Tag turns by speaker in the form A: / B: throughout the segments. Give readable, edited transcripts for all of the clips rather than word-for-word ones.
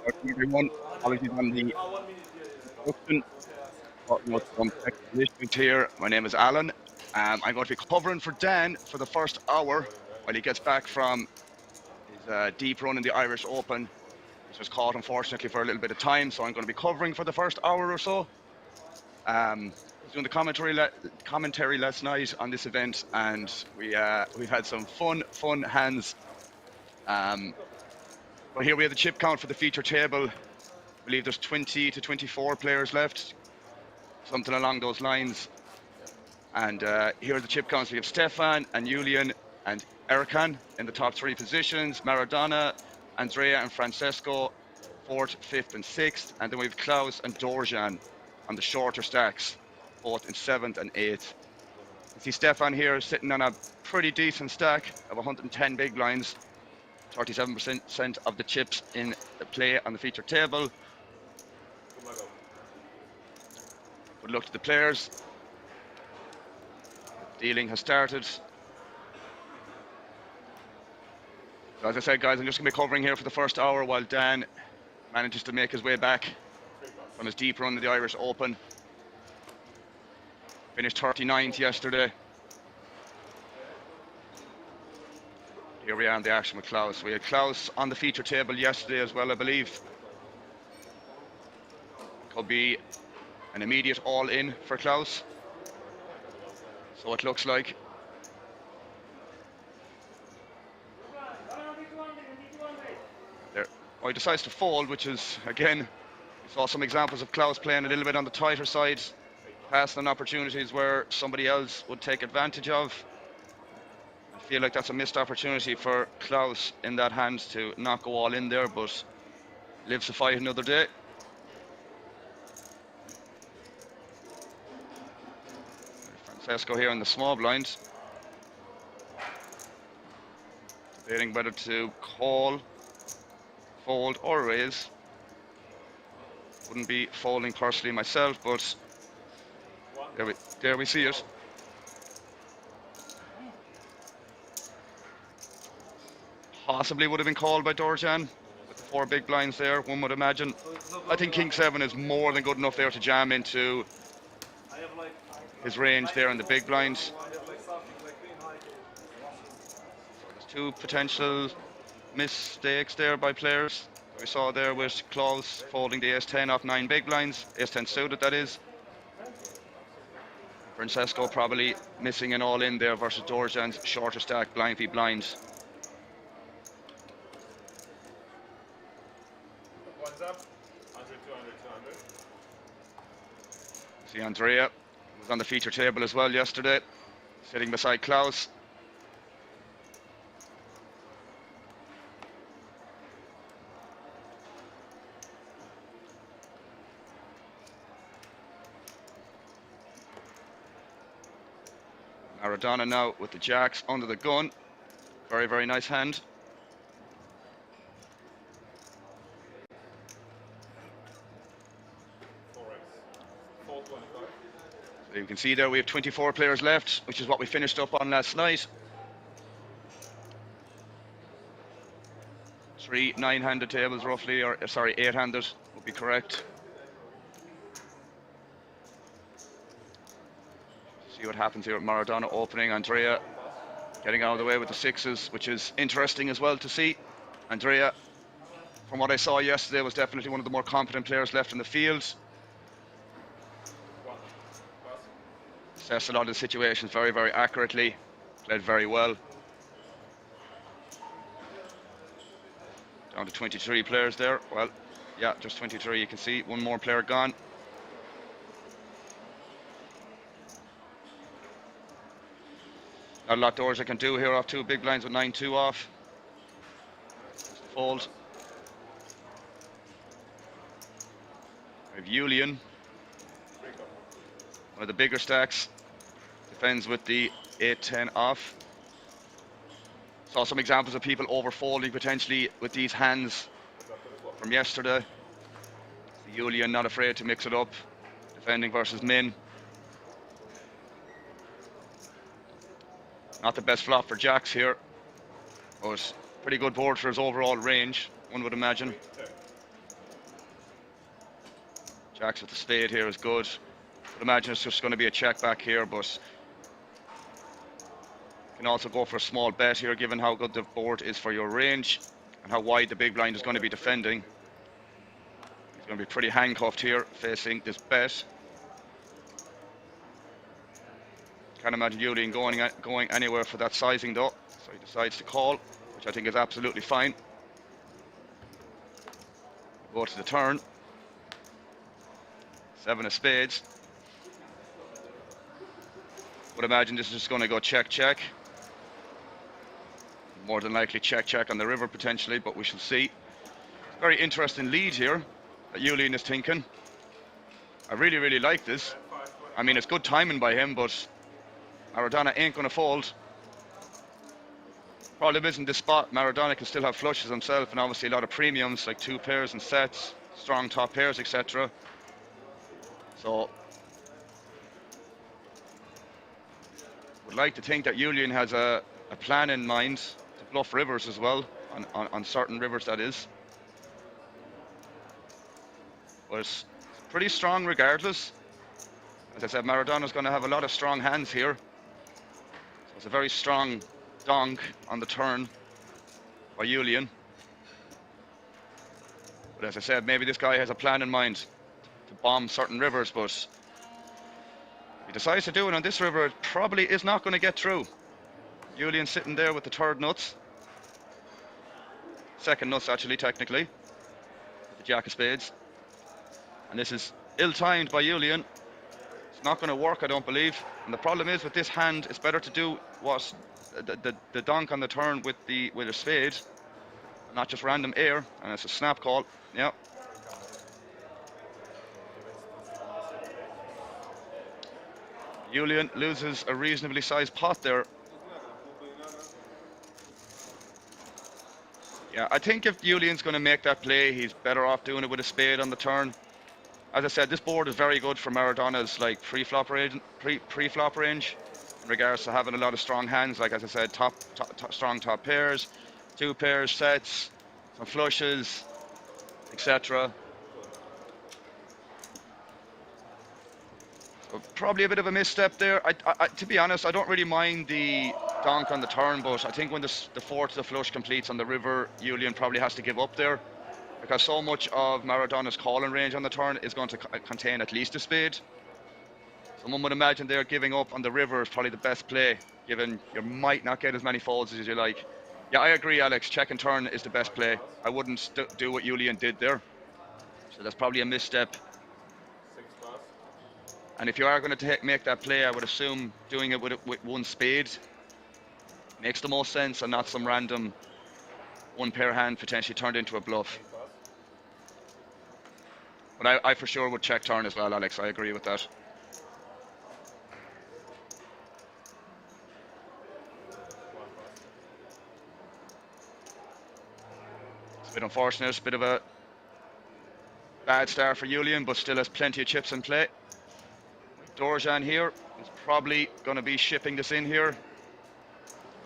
A: Welcome everyone. Apologies on the introduction. Some technical issues here. My name is Alan. I'm going to be covering for Dan for the first hour while he gets back from his deep run in the Irish Open, which was caught unfortunately for a little bit of time. So I'm going to be covering for the first hour or so. I was doing the commentary last night on this event, and we've had some fun hands. But here we have the chip count for the feature table. I believe there's 20 to 24 players left, something along those lines. And here are the chip counts. We have Stefan and Julian and Erkan in the top 3 positions. Maradona, Andrea and Francesco, 4th, 5th and 6th. And then we have Klaus and Dorjan on the shorter stacks, both in 7th and 8th. You see Stefan here sitting on a pretty decent stack of 110 big blinds. 37% of the chips in the play on the feature table. Good luck to the players. Dealing has started. So as I said, guys, I'm just going to be covering here for the first hour while Dan manages to make his way back from his deep run in the Irish Open. Finished 39th yesterday. Here we are in the action with Klaus. We had Klaus on the feature table yesterday as well, I believe. Could be an immediate all-in for Klaus. So it looks like. There. Oh, he decides to fold, which is, again, we saw some examples of Klaus playing a little bit on the tighter side, passing on opportunities where somebody else would take advantage of. I feel like that's a missed opportunity for Klaus in that hand to not go all in there, but lives to fight another day. Francesco here in the small blind, debating whether to call, fold or raise. Wouldn't be folding personally myself, but there we see it. Possibly would have been called by Dorjan with the 4 big blinds there, one would imagine. I think King 7 is more than good enough there to jam into his range there in the big blinds. There's 2 potential mistakes there by players. We saw there with Klaus folding the ace-10 off 9 big blinds, ace-10 suited that is. Francesco probably missing an all-in there versus Dorjan's shorter stack blind v blind. See Andrea was on the feature table as well yesterday, sitting beside Klaus. Maradona now with the jacks under the gun. Very, very nice hand. So you can see there we have 24 players left, which is what we finished up on last night. 3 9-handed tables roughly, or sorry, 8-handed would be correct. See what happens here with Maradona opening. Andrea getting out of the way with the 6s, which is interesting as well to see. Andrea, from what I saw yesterday, was definitely one of the more competent players left in the field. Assessed a lot of the situations very, very accurately. Played very well. Down to 23 players there. Well, yeah, just 23. You can see one more player gone. Not a lot Dorjan can do here off 2 big blinds with 9-2 off. Just fold. We have Julian, one of the bigger stacks, defends with the 8-10 off. Saw some examples of people overfolding potentially with these hands from yesterday. Julian not afraid to mix it up, defending versus min. Not the best flop for jacks here, but pretty good board for his overall range, one would imagine. Jacks with the spade here is good. Would imagine it's just going to be a check back here, but you can also go for a small bet here, given how good the board is for your range and how wide the big blind is going to be defending. He's going to be pretty handcuffed here, facing this bet. Can't imagine Julian going anywhere for that sizing though, so he decides to call, which I think is absolutely fine. Go to the turn. 7 of spades. Would imagine this is just going to go check, check. More than likely check, check on the river potentially, but we shall see. Very interesting lead here that Julian is thinking. I really, really like this. I mean, it's good timing by him, but Maradona ain't going to fold. Problem isn't this spot. Maradona can still have flushes himself, and obviously a lot of premiums like 2 pairs and sets, strong top pairs, etc. So, would like to think that Julian has a plan in mind to bluff rivers as well, on certain rivers that is. But it's pretty strong regardless. As I said, Maradona's going to have a lot of strong hands here. So it's a very strong donk on the turn by Julian. But as I said, maybe this guy has a plan in mind to bomb certain rivers, but if he decides to do it on this river, it probably is not going to get through. Julian sitting there with the third nuts. Second nuts, actually, technically. The jack of spades. And this is ill-timed by Julian. It's not going to work, I don't believe. And the problem is with this hand, it's better to do what the donk on the turn with a spade, not just random air. And it's a snap call. Yeah. Julian loses a reasonably sized pot there. Yeah, I think if Julian's going to make that play, he's better off doing it with a spade on the turn. As I said, this board is very good for Maradona's like pre-flop range in regards to having a lot of strong hands. Like as I said, strong top pairs, 2 pairs, sets, some flushes, etc. So probably a bit of a misstep there. To be honest, I don't really mind the donk on the turn, but I think when the 4 to the flush completes on the river, Julian probably has to give up there, because so much of Maradona's calling range on the turn is going to contain at least a spade. So one would imagine there giving up on the river is probably the best play, given you might not get as many folds as you like. Yeah, I agree, Alex. Check and turn is the best play. I wouldn't do what Julian did there. So that's probably a misstep. And if you are going to make that play, I would assume doing it with 1 spade makes the most sense, and not some random 1 pair hand potentially turned into a bluff. But I for sure would check turn as well, Alex. I agree with that. It's a bit unfortunate, a bit of a bad start for Julian, but still has plenty of chips in play. Dorjan here is probably going to be shipping this in here.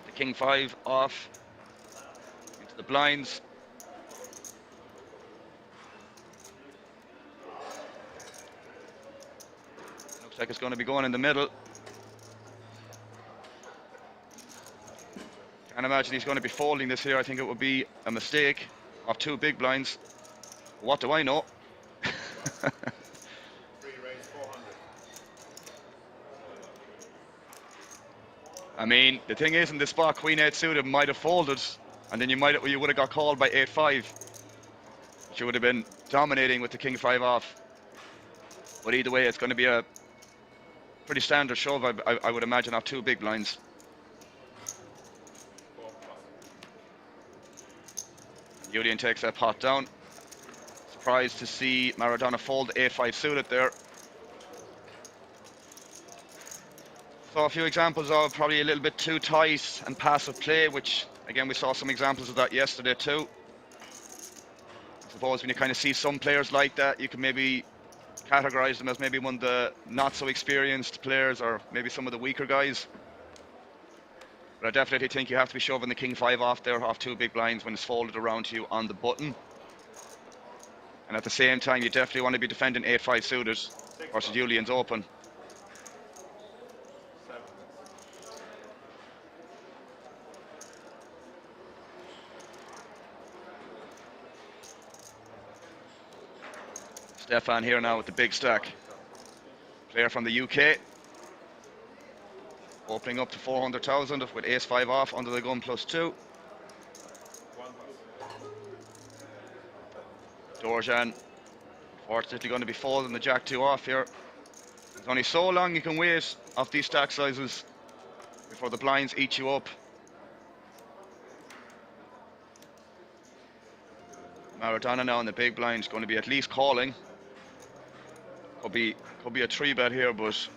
A: The king 5 off into the blinds. Looks like it's going to be going in the middle. Can't imagine he's going to be folding this here. I think it would be a mistake of 2 big blinds. What do I know? I mean, the thing is, in this spot, Queen 8 suited might have folded, and then you would have got called by 8-5, which you would have been dominating with the king 5 off. But either way, it's going to be a pretty standard shove, I would imagine, off 2 big blinds. Julian takes that pot down. surprised to see Maradona fold 8-5 suited there. So a few examples of probably a little bit too tight and passive play, which again we saw some examples of that yesterday too. I suppose when you kind of see some players like that, you can maybe categorize them as maybe one of the not so experienced players, or maybe some of the weaker guys. But I definitely think you have to be shoving the king 5 off there, off 2 big blinds when it's folded around to you on the button. And at the same time, you definitely want to be defending 8-5 suited versus Julian's open. Stefan here now with the big stack. Player from the UK. Opening up to 400,000 with ace-5 off under the gun +2. Dorjan, unfortunately going to be folding the jack-2 off here. There's only so long you can wait off these stack sizes before the blinds eat you up. Maradona now in the big blind is going to be at least calling. Could be a 3-bet here, but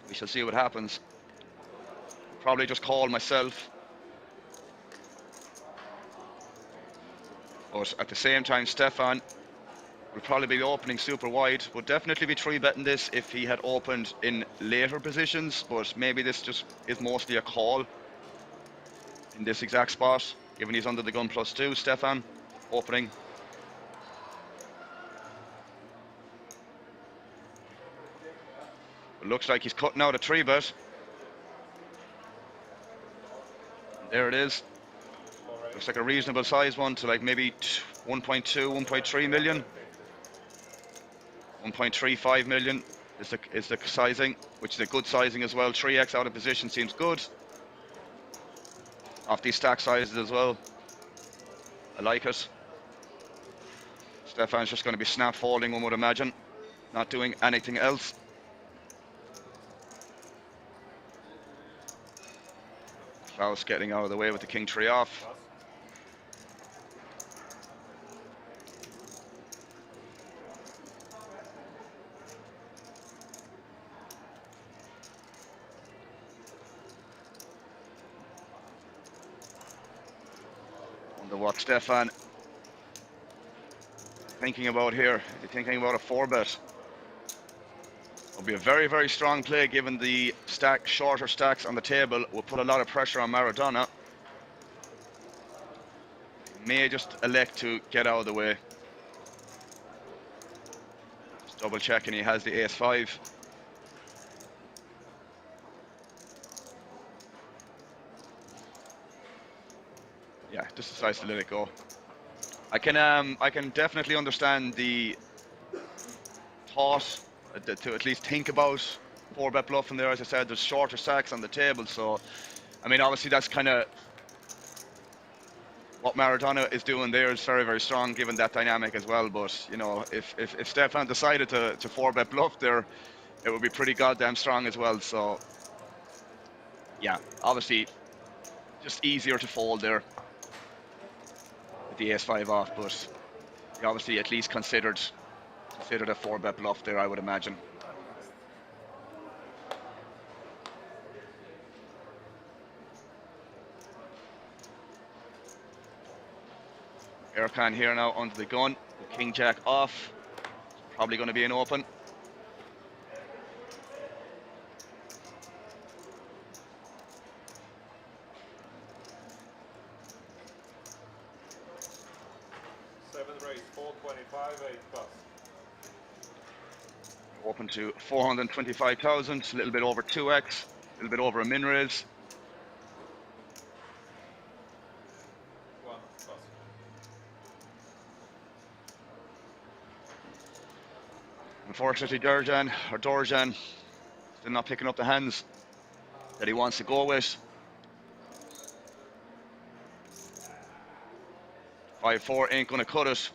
A: we shall see what happens. Probably just call myself. But at the same time, Stefan will probably be opening super wide. Would definitely be 3-betting this if he had opened in later positions, but maybe this just is mostly a call in this exact spot, given he's under the gun +2. Stefan opening. It looks like he's cutting out a 3-bet. There it is. Looks like a reasonable size one to like maybe 1.2, 1.3 million. 1.35 million is the sizing, which is a good sizing as well. 3x out of position seems good. Off these stack sizes as well. I like it. Stefan's just going to be snap folding, one would imagine. Not doing anything else. Klaus getting out of the way with the king 3 off. Wonder what Stefan thinking about here. Is he thinking about a 4-bet? Will be a very, very strong play given the shorter stacks on the table. Will put a lot of pressure on Maradona. May just elect to get out of the way. Just double checking he has the ace-5. Yeah, just decides to let it go. I can definitely understand the thought to at least think about 4-bet bluffing there. As I said, there's shorter stacks on the table, so I mean obviously that's kind of what Maradona is doing there is very, very strong given that dynamic as well. But you know, if Stefan decided to 4-bet bluff there, it would be pretty goddamn strong as well. So yeah, obviously just easier to fold there with the ace-5 off, but he obviously at least considered a 4-bet bluff there, I would imagine. Erkan here now under the gun, the king jack off. Probably going to be an open.
B: Raise 425, 8 plus.
A: Open to 425,000, a little bit over 2x, a little bit over a min raise.
B: 1 plus.
A: Unfortunately, Dorjan still not picking up the hands that he wants to go with. 5-4 ain't gonna cut it.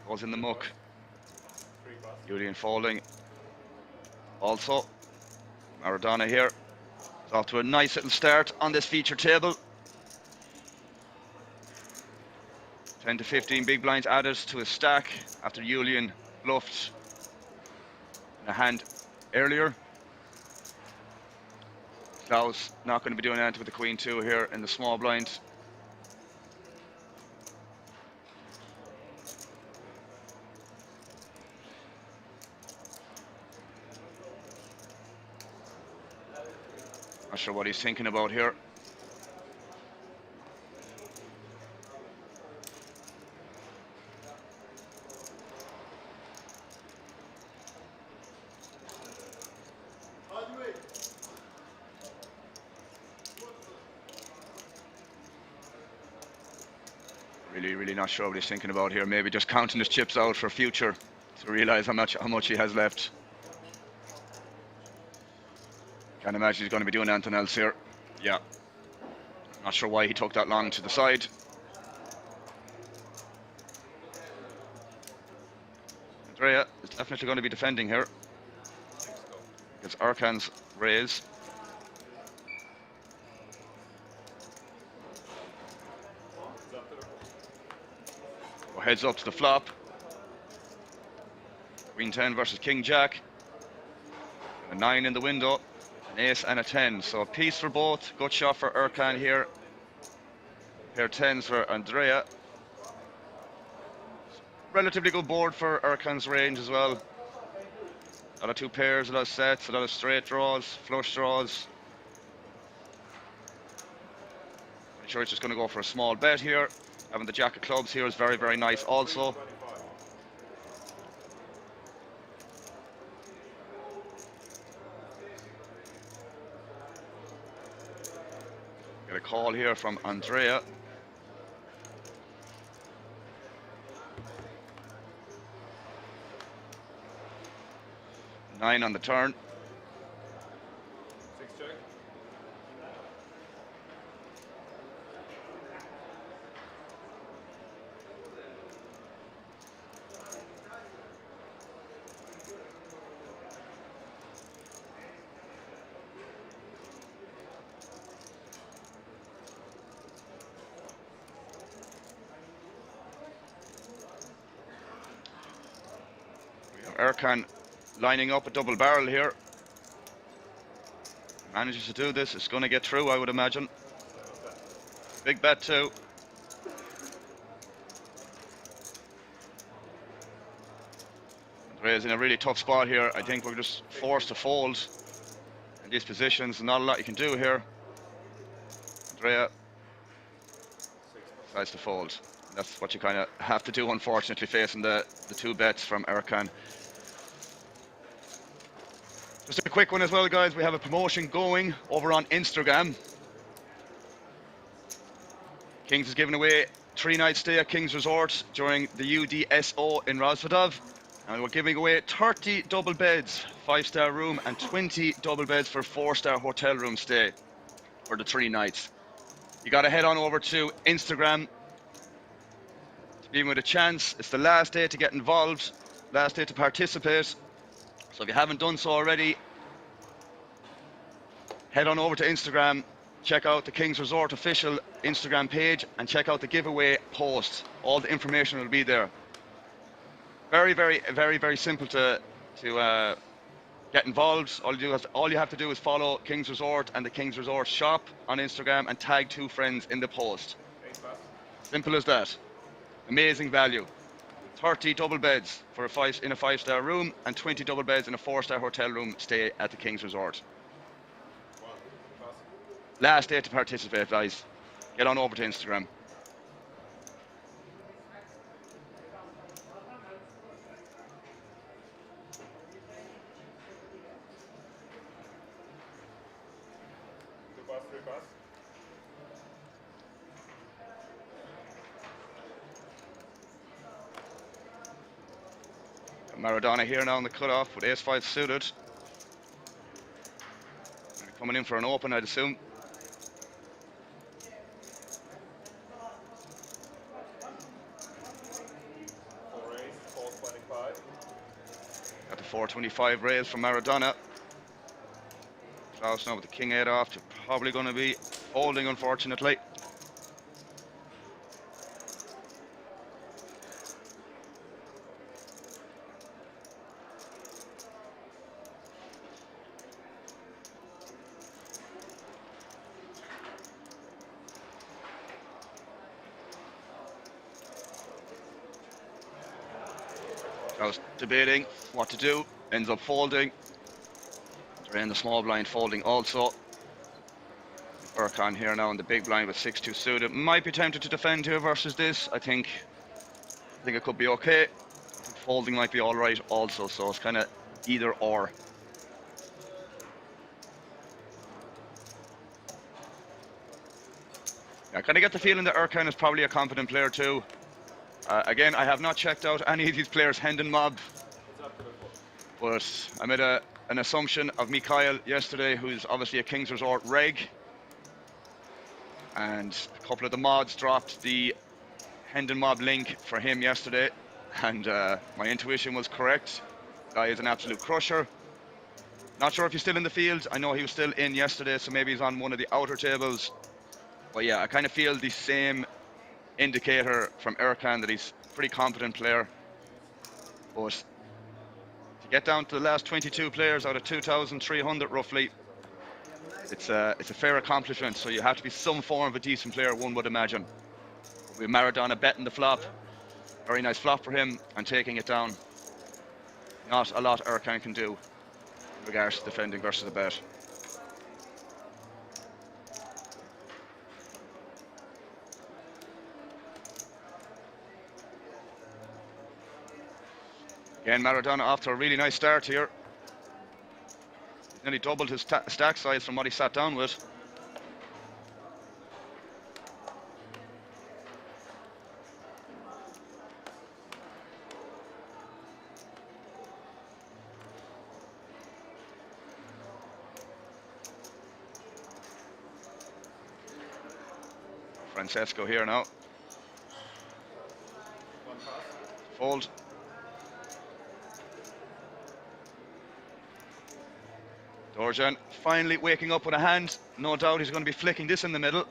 A: Goes in the muck. Julian folding. Also, Maradona here. It's off to a nice little start on this feature table. 10 to 15 big blinds added to his stack after Julian bluffed a hand earlier. Klaus not going to be doing anything with the queen 2 here in the small blind. Not sure what he's thinking about here. Really not sure what he's thinking about here. Maybe just counting his chips out for future to realise how much he has left. Can't imagine he's going to be doing anything else here. Yeah. Not sure why he took that long to decide. Andrea is definitely going to be defending here. It's Erkan's raise. Heads up to the flop. Queen 10 versus King Jack. A 9 in the window, an ace and a 10. So a piece for both. Good shot for Erkan here. Pair 10s for Andrea. Relatively good board for Erkan's range as well. A lot of 2 pairs, a lot of sets, a lot of straight draws, flush draws. I'm sure he's just going to go for a small bet here. Having the jack of clubs here is very nice also. Get a call here from Andrea. Nine on the turn.
B: 6 check.
A: Erkan lining up a double barrel here. Manages to do this, it's going to get through, I would imagine. Big bet too. Andrea's in a really tough spot here. I think we're just forced to fold in these positions. Not a lot you can do here. Andrea decides to fold. That's what you kind of have to do, unfortunately, facing the 2 bets from Erkan. Just a quick one as well, guys. We have a promotion going over on Instagram. Kings is giving away 3-night stay at Kings Resort during the UDSO in Rosvadov. And we're giving away 30 double beds, 5-star room, and 20 double beds for 4-star hotel room stay for the 3 nights. You got to head on over to Instagram to be in with a chance. It's the last day to get involved, last day to participate. So if you haven't done so already, head on over to Instagram, check out the Kings Resort official Instagram page, and check out the giveaway post. All the information will be there. Very simple to get involved. All you have to do is follow Kings Resort and the Kings Resort shop on Instagram and tag 2 friends in the post. Simple as that. Amazing value. 30 double beds for in a 5-star room and 20 double beds in a 4-star hotel room stay at the Kings Resort. Last day to participate, guys. Get on over to Instagram. Maradona here now on the cutoff with ace-5 suited. Coming in for an open, I'd assume. Got the 425 raise from Maradona. Klaus now with the king 8 off. They're probably going to be folding, unfortunately. Klaus debating what to do, ends up folding. They're in the small blind, folding also. Erkan here now in the big blind with 6-2 suited. Might be tempted to defend here versus this. I think it could be okay. I think folding might be all right also, so it's kind of either or. Yeah, I kind of get the feeling that Erkan is probably a confident player too. Again, I have not checked out any of these players' hand and mob, but I made an assumption of Mikhail yesterday, who's obviously a King's Resort reg, and a couple of the mods dropped the hand and mob link for him yesterday, and my intuition was correct. Guy is an absolute crusher. Not sure if he's still in the field. I know he was still in yesterday, so maybe he's on one of the outer tables. But yeah, I kind of feel the same indicator from Erkan that he's a pretty confident player. But to get down to the last 22 players out of 2,300 roughly, it's a fair accomplishment. So you have to be some form of a decent player, one would imagine. With Maradona betting the flop, very nice flop for him, and taking it down. Not a lot Erkan can do in regards to defending versus the bet. Again, Maradona off to a really nice start here. Nearly doubled his stack size from what he sat down with. Francesco here now. Fold. Dorjan finally waking up with a hand. No doubt he's going to be flicking this in the middle.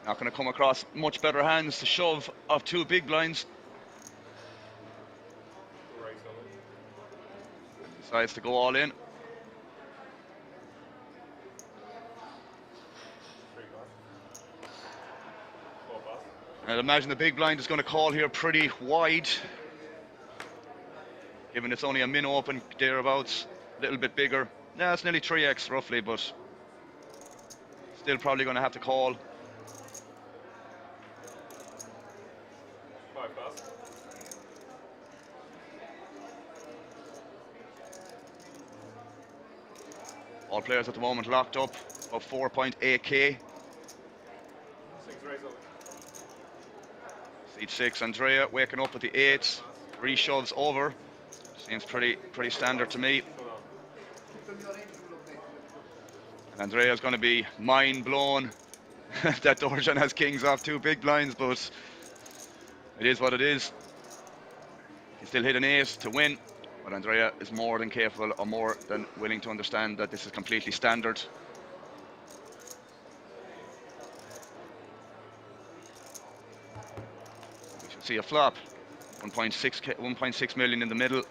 A: Not going to come across much better hands to shove of two big blinds. Decides to go all in. I'd imagine the big blind is going to call here pretty wide, given it's only a min open thereabouts, a little bit bigger. Yeah, it's nearly 3x roughly, but still probably going to have to call. All players at the moment locked up, about 4.8k. Seat 6, Andrea waking up with the 8s, reshoves over. Seems pretty standard to me. And Andrea's going to be mind blown that Dorjan has kings off two big blinds, but it is what it is. He can still hit an 8 to win, but Andrea is more than capable or more than willing to understand that this is completely standard. See a flop, 1.6 million in the middle.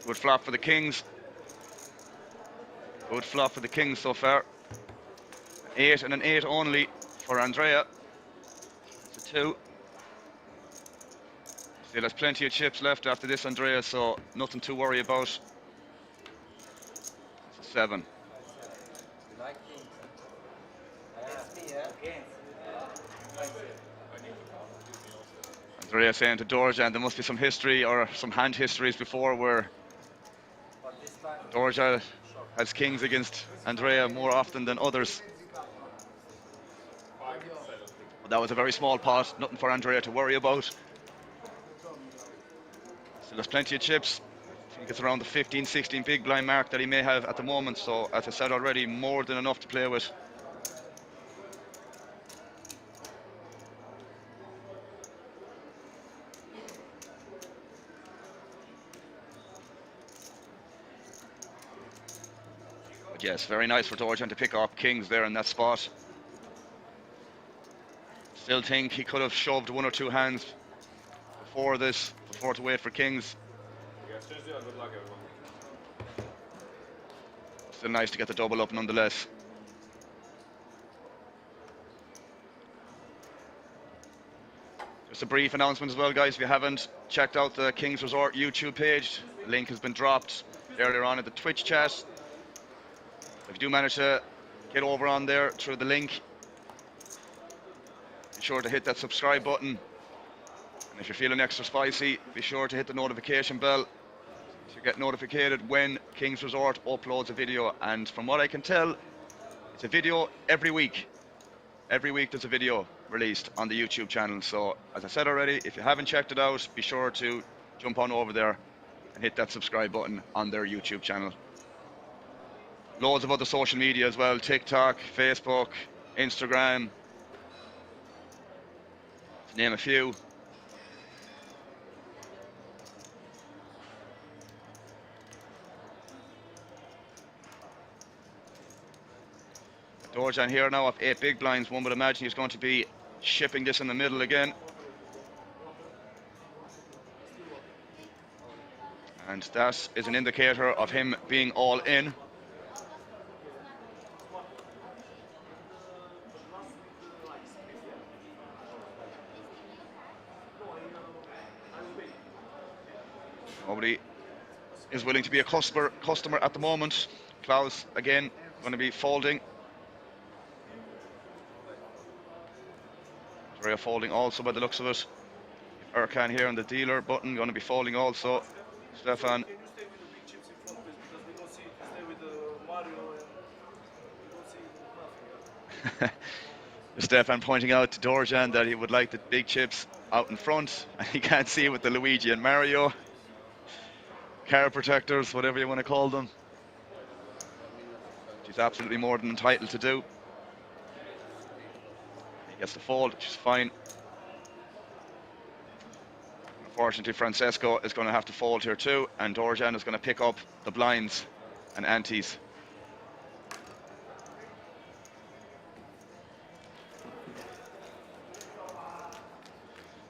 A: Good flop for the kings. Good flop for the kings so far. 8 and an 8 only for Andrea. It's a 2. Still has plenty of chips left after this, Andrea, so nothing to worry about. It's a 7. Andrea saying to Dorjan there must be some history or some hand histories before where Dorjan has kings against Andrea more often than others. But that was a very small pot, nothing for Andrea to worry about. Still has plenty of chips. I think it's around the 15-16 big blind mark that he may have at the moment, so as I said already, more than enough to play with. But yes, very nice for Dorjan to pick up kings there in that spot. Still think he could have shoved one or two hands before this, before to wait for kings. Still nice to get the double up nonetheless. Just a brief announcement as well, guys. If you haven't checked out the Kings Resort YouTube page, the link has been dropped earlier on in the Twitch chat. If you do manage to get over on there through the link, be sure to hit that subscribe button. And if you're feeling extra spicy, be sure to hit the notification bell to get notified when Kings Resort uploads a video. And from what I can tell, it's a video every week. Every week there's a video released on the YouTube channel. So as I said already, if you haven't checked it out, be sure to jump on over there and hit that subscribe button on their YouTube channel. Loads of other social media as well: TikTok, Facebook, Instagram, to name a few. Dorjan here now of 8 big blinds. One would imagine he's going to be shipping this in the middle again. And that is an indicator of him being all in. Nobody is willing to be a customer at the moment. Klaus again going to be folding. Redraw folding also by the looks of it. Erkan here on the dealer button going to be folding also. Stefan.
C: Can you stay with the big chips in front, please? Because we don't see it. You stay with Mario and we don't see nothing.
A: Stefan pointing out to Dorjan that he would like the big chips out in front, and he can't see with the Luigi and Mario. Car protectors, whatever you want to call them. Which he's absolutely more than entitled to do. He gets the fold, which is fine. Unfortunately, Francesco is going to have to fold here too, and Dorjan is going to pick up the blinds and antes.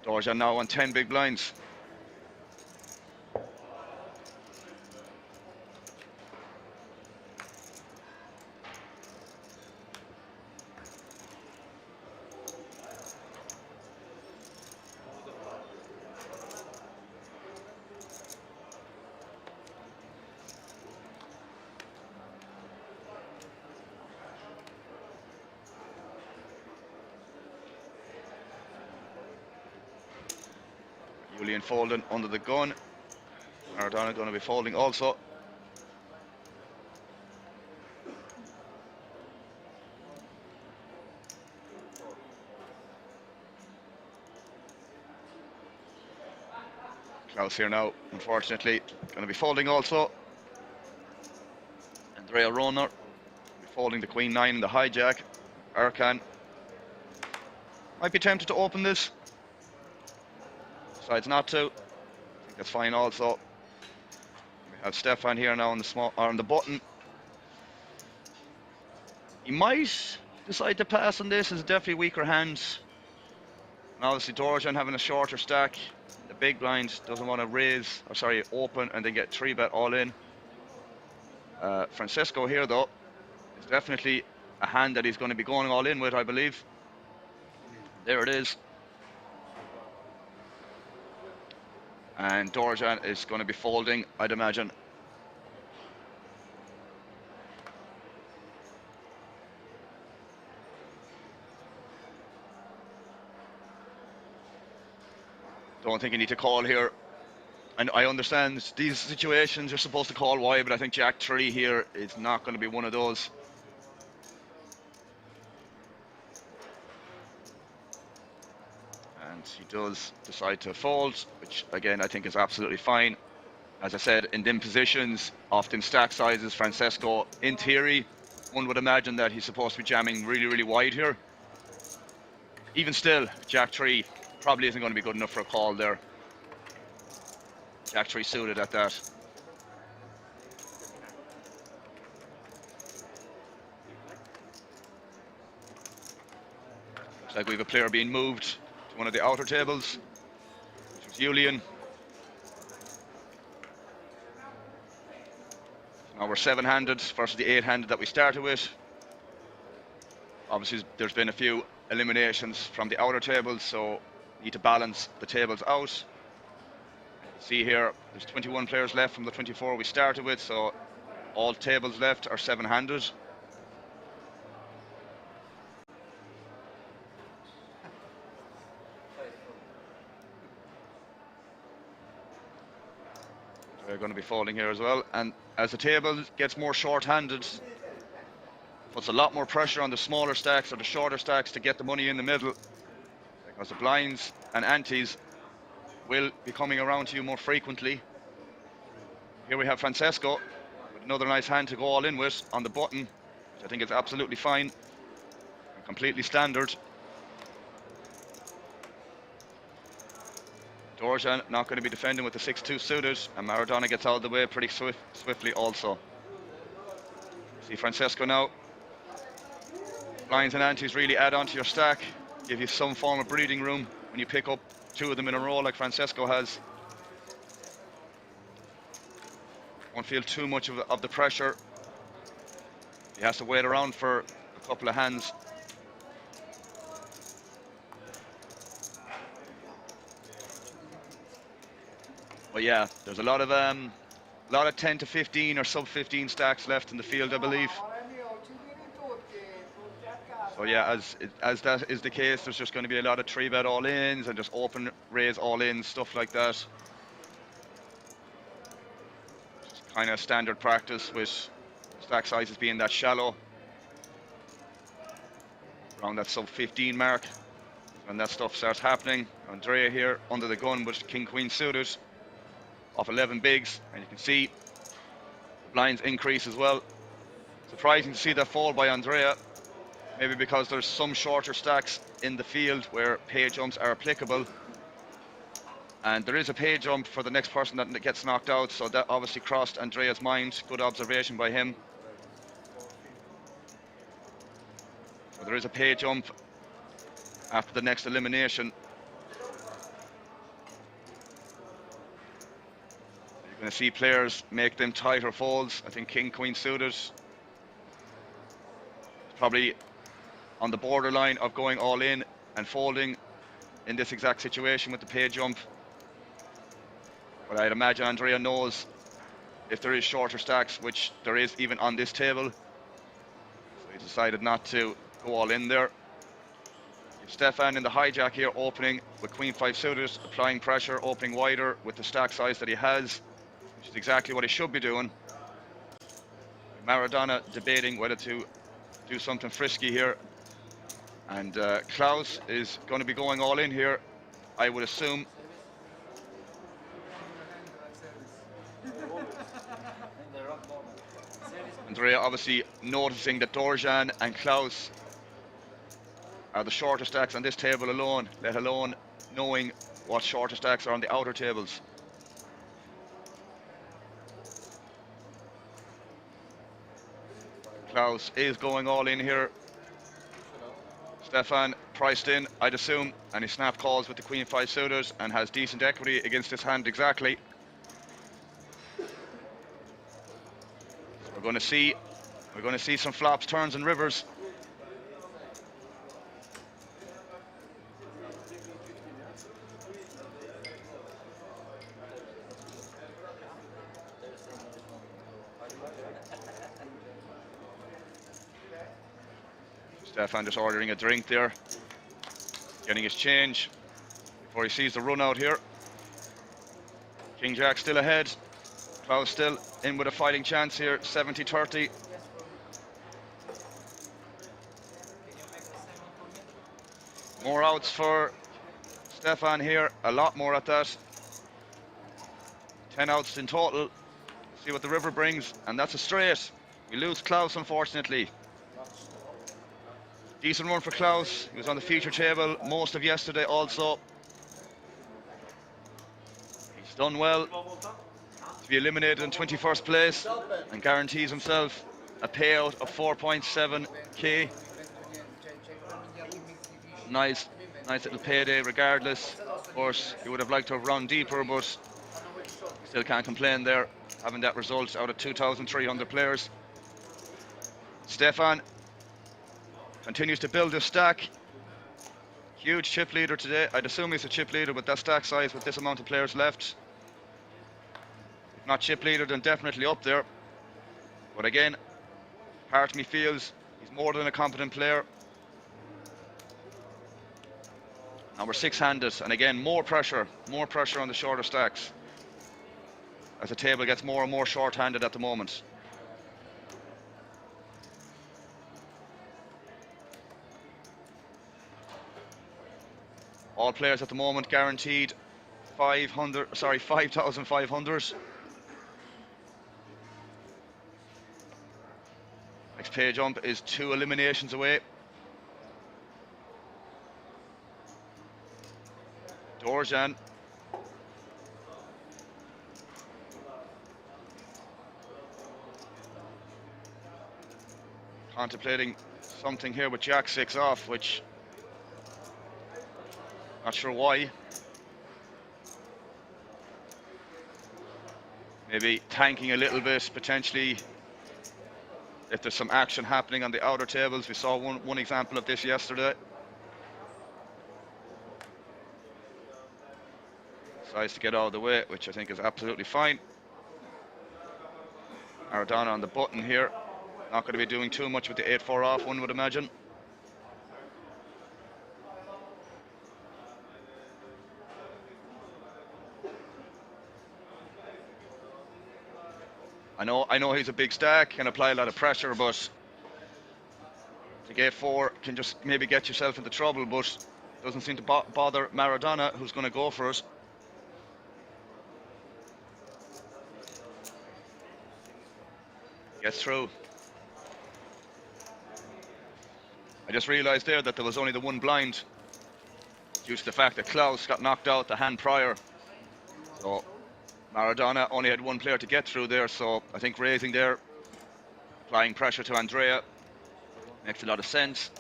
A: Dorjan now on 10 big blinds. Julian folding under the gun. Maradona going to be folding also. Klaus here now, unfortunately, going to be folding also. Andrea Roner folding the Queen 9 in the hijack. Erkan might be tempted to open this. Decides not to. I think that's fine also. We have Stefan here now on the small or on the button. He might decide to pass on this. It's definitely weaker hands. And obviously Dorjan having a shorter stack. The big blind doesn't want to raise, or sorry, open and then get 3-bet all in. Francesco here though is definitely a hand that he's going to be going all in with, I believe. There it is. And Dorjan is going to be folding, I'd imagine. Don't think you need to call here. And I understand these situations you're supposed to call wide, but I think Jack 3 here is not going to be one of those. And he does decide to fold, which again I think is absolutely fine. As I said, in dim positions, often stack sizes, Francesco, in theory, one would imagine that he's supposed to be jamming really, really wide here. Even still, Jack 3 probably isn't going to be good enough for a call there. Jack 3 suited at that. Looks like we have a player being moved to one of the outer tables, which was Julian. Now we're 7-handed versus the 8-handed that we started with. Obviously, there's been a few eliminations from the outer tables, so need to balance the tables out. See here, there's 21 players left from the 24 we started with, so all tables left are 7-handed. They're going to be folding here as well, and as the table gets more short-handed, puts a lot more pressure on the smaller stacks or the shorter stacks to get the money in the middle, because the blinds and antes will be coming around to you more frequently. Here we have Francesco with another nice hand to go all in with on the button, which I think is absolutely fine and completely standard. Dorjan not going to be defending with the 6-2 suited, and Maradona gets out of the way pretty swiftly also. See Francesco now. Blinds and antes really add on to your stack, give you some form of breathing room when you pick up 2 of them in a row like Francesco has. Won't feel too much of the pressure. He has to wait around for a couple of hands. But yeah, there's a lot of 10 to 15 or sub 15 stacks left in the field, I believe. So yeah, as that is the case, there's just going to be a lot of 3-bet all-ins and just open raise all-ins, stuff like that. Just kind of standard practice with stack sizes being that shallow, around that sub 15 mark. When that stuff starts happening, Andrea here under the gun with king-queen suited off 11 bigs, and you can see the blinds increase as well. Surprising to see that fall by Andrea, maybe because there's some shorter stacks in the field where pay jumps are applicable, and there is a pay jump for the next person that gets knocked out, so that obviously crossed Andrea's mind. Good observation by him. So there is a pay jump after the next elimination. You're going to see players make them tighter folds. I think king-queen suited is probably on the borderline of going all in and folding in this exact situation with the pay jump. But I'd imagine Andrea knows if there is shorter stacks, which there is even on this table. So he decided not to go all in there. Stefan in the hijack here, opening with queen 5 suited, applying pressure, opening wider with the stack size that he has, which is exactly what he should be doing. Maradona debating whether to do something frisky here, and Klaus is going to be going all in here, I would assume. Andrea obviously noticing that Dorjan and Klaus are the shorter stacks on this table alone, let alone knowing what shorter stacks are on the outer tables. Klaus is going all in here. Stefan priced in, I'd assume, and he snap calls with the queen 5 suited and has decent equity against this hand exactly. We're going to see some flops, turns, and rivers. Stefan just ordering a drink there, getting his change before he sees the run out here. King Jack still ahead. Klaus still in with a fighting chance here, 70-30. More outs for Stefan here, a lot more at that. 10 outs in total. See what the river brings, and that's a straight. We lose Klaus, unfortunately. Decent run for Klaus. He was on the feature table most of yesterday also. He's done well to be eliminated in 21st place and guarantees himself a payout of 4.7k. Nice little payday regardless. Of course, he would have liked to have run deeper, but still can't complain there. having that result out of 2,300 players. Stefan continues to build his stack. Huge chip leader today. I'd assume he's a chip leader with that stack size with this amount of players left. If not chip leader, then definitely up there. But again, part of me feels he's more than a competent player. Now we're six-handed, and again, more pressure on the shorter stacks as the table gets more and more short-handed at the moment. All players at the moment guaranteed 5,500. Next pay jump is 2 eliminations away. Dorjan. Contemplating something here with Jack 6 off, which not sure why. Maybe tanking a little bit, potentially, if there's some action happening on the outer tables. We saw one example of this yesterday. Decides to get out of the way, which I think is absolutely fine. Maradona on the button here. Not going to be doing too much with the 8-4 off, one would imagine. I know he's a big stack, can apply a lot of pressure, but the 8-4 can just maybe get yourself into trouble, but doesn't seem to bother Maradona, who's going to go for it. Gets through. I just realised there that there was only the one blind due to the fact that Klaus got knocked out the hand prior. So Maradona only had one player to get through there, so I think raising there, applying pressure to Andrea, makes a lot of sense.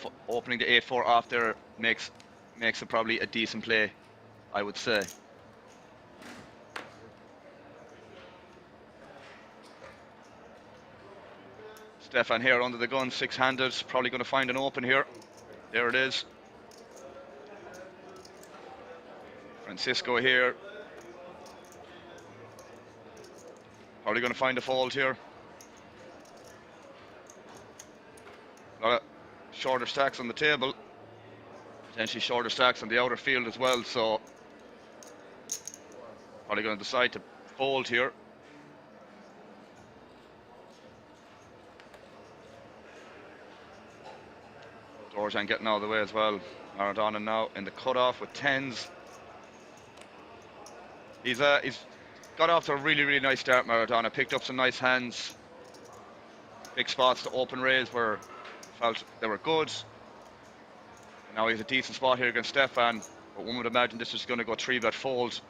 A: So opening the 8-4 off there makes it probably a decent play, I would say. Stefan here under the gun, six-handed, probably going to find an open here. There it is. Francesco here. Probably going to find a fold here. A lot of shorter stacks on the table. Potentially shorter stacks on the outer field as well, so probably going to decide to fold here. Dorjan getting out of the way as well. Maradona now in the cutoff with 10s. He's got off to a really nice start, Maradona. Picked up some nice hands. Big spots to open raise where felt they were good. Now he's a decent spot here against Stefan, but one would imagine this is going to go 3-bet fold.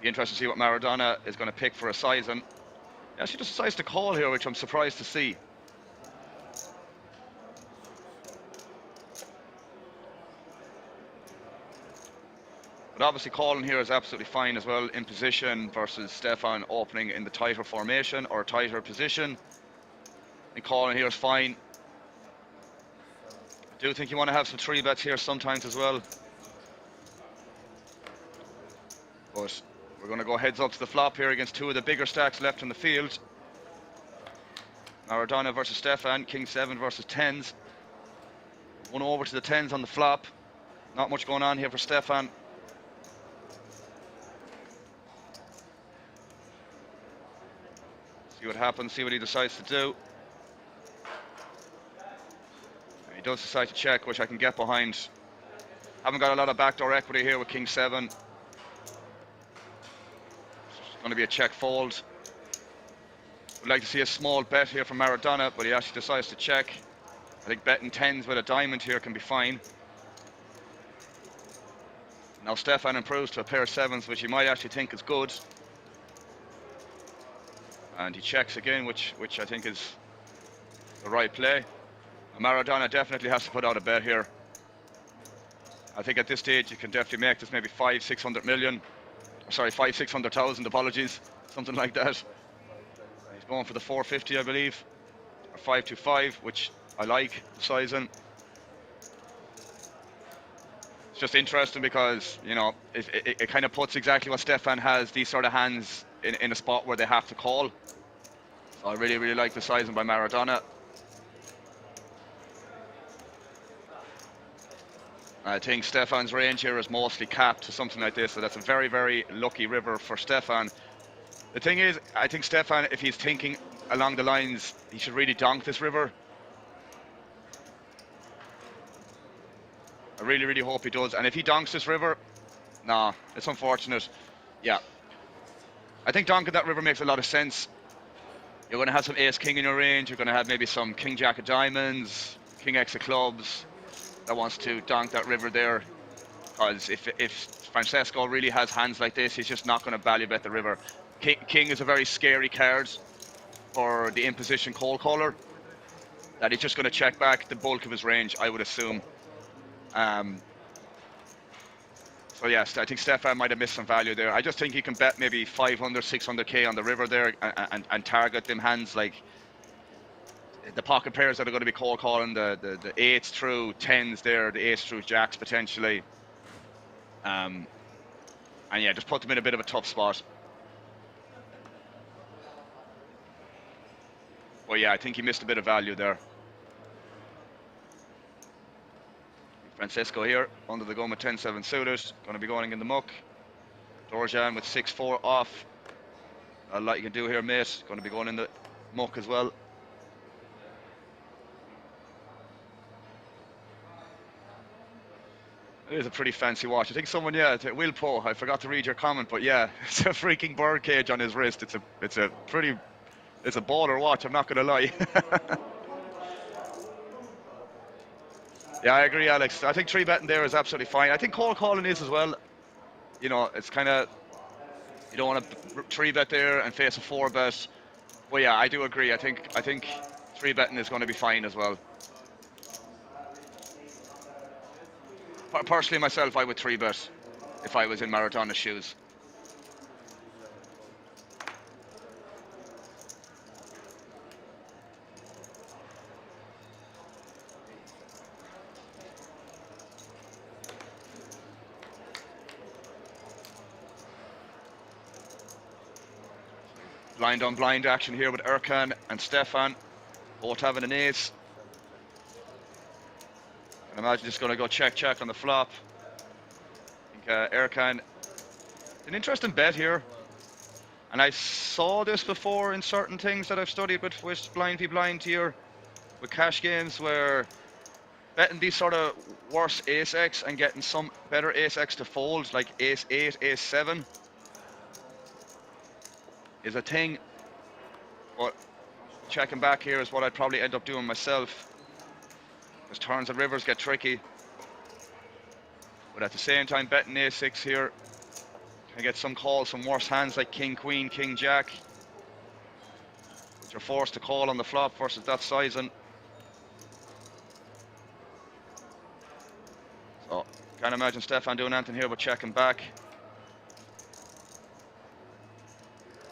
A: Be interested to see what Maradona is going to pick for a sizing. He actually just decides to call here, which I'm surprised to see. But obviously calling here is absolutely fine as well in position versus Stefan opening in the tighter formation or tighter position. And calling here is fine. I do think you want to have some 3-bets here sometimes as well. But we're going to go heads up to the flop here against two of the bigger stacks left in the field. Maradona versus Stefan, King 7 versus 10s. One over to the 10s on the flop. Not much going on here for Stefan. See what happens, see what he decides to do. He does decide to check, which I can get behind. Haven't got a lot of backdoor equity here with King 7. It's going to be a check fold. Would like to see a small bet here from Maradona, but he actually decides to check. I think betting 10s with a diamond here can be fine. Now Stefan improves to a pair of 7s, which you might actually think is good. And he checks again, which I think is the right play. And Maradona definitely has to put out a bet here. I think at this stage you can definitely make this maybe 500-600 million. sorry, 500,000-600,000, apologies, something like that. He's going for the 450, I believe, or 525, which I like the sizing. It's just interesting because, you know, it kind of puts exactly what Stefan has, these sort of hands in a spot where they have to call. So I really, really like the sizing by Maradona. I think Stefan's range here is mostly capped to something like this, so that's a very, very lucky river for Stefan. The thing is, I think Stefan, if he's thinking along the lines, he should really donk this river. I really, really hope he does. And if he donks this river, nah, it's unfortunate. Yeah. I think donking that river makes a lot of sense. You're going to have some ace-king in your range. You're going to have maybe some king-jack of diamonds, king-x of clubs that wants to donk that river there. Because if Francesco really has hands like this, he's just not going to value bet the river. King is a very scary card for the in-position cold caller, that he's just going to check back the bulk of his range, I would assume. So yes, I think Stefan might have missed some value there. I just think he can bet maybe 500, 600k on the river there and target them hands like the pocket pairs that are going to be cold calling, the 8s through 10s there, the 8s through jacks potentially. And yeah, just put them in a bit of a tough spot. Well, yeah, I think he missed a bit of value there. Francesco here, under the gun with 10-7 suited, going to be going in the muck. Dorjan with 6-4 off. A lot you can do here, mate. Going to be going in the muck as well. It is a pretty fancy watch. I think someone, yeah, Will Poe, I forgot to read your comment, but yeah, it's a freaking bird cage on his wrist. It's a baller watch, I'm not going to lie. Yeah, I agree, Alex. I think 3-betting there is absolutely fine. I think cold calling is as well. You know, it's kind of, you don't want to 3-bet there and face a 4-bet. But yeah, I do agree. I think 3-betting is going to be fine as well. Personally, myself, I would 3-bet if I was in Maradona's shoes. Blind on blind action here with Erkan and Stefan, both having an ace. I imagine just going to go check on the flop. I think Erkan, an interesting bet here. And I saw this before in certain things that I've studied with blind v blind here, with cash games, where betting these sort of worse ace x and getting some better ace x to fold, like ace 8, ace 7, is a thing. But checking back here is what I'd probably end up doing myself, because turns and rivers get tricky. But at the same time, betting ace 6 here, I get some calls from worse hands like king queen, king jack, which are forced to call on the flop versus that sizing. So can't imagine Stefan doing anything here but checking back.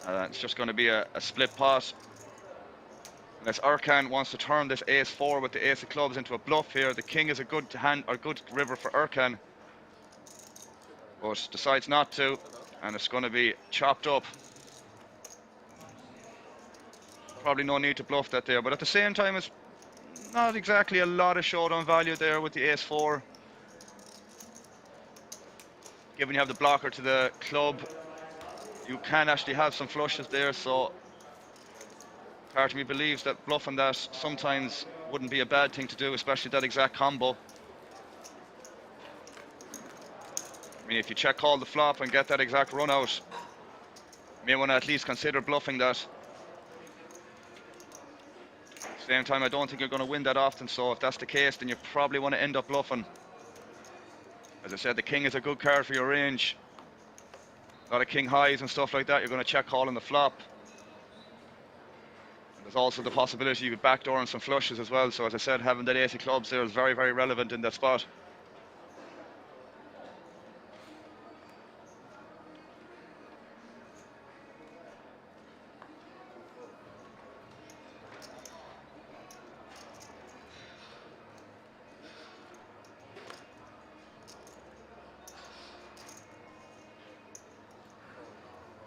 A: It's just going to be a split pot. Unless Erkan wants to turn this ace 4 with the ace of clubs into a bluff here. The king is a good hand or good river for Erkan, but decides not to, and it's going to be chopped up. Probably no need to bluff that there, but at the same time, it's not exactly a lot of showdown value there with the ace 4. Given you have the blocker to the club, you can actually have some flushes there, so part of me believes that bluffing that sometimes wouldn't be a bad thing to do, especially that exact combo. I mean, if you check call the flop and get that exact run out, you may want to at least consider bluffing that. At the same time, I don't think you're going to win that often, so if that's the case, then you probably want to end up bluffing. As I said, the king is a good card for your range. A lot of king highs and stuff like that, you're going to check call on the flop. And there's also the possibility you could backdoor on some flushes as well, so as I said, having that ace of clubs there is very, very relevant in that spot.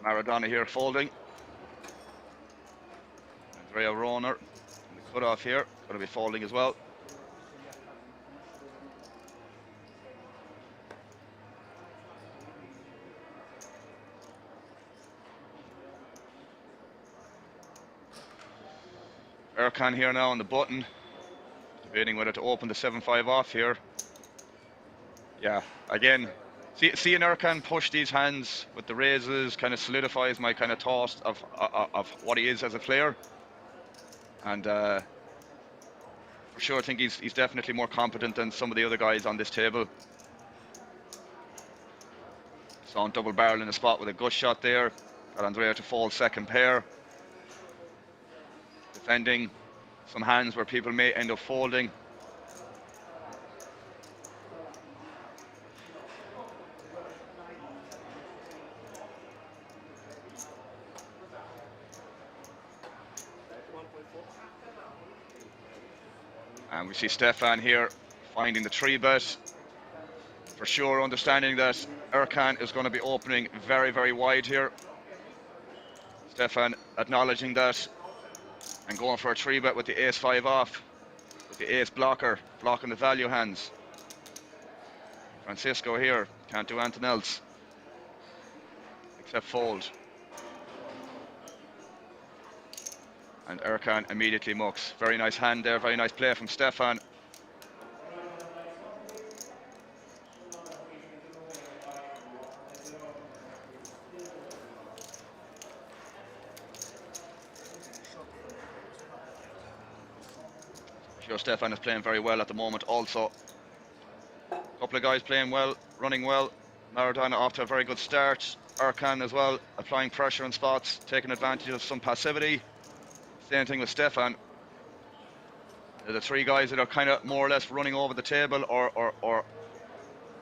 A: Maradona here folding. Andrea Roner in the cut-off here, going to be folding as well. Erkan here now on the button, debating whether to open the 7-5 off here. Yeah, again, seeing Erkan push these hands with the raises kind of solidifies my kind of thought of what he is as a player. And for sure, I think he's definitely more competent than some of the other guys on this table. Saw him double barrel in the spot with a gut shot there. Got Andrea to fold second pair. Defending some hands where people may end up folding. And we see Stefan here finding the 3-bet. For sure, understanding that Erkan is going to be opening very, very wide here. Stefan acknowledging that and going for a 3-bet with the ace-5 off, with the ace blocker, blocking the value hands. Francesco here can't do anything else except fold. And Erkan immediately mucks. Very nice hand there, very nice play from Stefan. Sure, Stefan is playing very well at the moment also. A couple of guys playing well, running well. Maradona off to a very good start. Erkan as well, applying pressure in spots, taking advantage of some passivity. Same thing with Stefan. They're the three guys that are kind of more or less running over the table, or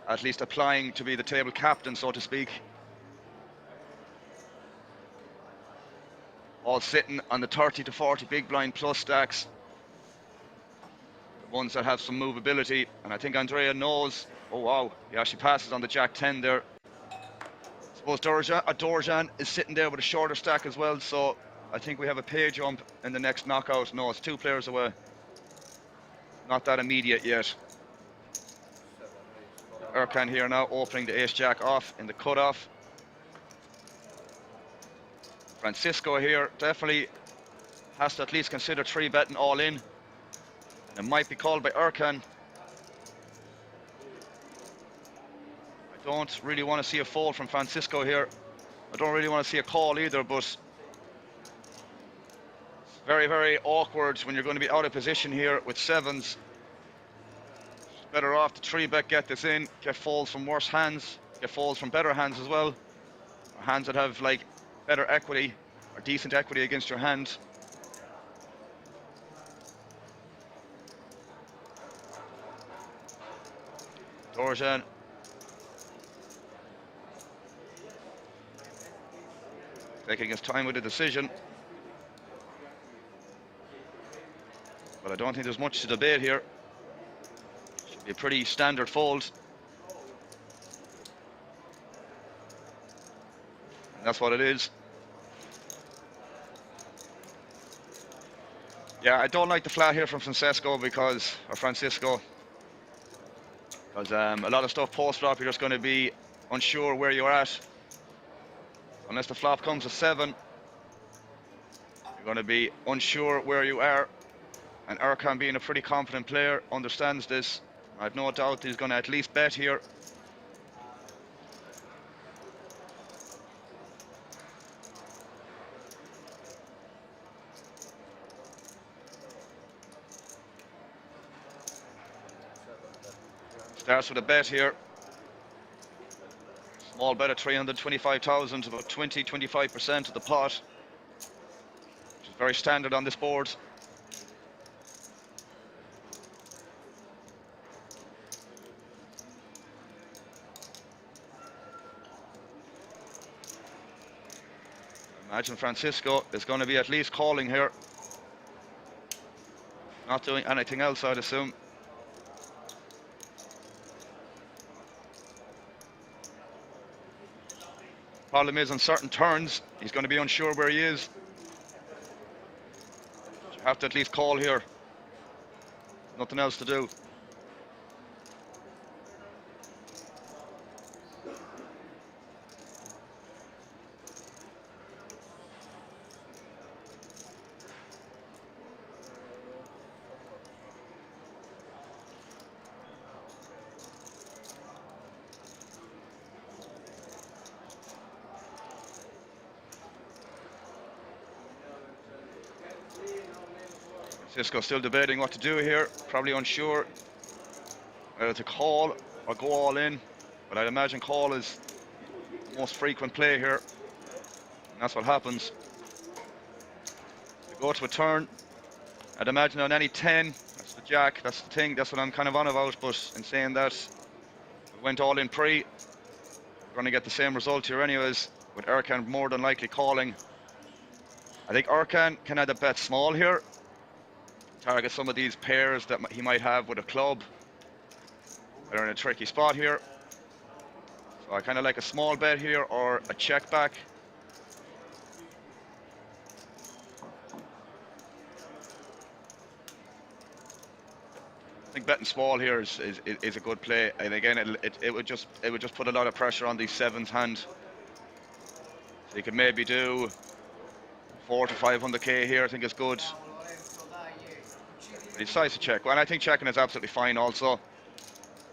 A: at least applying to be the table captain, so to speak. All sitting on the 30 to 40 big blind plus stacks. The ones that have some movability, and I think Andrea knows. Oh wow, he actually passes on the Jack 10 there. I suppose Dorjan is sitting there with a shorter stack as well, so I think we have a pay jump in the next knockout. No, it's 2 players away. Not that immediate yet. Erkan here now opening the ace-jack off in the cut-off. Francesco here definitely has to at least consider 3-betting all in. It might be called by Erkan. I don't really want to see a fold from Francesco here. I don't really want to see a call either, but it's very, very awkward when you're going to be out of position here with 7s. Better off to 3-bet, get this in, get folds from worse hands, get folds from better hands as well, or hands that have like better equity or decent equity against your hand. Dorjan taking his time with the decision, but I don't think there's much to debate here. Should be a pretty standard fold, and that's what it is. Yeah, I don't like the flat here from Francesco because a lot of stuff post-flop, you're just going to be unsure where you're at. Unless the flop comes to 7, you're going to be unsure where you are. And Erkan, being a pretty confident player, understands this. I have no doubt he's going to at least bet here. Starts with a bet here. Small bet at 325,000, about 20-25% of the pot, which is very standard on this board. Imagine Francesco is going to be at least calling here. Not doing anything else, I'd assume. Problem is, on certain turns, he's going to be unsure where he is. You have to at least call here. Nothing else to do. Cisco still debating what to do here, probably unsure whether to call or go all in, but I'd imagine call is the most frequent play here, and that's what happens. They go to a turn, I'd imagine on any 10, that's the jack, that's the thing, that's what I'm kind of on about, but in saying that, we went all in pre, we're going to get the same result here anyways, with Erkan more than likely calling. I think Erkan can either bet small here, target some of these pairs that he might have with a club. They're in a tricky spot here. So I kind of like a small bet here or a check back. I think betting small here is a good play, and again it would just put a lot of pressure on the sevens hand. So you could maybe do 400 to 500k here. I think is good. But he decides to check. Well, I think checking is absolutely fine also.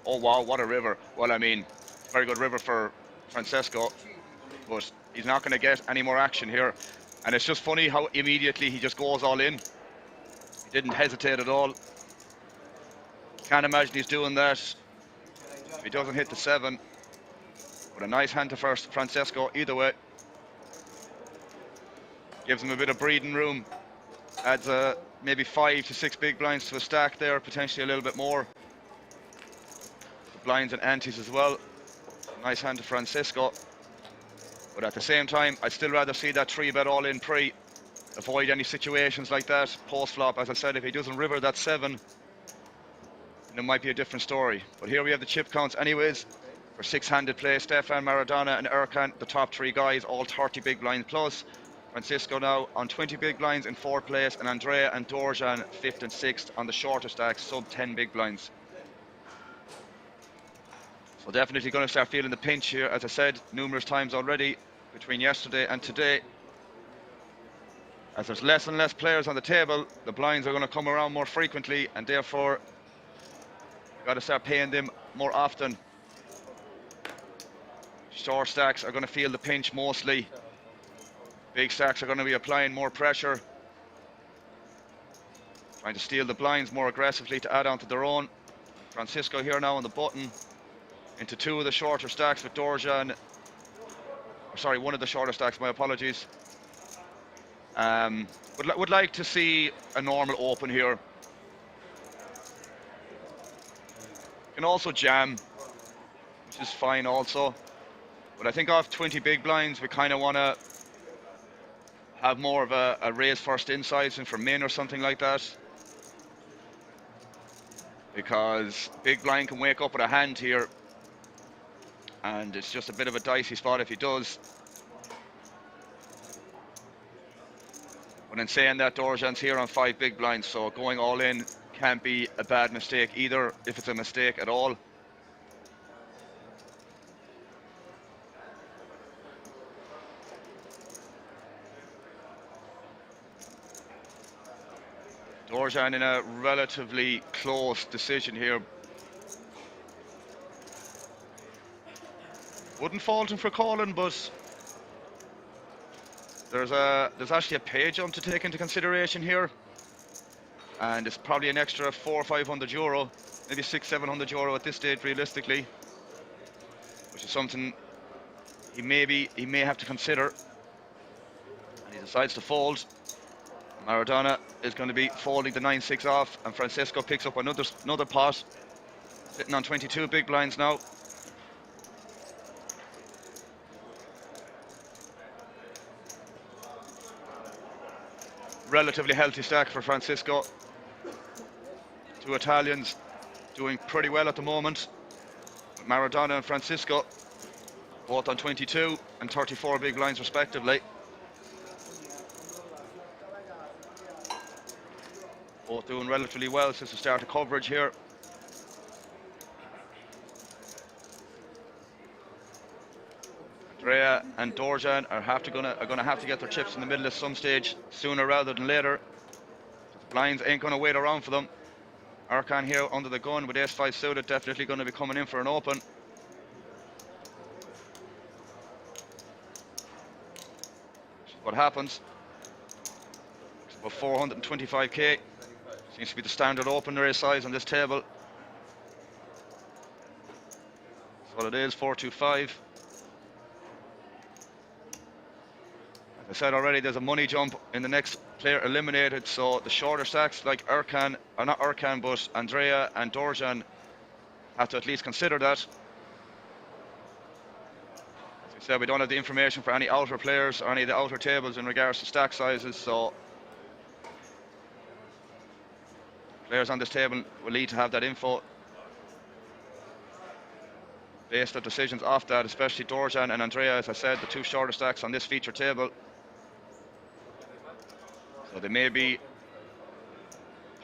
A: Oh wow, what a river. Well, I mean, very good river for Francesco, but he's not going to get any more action here. And it's just funny how immediately he just goes all in. He didn't hesitate at all. Can't imagine he's doing that if he doesn't hit the 7. But a nice hand to first Francesco either way. Gives him a bit of breathing room. Adds maybe 5 to 6 big blinds to a stack there, potentially a little bit more. The blinds and antes as well. Nice hand to Francesco. But at the same time, I'd still rather see that 3-bet all in pre. Avoid any situations like that. Post flop, as I said, if he doesn't river that 7, then it might be a different story. But here we have the chip counts anyways. For 6-handed play, Stefan, Maradona and Erkan, the top 3 guys, all 30 big blinds plus. Francisco now on 20 big blinds in 4th place, and Andrea and Dorjan 5th and 6th on the shorter stacks, sub 10 big blinds. So definitely going to start feeling the pinch here, as I said numerous times already between yesterday and today. As there's less and less players on the table, the blinds are going to come around more frequently, and therefore you've got to start paying them more often. Short stacks are going to feel the pinch mostly. Big stacks are going to be applying more pressure, trying to steal the blinds more aggressively to add on to their own. Francisco here now on the button into 2 of the shorter stacks with Dorjan. Or sorry, 1 of the shorter stacks, my apologies. Would like to see a normal open here. Can also jam, which is fine also. But I think off 20 big blinds, we kind of want to have more of a raise first insights and for min or something like that. Because big blind can wake up with a hand here, and it's just a bit of a dicey spot if he does. But in saying that, Dorjan's here on 5 big blinds, so going all in can't be a bad mistake either, if it's a mistake at all. Dorjan in a relatively close decision here. Wouldn't fault him for calling, but there's actually a pay jump to take into consideration here, and it's probably an extra 400 or 500 euro, maybe 600-700 euro at this stage realistically, which is something he may have to consider. And he decides to fold. Maradona is going to be folding the 9-6 off, and Francesco picks up another pot, sitting on 22 big blinds now. Relatively healthy stack for Francesco. 2 Italians doing pretty well at the moment. Maradona and Francesco both on 22 and 34 big blinds respectively. Both doing relatively well since the start of coverage here. Andrea and Dorjan are gonna have to get their chips in the middle at some stage, sooner rather than later. The blinds ain't gonna wait around for them. Erkan here under the gun with ace-5 suited, definitely gonna be coming in for an open. What happens? It's about 425k. Seems to be the standard open raise size on this table. That's what it is, 425. As I said already, there's a money jump in the next player eliminated, so the shorter stacks like Erkan, or not Erkan, but Andrea and Dorjan have to at least consider that. As I said, we don't have the information for any outer players or any of the outer tables in regards to stack sizes, so players on this table will need to have that info. Base their decisions off that, especially Dorjan and Andrea, as I said, the two shorter stacks on this feature table. So they may be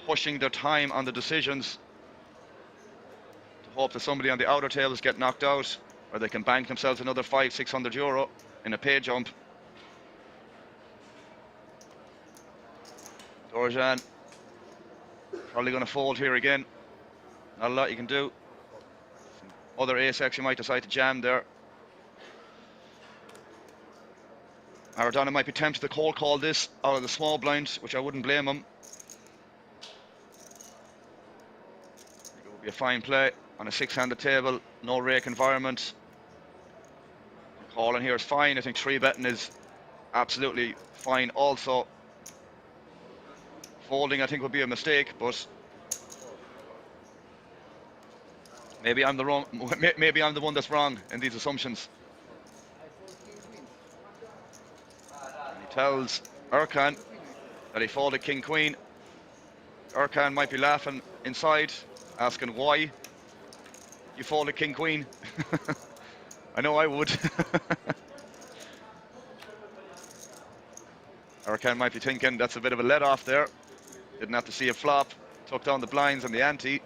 A: pushing their time on the decisions to hope that somebody on the outer tables get knocked out, or they can bank themselves another 500-600 euro in a pay jump. Dorjan probably going to fold here again. Not a lot you can do. Other ace X you might decide to jam there. Maradona might be tempted to cold call this out of the small blind, which I wouldn't blame him. It would be a fine play on a six-handed table, no rake environment. Calling here is fine. I think 3-betting is absolutely fine also. Folding I think would be a mistake, but maybe I'm the one that's wrong in these assumptions. He tells Erkan that he folded king queen. Erkan might be laughing inside, asking why you folded king queen. I know I would. Erkan might be thinking that's a bit of a let off there. Didn't have to see a flop, took down the blinds and the ante.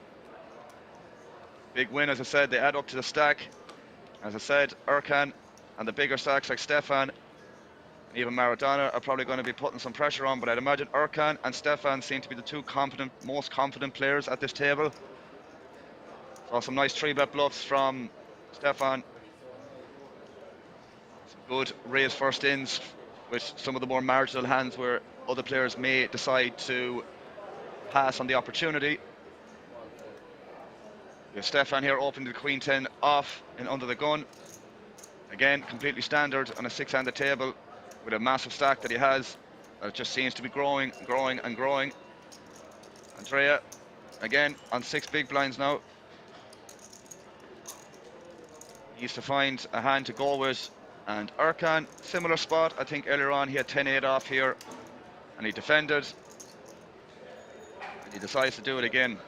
A: Big win, as I said, they add up to the stack. As I said, Erkan and the bigger stacks like Stefan and even Maradona are probably going to be putting some pressure on, but I'd imagine Erkan and Stefan seem to be the two most confident players at this table. Saw some nice 3-bet bluffs from Stefan. Some good raise first ins with some of the more marginal hands where other players may decide to pass on the opportunity. We have Stefan here opening the queen 10 off and under the gun. Again, completely standard on a six-handed table with a massive stack that he has. It just seems to be growing, growing and growing. Andrea, again, on 6 big blinds now. He needs to find a hand to go with. And Erkan, similar spot. I think earlier on he had 10-8 off here and he defended. And he decides to do it again.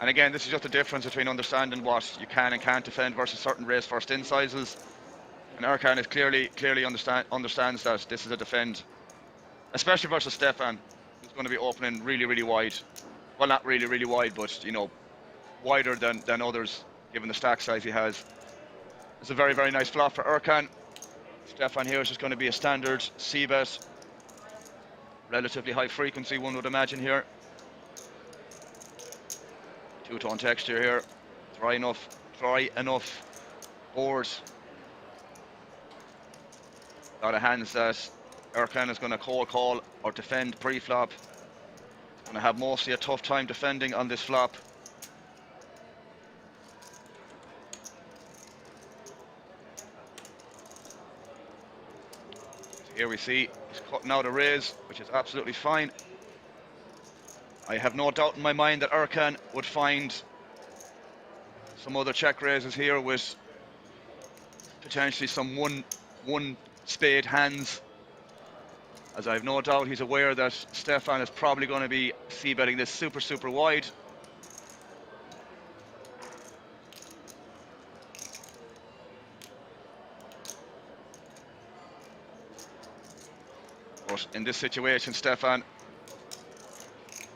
A: And again, this is just the difference between understanding what you can and can't defend versus certain raise first in sizes. And Erkan is clearly understands that this is a defend, especially versus Stefan, who's going to be opening really wide. Well, not really wide, but you know, wider than others, given the stack size he has. It's a very nice flop for Erkan. Stefan here is just going to be a standard C-bet, relatively high frequency, one would imagine here. Two-tone texture here, dry enough board. A lot of hands that Erkan is going to cold call or defend pre-flop. Going to have mostly a tough time defending on this flop. So here we see he's cutting out a raise, which is absolutely fine. I have no doubt in my mind that Erkan would find some other check raises here with potentially some one spade hands, as I have no doubt he's aware that Stefan is probably going to be c-betting this super wide. But in this situation, Stefan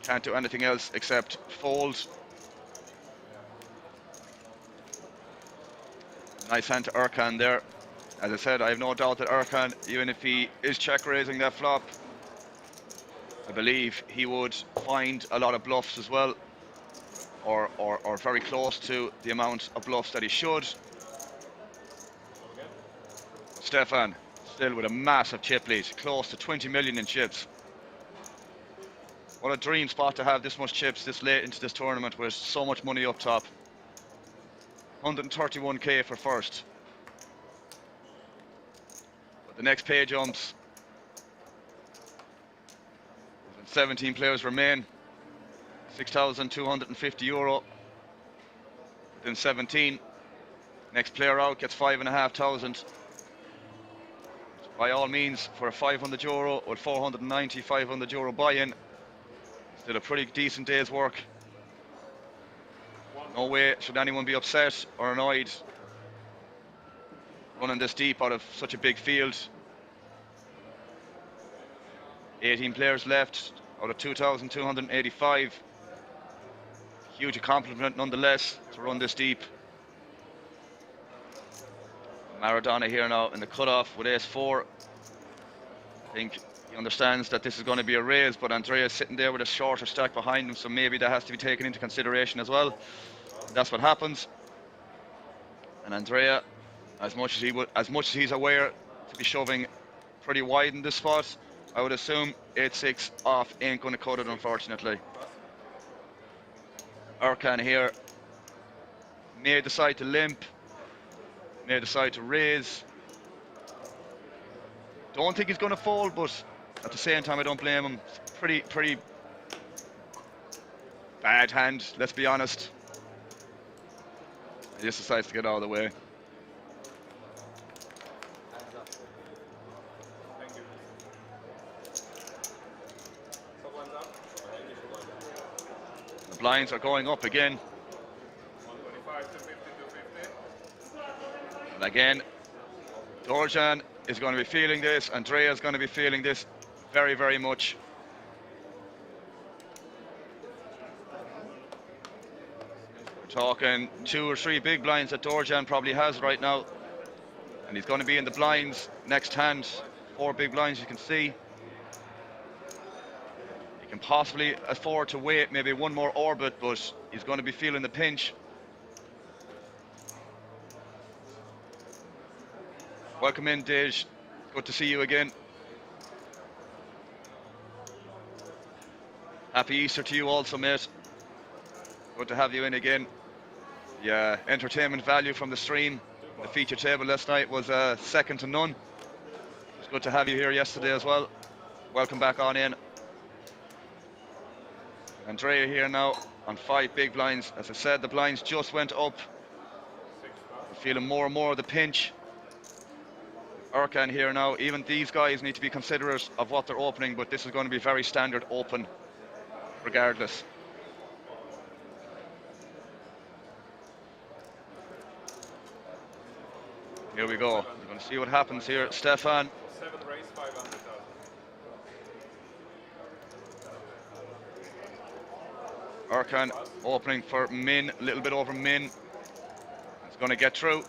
A: can't do anything else except fold. Nice hand to Erkan there. As I said, I have no doubt that Erkan, even if he is check raising that flop, I believe he would find a lot of bluffs as well, or very close to the amount of bluffs that he should. Stefan still with a massive chip lead, close to 20 million in chips. What a dream spot to have this much chips this late into this tournament with so much money up top. 131k for first. But the next page jumps. 17 players remain. 6,250 euro. Within 17. Next player out gets 5,500. By all means, for a 500 euro or 490, 500 euro buy-in, still a pretty decent day's work. No way should anyone be upset or annoyed running this deep out of such a big field. 18 players left out of 2,285. Huge accomplishment nonetheless to run this deep. Maradona here now in the cutoff with ace-4. I think he understands that this is going to be a raise, but Andrea's sitting there with a shorter stack behind him, so maybe that has to be taken into consideration as well. That's what happens. And Andrea, as much as he's aware to be shoving pretty wide in this spot, I would assume 8-6 off ain't going to cut it, unfortunately. Erkan here may decide to limp, may decide to raise. Don't think he's going to fold, but at the same time I don't blame him. It's pretty bad hand, let's be honest. He just decides to get out of the way. The blinds are going up again.
B: 125 to 50 to 50.
A: And again, Dorjan is going to be feeling this. Andrea is going to be feeling this very, very much. We're talking 2 or 3 big blinds that Dorjan probably has right now. And he's going to be in the blinds next hand. 4 big blinds you can see. He can possibly afford to wait maybe one more orbit, but he's going to be feeling the pinch. Welcome in, Dej. Good to see you again. Happy Easter to you also, mate. Good to have you in again. The entertainment value from the stream, the feature table last night was second to none. It's good to have you here yesterday as well. Welcome back on in. Andrea here now on 5 big blinds. As I said, the blinds just went up. We're feeling more and more of the pinch. Erkan here now. Even these guys need to be considerate of what they're opening, but this is going to be very standard open regardless. Here we go. We're going to see what happens here. Stefan.
B: 7 raise 500,000.
A: Erkan opening for min, a little bit over min. It's going to get through.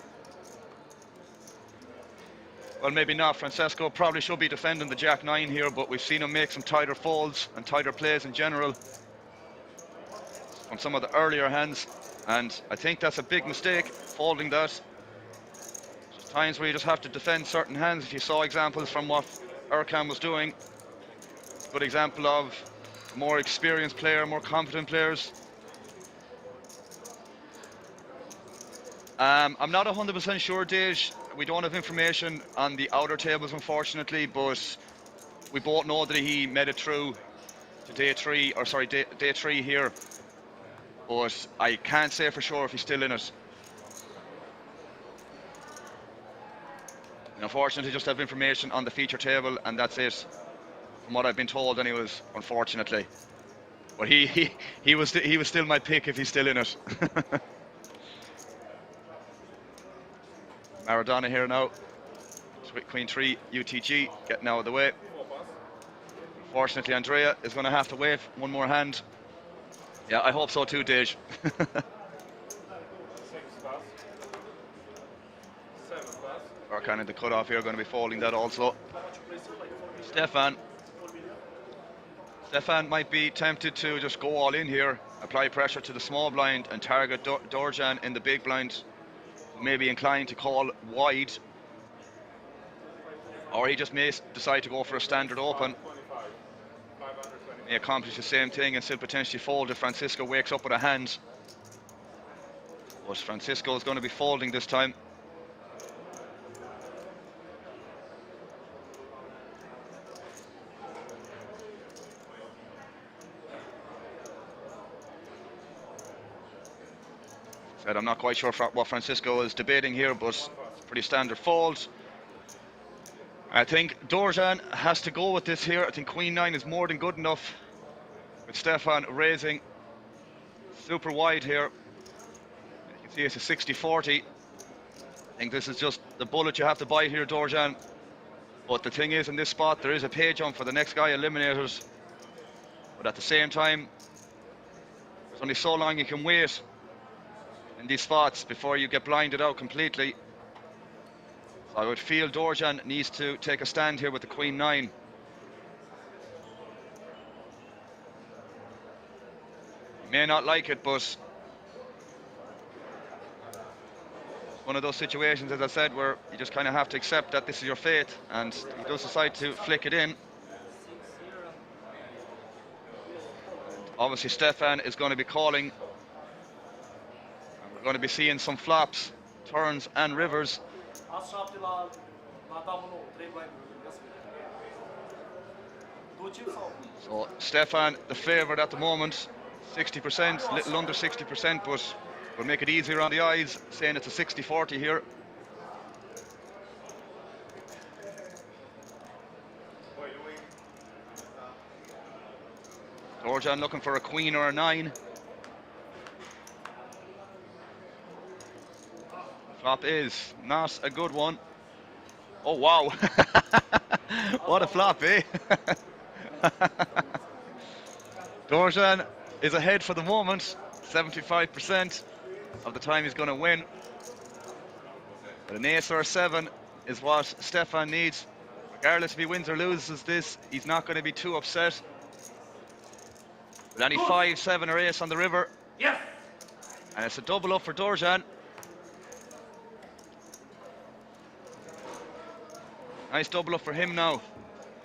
A: Well, maybe not. Francesco probably should be defending the Jack-9 here, but we've seen him make some tighter folds and tighter plays in general from some of the earlier hands, and I think that's a big mistake, folding that. There's times where you just have to defend certain hands. If you saw examples from what Erkan was doing, good example of a more experienced player, more confident players. I'm not 100% sure, Dej. We don't have information on the outer tables, unfortunately, but we both know that he made it through to day 3 here. But I can't say for sure if he's still in it. And unfortunately, just have information on the feature table, and that's it. From what I've been told, anyways, unfortunately. But he was still my pick if he's still in it. Maradona here now. Queen 3 UTG getting out of the way. Unfortunately, Andrea is going to have to wait one more hand. Yeah, I hope so too, Dej.
B: 6 plus. 7 plus.
A: Or kind of the cutoff here, going to be folding that also.
C: How much you place it? Like 4 million?
A: Stefan.
C: 4 million?
A: Stefan might be tempted to just go all in here, apply pressure to the small blind and target Dorjan in the big blind, who may be inclined to call wide. Or he just may decide to go for a standard open.
B: 25. 525.
A: May accomplish the same thing and still potentially fold if Francesco wakes up with a hand. But Francesco is going to be folding this time. Said I'm not quite sure what Francesco is debating here, but it's pretty standard fold. I think Dorjan has to go with this here. I think Queen 9 is more than good enough. With Stefan raising super wide here. You can see it's a 60-40. I think this is just the bullet you have to bite here, Dorjan. But the thing is, in this spot, there is a pay jump for the next guy, Eliminators. But at the same time, there's only so long you can wait in these spots before you get blinded out completely. So I would feel Dorjan needs to take a stand here with the Queen 9. He may not like it, but it's one of those situations, as I said, where you just kind of have to accept that this is your fate, and he does decide to flick it in. Obviously Stefan is going to be calling, and we're going to be seeing some flops, turns and rivers.
C: Ați 7 la damă nouă, 3 blind. Ducem sau?
A: So Stefan, the favourite at the moment, 60%, little under 60%, but we'll make it easier on the eyes, saying it's a 60-40 here. Dorjan looking for a queen or a 9. Flop is not a good one. Oh wow. What a flop, eh? Dorjan is ahead for the moment. 75% of the time he's going to win. But an ace or a 7 is what Stefan needs. Regardless if he wins or loses this, he's not going to be too upset. With any 5, 7 or ace on the river.
C: Yes!
A: And it's a double up for Dorjan. Nice double up for him now.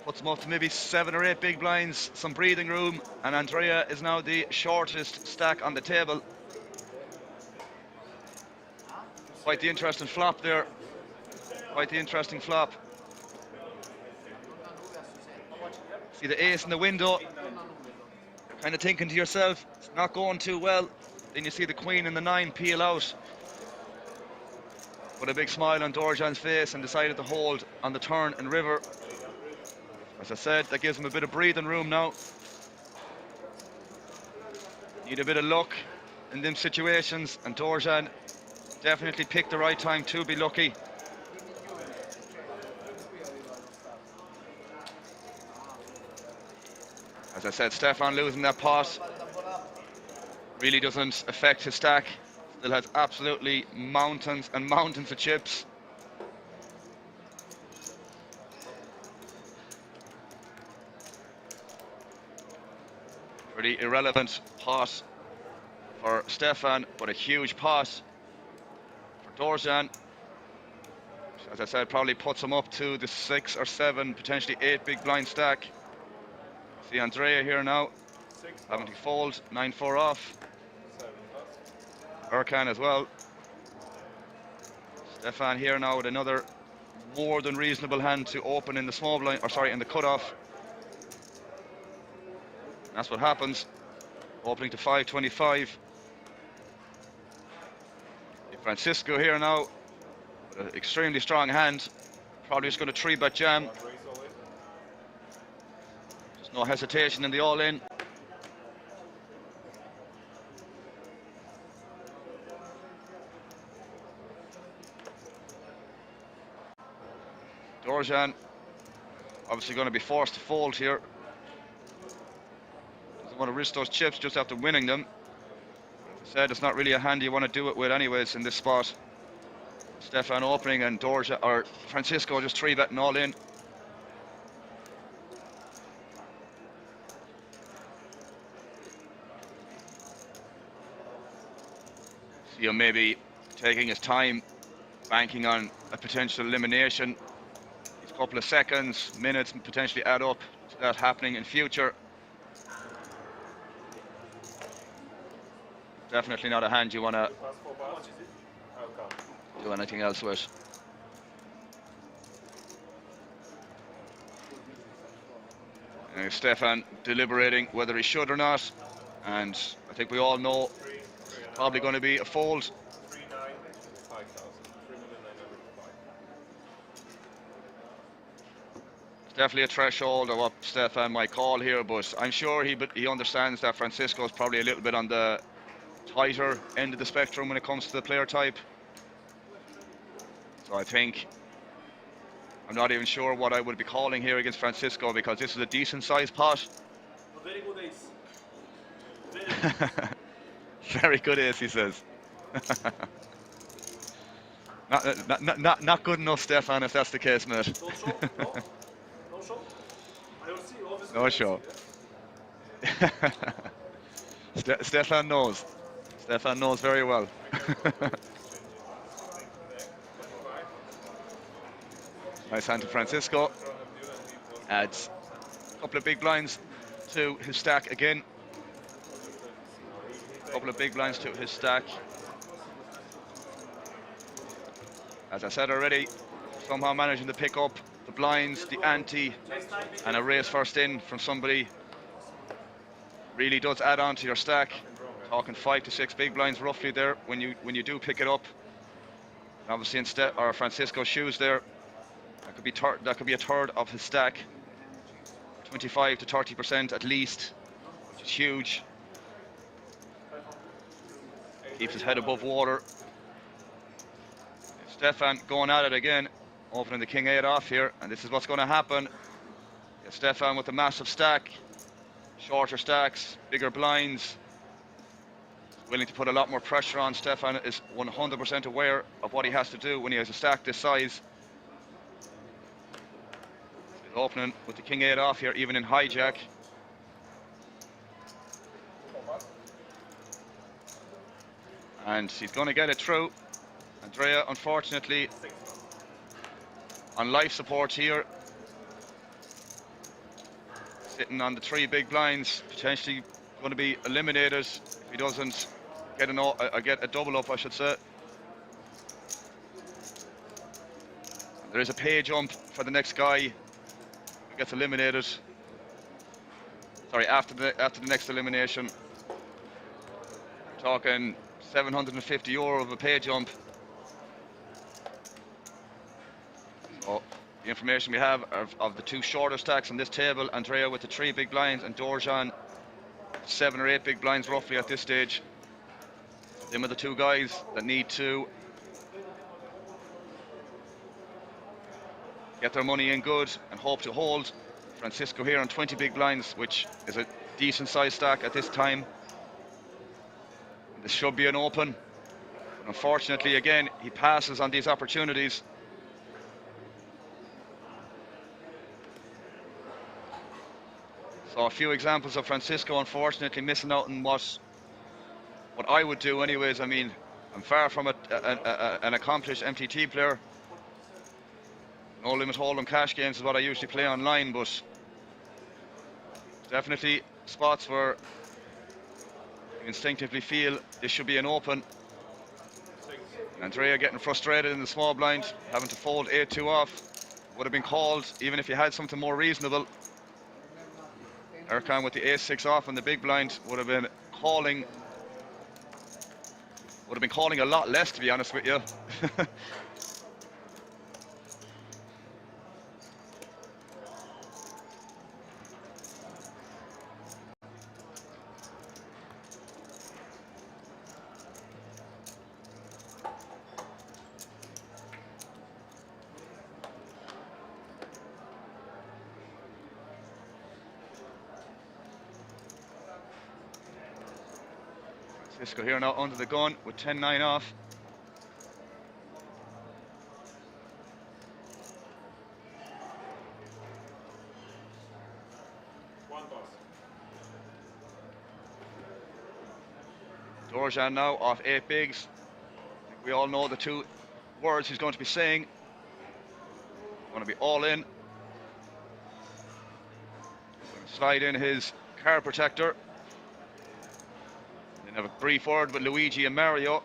A: Puts him up to maybe 7 or 8 big blinds, some breathing room, and Andrea is now the shortest stack on the table. Quite the interesting flop there. Quite the interesting flop. See the ace in the window. Kind of thinking to yourself, it's not going too well. Then you see the queen and the 9 peel out. Put a big smile on Dorjan's face and decided to hold on the turn and river. As I said, that gives him a bit of breathing room now. Need a bit of luck in them situations, and Dorjan definitely picked the right time to be lucky. As I said, Stefan losing that pot really doesn't affect his stack. Still has absolutely mountains and mountains of chips. Pretty irrelevant pot for Stefan, but a huge pot for Dorjan. As I said, probably puts him up to the 6 or 7, potentially 8 big blind stack. See Andrea here now, having to fold, 9-4 off. Erkan as well. Stefan here now with another more than reasonable hand to open in the small blind, or sorry, in the cutoff. That's what happens. Opening to 5-25. Francesco here now with an extremely strong hand. Probably just going to 3-bet jam. Just no hesitation in the all-in. Dorjan obviously going to be forced to fold here. want to risk those chips just after winning them. As I said, it's not really a hand you want to do it with anyways in this spot. Stefan opening and Dorjan or Francesco just 3-betting all in. So maybe taking his time, banking on a potential elimination. These couple of seconds, minutes potentially add up to that happening in future. Definitely not a hand you want to
B: Pass 4
C: How
B: bars.
C: much is it?
B: I'll count.
A: do anything else with. Stefan deliberating whether he should or not, and I think we all know
B: 3, 3 and
A: probably going to be a fold.
B: 3, 9, 5,000. 3,905.
A: It's definitely a threshold of what Stefan might call here, but I'm sure he understands that Francesco is probably a little bit on the tighter end of the spectrum when it comes to the player type. So I think I'm not even sure what I would be calling here against Francesco, because this is a decent sized pot.
C: A very good ace. Very good.
A: Very good ace, he says. Not good enough, Stefan, if that's the case, mate.
C: Don't show? No? No show? I will see, obviously.
A: No
C: I will
A: show.
C: see, yeah.
A: Stefan knows. Stefan knows very well. Nice hand to Francesco. Adds a couple of big blinds to his stack again. A couple of big blinds to his stack. As I said already, somehow managing to pick up the blinds, the ante, and a raise first in from somebody really does add on to your stack. Talking 5 to 6 big blinds roughly there when you do pick it up. And obviously instead, or Francisco's shoes there, that could be a third of his stack. 25 to 30% at least, which is huge. Keeps his head above water. Stefan going at it again, opening the king 8 off here, and this is what's going to happen. Stefan with a massive stack, shorter stacks, bigger blinds, willing to put a lot more pressure on. Stefan is 100% aware of what he has to do when he has a stack this size. He's opening with the king 8 off here, even in hijack. And he's going to get it through. Andrea, unfortunately, on life support here, sitting on the 3 big blinds, potentially going to be eliminated if he doesn't get a double up, I should say. There is a pay jump for the next guy who gets eliminated. Sorry, after the next elimination, we're talking €750 of a pay jump. So the information we have of the 2 shorter stacks on this table, Andrea with the 3 big blinds and Dorjan 7 or 8 big blinds roughly at this stage. Them are the 2 guys that need to get their money in good and hope to hold. Francisco here on 20 big blinds, which is a decent sized stack at this time. This should be an open. Unfortunately, again, he passes on these opportunities. So a few examples of Francisco unfortunately missing out on what I would do anyways. I mean, I'm far from an accomplished MTT player. No limit hold'em cash games is what I usually play online, but definitely spots where you instinctively feel this should be an open. Andrea getting frustrated in the small blind, having to fold 8-2 off. Would have been called even if you had something more reasonable. Erkan with the ace-6 off on the big blind would have been calling a lot less, to be honest with you. Francesco here now under the gun with 10-9 off.
B: One boss.
A: Dorjan now off 8 bigs. We all know the 2 words he's going to be saying. Going to be all in. Going to slide in his car protector. Then have a brief word with Luigi and Mario.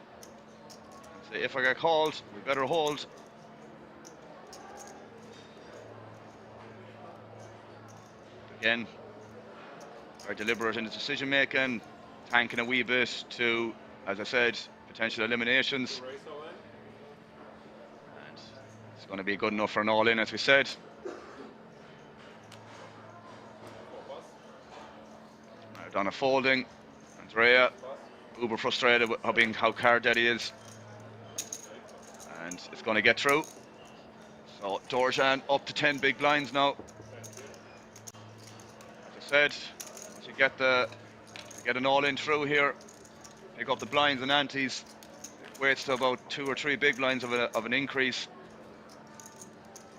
A: Say, if I get called, we better hold. Again, very deliberate in his decision making, tanking a wee bit to, as I said, potential eliminations.
B: Race all in.
A: And it's going to be good enough for an all-in, as we said.
B: 4 boss.
A: Maradona folding. Andrea,
B: Boss.
A: uber frustrated with how card dead he is. And it's going to get through. So Dorjan up to 10 big blinds now. As I said, once you get an all-in through here, pick up the blinds and antes, it equates to about 2 or 3 big blinds of an increase.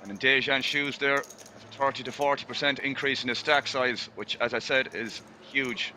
A: And in Dejan's shoes there, there's a 30 to 40% increase in his stack size, which, as I said, is huge.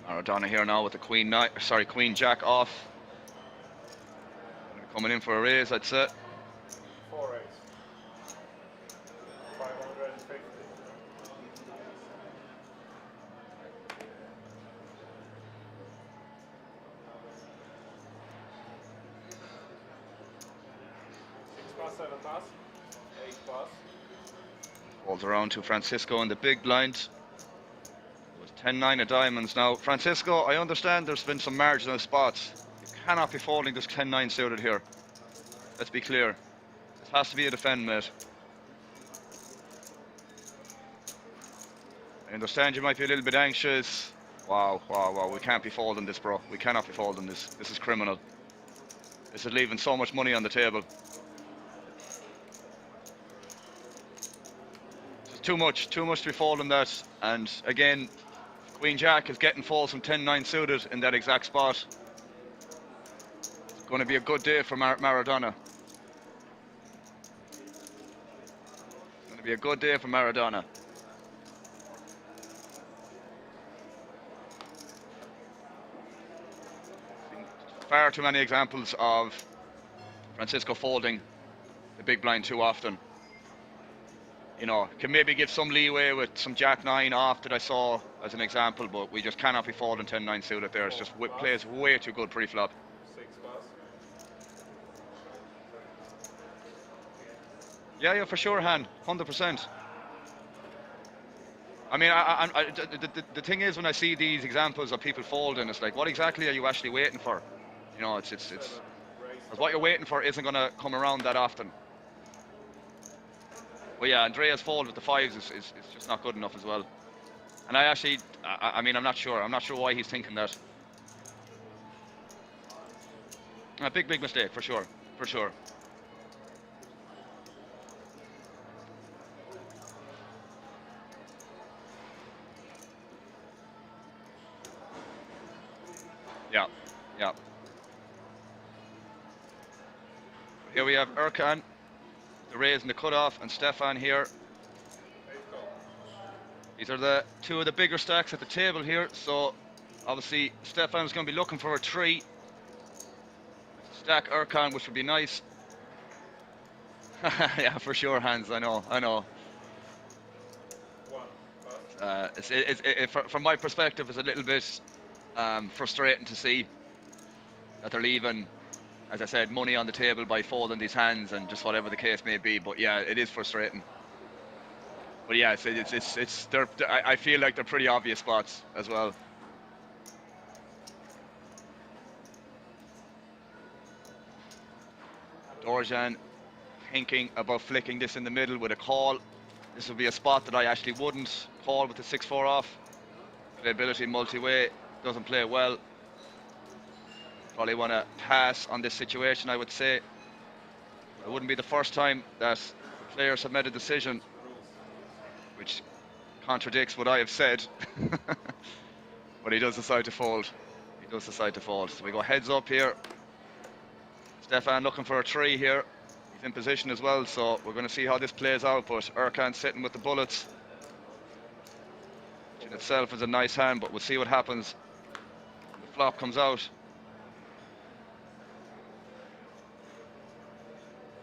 A: Maradona here now with the Queen Jack off. Coming in for a raise, I'd say.
B: 4 race. 550. Pass, 7 pass, 8 pass.
A: Falls around to Francesco in the big blind. With 10-9 of diamonds now. Francesco, I understand there's been some marginal spots. You cannot be folding this 10-9 suited here. Let's be clear. This has to be a defend, mate. I understand you might be a little bit anxious. Wow, wow, wow. We can't be folding this, bro. We cannot be folding this. This is criminal. This is leaving so much money on the table. Too much to be folding that. And again, Queen Jack is getting falls from 10-9 suited in that exact spot. It's going to be a good day for Maradona. It's going to be a good day for Maradona. Far too many examples of Francesco folding the big blind too often. You know, can maybe give some leeway with some Jack 9 off that I saw as an example, but we just cannot be folding 10-9 suited there. It's just plays way too good pre-flop.
B: 6 pass.
A: Yeah, for sure, Han, 100%. I mean, the thing is, when I see these examples of people folding, it's like, what exactly are you actually waiting for? You know, it's what you're waiting for isn't going to come around that often. Well, yeah, Andrea's fold with the 5s is just not good enough as well. And I mean, I'm not sure. I'm not sure why he's thinking that. A big mistake, for sure. For sure. Yeah. Here we have Erkan, the raise and the cutoff, and Stefan here. These are the 2 of the bigger stacks at the table here, so obviously Stefan's going to be looking for a 3. Stack Erkan, which would be nice. Yeah, for sure, Hans, I know. From my perspective, it's a little bit frustrating to see that they're leaving, as I said, money on the table by folding these hands and just whatever the case may be. But yeah, it is frustrating. But yeah, I feel like they're pretty obvious spots as well. Dorjan thinking about flicking this in the middle with a call. This would be a spot that I actually wouldn't call with the 6-4 off. Playability multi-way, doesn't play well. Probably want to pass on this situation, I would say. It wouldn't be the first time that players have made a decision which contradicts what I have said. But he does decide to fold. He does decide to fold. So we go heads up here. Stefan looking for a 3 here. He's in position as well, so we're going to see how this plays out. But Erkan's sitting with the bullets, which in itself is a nice hand, but we'll see what happens when the flop comes out.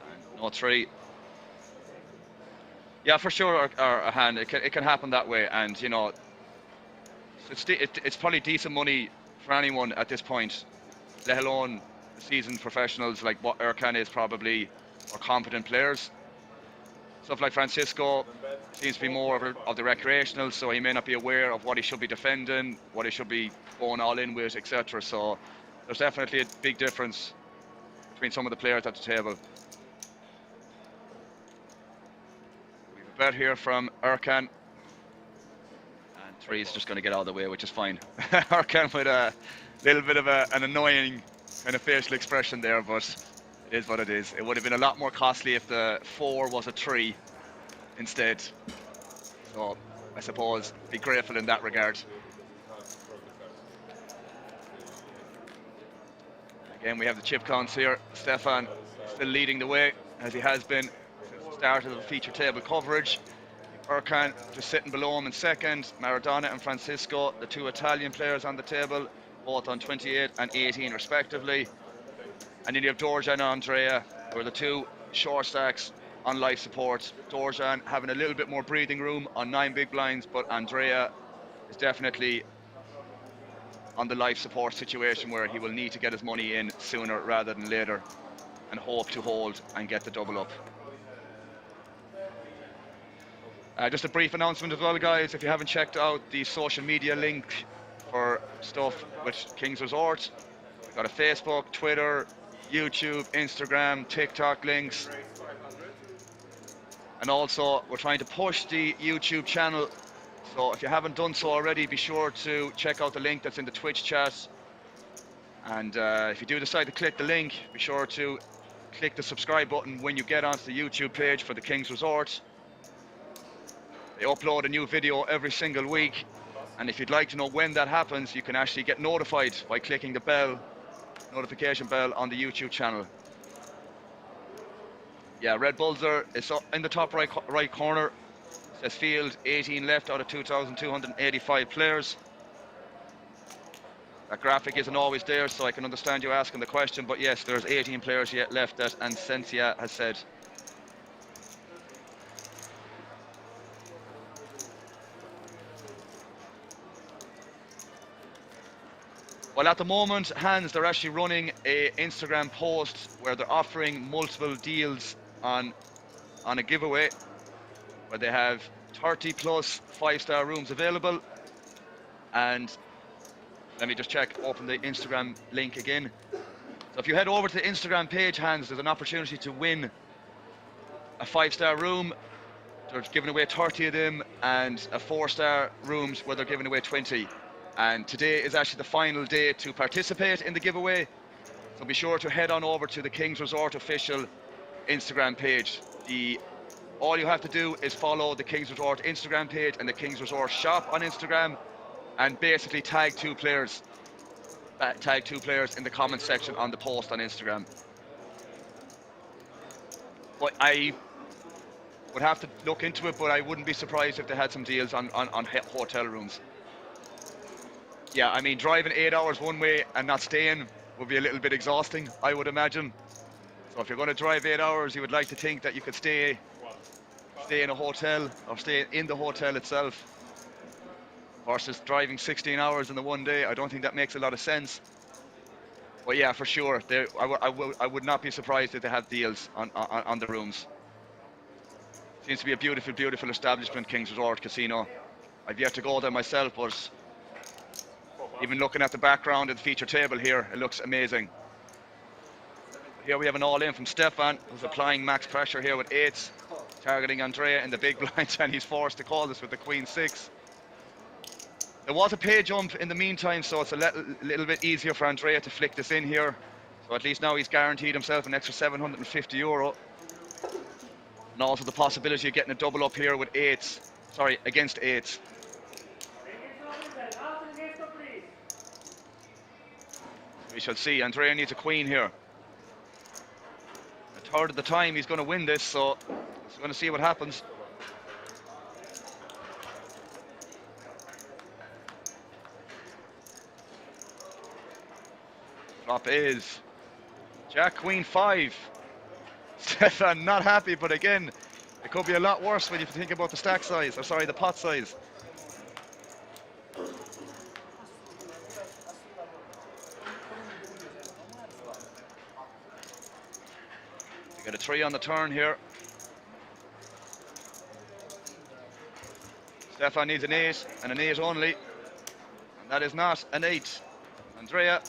A: And no 3. Yeah, for sure, a hand. It can happen that way, and you know, it's probably decent money for anyone at this point, let alone seasoned professionals like what Erkan is probably, or competent players. Stuff like Francesco seems to be more of the recreational, so he may not be aware of what he should be defending, what he should be going all in with, etc. So there's definitely a big difference between some of the players at the table. We have a bet here from Erkan. 3 is just going to get out of the way, which is fine. Erkan with a little bit of an annoying kind of facial expression there, but it is what it is. It would have been a lot more costly if the 4 was a 3 instead. So I suppose be grateful in that regard. Again, we have the chip counts here. Stefan still leading the way, as he has been since the start of the feature table coverage. Erkan just sitting below him in second. Maradona and Francesco, the 2 Italian players on the table, both on 28 and 18 respectively. And then you have Dorjan and Andrea, who are the 2 short stacks on life support. Dorjan having a little bit more breathing room on 9 big blinds, but Andrea is definitely on the life support situation where he will need to get his money in sooner rather than later and hope to hold and get the double up. Just a brief announcement as well, guys. If you haven't checked out the social media link for stuff with King's Resort, we've got a Facebook, Twitter, YouTube, Instagram, TikTok links. And also, we're trying to push the YouTube channel. So if you haven't done so already, be sure to check out the link that's in the Twitch chat. And if you do decide to click the link, be sure to click the subscribe button when you get onto the YouTube page for the King's Resort. They upload a new video every single week, and if you'd like to know when that happens, you can actually get notified by clicking the bell, notification bell on the YouTube channel. Yeah, Red Bullsar is up in the top right corner. It says field 18 left out of 2,285 players. That graphic isn't always there, so I can understand you asking the question, but yes, there's 18 players yet left, that Ancencia has said. Well, at the moment, Hans, they're actually running a Instagram post where they're offering multiple deals on a giveaway, where they have 30 plus 5-star rooms available. And let me just check, open the Instagram link again. So if you head over to the Instagram page, Hans, there's an opportunity to win a 5-star room. They're giving away 30 of them, and a 4-star rooms where they're giving away 20. And today is actually the final day to participate in the giveaway. So be sure to head on over to the King's Resort official Instagram page. All you have to do is follow the King's Resort Instagram page and the King's Resort shop on Instagram, and basically tag 2 players. Tag 2 players in the comment section on the post on Instagram. But I would have to look into it, but I wouldn't be surprised if they had some deals on hotel rooms. Yeah, I mean, driving 8 hours one way and not staying would be a little bit exhausting, I would imagine. So if you're going to drive 8 hours, you would like to think that you could stay in a hotel or stay in the hotel itself versus driving 16 hours in the one day. I don't think that makes a lot of sense. But yeah, for sure, I would not be surprised if they had deals on the rooms. Seems to be a beautiful, beautiful establishment, King's Resort Casino. I've yet to go there myself, but even looking at the background of the feature table here, it looks amazing. Here we have an all-in from Stefan, who's applying max pressure here with 8s, targeting Andrea in the big blinds, and he's forced to call this with the Queen 6. There was a pay jump in the meantime, so it's a little bit easier for Andrea to flick this in here. So at least now he's guaranteed himself an extra €750. And also the possibility of getting a double up here with 8s. Sorry, against 8s. We shall see. Andrea needs a queen here. A third of the time he's going to win this, so he's going to see what happens. Flop is Jack, Queen 5. Stefan not happy, but again, it could be a lot worse when you think about the stack size, or sorry, the pot size. You got a 3 on the turn here. Stefan needs an 8, and an 8 only. And that is not an 8. Andrea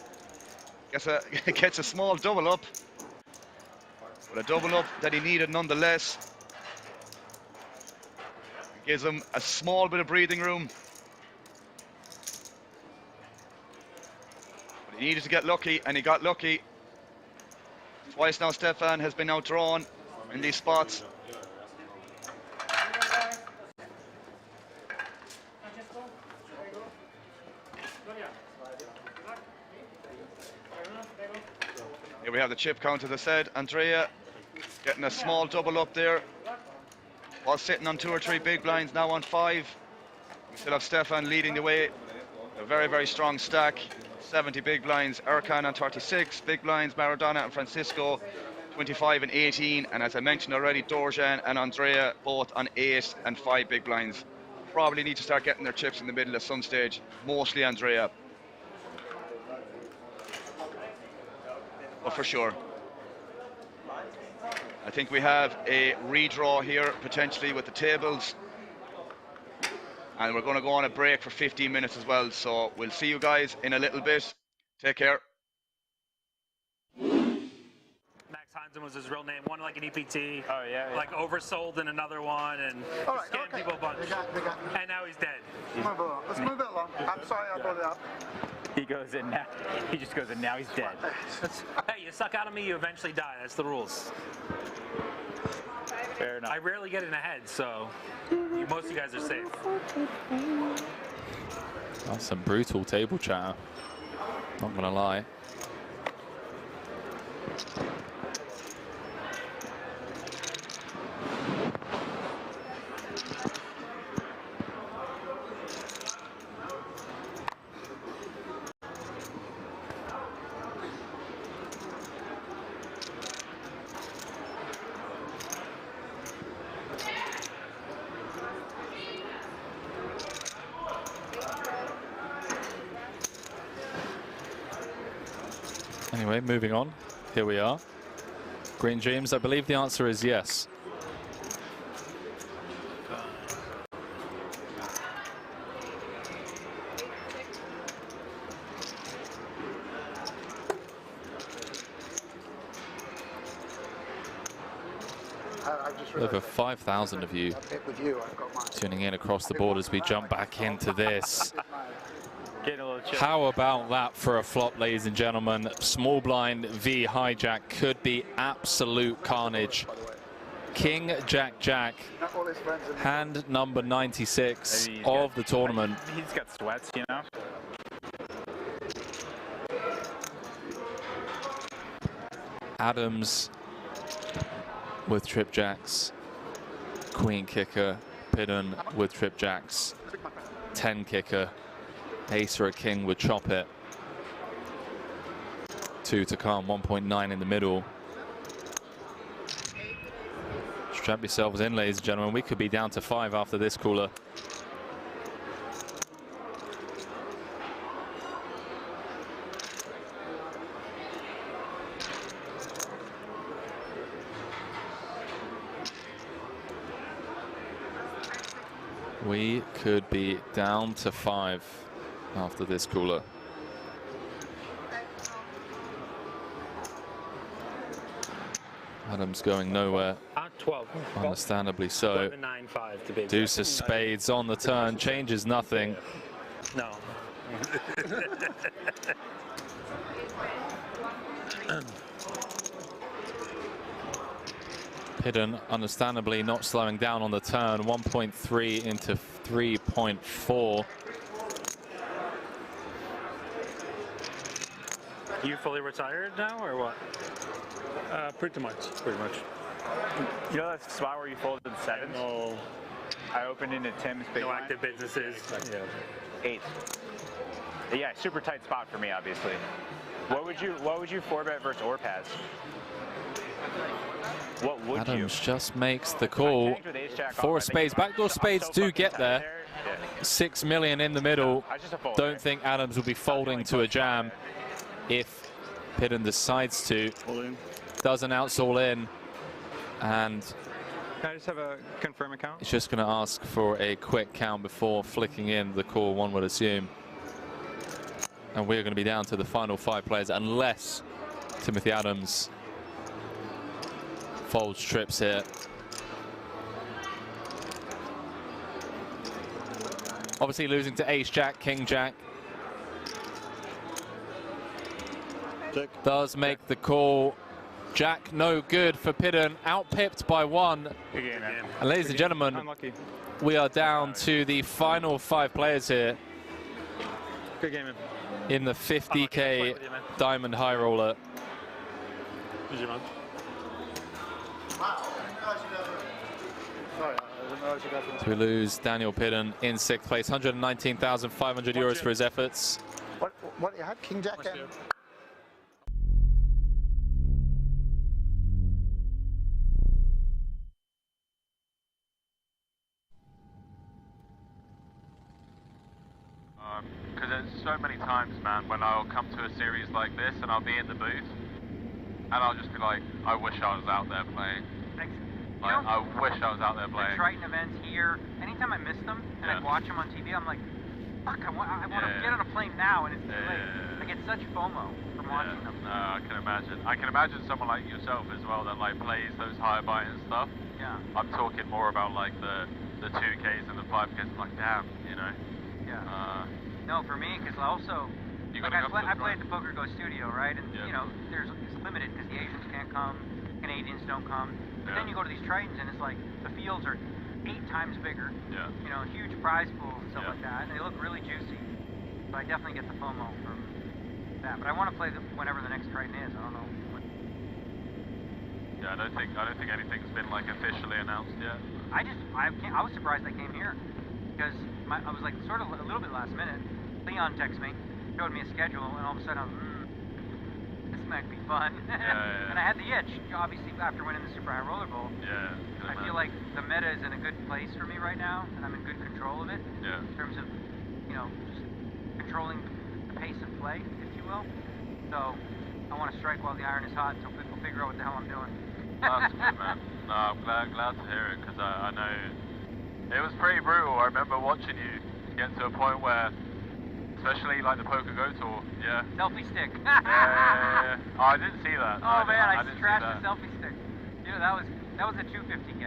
A: gets a small double up. But a double up that he needed nonetheless. It gives him a small bit of breathing room. But he needed to get lucky, and he got lucky. Twice now Stefan has been outdrawn in these spots. Here we have the chip count, as I said. Andrea getting a small double up there. Was sitting on 2 or 3 big blinds, now on 5. We still have Stefan leading the way. A very, very strong stack. 70 big blinds, Erkan on 36, big blinds, Maradona and Francesco, 25 and 18. And as I mentioned already, Dorjan and Andrea both on 8 and 5 big blinds. Probably need to start getting their chips in the middle at some stage, mostly Andrea. But for sure. I think we have a redraw here, potentially with the tables. And we're going to go on a break for 15 minutes as well. So we'll see you guys in a little bit. Take care.
D: Max Hansen was his real name. One like an EPT.
B: Oh, yeah.
D: Like oversold in another one and scammed people a bunch. And now he's dead.
E: Let's move it along. I'm sorry I brought it up.
B: He goes in now. He just goes in now. He's dead.
D: Hey, you suck out of me, you eventually die. That's the rules.
B: Fair enough.
D: I rarely get in ahead, so most of you guys are safe.
F: That's some brutal table chatter. Not gonna lie. Anyway, moving on. Here we are. Green Dreams, I believe the answer is yes. Over 5,000 of you tuning in across the board as we jump back into this. How about that for a flop, ladies and gentlemen? Small blind v hijack could be absolute carnage. King Jack Jack, hand number 96 of the tournament.
B: He's got sweats, you know.
F: Adams with trip jacks, queen kicker, Pidden with trip jacks, 10 kicker, ace or a king would chop it. 2 to come, 1.9 in the middle. Strap yourselves in, ladies and gentlemen. We could be down to 5 after this cooler. We could be down to 5 after this cooler. Adams going nowhere.
D: 12.
F: Understandably so.
D: 11.95 to be exact.
F: Deuce of spades on the turn, changes nothing.
D: No.
F: Hidden, understandably not slowing down on the turn. 1.3 into 3.4.
D: You fully retired now, or what?
B: Pretty much.
G: You know that spot where you folded the 7s?
B: No.
G: I opened into Tim's big
D: No
G: line.
D: active businesses.
B: Yeah.
G: 8. Yeah, super tight spot for me, obviously. What would you 4-bet versus or pass? What would
F: Adams
G: you?
F: just makes the call. 4 of spades. Backdoor spades do get there. 6 million in the middle. Don't think Adams will be folding to a jam if Pidden decides to. Does announce all in, and
H: can I just have a confirm account?
F: it's just going to ask for a quick count before flicking in the call, one would assume. And we're going to be down to the final 5 players unless Timothy Adams folds trips here. Obviously losing to ace jack, king jack.
B: Check.
F: Does make the call. Jack no good for Pidden, out-pipped by 1.
G: Good game, man.
F: And ladies and gentlemen,
H: Unlucky.
F: we are down to the final 5 players here
H: Good game, man.
F: in the 50K Diamond High Roller.
E: Wow. Sorry, I didn't realize you guys were...
F: We lose Daniel Pidden in 6th place, 119,500 euros for his efforts.
E: What you had? King Jack and...
I: Because there's so many times, man, when I'll come to a series like this and I'll be in the booth and I'll just be like, I wish I was out there playing. Like, I wish I was out there playing.
J: The Triton events here, anytime I miss them and I watch them on TV, I'm like, fuck, I want to get on a plane now, and it's too late. I get such FOMO from watching them.
I: No, I can imagine. I can imagine someone like yourself as well that like plays those higher buy-in stuff.
J: Yeah.
I: I'm talking more about like the 2Ks and the 5Ks. I'm like, damn, you know.
J: Yeah. No, for me, because also, like I play at the Poker Go studio, right? And you know, it's limited because the Asians can't come, Canadians don't come. But then you go to these Tritons and it's like the fields are 8 times bigger. Yeah. You know, huge prize pool and stuff like that, and they look really juicy. So I definitely get the FOMO from that. But I want to play whenever the next Triton is. I don't know.
I: Yeah, I don't think anything's been like officially announced yet.
J: I was surprised I came here because I was like sort of a little bit last minute. Leon texted me, showed me a schedule, and all of a sudden I was, this might be fun. And I had the itch, obviously, after winning the Super High Roller Bowl. Yeah. I feel like the meta is in a good place for me right now, and I'm in good control of it. Yeah. In terms of, you know, just controlling the pace of play, if you will. So I want to strike while the iron is hot, so people figure out what the hell I'm doing.
I: That's good, man. No, I'm glad to hear it, because I know it was pretty brutal. I remember watching you get to a point where, especially like the Poker Go tour,
J: selfie stick.
I: Yeah. Oh, I didn't see that.
J: Oh man, I trashed the selfie stick. You know, that was a 250K.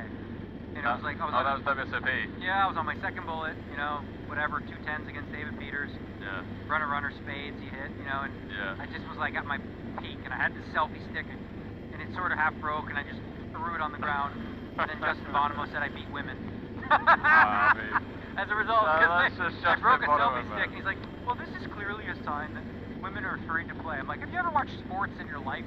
J: And it was like,
I: that was WSOP.
J: Yeah, I was on my second bullet, you know, whatever, 210s against David Peters. Yeah. Runner, spades, he hit, you know, and I just was like at my peak, and I had this selfie stick, and it sort of half broke, and I just threw it on the ground. And then Justin Bonomo said I beat women. As a result, because I broke a selfie stick, and he's like, well, this is clearly a sign that women are afraid to play. I'm like, have you ever watched sports in your life?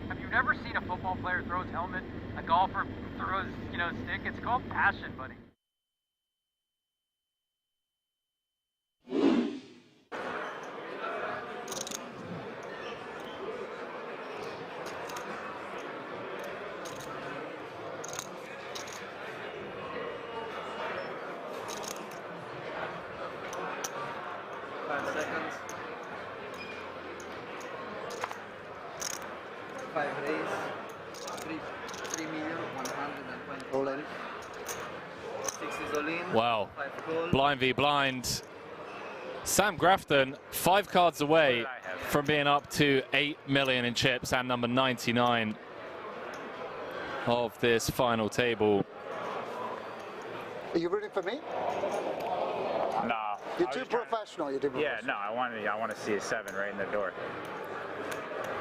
J: Have you never seen a football player throw his helmet, a golfer throw his, you know, stick? It's called passion, buddy.
E: All in.
J: 6 is all in.
F: Well, blind v blind. Sam Grafton, 5 cards away from being up to 8 million in chips and number 99 of this final table.
E: Are you rooting for me?
G: No.
E: You're too professional. You're too professional.
G: Yeah, no, I want to see a 7 right in the door.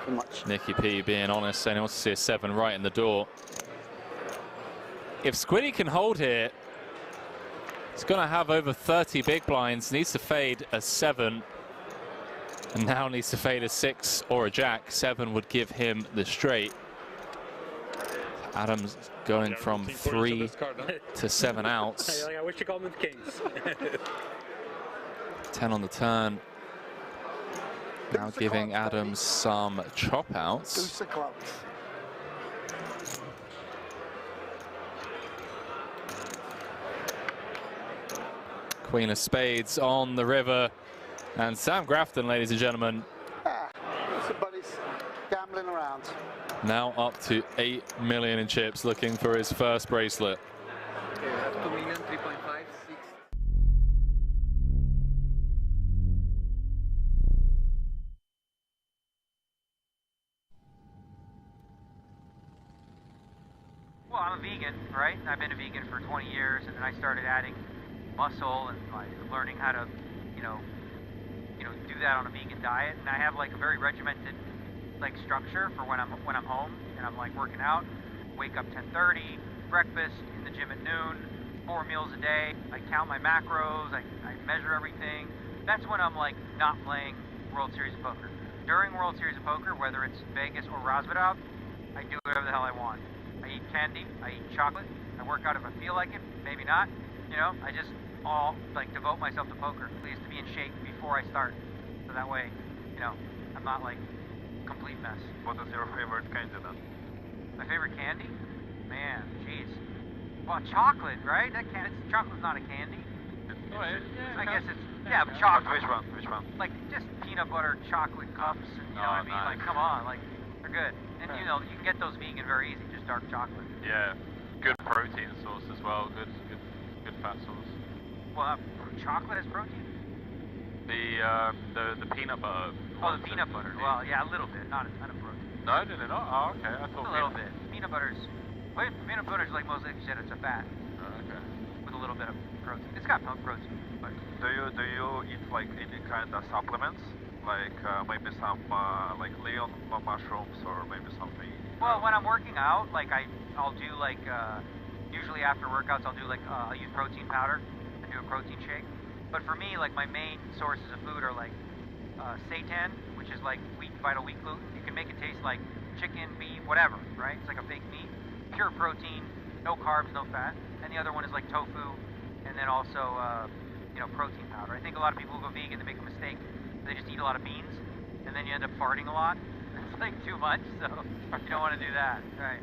E: Too much.
F: Nicky P being honest, saying he wants to see a 7 right in the door. If Squiddy can hold here, he's going to have over 30 big blinds. Needs to fade a 7. And now needs to fade a 6 or a jack. 7 would give him the straight. Adams going from 3 to 7 outs.
K: I wish you called them the kings.
F: 10 on the turn. Now giving Adams some chop outs.
E: Deuce of clubs.
F: Queen of spades on the river. And Sam Grafton, ladies and gentlemen.
E: Somebody's gambling around.
F: Now up to 8 million in chips, looking for his first bracelet.
L: Okay, we have 2 million, 3.5, 6.
J: Well, I'm a vegan, right? I've been a vegan for 20 years, and then I started adding muscle and like learning how to, do that on a vegan diet. And I have like a very regimented like structure for when I'm home and I'm like working out. Wake up 10:30, breakfast, in the gym at noon, 4 meals a day. I count my macros, I measure everything. That's when I'm like not playing World Series of Poker. During World Series of Poker, whether it's Vegas or Rosvedov, I do whatever the hell I want. I eat candy, I eat chocolate, I work out if I feel like it, maybe not. I just all like devote myself to poker, please, to be in shape before I start. So that way, I'm not like complete mess.
I: What is your favorite candy then?
J: My favorite candy? Man, jeez. Well, chocolate, right? Chocolate's not a candy. I guess it's, yeah, but chocolate.
I: Which one?
J: Like just peanut butter chocolate cups, and you know what I mean?
I: Nice.
J: Like, come on, like, they're good. And you can get those vegan very easy, just dark chocolate.
I: Yeah, good protein source as well. Good fat source.
J: Well, chocolate has protein?
I: The peanut butter.
J: Oh, the peanut butter. Well, yeah, a little bit, not a ton of protein.
I: No, did it not? Oh, okay. I thought
J: a little bit. Peanut butter's like most like you said, it's a fat.
I: Oh, okay.
J: With a little bit of protein. It's got protein. But
I: Do you eat like any kind of supplements? Like maybe some like Leon mushrooms or maybe something?
J: Well, when I'm working out, like I'll do like usually after workouts I'll do like I'll use protein powder and do a protein shake. But for me, like my main sources of food are like seitan, which is like vital wheat gluten. You can make it taste like chicken, beef, whatever, right? It's like a fake meat, pure protein, no carbs, no fat. And the other one is like tofu, and then also protein powder. I think a lot of people who go vegan, they make a mistake. They just eat a lot of beans, and then you end up farting a lot. It's like too much, so you don't want to do that, right?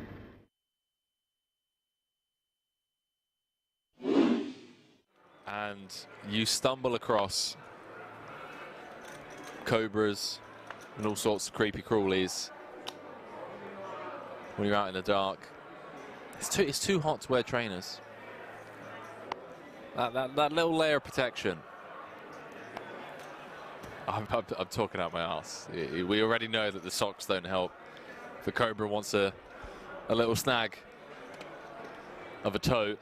F: And you stumble across cobras and all sorts of creepy crawlies when you're out in the dark. It's too hot to wear trainers. That little layer of protection. I'm talking out my ass. We already know that the socks don't help. The cobra wants a little snag of a toe.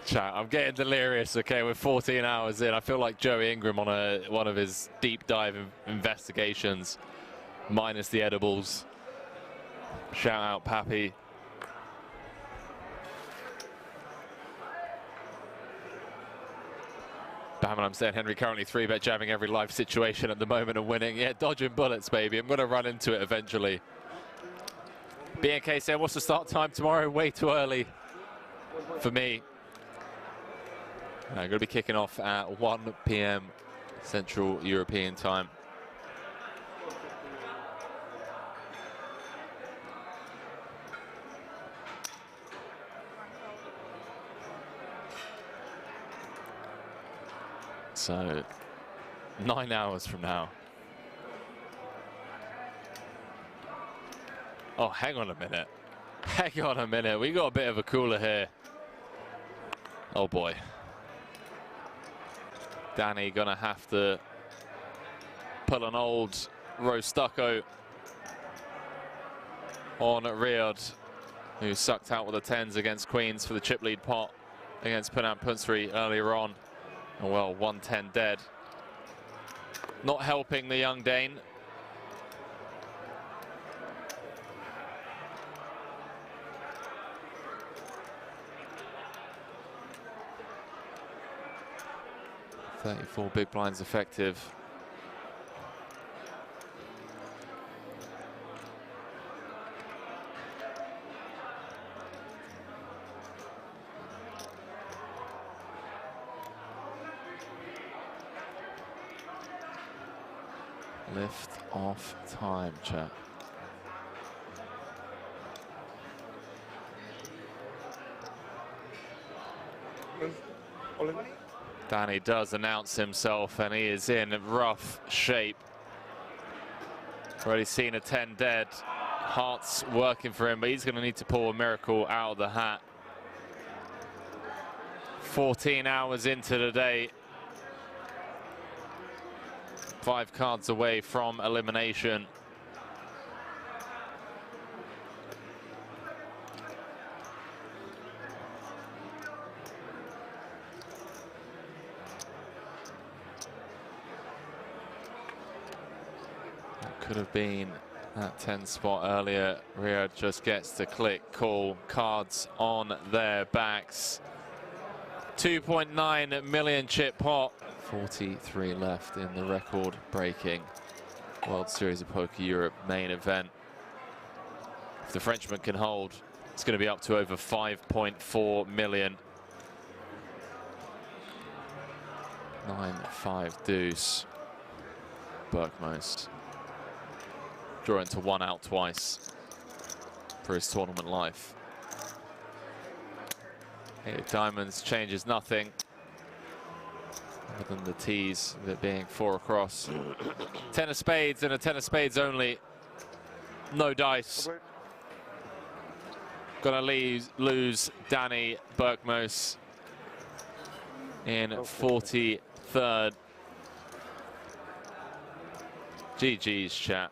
F: Chat, I'm getting delirious. Okay, we're 14 hours in. I feel like Joey Ingram on one of his deep dive investigations, minus the edibles. Shout out Pappy. Damn it, I'm saying Henry currently 3-bet jamming every live situation at the moment and winning. Yeah, dodging bullets, baby. I'm going to run into it eventually. BNK said, what's the start time tomorrow? Way too early for me. I'm going to be kicking off at 1 p.m. Central European time. So 9 hours from now. Oh, hang on a minute. Hang on a minute. We got a bit of a cooler here. Oh boy. Danny gonna have to pull an old rose stucco on Riyadh, who sucked out with the 10s against Queens for the chip lead pot against Punat Punsri earlier on. And well, 110 dead. Not helping the young Dane. .34 big blinds effective. Lift off time, chat. Danny does announce himself, and he is in rough shape. Already seen a 10 dead. Heart's working for him, but he's going to need to pull a miracle out of the hat. 14 hours into the day. 5 cards away from elimination. Could have been that 10 spot earlier. Riyadh just gets to click, call, cards on their backs. 2.9 million chip pot. 43 left in the record-breaking World Series of Poker Europe main event. If the Frenchman can hold, it's going to be up to over 5.4 million. 9-5 deuce. Berkmos drawing to 1 out twice for his tournament life. 8 of diamonds changes nothing other than the tees, of it being 4 across. 10 of spades and a 10 of spades only. No dice. Gonna lose Danny Berkmos in 43rd. GG's, chat.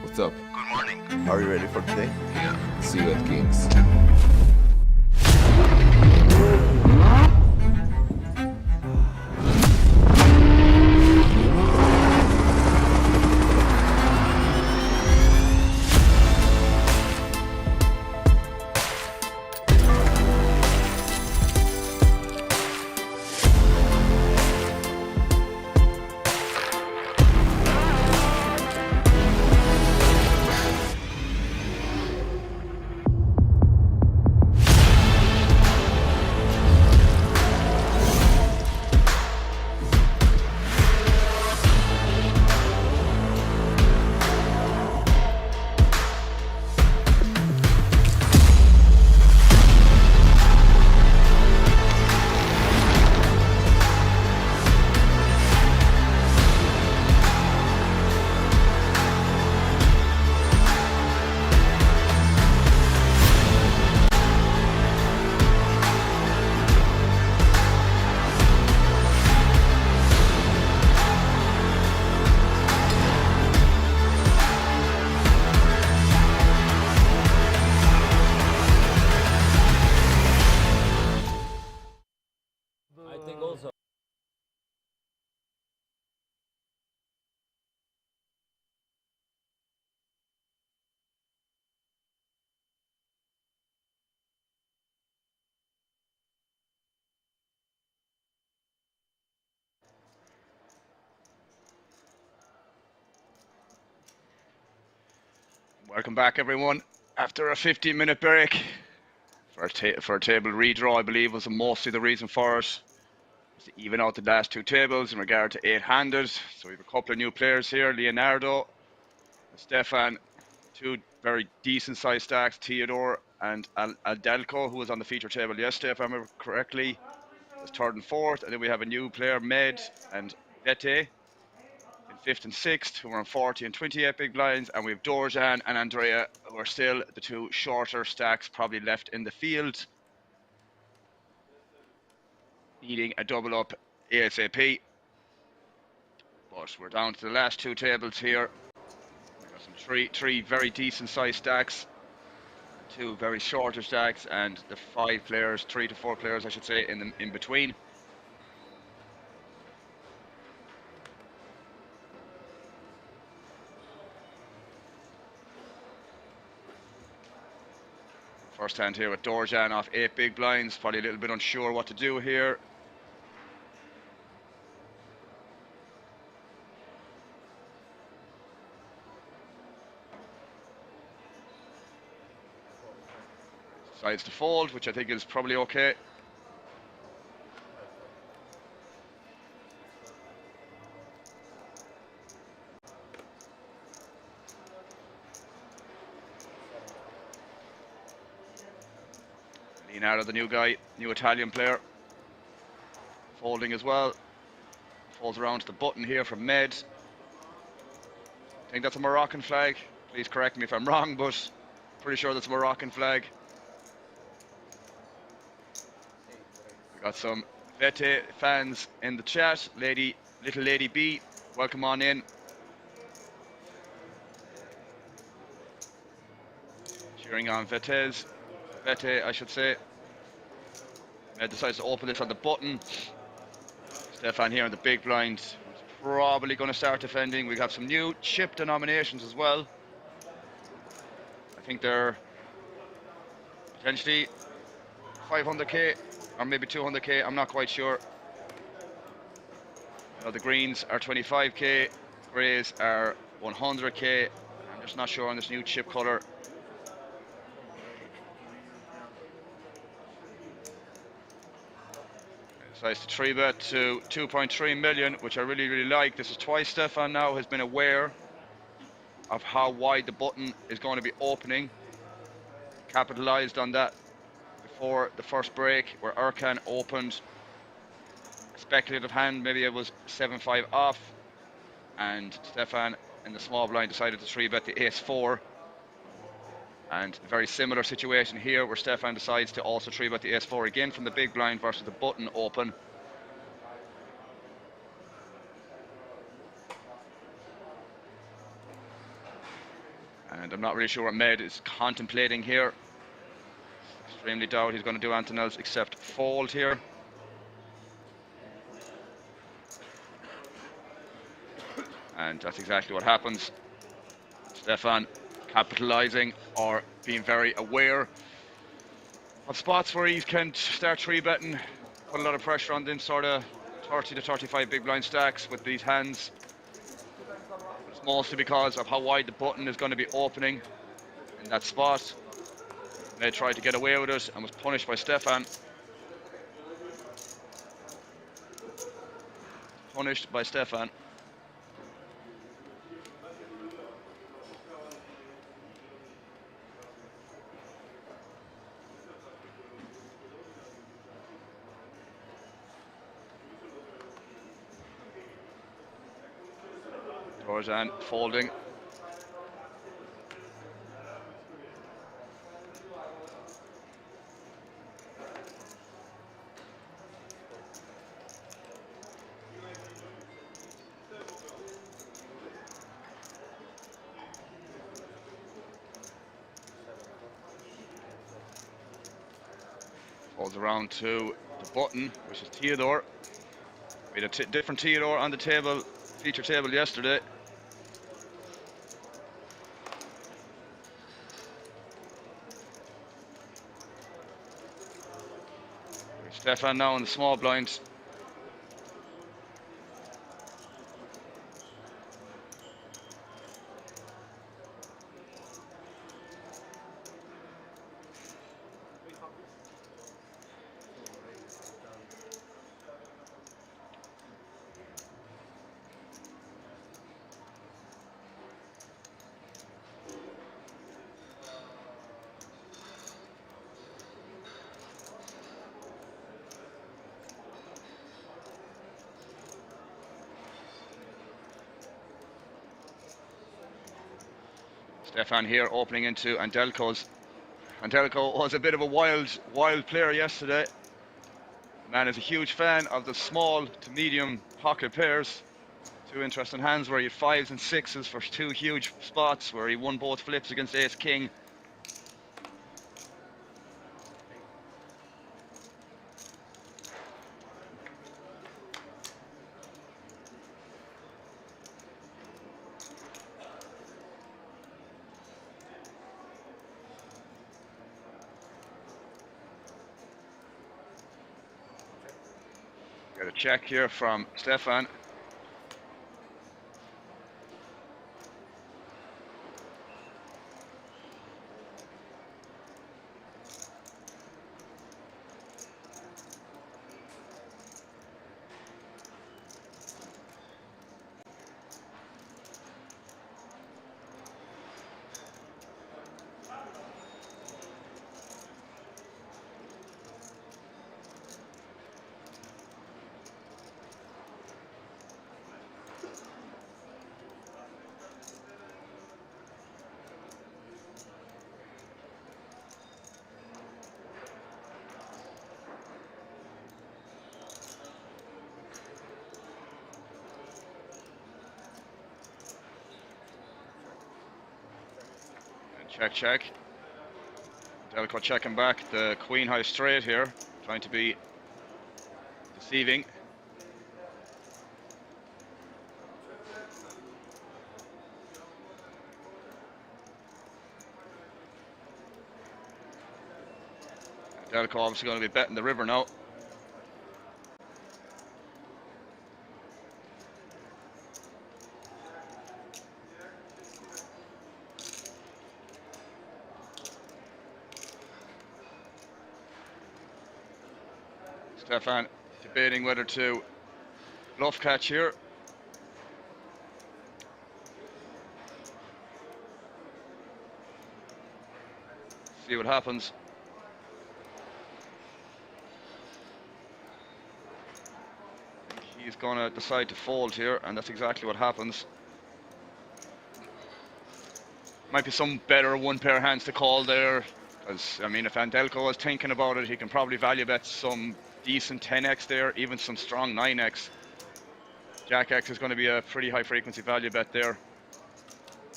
K: What's up?
M: Good morning.
K: Are you ready for today?
M: Yeah.
K: See you at Kings.
A: Welcome back, everyone. After a 15-minute break for a table redraw, I believe was mostly the reason for it. To even out the last 2 tables in regard to 8-handed. So we have a couple of new players here, Leonardo, Stefan, 2 very decent sized stacks, Theodore and Aldelco, who was on the feature table yesterday, if I remember correctly, was third and fourth. And then we have a new player, Med and Vete, in fifth and sixth, who are on 40 and 28 big blinds. And we have Dorjan and Andrea, who are still the two shorter stacks probably left in the field, needing a double up ASAP. But we're down to the last two tables here. We've got some three very decent sized stacks, two very shorter stacks, and the 5 players, 3 to 4 players I should say, in between. First hand here with Dorjan off 8 big blinds, probably a little bit unsure what to do here. Decides to fold, which I think is probably okay. Leonardo, the new guy, new Italian player, folding as well. Folds around to the button here from Med. I think that's a Moroccan flag. Please correct me if I'm wrong, but pretty sure that's a Moroccan flag. We got some Vete fans in the chat. Little Lady B, welcome on in. Cheering on Vete, I should say. Med decides to open this on the button. Stefan here on the big blind. He's probably going to start defending. We have some new chip denominations as well. I think they're potentially 500k or maybe 200k. I'm not quite sure. The greens are 25k, greys are 100k. I'm just not sure on this new chip color. Decides to 3-bet to 2.3 million, which I really like. This is twice Stefan now has been aware of how wide the button is going to be opening. Capitalized on that before the first break, where Erkan opened a speculative hand, maybe it was 7-5 off, and Stefan in the small blind decided to 3-bet the ace-4. And a very similar situation here, where Stefan decides to also 3-bet the ace-4 again from the big blind versus the button open. And I'm not really sure what Med is contemplating here. Extremely doubt he's going to do anything else except fold here. And that's exactly what happens. Stefan capitalizing or being very aware of spots where he can start 3-betting, put a lot of pressure on them sort of 30 to 35 big blind stacks with these hands. It's mostly because of how wide the button is going to be opening in that spot. They tried to get away with it and was punished by Stefan. Punished by Stefan. Dorjan folding. Folds around to the button, which is Theodore. We had a different Theodore on the table, feature table yesterday. Stefan now in the small blind. Stefan here opening into Andelko's. Andelko was a bit of a wild player yesterday. The man is a huge fan of the small to medium pocket pairs. Two interesting hands where he had 5s and 6s for two huge spots where he won both flips against Ace King. Got a check here from Stefan. Check, check. Delco checking back the queen high straight here, trying to be deceiving. Delco obviously going to be betting the river now. Stefan debating whether to bluff catch here. See what happens. He's going to decide to fold here, and that's exactly what happens. Might be some better one pair hands to call there. As I mean, if Andelko was thinking about it, he can probably value bet some decent 10x there, even some strong 9x. Jack X is going to be a pretty high frequency value bet there,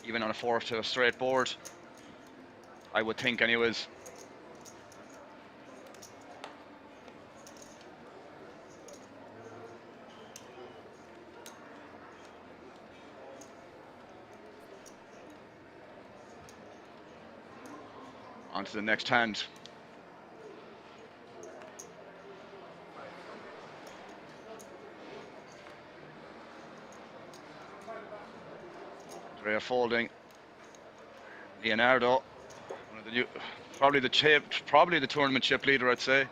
A: even on a 4 to a straight board, I would think anyways. On to the next hand. Andrea folding. Leonardo, one of the new, probably the tournament chip leader, I'd say.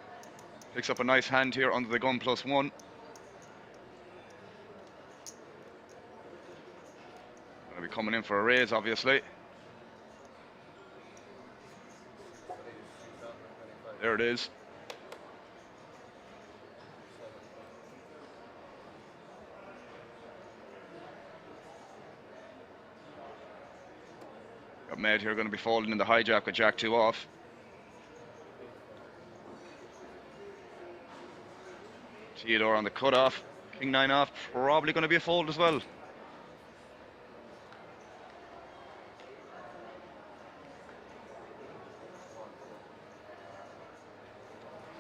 A: Picks up a nice hand here under the gun +1. Going to be coming in for a raise, obviously. There it is. Got Med here going to be folding in the hijack with Jack 2 off. Theodore on the cutoff. King 9 off. Probably going to be a fold as well.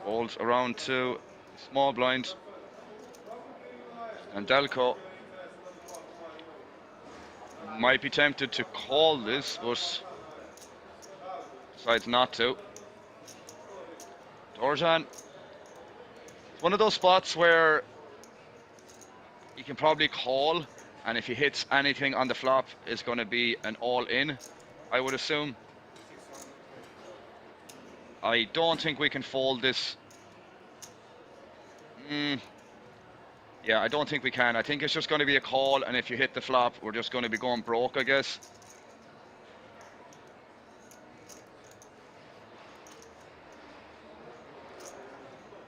A: Folds around to small blind. And Delco might be tempted to call this, but decides not to. Dorjan, it's one of those spots where you can probably call, and if he hits anything on the flop, it's going to be an all-in, I would assume. I don't think we can fold this. Yeah, I don't think we can. I think it's just going to be a call, and if you hit the flop, we're just going to be going broke, I guess.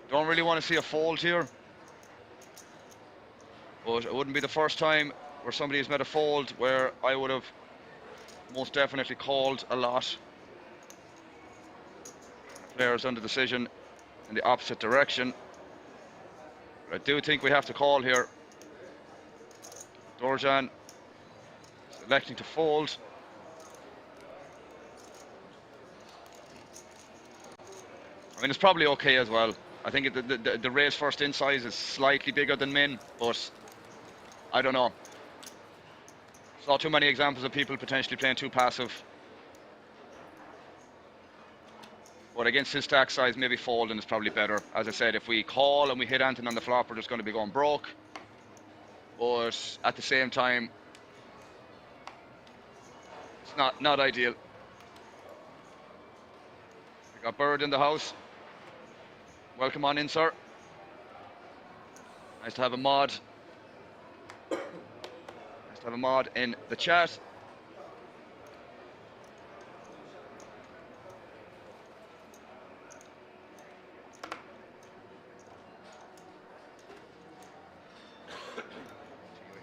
A: Don't really want to see a fold here. But it wouldn't be the first time where somebody has made a fold where I would have most definitely called a lot. Players under decision in the opposite direction. But I do think we have to call here. Dorjan electing to fold. I mean, it's probably okay as well. I think the race first in size is slightly bigger than min, but I don't know. Saw too many examples of people potentially playing too passive. But against his stack size, maybe folding is probably better. As I said, if we call and we hit Anton on the flop, we're just going to be going broke. But at the same time, it's not ideal. We got Bird in the house. Welcome on in, sir. Nice to have a mod. Nice to have a mod in the chat.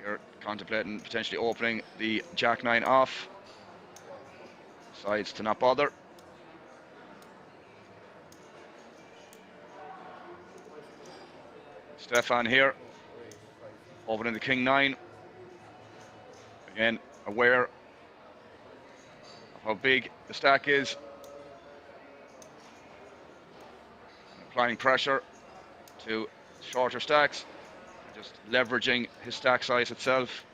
A: Here, contemplating potentially opening the Jack-9 off. Decides to not bother. Stefan here, opening the King-9. Again, aware of how big the stack is. Applying pressure to shorter stacks, just leveraging his stack size itself.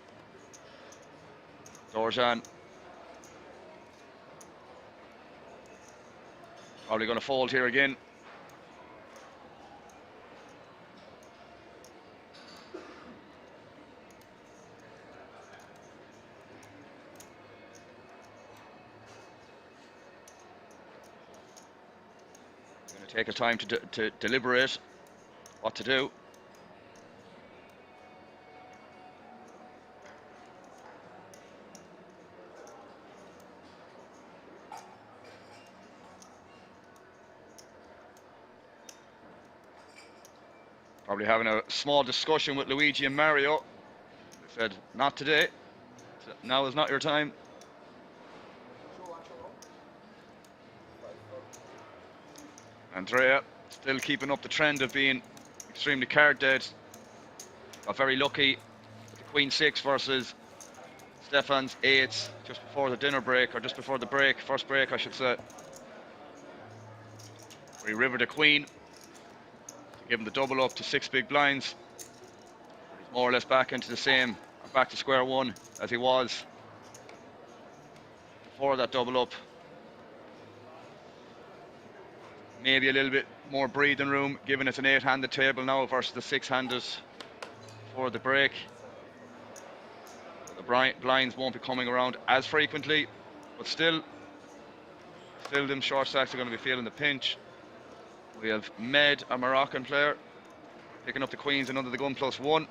A: Dorjan probably going to fold here again. Take his time to deliberate what to do. Probably having a small discussion with Luigi and Mario. They said, not today. Now is not your time. Andrea still keeping up the trend of being extremely card dead. Got very lucky with the Queen 6 versus Stefan's 8s just before the dinner break, or just before the break, first break I should say. We rivered the Queen to give him the double up to 6 big blinds. He's more or less back into the same, back to square one as he was before that double up. Maybe a little bit more breathing room, given it's an 8-handed table now versus the 6-handed for the break. The blinds won't be coming around as frequently, but still them short stacks are going to be feeling the pinch. We have Med, a Moroccan player, picking up the queens and under the gun +1.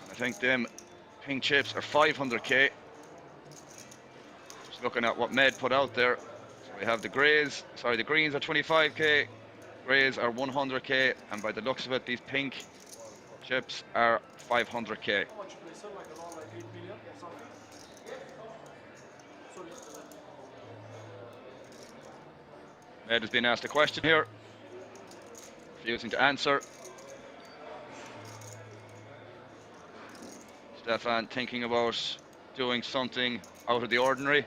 A: I think them pink chips are 500k. Looking at what Med put out there, so we have the greys, sorry, the greens are 25k, greys are 100k, and by the looks of it, these pink chips are 500k. Med has been asked a question here, refusing to answer. Stefan thinking about doing something out of the ordinary.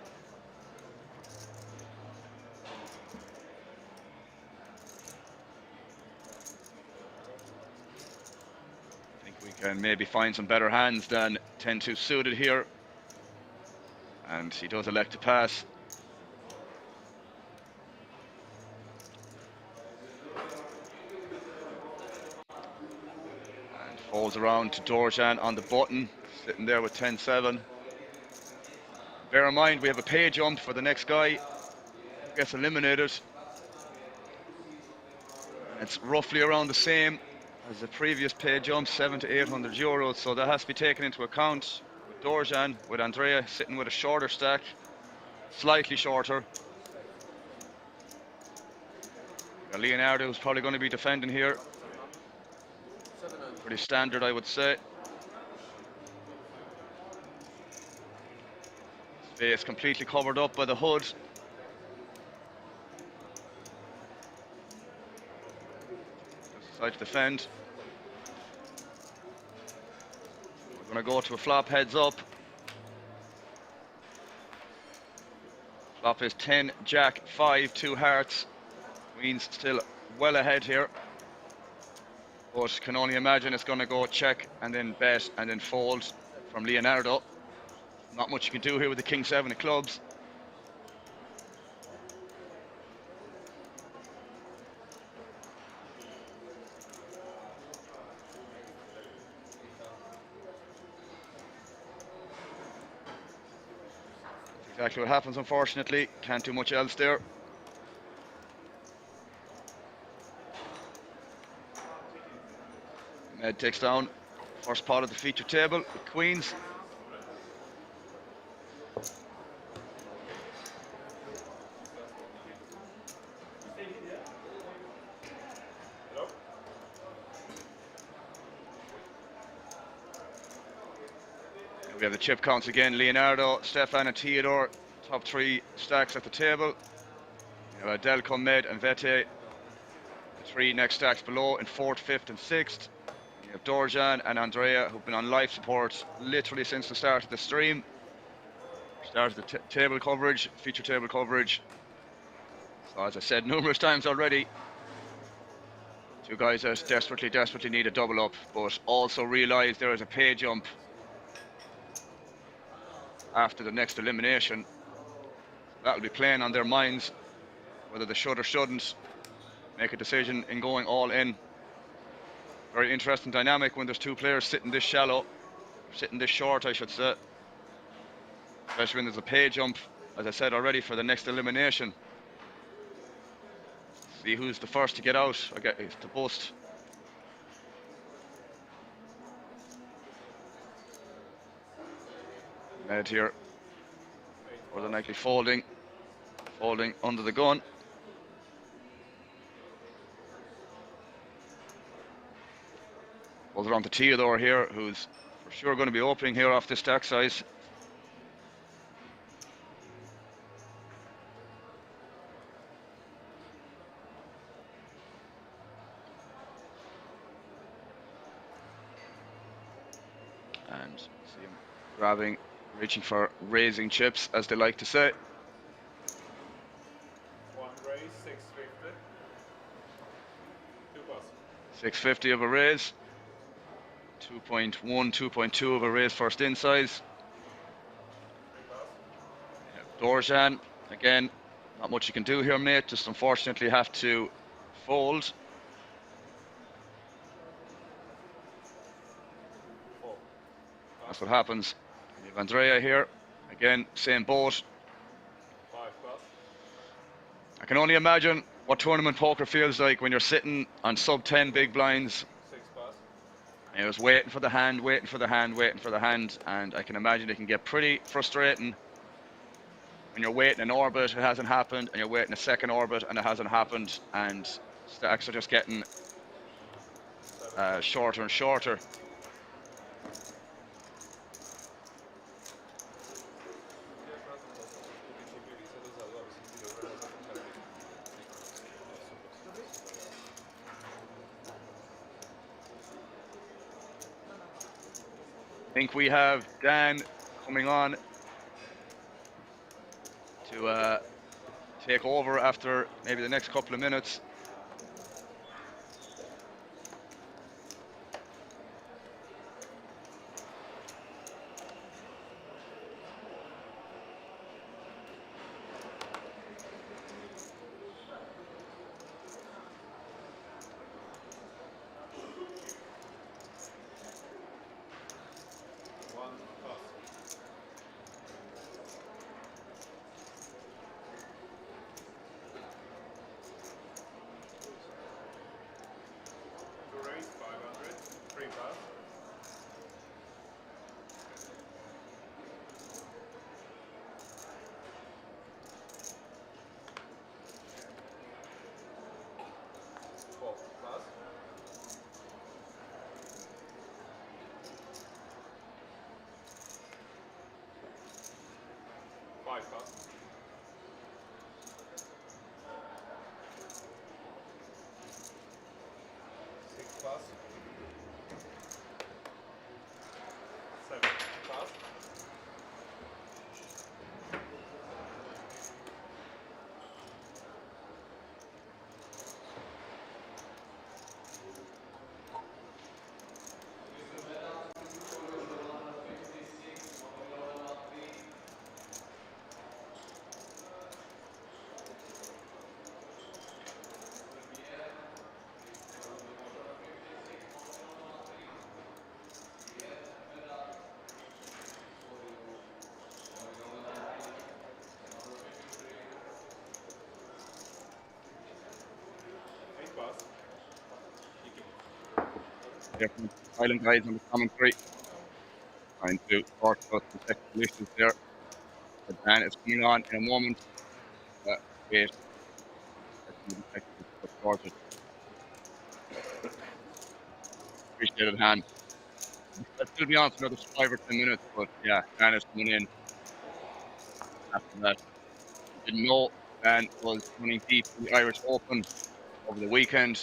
A: Can maybe find some better hands than 10-2 suited here, and he does elect to pass. And folds around to Dorjan on the button, sitting there with 10-7. Bear in mind we have a pay jump for the next guy who gets eliminated. It's roughly around the same as the previous pay jump, 700 to 800 euros, so that has to be taken into account. With Dorjan, with Andrea sitting with a shorter stack, slightly shorter. Leonardo is probably going to be defending here. Pretty standard, I would say. Face completely covered up by the hood. Just decide to defend. We're going to go to a flop heads up. Flop is 10, Jack, 5, 2 hearts. Queen's still well ahead here. But can only imagine it's going to go check and then bet and then fold from Leonardo. Not much you can do here with the King 7 of clubs. Exactly what happens, unfortunately. Can't do much else there. Med takes down first pot of the feature table with queens. We have the chip counts again. Leonardo, Stefan and Theodore, top 3 stacks at the table. We have Adelco, Med and Vete, the 3 next stacks below in 4th, 5th and 6th. We have Dorjan and Andrea, who've been on live support literally since the start of the stream. Started the table coverage, feature table coverage. So as I said numerous times already, 2 guys that desperately need a double up, but also realise there is a pay jump after the next elimination. That'll be playing on their minds, whether they should or shouldn't make a decision in going all in. Very interesting dynamic when there's 2 players sitting this shallow, sitting this short, I should say. Especially when there's a pay jump, as I said already, for the next elimination. See who's the first to get out, or get to bust. Med here, more than likely folding under the gun. Goes around to Theodore here, who's for sure going to be opening here off this stack size. And see him grabbing, reaching for raising chips, as they like to say.
B: 1 raise, 650. 2 pass.
A: 650 of a raise. 2.1, 2.2 of a raise first in size. Dorjan, again, not much you can do here, mate. Just unfortunately have to fold. That's what happens. We have Andrea here. Again, same boat.
B: 5 pass.
A: I can only imagine what tournament poker feels like when you're sitting on sub 10 big blinds.
B: 6 pass.
A: And you're just waiting for the hand, waiting for the hand, waiting for the hand. And I can imagine it can get pretty frustrating when you're waiting an orbit, it hasn't happened, and you're waiting a second orbit and it hasn't happened, and stacks are just getting shorter and shorter. I think we have Dan coming on to take over after maybe the next couple of minutes. different island guys on the commentary. Trying to sort out some technical issues there. But Dan is coming on in a moment. Wait. Sorted. Appreciate it, Han. I'll still be on for another 5 or 10 minutes, but yeah, Dan is coming in after that. Didn't know Dan was running deep in the Irish Open over the weekend.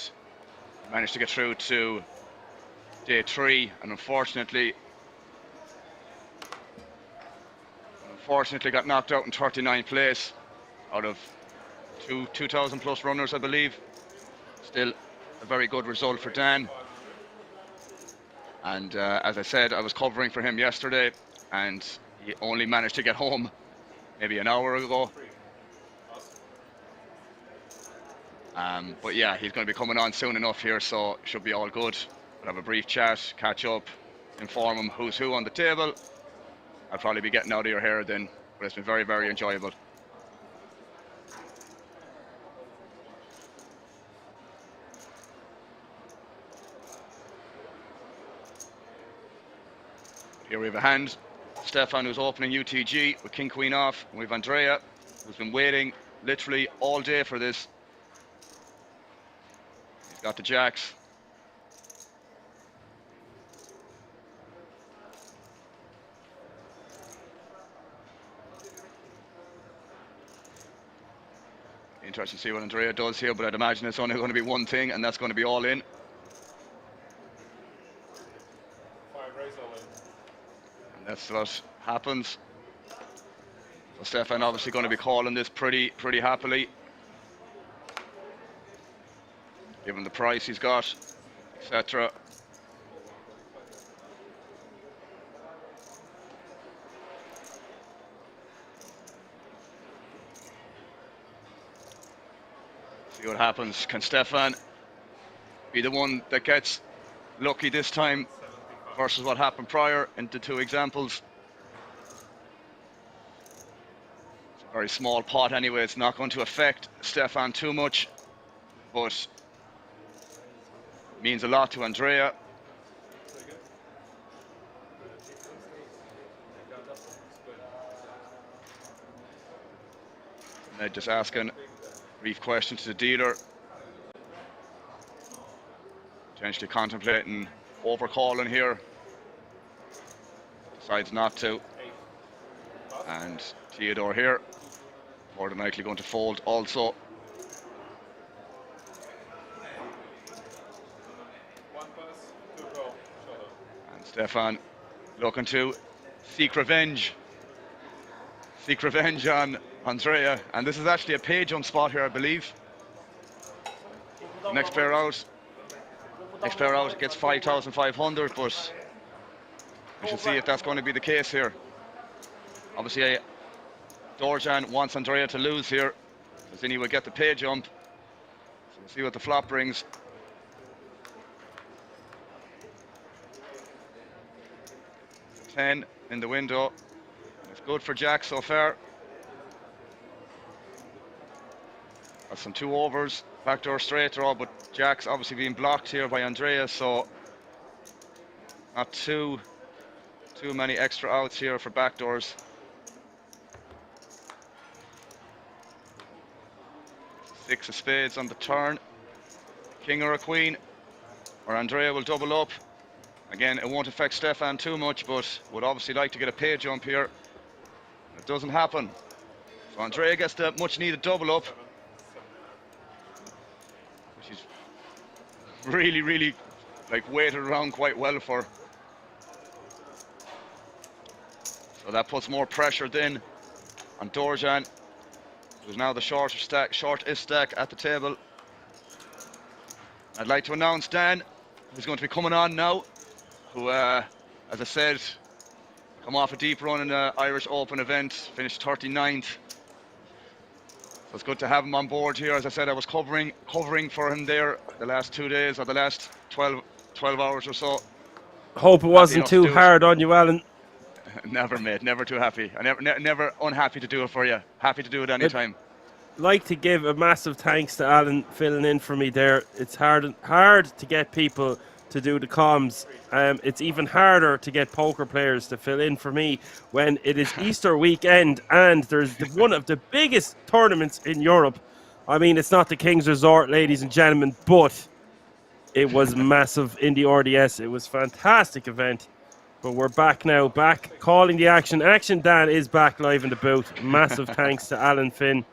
A: Managed to get through to day 3, and unfortunately got knocked out in 39th place out of 2,000 plus runners, I believe. Still a very good result for Dan. And as I said, I was covering for him yesterday, and he only managed to get home maybe an hour ago. But yeah, he's going to be coming on soon enough here, so should be all good. We'll have a brief chat, catch up, inform him who's who on the table. I'll probably be getting out of your hair then, but it's been very, very enjoyable. Here we have a hand. Stefan, who's opening UTG with King Queen off. And we have Andrea, who's been waiting literally all day for this. He's got the jacks. Interesting to see what Andrea does here, but I'd imagine it's only going to be one thing, and that's going to be all in.
B: 5 raise all in.
A: And that's what happens. So Stefan obviously going to be calling this pretty happily, given the price he's got, etc. See what happens. Can Stefan be the one that gets lucky this time versus what happened prior in the 2 examples? It's a very small pot anyway. It's not going to affect Stefan too much, but means a lot to Andrea. They're just asking brief question to the dealer. Potentially contemplating overcalling here. Decides not to. And Theodore here, more than likely going to fold also. And Stefan looking to seek revenge. Seek revenge on Andrea, and this is actually a pay jump spot here, I believe. Next player out gets 5,500, but we should see if that's going to be the case here. Obviously, Dorjan wants Andrea to lose here, because then he will get the pay jump. So we'll see what the flop brings. $10 in the window. It's good for Jack so far. That's some 2 overs, backdoor straight draw, but Jack's obviously being blocked here by Andrea, so not too many extra outs here for backdoors. 6 of spades on the turn. King or a queen, or Andrea will double up. Again, it won't affect Stefan too much, but would obviously like to get a pay jump here. It doesn't happen. So Andrea gets the much needed double up. She's really like waited around quite well for. So that puts more pressure then on Dorjan, who's now the shortest stack at the table. I'd like to announce Dan, who's going to be coming on now, who, as I said, come off a deep run in the Irish Open event, finished 39th. So it's good to have him on board here. As I said, I was covering for him there the last 2 days, or the last 12 hours or so.
M: Hope it wasn't too hard on you, Alan.
A: Never, mate. Never too happy. I never unhappy to do it for you. Happy to do it anytime.
M: I'd like to give a massive thanks to Alan filling in for me there. It's hard to get people to do the comms. It's even harder to get poker players to fill in for me when it is Easter weekend and there's one of the biggest tournaments in Europe. I mean, it's not the King's Resort, ladies and gentlemen, but it was massive in the RDS. It was a fantastic event. But we're back now, back calling the action. Action Dan is back live in the booth. Massive thanks to Alan Finn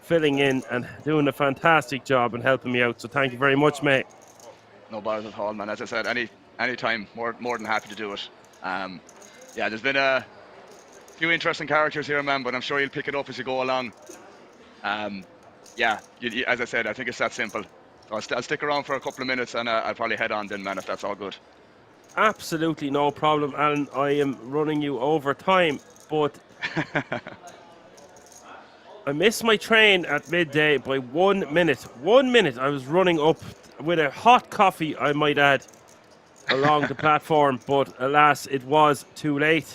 M: filling in and doing a fantastic job and helping me out. So thank you very much, mate.
A: No bothers at all, man. As I said, any time, more than happy to do it. Yeah, there's been a few interesting characters here, man, but I'm sure you'll pick it up as you go along. Yeah, as I said, I think it's that simple. I'll stick around for a couple of minutes and I'll probably head on then, man, if that's all good.
M: Absolutely no problem, Alan. I am running you over time, but I missed my train at midday by 1 minute. 1 minute I was running up with a hot coffee, I might add, along the platform, but alas, it was too late.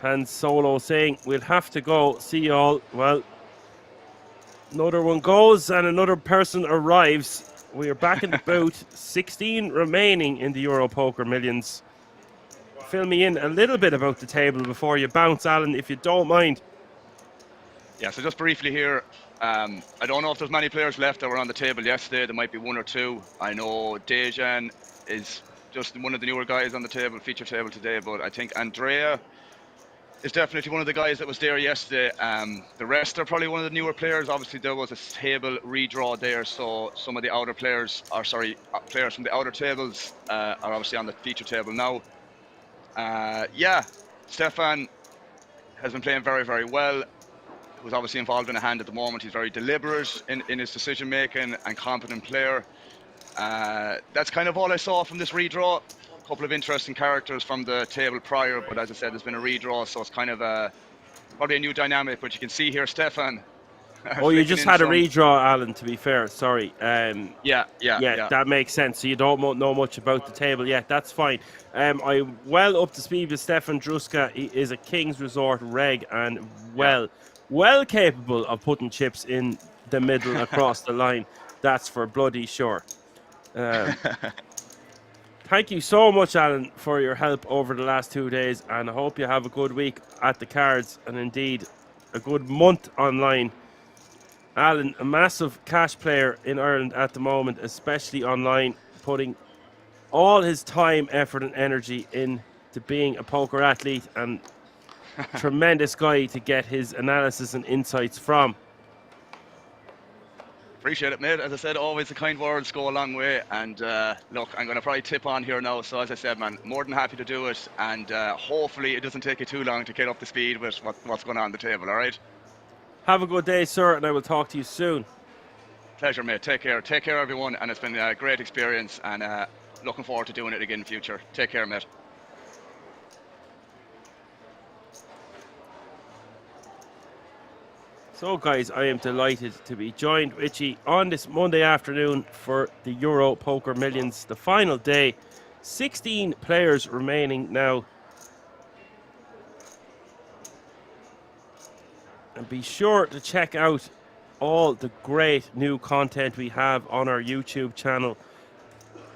M: Han Solo saying, we'll have to go. See you all. Well, another one goes and another person arrives. We are back in the booth. 16 remaining in the Euro Poker Millions. Fill me in a little bit about the table before you bounce, Alan, if you don't mind.
A: Yeah, so just briefly here, I don't know if there's many players left that were on the table yesterday. There might be one or two. I know Dorjan is just one of the newer guys on the table, feature table today, but I think Andrea is definitely one of the guys that was there yesterday. The rest are probably one of the newer players. Obviously, there was a table redraw there, so some of the outer players, players from the outer tables are obviously on the feature table now. Yeah, Stefan has been playing very, very well. Who's obviously involved in a hand at the moment. He's very deliberate in his decision making and competent player. That's kind of all I saw from this redraw. A couple of interesting characters from the table prior, but as I said, there's been a redraw, so it's kind of probably a new dynamic. But you can see here, Stefan.
M: Oh, you just had a redraw, Alan, to be fair. Sorry.
A: Yeah,
M: that makes sense. So you don't know much about the table. Yeah, that's fine. I'm well up to speed with Stefan Druska. He is a King's Resort reg and well capable of putting chips in the middle across the line. That's for bloody sure. Thank you so much, Alan, for your help over the last 2 days, and I hope you have a good week at the cards and indeed a good month online. Alan, a massive cash player in Ireland at the moment, especially online, putting all his time, effort and energy into being a poker athlete, and tremendous guy to get his analysis and insights from.
A: Appreciate it, mate. As I said, always the kind words go a long way. And look, I'm going to probably tip on here now. So as I said, man, more than happy to do it. And hopefully it doesn't take you too long to get up to speed with what's going on the table, all right?
M: Have a good day, sir, and I will talk to you soon.
A: Pleasure, mate. Take care. Take care, everyone. And it's been a great experience. And looking forward to doing it again in the future. Take care, mate.
M: So guys, I am delighted to be joined with you on this Monday afternoon for the Euro Poker Millions, the final day. 16 players remaining now. And be sure to check out all the great new content we have on our YouTube channel.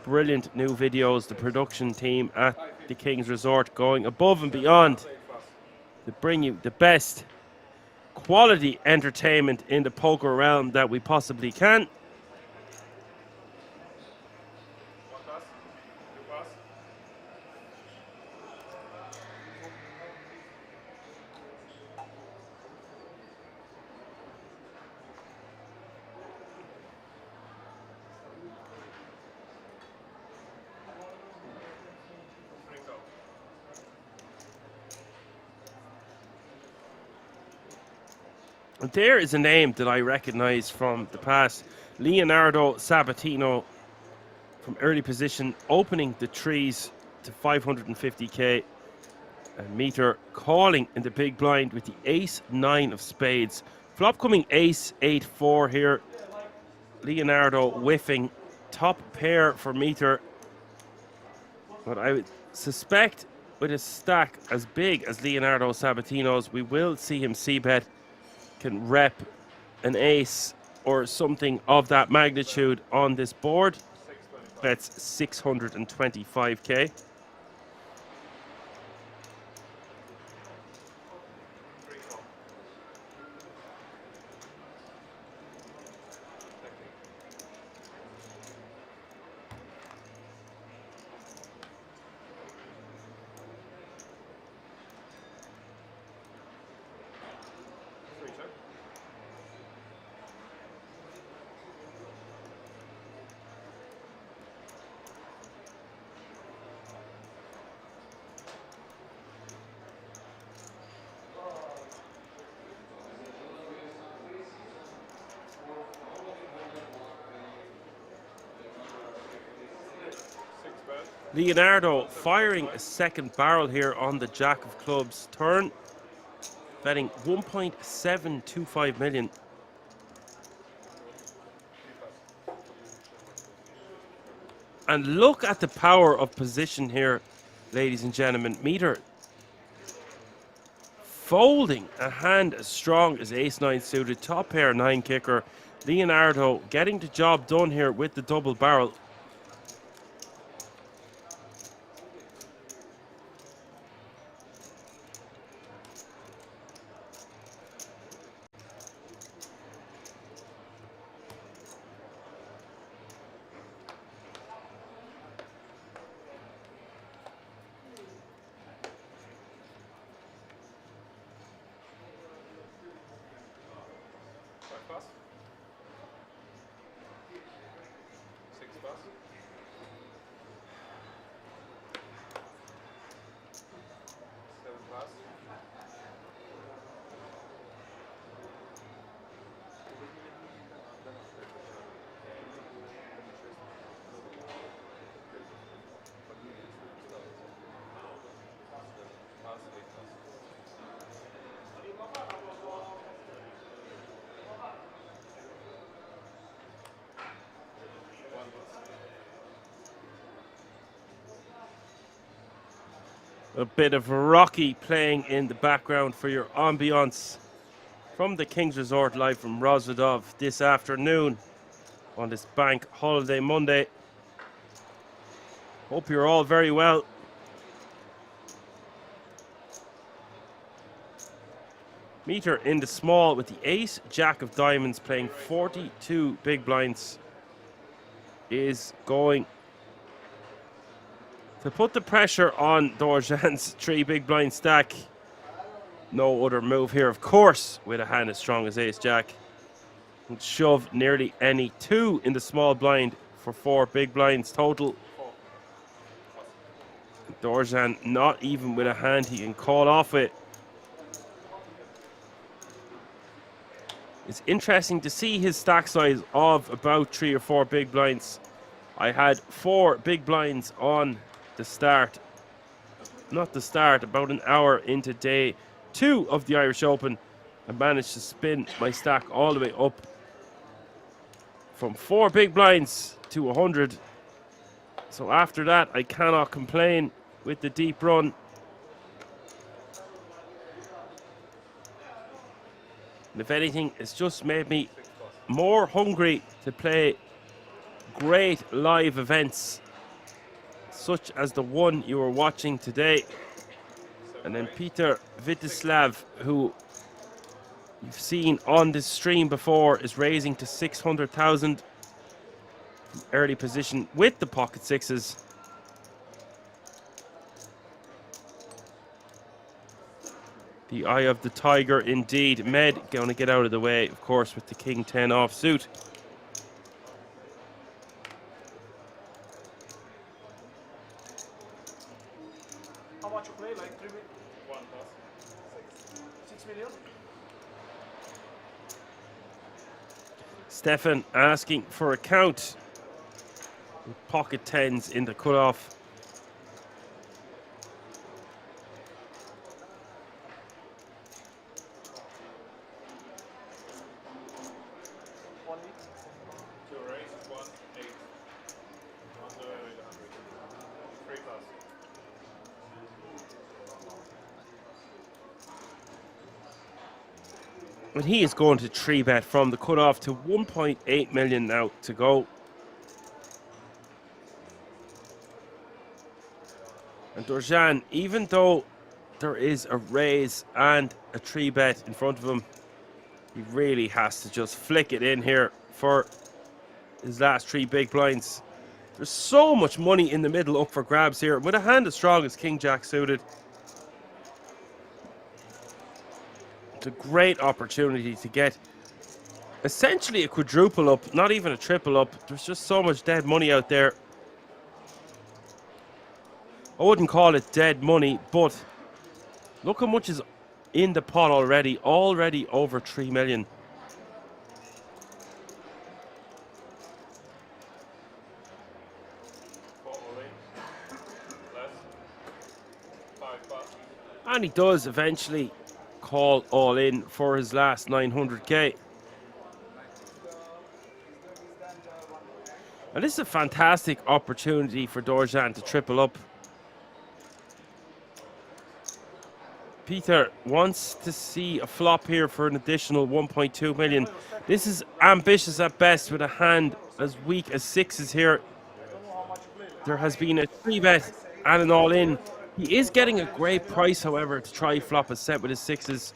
M: Brilliant new videos, the production team at the King's Resort going above and beyond to bring you the best quality entertainment in the poker realm that we possibly can. There is a name that I recognize from the past. Leonardo Sabatino from early position, opening the trees to 550k. And meter calling in the big blind with the ace-9 of spades. Flop coming ace-8-4 here. Leonardo whiffing. Top pair for meter. But I would suspect with a stack as big as Leonardo Sabatino's, we will see him c-bet. Can rep an ace or something of that magnitude on this board. bets 625k. Leonardo firing a second barrel here on the Jack of Clubs turn, betting 1.725 million. And look at the power of position here, ladies and gentlemen. Meter folding a hand as strong as ace-9 suited, top pair 9 kicker. Leonardo getting the job done here with the double barrel. A bit of Rocky playing in the background for your ambience from the King's Resort, live from Rozvadov this afternoon on this bank holiday Monday. Hope you're all very well. Meter in the small with the ace jack of diamonds, playing 42 big blinds, is going to put the pressure on Dorjan's 3 big blind stack. No other move here, of course, with a hand as strong as ace jack. And shove nearly any 2 in the small blind for 4 big blinds total. Dorjan not even with a hand he can call off it. It's interesting to see his stack size of about 3 or 4 big blinds. I had 4 big blinds on the start, not the start, about an hour into day 2 of the Irish Open. I managed to spin my stack all the way up from 4 big blinds to 100. So after that, I cannot complain with the deep run. And if anything, it's just made me more hungry to play great live events such as the one you are watching today. And then Peter Vitislav, who you've seen on this stream before, is raising to 600,000 early position with the pocket sixes. The eye of the tiger indeed. Med going to get out of the way, of course, with the king 10 offsuit.
C: How much you play? Like 3 million? 1 plus 6 million?
M: Stefan asking for a count. Pocket 10s in the cutoff. And he is going to 3-bet from the cutoff to 1.8 million now to go. And Dorjan, even though there is a raise and a 3-bet in front of him, he really has to just flick it in here for his last 3 big blinds. There's so much money in the middle up for grabs here. With a hand as strong as King Jack suited, it's a great opportunity to get essentially a quadruple up, not even a triple up. There's just so much dead money out there. I wouldn't call it dead money, but look how much is in the pot already. Already over 3 million. And he does eventually call all in for his last 900k. And this is a fantastic opportunity for Dorjan to triple up. Peter wants to see a flop here for an additional 1.2 million. This is ambitious at best with a hand as weak as 6s here. There has been a 3-bet and an all-in. He is getting a great price, however, to try flop a set with his 6s.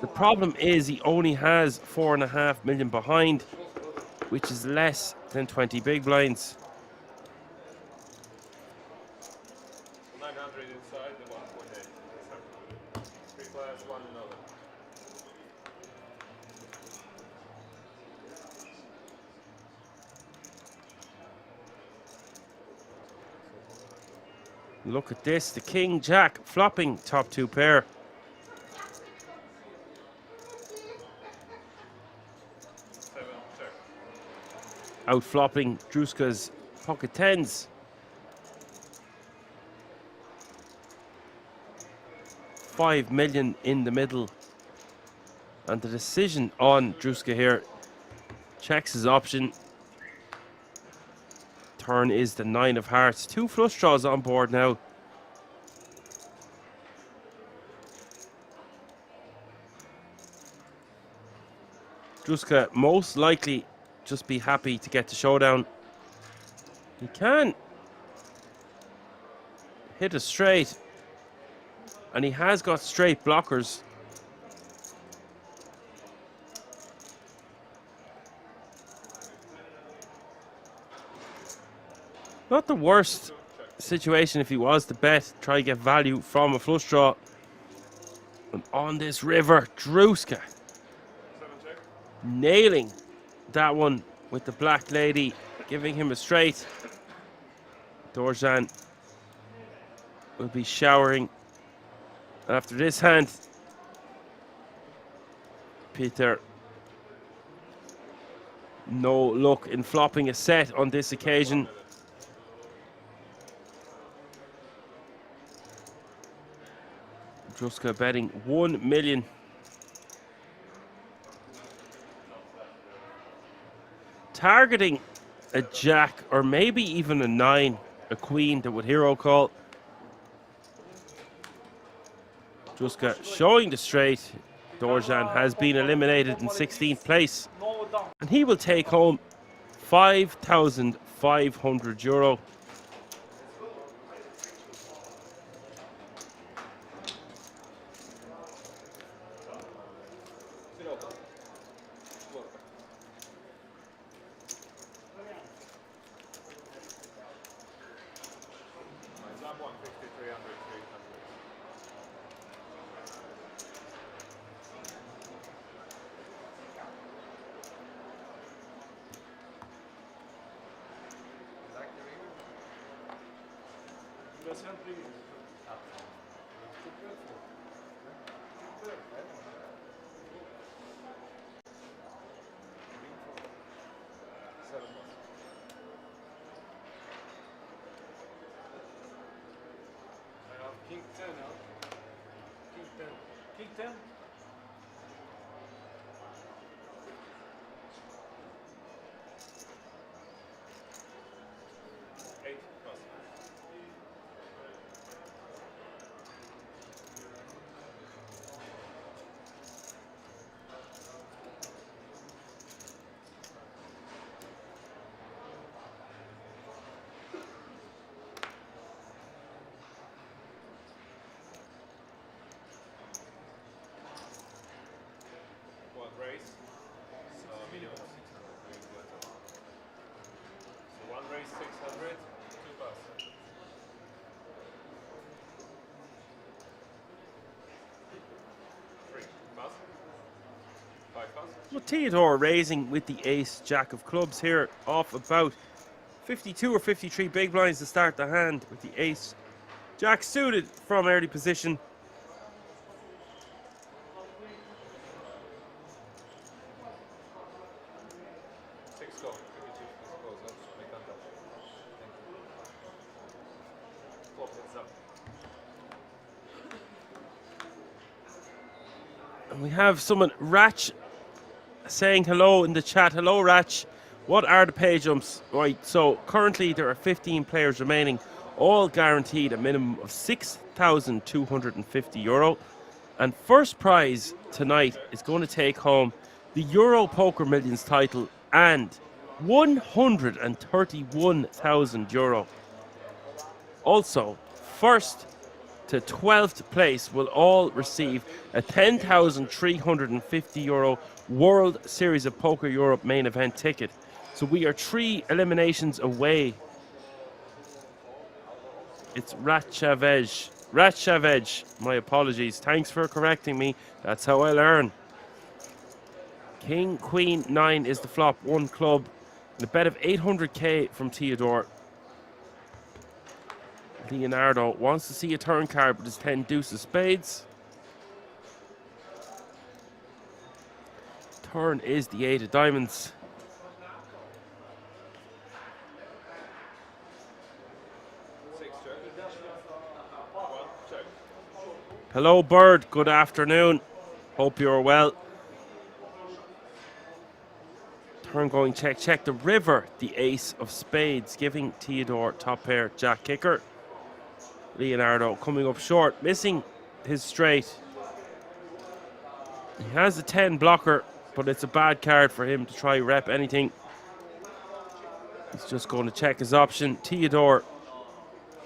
M: The problem is he only has 4.5 million behind, which is less than 20 big blinds.
B: 900 inside the 1.8. 3 players, 1 another.
M: Look at this, the King Jack flopping top 2 pair. Out flopping Druska's pocket 10s. 5 million in the middle. And the decision on Druska here. Checks his option. Turn is the 9 of hearts. 2 flush draws on board now. Druska most likely just be happy to get the showdown. He can hit a straight, and he has got straight blockers. Not the worst situation if he was to bet, try to get value from a flush draw. And on this river, Druska nailing that one with the black lady, giving him a straight. Dorjan will be showering after this hand. Peter, no luck in flopping a set on this occasion. Druska betting 1 million. Targeting a jack or maybe even a 9, a queen that would hero call. Druska showing the straight. Dorjan has been eliminated in 16th place, and he will take home €5,500.
C: King 10 now. King 10. King 10.
M: So Theodore raising with the ace jack of clubs here, off about 52 or 53 big blinds to start the hand with the ace jack suited from early position. And we have someone, Ratch, saying hello in the chat. Hello, Ratch. What are the pay jumps? Right, so currently there are 15 players remaining, all guaranteed a minimum of €6,250. And first prize tonight is going to take home the Euro Poker Millions title and €131,000. Also, first to 12th place will all receive a €10,350 World Series of Poker Europe main event ticket. So we are 3 eliminations away. It's Ratchavej. Ratchavej, my apologies. Thanks for correcting me. That's how I learn. King, Queen, 9 is the flop. 1 club. And a bet of 800k from Theodore. Leonardo wants to see a turn card with his 10 deuce of spades. Turn is the 8 of diamonds. Hello, Bird. Good afternoon. Hope you're well. Turn going check. Check the river. The ace of spades, giving Theodore top pair jack kicker. Leonardo coming up short, missing his straight. He has a 10 blocker, but it's a bad card for him to try rep anything. He's just going to check his option. Theodore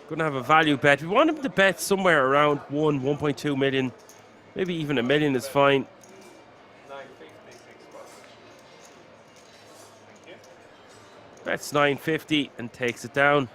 M: going to have a value bet. We want him to bet somewhere around 1.2 million. Maybe even $1 million is fine. Bets 950 and takes it down.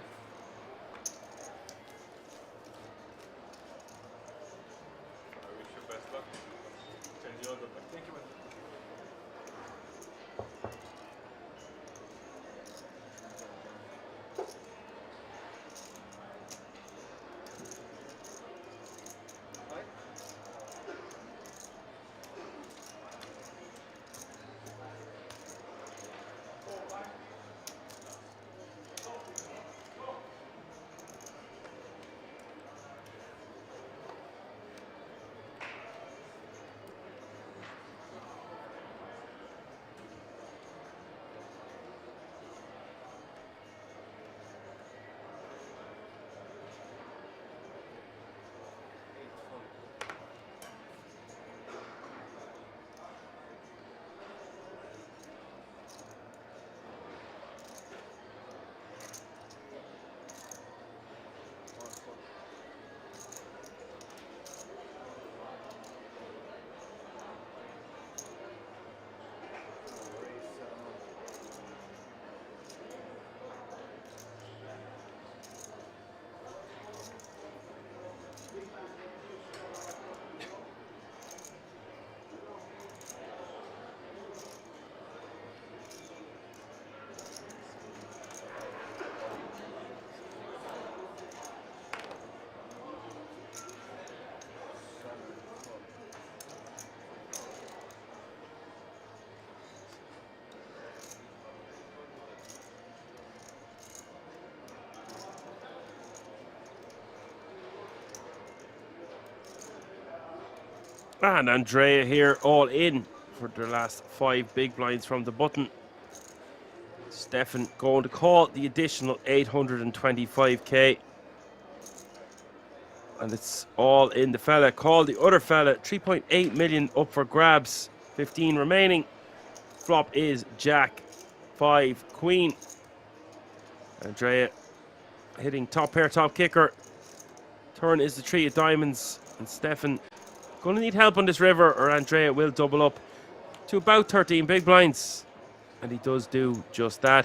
M: And Andrea here all in for the last 5 big blinds from the button. Stefan going to call the additional 825k. And it's all in. The fella called the other fella. 3.8 million up for grabs. 15 remaining. Flop is Jack, 5, Queen. Andrea hitting top pair, top kicker. Turn is the 3 of diamonds. And Stefan going to need help on this river, or Andrea will double up to about 13 big blinds. And he does do just that.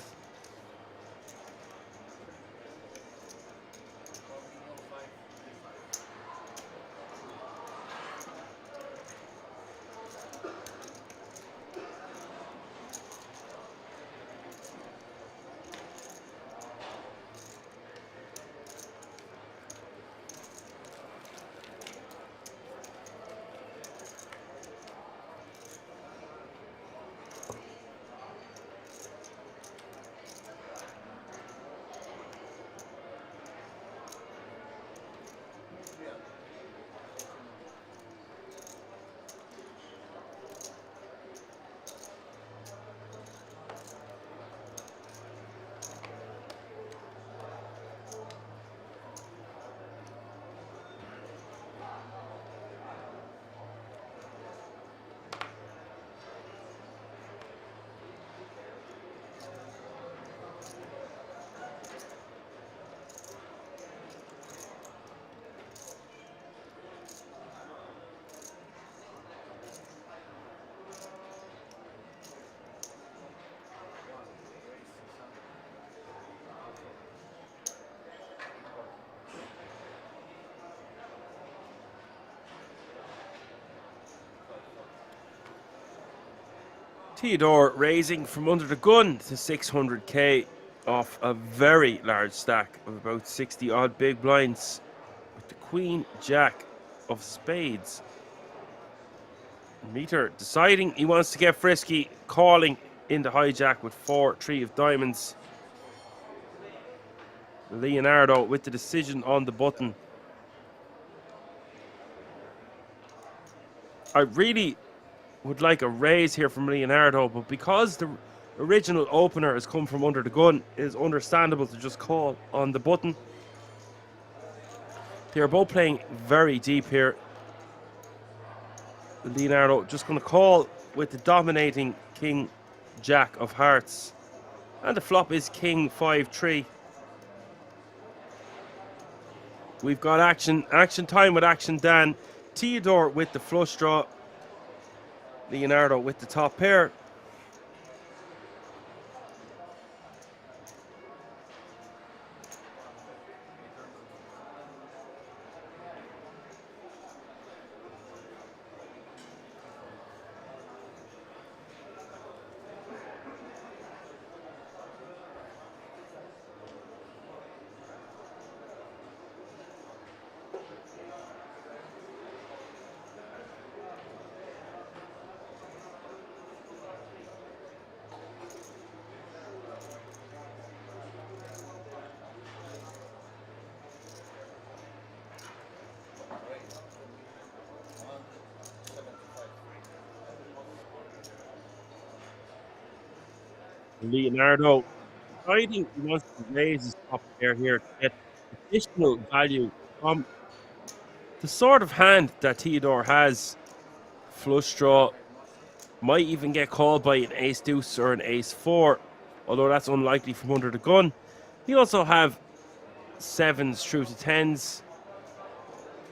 M: Theodore raising from under the gun to 600k off a very large stack of about 60 odd big blinds with the Queen Jack of spades. Meter deciding he wants to get frisky, calling in the hijack with 4-3 of diamonds. Leonardo with the decision on the button. I really would like a raise here from Leonardo, but because the original opener has come from under the gun, it is understandable to just call on the button. They are both playing very deep here. Leonardo just going to call with the dominating King Jack of Hearts. And the flop is King 5-3. We've got action time with Action Dan. Theodore with the flush draw. Leonardo with the top pair. Leonardo deciding he wants to raise his top pair here to get additional value from the sort of hand that Theodore has. Flush draw might even get called by an ace deuce or an ace 4, although that's unlikely from under the gun. He also have 7s through to 10s,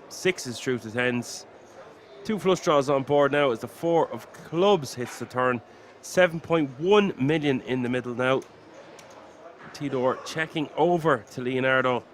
M: 6s through to 10s. 2 flush draws on board now as the 4 of clubs hits the turn. 7.1 million in the middle now. Theodore checking over to Leonardo.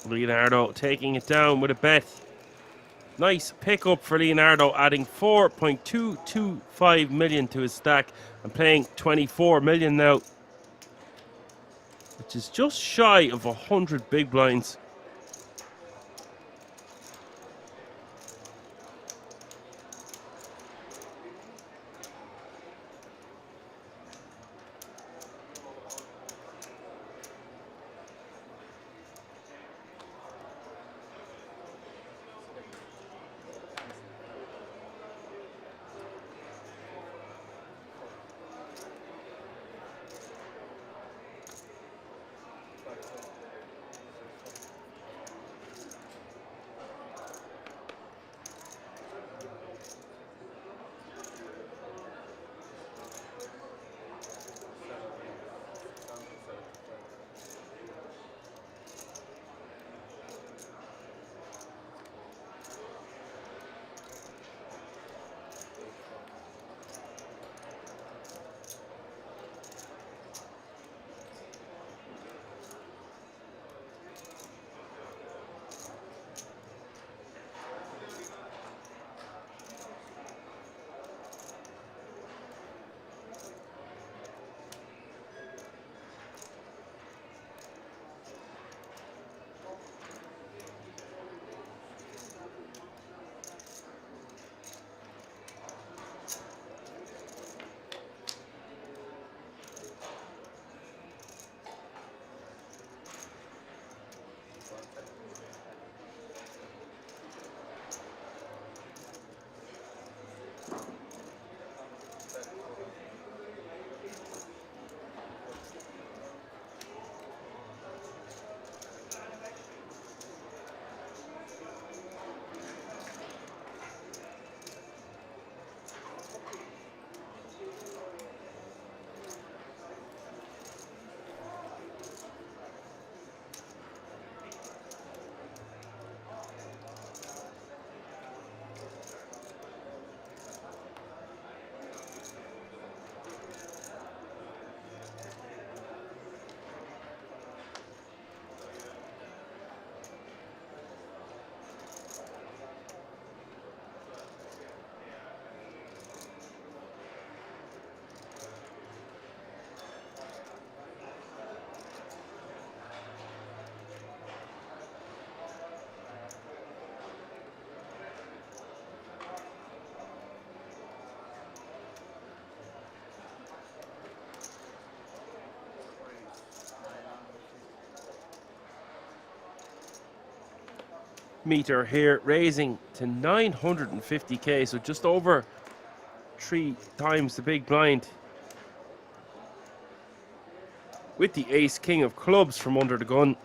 M: Leonardo taking it down with a bet. Nice pickup for Leonardo, adding 4.225 million to his stack and playing 24 million now, which is just shy of 100 big blinds. meter here, raising to 950k, so just over 3 times the big blind. With the ace king of clubs from under the gun.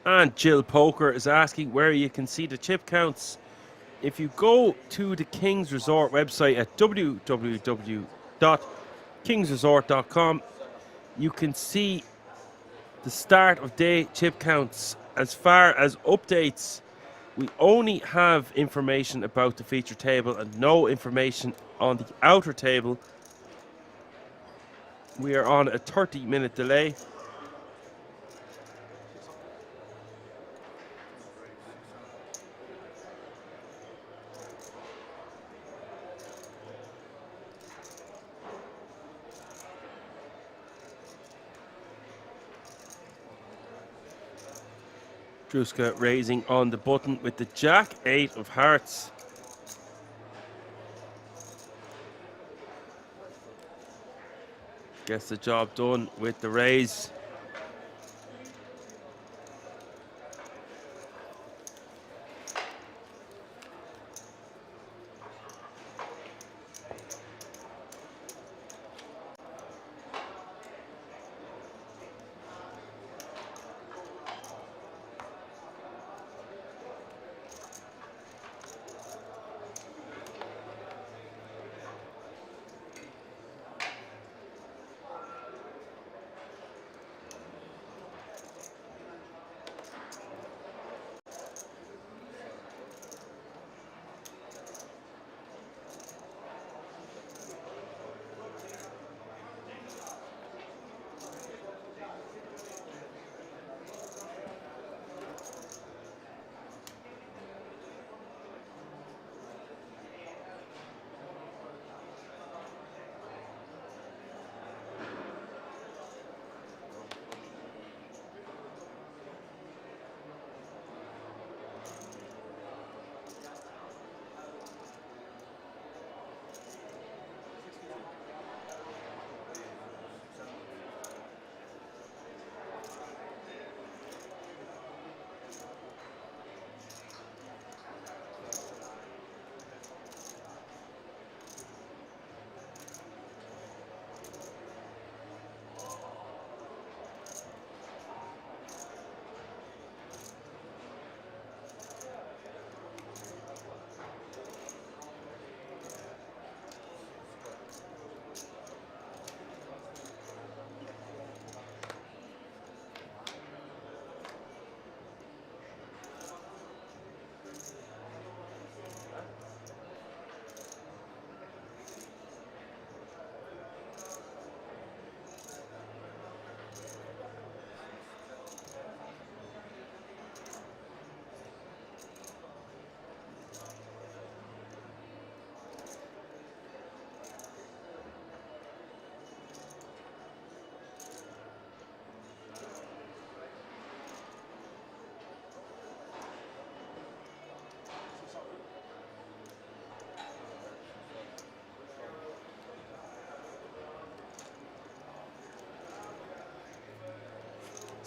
M: And Jill Poker is asking where you can see the chip counts. If you go to the Kings Resort website at www.kingsresort.com, you can see the start of day chip counts. As far as updates, we only have information about the feature table and no information on the outer table. We are on a 30-minute delay. Druska raising on the button with the Jack 8 of hearts. Gets the job done with the raise.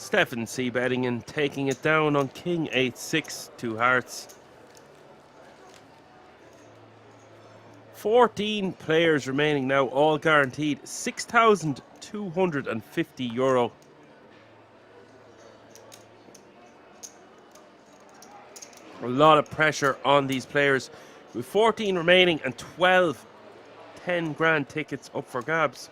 M: Stefan c-betting and taking it down on King 8-6, 2 hearts. 14 players remaining now, all guaranteed €6,250. A lot of pressure on these players with 14 remaining and 12 10 grand tickets up for grabs.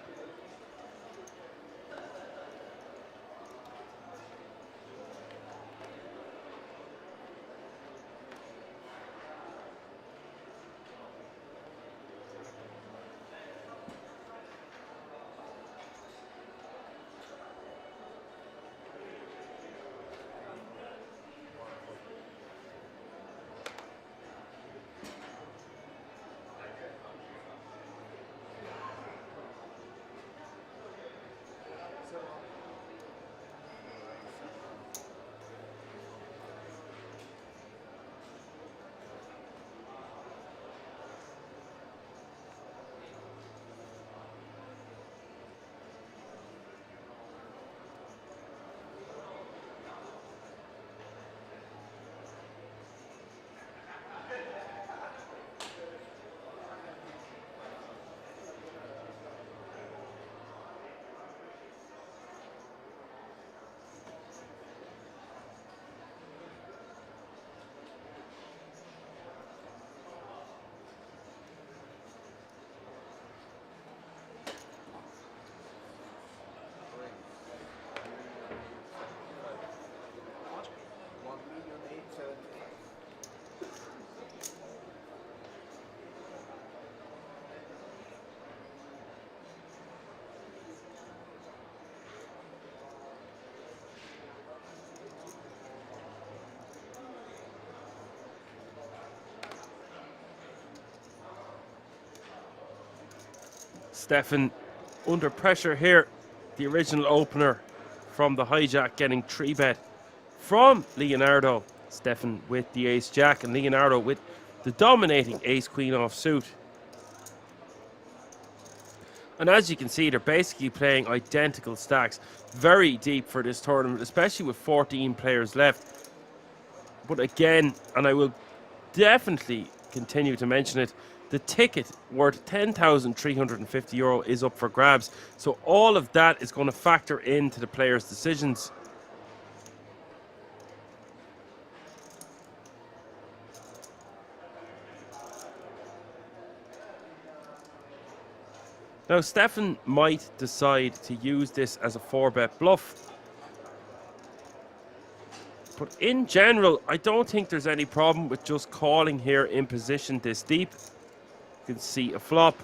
M: Stefan under pressure here. The original opener from the hijack getting 3-bet from Leonardo. Stefan with the ace-jack and Leonardo with the dominating ace-queen offsuit. And as you can see, they're basically playing identical stacks. Very deep for this tournament, especially with 14 players left. But again, and I will definitely continue to mention it, the ticket worth €10,350 is up for grabs. So all of that is going to factor into the players' decisions. Now Stefan might decide to use this as a 4-bet bluff. But in general, I don't think there's any problem with just calling here in position this deep. You can see a flop.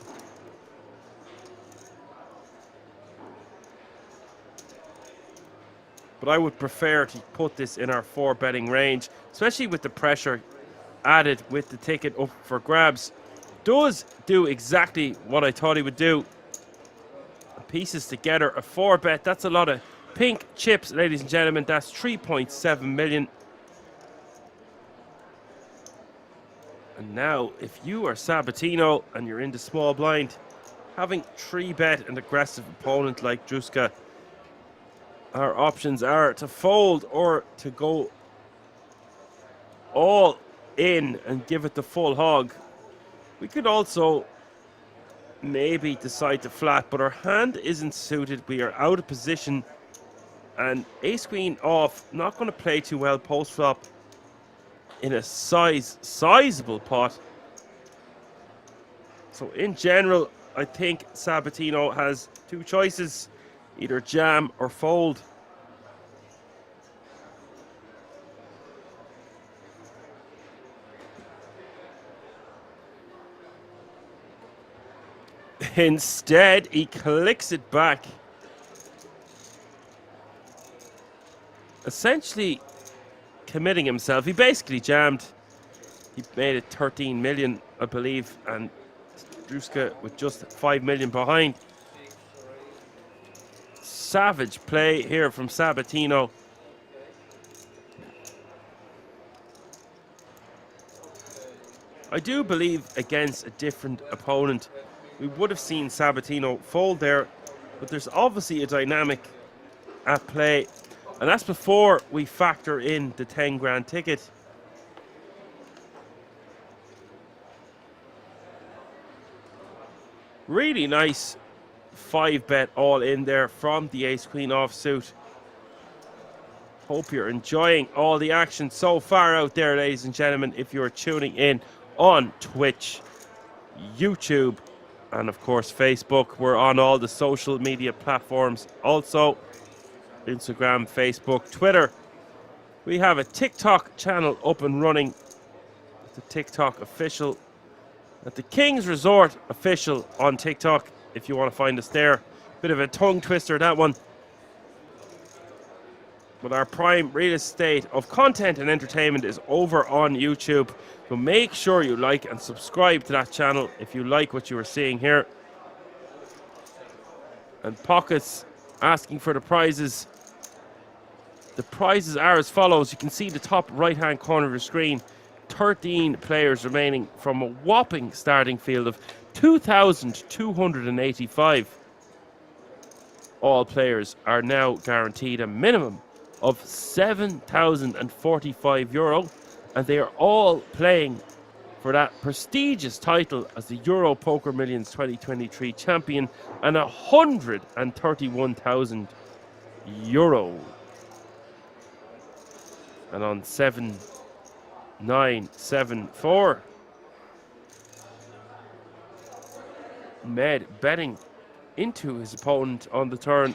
M: But I would prefer to put this in our 4-betting range, especially with the pressure added with the ticket up for grabs. Does do exactly what I thought he would do. Pieces together, a 4-bet, that's a lot of pink chips, ladies and gentlemen. That's 3.7 million. And now, if you are Sabatino and you're in the small blind, having 3-bet an aggressive opponent like Juska, our options are to fold or to go all in and give it the full hog. We could also maybe decide to flat, but our hand isn't suited. We are out of position, and ace-queen off, not going to play too well post-flop in a sizable pot. So in general, I think Sabatino has two choices, either jam or fold. Instead, he clicks it back, essentially committing himself. He basically jammed. He made it 13 million, I believe, and Druska with just 5 million behind. Savage play here from Sabatino. I do believe against a different opponent, we would have seen Sabatino fold there, but there's obviously a dynamic at play. And that's before we factor in the 10 grand ticket. Really nice 5-bet all in there from the Ace Queen offsuit. Hope you're enjoying all the action so far out there, ladies and gentlemen. If you're tuning in on Twitch, YouTube, and of course Facebook, we're on all the social media platforms. Also, Instagram, Facebook, Twitter. We have a TikTok channel up and running. The TikTok official at the King's Resort official on TikTok, if you want to find us there. Bit of a tongue twister, that one. But our prime real estate of content and entertainment is over on YouTube. So make sure you like and subscribe to that channel if you like what you are seeing here. And Pockets asking for the prizes. The prizes are as follows. You can see the top right hand corner of your screen. 13 players remaining from a whopping starting field of 2,285. All players are now guaranteed a minimum of €7,045, and they are all playing for that prestigious title as the Euro Poker Millions 2023 champion and €131,000. And on 7-9-7-4, Med betting into his opponent on the turn.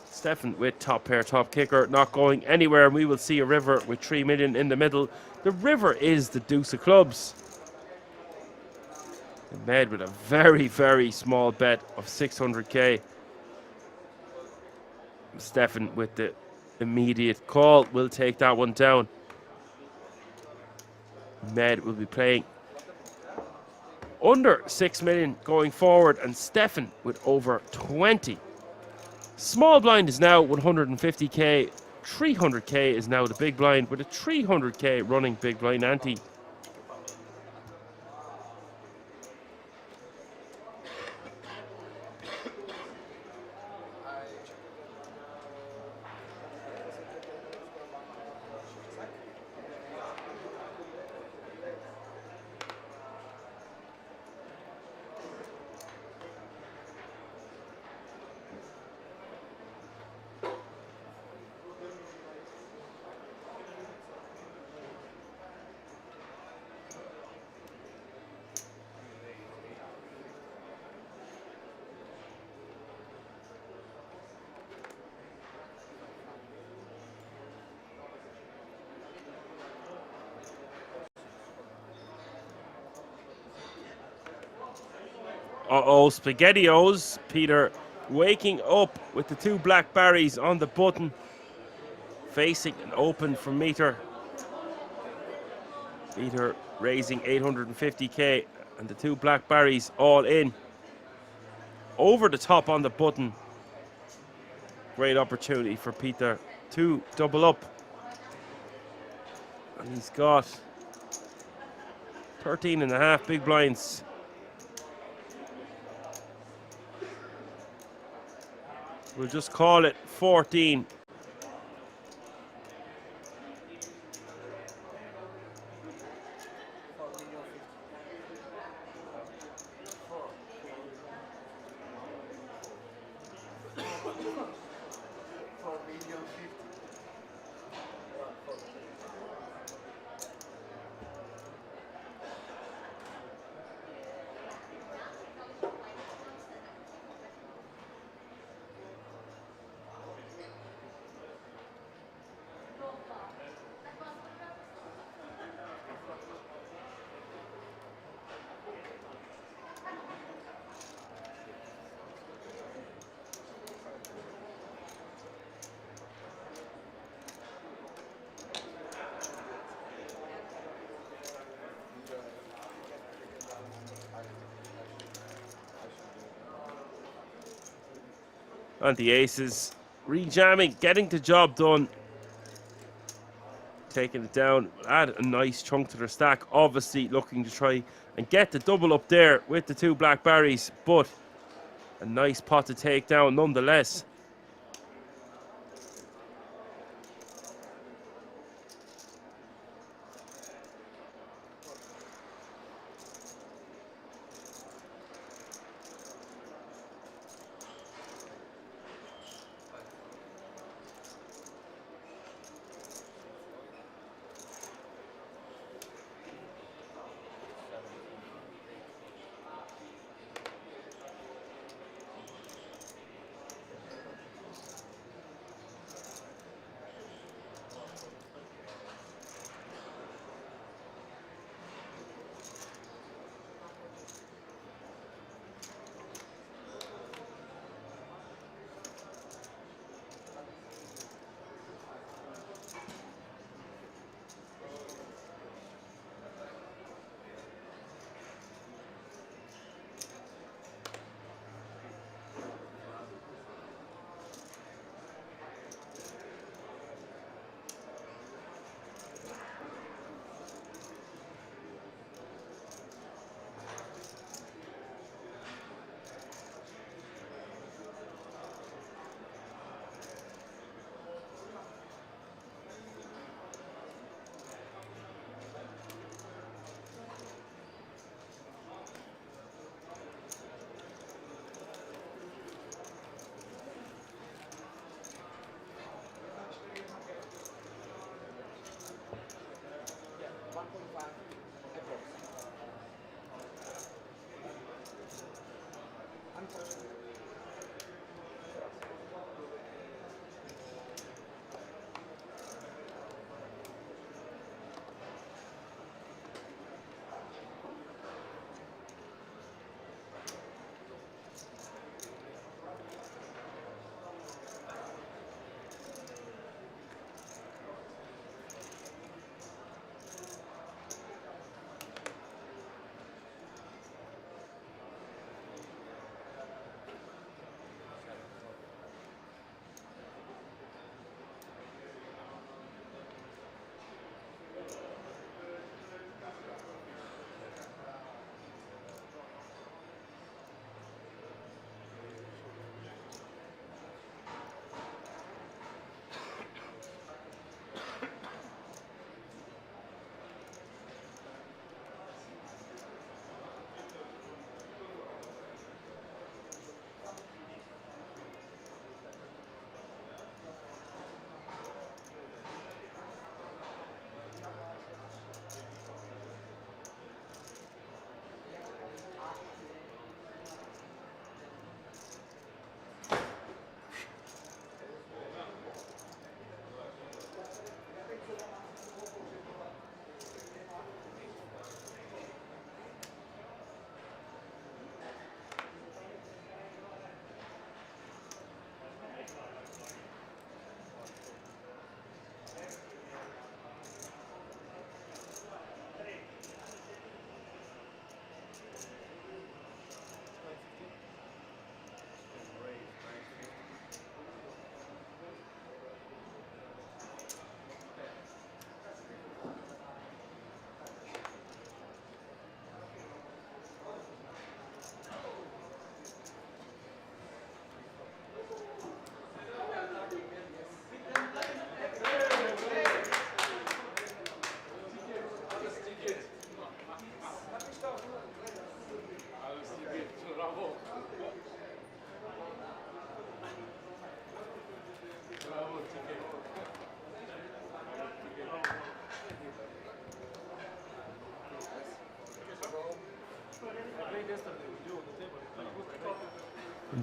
M: Stefan with top pair, top kicker, not going anywhere. And we will see a river with 3 million in the middle. The river is the deuce of clubs. And Med with a very, very small bet of 600k. Stefan with the immediate call will take that one down. Med will be playing under 6 million going forward, and Stefan with over 20. Small blind is now 150k. 300k is now the big blind with a 300k running big blind ante. Uh-oh, SpaghettiOs. Peter waking up with the 2 black berries on the button. Facing an open from Meter. Meter raising 850k and the 2 black berries all in. Over the top on the button. Great opportunity for Peter to double up. And he's got 13.5 big blinds. We'll just call it 14. And the aces rejamming, getting the job done. Taking it down, add a nice chunk to their stack. Obviously looking to try and get the double up there with the 2 black berries, but a nice pot to take down nonetheless.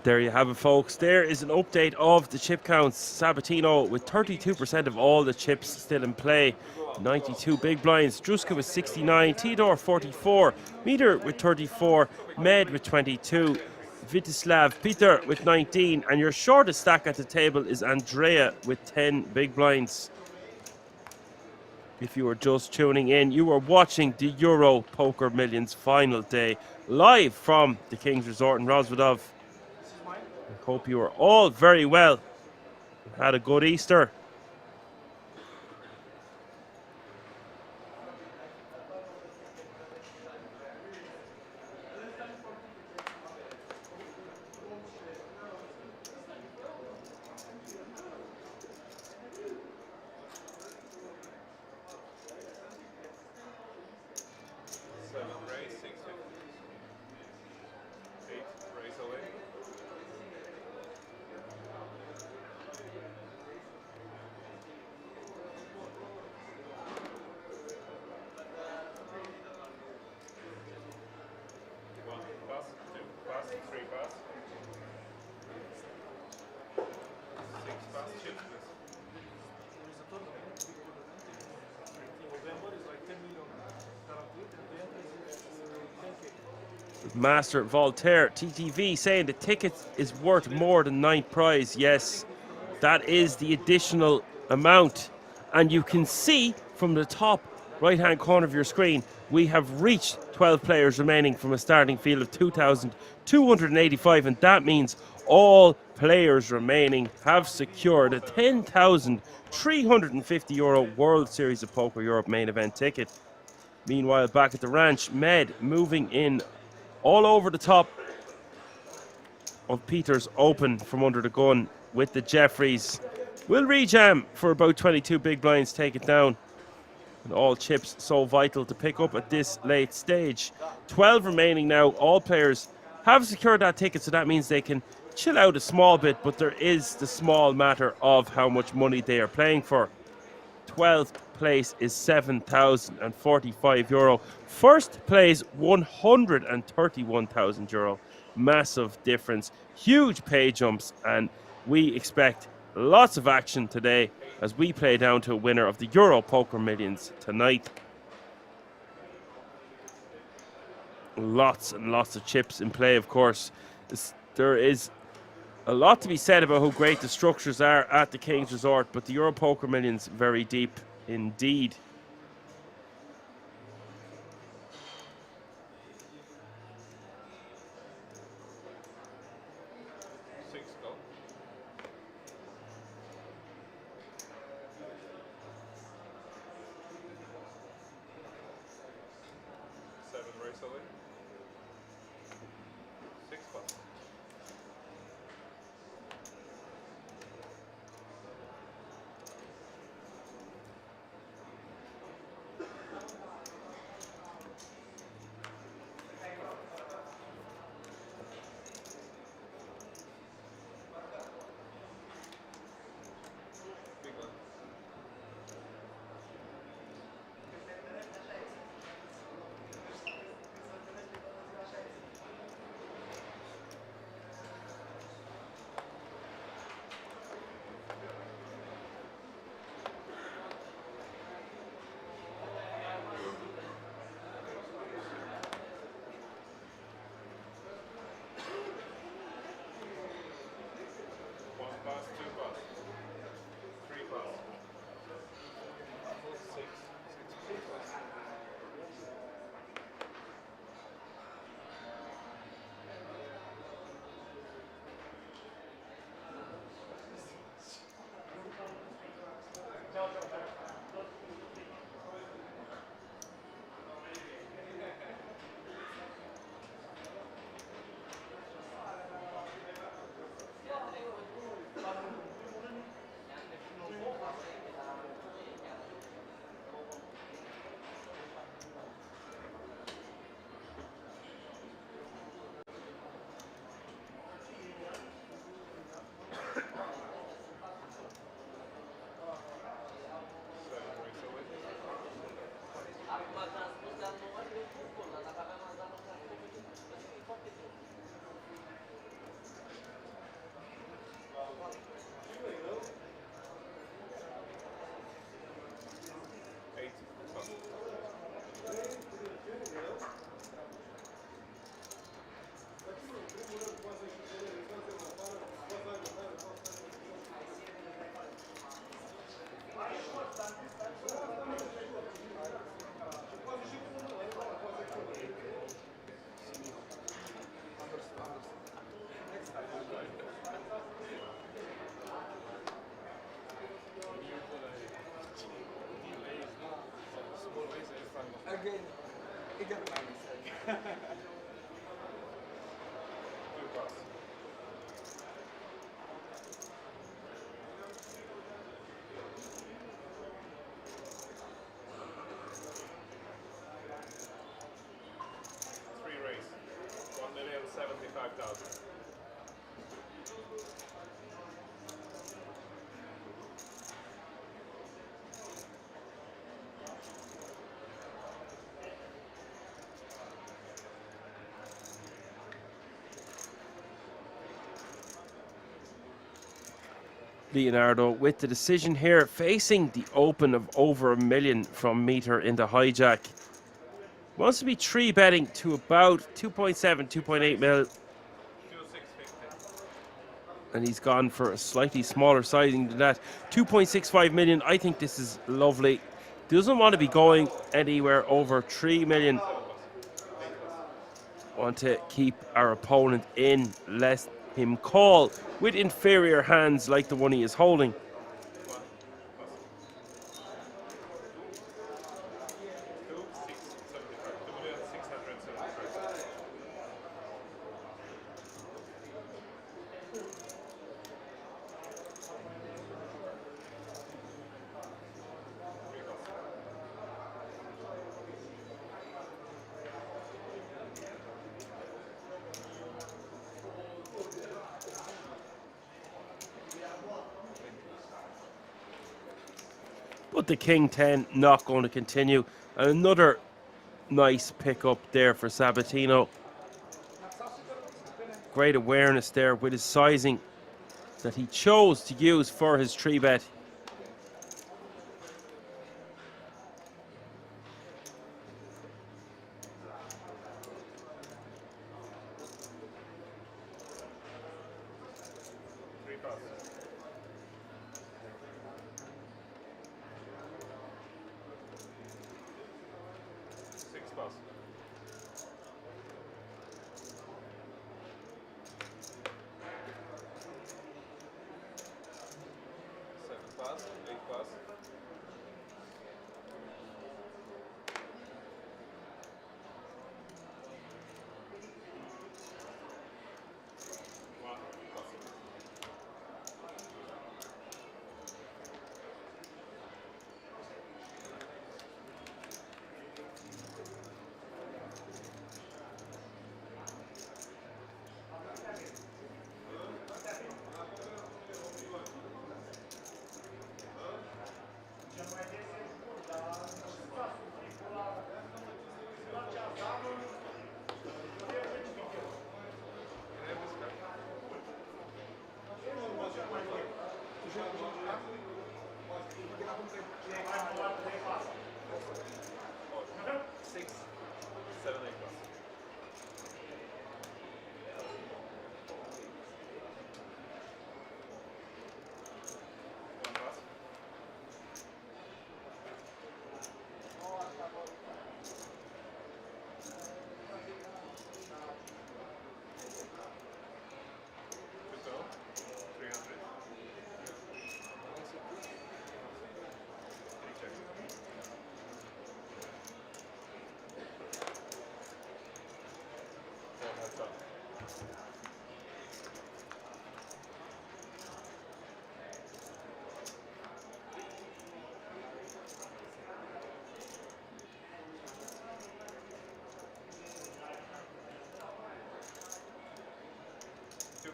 M: There you have it, folks. There is an update of the chip counts. Sabatino with 32% of all the chips still in play. 92 big blinds. Druska with 69. Tidor 44. Meter with 34. Med with 22. Vitislav Peter with 19. And your shortest stack at the table is Andrea with 10 big blinds. If you were just tuning in, you were watching the Euro Poker Millions final day live from the King's Resort in Rozvadov. I hope you are all very well. Had a good Easter. Master Voltaire TTV saying the ticket is worth more than ninth prize. Yes, that is the additional amount. And you can see from the top right hand corner of your screen, we have reached 12 players remaining from a starting field of 2,285, and that means all players remaining have secured a €10,350 World Series of Poker Europe main event ticket. Meanwhile, back at the ranch, Med moving in all over the top of Peter's open from under the gun with the Jeffries. Will rejam for about 22 big blinds, take it down. And all chips so vital to pick up at this late stage. 12 remaining now. All players have secured that ticket, so that means they can chill out a small bit, but there is the small matter of how much money they are playing for. 12th place is €7,045. First place, €131,000. Massive difference. Huge pay jumps, and we expect lots of action today as we play down to a winner of the Euro Poker Millions tonight. Lots and lots of chips in play, of course. There is a lot to be said about how great the structures are at the King's Resort, but the Euro Poker Millions very deep indeed.
B: Three race. 1,075,000.
M: Leonardo with the decision here, facing the open of over $1 million from Meter in the hijack. Wants to be 3-betting to about 2.7, 2.8 mil. And he's gone for a slightly smaller sizing than that. 2.65 million. I think this is lovely. Doesn't want to be going anywhere over 3 million. Want to keep our opponent in, lest him call with inferior hands like the one he is holding. But the King 10 not going to continue. Another nice pickup there for Sabatino. Great awareness there with his sizing that he chose to use for his 3-bet.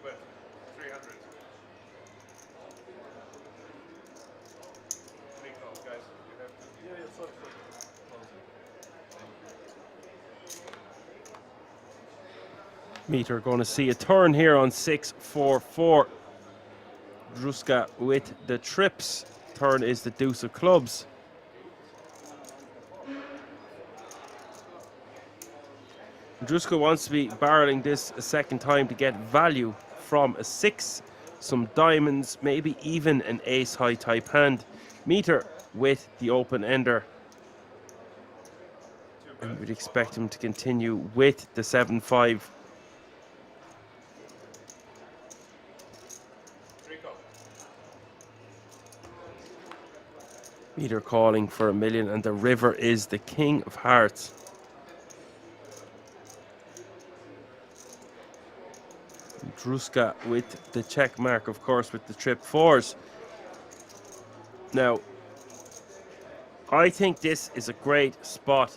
B: But 300. Three calls, guys. You have to. Yeah, sorry.
M: Meter going to see a turn here on 6-4-4. Druska with the trips. Turn is the deuce of clubs. Druska wants to be barreling this a second time to get value from a 6, some diamonds, maybe even an ace-high type hand. Meter with the open ender. And we'd expect him to continue with the 7-5. Meter calling for $1 million, and the river is the king of hearts. Druska with the check mark, of course, with the trip fours. Now, I think this is a great spot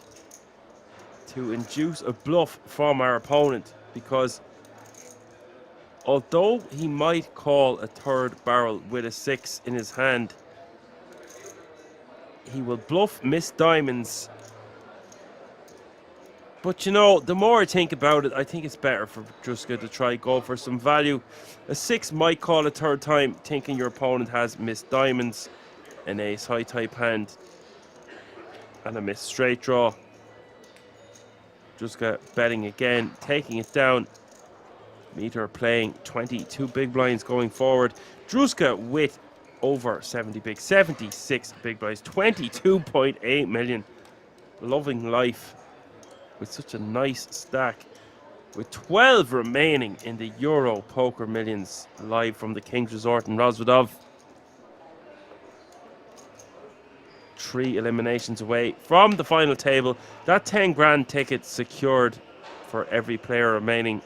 M: to induce a bluff from our opponent, because although he might call a third barrel with a 6 in his hand, he will bluff miss diamonds. But you know, the more I think about it, I think it's better for Druska to try go for some value. A 6 might call a third time, thinking your opponent has missed diamonds, an ace high type hand, and a missed straight draw. Druska betting again, taking it down. Meter playing 22 big blinds going forward. Druska with over 70 big, 76 big blinds, 22.8 million. Loving life with such a nice stack. With 12 remaining in the Euro Poker Millions, live from the King's Resort in Rozvadov. 3 eliminations away from the final table. That 10 grand ticket secured for every player remaining.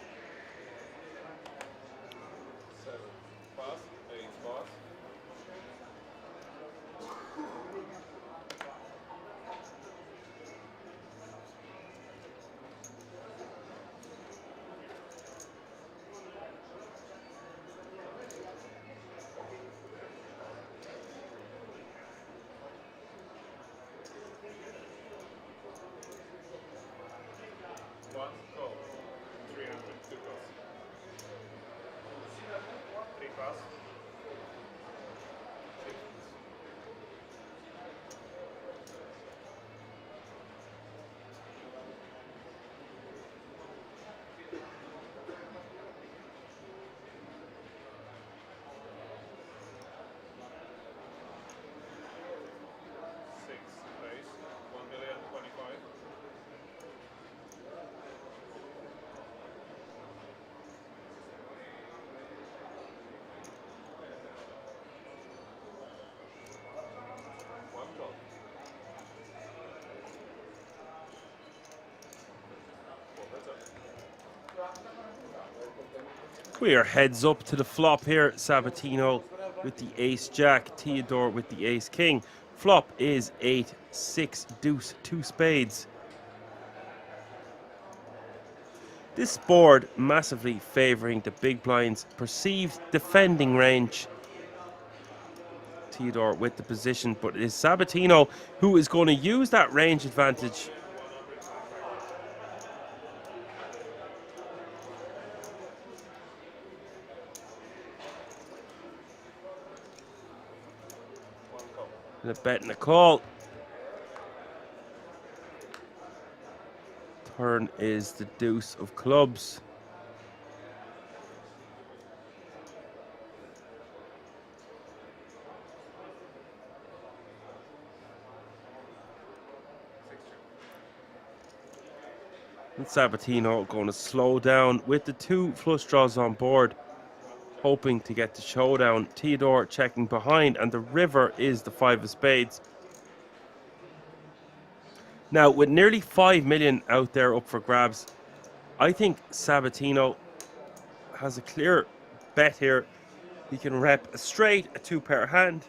M: We are heads up to the flop here. Sabatino with the ace jack, Theodore with the ace king. Flop is 8, 6, deuce, 2 spades. This board massively favouring the big blind's perceived defending range. Theodore with the position, but it is Sabatino who is going to use that range advantage. And a bet and a call. Turn is the deuce of clubs. And Sabatino going to slow down with the 2 flush draws on board, hoping to get the showdown. Theodore checking behind, and the river is the 5 of spades. Now, with nearly 5 million out there up for grabs, I think Sabatino has a clear bet here. He can rep a straight, a 2-pair hand.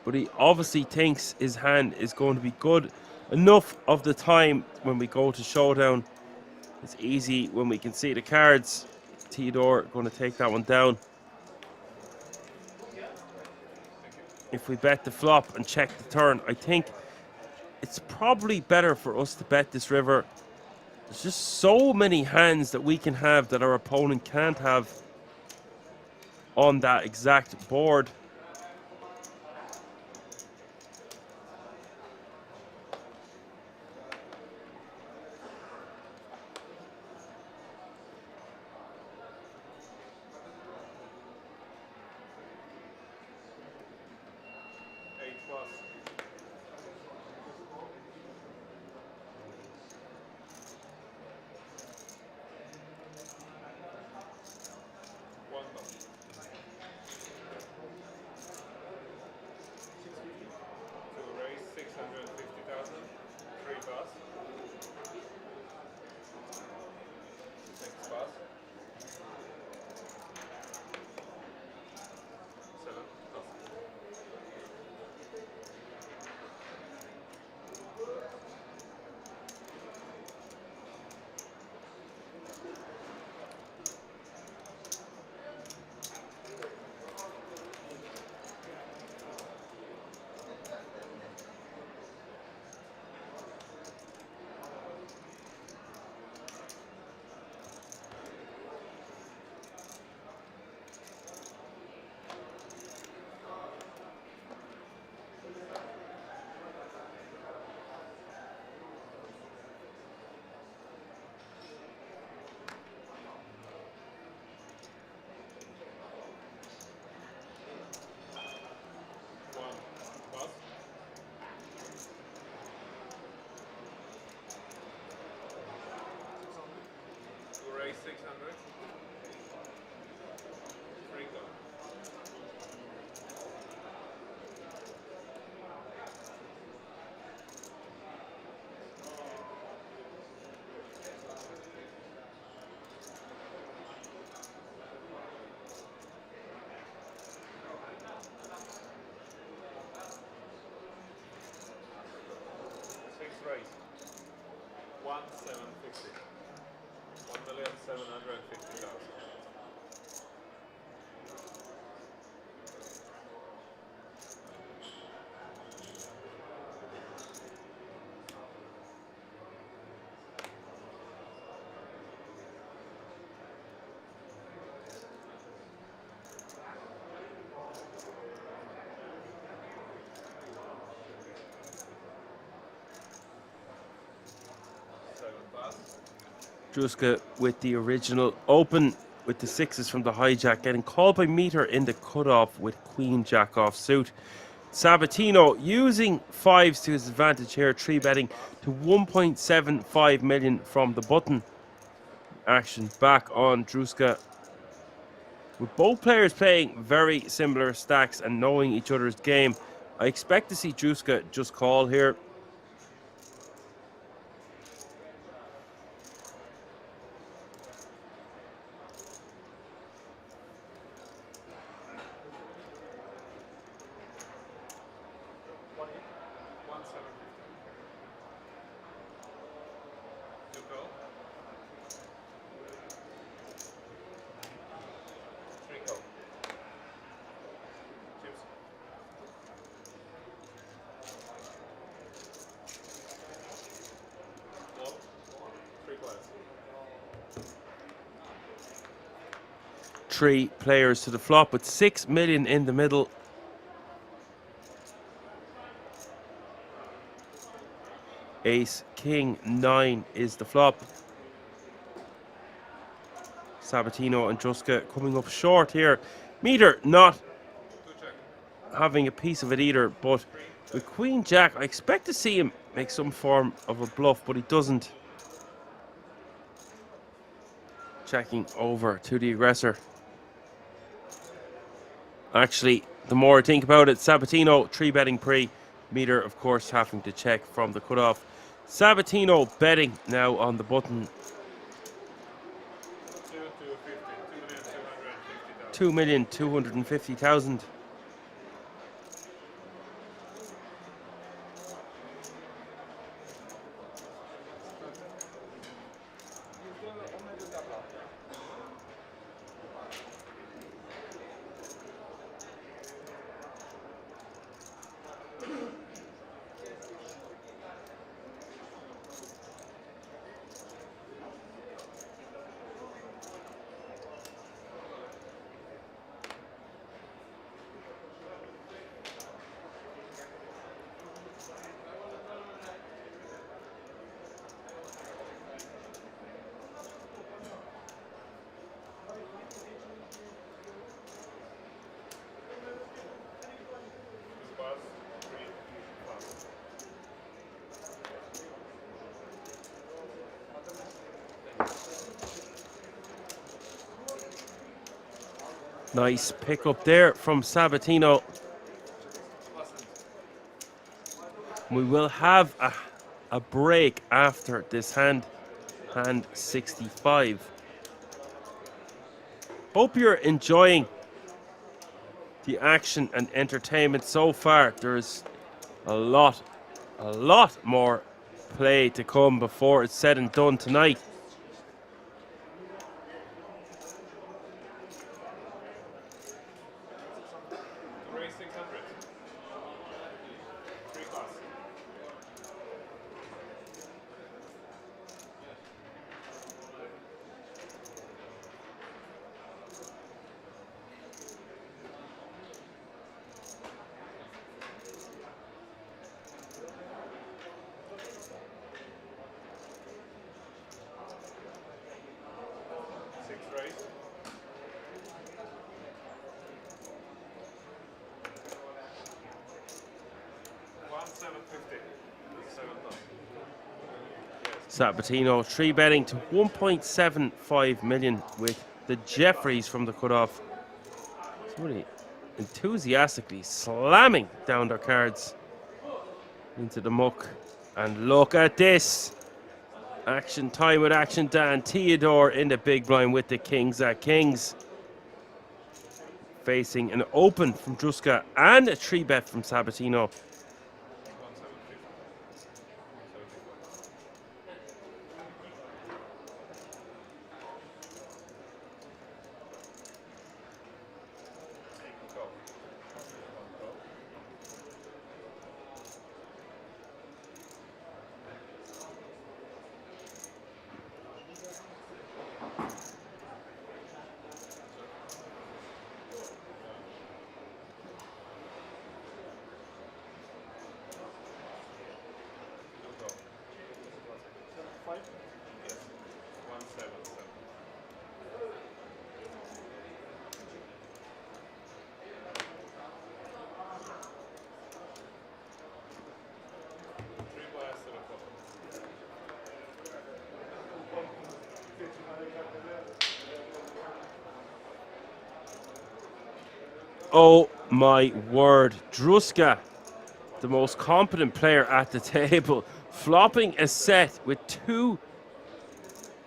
M: But he obviously thinks his hand is going to be good enough of the time when we go to showdown. It's easy when we can see the cards. Theodore going to take that one down. If we bet the flop and check the turn, I think it's probably better for us to bet this river. There's just so many hands that we can have that our opponent can't have on that exact board.
B: 1,750. 1,750,000.
M: Druska with the original open with the sixes from the hijack, getting called by Meter in the cutoff with Queen Jack off suit. Sabatino using fives to his advantage here, 3-betting to 1.75 million from the button. Action back on Druska. With both players playing very similar stacks and knowing each other's game, I expect to see Druska just call here. Three players to the flop with 6 million in the middle. Ace, King, 9 is the flop. Sabatino and Druska coming up short here. Meter not having a piece of it either, but with Queen Jack, I expect to see him make some form of a bluff, but he doesn't. Checking over to the aggressor. Actually, the more I think about it, Sabatino 3-betting pre. Meter, of course, having to check from the cutoff. Sabatino betting now on the button. 2,250,000. Nice pick up there from Sabatino. We will have a break after this hand 65. Hope you're enjoying the action and entertainment so far. There's a lot more play to come before it's said and done tonight. Sabatino 3-betting to 1.75 million with the Jeffries from the cutoff. Somebody enthusiastically slamming down their cards into the muck. And look at this. Action time with Action Dan. Theodore in the big blind with the Kings at Kings. Facing an open from Druska and a 3-bet from Sabatino. Oh my word. Druska, the most competent player at the table, flopping a set with two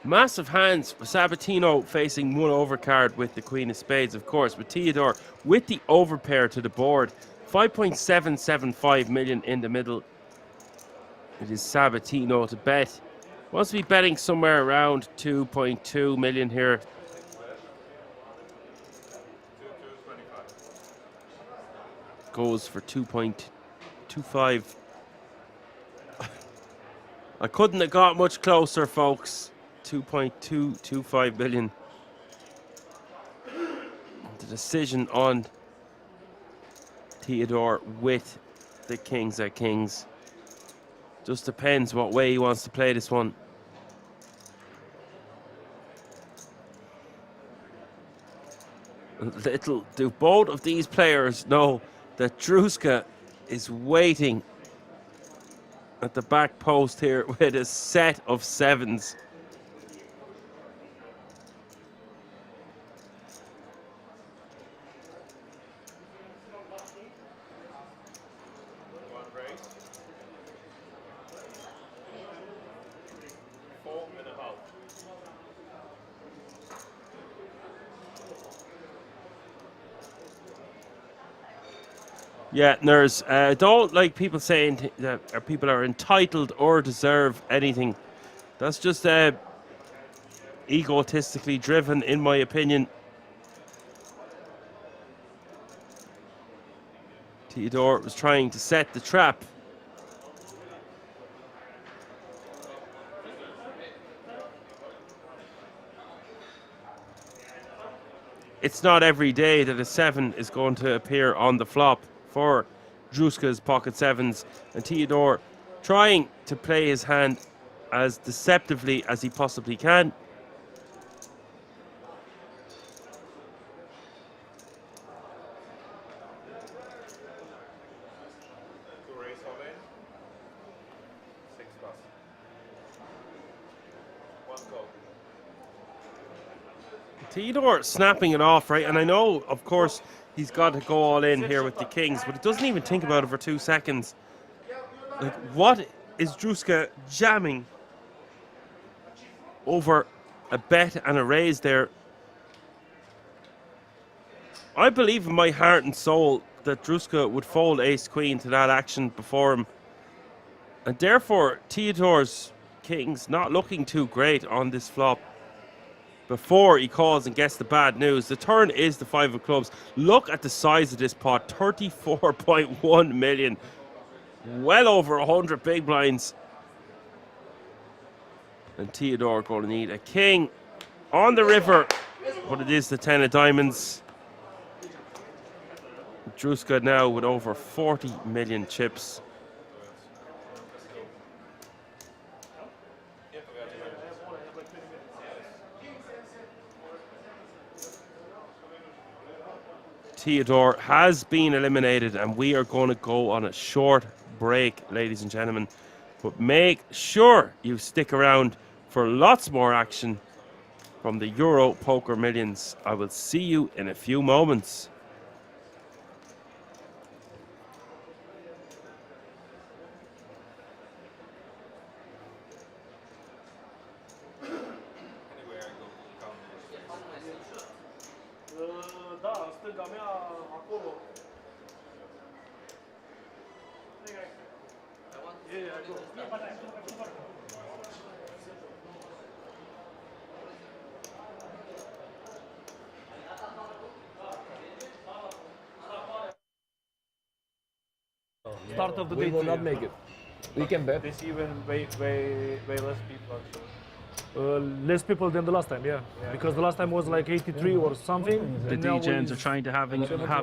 M: massive hands. Sabatino facing one overcard with the Queen of Spades, of course, with Theodore with the overpair to the board. 5.775 million in the middle. It is Sabatino to bet. Wants to be betting somewhere around 2.2 million here. Goes for 2.25. I couldn't have got much closer, folks. 2.225 billion. The decision on Theodore with the kings at kings. Just depends what way he wants to play this one. Little do both of these players know that Druska is waiting at the back post here with a set of sevens. Yeah, Nurs, don't like people saying that people are entitled or deserve anything. That's just egotistically driven, in my opinion. Theodore was trying to set the trap. It's not every day that a 7 is going to appear on the flop for Druska's pocket sevens, and Theodore trying to play his hand as deceptively as he possibly can. Theodore snapping it off, right? And I know, of course, he's got to go all in here with the kings, but it doesn't even think about it for 2 seconds. Like, what is Druska jamming over a bet and a raise there? I believe in my heart and soul that Druska would fold ace-queen to that action before him. And therefore, Theodore's kings not looking too great on this flop. Before he calls and gets the bad news, the turn is the 5 of clubs. Look at the size of this pot, 34.1 million. Well over 100 big blinds. And Theodore going to need a king on the river, but it is the 10 of diamonds. Druska now with over 40 million chips. Theodore has been eliminated, and we are going to go on a short break, ladies and gentlemen. But make sure you stick around for lots more action from the Euro Poker Millions. I will see you in a few moments.
C: Start of the day.
N: We will not make it. We can bet.
B: This even way less people actually.
C: Less people than the last time, yeah. Because the last time was like 83 or something.
M: The DJs are trying to have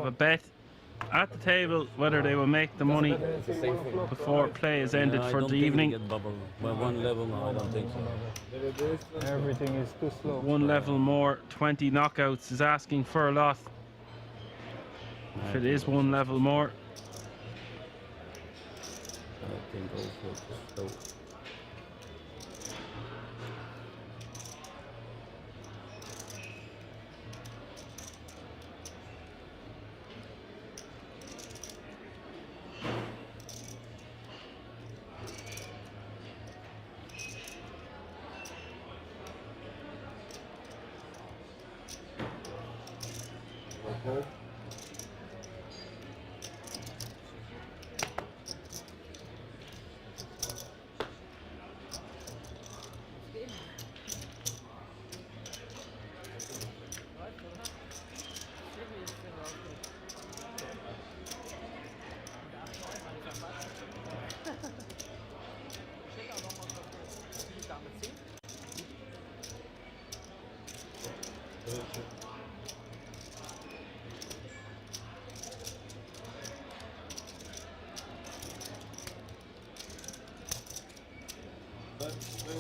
M: a bet at the table whether they will make the money before play is ended for the evening.
N: By one level, no, I don't think so.
C: Everything is too slow.
M: One level more, 20 knockouts is asking for a lot. If it is one level more.
N: I think also so.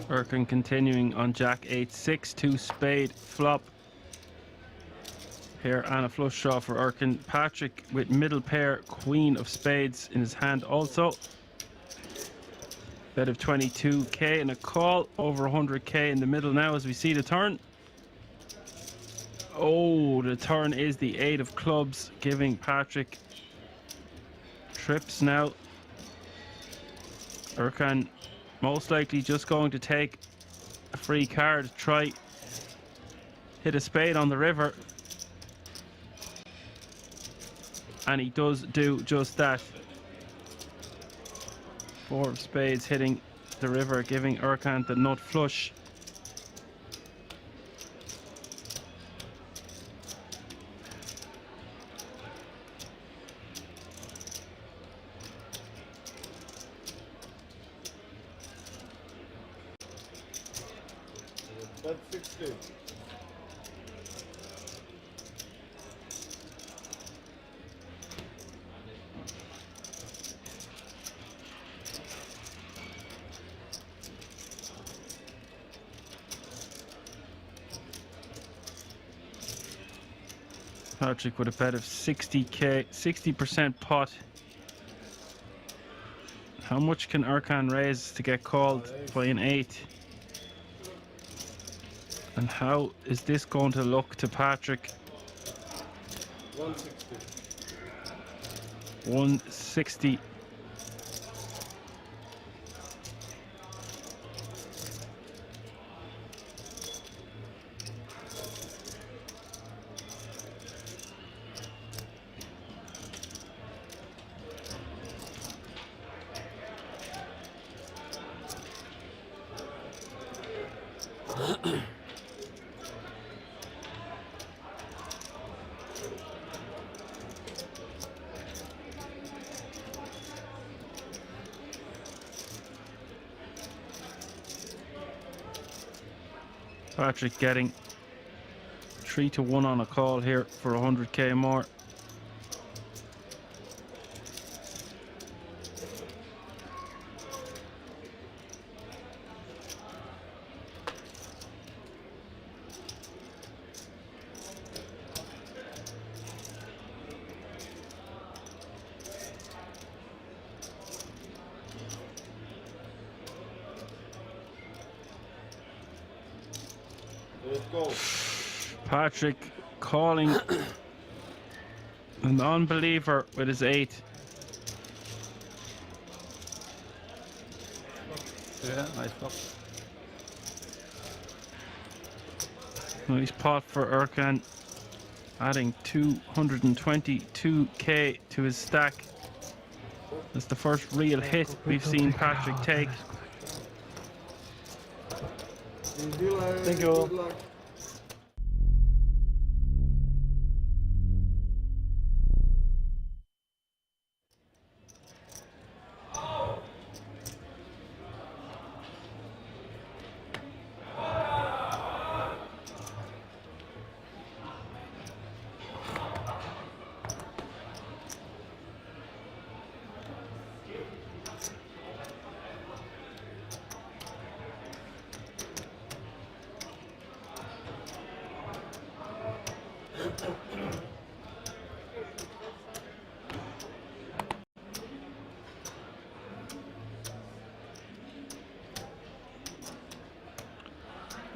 M: Erkin continuing on Jack 8-6, 2 spade flop. Here and a flush draw for Erkin. Patrick with middle pair, queen of spades in his hand also. Bet of 22k and a call, over 100k in the middle now as we see the turn. Oh, the turn is the 8 of clubs, giving Patrick trips now. Erkan most likely just going to take a free card, try hit a spade on the river. And he does do just that. 4 of spades hitting the river, giving Erkan the nut flush.
B: Bet 60.
M: Patrick with a bet of 60k, 60% pot. How much can Erkan raise to get called by an 8? And how is this going to look to Patrick?
B: 160.
M: 160. Patrick getting 3-1 on a call here for 100k more. Patrick calling an unbeliever with his 8.
N: Yeah, nice flop.
M: Nice pot for Erkan, adding 222k to his stack. That's the first real hit we've seen Patrick take.
N: Thank you.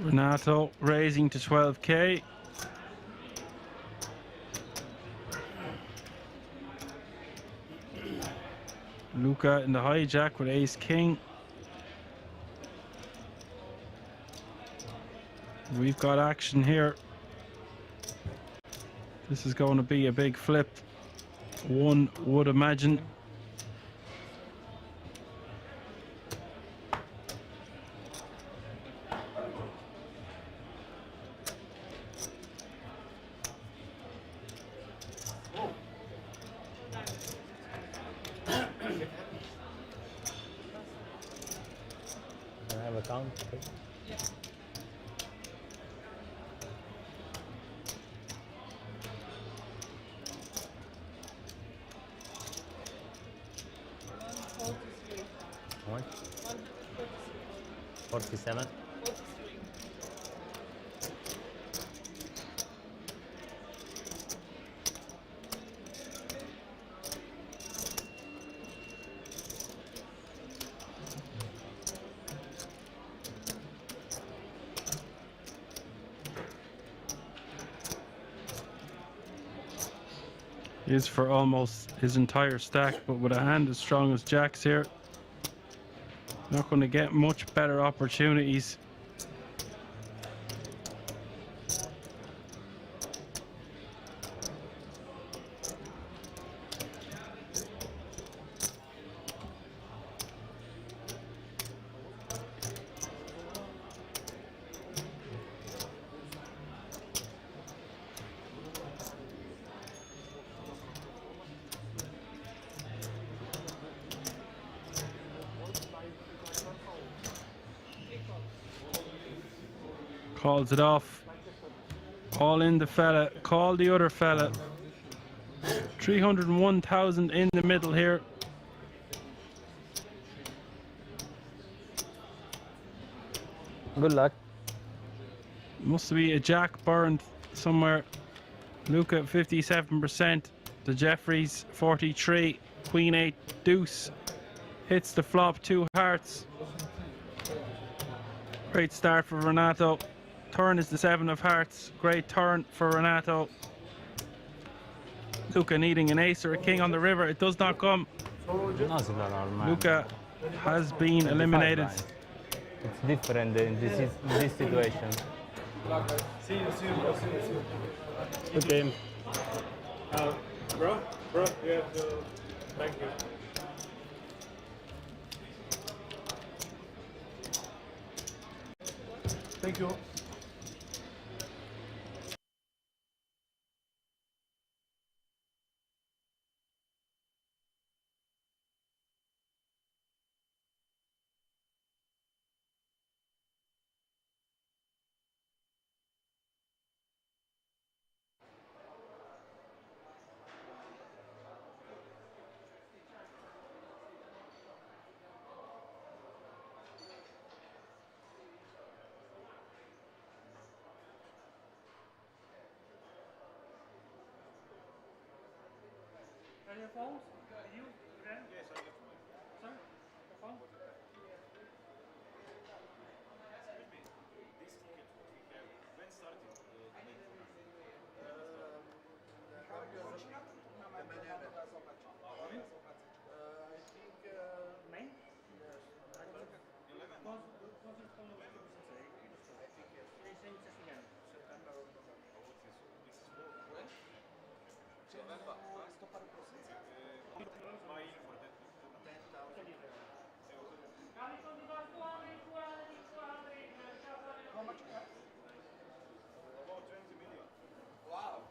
M: Renato raising to 12k. Luca in the hijack with ace king. We've got action here. This is going to be a big flip, one would imagine.
N: I have a count. What? 47.
M: Is for almost his entire stack, but with a hand as strong as Jack's here, not going to get much better opportunities. Calls it off. All in the fella. Call the other fella. 301,000 in the middle here.
N: Good luck.
M: Must be a jack burned somewhere. Luca 57%. The Jeffries 43. Queen 8 deuce. Hits the flop, 2 hearts. Great start for Renato. Turn is the 7 of hearts. Great turn for Renato. Luca needing an ace or a king on the river. It does not come. Luca has been eliminated.
N: It's different in this situation.
B: Good game. Bro, you have to. Thank you. Thank you.
C: Your phones? You, Ren? Yes, I got mine. Sir, your phone? Excuse me, this ticket what we have, when started the meeting? I think May? Yes. 11? Because it's only 50%. I think yes. Same just again. September or November. This is when? November. How much you have? About 20 million. Wow.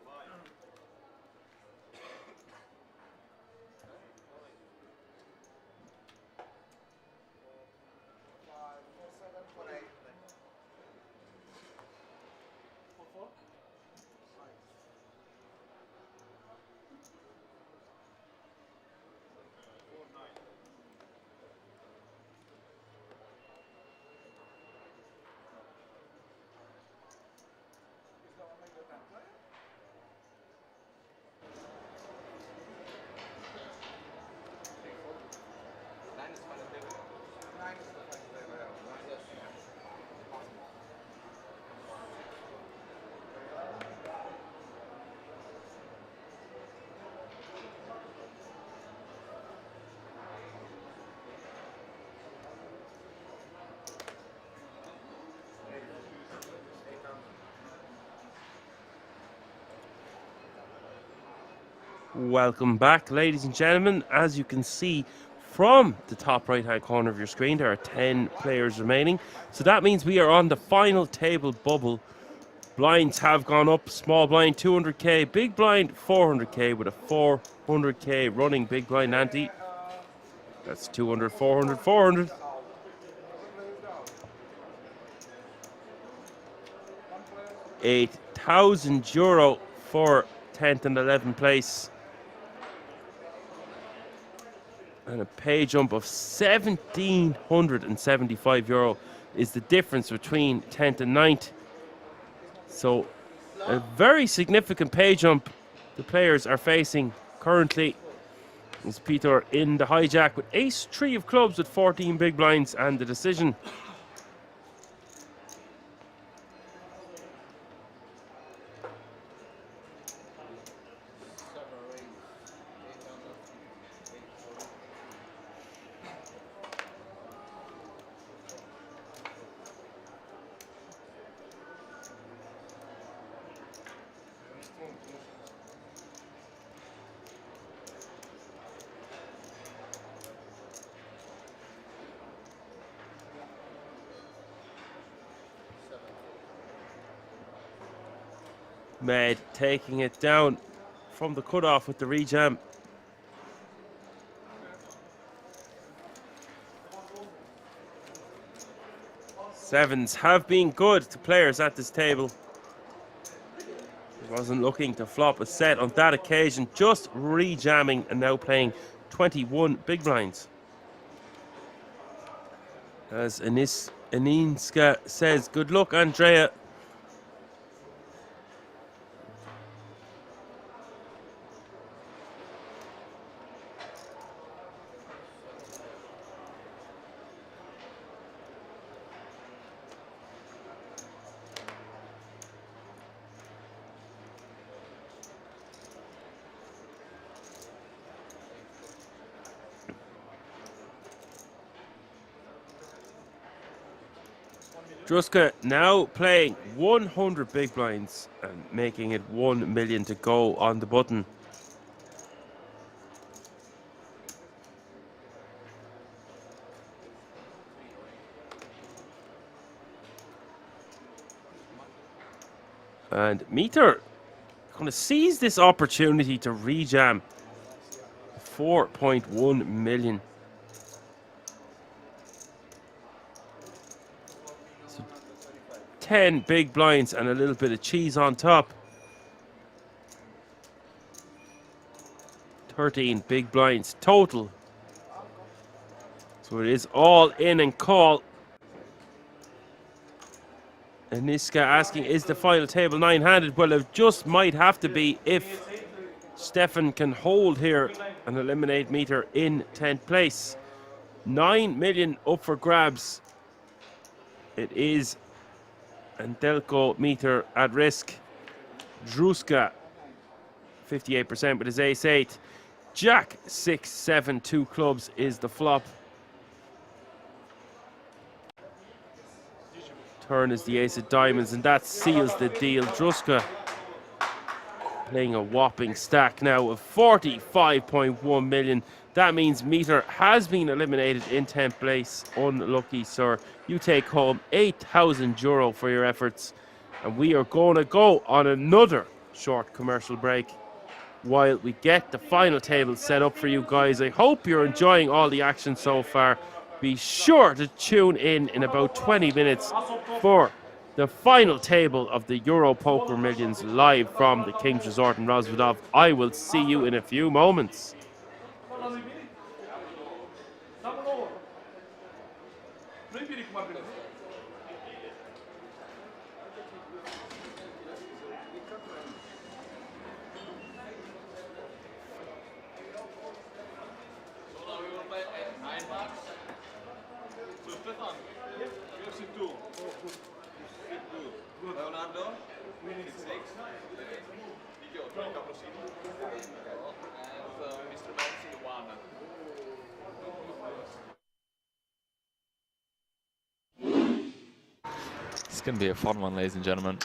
C: Why? 5, 4, 7, 4, 8. 4, 4? 5.
M: Welcome back, ladies and gentlemen. As you can see from the top right hand corner of your screen, there are 10 players remaining. So that means we are on the final table bubble. Blinds have gone up. Small blind 200k, big blind 400k, with a 400k running big blind ante. That's 200, 400, 400. €8,000 for 10th and 11th place. And a pay jump of €1,775 is the difference between 10th and 9th. So a very significant pay jump the players are facing currently. Is Peter in the hijack with ace 3 of clubs with 14 big blinds and the decision. Med taking it down from the cutoff with the rejam. Sevens have been good to players at this table. He wasn't looking to flop a set on that occasion, just rejamming and now playing 21 big blinds. As Aninska says, good luck, Andrea. Druska now playing 100 big blinds and making it 1 million to go on the button. And Meter going to seize this opportunity to rejam 4.1 million. 10 big blinds and a little bit of cheese on top. 13 big blinds total. So it is all in and call. And Niska asking, is the final table 9-handed? Well, it just might have to be if Stefan can hold here and eliminate Meter in 10th place. 9 million up for grabs. It is and Delco Meter at risk. Druska 58% with his ace 8. Jack 6, 7, 2 clubs is the flop. Turn is the ace of diamonds, and that seals the deal. Druska playing a whopping stack now of 45.1 million. That means Meter has been eliminated in 10th place. Unlucky, sir. You take home €8,000 for your efforts. And we are going to go on another short commercial break while we get the final table set up for you guys. I hope you're enjoying all the action so far. Be sure to tune in about 20 minutes for the final table of the Euro Poker Millions live from the King's Resort in Rosvedov. I will see you in a few moments.
O: Stefan, UFC 2. Leonardo, minute 6. Nico, Caprosini. And Mr. Nancy, 1.
F: It's going to be a fun one, ladies and gentlemen.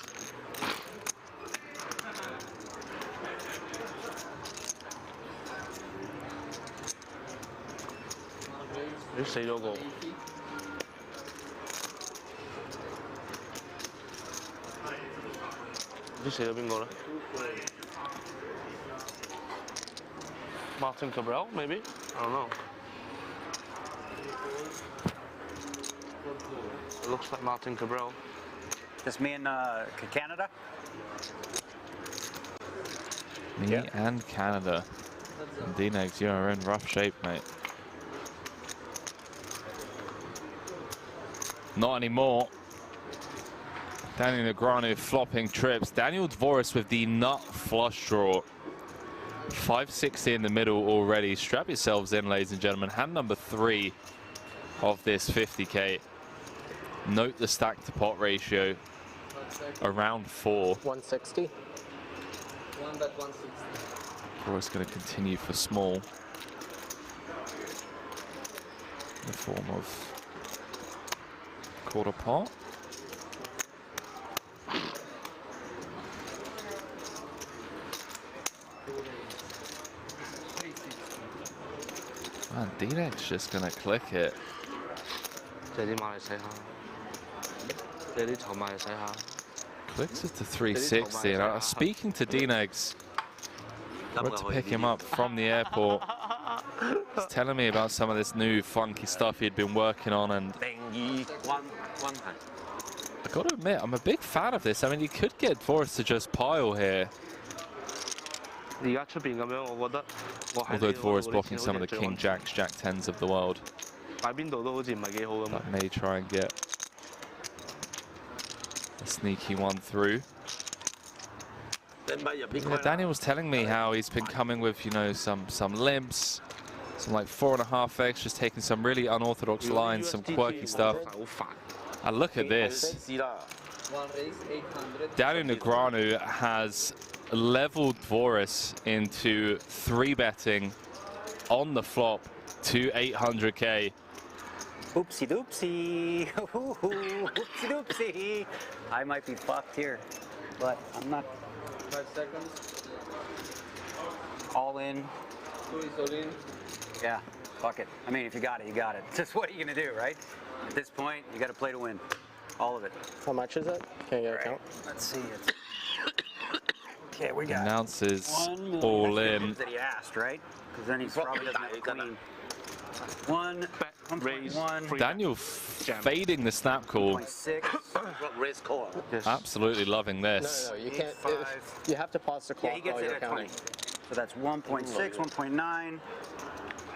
P: 你死咗個。唔知死咗邊個咧 ？Martin Cabral, maybe? I don't know. It looks like Martin Cabral.
Q: Just me and Canada?
F: Me and Canada. And D-Negs, you're in rough shape, mate. Not anymore. Daniel Negreanu flopping trips. Daniel Dvoris with the nut flush draw. 560 in the middle already. Strap yourselves in, ladies and gentlemen. Hand number 3 of this 50K. Note the stack to pot ratio. Around 4.
R: 160. 1.160.
F: Dvoris going to continue for small. In the form of quarter pot. Man, D-Neck's just gonna click it. Clicks it to 360. And I was speaking to D-Negs. Went to pick him up from the airport. He's telling me about some of this new funky stuff he'd been working on, and I gotta admit, I'm a big fan of this. I mean, you could get Dvoris to just pile here. Although Dvoris blocking some of the King Jacks, Jack 10s of the world. That may try and get a sneaky one through. Yeah, Daniel was telling me how he's been coming with, you know, some limps, some like 4.5x, just taking some really unorthodox lines, some quirky stuff. And look at this. Daniel Negreanu has leveled Dvoris into 3-betting on the flop to 800K.
Q: Oopsie doopsie. Oopsie doopsie. I might be fucked here, but I'm not.
L: 5 seconds.
Q: All in.
L: All in.
Q: Yeah, fuck it. I mean, if you got it, you got it. Just what are you gonna do, right? At this point, you got to play to win. All of it.
R: How much is it? Can you get a count?
Q: Let's see. Okay, we got
F: Announces all in.
Q: that he asked, right? Because then he's probably doesn't have a clean. 1.1.
F: Daniel fading the snap call.
Q: 1.6.
F: Absolutely loving this.
R: No, you can't. You have to pause the clock
Q: Yeah, he gets
R: while
Q: it
R: you're
Q: at
R: counting.
Q: 20. So that's 1.6, 1.9.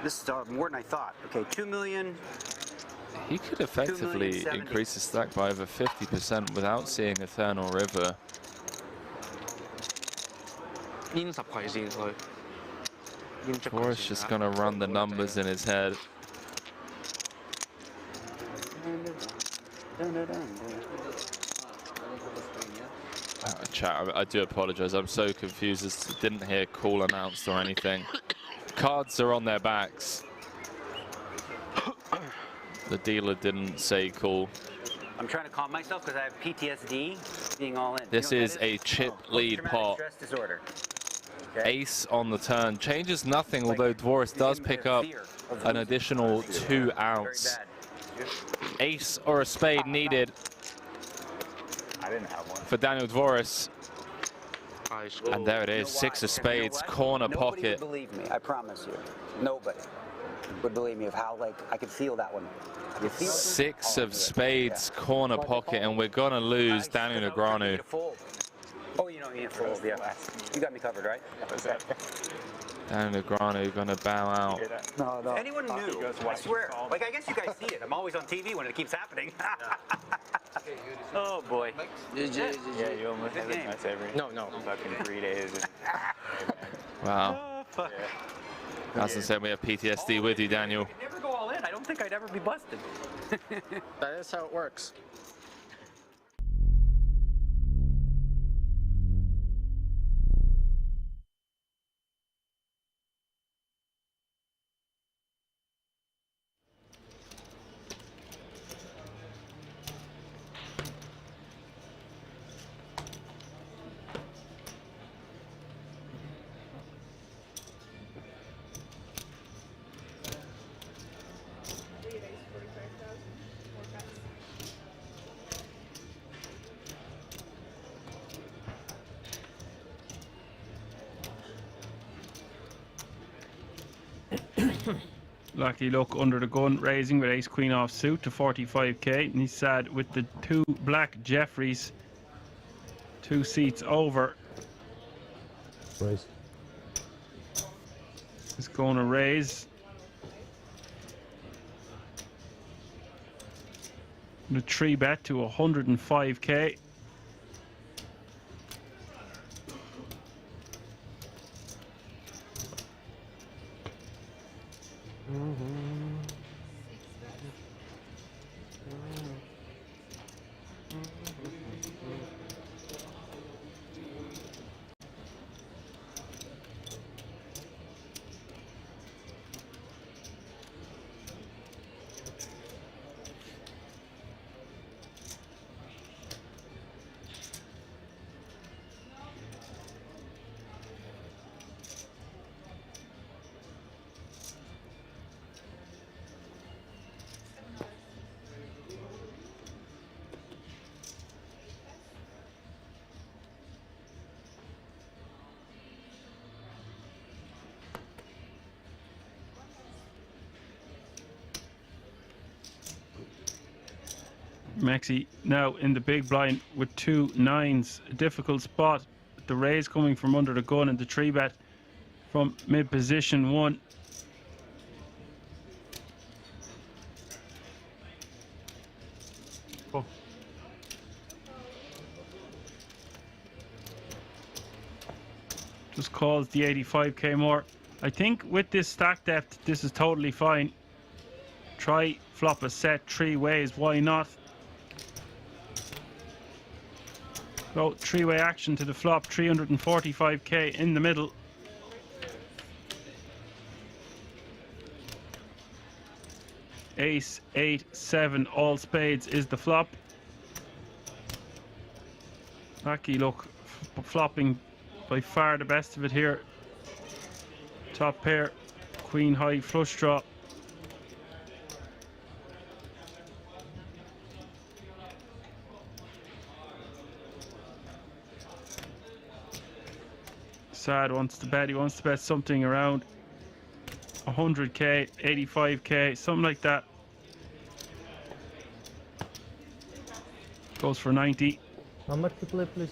Q: This is more than I thought. Okay, 2 million.
F: He could effectively increase his stack by over 50% without seeing Eternal River. Dvoris just going to run the numbers in his head. Chat, I do apologize. I'm so confused as to didn't hear call announced or anything. Cards are on their backs. The dealer didn't say call.
Q: I'm trying to calm myself because I have PTSD being all in.
F: This is a chip lead pot.
Q: Stress disorder. Okay.
F: Ace on the turn. Changes nothing, although Dvoris does pick up an additional 2 outs. Ace or a spade needed for Daniel Dvoris. And there it is, 6 of spades, corner
Q: Nobody
F: pocket.
Q: would believe me, I promise you. Nobody would believe me of how, like, I could feel that one. I could feel it.
F: 6 of spades, corner pocket, and we're gonna lose Daniel Negreanu.
Q: Oh, you know, you need to fold, yeah. You got me covered, right?
F: Daniel Negreanu gonna bow out.
Q: No, no. Anyone knew, I swear. Like, I guess you guys see it. I'm always on TV when it keeps happening. Oh, boy.
G: Yeah, you almost have it nice every fucking 3 days.
F: Wow.
Q: Fuck.
F: As I said, we have PTSD with you, Daniel.
Q: I'd never go all in. I don't think I'd ever be busted.
R: That is how it works.
M: Lucky Luck under the gun, raising with ace queen off suit to 45k, and he's sad with the 2 black Jeffreys 2 seats over.
N: Raise.
M: He's going to raise. The 3-bet to 105k. Maxi now in the big blind with 2 9s. A difficult spot. The raise coming from under the gun and the 3-bet from mid position 1. Oh. Just calls the 85k more. I think with this stack depth, this is totally fine. Try flop a set 3 ways. Why not? Go 3-way action to the flop, 345k in the middle. Ace, 8, 7, all spades is the flop. Lucky Luck flopping by far the best of it here. Top pair, queen high flush draw. Sad wants to bet. He wants to bet something around 100k, 85k, something like that. Goes for 90.
N: How much to play, please?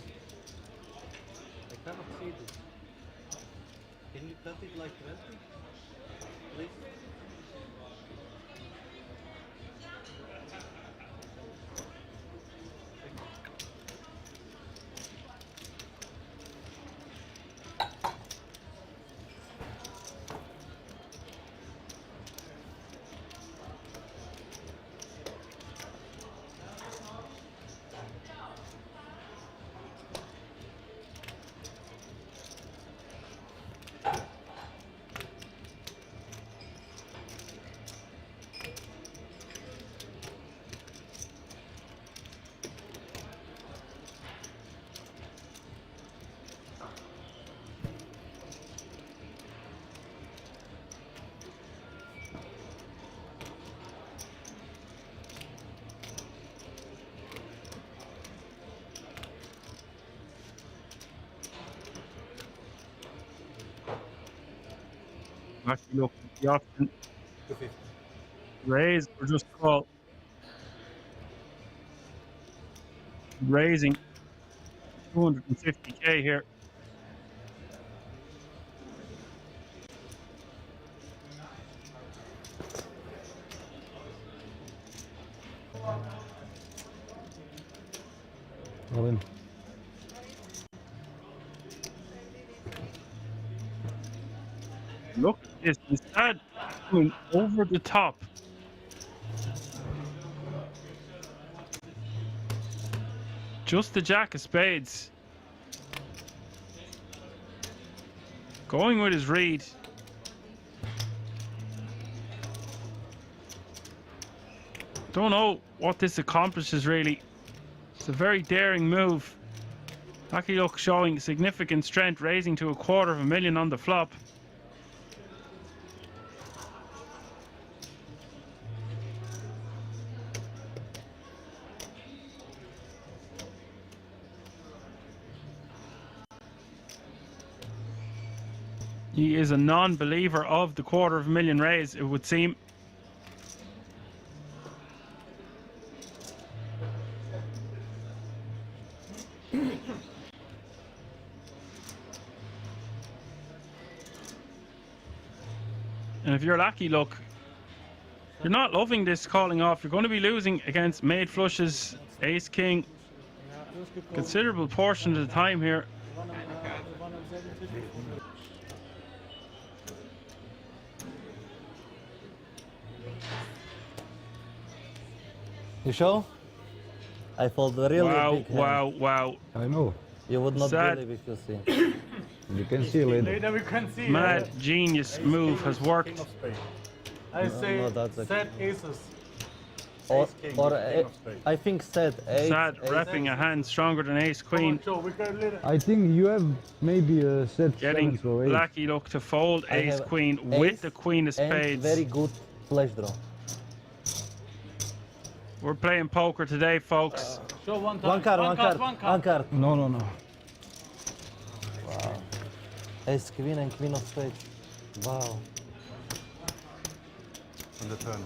L: I cannot see this. Can you cut it like 20? Please?
M: Lucky Luck, the option. Raise or just call. Raising 250k here.
N: All in.
M: Look at this, instead going over the top. Just the jack of spades. Going with his read. Don't know what this accomplishes really. It's a very daring move. Lucky Luck showing significant strength, raising to $250,000 on the flop. He is a non-believer of the $250,000 raise, it would seem. And if you're lucky, look, you're not loving this calling off. You're going to be losing against made flushes, ace king, considerable portion of the time here.
L: You sure? I fold a really big hand.
M: Wow.
S: I know.
L: You would not
M: Sad.
L: believe if you see.
S: You can see later.
B: Later we can see.
M: Mad genius move has worked.
B: I say
L: no, that's
B: set aces.
L: Or,
B: King,
L: or
B: king of spades.
L: I think set ace.
M: Sad
L: ace.
M: repping a hand stronger than ace queen.
B: Joe, we got later.
S: I think you have maybe a set
M: Getting
S: sevens or eight.
M: lucky look to fold
L: I
M: ace
L: have
M: queen
L: ace
M: with the queen of
L: and
M: spades.
L: very good flash draw.
M: We're playing poker today, folks.
B: Show one time.
L: One card.
B: One card.
S: No.
L: Wow. Ace queen and queen of spades. Wow.
S: On the turn.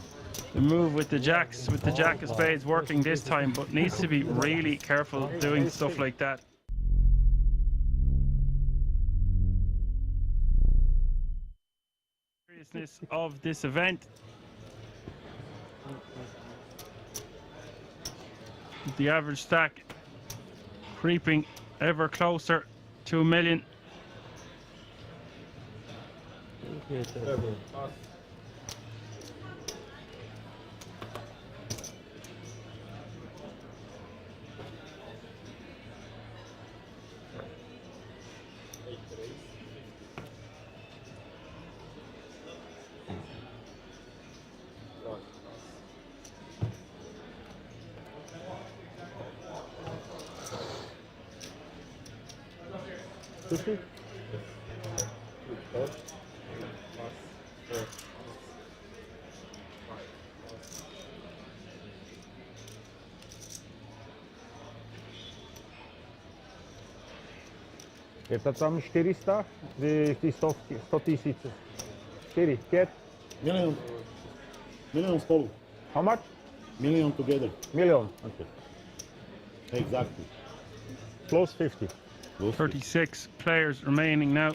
M: The move with the jacks, with the jack of spades working this time, but needs to be really careful doing stuff like that. Seriousness of this event. The average stack creeping ever closer to $1 million.
S: Je to tam 400? Ty 100 000. 4, 5?
T: Million spolu.
S: How much?
T: Million together.
S: Million.
T: Okay. Exactly.
S: Close 50.
M: 36 players remaining now.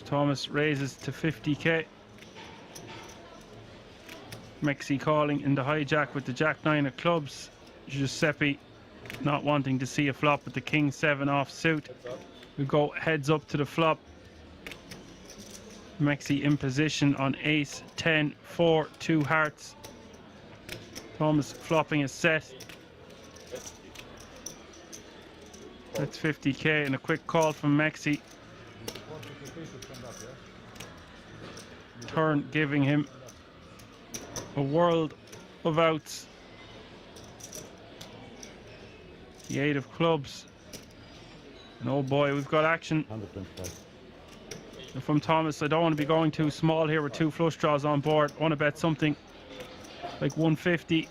M: Thomas raises to 50k. Mexi calling in the hijack with the jack-9 of clubs. Giuseppe not wanting to see a flop with the king-7 offsuit. We go heads up to the flop. Mexi in position on ace, 10, 4, 2 hearts. Thomas flopping a set. That's 50k and a quick call from Mexi. Turn giving him a world of outs. The 8 of clubs. And oh boy, we've got action.
T: 125.
M: And from Thomas, I don't want to be going too small here with 2 flush draws on board. I want to bet something like 150.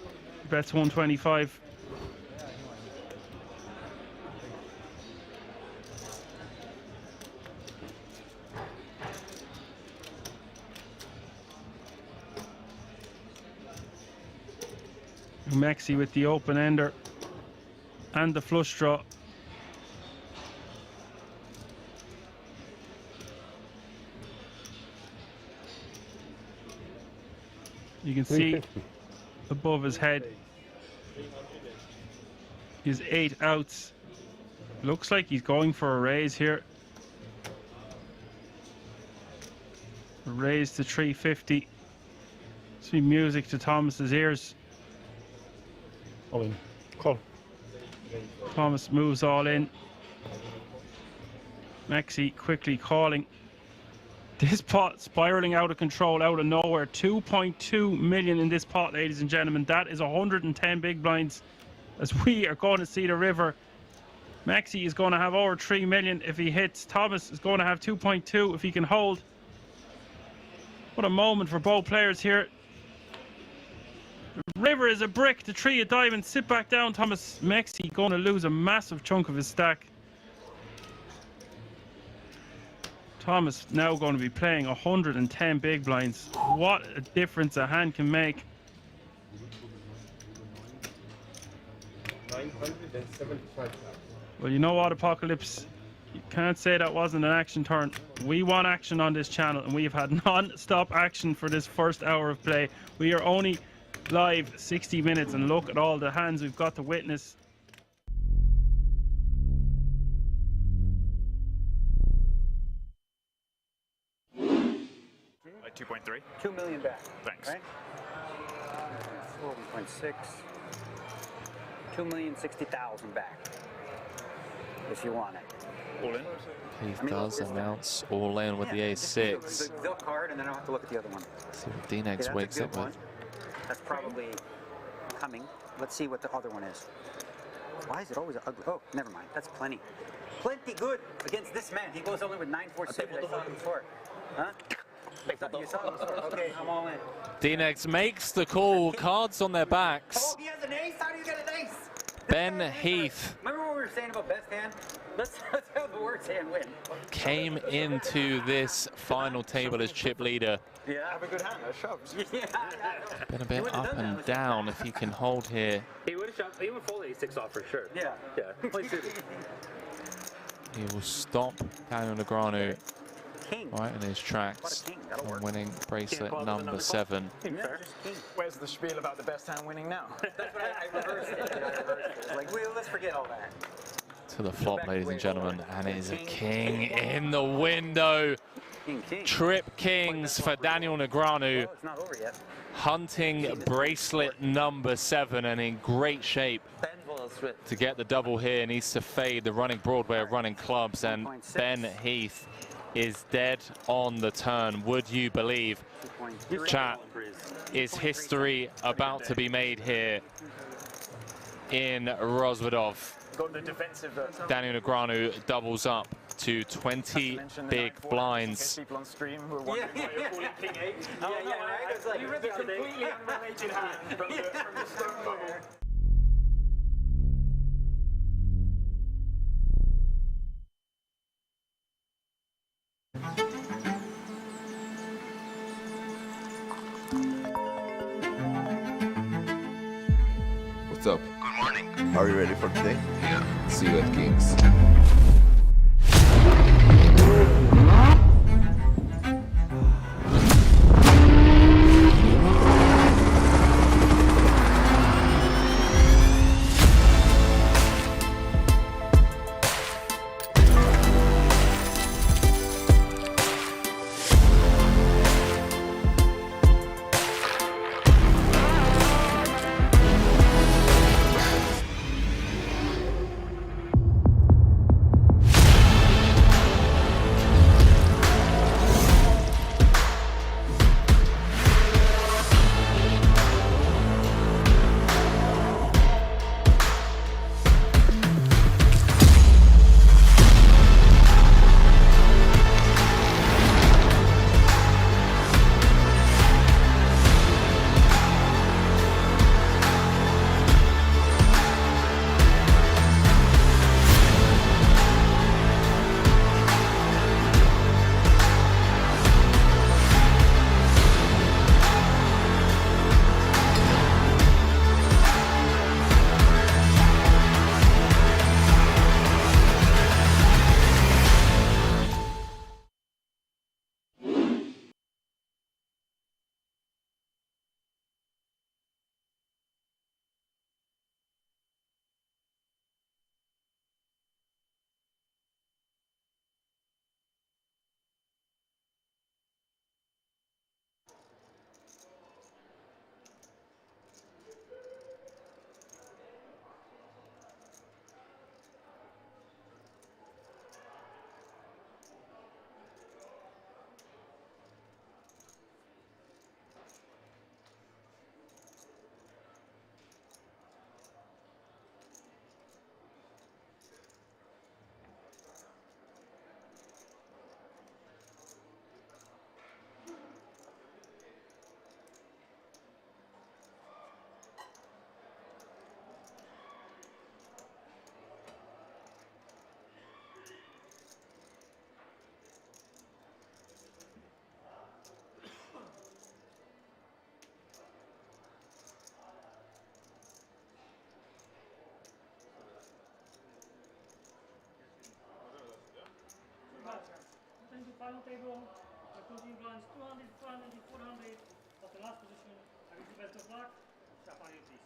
M: Bets 125. Mexi with the open ender and the flush draw. You can see above his head his 8 outs. Looks like he's going for a raise here. A raise to 350. Sweet music to Thomas's ears.
T: All in. Call.
M: Thomas moves all in. Mexi quickly calling. This pot spiraling out of control, out of nowhere. 2.2 million in this pot, ladies and gentlemen. That is 110 big blinds as we are going to see the river. Mexi is going to have over 3 million if he hits. Thomas is going to have 2.2 if he can hold. What a moment for both players here. The river is a brick, the 3 of diamonds. Sit back down, Thomas. Mexi going to lose a massive chunk of his stack. Thomas now going to be playing 110 big blinds. What a difference a hand can make.
B: 975,000.
M: Well, you know what, Apocalypse? You can't say that wasn't an action turn. We want action on this channel, and we've had non-stop action for this first hour of play. We are only live 60 minutes, and look at all the hands we've got to witness.
Q: 2.3. 2 million back.
P: Thanks.
Q: Right? 1.6. 2,060,000 back. If you want it.
P: All in.
F: He does announce all in with the ace-6.
Q: The card, and then I'll have to look at the other one.
F: See what D-Nex wakes up with.
Q: That's probably coming. Let's see what the other one is. Why is it always ugly? Oh, never mind. That's plenty. Plenty good against this man. He goes only with 947. I saw him before. Huh? You saw him before. Okay, I'm all in.
F: D-Nex makes the call. Cards on their backs.
Q: Oh, he has an ace? How do you get an ace?
F: Ben Heath.
Q: Remember what we were saying about best hand? Let's have the worst hand win.
F: Came into this final table as chip leader.
Q: Yeah.
R: Have a good hand. I shoved.
F: Been a bit up and down if he can hold here.
N: He would have shoved. He would fold ace-6 off for sure.
Q: Yeah.
N: Yeah. Play suited.
F: He will stop Daniel Negreanu right in his tracks on winning bracelet number 7.
R: Where's the spiel about the best hand winning now?
Q: That's what I reversed it. Like, well, let's forget all that.
F: To the flop, ladies and gentlemen, and it is a king in the window. Trip kings for Daniel Negreanu.
Q: It's not over yet.
F: Hunting bracelet number 7 and in great shape to get the double here. Needs to fade the running Broadway of running clubs, and Ben Heath is dead on the turn. Would you believe? Chat, is history about to be made here in Rozvadov?
R: Got the defensive.
F: Daniel Negreanu doubles up to 20 big blinds.
R: People on stream who are wondering why you're calling King 8.
Q: It's like
R: the completely unrelated hand from the stone bubble.
K: What's up?
O: Good morning.
K: Are you ready for today?
O: Yeah.
K: See you at Kings.
C: final table. The closing blinds 200, 400, 400. At the last position, I wish you best of luck. Stefan, you please.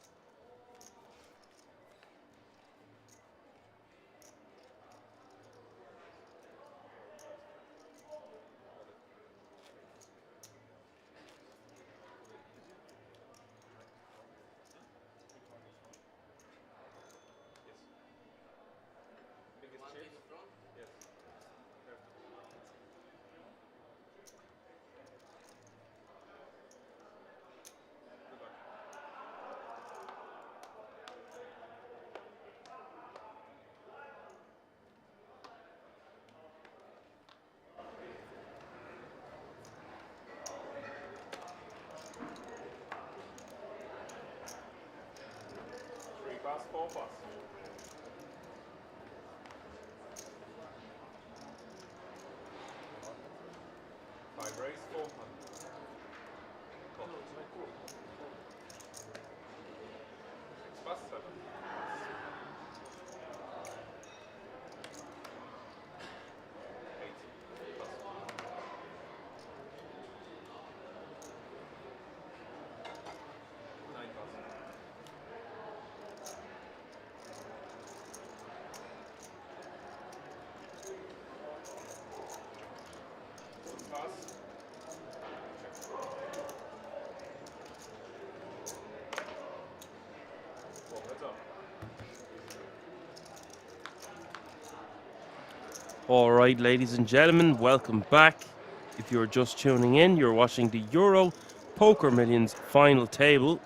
B: Pass, 4 pass. 5 raise, 4 pass. 6 pass, 7. 8 pass. 9 pass. Pass.
M: All right, ladies and gentlemen, welcome back. If you're just tuning in, you're watching the Euro Poker Millions final table.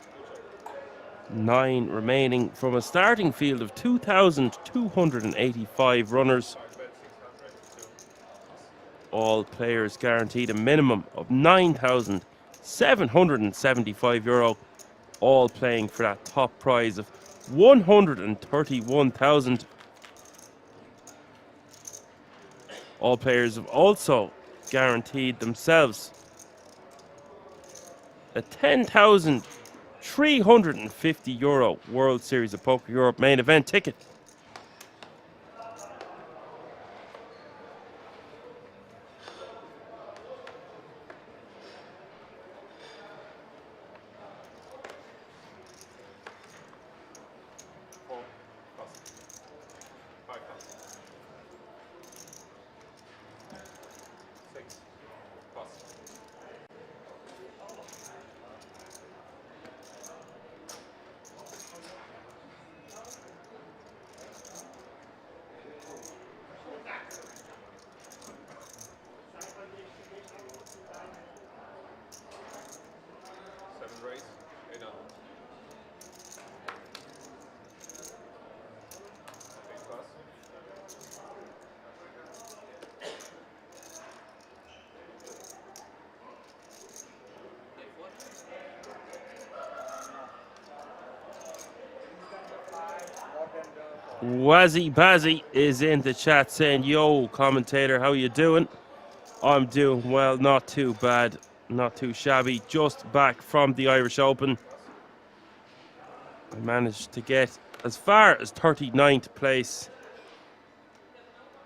M: 9 remaining from a starting field of 2,285 runners. All players guaranteed a minimum of €9,775. All playing for that top prize of 131,000. All players have also guaranteed themselves a €10,350 World Series of Poker Europe main event ticket. Wazzy Bazzy is in the chat saying, yo, commentator, how you doing? I'm doing well, not too bad, not too shabby. Just back from the Irish Open. I managed to get as far as 39th place.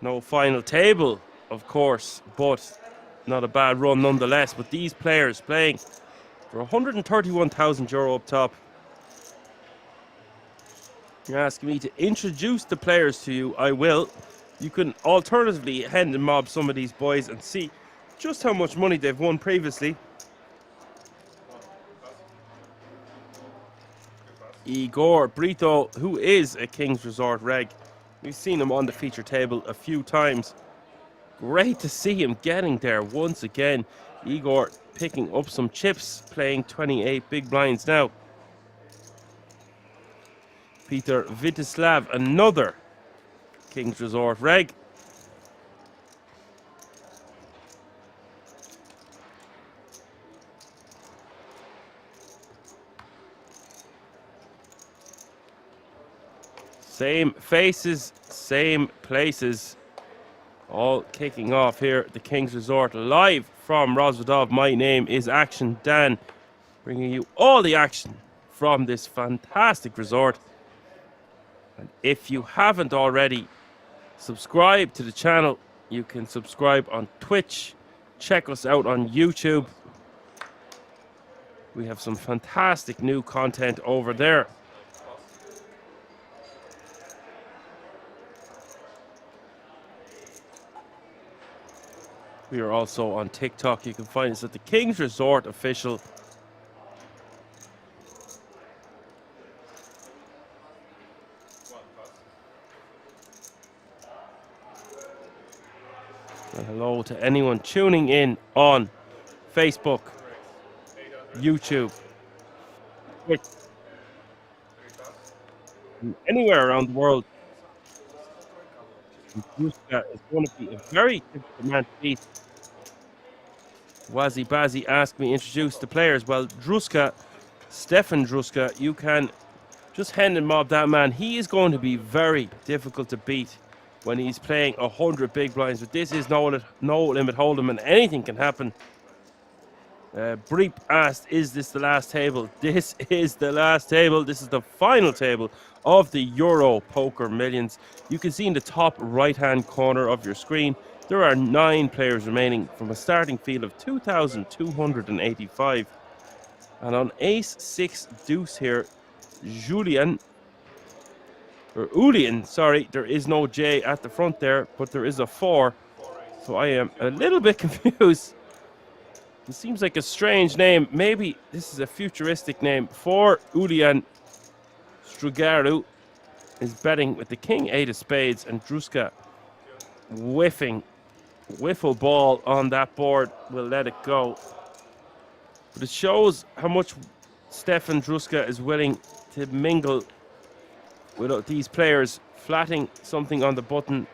M: No final table, of course, but not a bad run nonetheless. But these players playing for €131,000 up top. You're asking me to introduce the players to you. I will. You can alternatively hand and mob some of these boys and see just how much money they've won previously. Igor Brito, who is a King's Resort reg. We've seen him on the feature table a few times. Great to see him getting there once again. Igor picking up some chips, playing 28 big blinds now. Peter Vitislav, another King's Resort reg. Same faces, same places. All kicking off here at the King's Resort live from Rozvadov. My name is Action Dan, bringing you all the action from this fantastic resort. And if you haven't already subscribed to the channel, you can subscribe on Twitch check us out on YouTube. We have some fantastic new content over there. We are also on TikTok. You can find us at the King's Resort Official. And hello to anyone tuning in on Facebook, YouTube, Twitch, anywhere around the world. Druska is going to be a very difficult man to beat. Wazzy Bazzy asked me to introduce the players. Well, Druska, Stefan Druska, you can just hand and mob that man. He is going to be very difficult to beat when he's playing 100 big blinds. But this is no limit hold'em, and anything can happen. Breep asked, is this the last table? This is the last table. This is the final table of the Euro Poker Millions. You can see in the top right-hand corner of your screen, there are 9 players remaining from a starting field of 2,285. And on ace 6 deuce here, Julian, sorry, there is no J at the front there, but there is a 4. So I am a little bit confused. It seems like a strange name. Maybe this is a futuristic name. For Julian Strugaru is betting with the king 8 of spades, and Druska whiffle ball on that board will let it go. But it shows how much Stefan Druska is willing to mingle with these players, flatting something on the button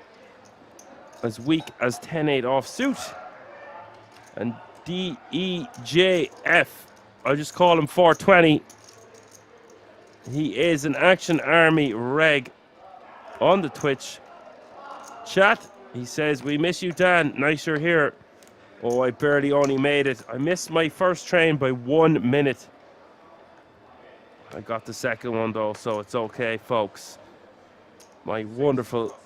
M: as weak as 10-8 offsuit. And DEJF, I'll just call him 420. He is an Action Army reg on the Twitch chat. He says, we miss you, Dan. Nice you're here. Oh, I barely only made it. I missed my first train by 1 minute. I got the second one though, so it's okay, folks. My wonderful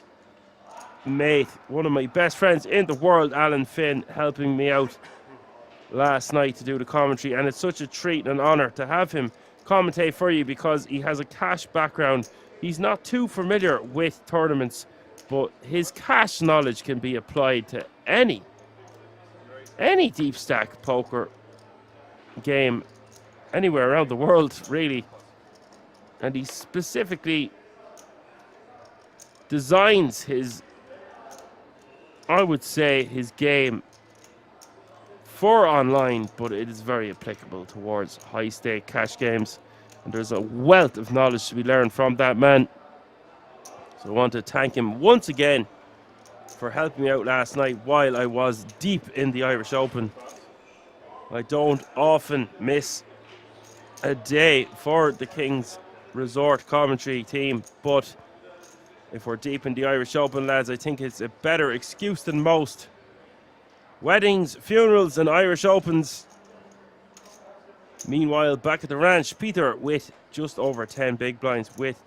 M: mate, one of my best friends in the world, Alan Finn, helping me out last night to do the commentary, and it's such a treat and an honor to have him commentate for you because he has a cash background. He's not too familiar with tournaments, but his cash knowledge can be applied to any deep stack poker game anywhere around the world, really. And he specifically designs his, I would say, his game for online, but it is very applicable towards high-stake cash games. And there's a wealth of knowledge to be learned from that man. So I want to thank him once again for helping me out last night while I was deep in the Irish Open. I don't often miss a day for the King's Resort commentary team, but if we're deep in the Irish Open, lads, I think it's a better excuse than most. Weddings, funerals and Irish Opens. Meanwhile, back at the ranch, Peter with just over 10 big blinds with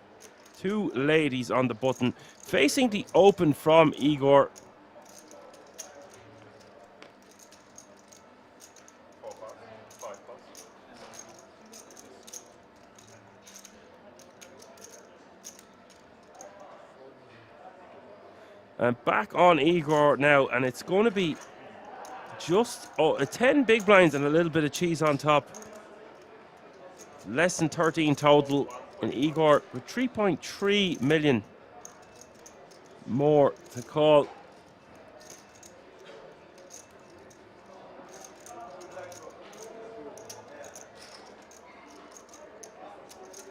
M: 2 ladies on the button, facing the open from Igor. And back on Igor now, and it's going to be just 10 big blinds and a little bit of cheese on top. Less than 13 total. And Igor with 3.3 million more to call.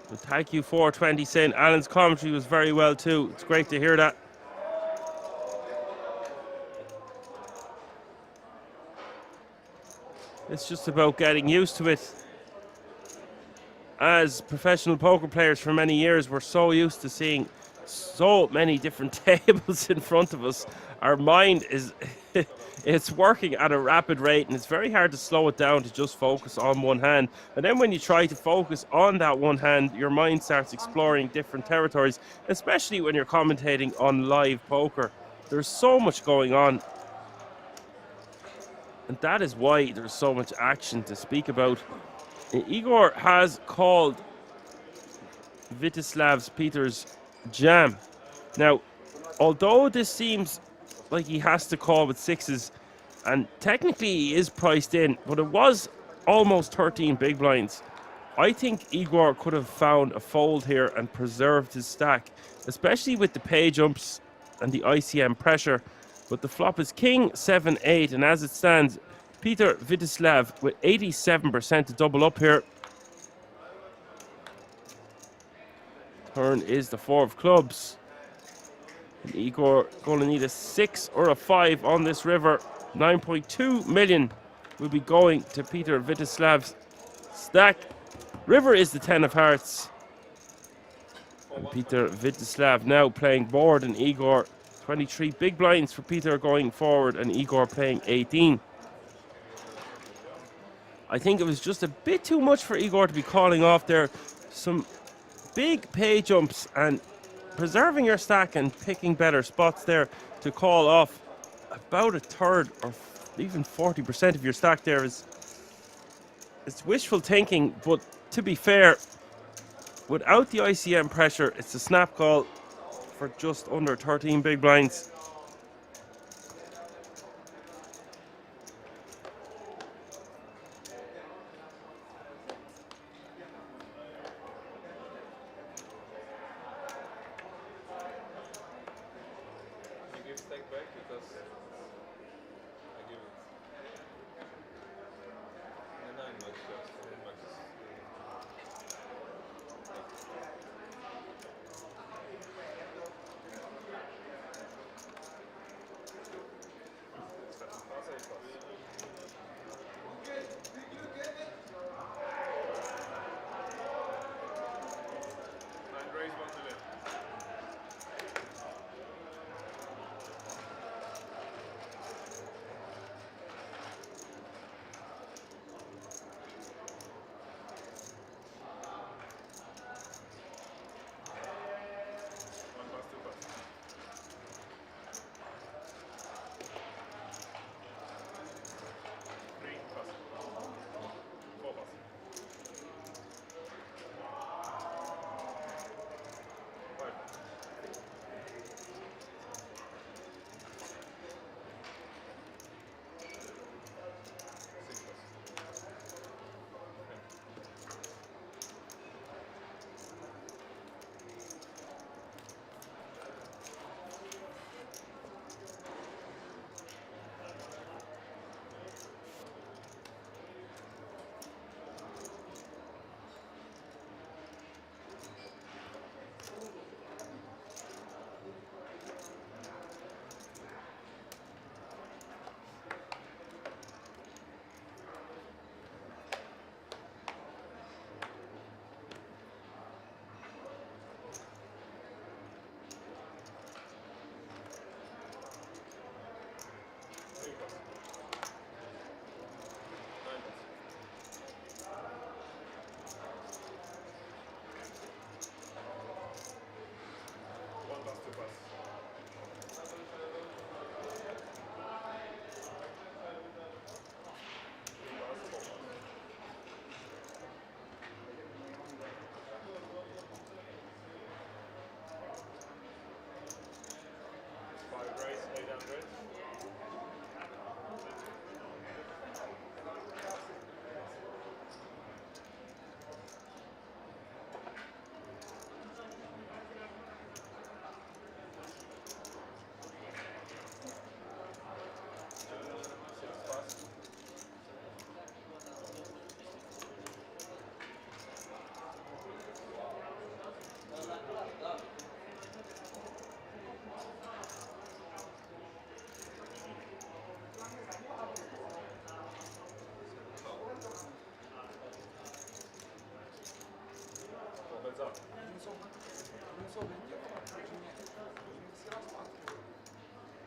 M: Well, thank you, 420, saying Alan's commentary was very well too. It's great to hear that. It's just about getting used to it. As professional poker players for many years, we're so used to seeing so many different tables in front of us. Our mind is it's working at a rapid rate, and it's very hard to slow it down to just focus on one hand. And then when you try to focus on that one hand, your mind starts exploring different territories, especially when you're commentating on live poker. There's so much going on. And that is why there's so much action to speak about. Igor has called Vitislav's Peter's jam. Now, although this seems like he has to call with sixes, and technically he is priced in, but it was almost 13 big blinds. I think Igor could have found a fold here and preserved his stack, especially with the pay jumps and the ICM pressure. But the flop is king 7-8, and as it stands, Peter Vitislav with 87% to double up here. Turn is the 4 of clubs. And Igor going to need a 6 or a 5 on this river. 9.2 million will be going to Peter Vitislav's stack. River is the 10 of hearts. And Peter Vitislav now playing board, and Igor 23 big blinds for Peter going forward, and Igor playing 18. I think it was just a bit too much for Igor to be calling off there. Some big pay jumps and preserving your stack and picking better spots there to call off about a third or even 40% of your stack there is it's wishful thinking, but to be fair, without the ICM pressure, it's a snap call for just under 13 big blinds.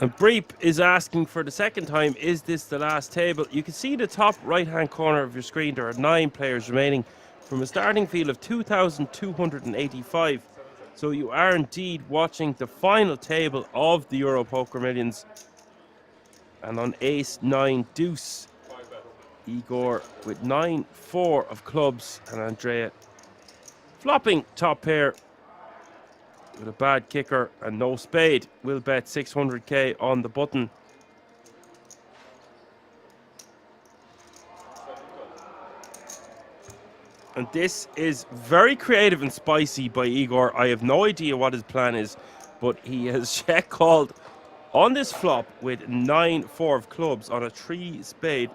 M: And Breep is asking for the second time, is this the last table? You can see the top right hand corner of your screen, there are 9 players remaining from a starting field of 2,285. So you are indeed watching the final table of the Euro Poker Millions. And on ace, 9, deuce, Igor with 9-4 of clubs, and Andrea flopping top pair with a bad kicker and no spade. We'll bet 600k on the button. And this is very creative and spicy by Igor. I have no idea what his plan is, but he has check called on this flop with 9-4 of clubs on a 3 spade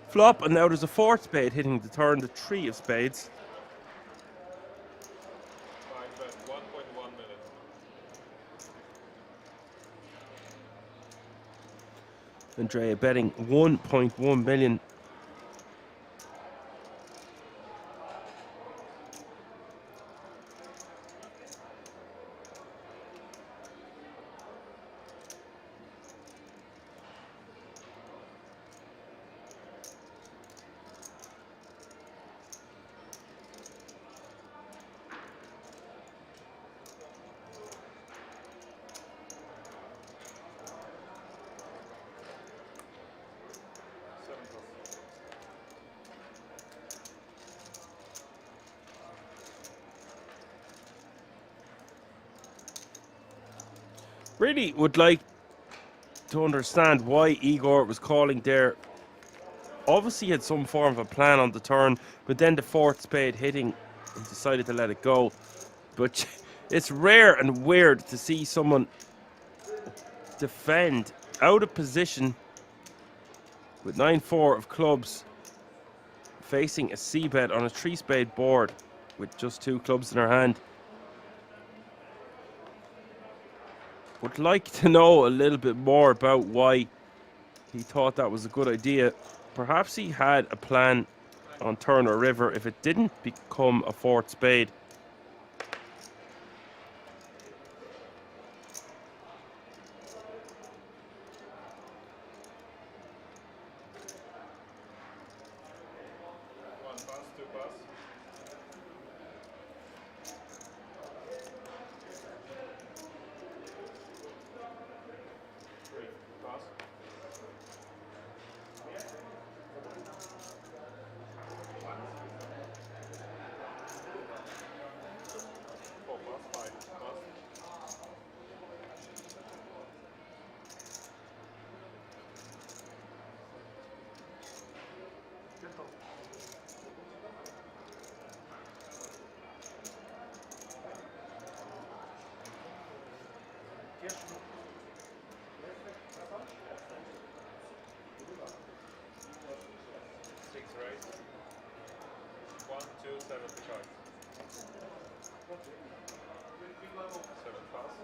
M: flop, and now there's a 4th spade hitting the turn, the 3 of spades.
B: I bet 1.1 million.
M: Andrea betting 1.1 million. Really would like to understand why Igor was calling there. Obviously had some form of a plan on the turn, but then the 4th spade hitting, he decided to let it go. But it's rare and weird to see someone defend out of position with 9-4 of clubs facing a c-bet on a 3 spade board with just 2 clubs in her hand. Would like to know a little bit more about why he thought that was a good idea. Perhaps he had a plan on turn or river if it didn't become a 4th spade.
B: One pass, 2 pass. 3 pass. 4 pass, 5 pass. Six raise. 1, 2, 7 cards. 7 pass.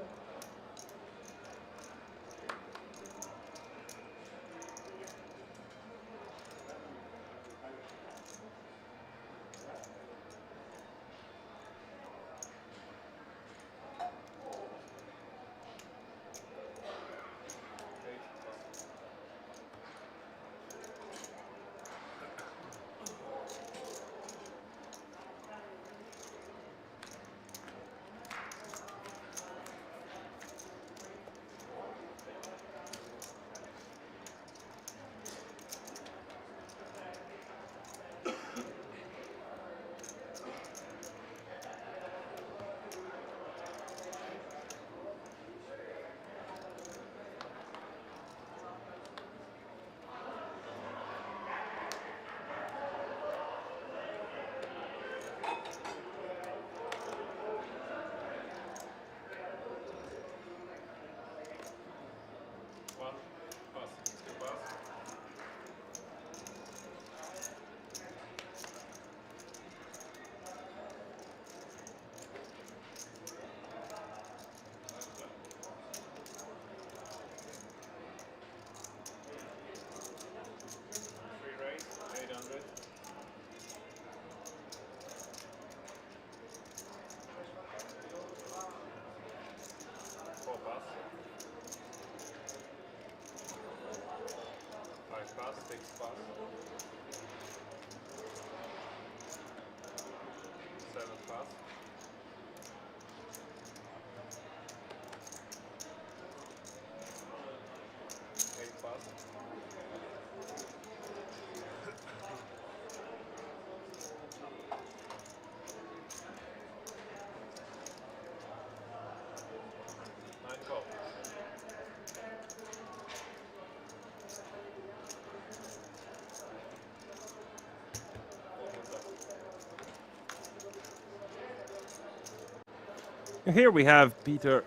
M: Here we have Peter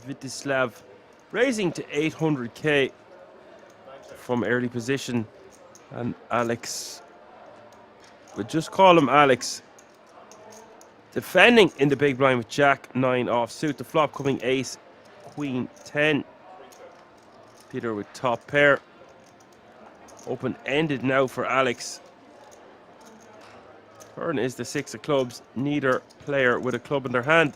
M: Vitislav raising to 800k from early position, and Alex, we'll just call him Alex, defending in the big blind with Jack 9 offsuit. The flop coming ace, queen 10. Peter with top pair. Open-ended now for Alex. Turn is the 6 of clubs. Neither player with a club in their hand.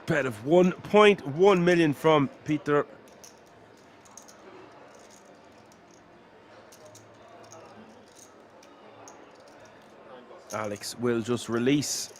M: Bet of 1.1 million from Peter. Alex will just release.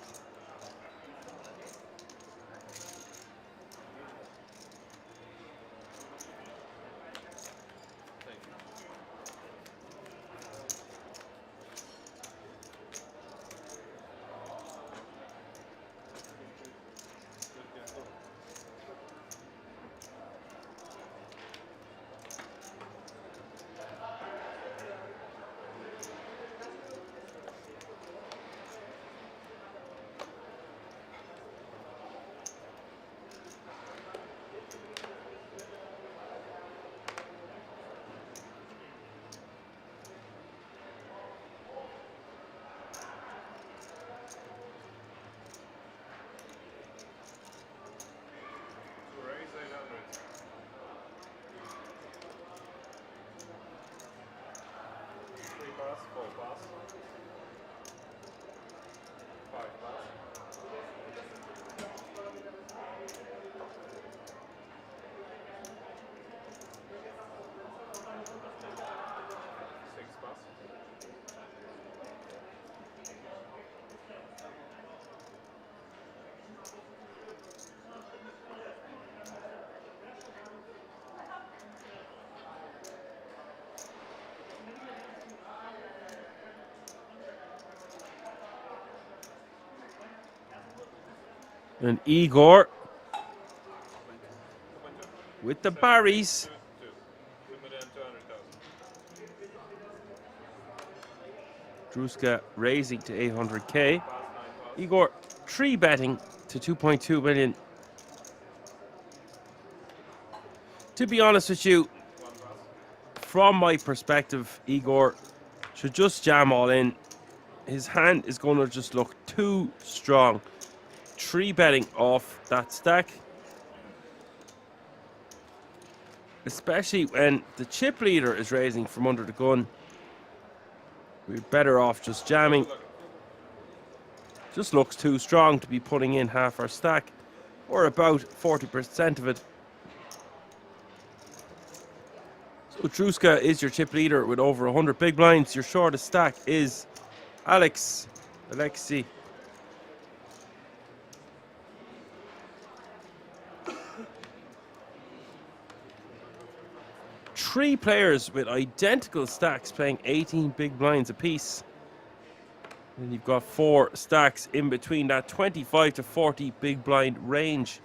M: And Igor with the Barries. Druska raising to 800k. Igor 3-betting to 2.2 million. To be honest with you, from my perspective, Igor should just jam all in. His hand is going to just look too strong. 3-betting off that stack, especially when the chip leader is raising from under the gun. We're better off just jamming. Just looks too strong to be putting in half our stack, or about 40% of it. So Druska is your chip leader with over 100 big blinds. Your shortest stack is Alexi. Three players with identical stacks playing 18 big blinds apiece. And you've got 4 stacks in between that 25 to 40 big blind range.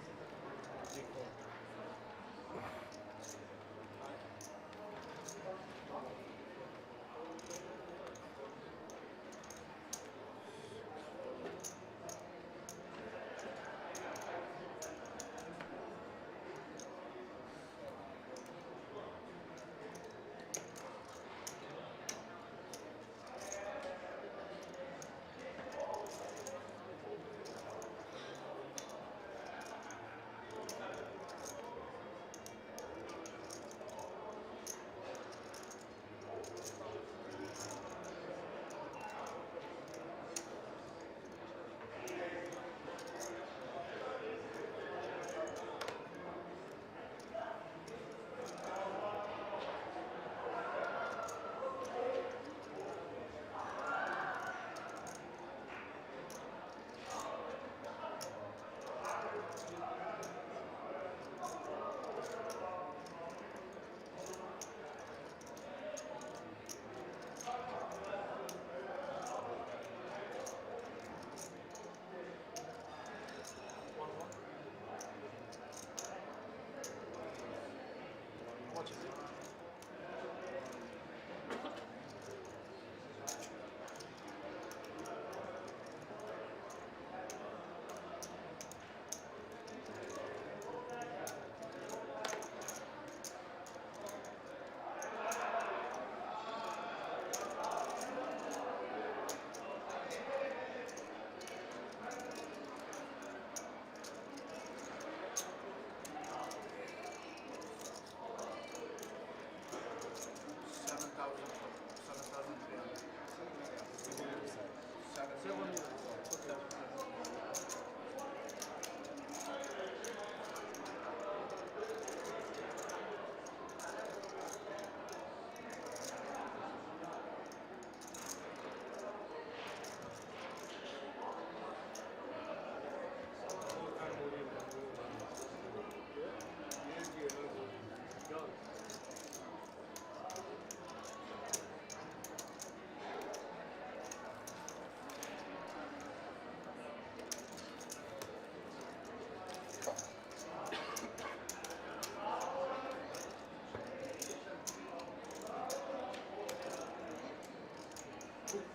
B: Perfect.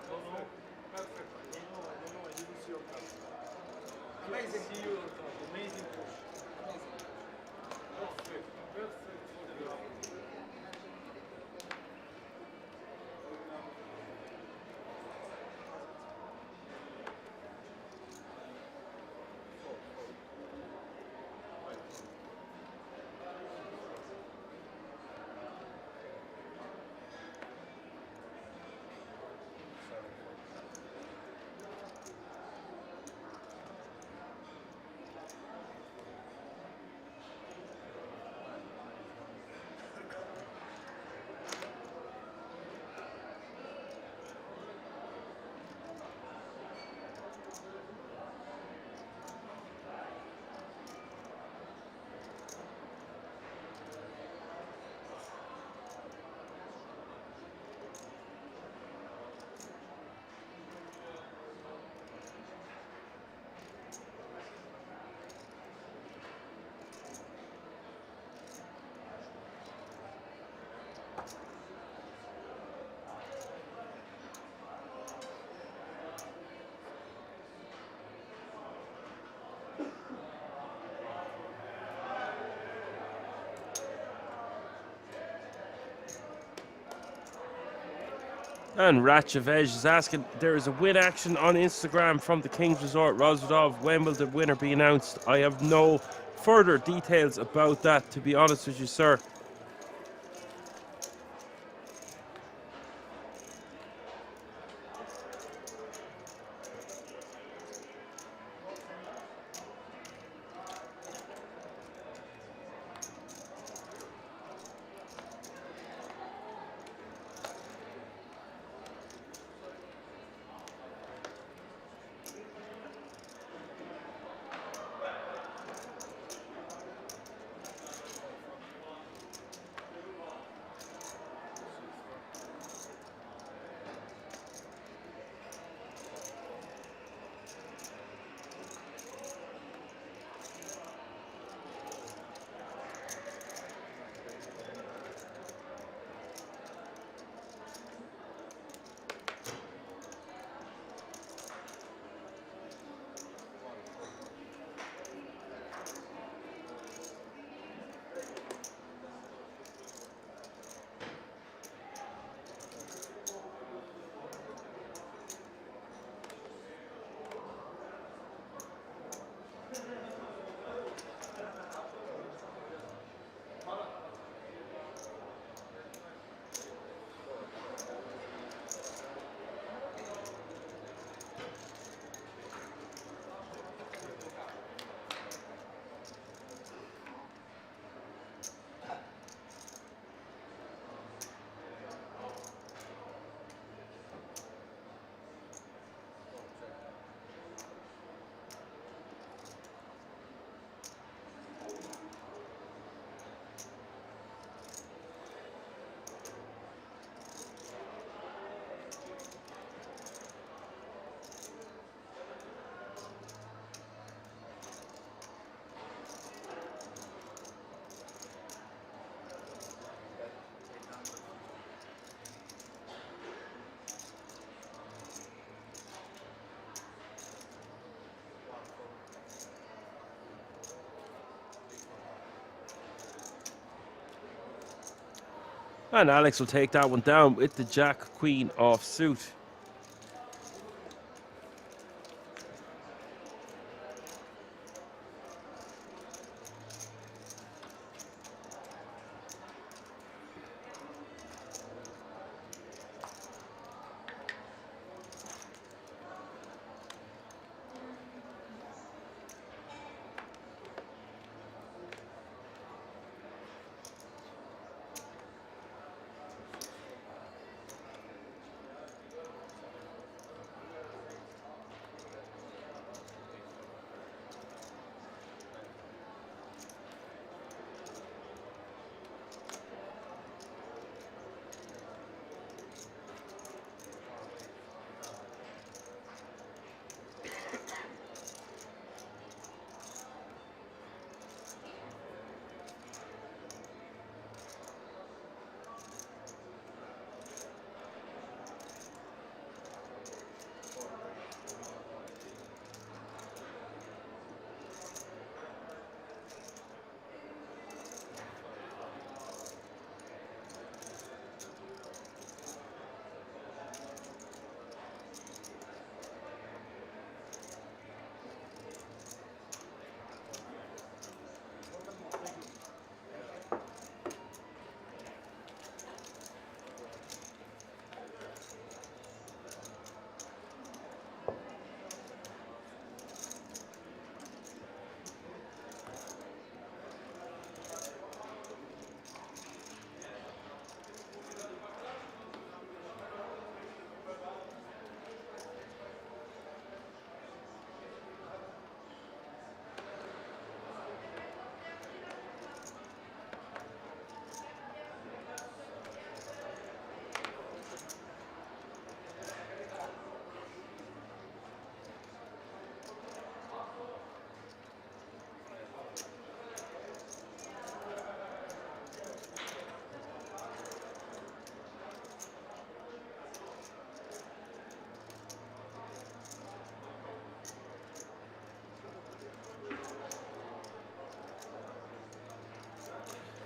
B: I don't know. I didn't see your cut. Amazing. See you on top. Amazing push. Amazing. Perfect. Perfect for the ground.
M: And Ratchavej is asking, there is a win action on Instagram from the King's Resort Rosvedov. When will the winner be announced? I have no further details about that, to be honest with you, sir. And Alex will take that one down with the Jack Queen off suit.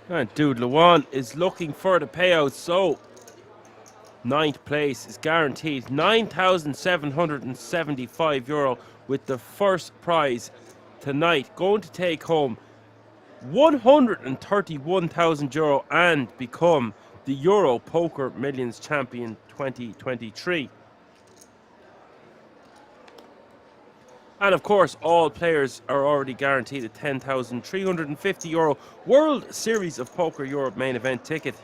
M: And Dude Lawan is looking for the payout, so 9th place is guaranteed €9,775 with the first prize tonight. Going to take home €131,000 and become the Euro Poker Millions Champion 2023. And of course, all players are already guaranteed a €10,350 World Series of Poker Europe main event ticket.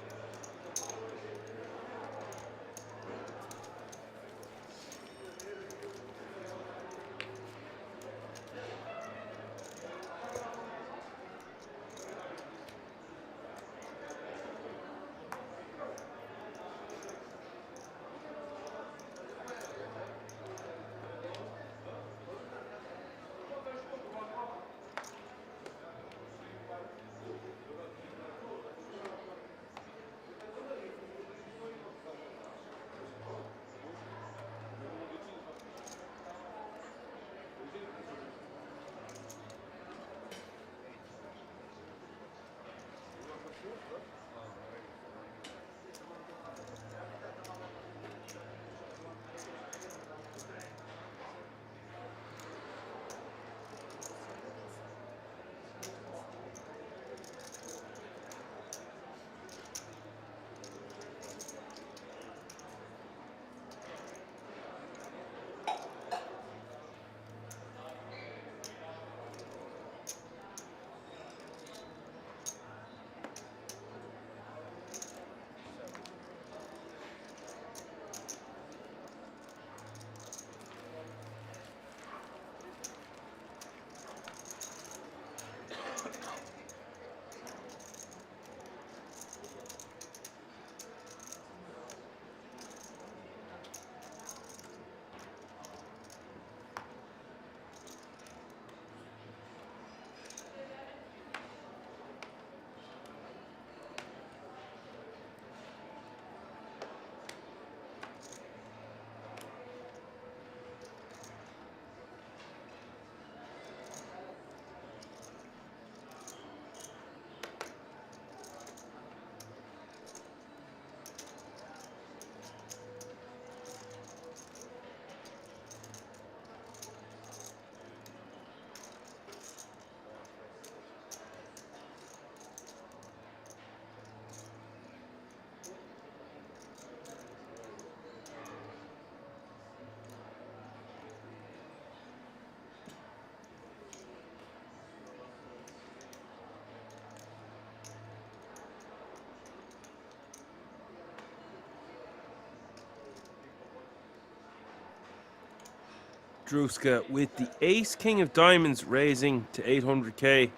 M: Druska with the Ace King of Diamonds raising to 800k.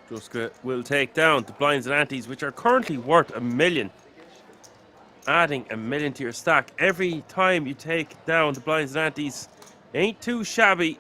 M: Druska will take down the blinds and antes, which are currently worth $1 million. Adding $1 million to your stack every time you take down the blinds and antes ain't too shabby.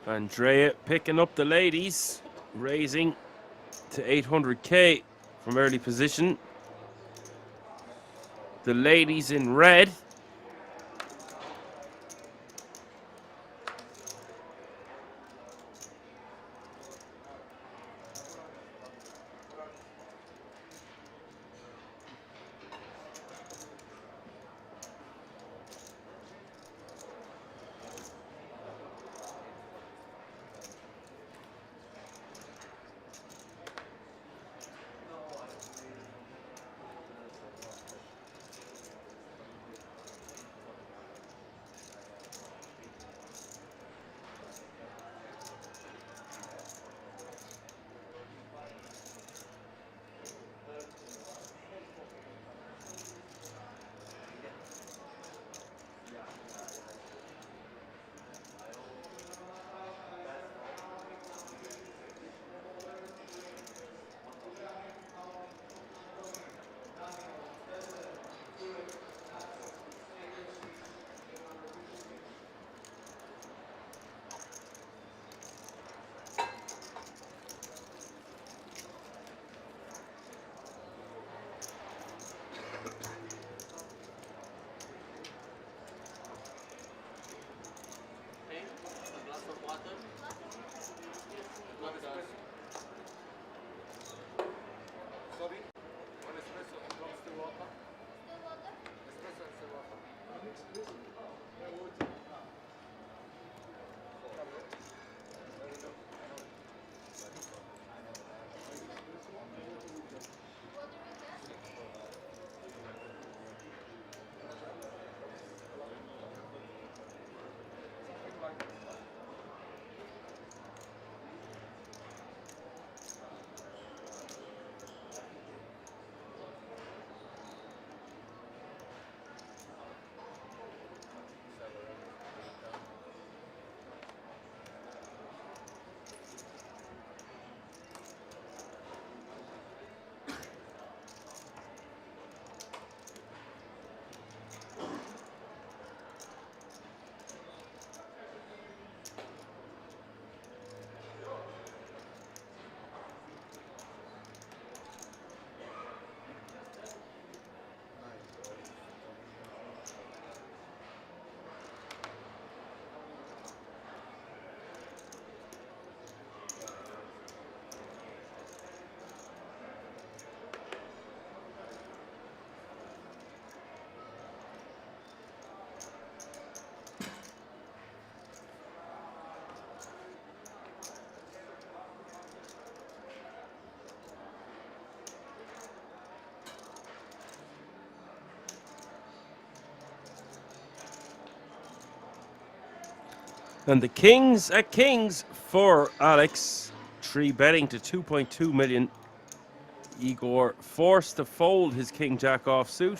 M: Andrea picking up the ladies, raising to 800k from early position. The ladies in red. And the Kings at Kings for Alex. 3 betting to 2.2 million. Igor forced to fold his King Jack offsuit.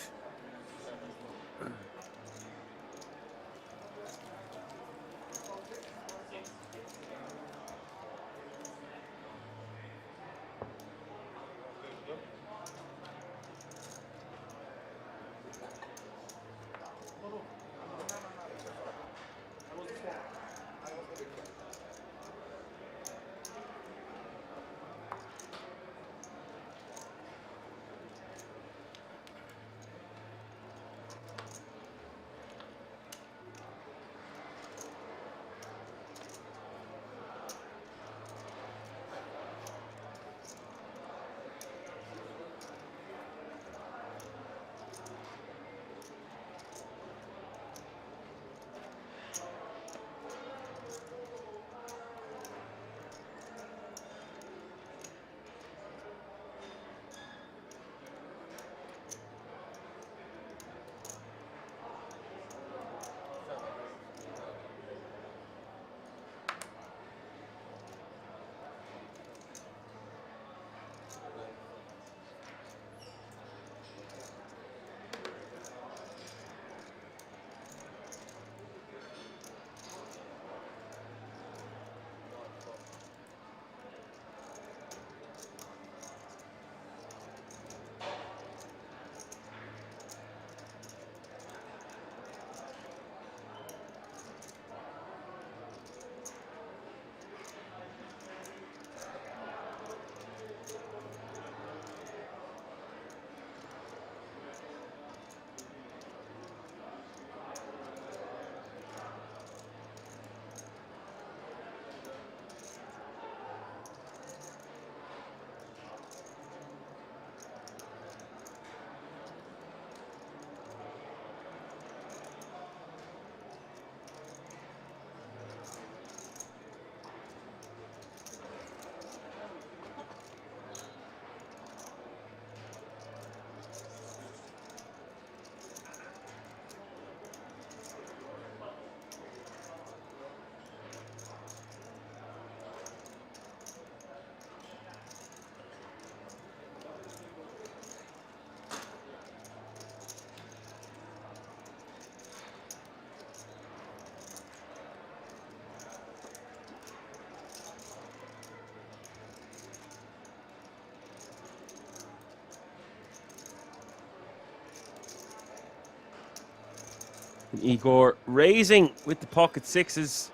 M: And Igor raising with the pocket sixes.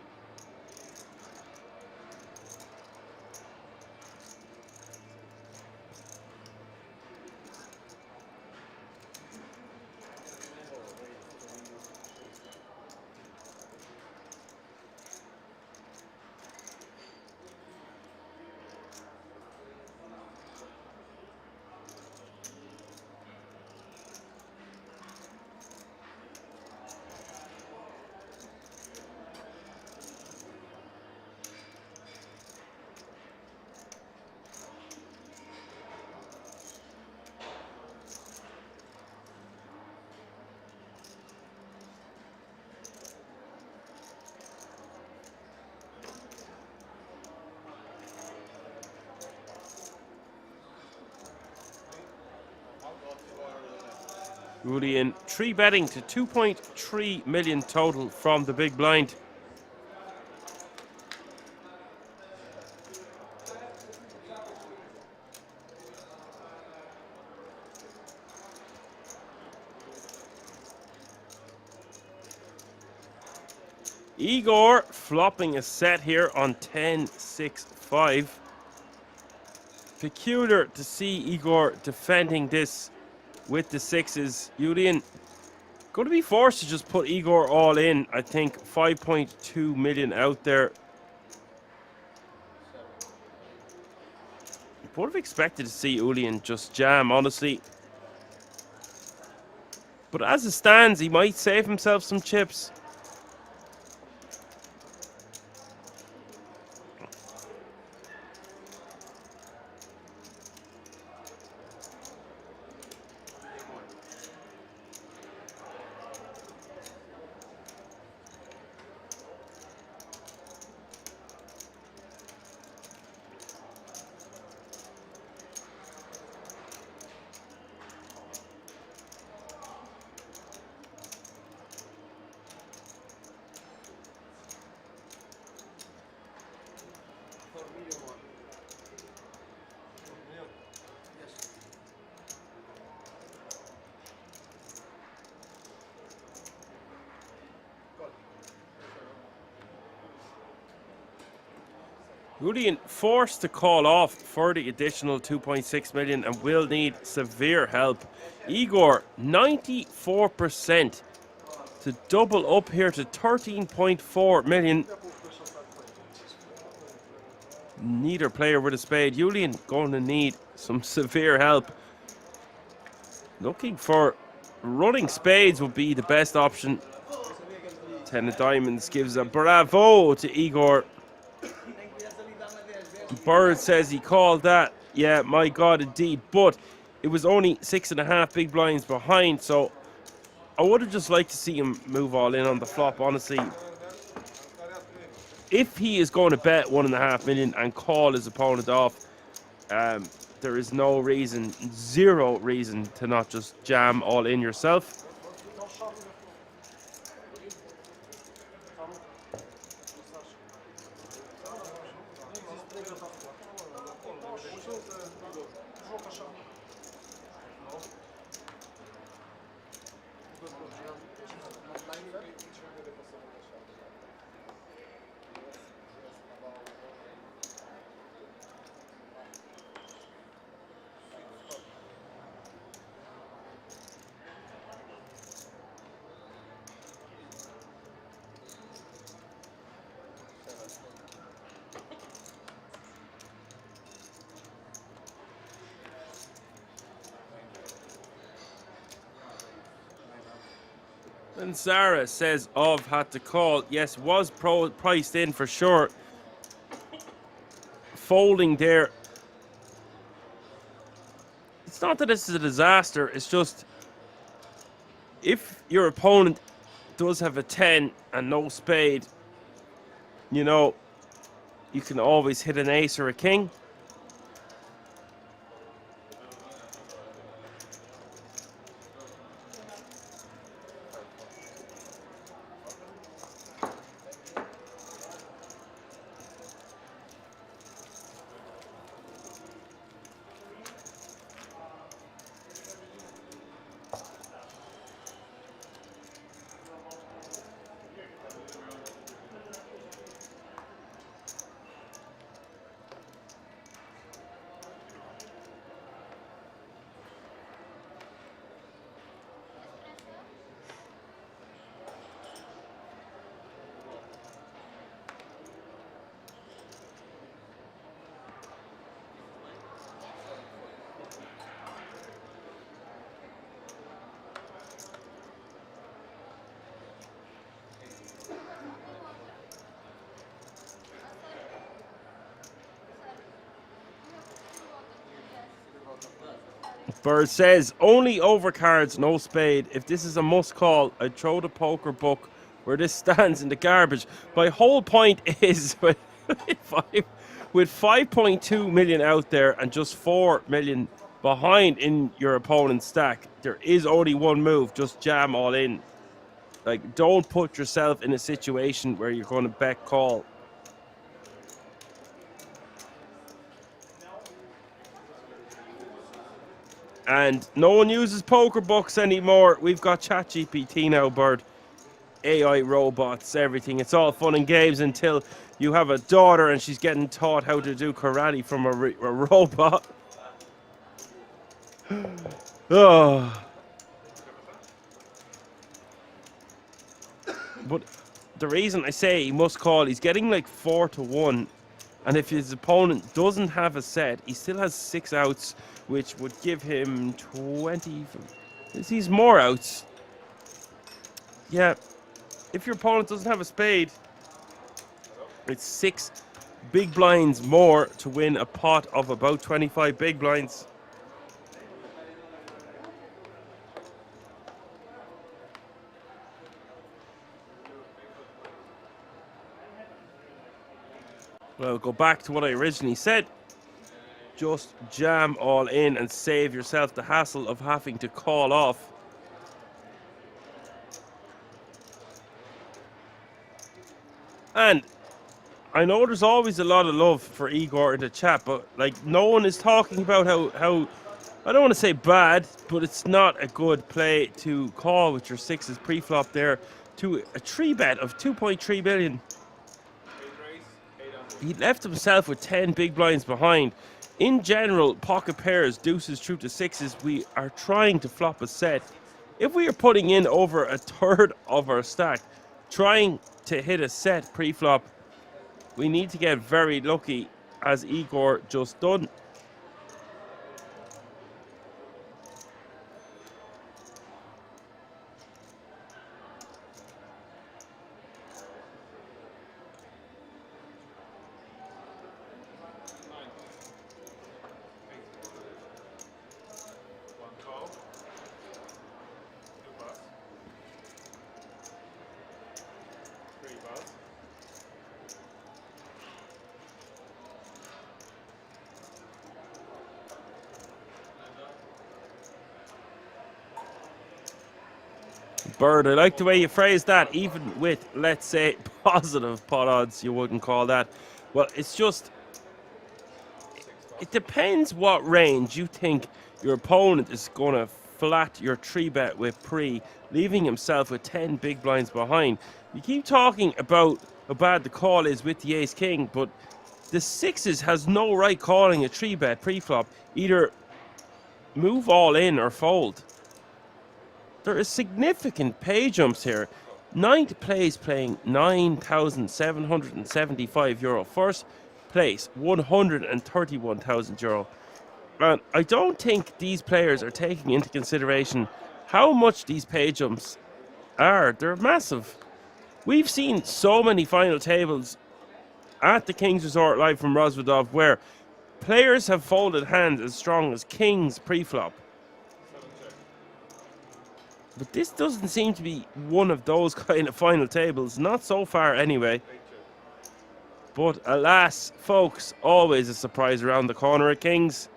M: Julian 3-betting to 2.3 million total from the big blind. Igor flopping a set here on 10-6-5. Peculiar to see Igor defending this with the sixes. Julian going to be forced to just put Igor all in. I think 5.2 million out there. Would have expected to see Julian just jam, honestly. But as it stands, he might save himself some chips. Julian forced to call off for the additional 2.6 million and will need severe help. Igor, 94% to double up here to 13.4 million. Neither player with a spade. Julian going to need some severe help. Looking for running spades would be the best option. 10 of diamonds gives a bravo to Igor. Bird says he called that. Yeah, my God, indeed. But it was only 6.5 big blinds behind, so I would have just liked to see him move all in on the flop, honestly. If he is going to bet 1.5 million and call his opponent off, there is no reason, zero reason to not just jam all in yourself. And Sarah says Ov had to call. Yes, was priced in for sure. Folding there. It's not that this is a disaster. It's just if your opponent does have a 10 and no spade, you know, you can always hit an ace or a king. Bird says, only overcards, no spade. If this is a must call, I'd throw the poker book where this stands in the garbage. My whole point is with 5.2 million out there and just 4 million behind in your opponent's stack, there is only one move, just jam all in. Like, don't put yourself in a situation where you're going to bet call. And no one uses poker books anymore. We've got ChatGPT now, Bird. AI robots, everything. It's all fun and games until you have a daughter and she's getting taught how to do karate from a robot. Oh. But the reason I say he must call, he's getting like 4-1. And if his opponent doesn't have a set, he still has 6 outs, which would give him 20. He's more outs. Yeah. If your opponent doesn't have a spade, it's 6 big blinds more to win a pot of about 25 big blinds. Well, go back to what I originally said. Just jam all in and save yourself the hassle of having to call off. And I know there's always a lot of love for Igor in the chat, but like no one is talking about how I don't want to say bad, but it's not a good play to call with your 6s pre-flop there to a 3-bet of 2.3 billion. He left himself with 10 big blinds behind. In general, pocket pairs, deuces through to 6s, we are trying to flop a set. If we are putting in over a third of our stack, trying to hit a set pre-flop, we need to get very lucky, as Igor just done. Bird, I like the way you phrase that. Even with, let's say, positive pot odds, you wouldn't call that. Well, it's just, it depends what range you think your opponent is going to flat your 3-bet with pre, leaving himself with 10 big blinds behind. You keep talking about how bad the call is with the ace-king, but the 6s has no right calling a 3-bet pre-flop. Either move all in or fold. There is significant pay jumps here. 9th place playing €9,775. First place, €131,000. And I don't think these players are taking into consideration how much these pay jumps are. They're massive. We've seen so many final tables at the King's Resort live from Rosvedov where players have folded hands as strong as kings pre-flop. But this doesn't seem to be one of those kind of final tables. Not so far anyway. But alas, folks, always a surprise around the corner at Kings.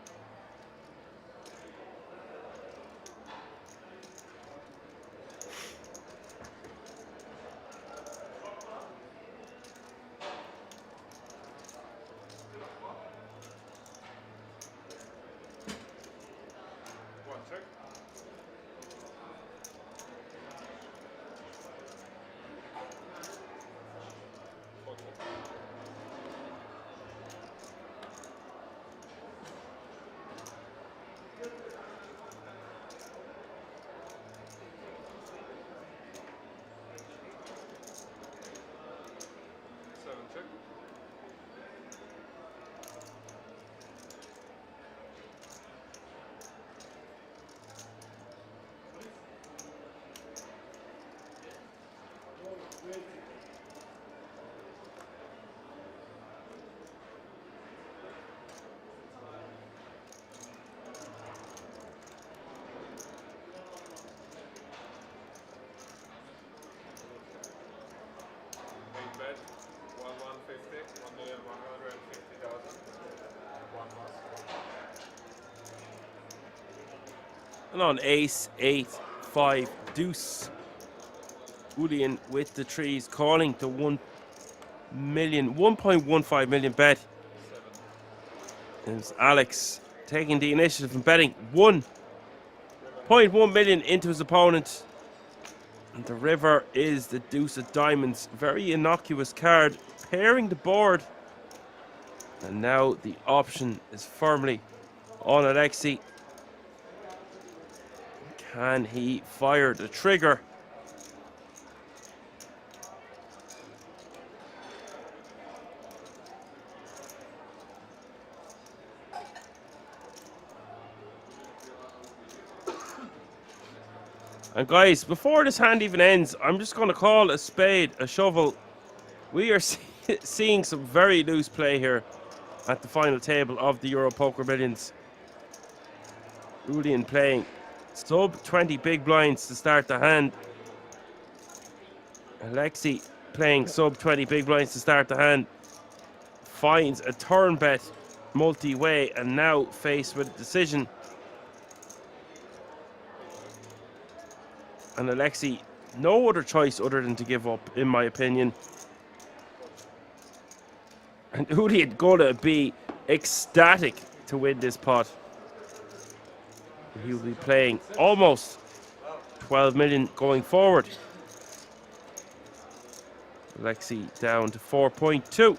M: And on ace, 8, 5, deuce. Julian with the trees, calling to 1.15 million bet. There's Alex taking the initiative and betting 1.1 million into his opponent. And the river is the deuce of diamonds. Very innocuous card, pairing the board. And now the option is firmly on Alexi. Can he fire the trigger? And guys, before this hand even ends, I'm just going to call a spade a shovel. We are seeing some very loose play here at the final table of the Euro Poker Millions. Julian playing sub 20 big blinds to start the hand. Alexi playing sub 20 big blinds to start the hand. Finds a turn bet multi-way and now faced with a decision. And Alexi, no other choice other than to give up, in my opinion. And Julian gonna be ecstatic to win this pot. He'll be playing almost 12 million going forward. Alexi down to 4.2.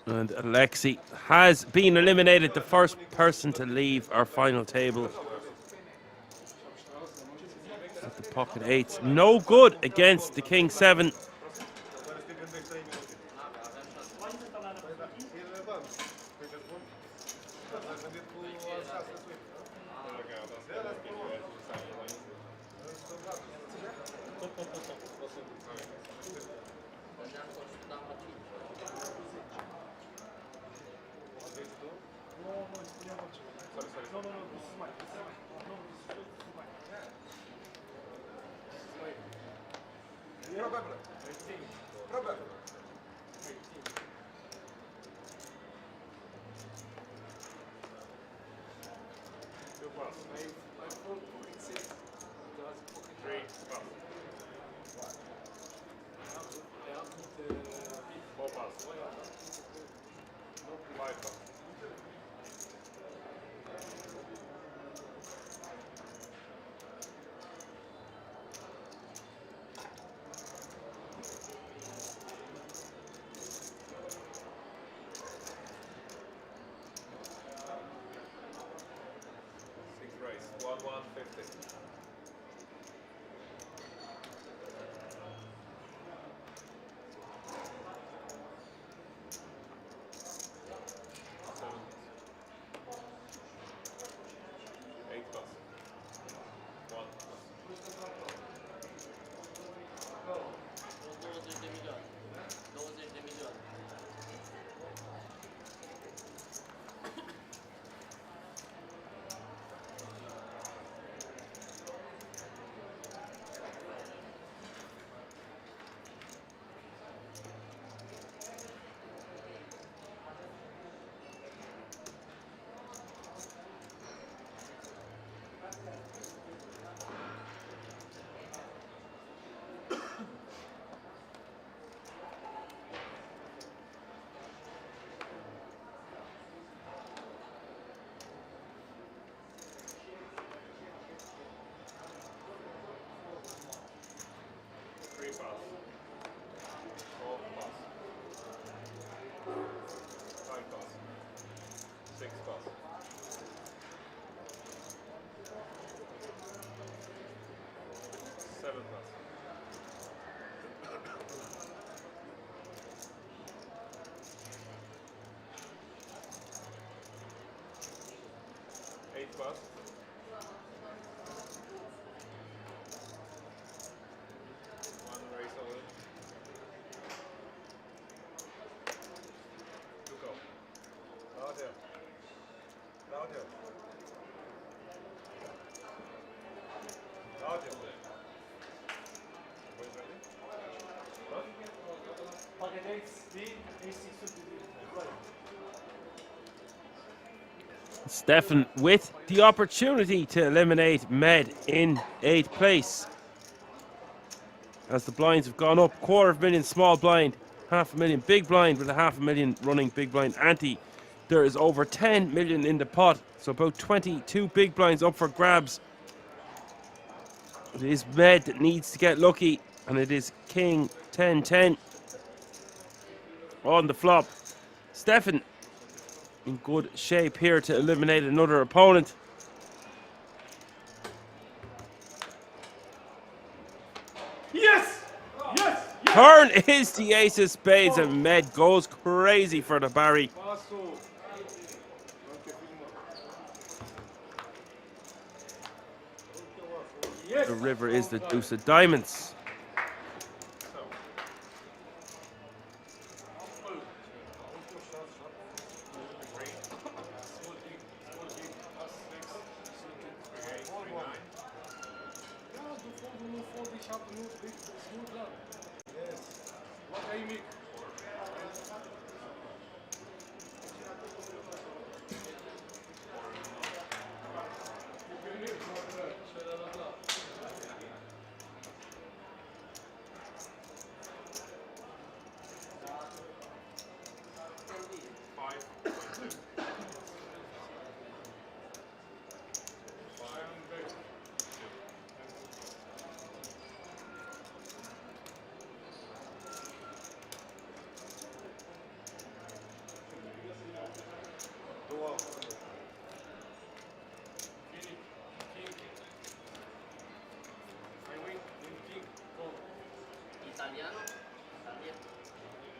M: And Alexi has been eliminated, the first person to leave our final table. At the pocket 8s. No good against the King 7. Stefan with the opportunity to eliminate Med in 8th place. As the blinds have gone up, 250,000 small blind, 500,000 big blind with a 500,000 running big blind ante. There is over 10 million in the pot, so about 22 big blinds up for grabs. It is Med that needs to get lucky, and it is King 10-10 on the flop. Stefan in good shape here to eliminate another opponent.
B: Yes! Yes! Yes!
M: Turn is the ace of spades, and Med goes crazy for the Barry. The river is the deuce of diamonds.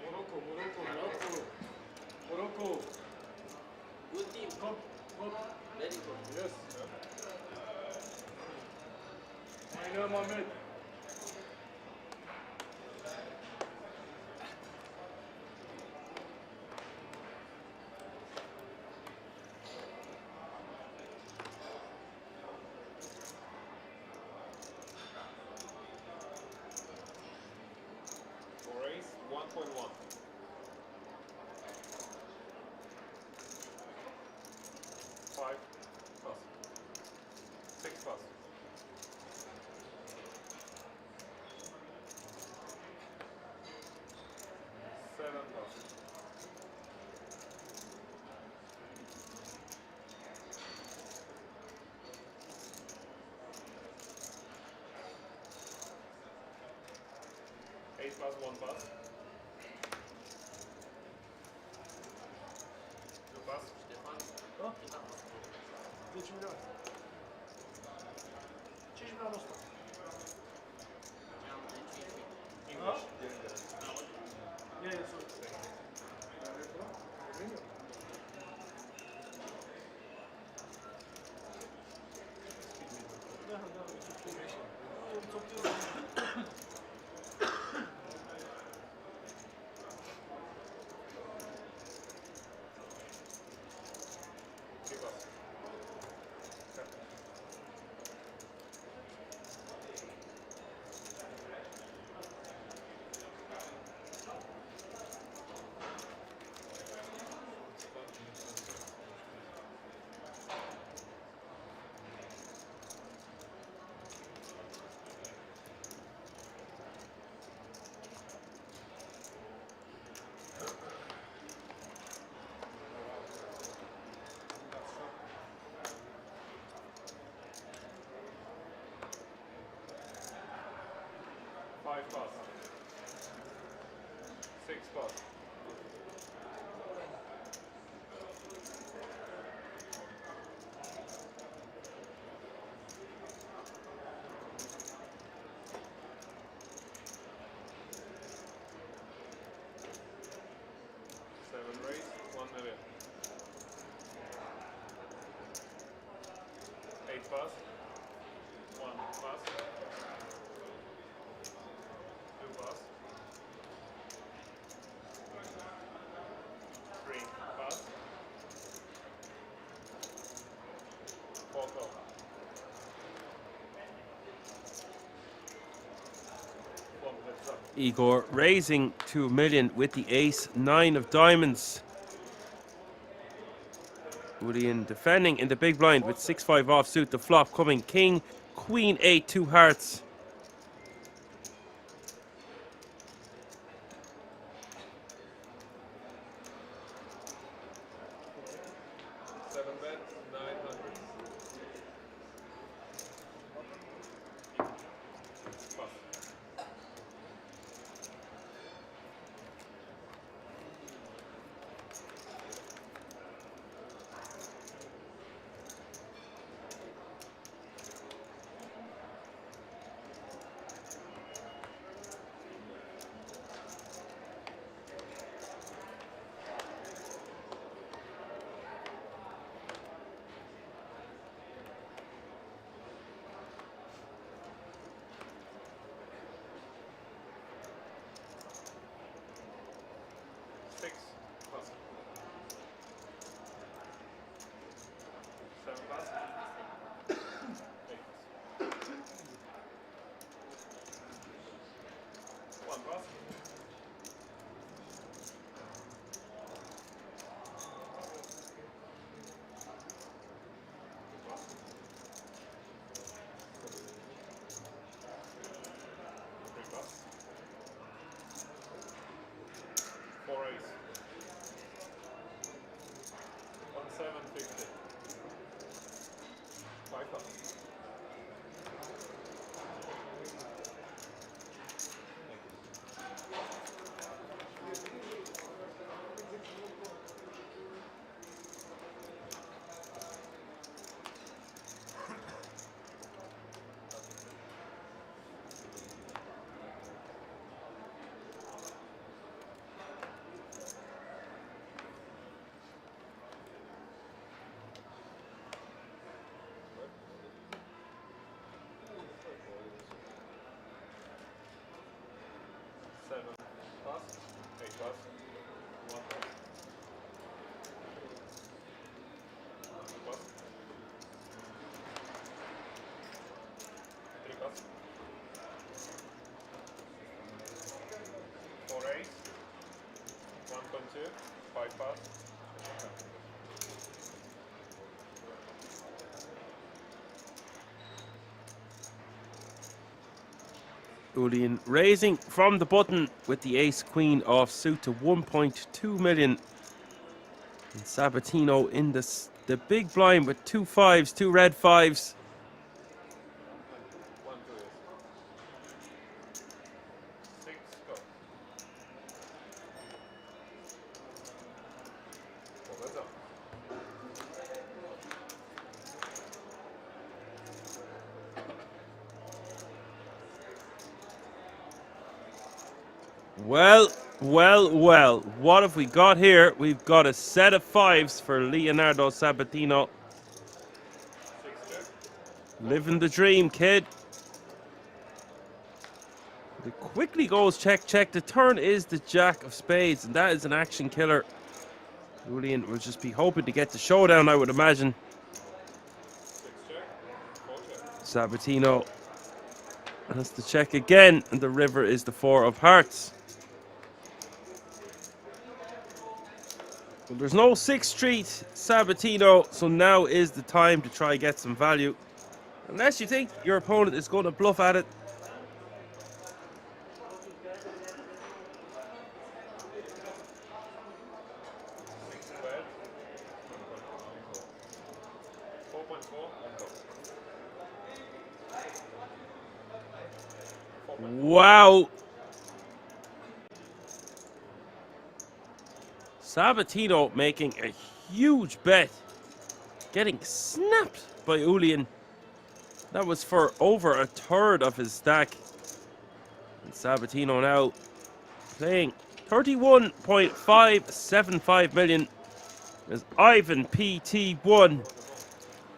B: Morocco, Morocco, Morocco. Morocco. Good team. Come. Very good. Yes. I know, Mohammed.
I: Race 1.1. 5 plus. 6 plus. 7 plus. 8 plus 1 plus. 2 plus. Stefan.
B: Oh? 10 milyon. 5 milyon usta.
I: English.
B: Yeah, yeah, sorry.
I: Five plus. 6 plus. 7 race, 1 million. 8 plus. 1 plus. 2 plus. 3 plus. 4 plus.
M: Igor raising to a million with the ace 9 of diamonds. Julian defending in the big blind with 6-5 offsuit. The flop coming king, queen 8, 2 hearts.
O: pass, 8 pass, 1 pass. 2 pass. 3 pass. 4 8. 1.2. 5 pass.
M: Julian raising from the button with the ace queen offsuit to 1.2 million. And Sabatino in the big blind with 2 5s, 2 red 5s.
O: 1 2 is 6 go. That's up.
M: Well, well, well. What have we got here? We've got a set of 5s for Leonardo Sabatino. Living the dream, kid. It quickly goes check, check. The turn is the jack of spades, and that is an action killer. Julian will just be hoping to get the showdown, I would imagine. Sabatino has to check again, and the river is the 4 of hearts. Well, there's no 6th Street Sabatino, so now is the time to try get some value. Unless you think your opponent is going to bluff at it. Wow. Sabatino making a huge bet. Getting snapped by Julian. That was for over a third of his stack. And Sabatino now playing 31.575 million as Ivan PT1,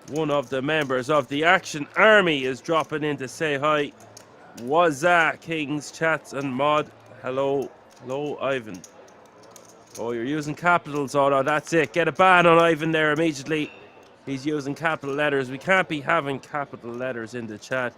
M: one of the members of the Action Army, is dropping in to say hi. Wazza, Kings, Chats and Mod. Hello. Hello, Ivan. Oh, you're using capitals. Oh, no, that's it. Get a ban on Ivan there immediately. He's using capital letters. We can't be having capital letters in the chat.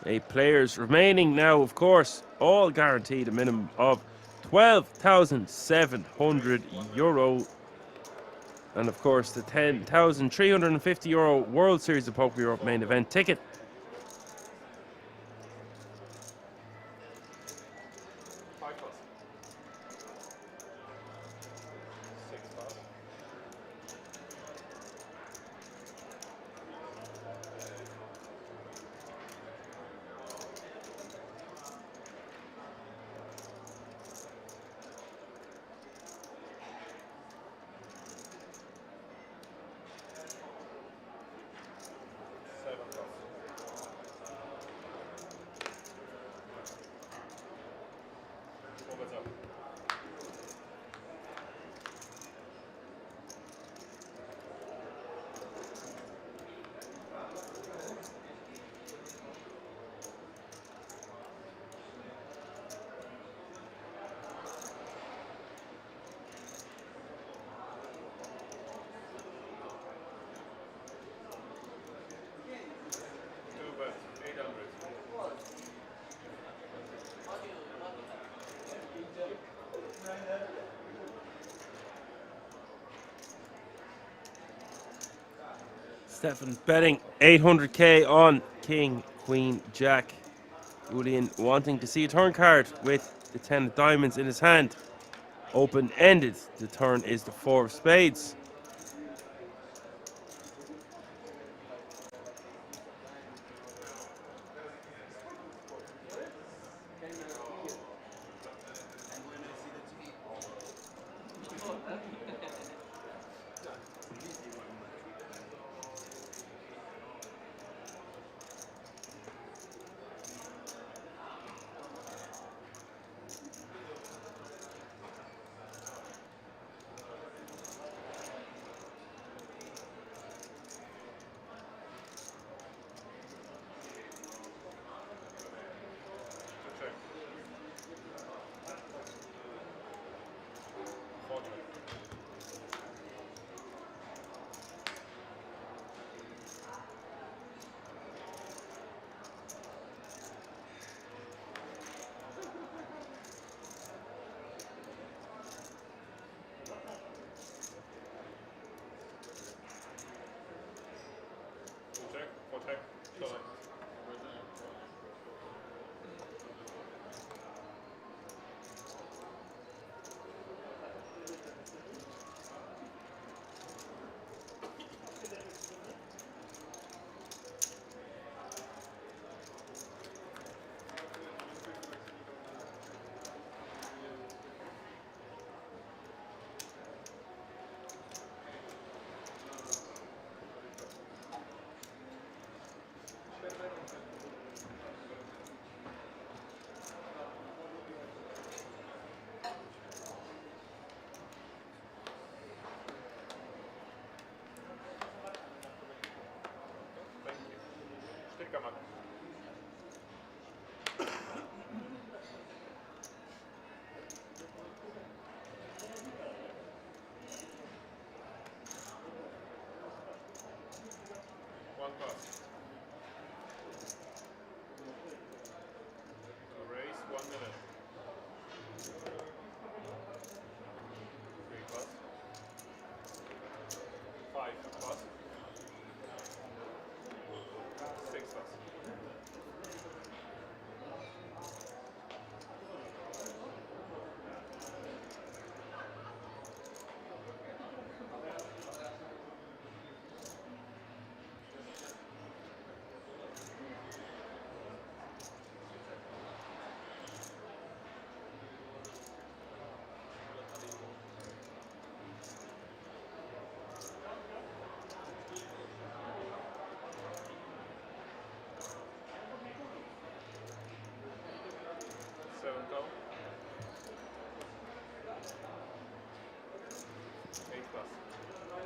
M: Eight players remaining now, of course, all guaranteed a minimum of €12,700. And of course, the €10,350 World Series of Poker Europe main event ticket. Stefan betting 800k on King, Queen, Jack. Julian wanting to see a turn card with the 10 of diamonds in his hand. Open-ended. The turn is the 4 of spades.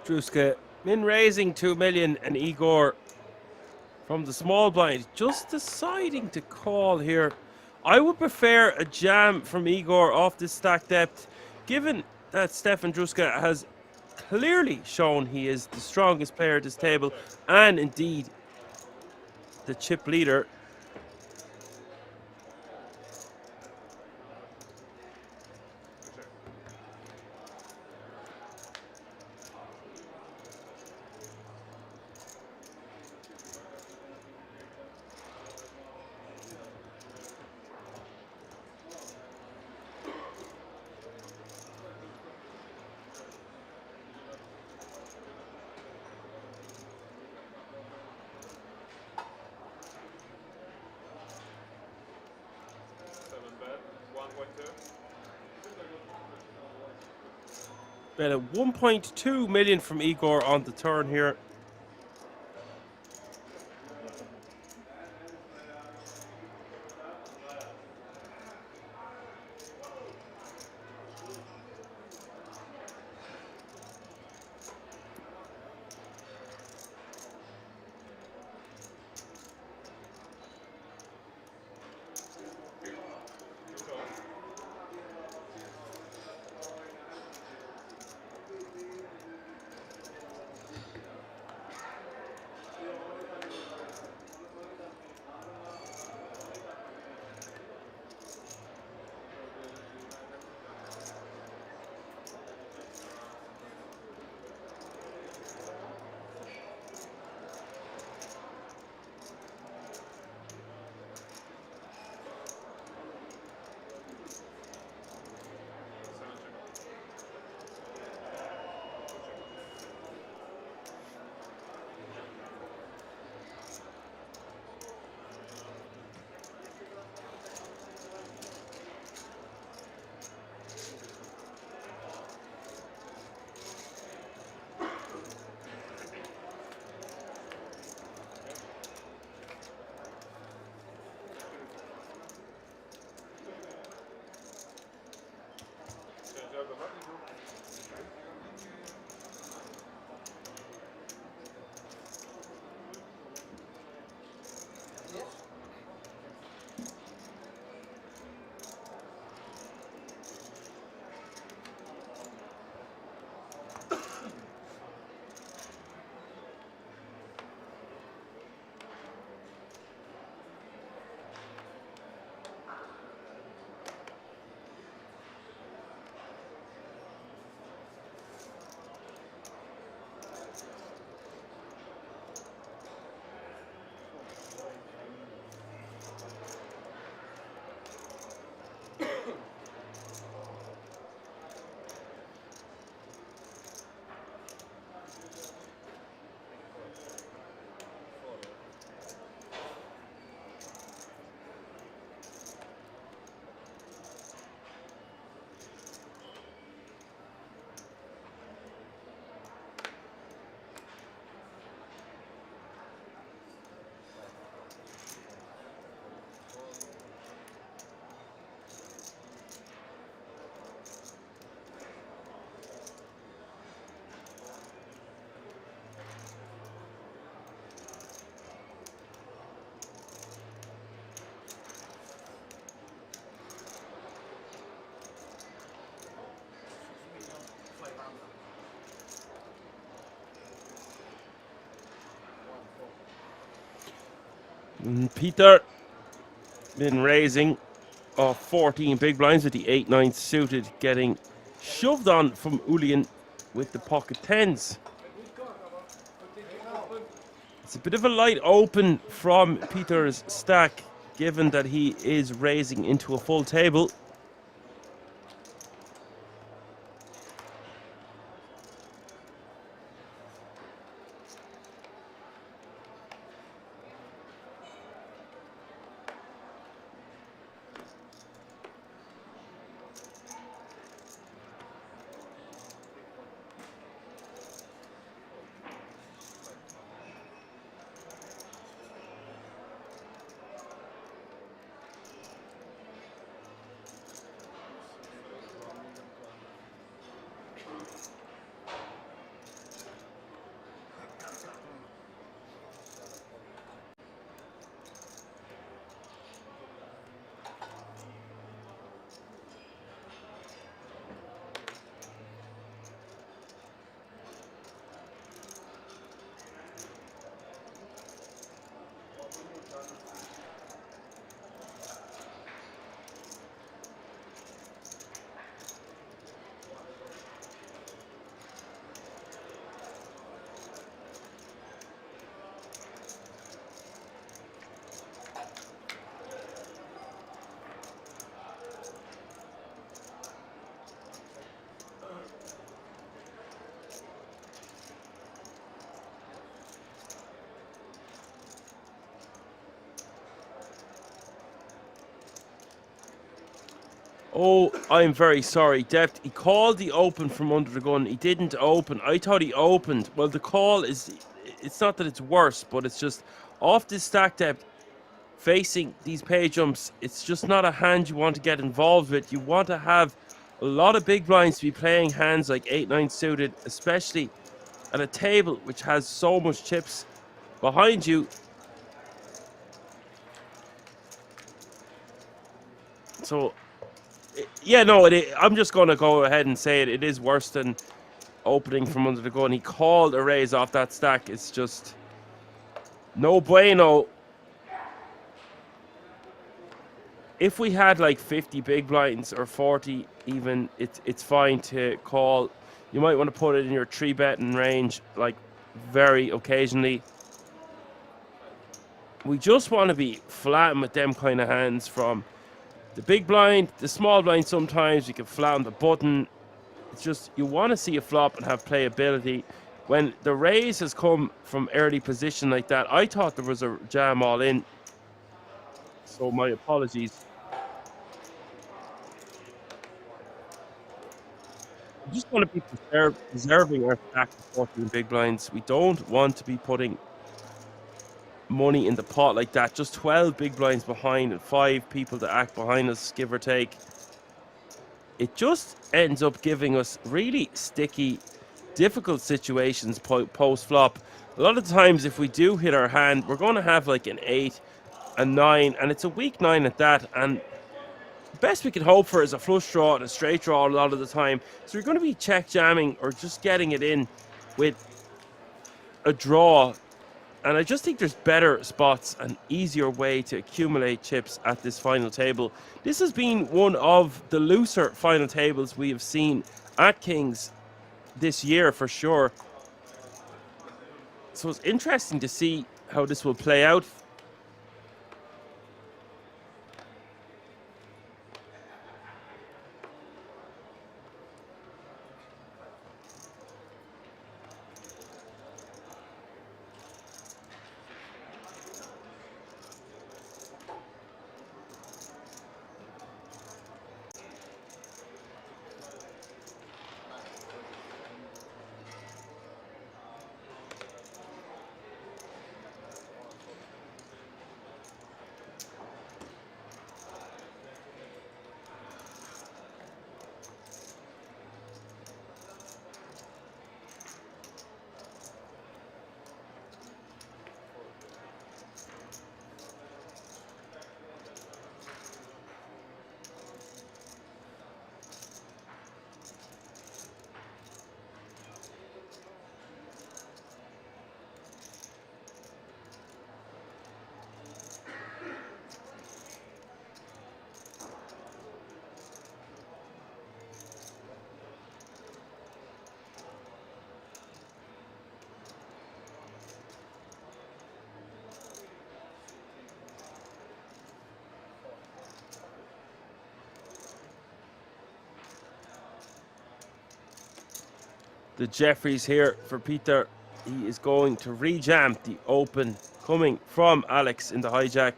M: Druska min raising 2 million, and Igor from the small blind just deciding to call here. I would prefer a jam from Igor off this stack depth, given that Stefan Druska has clearly shown he is the strongest player at this table and indeed the chip leader. Bet a 1.2 million from Igor on the turn here. Peter been raising off 14 big blinds with the 8-9 suited, getting shoved on from Julian with the pocket tens. It's a bit of a light open from Peter's stack, given that he is raising into a full table. Oh, I'm very sorry. Deft, he called the open from under the gun. He didn't open. I thought he opened. Well, the call is, it's not that it's worse, but it's just off this stack depth, facing these pay jumps, it's just not a hand you want to get involved with. You want to have a lot of big blinds to be playing hands like 8-9 suited, especially at a table which has so much chips behind you. So, yeah, no, I'm just going to go ahead and say it. It is worse than opening from under the gun. He called a raise off that stack. It's just no bueno. If we had like 50 big blinds or 40 even, it's fine to call. You might want to put it in your 3-betting range, like very occasionally. We just want to be flatting with them kind of hands from the big blind, the small blind. Sometimes you can flatten the button. It's just you want to see a flop and have playability. When the raise has come from early position like that, I thought there was a jam all in. So my apologies. We just want to be preserving our stack of 14 big blinds. We don't want to be putting money in the pot like that. Just 12 big blinds behind and 5 people to act behind us, give or take. It just ends up giving us really sticky, difficult situations post-flop. A lot of times if we do hit our hand, we're going to have like an 8, a 9, and it's a weak 9 at that. And the best we can hope for is a flush draw and a straight draw a lot of the time. So you're going to be check jamming or just getting it in with a draw. And I just think there's better spots and easier way to accumulate chips at this final table. This has been one of the looser final tables we have seen at Kings this year for sure. So it's interesting to see how this will play out. The Jeffries here for Peter. He is going to rejam the open coming from Alex in the hijack.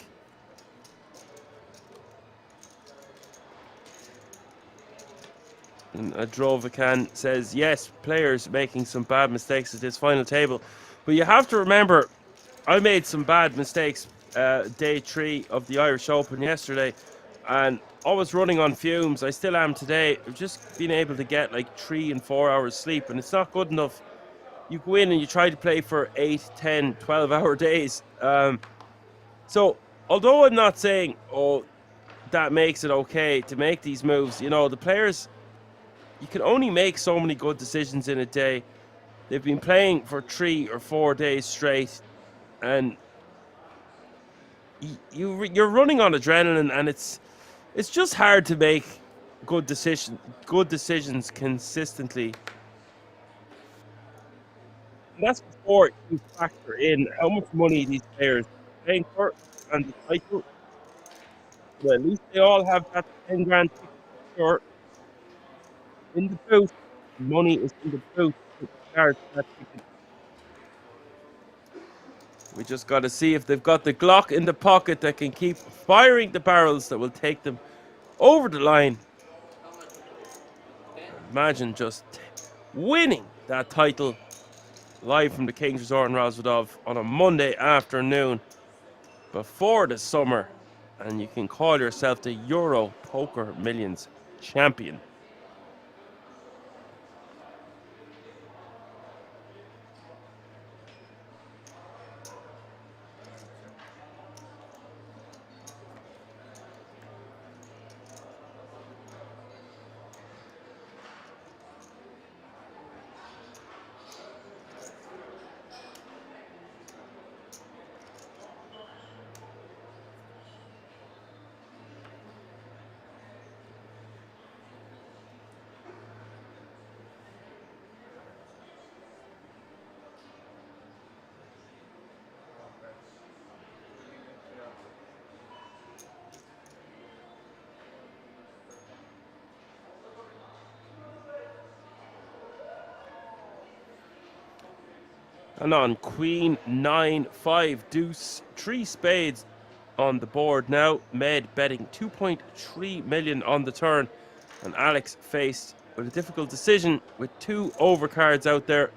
M: And Adrovacan says, yes, players making some bad mistakes at this final table. But you have to remember, I made some bad mistakes day 3 of the Irish Open yesterday. And I was running on fumes. I still am today. I've just been able to get like 3 and 4 hours sleep, and it's not good enough. You go in and you try to play for 8, 10, 12-hour days. So, although I'm not saying, oh, that makes it okay to make these moves, you know, the players, you can only make so many good decisions in a day. They've been playing for 3 or 4 days straight, and you're running on adrenaline, and it's just hard to make good decisions consistently. And that's before you factor in how much money these players are paying for and the title. Well, at least they all have that 10 grand ticket for in the booth. Money is in the booth with regards to that ticket. We just got to see if they've got the Glock in the pocket that can keep firing the barrels that will take them over the line. Imagine just winning that title live from the King's Resort in Rozvadov on a Monday afternoon before the summer, and you can call yourself the Euro Poker Millions champion. And on Queen 9-5 deuce, 3 spades on the board now. Med betting 2.3 million on the turn, and Alex faced with a difficult decision with 2 overcards out there.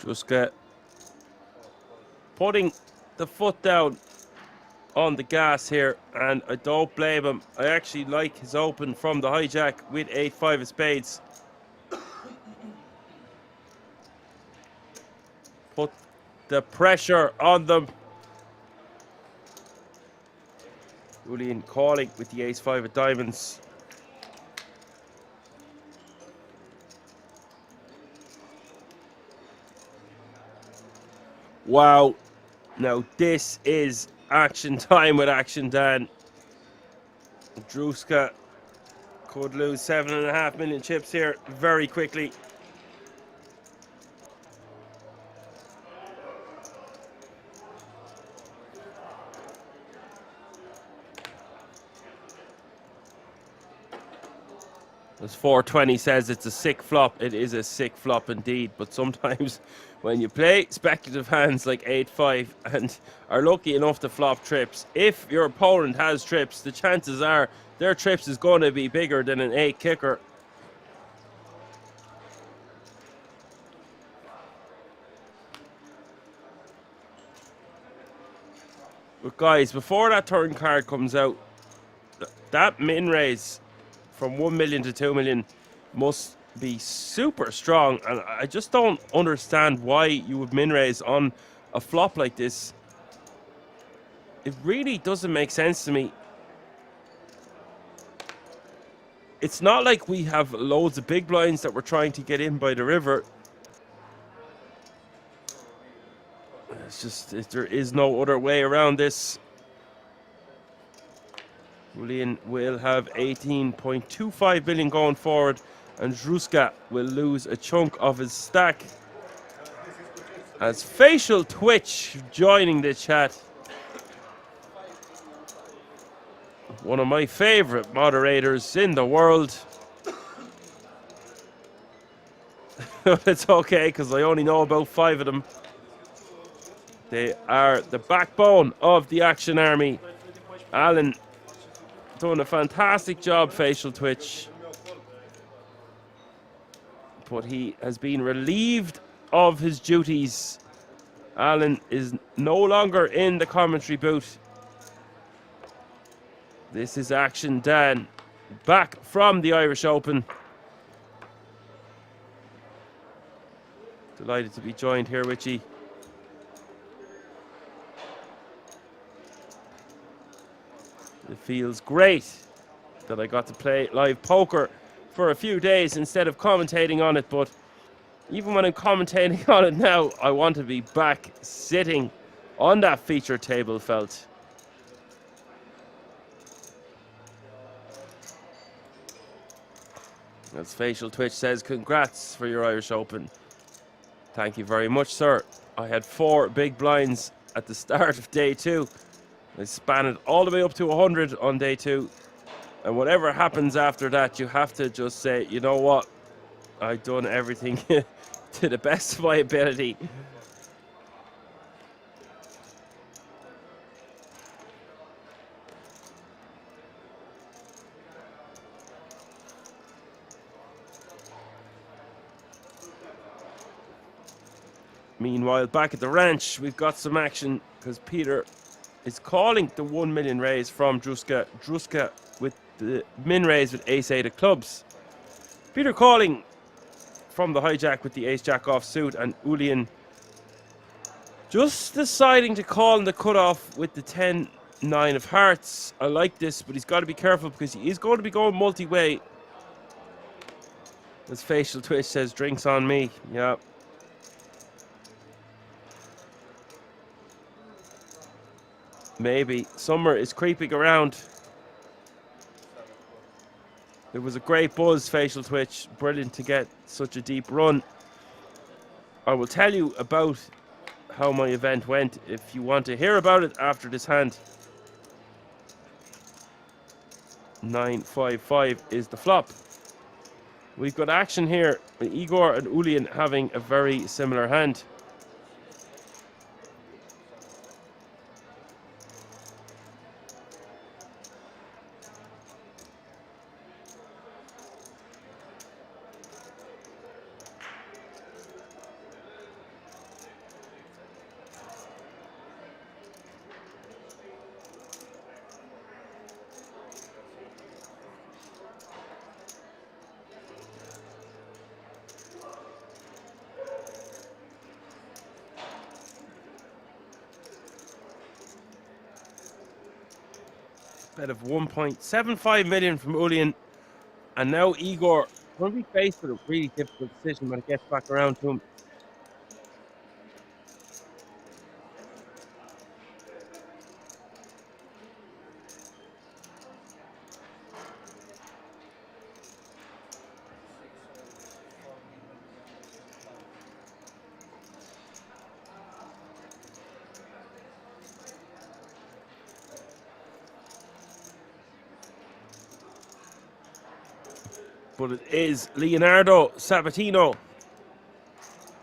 M: Just putting the foot down on the gas here, and I don't blame him. I actually like his open from the hijack with 8-5 of spades. Put the pressure on them. Julian calling with the ace-5 of diamonds. Wow, now this is action time with Action Dan. Druska could lose 7.5 million chips here very quickly. As 420 says, it's a sick flop. It is a sick flop indeed, but sometimes when you play speculative hands like 8-5 and are lucky enough to flop trips, if your opponent has trips, the chances are their trips is going to be bigger than an 8 kicker. But guys, before that turn card comes out, that min raise from 1 million to 2 million must be super strong, and I just don't understand why you would min raise on a flop like this. It really doesn't make sense to me. It's not like we have loads of big blinds that we're trying to get in by the river. There is no other way around this. Julian will have 18.25 million going forward, and Druska will lose a chunk of his stack. As Facial Twitch joining the chat. One of my favorite moderators in the world. It's okay, because I only know about 5 of them. They are the backbone of the Action Army. Alan doing a fantastic job, Facial Twitch. But he has been relieved of his duties. Alan is no longer in the commentary booth. This is Action Dan, back from the Irish Open. Delighted to be joined here with you. It feels great that I got to play live poker for a few days instead of commentating on it, but even when I'm commentating on it now, I want to be back sitting on that feature table felt. As Facial Twitch says, congrats for your Irish Open. Thank you very much, sir. I had 4 big blinds at the start of day 2. I span it all the way up to 100 on day 2. And whatever happens after that, you have to just say, you know what? I've done everything to the best of my ability. Meanwhile, back at the ranch, we've got some action because Peter is calling the 1 million raise from Druska. Druska with the min raise with ace-8 of clubs. Peter calling from the hijack with the ace-jack offsuit, and Julian just deciding to call in the cutoff with the 10-9 of hearts. I like this, but he's got to be careful because he is going to be going multi-way. As Facial Twitch says, drinks on me. Yeah. Maybe. Summer is creeping around. It was a great buzz, Facial Twitch. Brilliant to get such a deep run. I will tell you about how my event went if you want to hear about it after this hand. 9-5-5 is the flop. We've got action here. Igor and Julian having a very similar hand. Bet of 1.75 million from Julian, and now Igor will be faced with a really difficult decision when it gets back around to him. But it is Leonardo Sabatino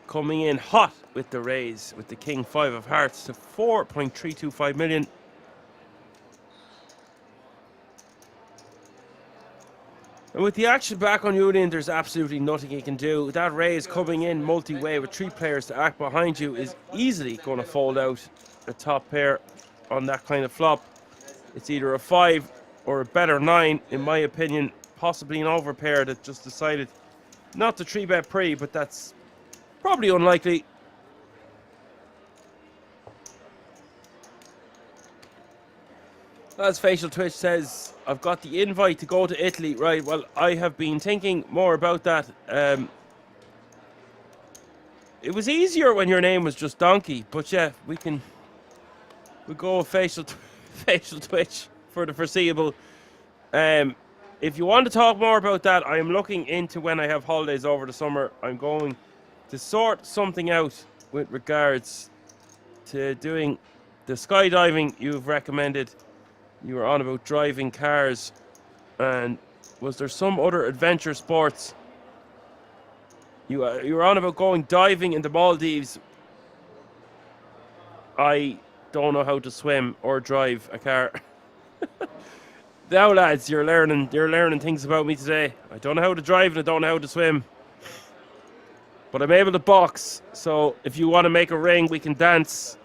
M: coming in hot with the raise with the King 5 of hearts to 4.325 million. And with the action back on Julian, there's absolutely nothing he can do. That raise coming in multi-way with 3 players to act behind you is easily going to fold out a top pair on that kind of flop. It's either a 5 or a better 9, in my opinion. Possibly an overpair that just decided not to 3-bet pre, but that's probably unlikely. As Facial Twitch says, I've got the invite to go to Italy. Right, well, I have been thinking more about that. It was easier when your name was just Donkey, but yeah, we go with facial twitch for the foreseeable. If you want to talk more about that, I am looking into when I have holidays over the summer. I'm going to sort something out with regards to doing the skydiving you've recommended. You were on about driving cars, and was there some other adventure sports? You were on about going diving in the Maldives. I don't know how to swim or drive a car. Now, lads, you're learning things about me today. I don't know how to drive and I don't know how to swim, but I'm able to box. So if you want to make a ring, we can dance.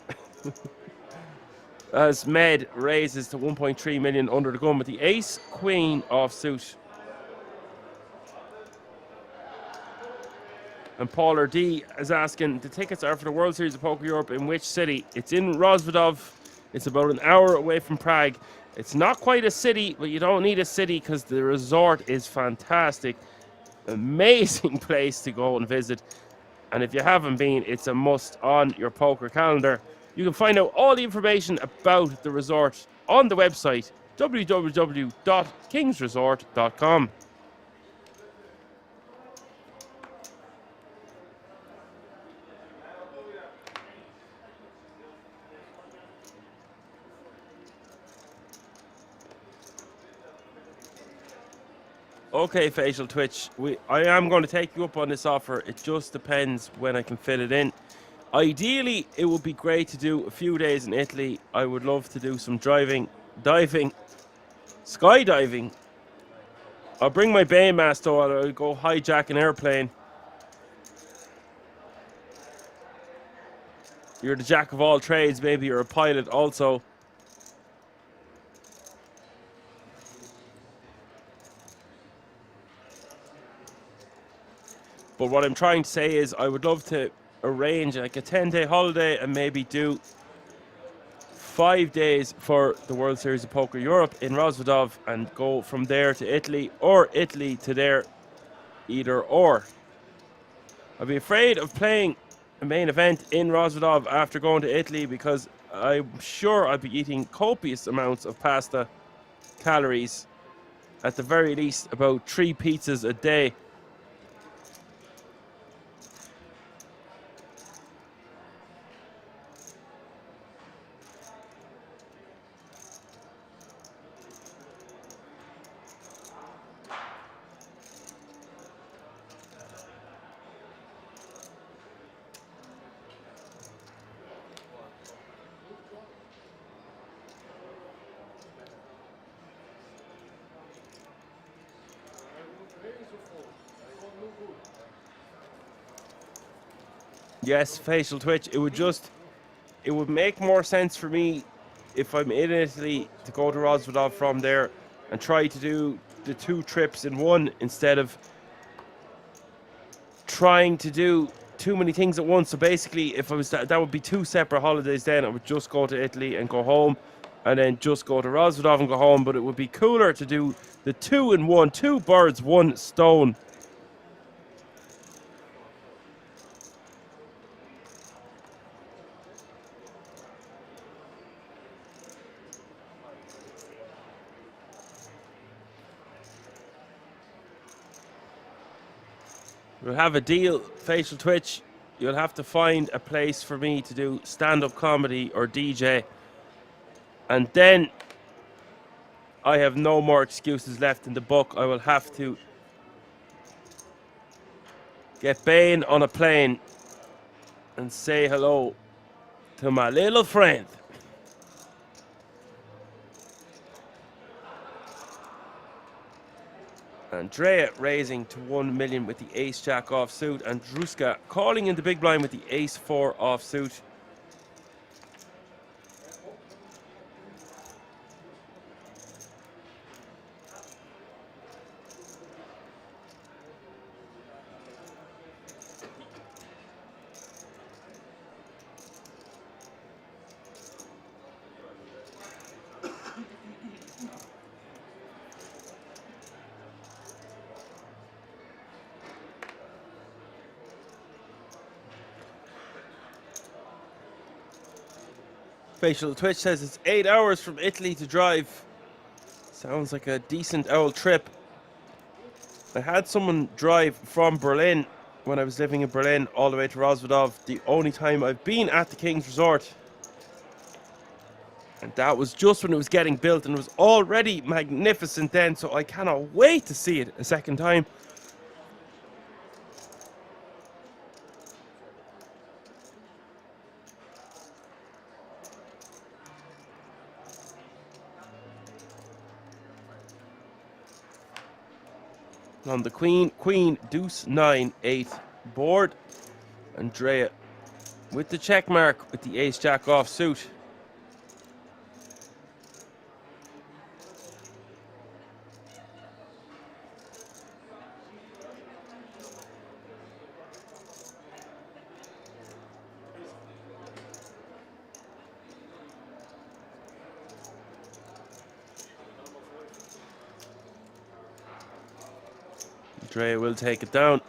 M: As Med raises to 1.3 million under the gun with the Ace Queen offsuit. And Pauler D is asking, the tickets are for the World Series of Poker Europe in which city? It's in Rozvadov. It's about an hour away from Prague. It's not quite a city, but you don't need a city because the resort is fantastic. Amazing place to go and visit. And if you haven't been, it's a must on your poker calendar. You can find out all the information about the resort on the website www.kingsresort.com. Okay, Facial Twitch, I am going to take you up on this offer. It just depends when I can fit it in. Ideally, it would be great to do a few days in Italy. I would love to do some diving, skydiving. I'll bring my Baymaster, though. I'll go hijack an airplane. You're the jack of all trades, maybe you're a pilot also. But what I'm trying to say is I would love to arrange like a 10-day holiday and maybe do 5 days for the World Series of Poker Europe in Rozvadov and go from there to Italy or Italy to there, either or. I'd be afraid of playing a main event in Rozvadov after going to Italy because I'm sure I'd be eating copious amounts of pasta, calories, at the very least about 3 pizzas a day. Yes, Facial Twitch. It would make more sense for me if I'm in Italy to go to Rozvadov from there and try to do the 2 trips in one instead of trying to do too many things at once. So basically, if I was that would be 2 separate holidays. Then I would just go to Italy and go home, and then just go to Rozvadov and go home. But it would be cooler to do the 2 in one, 2 birds, 1 stone. We'll have a deal, Facial Twitch. You'll have to find a place for me to do stand-up comedy or DJ. And then I have no more excuses left in the book. I will have to get Bane on a plane and say hello to my little friend. Andrea raising to 1 million with the Ace-Jack offsuit. And Druska calling in the big blind with the Ace-4 offsuit. Facial Twitch says it's 8 hours from Italy to drive. Sounds like a decent old trip. I had someone drive from Berlin when I was living in Berlin all the way to Roswitov. The only time I've been at the King's Resort. And that was just when it was getting built, and it was already magnificent then, so I cannot wait to see it a second time. On the Queen, Deuce 9, 8 board. Andrea with the check mark with the Ace Jack off suit. Andrea will take it down.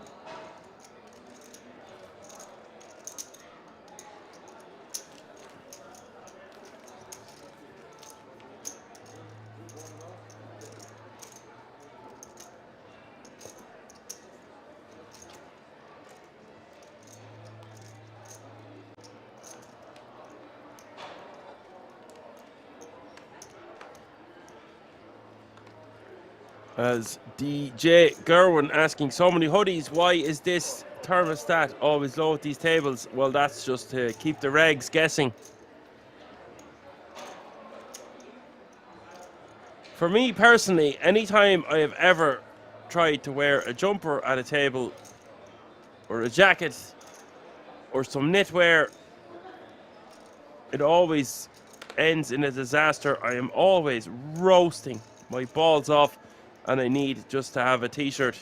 M: As DJ Gerwin asking, so many hoodies, why is this thermostat always low at these tables? Well, that's just to keep the regs guessing. For me personally, anytime I have ever tried to wear a jumper at a table, or a jacket, or some knitwear, it always ends in a disaster. I am always roasting my balls off, and I need just to have a t-shirt.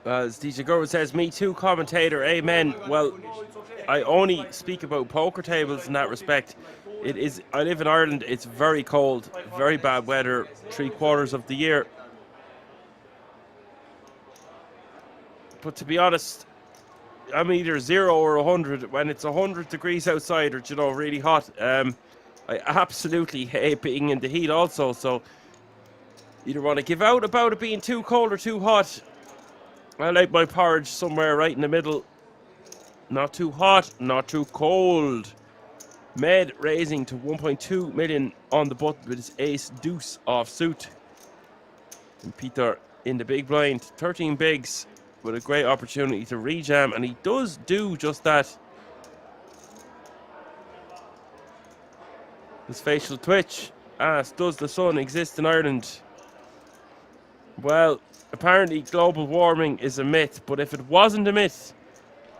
M: As DJ Gordon says, me too, commentator, amen. Well, I only speak about poker tables in that respect. I live in Ireland, it's very cold, very bad weather, 3/4 of the year. But to be honest, I'm either 0 or 100. When it's 100 degrees outside, or, you know, really hot, I absolutely hate being in the heat also. So, you don't want to give out about it being too cold or too hot. I like my porridge somewhere right in the middle. Not too hot, not too cold. Med raising to 1.2 million on the button with his ace deuce off suit. And Peter in the big blind, 13 bigs with a great opportunity to rejam, and he does do just that. His facial twitch asks, does the sun exist in Ireland? Well, apparently global warming is a myth, but if it wasn't a myth,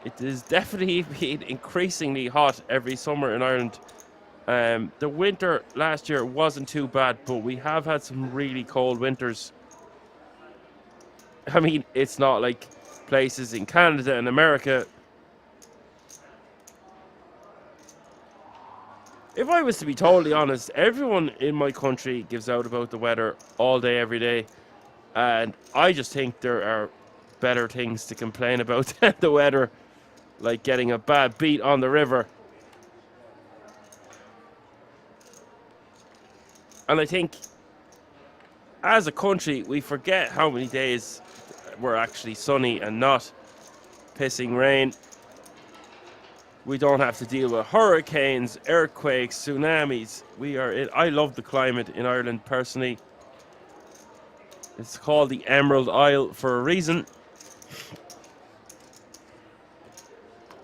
M: it is definitely been increasingly hot every summer in Ireland. The winter last year wasn't too bad, but we have had some really cold winters. I mean, it's not like places in Canada and America. If I was to be totally honest, everyone in my country gives out about the weather all day, every day. And I just think there are better things to complain about than the weather, like getting a bad beat on the river. And I think, as a country, we forget how many days were actually sunny and not pissing rain. We don't have to deal with hurricanes, earthquakes, tsunamis. I love the climate in Ireland personally. It's called the Emerald Isle for a reason.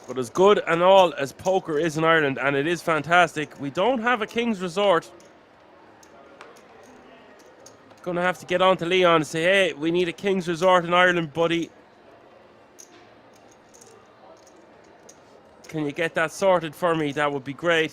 M: But as good and all as poker is in Ireland, and it is fantastic, we don't have a King's Resort. Gonna have to get on to Leon and say, hey, we need a King's Resort in Ireland, buddy. can you get that sorted for me? That would be great.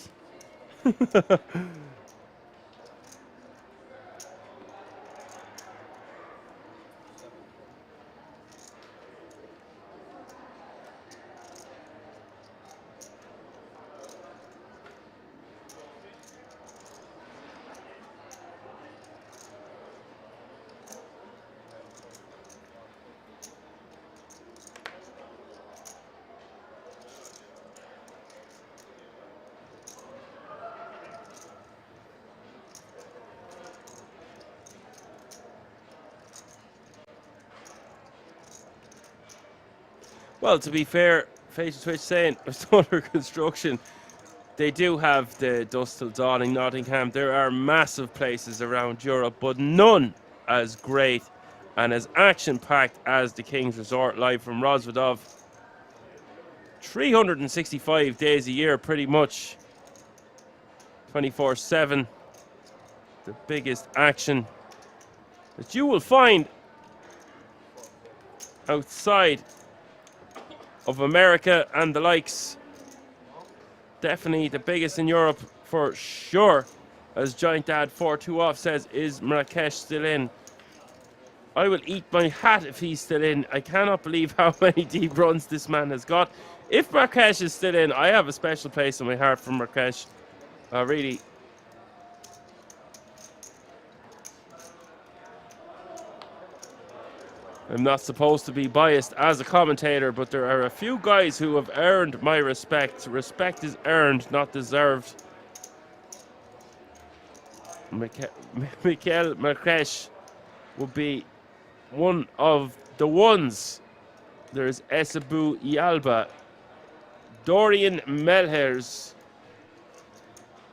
M: Well, to be fair, Face Twitch saying it's under construction. They do have the Dusk Till Dawn in Nottingham. There are massive places around Europe, but none as great and as action-packed as the King's Resort live from Rozvadov. 365 days a year, pretty much. 24/7. The biggest action that you will find outside of America and the likes. Definitely the biggest in Europe for sure. As Giant Dad 4-2 off says, is Marrakesh still in? I will eat my hat if he's still in. I cannot believe how many deep runs this man has got. If Marrakesh is still in, I have a special place in my heart for Marrakesh. Really. I'm not supposed to be biased as a commentator, but there are a few guys who have earned my respect. Respect is earned, not deserved. Mikel Marrakesh will be one of the ones. There's Esabu Ialba, Dorjan Melhers,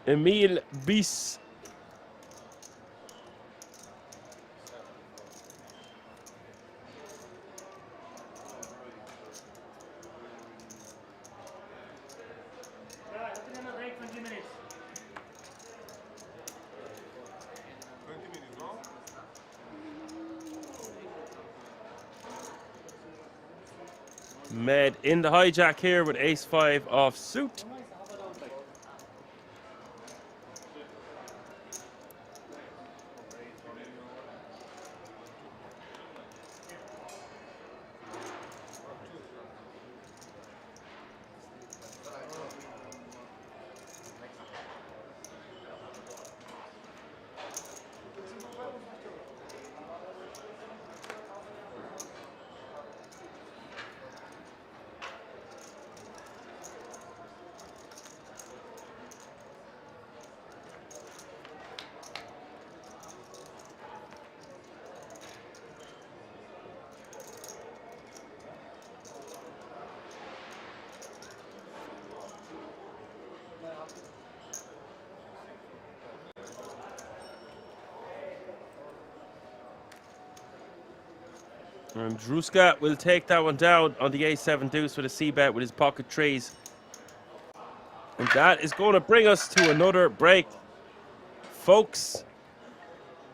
M: Emil Bis, Med in the hijack here with ace-5 off suit. And Druska will take that one down on the A7 deuce with a C-bet with his pocket trees. And that is going to bring us to another break, folks.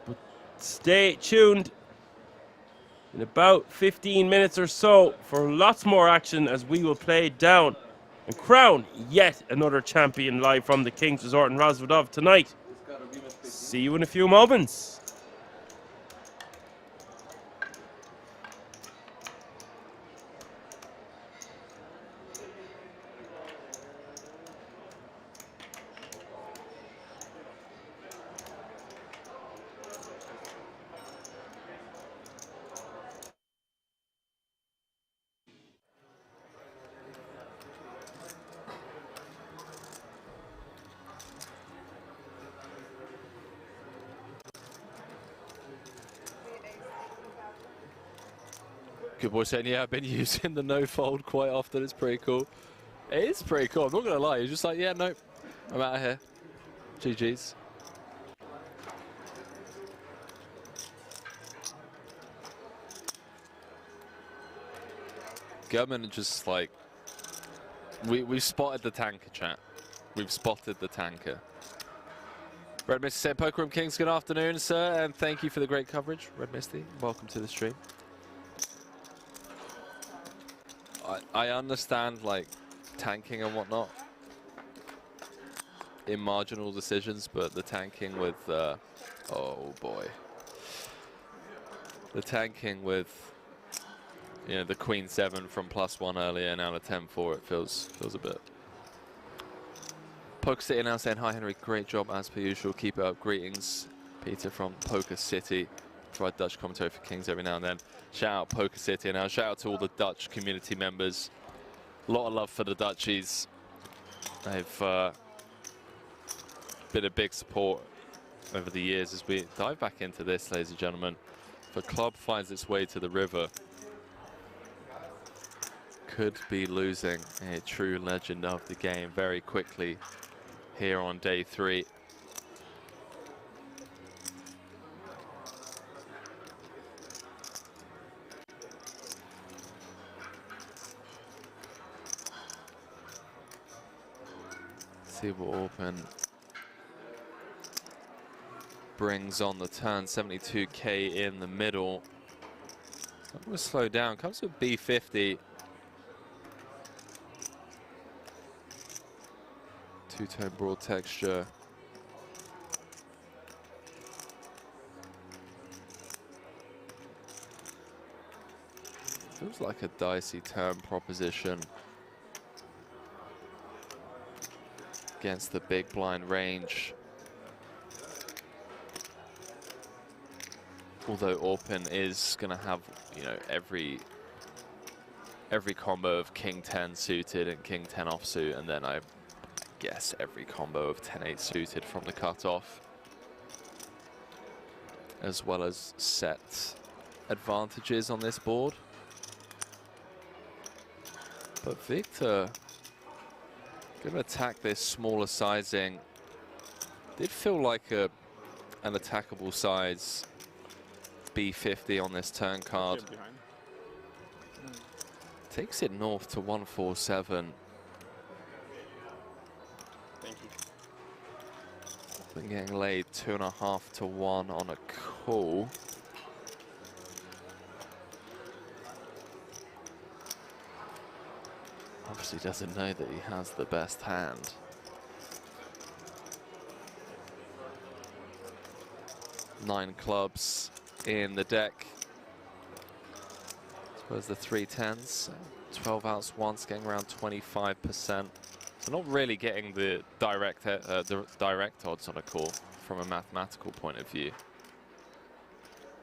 M: But stay tuned in about 15 minutes or so for lots more action as we will play down and crown yet another champion live from the King's Resort in Rozvadov tonight. See you in a few moments.
F: Good boy saying, yeah, I've been using the no fold quite often. It's pretty cool. It is pretty cool. I'm not going to lie. You're just like, yeah, no, I'm out of here. GG's. Government just like, we've spotted the tanker, chat. We've spotted the tanker. Red Misty said, Poker Room Kings, good afternoon, sir, and thank you for the great coverage. Red Misty, welcome to the stream. I understand, like, tanking and whatnot in marginal decisions, but the tanking with, oh boy. The tanking with, you know, the Queen 7 from +1 earlier, now to 10-4, it feels a bit. Poker City now saying, hi Henry, great job as per usual, keep it up, greetings. Peter from Poker City, provide Dutch commentary for Kings every now and then. Shout out Poker City, and now shout out to all the Dutch community members. A lot of love for the Dutchies. They've been a big support over the years as we dive back into this, ladies and gentlemen. If a club finds its way to the river, could be losing a true legend of the game very quickly here on day 3. See what Open brings on the turn. 72k in the middle. I'm going to slow down. Comes with B50. Two-tone broad texture. Feels like a dicey turn proposition against the big blind range. Although Open is going to have, you know, every combo of King 10 suited and King 10 offsuit, and then I guess every combo of 10-8 suited from the cutoff, as well as set advantages on this board. But Victor going to attack this smaller sizing. Did feel like an attackable size B50 on this turn card. Takes it north to 147.
O: Thank you.
F: Been getting laid 2.5 to 1 on a call. Obviously doesn't know that he has the best hand. Nine clubs in the deck. I suppose the 3 10s, 12 outs once, getting around 25%. So not really getting the direct odds on a call from a mathematical point of view.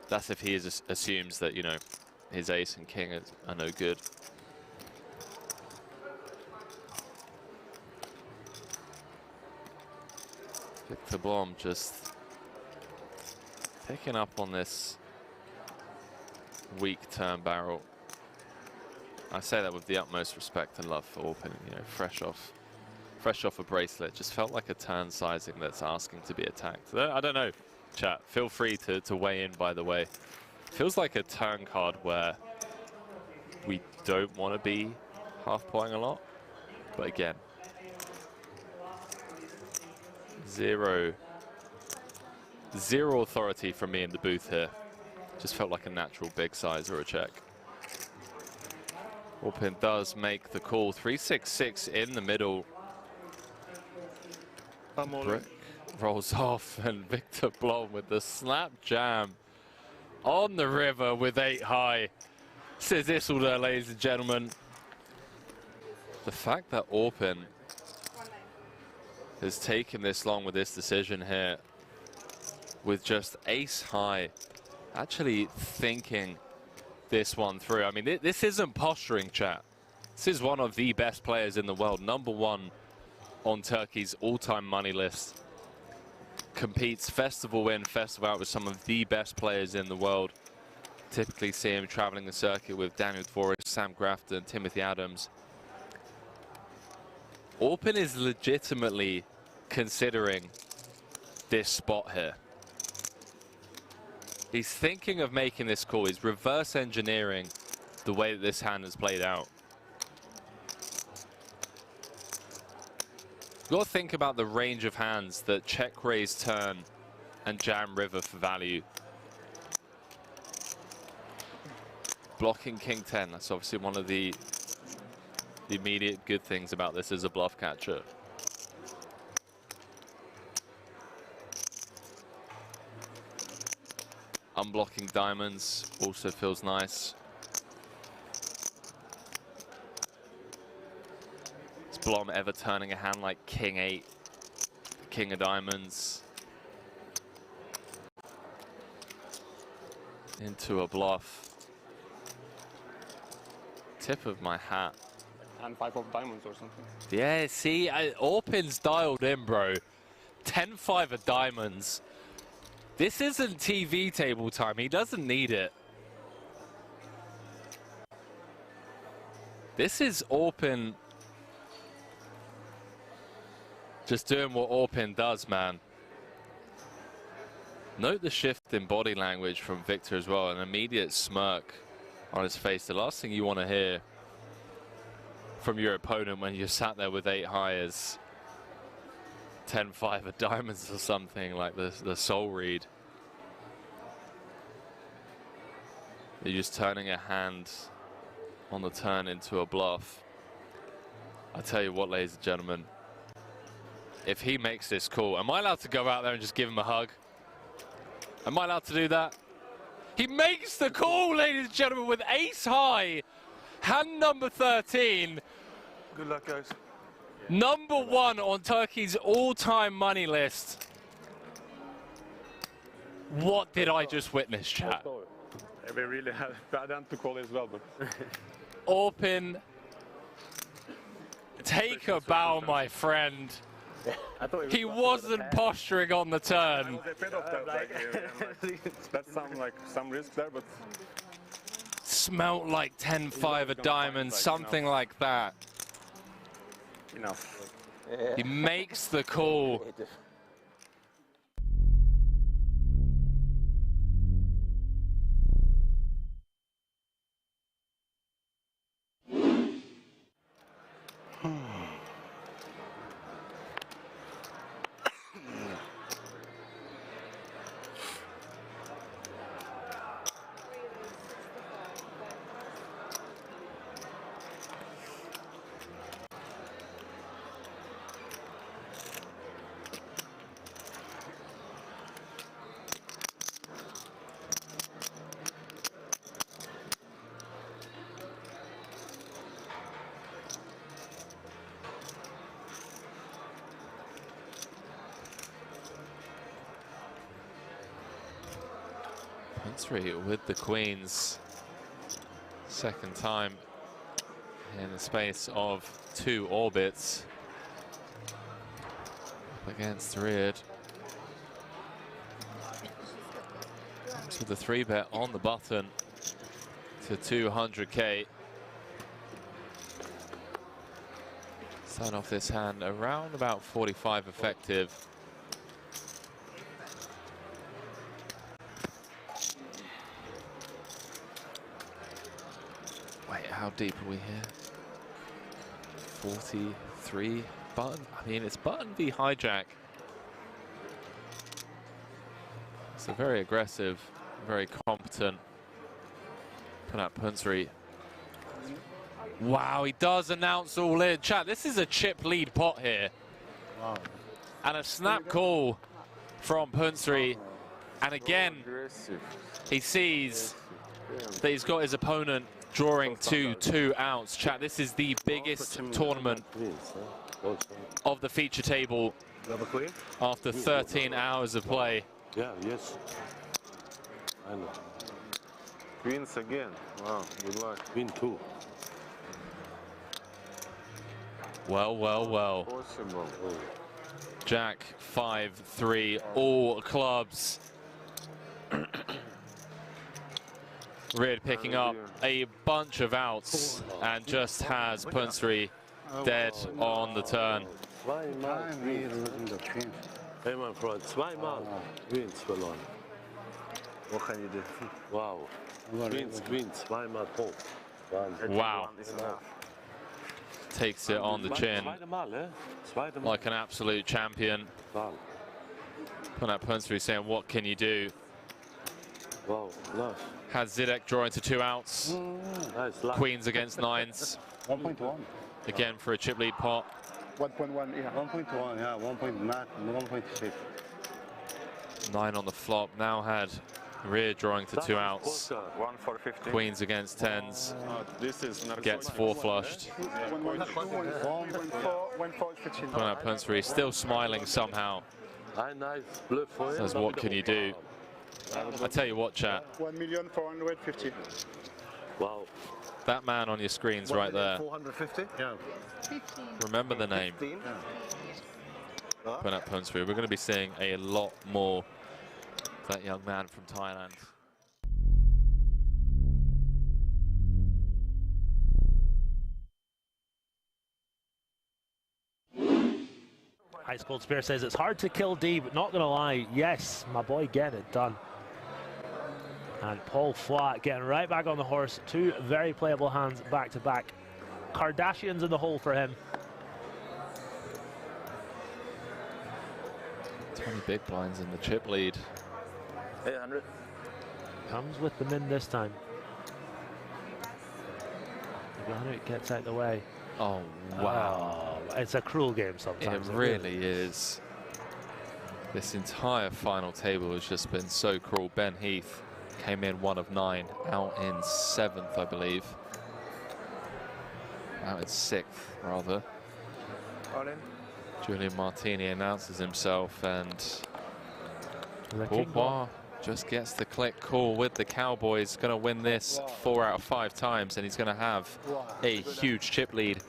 F: That's if he assumes that, you know, his ace and king are no good. Victor Blom just picking up on this weak turn barrel. I say that with the utmost respect and love for Open, you know, fresh off a bracelet. Just felt like a turn sizing that's asking to be attacked. I don't know, chat. Feel free to weigh in, by the way. Feels like a turn card where we don't want to be half-potting a lot. But again, zero authority from me in the booth here. Just felt like a natural big size or a check. Open does make the call. 366 in the middle. Brick rolls off, and Victor Blom with the slap jam on the river with 8 high. Says Isildur, ladies and gentlemen. The fact that Open has taken this long with this decision here, with just ace high, actually thinking this one through. I mean, this isn't posturing, chat. This is one of the best players in the world, #1 on Turkey's all-time money list. Competes festival in, festival out with some of the best players in the world. Typically see him traveling the circuit with Daniel Dvorak, Sam Grafton, Timothy Adams. Open is legitimately considering this spot here. He's thinking of making this call. He's reverse engineering the way that this hand has played out. You've got to think about the range of hands that check raise turn and jam river for value. Blocking King 10, that's obviously one of the the immediate good things about this as a bluff catcher. Unblocking diamonds also feels nice. Is Blom ever turning a hand like King 8, King of Diamonds into a bluff? Tip of my hat.
H: And 5 of diamonds or something.
F: Yeah, see, Orpin's dialed in, bro. 10-5 of diamonds. This isn't TV table time. He doesn't need it. This is Orpin just doing what Orpin does, man. Note the shift in body language from Victor as well. An immediate smirk on his face. The last thing you want to hear from your opponent when you're sat there with 8 high is 10-5 of diamonds or something like the soul read. You're just turning a hand on the turn into a bluff. I tell you what, ladies and gentlemen, if he makes this call, am I allowed to go out there and just give him a hug? Am I allowed to do that? He makes the call, ladies and gentlemen, with ace high. Hand number 13.
P: Good luck, guys.
F: Number 1 on Turkey's all-time money list. What did I just witness, chat?
H: We really had a bad hand to call as well, but...
F: Orpin, take a bow, my friend. He wasn't posturing on the turn.
H: That sounds like some risk there, but...
F: Smelt like 10-5 of diamonds, something like that.
H: Enough.
F: He makes the call. With the queens, second time in the space of 2 orbits. Up against Reed. Comes with the 3-bet on the button to 200k. Start off this hand around about 45 effective. How deep are we here? 43 button. I mean, it's button v hijack. It's a very aggressive, very competent Panat Punsri. Wow, he does announce all in. Chat, this is a chip lead pot here. Wow. And a snap call from Punsri. And again, he sees that he's got his opponent drawing 2 outs. Chat, this is the biggest tournament of the feature table after 13 hours of play.
P: Yeah, yes. I know. Queens again. Wow, good luck. Queen 2.
F: Well, well, well.
P: Possible.
F: Jack 5-3, all clubs. Reed picking up a bunch of outs and just has Punsri dead on the turn.
P: Zweimal Hey, mein Freund, zweimal Queens verloren. What can you do? Wow. Queens, zweimal hoch.
F: Wow. Takes it on the chin like an absolute champion. Panat Punsri saying, what can you do?
P: Wow, nice.
F: Has Zidek drawing to 2 outs.
P: Nice.
F: Queens against 9s.
E: 1.1.
F: again for a chip lead pot.
T: 1.1, yeah, 1.1, yeah, 1.6.
F: 9 on the flop, now had rear drawing to 2 outs.
G: 1 for 50.
F: Queens against 10s. Gets 4 flushed. Point punts 3, still smiling somehow. Says, what can you do? I tell you what, chat.
T: 1,450,000. Wow.
F: That man on your screens right there.
T: 450? Yeah.
F: Remember the name. Point out punts 3. We're going to be seeing a lot more of that young man from Thailand.
B: Ice Cold Spear says it's hard to kill D, but not gonna lie, yes, my boy getting it done. And Paul Flat getting right back on the horse. 2 very playable hands back to back. Kardashians in the hole for him.
F: 20 big blinds in the chip lead.
G: 800.
B: Comes with the min this time. Again, it gets out the way.
F: Oh, wow.
B: Oh, it's a cruel game sometimes.
F: It really is. This entire final table has just been so cruel. Ben Heath came in 1 of 9, out in 7th, I believe. Out in 6th, rather. Julian Martini announces himself, and Bourbois just gets the click call with the Cowboys. Going to win this 4 out of 5 times, and he's going to have a huge chip lead.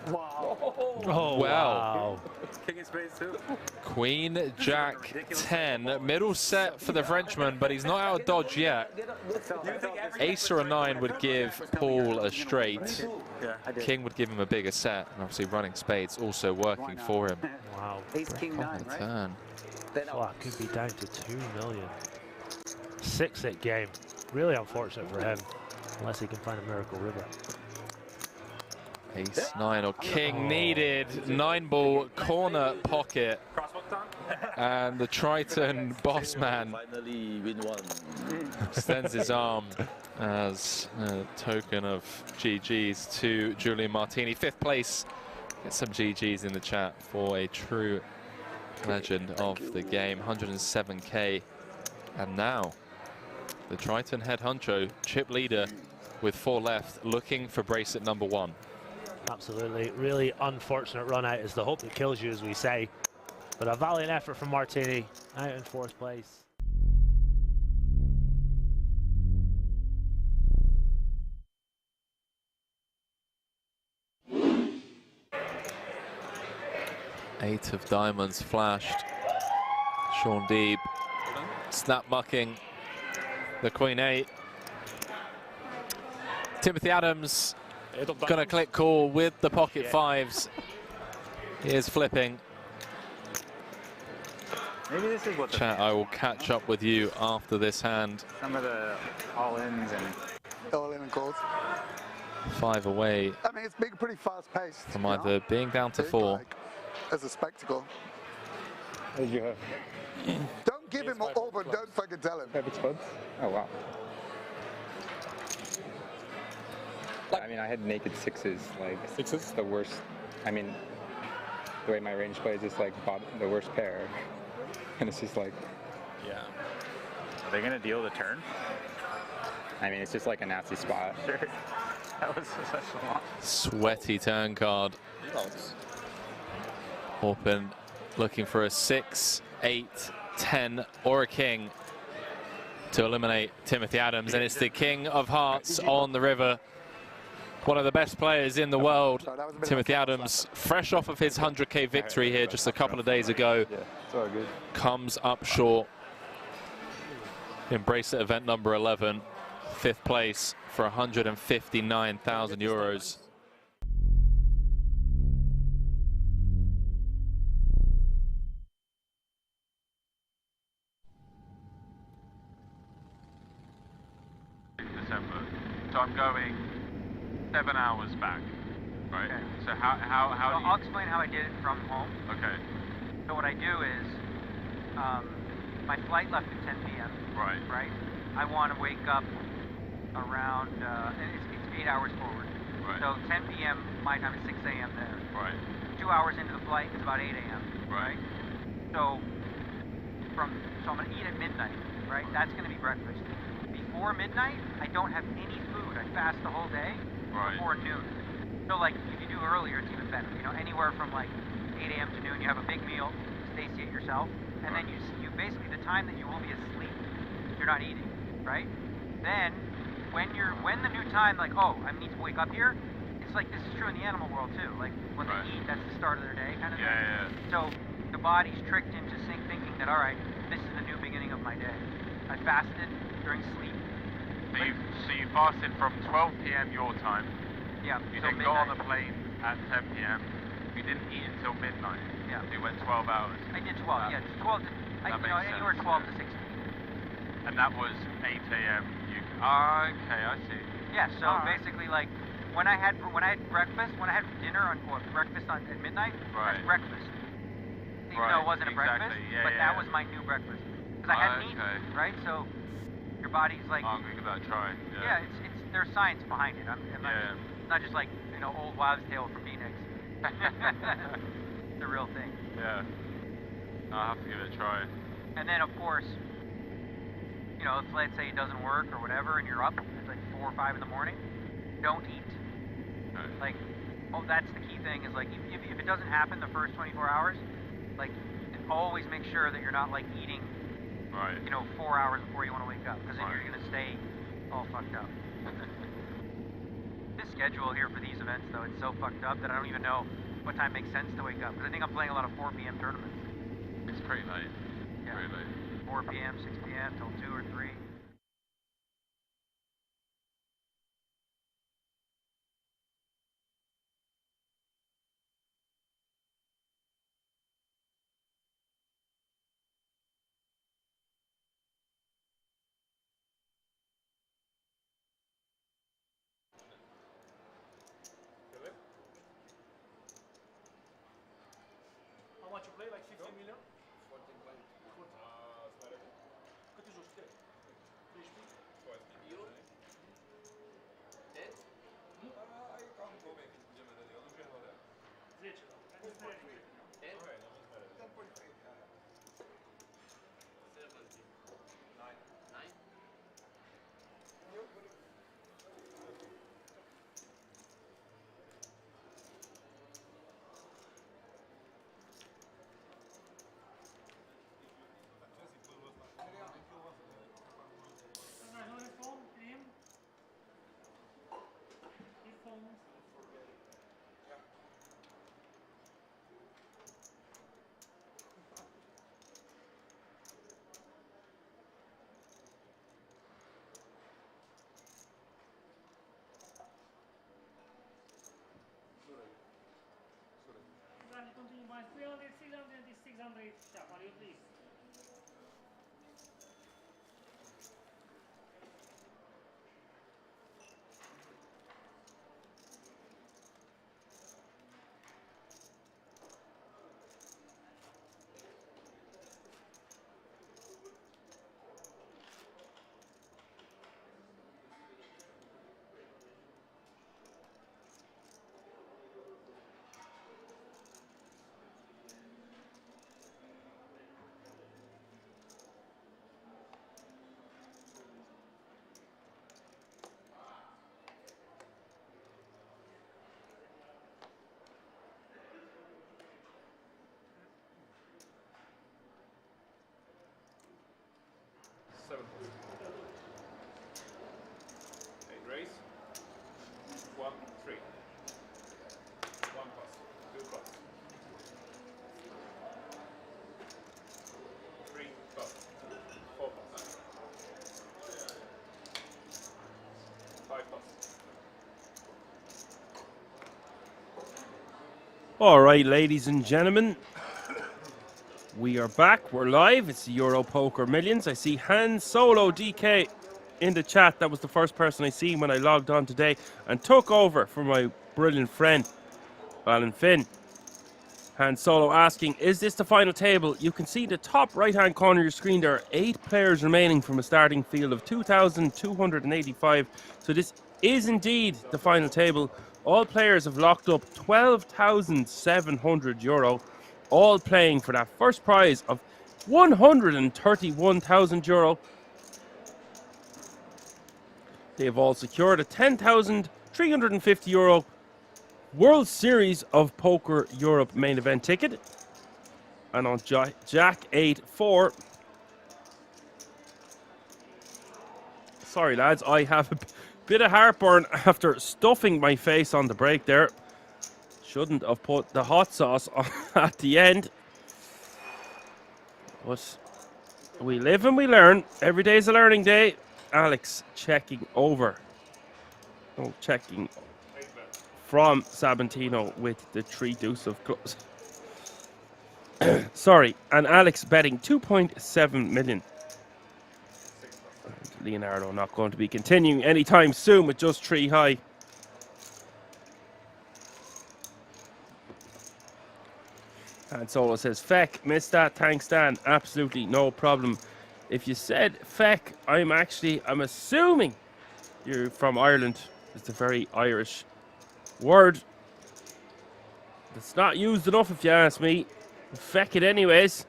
B: Oh,
F: wow.
G: King in spades too.
F: Queen, Jack, 10. Middle set for the Frenchman, but he's not out of dodge yet. Ace or a 9 would give Paul a straight. King would give him a bigger set, and obviously running spades also working for him.
B: Wow.
Q: Ace King 9, right?
F: Turn.
B: Flat could be down to 2 million. 6-hit game. Really unfortunate for him, unless he can find a miracle river.
F: Ace 9 or King needed. 9-ball corner pocket. And the Triton boss man extends his arm as a token of GG's to Julian Martini. 5th place. Get some GG's in the chat for a true legend of the game. 107k. And now the Triton head honcho, chip leader with 4 left, looking for bracelet number 1.
B: Absolutely, really unfortunate run out is the hope that kills you, as we say. But a valiant effort from Martini, out in 4th place.
F: Eight of diamonds flashed. Sean Deeb snap mucking the Queen 8. Timothy Adams gonna click call with the pocket 5s. He is flipping.
G: Maybe this is what the
F: Chat, I will catch up with you after this hand.
G: some of the all-ins and
E: All-in and calls.
F: 5 away
E: I mean, it's been pretty fast-paced.
F: from either being down to 4.
E: As a spectacle.
H: What did you have?
E: Don't give him all, but don't fucking tell him.
G: oh wow. I mean, I had naked 6s, like 6s, the worst. I mean, the way my range plays is like the worst pair, and it's just like, yeah. Are they gonna deal the turn? I mean, it's just like a nasty spot. Sure. That was such a long.
F: Sweaty turn card. Open, looking for a 6, 8, 10, or a king to eliminate Timothy Adams, and it's the King of Hearts on the river. One of the best players in the world, Timothy Adams, fresh off of his 100k victory here just a couple of days ago, comes up short in bracelet event number 11, 5th place for 159,000 euros.
I: December. So I'm going 7 hours back, right?
J: Okay.
I: So how do you...
J: I'll explain how I did it from home.
I: Okay.
J: So what I do is, my flight left at 10 p.m.
I: Right.
J: Right. I want to wake up around, and it's 8 hours forward. Right. So 10 p.m. my time is 6 a.m. there.
I: Right.
J: 2 hours into the flight is about 8 a.m.
I: Right.
J: So I'm gonna eat at midnight, right? That's gonna be breakfast. Before midnight, I don't have any food. I fast the whole day before noon. So like if you do earlier, it's even better. You know, anywhere from like 8 a.m. to noon, you have a big meal, satiate yourself, and then you basically the time that you will be asleep, you're not eating, right? Then when the new time, like, oh, I need to wake up here, it's like this is true in the animal world too. Like when they eat, that's the start of their day kind of thing.
I: Yeah.
J: So the body's tricked into thinking that, all right, this is the new beginning of my day. I fasted during sleep.
I: So you fasted from 12 p.m. your time.
J: Yeah.
I: You then got on the plane at 10 p.m. You didn't eat until midnight.
J: Yeah.
I: So you went 12 hours.
J: I did 12. Yeah, 12 to anywhere 12 to 16.
I: And that was 8 a.m. Okay, I see.
J: Yeah. So basically, like when I had breakfast, when I had dinner or breakfast at midnight, that's breakfast. Even though it wasn't a breakfast, but that was my new breakfast. Because I hadn't eaten, right? So your body's like,
I: I'm gonna give that a try.
J: Yeah, it's there's science behind it. It's not just like, you know, old wives' tale from Phoenix. It's a real thing.
I: Yeah. I'll have to give it a try.
J: And then of course, you know, if let's say it doesn't work or whatever, and you're up, it's like 4 or 5 in the morning, don't eat. Like, that's the key thing is like, if it doesn't happen the first 24 hours, like, always make sure that you're not like eating, you know, 4 hours before you want to wake up, because then you're gonna stay all fucked up. This schedule here for these events, though, it's so fucked up that I don't even know what time makes sense to wake up, because I think I'm playing a lot of 4 p.m. tournaments.
I: It's pretty late.
J: Yeah.
I: Pretty late.
J: 4 p.m., 6 p.m. till 2 or 3.
C: How much you play? Like 50 million? 14 points. Cât e joci? 13? Eu? 10? Ai, cam come că putem vedea. Eu nu știu de 10, da. 10? 10.3. 9? Continue by 300, 600, 600 sharp. Are you please?
O: Race. 1, 3. 1 pass. 2 pass. 3 pass. 4 pass. 5 pass.
M: All right, ladies and gentlemen, we are back. We're live. It's the Euro Poker Millions. I see Han Solo DK in the chat. That was the first person I seen when I logged on today and took over for my brilliant friend, Alan Finn. Han Solo asking, is this the final table? You can see the top right-hand corner of your screen. There are 8 players remaining from a starting field of 2,285. So this is indeed the final table All players have locked up €12,700, all playing for that first prize of €131,000. They have all secured a €10,350 World Series of Poker Europe main event ticket. And on Jack 8-4. Sorry lads, I have a bit of heartburn after stuffing my face on the break there. Shouldn't have put the hot sauce on at the end. But we live and we learn. Every day is a learning day. Alex checking over. Oh, checking from Sabatino with the 3 deuce of clubs. Sorry, and Alex betting 2.7 million. And Leonardo not going to be continuing anytime soon with just 3 high. And Solo says, Feck, missed that, thanks Dan, absolutely no problem. If you said Feck, I'm assuming you're from Ireland. It's a very Irish word. It's not used enough if you ask me. Feck it anyways.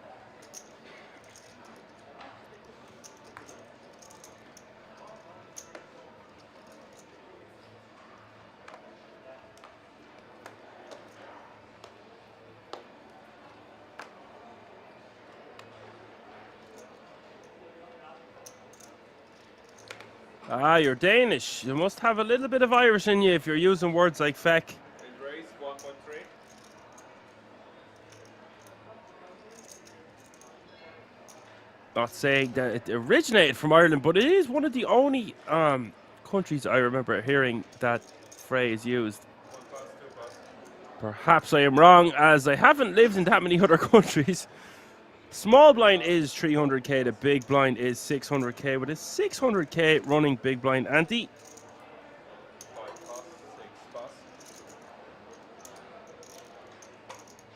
M: Ah, you're Danish. You must have a little bit of Irish in you if you're using words like feck.
O: Raise 1.3.
M: Not saying that it originated from Ireland, but it is one of the only countries I remember hearing that phrase used. Perhaps I am wrong, as I haven't lived in that many other countries. Small blind is 300k, the big blind is 600k, with a 600k running big blind ante.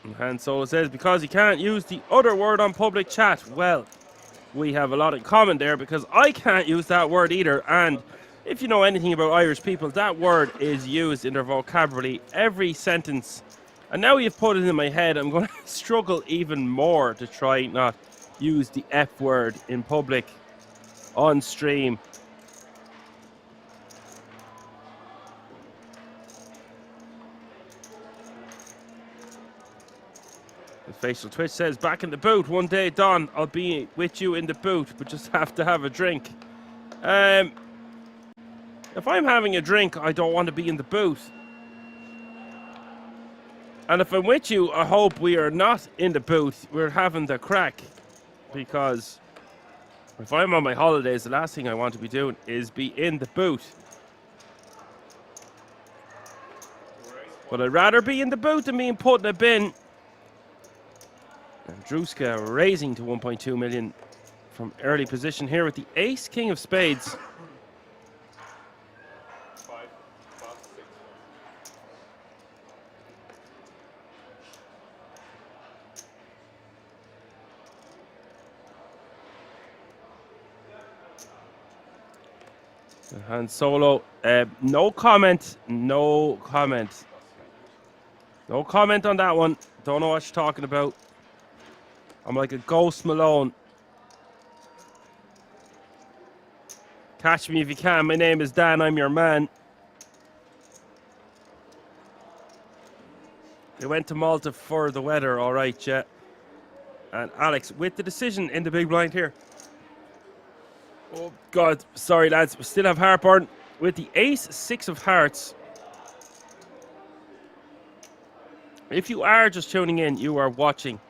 M: And Han Solo says, because you can't use the other word on public chat. Well, we have a lot in common there, because I can't use that word either. And if you know anything about Irish people, that word is used in their vocabulary every sentence. And now you've put it in my head, I'm going to struggle even more to try not use the F word in public, on stream. The Facial Twitch says, back in the boot, one day, Don, I'll be with you in the boot, but just have to have a drink. If I'm having a drink, I don't want to be in the boot. And if I'm with you, I hope we are not in the booth. We're having the crack. Because if I'm on my holidays, the last thing I want to be doing is be in the booth. But I'd rather be in the booth than being put in a bin. And Druska raising to 1.2 million from early position here with the ace king of spades. Han Solo, no comment on that one. Don't know what you're talking about. I'm like a ghost Malone. Catch me if you can. My name is Dan. I'm your man. They went to Malta for the weather. All right, yeah. And Alex with the decision in the big blind here. Oh, God. Sorry, lads. We still have heartburn with the ace, 6 of hearts. If you are just tuning in, you are watching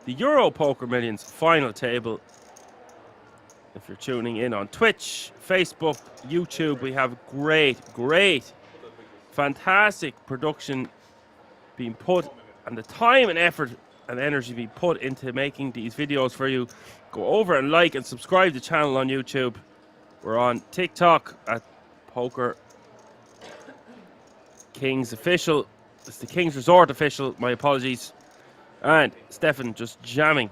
M: the Euro Poker Millions final table. If you're tuning in on Twitch, Facebook, YouTube, we have great, fantastic production being put, and the time and effort and energy being put into making these videos for you. Go over and like and subscribe to the channel on YouTube. We're on TikTok at Poker Kings Official. It's the Kings Resort Official. My apologies. And Stefan just jamming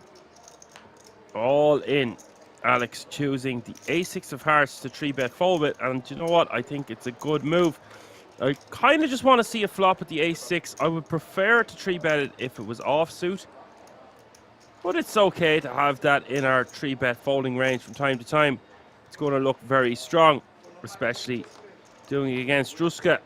M: all in. Alex choosing the A6 of hearts to 3-bet fold with. And you know what? I think it's a good move. I kind of just want to see a flop at the ace-6. I would prefer to 3-bet it if it was offsuit. But it's okay to have that in our 3-bet folding range from time to time. It's going to look very strong, especially doing it against Druska.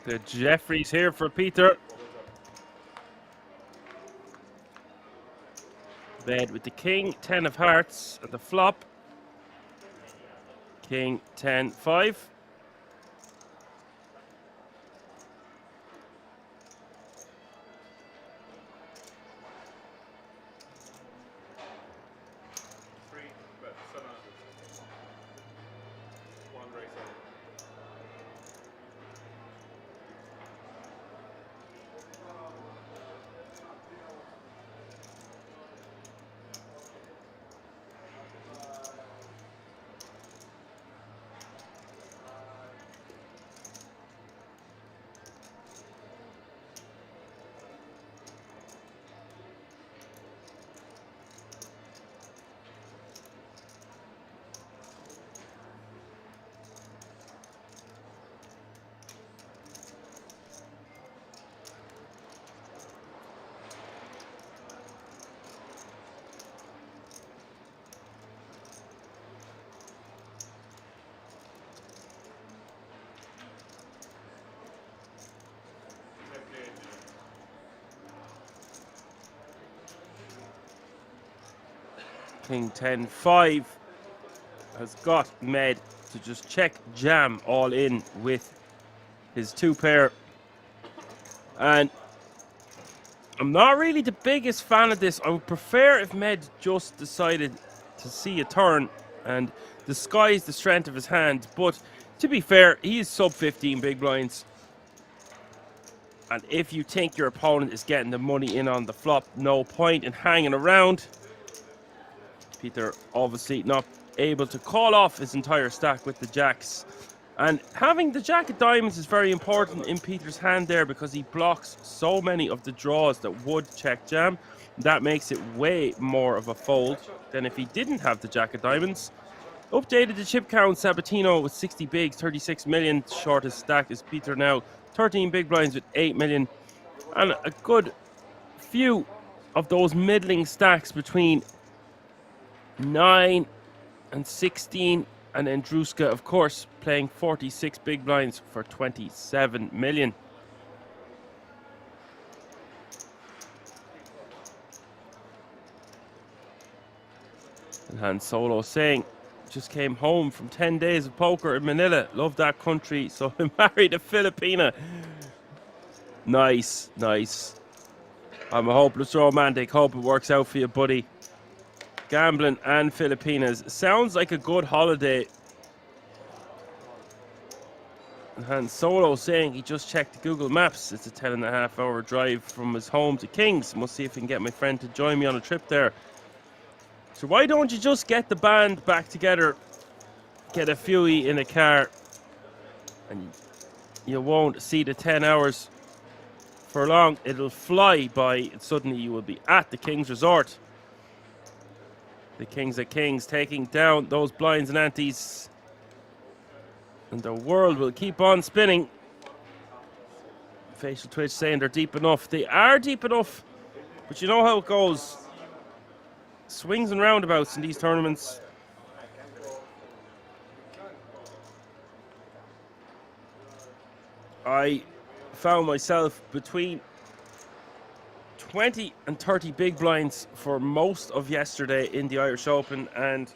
M: The Jeffries here for Peter. Bed with the king, 10 of hearts, and the flop. King, 10, 5. King 10, 5 has got Med to just check jam all in with his 2-pair. And I'm not really the biggest fan of this. I would prefer if Med just decided to see a turn and disguise the strength of his hand. But to be fair, he is sub 15 big blinds. And if you think your opponent is getting the money in on the flop, no point in hanging around. Peter obviously not able to call off his entire stack with the jacks. And having the jack of diamonds is very important in Peter's hand there because he blocks so many of the draws that would check jam. That makes it way more of a fold than if he didn't have the jack of diamonds. Updated the chip count, Sabatino with 60 bigs, 36 million. Shortest stack is Peter now. 13 big blinds with 8 million. And a good few of those middling stacks between 9 and 16, and then Druska, of course, playing 46 big blinds for 27 million. And Han Solo saying, just came home from 10 days of poker in Manila. Love that country, so I married a Filipina. Nice, nice. I'm a hopeless romantic. Hope it works out for you, buddy. Gambling and Filipinas. Sounds like a good holiday. And Han Solo saying he just checked Google Maps. It's a 10.5-hour drive from his home to Kings. Must see if I can get my friend to join me on a trip there. So why don't you just get the band back together, get a fewy in a car, and you won't see the 10 hours for long. It'll fly by, and suddenly you will be at the Kings Resort. The Kings of Kings taking down those blinds and antes. And the world will keep on spinning. Facial Twitch saying they're deep enough. They are deep enough. But you know how it goes. Swings and roundabouts in these tournaments. I found myself between 20 and 30 big blinds for most of yesterday in the Irish Open, and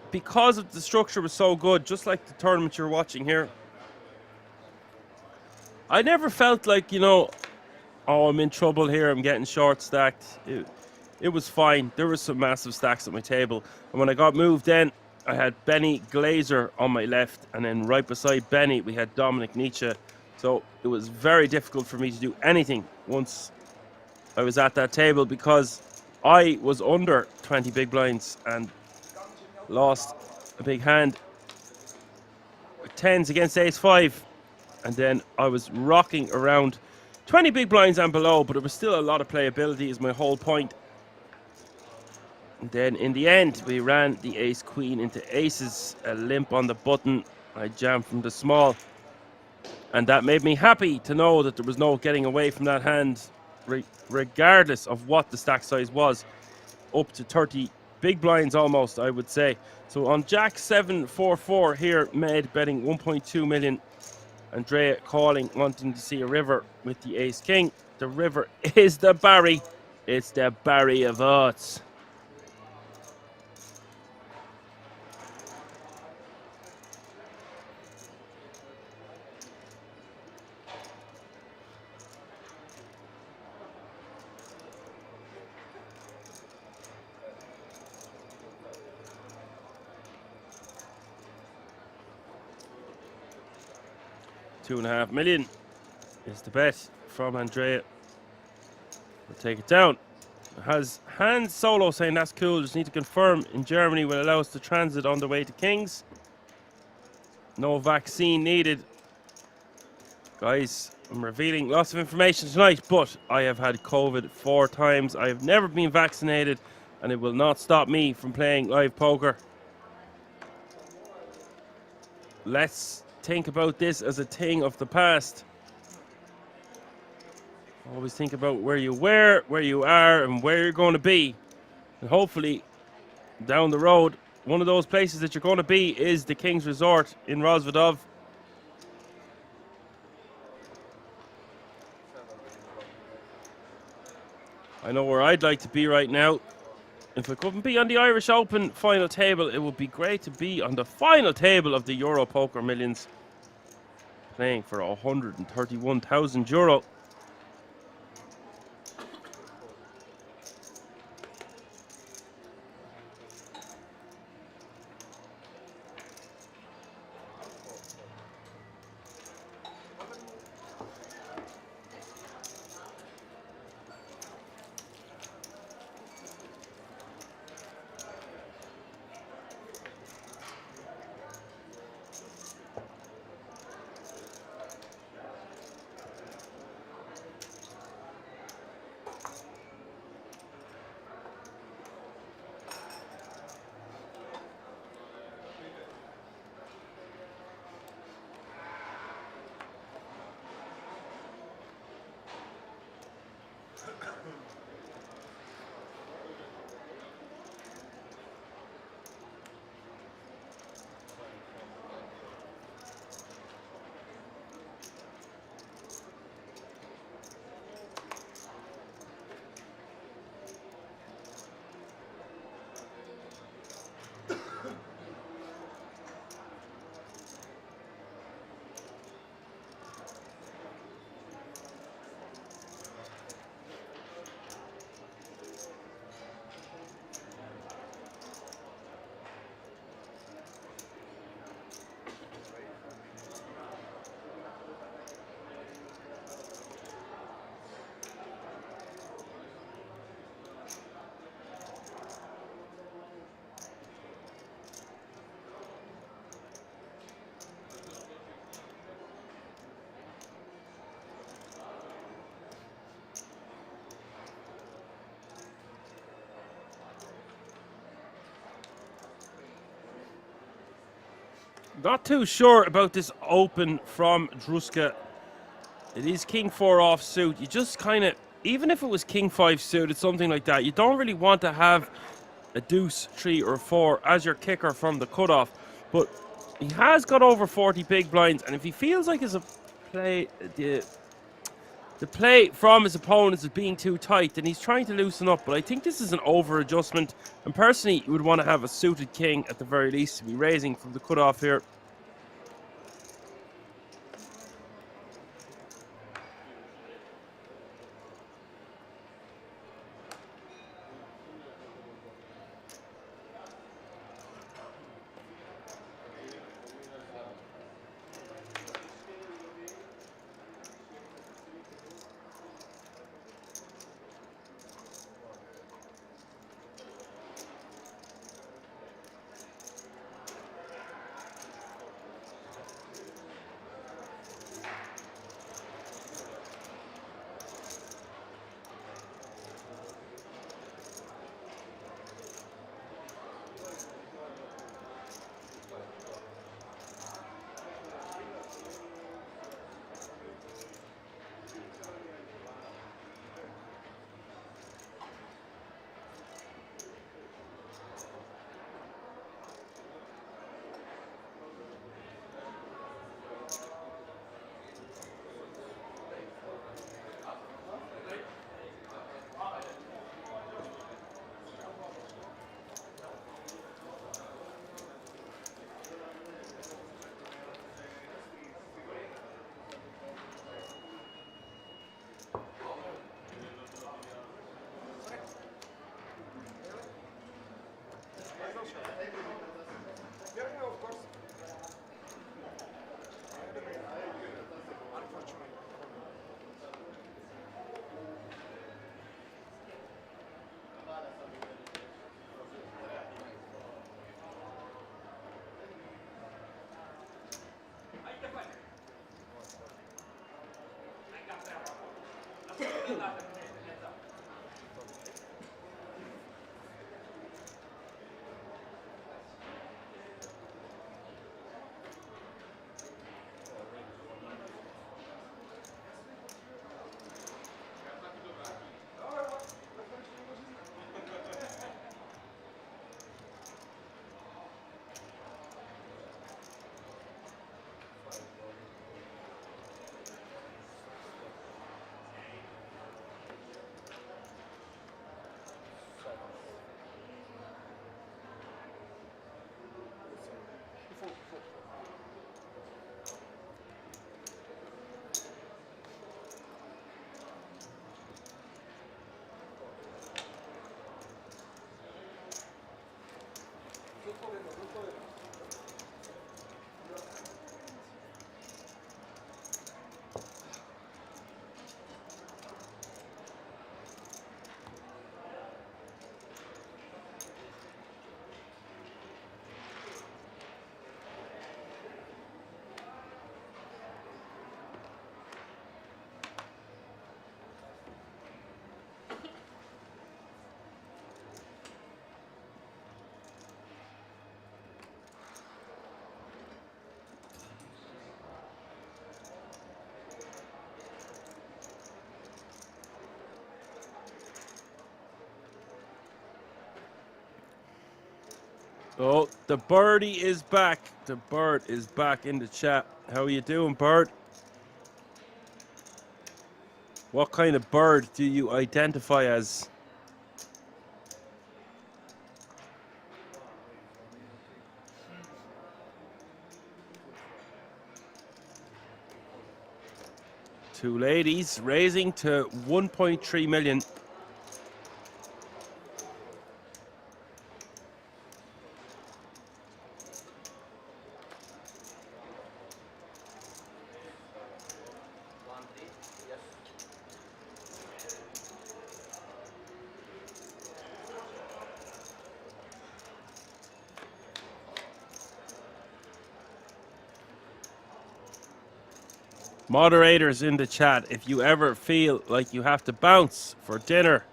M: because of the structure was so good, just like the tournament you're watching here, I never felt like, you know, oh, I'm in trouble here, I'm getting short stacked. It was fine. There was some massive stacks at my table, and when I got moved in, I had Benny Glazer on my left, and then right beside Benny we had Dominic Nietzsche. So it was very difficult for me to do anything once I was at that table, because I was under 20 big blinds and lost a big hand with 10s against ace-5, and then I was rocking around 20 big blinds and below, but it was still a lot of playability is my whole point. And then in the end we ran the ace-queen into aces, a limp on the button. I jammed from the small, and that made me happy to know that there was no getting away from that hand, regardless of what the stack size was, up to 30 big blinds almost, I would say. So on Jack 7-4-4 here, Med betting 1.2 million. Andrea calling, wanting to see a river with the ace king. The river is the Barry. It's the Barry of hearts. $2.5 million is the bet from Andrea. We'll take it down. Has Hans Solo saying that's cool, just need to confirm in Germany will allow us to transit on the way to Kings. No vaccine needed. Guys, I'm revealing lots of information tonight, but I have had COVID 4 times. I have never been vaccinated, and it will not stop me from playing live poker. Let's think about this as a thing of the past. Always think about where you were, where you are, and where you're going to be. And hopefully, down the road, one of those places that you're going to be is the King's Resort in Rozvadov. I know where I'd like to be right now. If I couldn't be on the Irish Open final table, it would be great to be on the final table of the Euro Poker Millions, playing for €131,000. Not too sure about this open from Druska. It is King 4 off suit. You just kind of, even if it was King 5 suited, something like that, you don't really want to have a deuce, 3 or 4 as your kicker from the cutoff. But He has got over 40 big blinds, and if he feels like his play, the play from his opponents is being too tight, then he's trying to loosen up. But I think this is an over adjustment, and personally, you would want to have a suited king at the very least to be raising from the cutoff here. Oh, the birdie is back. The bird is back in the chat. How are you doing, bird? What kind of bird do you identify as? Two ladies raising to 1.3 million. Moderators in the chat, if you ever feel like you have to bounce for dinner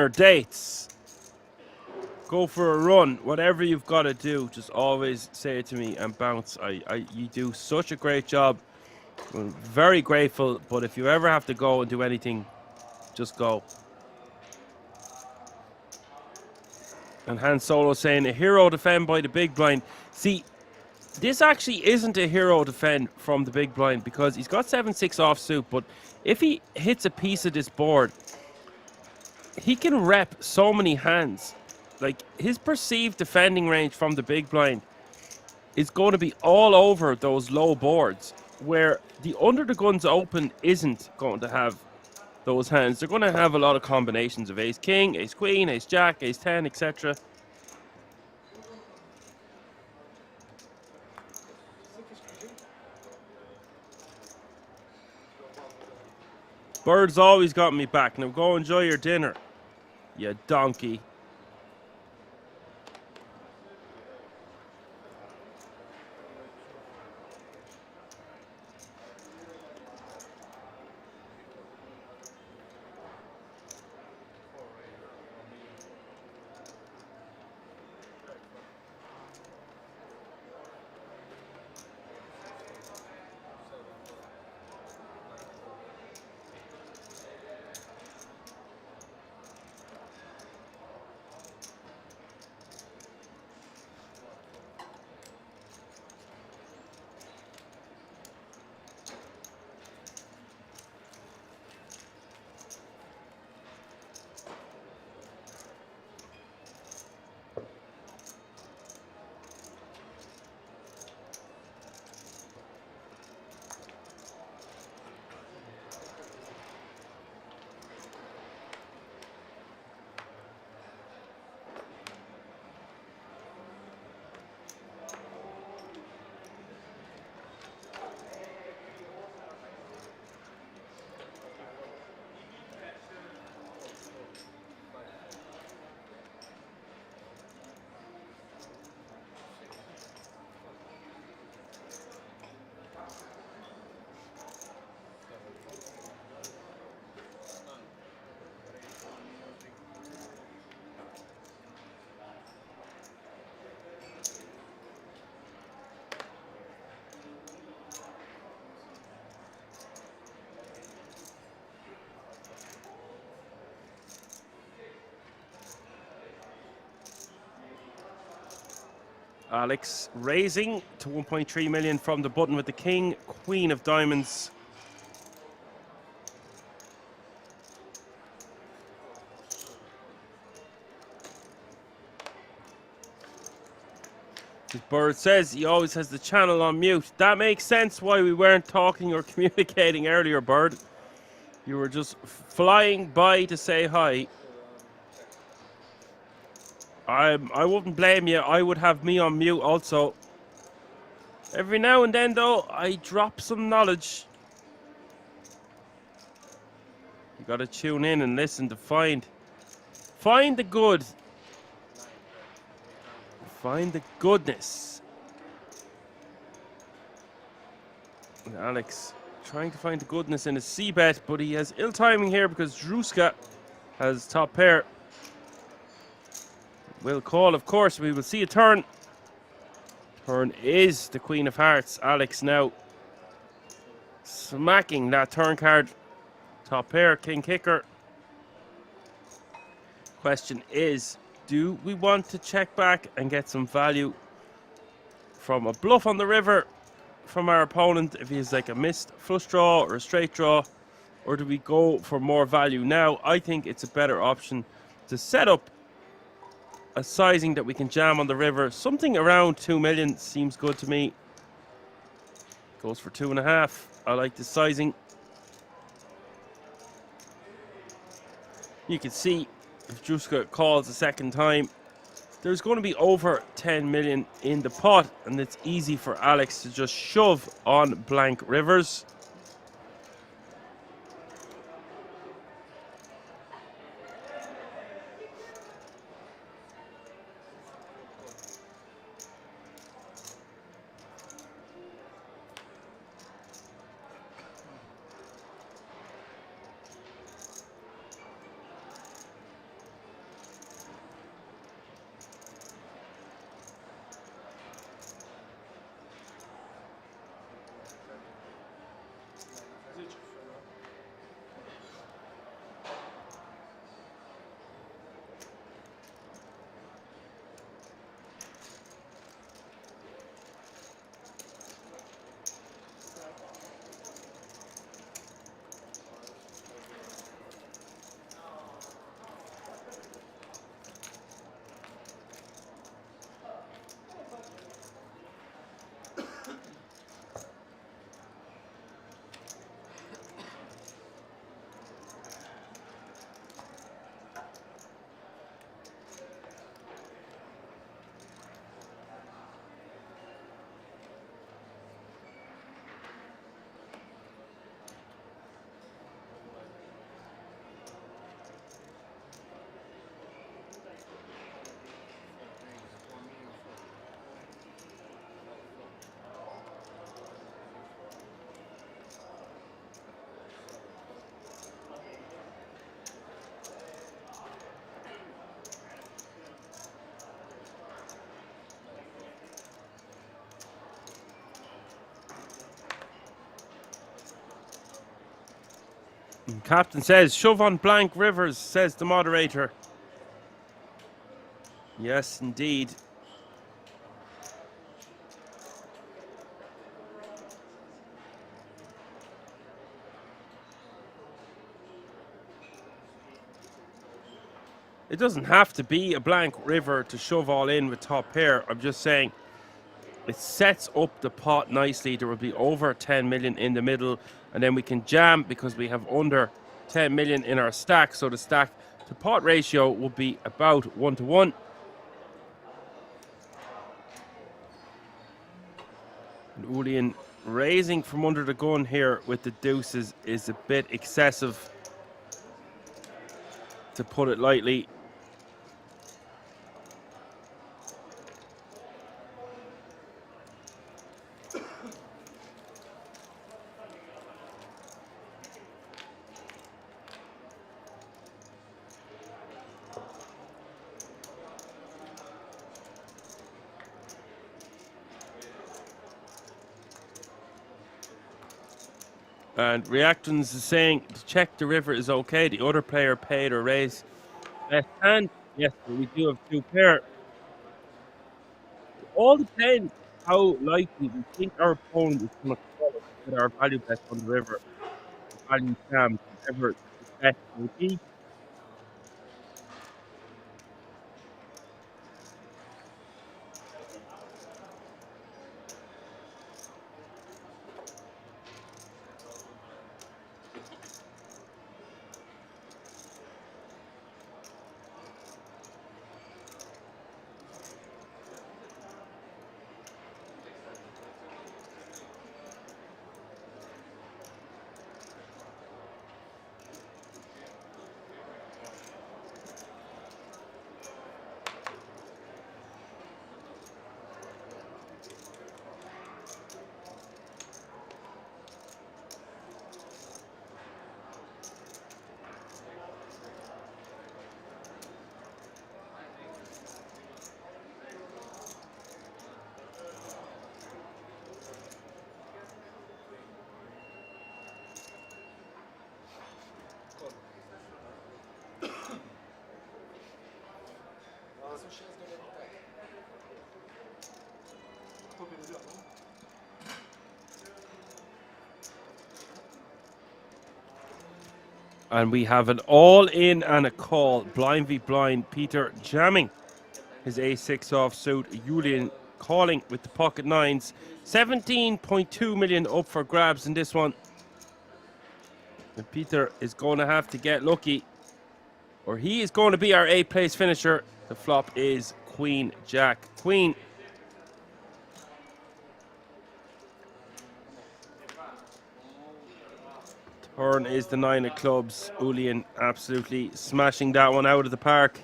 M: dates, go for a run, whatever you've got to do, just always say it to me and bounce. You do such a great job. I'm very grateful, but if you ever have to go and do anything, just go. And Han Solo saying, a hero defend by the big blind. See, This actually isn't a hero defend from the big blind because he's got 7-6 offsuit, but if he hits a piece of this board, he can rep so many hands. Like, his perceived defending range from the big blind is going to be all over those low boards, where the under the guns open isn't going to have those hands. They're going to have a lot of combinations of ace king, ace queen, ace jack, ace 10, etc. Bird's always got me back. Now go enjoy your dinner, you donkey. Alex raising to 1.3 million from the button with the king, queen of diamonds. As Bird says, he always has the channel on mute. That makes sense why we weren't talking or communicating earlier, Bird. You were just flying by to say hi. I wouldn't blame you. I would have me on mute also. Every now and then, though, I drop some knowledge. You gotta tune in and listen to find the good. Find the goodness. And Alex trying to find the goodness in his C-bet, but he has ill timing here because Druska has top pair. Will call, of course. We will see a turn. Turn is the Queen of Hearts. Alex now smacking that turn card. Top pair, king kicker. Question is, do we want to check back and get some value from a bluff on the river from our opponent if he's like a missed flush draw or a straight draw, or do we go for more value now? I think it's a better option to set up a sizing that we can jam on the river. Something around 2 million seems good to me. Goes for 2.5. I like the sizing. You can see if Druska calls a second time, there's going to be over 10 million in the pot, and it's easy for Alex to just shove on blank rivers. Captain says, shove on blank rivers, says the moderator. Yes, indeed. It doesn't have to be a blank river to shove all in with top pair. I'm just saying it sets up the pot nicely. There will be over 10 million in the middle, and then we can jam because we have under 10 million in our stack. So the stack to pot ratio will be about 1-to-1. And Julian raising from under the gun here with the deuces is a bit excessive, to put it lightly. And Reactions is saying to check the river is okay. The other player paid or raised best hand. Yes, but we do have two pair. It all depends how likely we think our opponent is going to call us with our value bet on the river. Value jam, whatever the bet will be. And we have an all-in and a call. Blind v blind. Peter jamming his a6 offsuit. Julian calling with the pocket nines. 17.2 million up for grabs in this one. And Peter is going to have to get lucky, or he is going to be our 8th place finisher. The flop is Queen, Jack, Queen. Turn is the 9 of clubs. Julian absolutely smashing that one out of the park,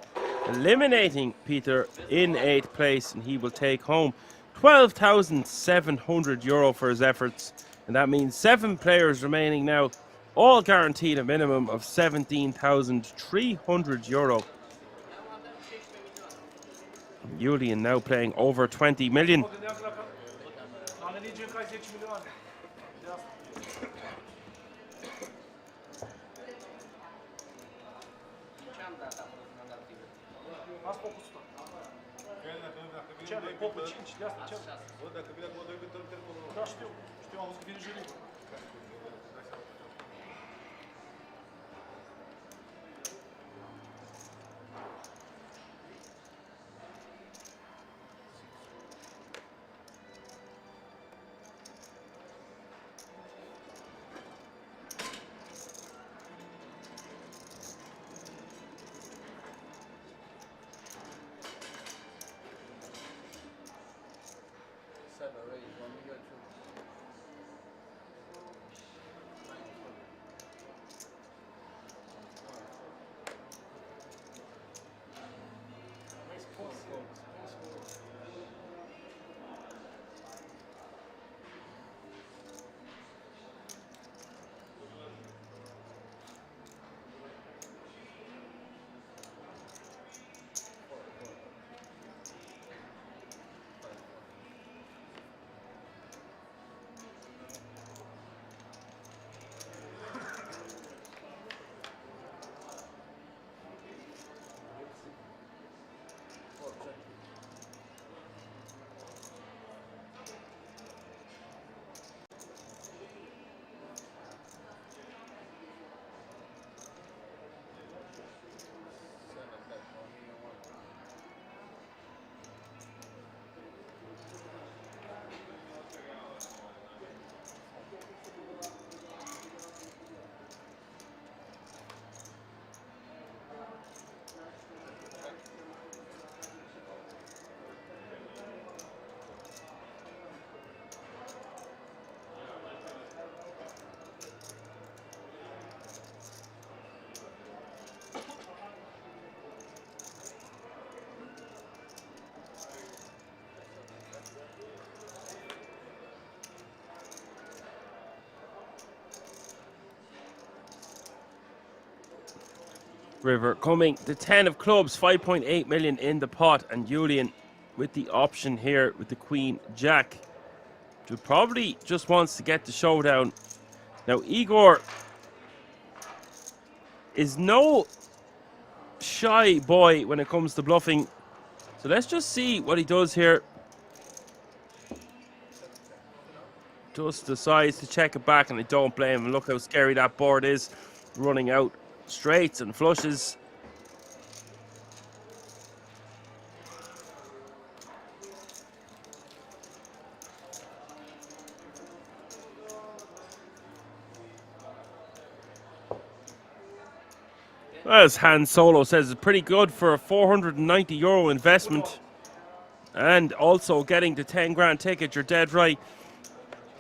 M: eliminating Peter in 8th place, and he will take home €12,700 for his efforts. And that means 7 players remaining now, all guaranteed a minimum of €17,300. Julian now playing over 20 million. River coming. The 10 of clubs, 5.8 million in the pot, and Julian with the option here with the Queen Jack, who probably just wants to get the showdown. Now Igor is no shy boy when it comes to bluffing, so let's just see what he does here. Just decides to check it back, and I don't blame him. Look how scary that board is, running out straights and flushes. As Han Solo says, it's pretty good for a €490 investment. And also getting the 10 grand ticket, you're dead right.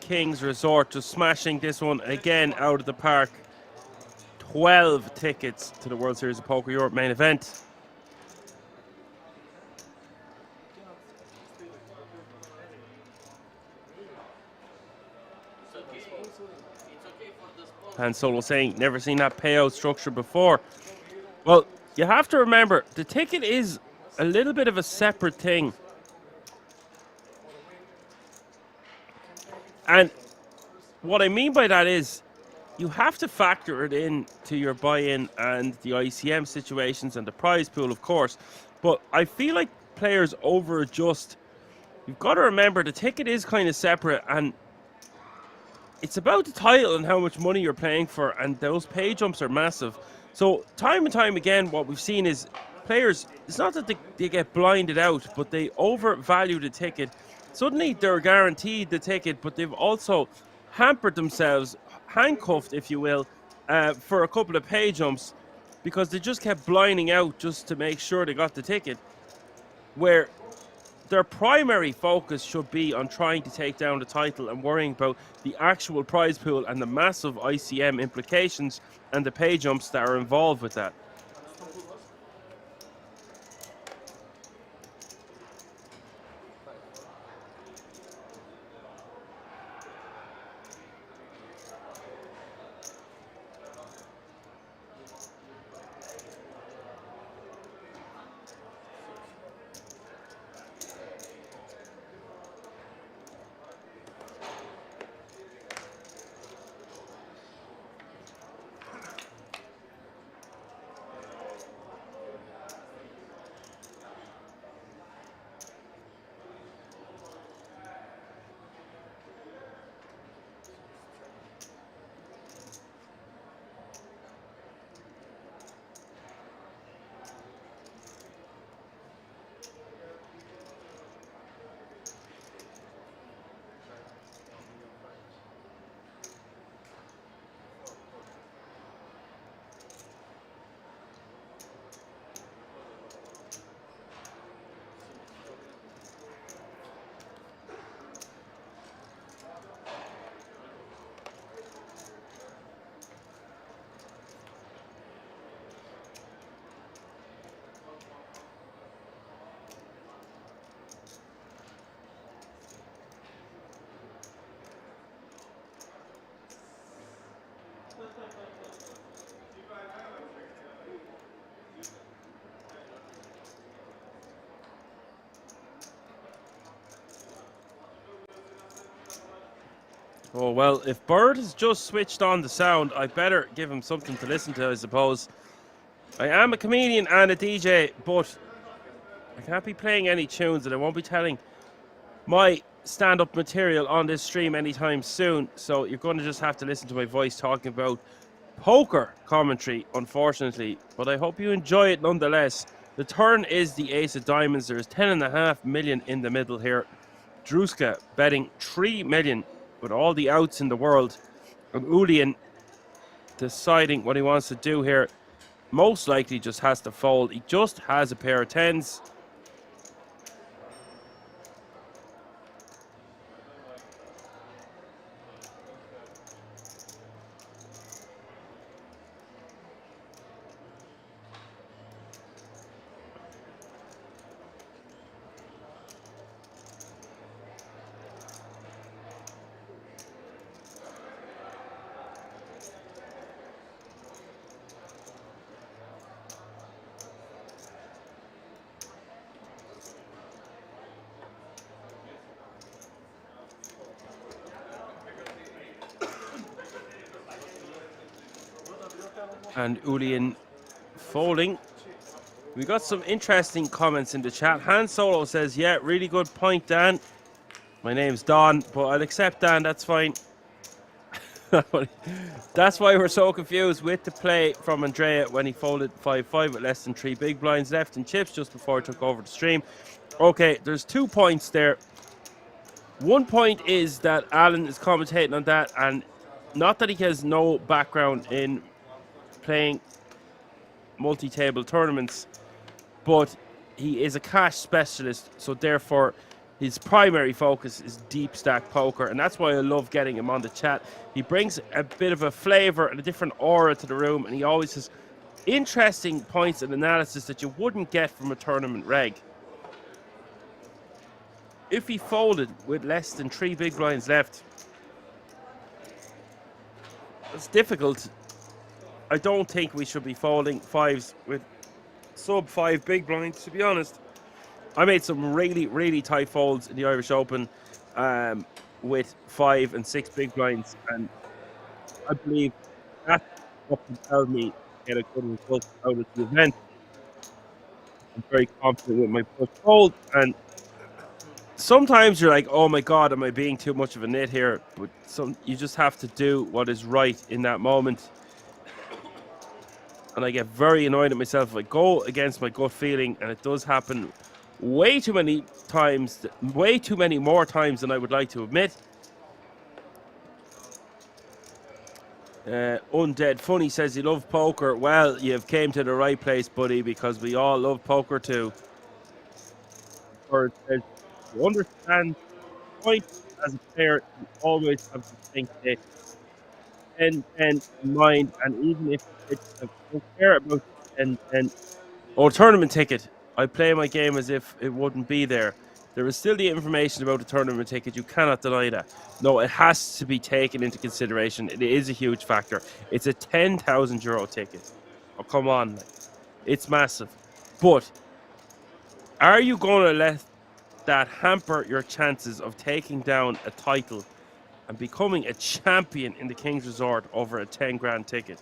M: King's Resort just smashing this one again out of the park. 12 tickets to the World Series of Poker Europe main event. Han Solo saying, never seen that payout structure before. Well, you have to remember, the ticket is a little bit of a separate thing. And what I mean by that is, you have to factor it in to your buy-in and the ICM situations and the prize pool, of course. But I feel like players over-adjust. You've got to remember, the ticket is kind of separate, and it's about the title and how much money you're playing for, and those pay jumps are massive. So time and time again, what we've seen is players, it's not that they get blinded out, but they overvalue the ticket. Suddenly they're guaranteed the ticket, but they've also hampered themselves, handcuffed, if you will, for a couple of pay jumps, because they just kept blinding out just to make sure they got the ticket, where their primary focus should be on trying to take down the title and worrying about the actual prize pool and the massive ICM implications and the pay jumps that are involved with that. Oh, well, if Bird has just switched on the sound, I better give him something to listen to, I suppose. I am a comedian and a DJ, but I can't be playing any tunes, and I won't be telling my stand-up material on this stream anytime soon, so you're going to just have to listen to my voice talking about poker commentary, unfortunately, but I hope you enjoy it nonetheless. The turn is the ace of diamonds. There's 10.5 million in the middle here. Druska betting 3 million with all the outs in the world, and Julian deciding what he wants to do here. Most likely just has to fold. He just has a pair of tens. And Julian folding. We got some interesting comments in the chat. Han Solo says, yeah, really good point, Dan. My name's Don, but I'll accept Dan, that's fine. That's why we're so confused with the play from Andrea when he folded 5-5 with less than 3 big blinds left in chips just before he took over the stream. Okay, there's 2 points there. One point is that Alan is commentating on that, and not that he has no background in playing multi-table tournaments, but he is a cash specialist, so therefore his primary focus is deep stack poker, and that's why I love getting him on the chat. He brings a bit of a flavor and a different aura to the room, and he always has interesting points and analysis that you wouldn't get from a tournament reg. If he folded with less than 3 big blinds left, it's difficult. I don't think we should be folding 5s with sub 5 big blinds, to be honest. I made some really, really tight folds in the Irish Open with 5 and 6 big blinds, and I believe that's what can tell me to get a good result out of the event. I'm very confident with my push fold, and sometimes you're like, oh my god, am I being too much of a nit here? But you just have to do what is right in that moment. And I get very annoyed at myself if I go against my gut feeling, and it does happen way too many times, way too many more times than I would like to admit. Undead Funny says he loves poker. Well, you've came to the right place, buddy, because we all love poker too. Or says, you understand the point as a player, you always have to think it. And in mind, and even if it's I don't care about and or tournament ticket, I play my game as if it wouldn't be there. There is still the information about the tournament ticket. You cannot deny that. No, it has to be taken into consideration. It is a huge factor. It's a €10,000 ticket. Oh, come on. It's massive. But are you going to let that hamper your chances of taking down a title and becoming a champion in the King's Resort over a 10 grand ticket?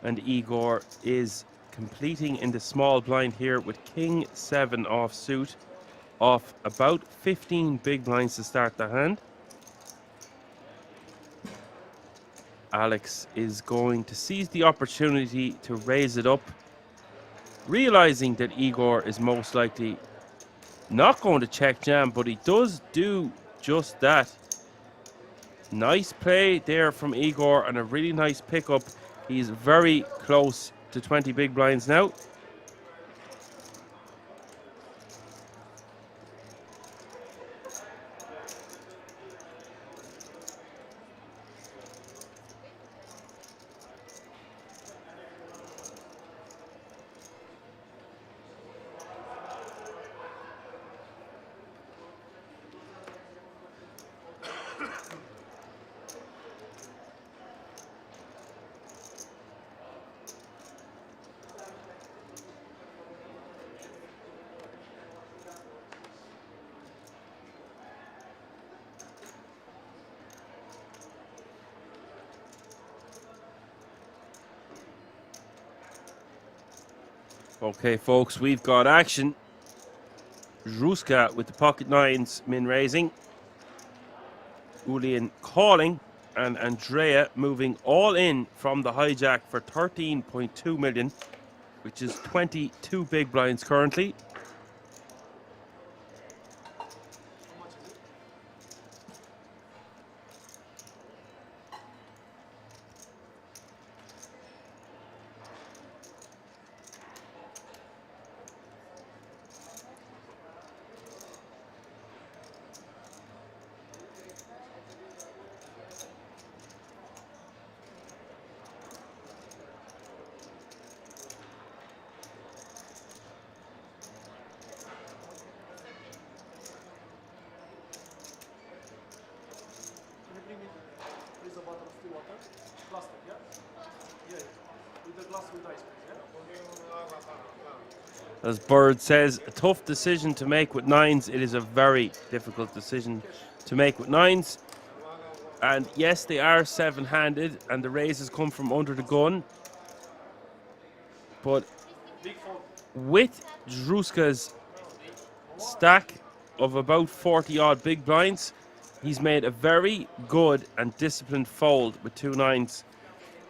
M: And Igor is completing in the small blind here with King 7 offsuit, off about 15 big blinds to start the hand. Alex is going to seize the opportunity to raise it up, realizing that Igor is most likely not going to check jam, but he does do just that. Nice play there from Igor and a really nice pickup. He's very close to 20 big blinds now. Okay, folks, we've got action. Zruska with the pocket nines, min raising. Julian calling, and Andrea moving all in from the hijack for 13.2 million, which is 22 big blinds currently. As Bird says, a tough decision to make with nines. It is a very difficult decision to make with nines. And yes, they are seven-handed, and the raises come from under the gun. But with Druska's stack of about 40-odd big blinds, he's made a very good and disciplined fold with two nines.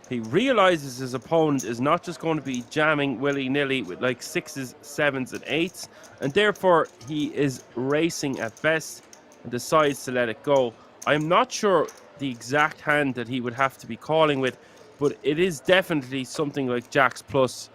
M: He realizes his opponent is not just going to be jamming willy-nilly with like sixes, sevens, and eights, and therefore he is racing at best and decides to let it go. I'm not sure the exact hand that he would have to be calling with, but it is definitely something like Jacks plus.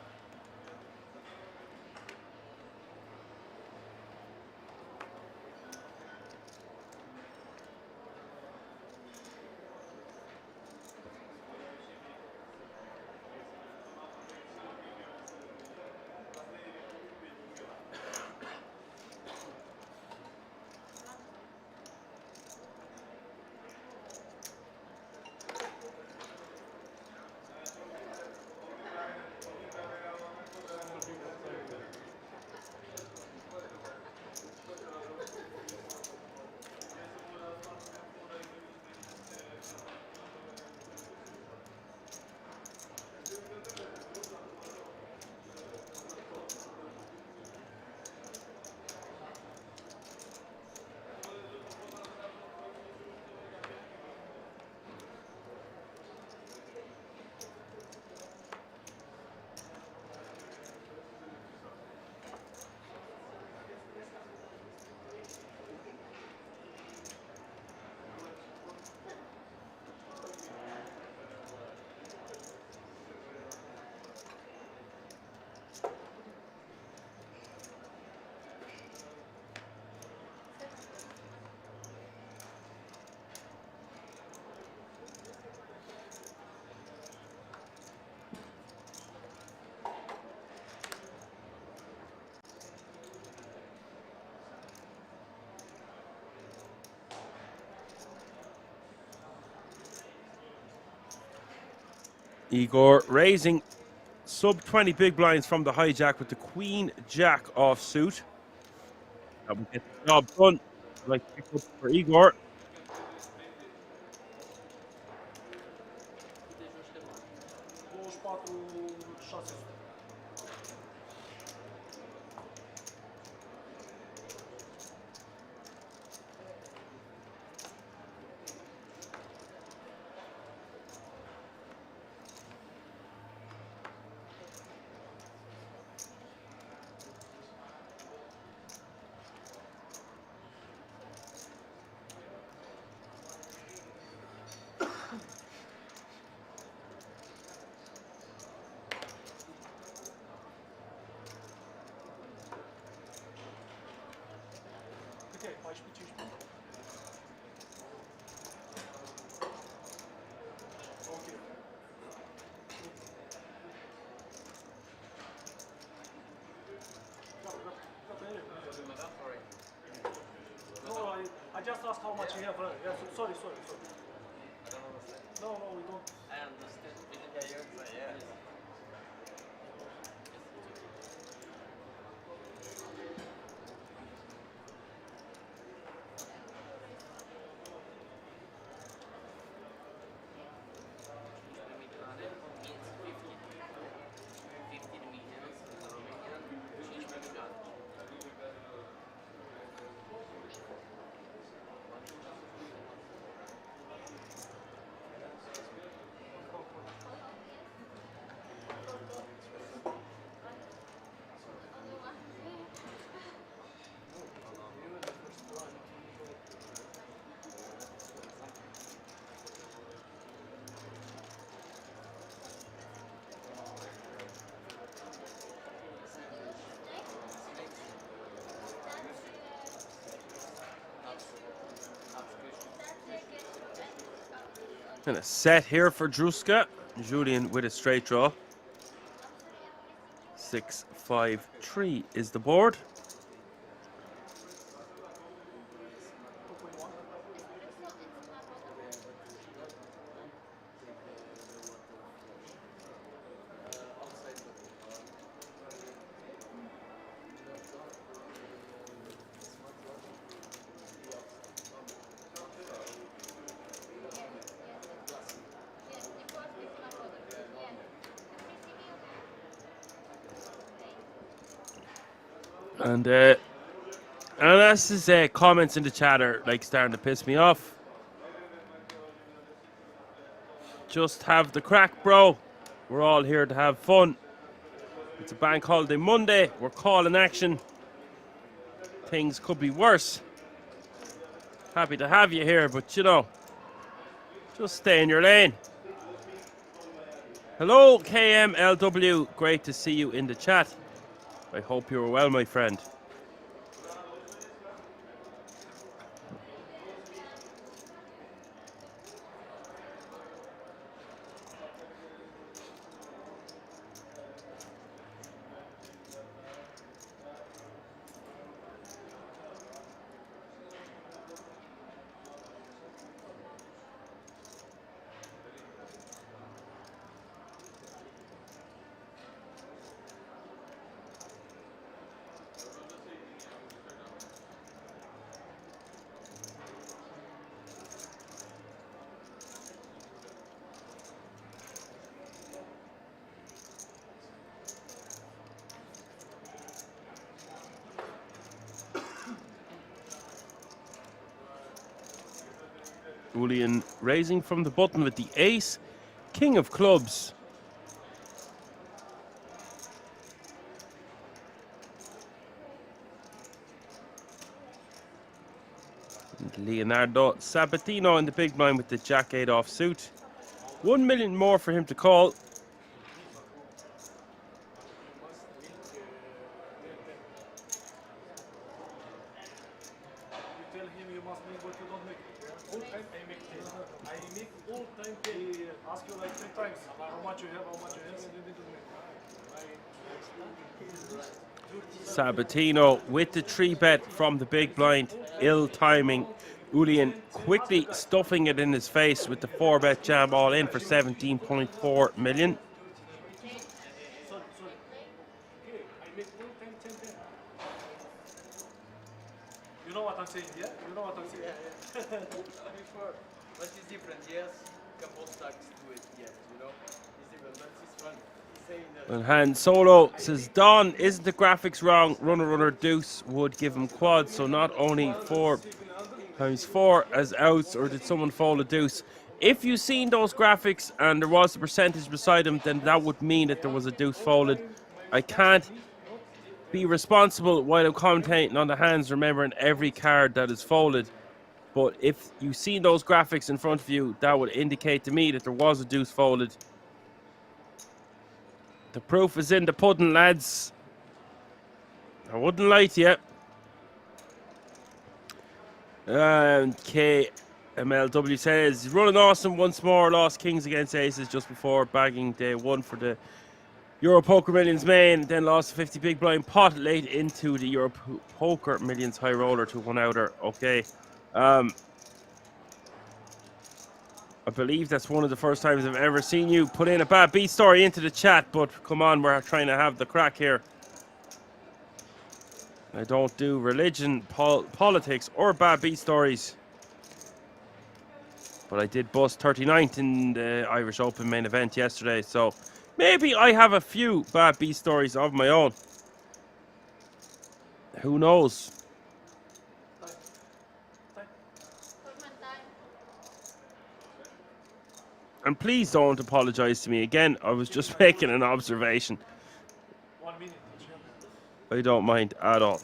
M: Igor raising sub 20 big blinds from the hijack with the Queen Jack offsuit. That will get the job done. Like pick up for Igor.
C: I just asked how much you have. Yeah, sorry. No, we don't.
U: I understand. Yeah.
M: And a set here for Druska. Julian with a straight draw. 6-5-3 is the board. And that's his comments in the chat are like starting to piss me off. Just have the crack, bro. We're all here to have fun. It's a bank holiday Monday. We're calling action. Things could be worse. Happy to have you here, but you know, just stay in your lane. Hello, KMLW. Great to see you in the chat. I hope you are well, my friend. Julian raising from the button with the ace, king of clubs. And Leonardo Sabatino in the big blind with the jack-8 offsuit. 1 million more for him to call. Sabatino with the 3-bet from the big blind. Ill timing. Julian quickly stuffing it in his face with the 4-bet jam all in for 17.4 million.
L: You know what I'm saying, yeah? You know what I'm saying? Yeah. Before, what is different? Yes, couple stacks do it, yes, you know? It's different, but this one, he's saying that...
M: And Han Solo says, Don, isn't the graphics wrong? Runner deuce would give him quad, so not only 4 times 4 as outs, or did someone fold a deuce? If you've seen those graphics and there was a percentage beside them, then that would mean that there was a deuce folded. I can't be responsible while I'm commentating on the hands, remembering every card that is folded. But if you've seen those graphics in front of you, that would indicate to me that there was a deuce folded. The proof is in the pudding, lads. I wouldn't lie to you. And KMLW says, running awesome once more. Lost kings against aces just before bagging day 1 for the Euro Poker Millions main. Then lost 50 big blind pot late into the Euro Poker Millions high roller to 1-outer. Okay. I believe that's one of the first times I've ever seen you put in a bad B story into the chat, but come on, we're trying to have the crack here. I don't do religion, politics, or bad B stories. But I did bust 39th in the Irish Open main event yesterday, so maybe I have a few bad B stories of my own. Who knows? And please don't apologize to me again. I was just making an observation.
L: 1 minute.
M: I don't mind at all.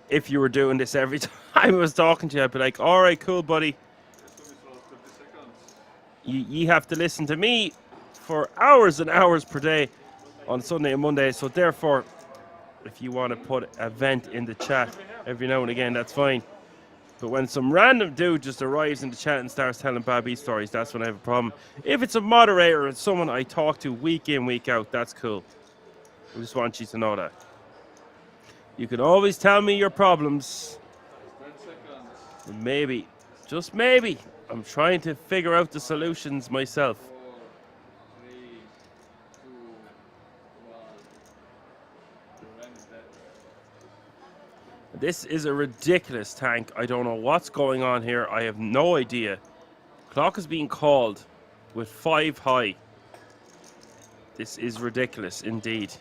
M: If you were doing this every time I was talking to you, I'd be like, all right, cool, buddy. You have to listen to me for hours and hours per day on Sunday and Monday. So therefore, if you want to put a vent in the chat every now and again, that's fine. But when some random dude just arrives in the chat and starts telling bad B stories, that's when I have a problem. If it's a moderator and someone I talk to week in, week out, that's cool. I just want you to know that. You can always tell me your problems. Maybe, just maybe, I'm trying to figure out the solutions myself. This is a ridiculous tank. I don't know what's going on here. I have no idea. Clock is being called with 5 high. This is ridiculous indeed.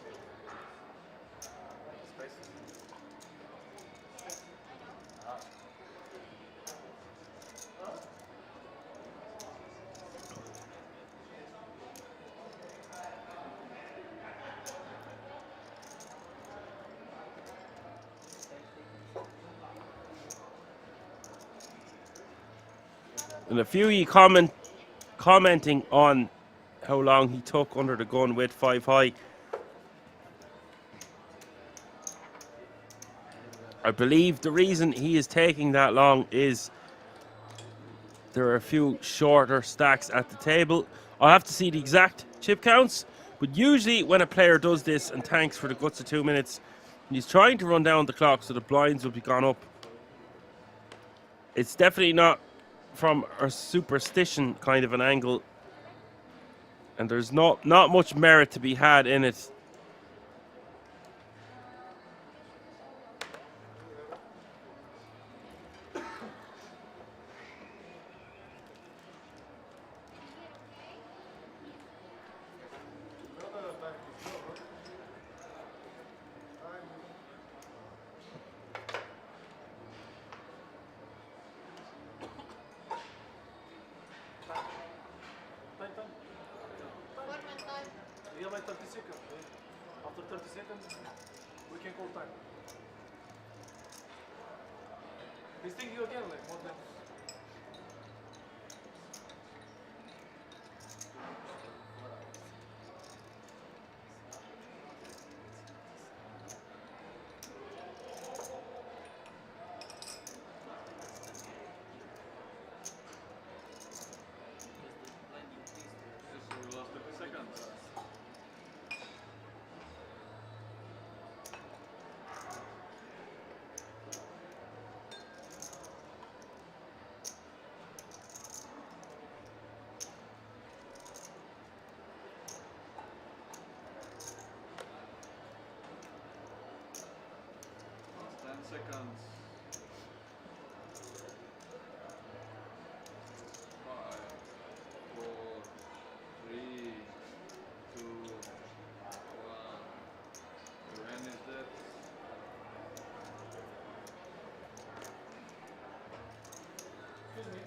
M: And a few of you commenting on how long he took under the gun with 5 high. I believe the reason he is taking that long is there are a few shorter stacks at the table. I'll have to see the exact chip counts, but usually when a player does this and tanks for the guts of 2 minutes, he's trying to run down the clock so the blinds will be gone up. It's definitely not from a superstition kind of an angle, and there's not much merit to be had in it.
L: We have like 30 seconds. After 30 seconds, we can call time. He's thinking again, like more than.
O: Seconds. 5, 4, 3, 2, 1. Your hand is dead. Excuse me.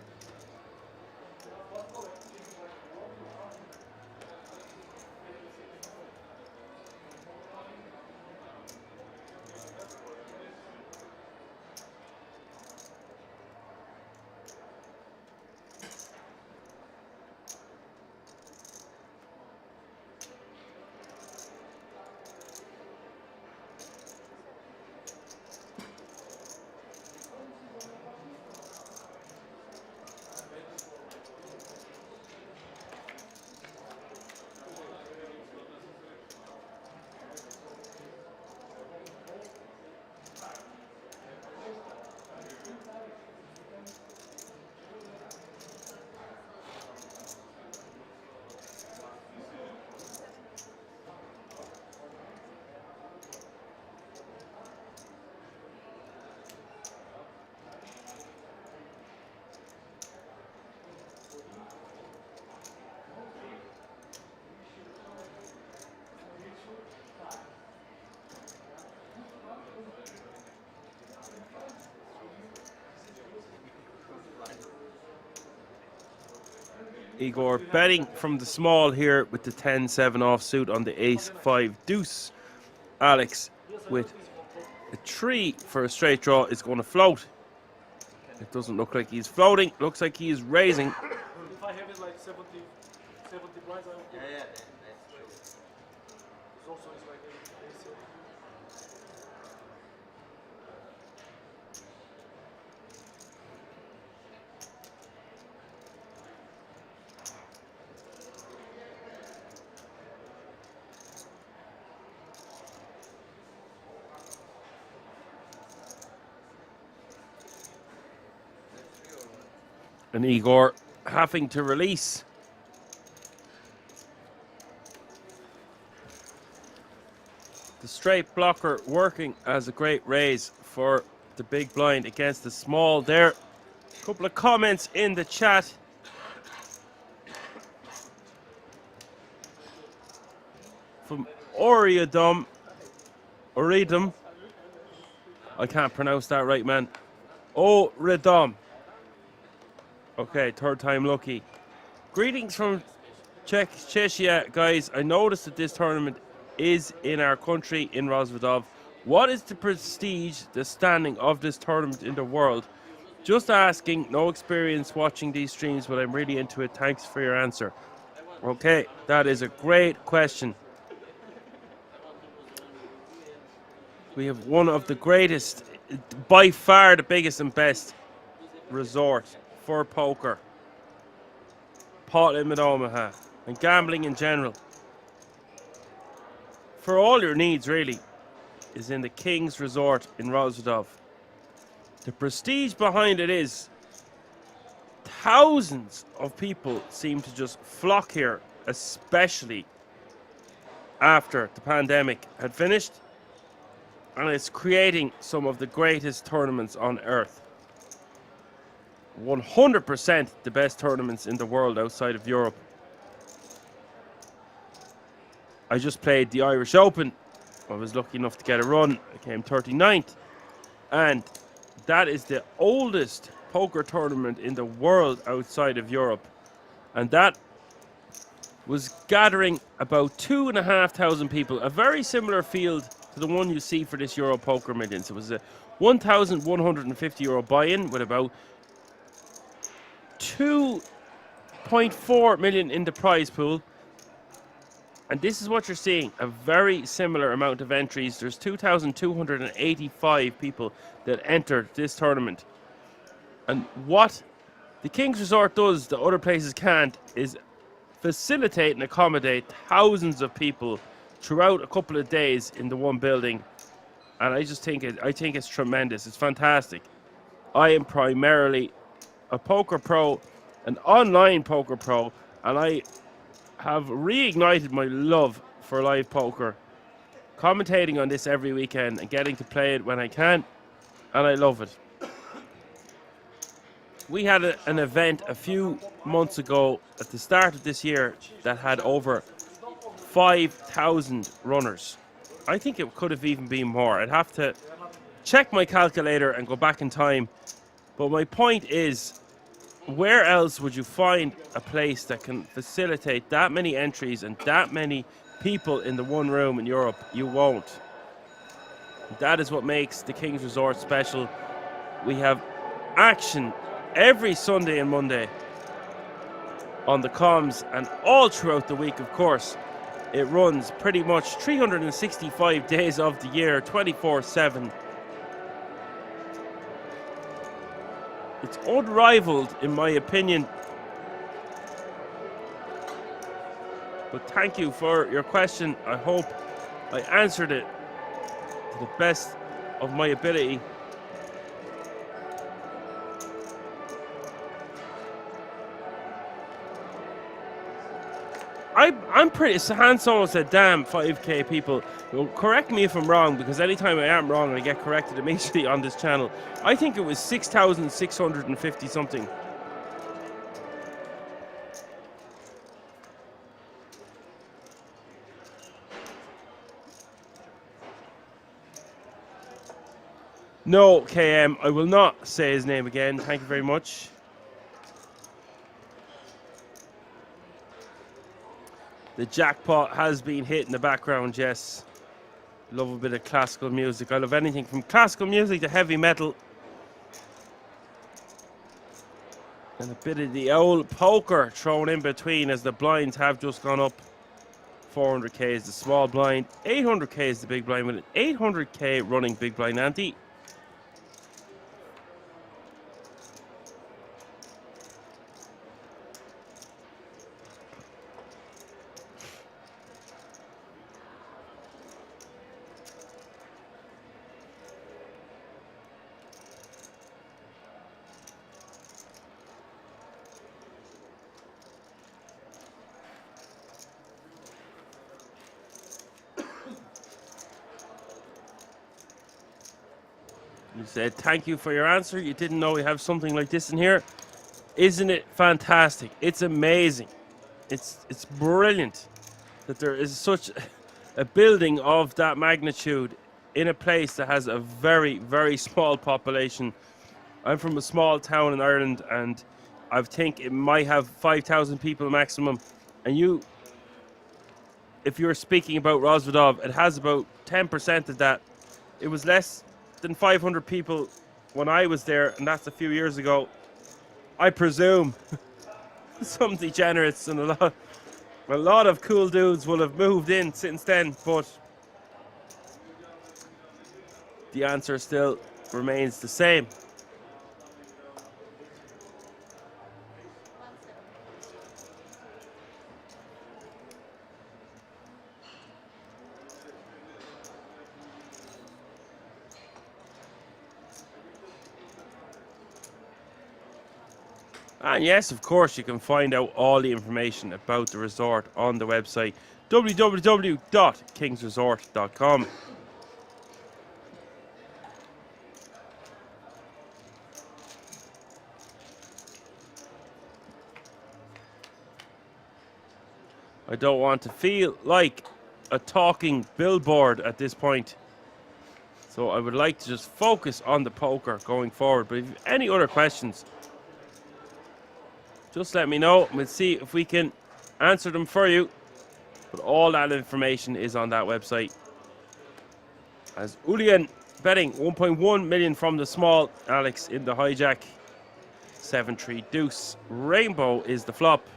M: Igor betting from the small here with the 10-7 offsuit on the ace-5 deuce. Alex with a 3 for a straight draw is going to float. It doesn't look like he's floating. Looks like he is raising.
L: If I have it like 70 blinds, I will.
U: Yeah, that's true.
L: It's also it's like a
M: And Igor having to release. The straight blocker working as a great raise for the big blind against the small there. A couple of comments in the chat. From Oridum. I can't pronounce that right, man. Oridum. Okay, third time lucky. Greetings from Czechia, guys. I noticed that this tournament is in our country, in Rozvadov. What is the prestige, the standing of this tournament in the world? Just asking, no experience watching these streams, but I'm really into it. Thanks for your answer. Okay, that is a great question. We have one of the greatest, by far the biggest and best resort for poker, pot limit Omaha, and gambling in general. For all your needs, really, is in the King's Resort in Rosvedov. The prestige behind it is thousands of people seem to just flock here, especially after the pandemic had finished, and it's creating some of the greatest tournaments on earth. 100% the best tournaments in the world outside of Europe. I just played the Irish Open. I was lucky enough to get a run. I came 39th, and that is the oldest poker tournament in the world outside of Europe, and that was gathering about 2,500 people, a very similar field to the one you see for this Euro Poker Millions. It was a €1,150 buy-in with about 2.4 million in the prize pool. And this is what you're seeing, a very similar amount of entries. There's 2,285 people that entered this tournament. And what the King's Resort does that other places can't is facilitate and accommodate thousands of people throughout a couple of days in the one building. And I think it's tremendous. It's fantastic. I am primarily a poker pro, an online poker pro, and I have reignited my love for live poker, commentating on this every weekend and getting to play it when I can, and I love it. We had an event a few months ago at the start of this year that had over 5,000 runners. I think it could have even been more. I'd have to check my calculator and go back in time. But my point is, where else would you find a place that can facilitate that many entries and that many people in the one room in Europe? You won't. That is what makes the King's Resort special. We have action every Sunday and Monday on the comms, and all throughout the week, of course. It runs pretty much 365 days of the year, 24/7. It's unrivaled, in my opinion. But thank you for your question. I hope I answered it to the best of my ability. I'm pretty. Han Solo said, "Damn, 5k people." Well, correct me if I'm wrong, because anytime I am wrong, I get corrected immediately on this channel. I think it was 6,650 something. No, KM, I will not say his name again. Thank you very much. The jackpot has been hit in the background, yes. Love a bit of classical music. I love anything from classical music to heavy metal. And a bit of the old poker thrown in between as the blinds have just gone up. 400k is the small blind. 800k is the big blind with an 800k running big blind ante. You said, thank you for your answer. You didn't know we have something like this in here. Isn't it fantastic? It's amazing. It's brilliant that there is such a building of that magnitude in a place that has a very, very small population. I'm from a small town in Ireland, and I think it might have 5,000 people maximum. And if you're speaking about Rosvedov, it has about 10% of that. It was less than 500 people when I was there, and that's a few years ago, I presume some degenerates and a lot of cool dudes will have moved in since then, but the answer still remains the same. And yes, of course, you can find out all the information about the resort on the website www.kingsresort.com. I don't want to feel like a talking billboard at this point, so I would like to just focus on the poker going forward. But if you have any other questions, just let me know. We'll see if we can answer them for you. But all that information is on that website. As Julian betting 1.1 million from the small, Alex in the hijack. 7-3 deuce. Rainbow is the flop.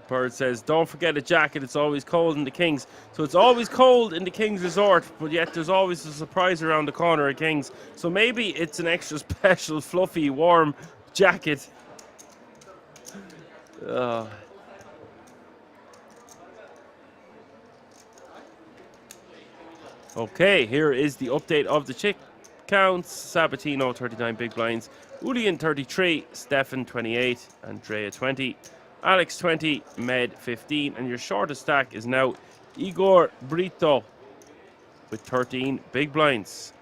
M: Bird says, don't forget a jacket, it's always cold in the Kings. So it's always cold in the Kings Resort, but yet there's always a surprise around the corner at Kings. So maybe it's an extra special, fluffy, warm jacket. Okay, here is the update of the chip counts. Sabatino, 39 big blinds. Julian, 33. Stefan, 28. Andrea, 20. Alex, 20. Med, 15. And your shortest stack is now Igor Brito with 13 big blinds.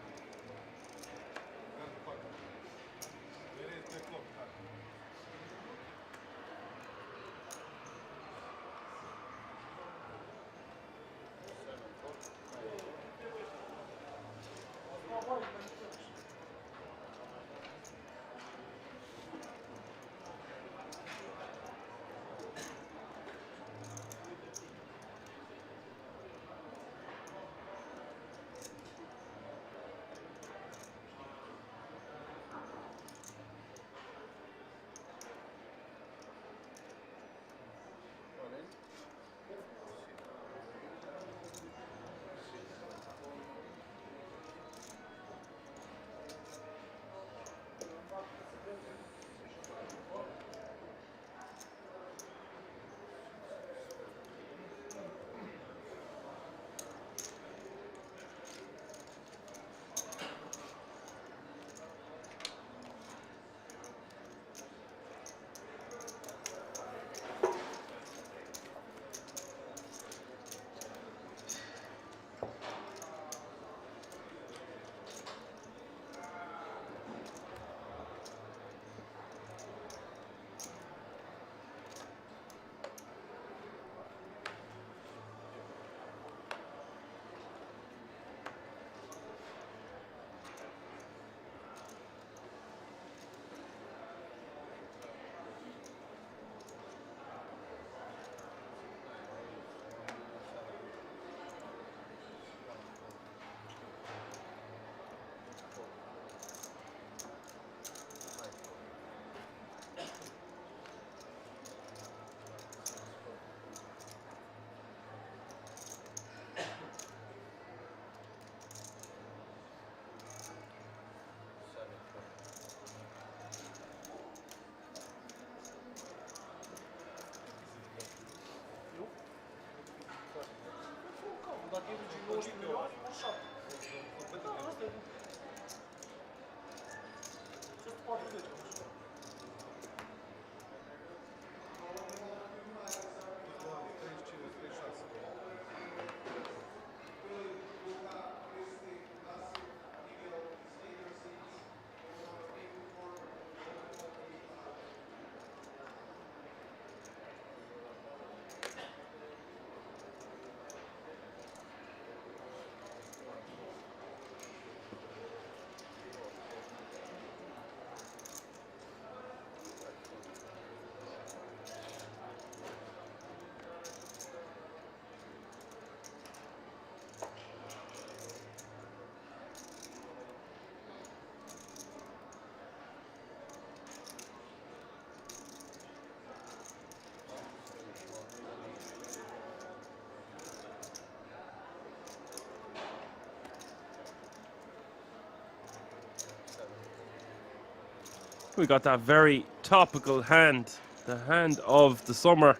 M: We got that very topical hand, the hand of the summer.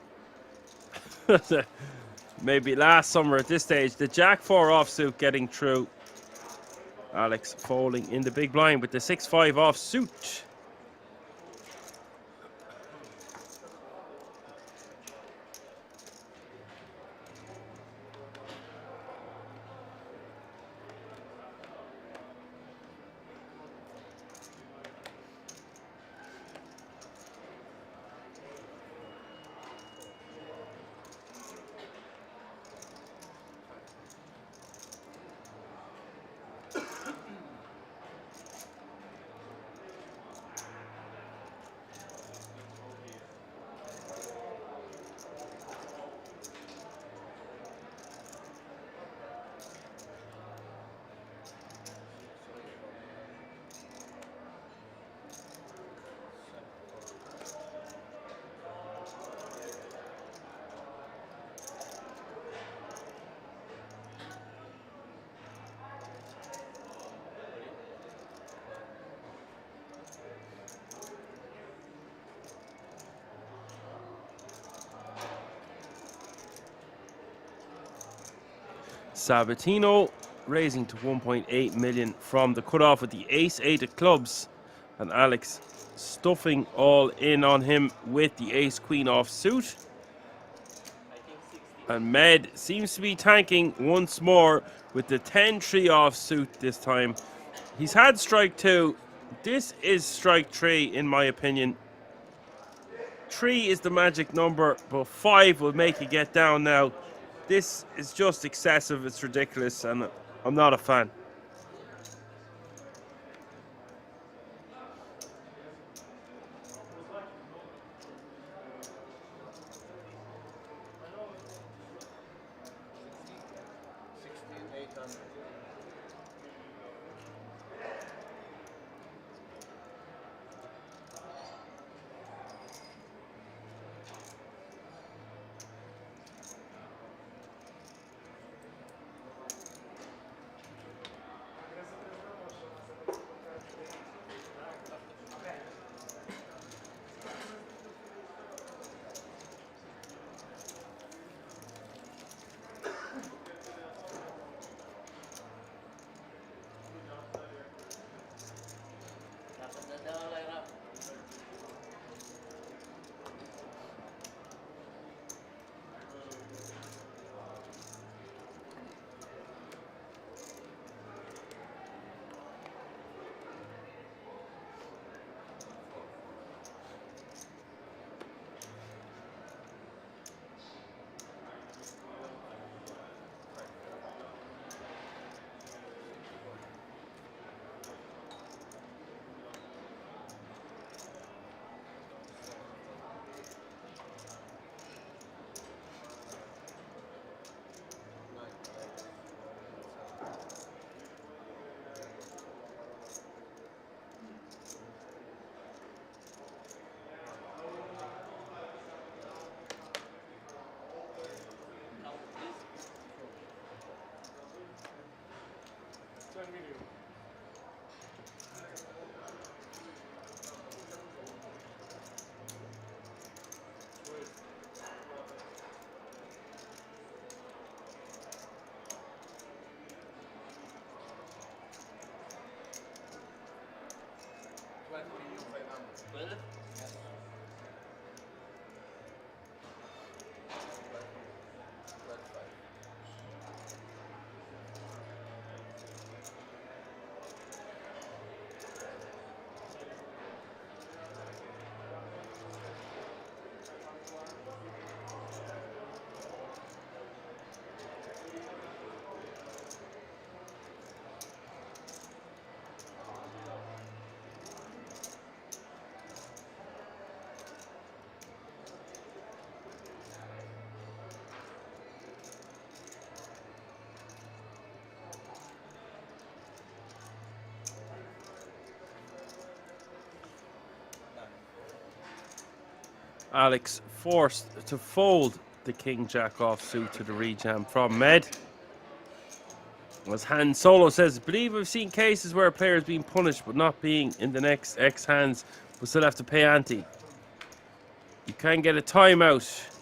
M: Maybe last summer at this stage. The Jack 4 offsuit getting through. Alex folding in the big blind with the 6-5 offsuit. Sabatino raising to 1.8 million from the cutoff with the ace-8 of clubs, and Alex stuffing all in on him with the ace-queen offsuit. And Med seems to be tanking once more with the 10-3 offsuit this time. He's had strike 2. This is strike 3 in my opinion. 3 is the magic number, but 5 will make you get down now. This is just excessive, it's ridiculous, and I'm not a fan. Alex forced to fold the King Jack offsuit to the rejam from Med. As Han Solo says, I believe I've seen cases where a player is being punished but not being in the next X hands, but still have to pay ante. You can get a timeout.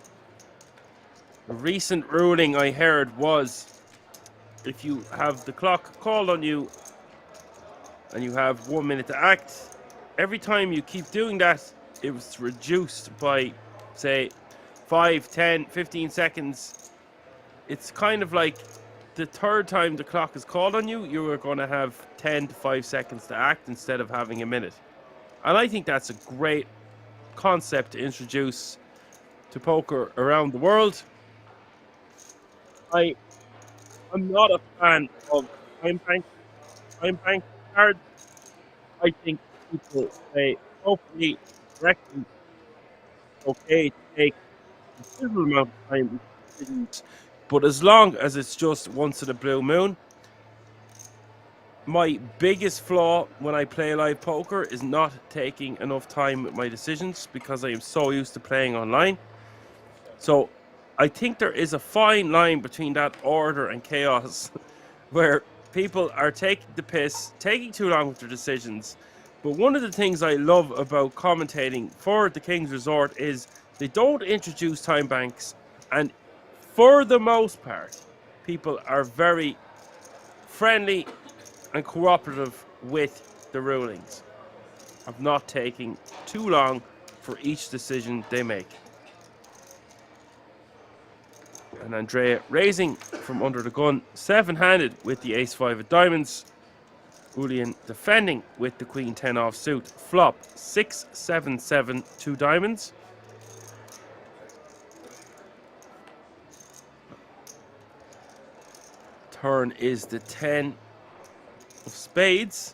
M: A recent ruling I heard was if you have the clock called on you and you have 1 minute to act, every time you keep doing that, it was reduced by, say, 5, 10, 15 seconds. It's kind of like the third time the clock is called on you, you are going to have 10 to 5 seconds to act instead of having a minute. And I think that's a great concept to introduce to poker around the world. I'm not a fan of time bank cards. I think people say hopefully correctly okay to take a considerable amount of time, but as long as it's just once in a blue moon. My biggest flaw when I play live poker is not taking enough time with my decisions because I am so used to playing online. So I think there is a fine line between that order and chaos where people are taking the piss, taking too long with their decisions. But one of the things I love about commentating for the King's Resort is they don't introduce time banks, and for the most part, people are very friendly and cooperative with the rulings of not taking too long for each decision they make. And Andrea raising from under the gun, 7-handed with the ace-5 of diamonds. Julian defending with the queen 10 offsuit. Flop 6, 7, 7, 2 diamonds. Turn is the 10 of spades.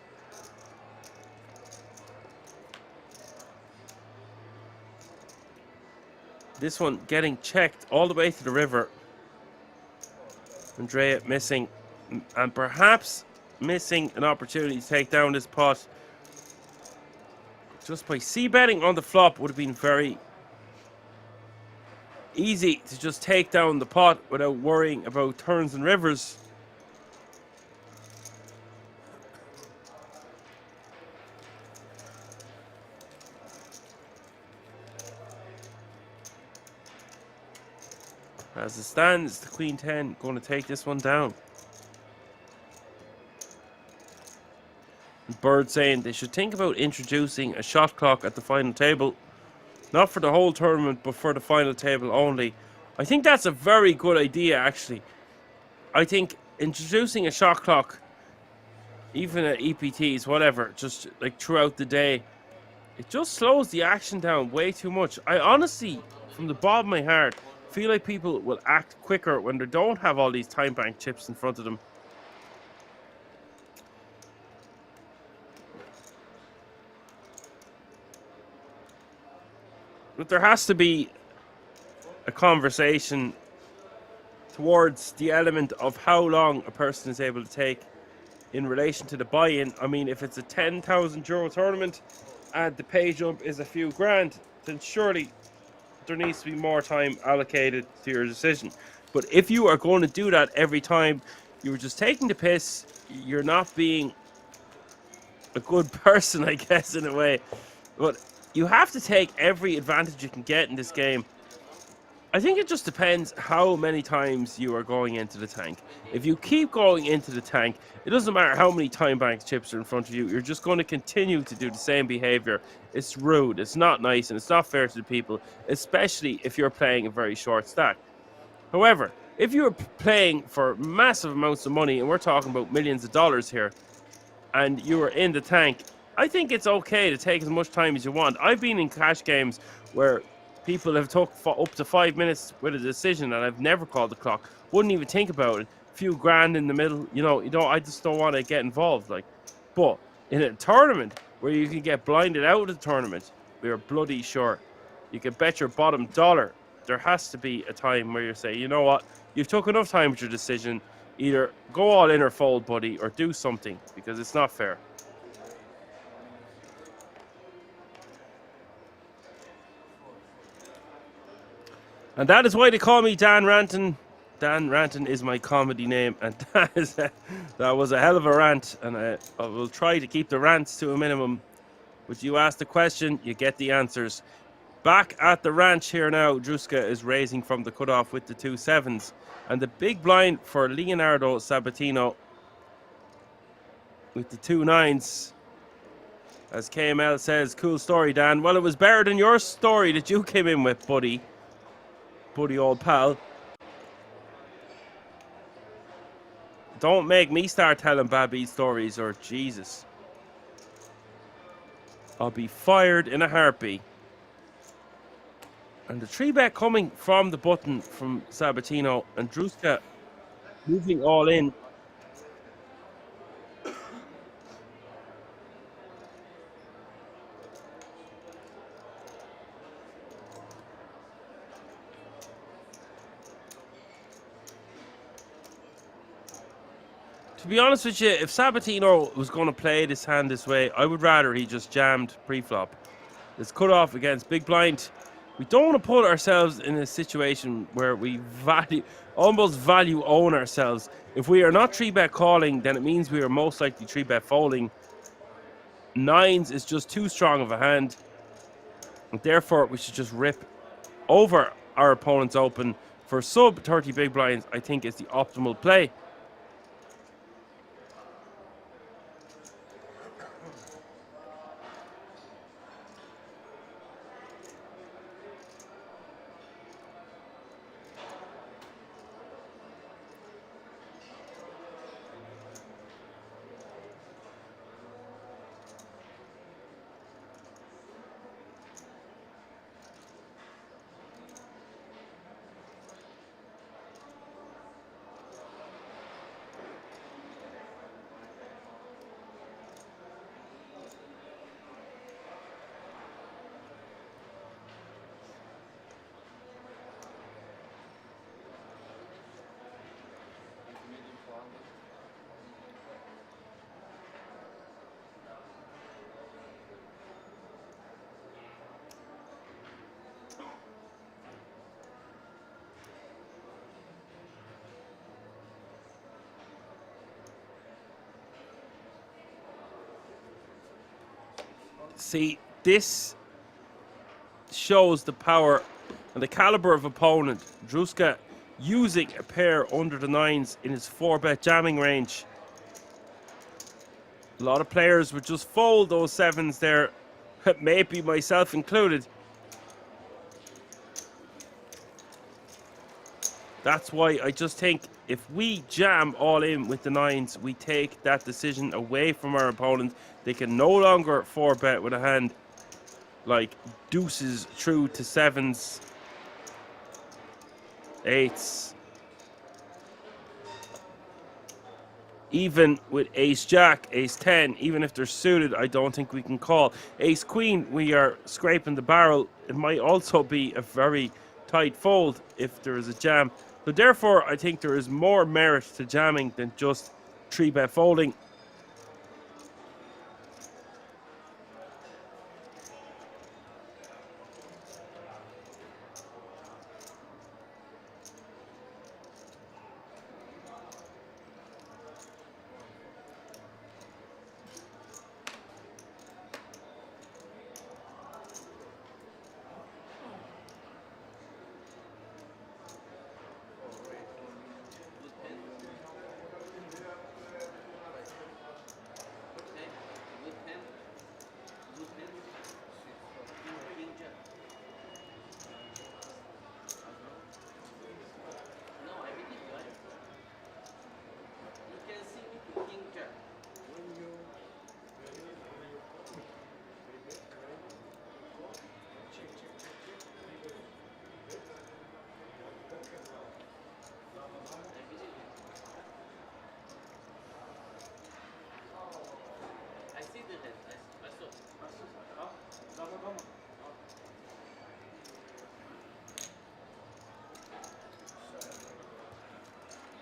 M: This one getting checked all the way to the river. Andrea missing, and perhaps missing an opportunity to take down this pot. Just by c-betting on the flop would have been very easy to just take down the pot without worrying about turns and rivers. As it stands, the queen 10 going to take this one down. Bird saying they should think about introducing a shot clock at the final table. Not for the whole tournament, but for the final table only. I think that's a very good idea, actually. I think introducing a shot clock, even at EPTs, whatever, just like throughout the day, it just slows the action down way too much. I honestly, from the bottom of my heart, feel like people will act quicker when they don't have all these time bank chips in front of them. But there has to be a conversation towards the element of how long a person is able to take in relation to the buy-in. I mean, if it's a €10,000 tournament and the pay jump is a few grand, then surely there needs to be more time allocated to your decision. But if you are going to do that every time, you're just taking the piss, you're not being a good person, I guess, in a way. But you have to take every advantage you can get in this game. I think it just depends how many times you are going into the tank. If you keep going into the tank, it doesn't matter how many time bank chips are in front of you, you're just going to continue to do the same behavior. It's rude, it's not nice, and it's not fair to the people, especially if you're playing a very short stack. However, if you're playing for massive amounts of money, and we're talking about millions of dollars here, and you are in the tank, I think it's okay to take as much time as you want. I've been in cash games where people have took up to 5 minutes with a decision, and I've never called the clock. Wouldn't even think about it. A few grand in the middle, you know. I just don't want to get involved. But in a tournament where you can get blinded out of the tournament, we are bloody sure. You can bet your bottom dollar. There has to be a time where you say, you know what, you've took enough time with your decision. Either go all in or fold, buddy, or do something, because it's not fair. And that is why they call me Dan Ranton. Dan Ranton is my comedy name, and that was a hell of a rant, and I will try to keep the rants to a minimum. But you ask the question, you get the answers. Back at the ranch here now, Druska is raising from the cutoff with the 2 sevens, and the big blind for Leonardo Sabatino with the 2 nines. As KML says, cool story, Dan. Well, it was better than your story that you came in with, buddy old pal. Don't make me start telling Babby stories, or Jesus, I'll be fired in a heartbeat. And the 3-bet coming from the button from Sabatino, and Druska moving all in. To be honest with you, if Sabatino was going to play this hand this way, I would rather he just jammed pre-flop. This cutoff against big blind. We don't want to put ourselves in a situation where we almost value own ourselves. If we are not 3-bet calling, then it means we are most likely 3-bet folding. 9s is just too strong of a hand, and therefore we should just rip over our opponent's open. For sub 30 big blinds, I think is the optimal play. See, this shows the power and the caliber of opponent. Druska using a pair under the 9s in his 4-bet jamming range. A lot of players would just fold those 7s there, maybe myself included. That's why I just think if we jam all in with the 9s, we take that decision away from our opponent. They can no longer 4-bet with a hand like deuces through to 7s, 8s. Even with ace jack, ace 10, even if they're suited, I don't think we can call. Ace queen, we are scraping the barrel. It might also be a very tight fold if there is a jam. So therefore, I think there is more merit to jamming than just 3-bet folding.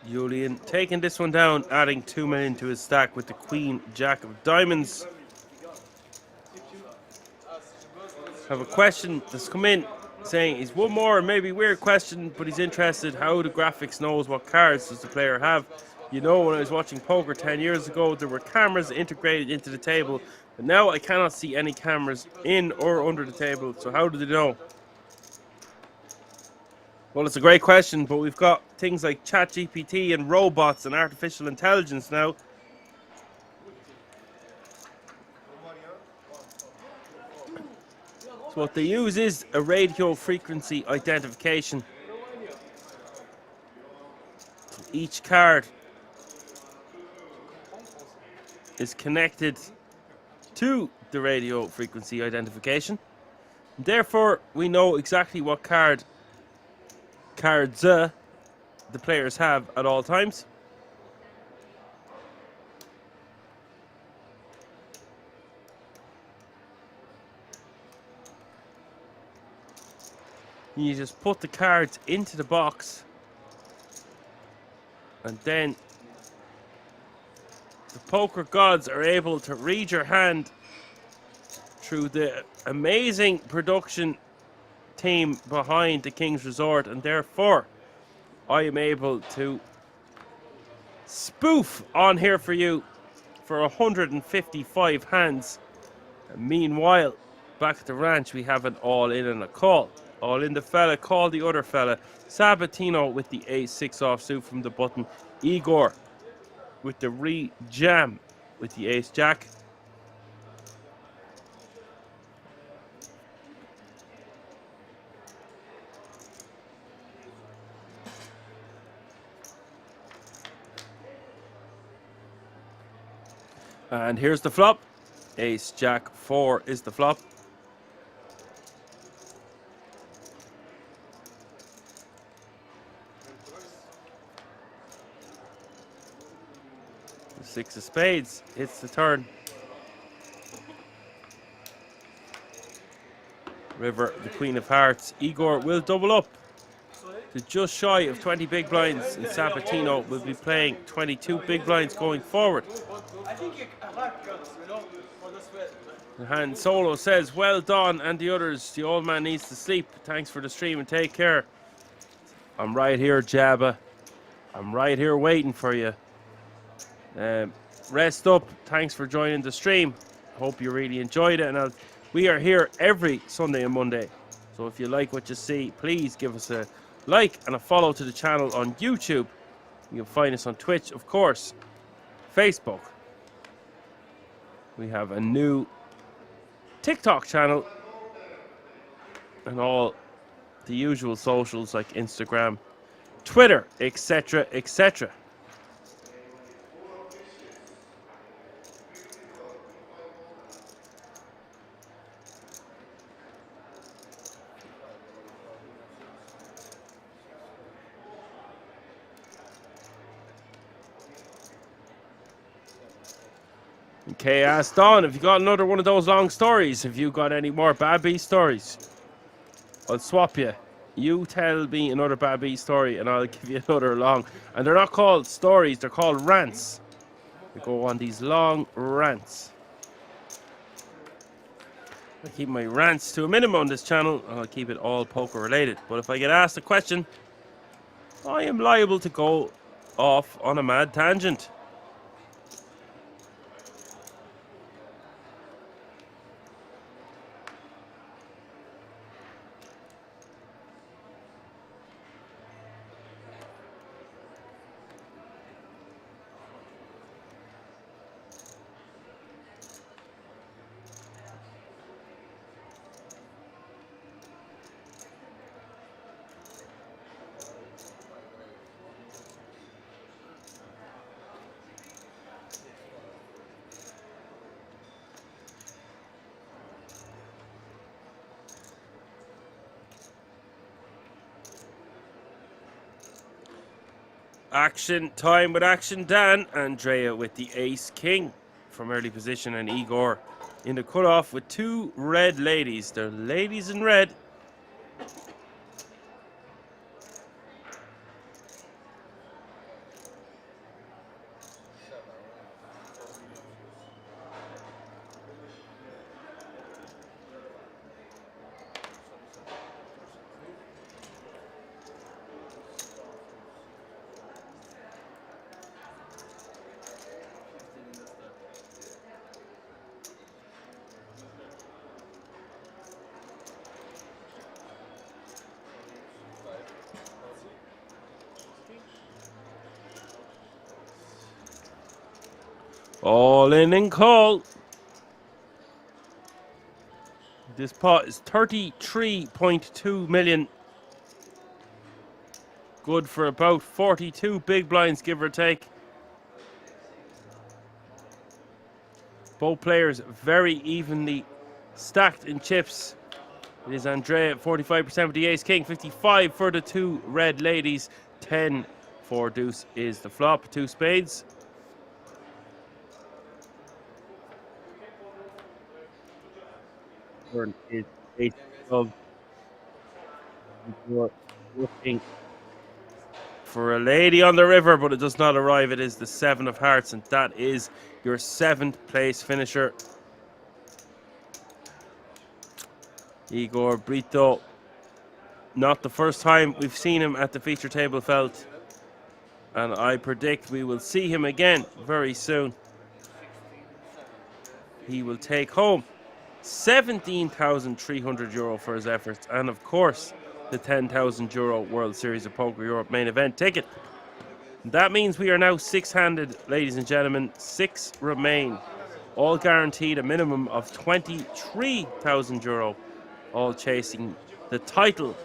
M: Julian taking this one down, adding 2 million to his stack with the Queen Jack of Diamonds. Have a question that's come in saying he's one more, maybe weird question, but he's interested how the graphics knows what cards does the player have. You know, when I was watching poker 10 years ago, there were cameras integrated into the table, but now I cannot see any cameras in or under the table. So how do they know? Well, it's a great question, but we've got things like ChatGPT and robots and artificial intelligence now. So what they use is a radio frequency identification. Each card is connected to the radio frequency identification. Therefore, we know exactly what cards the players have at all times. You just put the cards into the box, and then the poker gods are able to read your hand through the amazing production team behind the King's Resort, and therefore I am able to spoof on here for you for 155 hands. And meanwhile, back at the ranch, we have an all-in and a call. All-in the fella, call the other fella. Sabatino with the ace-6 offsuit from the button. Igor with the re-jam with the ace-jack. And here's the flop. Ace-jack 4 is the flop. The 6 of spades hits the turn. River, the Queen of Hearts. Igor will double up to just shy of 20 big blinds, and Sabatino will be playing 22 big blinds going forward. The hand Solo says, well done, and the others, the old man needs to sleep. Thanks for the stream and take care. I'm right here, Jabba. I'm right here waiting for you. Rest up. Thanks for joining the stream. Hope you really enjoyed it. And we are here every Sunday and Monday. So if you like what you see, please give us a like and a follow to the channel on YouTube. You can find us on Twitch, of course, Facebook. We have a new TikTok channel and all the usual socials like Instagram, Twitter, etc., etc. Okay, asked Don, have you got another one of those long stories? Have you got any more Babby stories? I'll swap you. You tell me another Babby story and I'll give you another long. And they're not called stories, they're called rants. We go on these long rants. I keep my rants to a minimum on this channel and I'll keep it all poker related. But if I get asked a question, I am liable to go off on a mad tangent. Action time with Action Dan. Andrea with the ace king from early position, and Igor in the cutoff with two red ladies. They're ladies in red. All in call. This pot is 33.2 million. Good for about 42 big blinds, give or take. Both players very evenly stacked in chips. It is Andrea at 45% for the ace king, 55 for the two red ladies, 10 for deuce is the flop, two spades. Turn is ace of looking for a lady on the river, but it does not arrive. It is the 7 of hearts, and that is your 7th place finisher. Igor Brito. Not the first time we've seen him at the feature table felt, and I predict we will see him again very soon. He will take home €17,300 for his efforts, and of course the €10,000 World Series of Poker Europe main event ticket. That means we are now six-handed, ladies and gentlemen. 6 remain, all guaranteed a minimum of €23,000, all chasing the title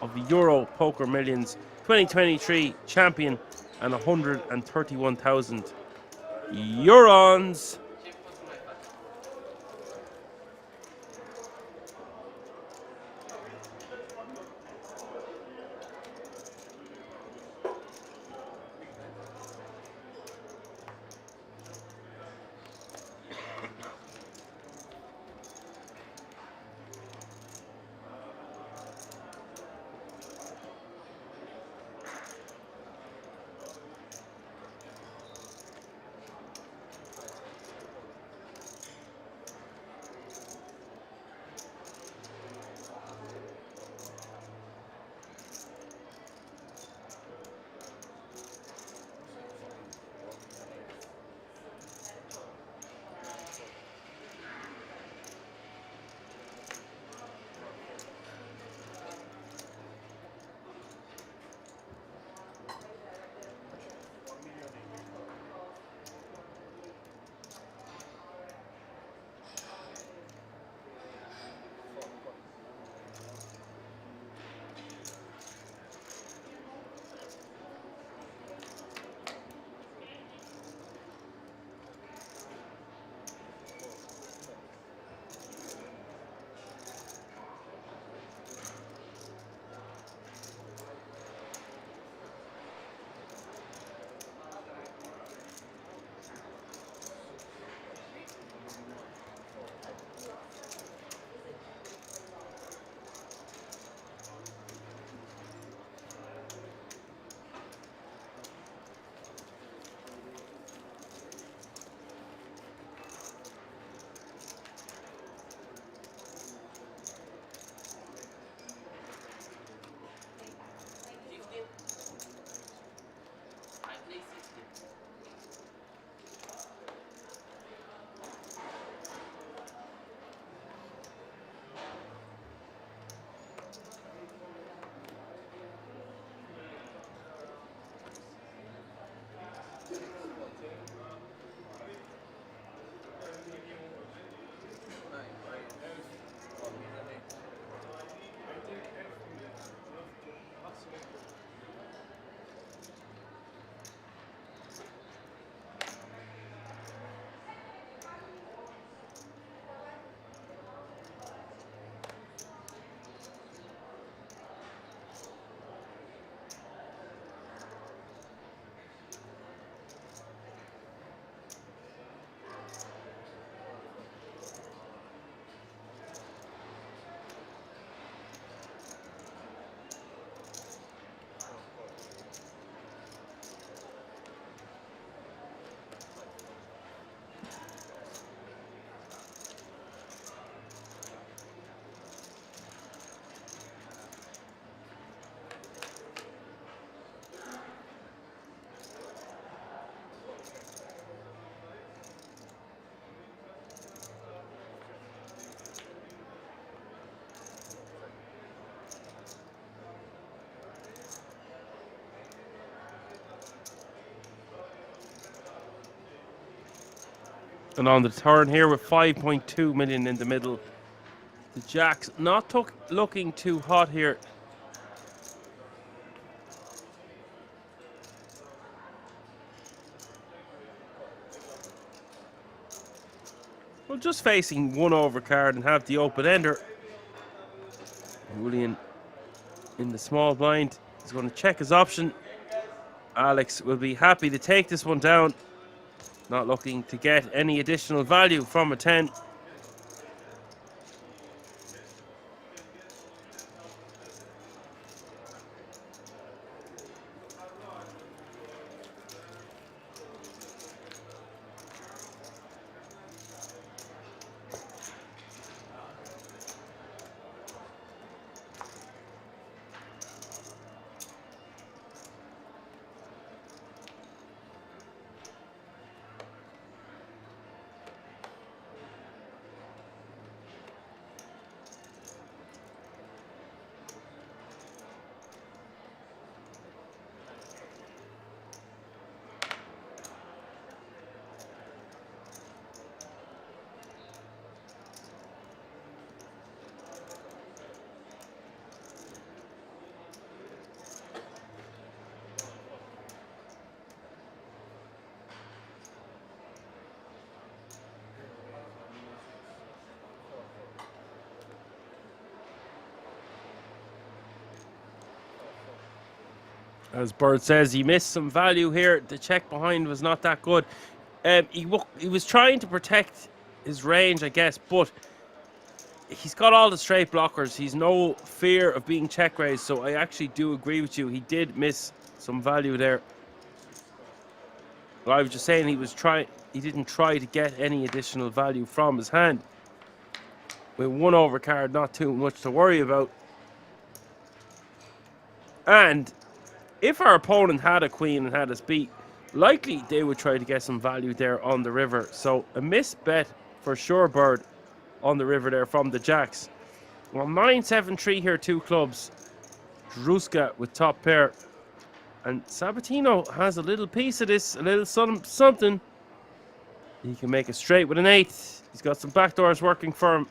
M: of the Euro Poker Millions 2023 champion and 131,000 Eurons. And on the turn here with 5.2 million in the middle. The Jacks not looking too hot here. Well, just facing one overcard and have the open ender. Julian in the small blind is going to check his option. Alex will be happy to take this one down. Not looking to get any additional value from a 10. As Bird says, he missed some value here. The check behind was not that good. He was trying to protect his range, I guess, but he's got all the straight blockers. He's no fear of being check raised, so I actually do agree with you. He did miss some value there. But I was just saying he didn't try to get any additional value from his hand. With one overcard, not too much to worry about. And if our opponent had a queen and had us beat, likely they would try to get some value there on the river. So a missed bet for sure, Bird, on the river there from the Jacks. Well, 9-7-3 here, two clubs. Druska with top pair. And Sabatino has a little piece of this, a little something. He can make a straight with an 8. He's got some backdoors working for him.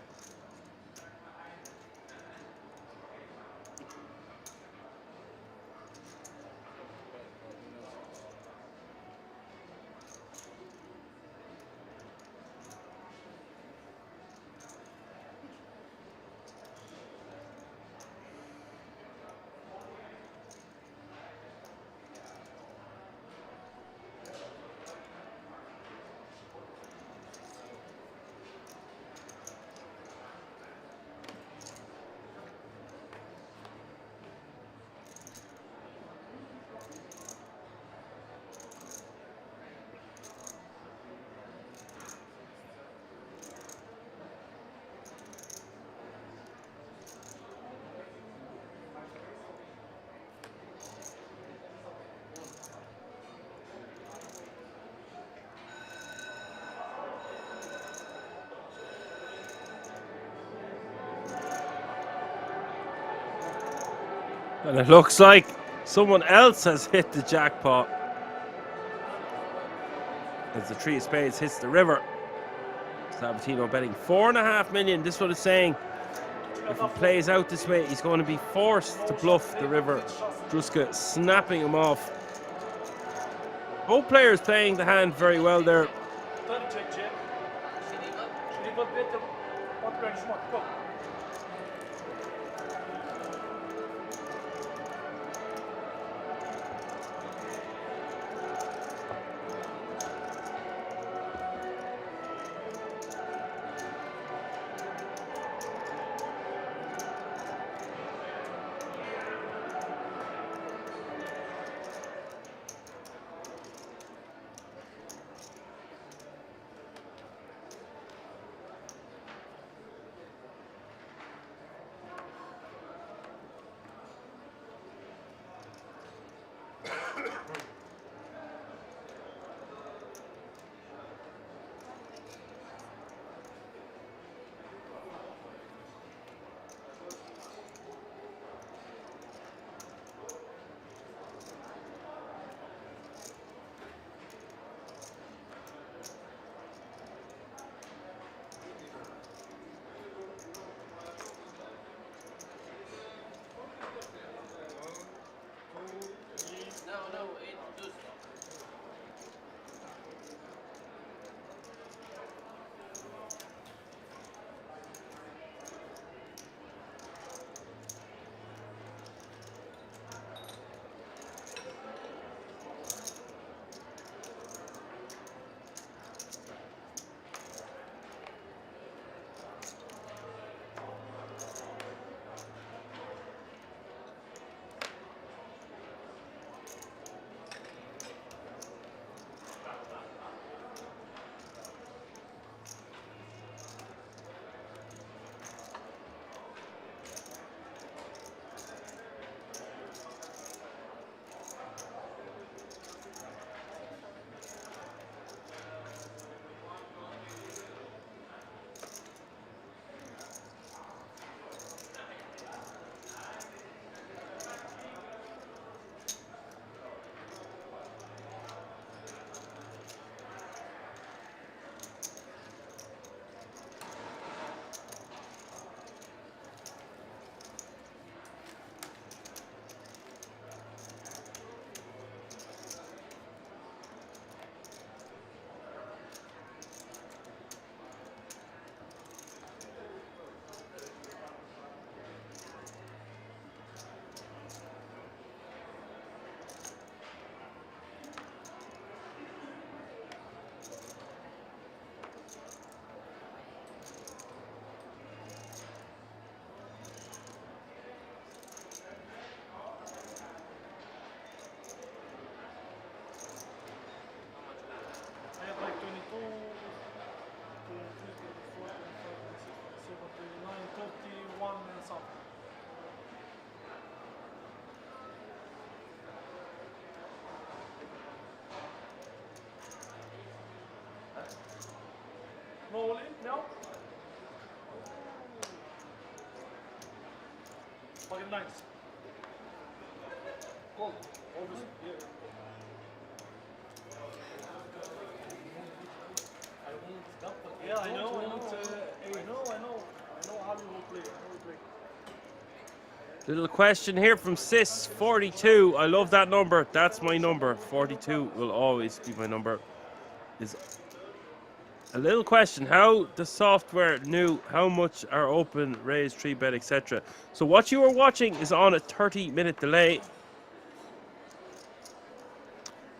M: And it looks like someone else has hit the jackpot. As the 3 of spades hits the river. Sabatino betting 4.5 million. This is what it's saying. If he plays out this way, he's going to be forced to bluff the river. Druska snapping him off. Both players playing the hand very well there.
L: Fucking nice. Cold. Obviously. Yeah, I know how you will play.
M: Little question here from Sis42. I love that number. That's my number. 42 will always be my number. Is a little question. How the software knew how much are open, raised, 3-bet, etc. So what you are watching is on a 30-minute delay.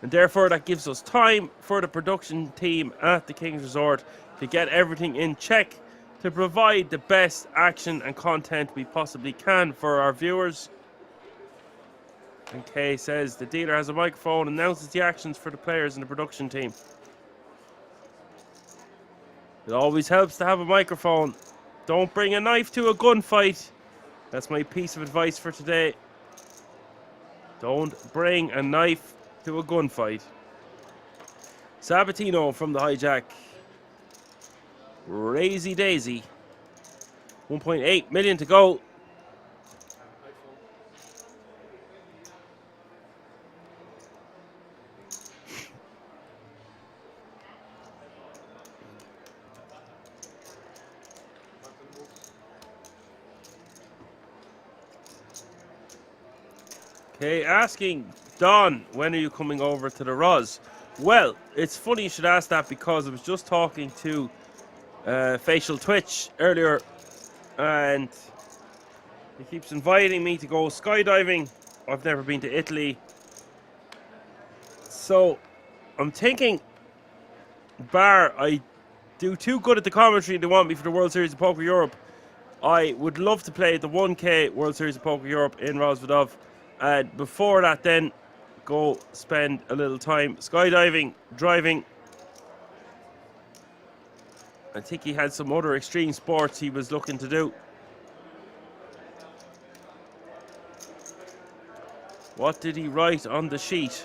M: And therefore that gives us time for the production team at the King's Resort to get everything in check to provide the best action and content we possibly can for our viewers. And Kay says the dealer has a microphone and announces the actions for the players and the production team. It always helps to have a microphone. Don't bring a knife to a gunfight. That's my piece of advice for today. Don't bring a knife to a gunfight. Sabatino from the hijack. Crazy Daisy. 1.8 million to go. Okay, asking Don, when are you coming over to the Roz? Well, it's funny you should ask that because I was just talking to Facial Twitch earlier and he keeps inviting me to go skydiving. I've never been to Italy. So I'm thinking, bar I do too good at the commentary, they want me for the World Series of Poker Europe. I would love to play the 1K World Series of Poker Europe in Rosvedov. And before that then, go spend a little time skydiving, driving. I think he had some other extreme sports he was looking to do. What did he write on the sheet?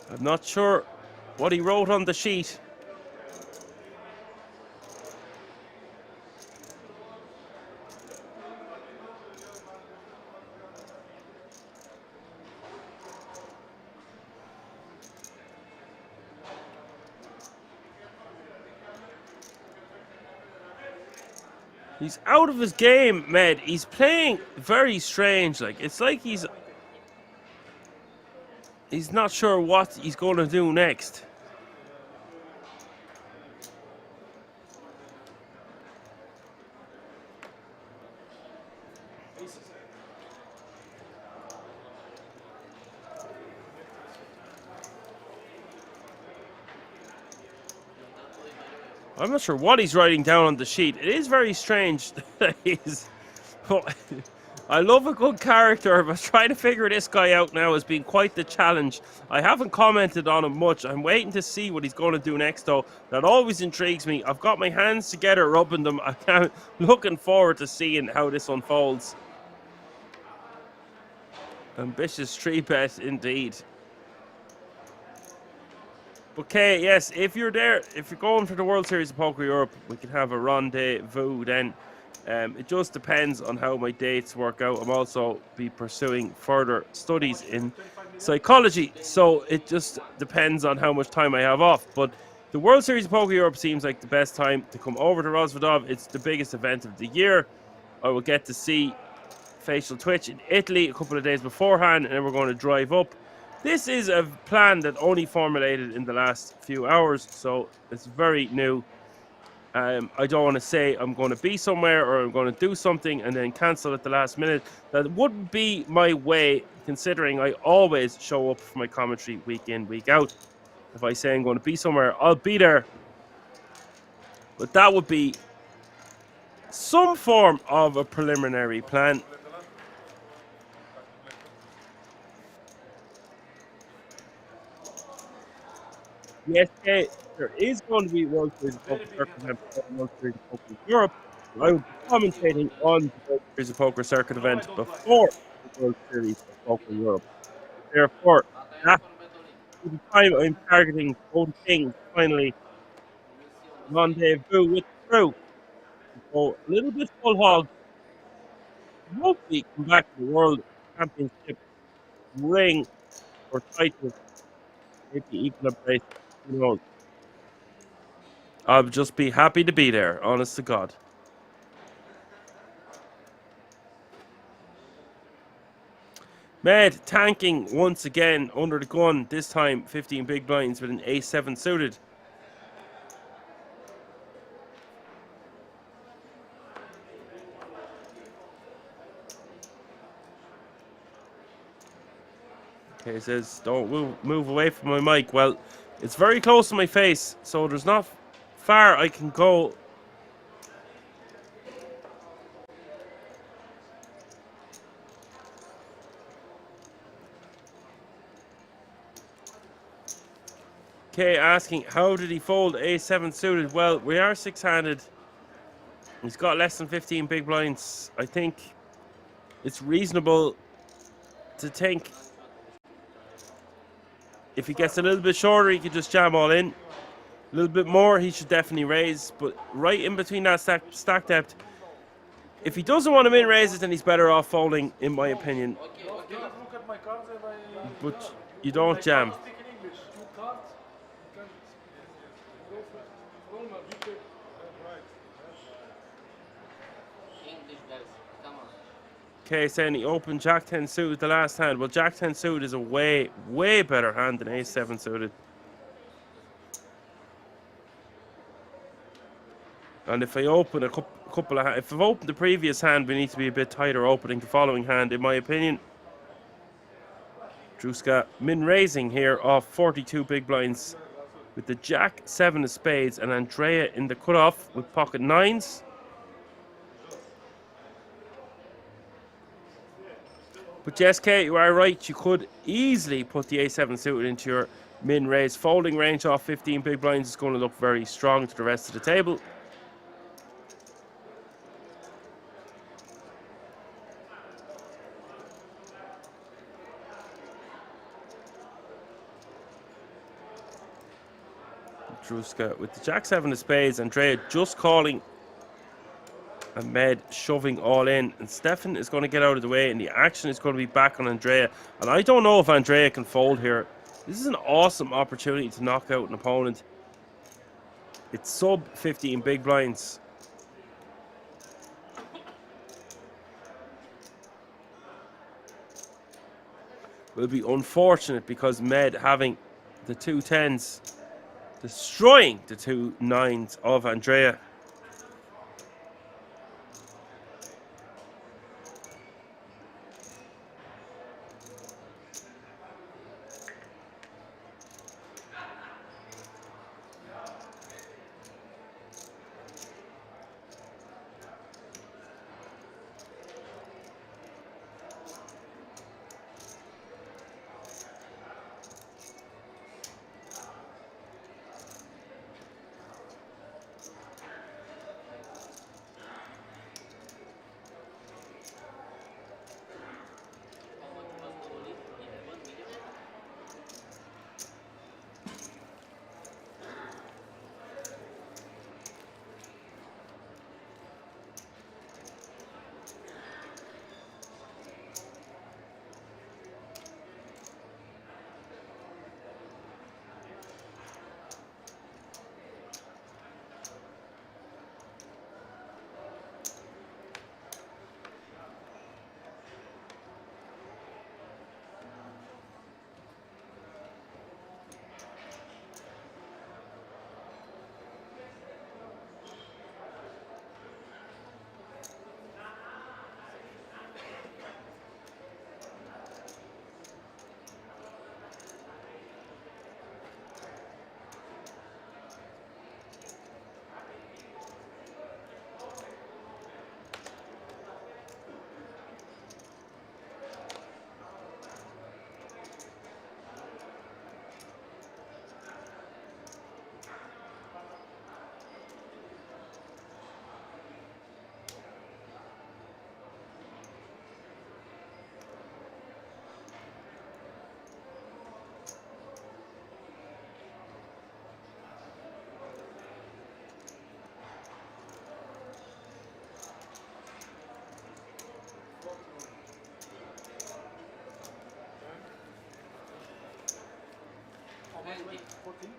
M: I'm not sure what he wrote on the sheet. He's out of his game, Med. He's playing very strange. Like, it's like he's not sure what he's going to do next. I'm not sure what he's writing down on the sheet. It is very strange that he's... I love a good character, but trying to figure this guy out now has been quite the challenge. I haven't commented on him much. I'm waiting to see what he's going to do next, though. That always intrigues me. I've got my hands together rubbing them. I'm looking forward to seeing how this unfolds. Ambitious 3-bet indeed. Okay, yes, if you're there, if you're going for the World Series of Poker Europe, we can have a rendezvous then. It just depends on how my dates work out. I'm also be pursuing further studies in psychology, so it just depends on how much time I have off. But the World Series of Poker Europe seems like the best time to come over to Rosvedov. It's the biggest event of the year. I will get to see Facial Twitch in Italy a couple of days beforehand, and then we're going to drive up. This is a plan that only formulated in the last few hours, so it's very new. I don't want to say I'm going to be somewhere or I'm going to do something and then cancel at the last minute. That wouldn't be my way, considering I always show up for my commentary week in, week out. If I say I'm going to be somewhere, I'll be there. But that would be some form of a preliminary plan. Yes, there is going to be World Series of Poker Circuit event before World Series of Poker Europe. I will be commentating on the World Series of Poker Circuit event before the World Series of Poker Europe. Therefore, that's the time I'm targeting both things. Finally, rendezvous with the crew. So a little bit full hog. hopefully come back to the World Championship ring or title. Maybe even a place. Who knows? I'll just be happy to be there, honest to God. Med tanking once again under the gun, this time 15 big blinds with an A7 suited. Okay, it says, don't move away from my mic. Well, it's very close to my face, so there's not far I can go. Okay, asking, how did he fold A7 suited? Well, we are six-handed. He's got less than 15 big blinds. I think it's reasonable to think if he gets a little bit shorter, he could just jam all in. A little bit more, he should definitely raise. But right in between that stack depth, if he doesn't want to min raise it, then he's better off folding, in my opinion. But you don't jam. Okay, saying he opened Jack 10 suited the last hand. Well, Jack 10 suited is a way better hand than A7 suited. And if I open a couple of if I've opened the previous hand, we need to be a bit tighter opening the following hand, in my opinion. Druska min raising here off 42 big blinds with the Jack 7 of spades and Andrea in the cutoff with pocket nines. But yes, Kate, you are right. You could easily put the A7 suited into your min raise. Folding range off 15 big blinds is going to look very strong to the rest of the table. Druska with the Jack 7 of spades, Andrea just calling and Med shoving all in, and Stefan is going to get out of the way, and the action is going to be back on Andrea. And I don't know if Andrea can fold here. This is an awesome opportunity to knock out an opponent. It's sub 15 big blinds. Will be unfortunate because Med having the two tens destroying the two nines of Andrea.
O: 14.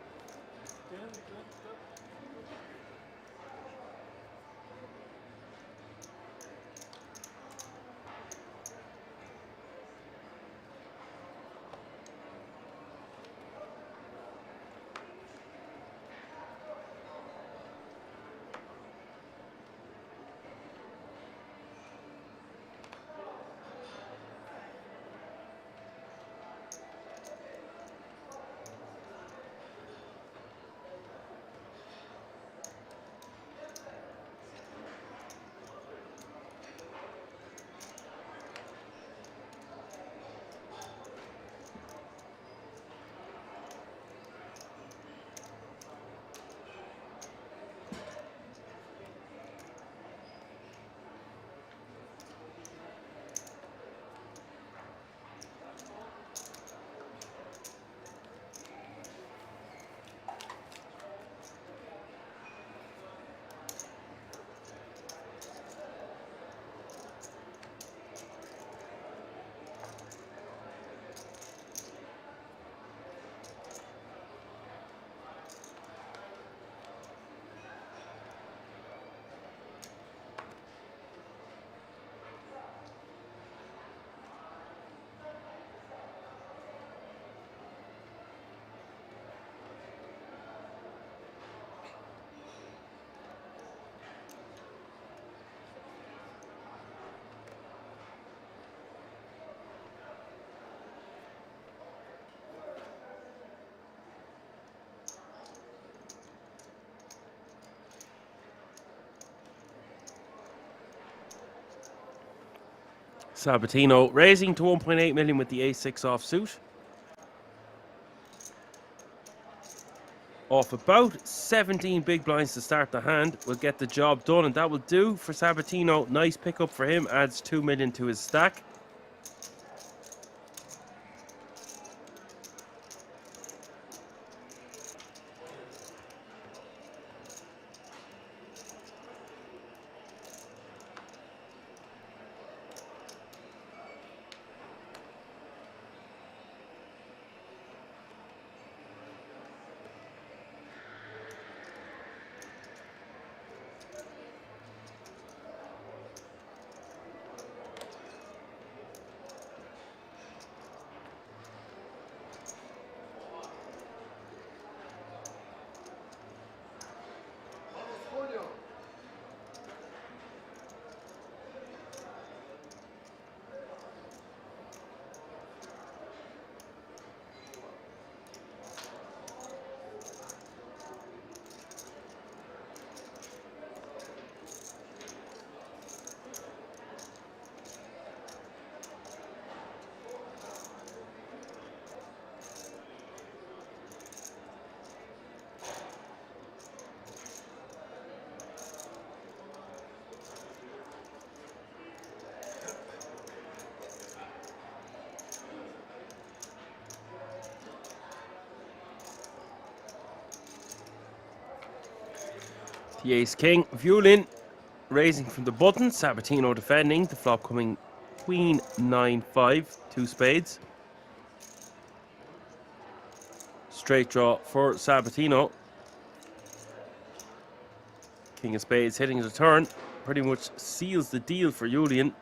M: Sabatino raising to 1.8 million with the A6 offsuit. Off about 17 big blinds to start the hand will get the job done, and that will do for Sabatino. Nice pickup for him, adds 2 million to his stack. The ace king, Julian raising from the button, Sabatino defending, the flop coming queen 9-5, 2 spades. Straight draw for Sabatino. King of spades hitting the turn, pretty much seals the deal for Julian.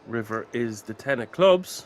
M: River is the 10 of clubs.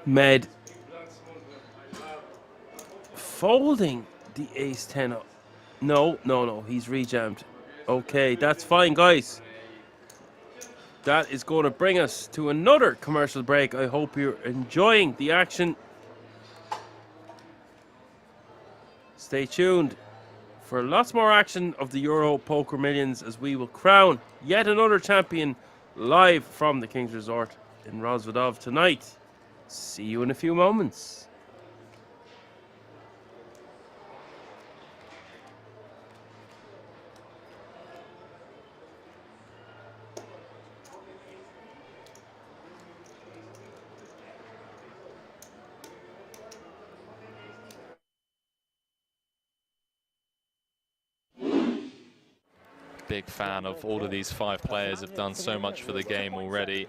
M: Med folding the ace-10 up. No, he's rejammed. Okay, that's fine, guys. That is going to bring us to another commercial break. I hope you're enjoying the action. Stay tuned for lots more action of the Euro Poker Millions as we will crown yet another champion live from the King's Resort in Rozvadov tonight. See you in a few moments.
F: Big fan of all of these 5 players, have done so much for the game already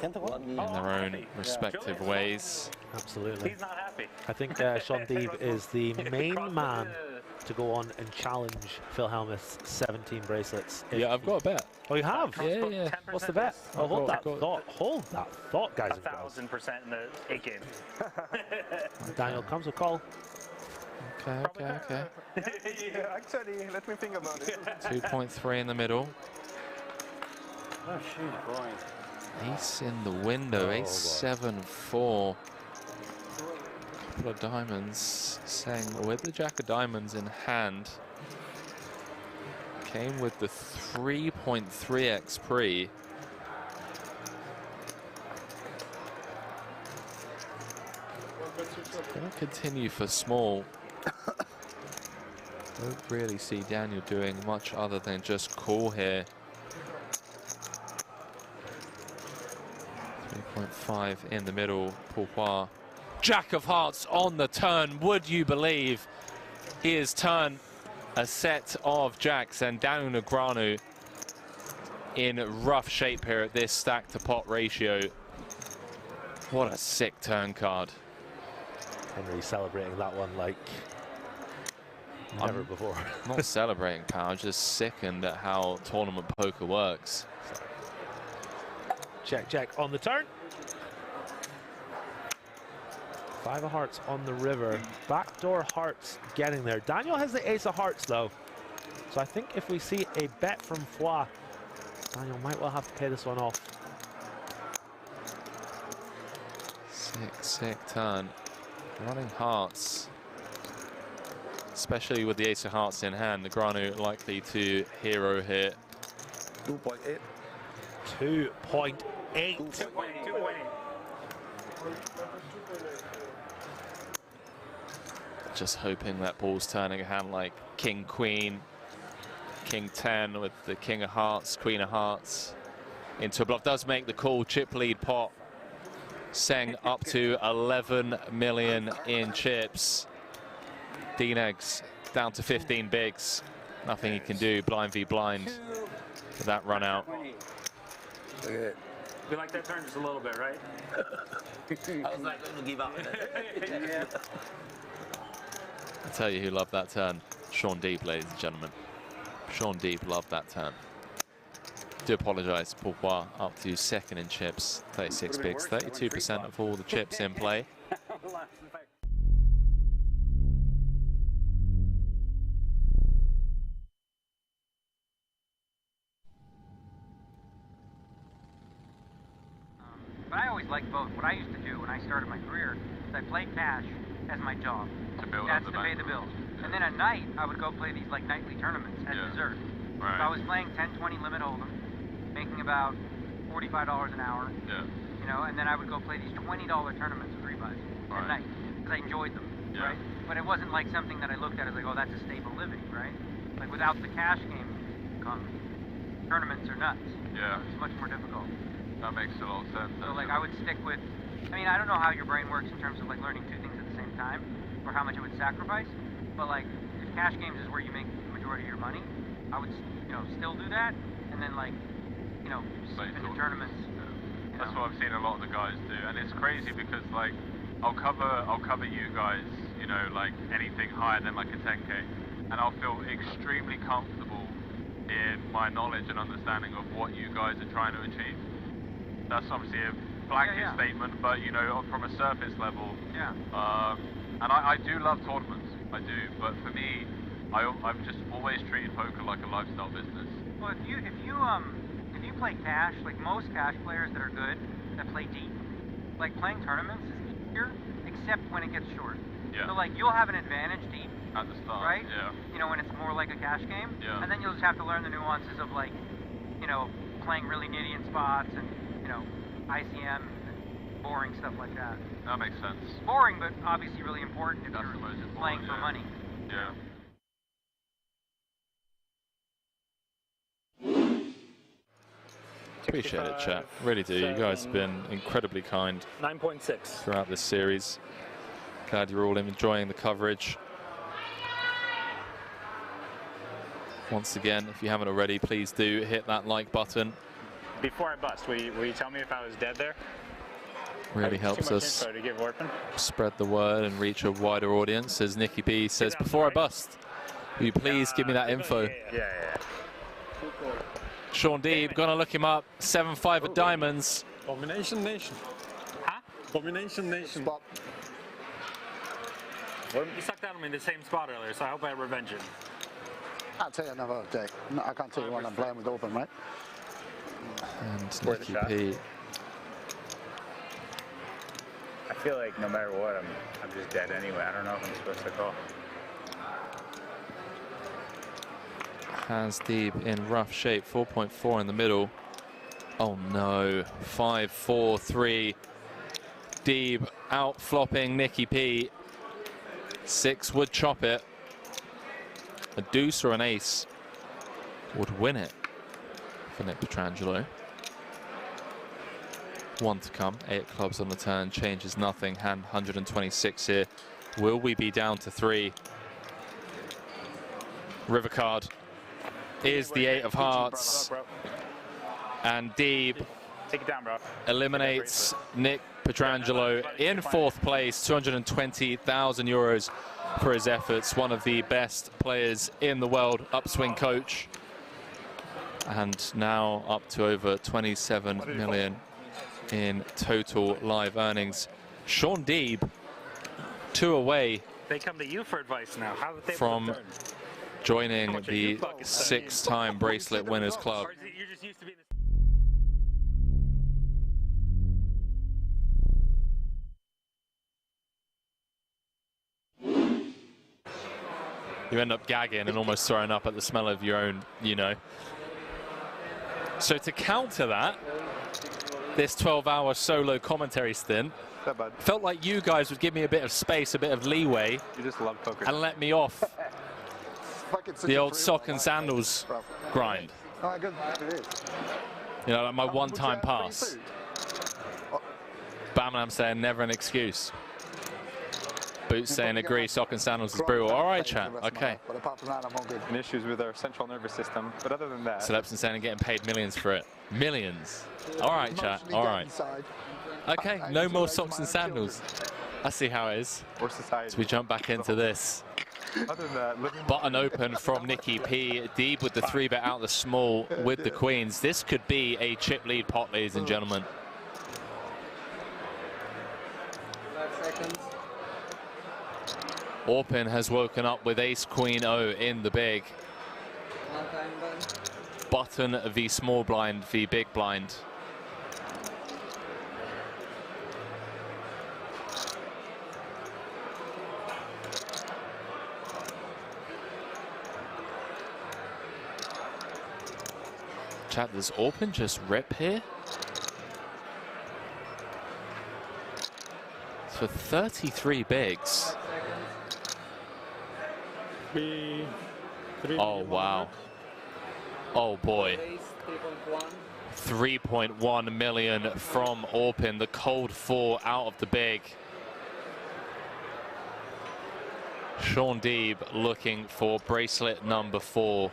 F: in their own respective ways.
B: Absolutely. He's not happy. I think Sean Deeb is the main man to go on and challenge Phil Hellmuth's 17 bracelets.
F: Yeah, I've got a bet.
B: Oh, you have?
F: Yeah.
B: What's the bet? Oh, hold that thought. Hold that thought, guys.
D: 1,000% in the 8 game.
B: Daniel comes with call.
F: Okay.
R: Yeah, actually, let me think about it.
F: 2.3 in the middle.
T: Oh, shoot, boy.
F: Ace in the window, ace 7-4. Couple of diamonds, saying with the jack of diamonds in hand. Came with the 3.3x pre. Gonna continue for small. Don't really see Daniel doing much other than just call here. 3.5 in the middle, Pourquoi. Jack of hearts on the turn, would you believe? He has turned a set of jacks, and Daniel Negreanu in rough shape here at this stack to pot ratio. What a sick turn card.
B: Henry celebrating that one like never before.
F: Not celebrating, pal. I'm just sickened at how tournament poker works.
B: Check on the turn. 5 of hearts on the river. Backdoor hearts getting there. Daniel has the ace of hearts though. So I think if we see a bet from Foix, Daniel might well have to pay this one off.
F: Sick turn. Running hearts. Especially with the ace of hearts in hand, Negreanu likely to hero here.
T: 2.8.
B: 2.8.
F: Just hoping that ball's turning a hand like King Queen, King 10 with the King of Hearts, Queen of Hearts into a bluff. Does make the call, chip lead pot. Seng up to 11 million in chips. D-Negs down to 15 bigs. Nothing he can do, blind v blind for that run out.
D: You like that turn just a little bit, right?
N: I was not going to give up.
F: I'll tell you who loved that turn. Sean Deeb, ladies and gentlemen. Sean Deeb loved that turn. Do apologise, Pourquoi up to 2nd in chips, 36 bigs, 32% of all the chips in play.
J: But I always liked both. What I used to do when I started my career is I played cash as my job. That's to pay the bills. And then at night, I would go play these like nightly tournaments as dessert.
I: Right.
J: So I was playing 10, 20 limit hold'em, making about $45 an hour.
I: Yeah.
J: You know, and then I would go play these $20 tournaments with 3-buys at night because I enjoyed them.
I: Yeah.
J: Right. But it wasn't like something that I looked at as like, oh, that's a stable living, right? Like without the cash game economy, tournaments are nuts.
I: Yeah.
J: It's much more difficult.
I: That makes a lot of sense.
J: So like I would stick with, I mean, I don't know how your brain works in terms of like learning 2 things at the same time or how much it would sacrifice, but like if cash games is where you make the majority of your money, I would, you know, still do that and then like, you know, sleep into tournaments.
I: Yeah. That's what I've seen a lot of the guys do, and it's crazy because like I'll cover you guys, you know, like anything higher than like a 10K, and I'll feel extremely comfortable in my knowledge and understanding of what you guys are trying to achieve. That's obviously blanket statement, but you know, from a surface level.
J: Yeah.
I: And I do love tournaments, I do, but for me, I've just always treated poker like a lifestyle business.
J: Well, if you play cash, like most cash players that are good, that play deep, like playing tournaments is easier, except when it gets short.
I: Yeah.
J: So like you'll have an advantage deep
I: at the start,
J: right?
I: Yeah.
J: You know, when it's more like a cash game.
I: Yeah.
J: And then you'll just have to learn the nuances of like, you know, playing really nitty in spots and, you know, ICM, boring stuff like that.
I: That makes sense.
J: Boring, but obviously really important if
I: That's
J: you're
I: the most important,
J: playing for money.
I: Yeah.
F: Appreciate it, chat. Really do. You guys have been incredibly kind
A: 9.6
F: throughout this series. Glad you're all enjoying the coverage. Once again, if you haven't already, please do hit that like button.
A: Before I bust, will you tell me if I was dead there?
F: Really helps us
A: To give Orpin?
F: spread the word and reach a wider audience. As Nicky B says, before I bust, will you please give me that info?
A: Yeah.
F: Sean Deeb, gonna look him up. 7-5 of diamonds.
H: Domination Nation.
A: Huh?
H: Domination Nation.
A: You sucked out on me in the same spot earlier, so I hope I revenge it.
E: I'll tell you another day. No, I can't tell you when I'm playing with Open, right?
F: And Nicky P.
G: I feel like no matter what, I'm just dead anyway. I don't know if I'm supposed to call.
F: Has Deeb in rough shape, 4.4 in the middle. Oh no, 5-4-3. Deeb out flopping Nicky P. 6 would chop it. A deuce or an ace would win it for Nick Petrangelo. 1 to come, 8 clubs on the turn, changes nothing. Hand 126 here. Will we be down to 3? River card is the 8 of hearts. And Deeb
A: Take it down, bro.
F: eliminates Nick Petrangelo in 4th place, 220,000 euros for his efforts. One of the best players in the world, upswing coach. And now up to over 27 million in total live earnings. Sean Deeb, 2 away
A: They come to you for advice now. How would they
F: from joining the 6-time bracelet winners club.
A: You're just used to being
F: You end up gagging and almost throwing up at the smell of your own, you know. So to counter that, this 12-hour solo commentary stint, felt like you guys would give me a bit of space, a bit of leeway.
G: You just love poker.
F: And let me off the old sock and sandals grind.
E: Oh, good. It is.
F: You know, like my one-time pass. Bam saying never an excuse. Boots saying agree, sock and sandals is brutal. All right, chat. Okay.
E: But apart from that, I'm all good.
G: And issues with our central nervous system, but other than that.
F: Celebson saying getting paid millions for it. Millions. All right, chat. All right. Okay, no more socks and sandals. I see how it is.
G: Or society.
F: So we jump back into this.
G: Other than that,
F: Button open from Nicky P. Deeb with the 3-bet out the small with the queens. This could be a chip lead pot, ladies and gentlemen.
C: 5 seconds.
F: Orpin has woken up with ace queen O in the big.
C: 1 time button.
F: Button v small blind v big blind. Chat, does Orpin just rip here? For 33 bigs. Oh, wow. Oh, boy. 3.1 million from Orpin. The cold 4 out of the big. Sean Deeb looking for bracelet number 4.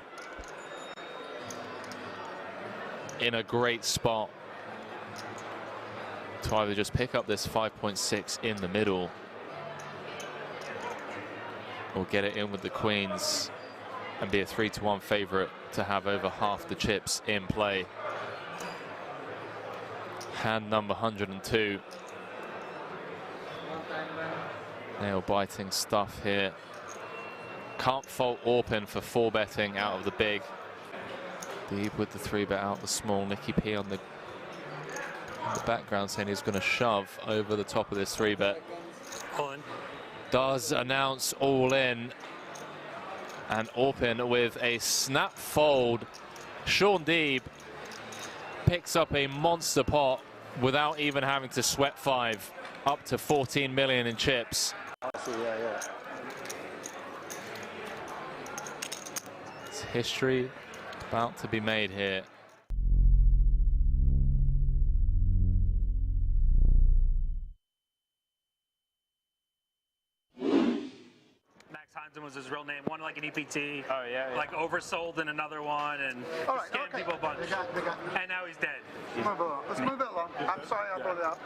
F: In a great spot to either just pick up this 5.6 in the middle or get it in with the queens and be a 3-1 favorite to have over half the chips in play. Hand number 102. Nail-biting stuff here. Can't fault Orpin for 4-betting out of the big. Deeb with the 3-bet out the small. Nicky P on the background saying he's going to shove over the top of this 3-bet. Does announce all in. And Orpin with a snap fold. Sean Deeb picks up a monster pot without even having to sweat 5, up to 14 million in chips. It's history about to be made here.
A: Hansen was his real name. One like an EPT. Oh yeah. Like oversold in another one and scammed people a bunch. And now he's dead.
E: Let's move it along. I'm sorry I brought it up.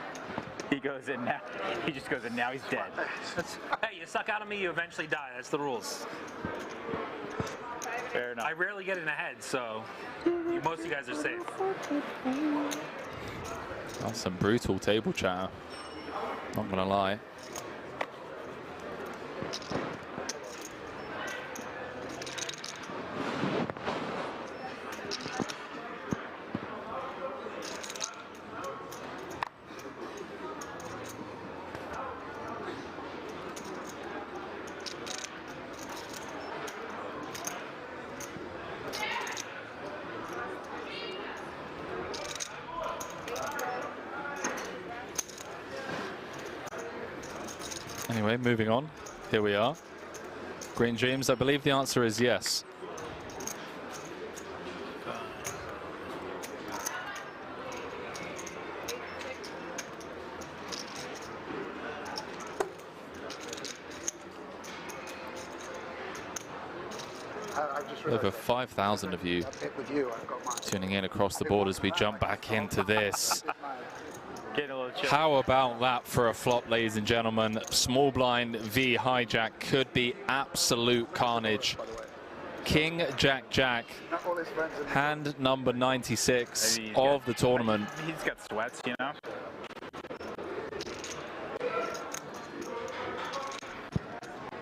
D: He goes in now. He just goes in now. He's dead.
A: Hey, you suck out of me, you eventually die. That's the rules.
D: Fair enough.
A: I rarely get in ahead, so most of you guys are safe.
F: That's some brutal table chatter. Not gonna lie. Anyway, moving on. Here we are. Green Dreams, I believe the answer is yes. Over 5,000 of you tuning in across the board as we jump back into this. How about that for a flop, ladies and gentlemen? Small blind v hijack could be absolute carnage. King, Jack, Jack. Hand number 96 of the tournament.
D: He's got sweats, you know.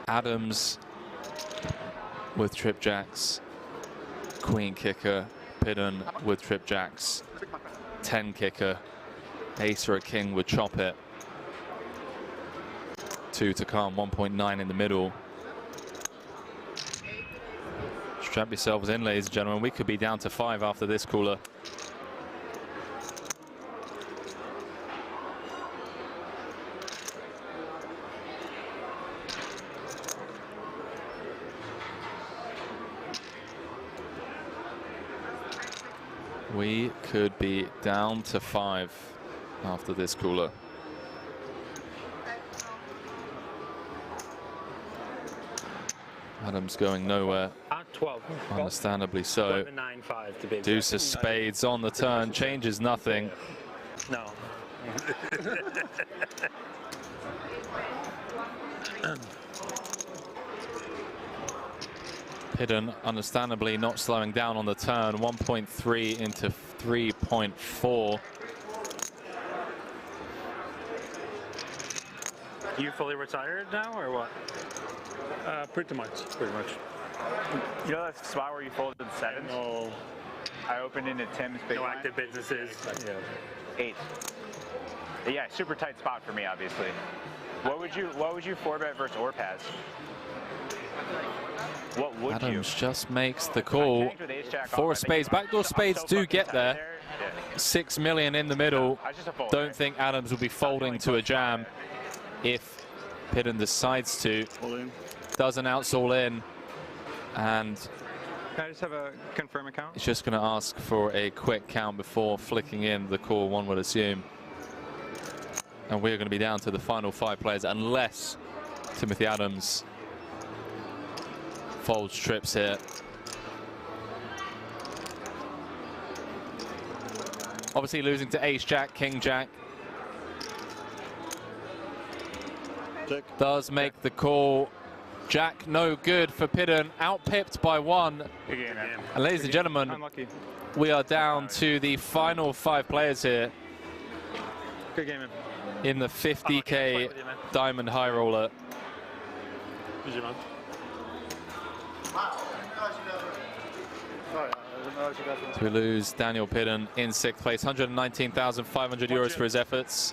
F: Adams with trip jacks. Queen kicker. Pidden with trip jacks. 10 kicker. Ace or a king would chop it. 2 to come, 1.9 in the middle. Strap yourselves in, ladies and gentlemen. We could be down to 5 after this cooler. We could be down to 5 after this cooler. Adams going nowhere.
A: 12.
F: Understandably so.
A: 9-5 to be exact.
F: Deuce of spades on the turn, changes nothing.
A: No.
F: Hidden, understandably not slowing down on the turn. 1.3 into 3.4.
A: You fully retired now, or what?
H: Pretty much.
D: You know that spot where you folded the 7s?
H: No.
D: I opened into Tim's big
A: No
D: line.
A: active businesses.
H: Yeah.
D: 8. Yeah, super tight spot for me, obviously. What would you 4-bet versus Orpaz? What would
F: Adams just makes the call. 4 spades. Backdoor spades do get there. 6 million in the middle. Don't think Adams will be folding to a jam if Pidden decides to. Does announce all in. And
G: can I just have a confirm account?
F: it's just going to ask for a quick count before flicking in the call, one would assume. And we're going to be down to the final 5 players unless Timothy Adams folds trips here. Obviously losing to Ace Jack, King Jack. Does make the call. Jack no good for Pidden, out-pipped by 1. And ladies and gentlemen, we are down to the final 5 players here.
A: Good game, man.
F: In the 50K Diamond High Roller.
A: Who's your man?
F: So we lose Daniel Pidden in 6th place, 119,500 euros for his efforts.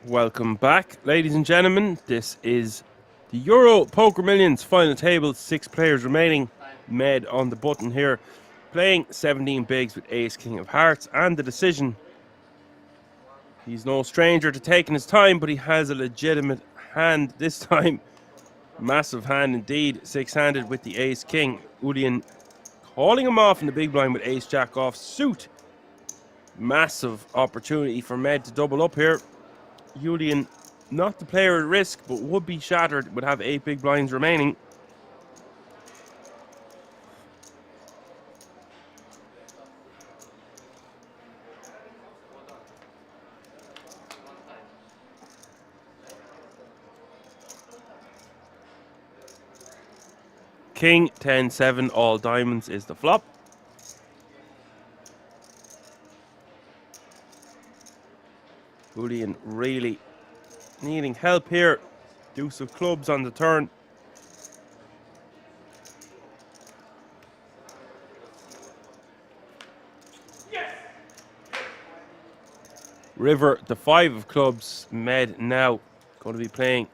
M: Welcome back, ladies and gentlemen. This is the Euro Poker Millions final table. 6 players remaining. Med on the button here, playing 17 bigs with Ace King of Hearts, and the decision. He's no stranger to taking his time, but he has a legitimate hand this time. Massive hand indeed, 6-handed with the Ace King. Julian calling him off in the big blind with Ace Jack off suit. Massive opportunity for Med to double up here. Julian, not the player at risk, but would be shattered, would have 8 big blinds remaining. King 10-7, all diamonds is the flop. Julian really needing help here. Deuce of clubs on the turn. River, the 5 of clubs. Med now going to be playing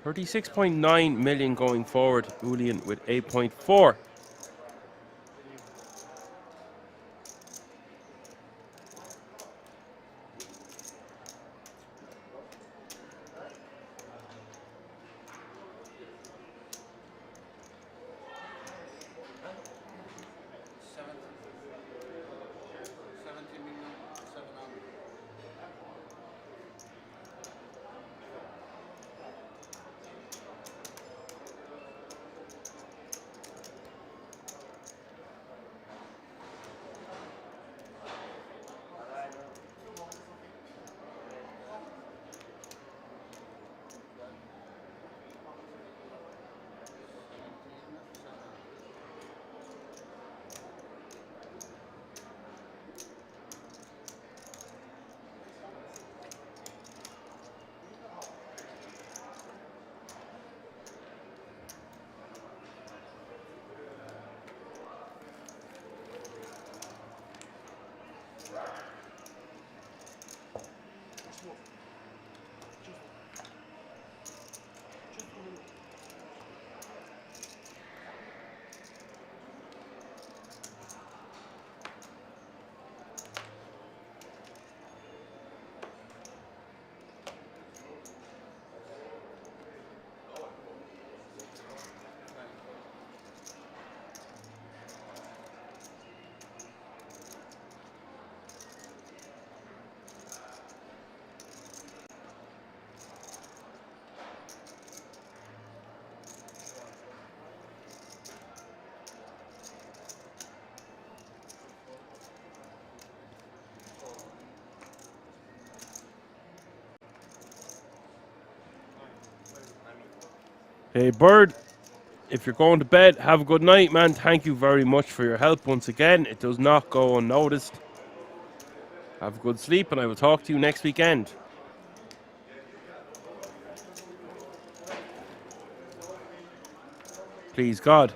M: 36.9 million going forward. Julian with 8.4. Hey, Bird, if you're going to bed, have a good night, man. Thank you very much for your help once again. It does not go unnoticed. Have a good sleep, and I will talk to you next weekend. Please, God.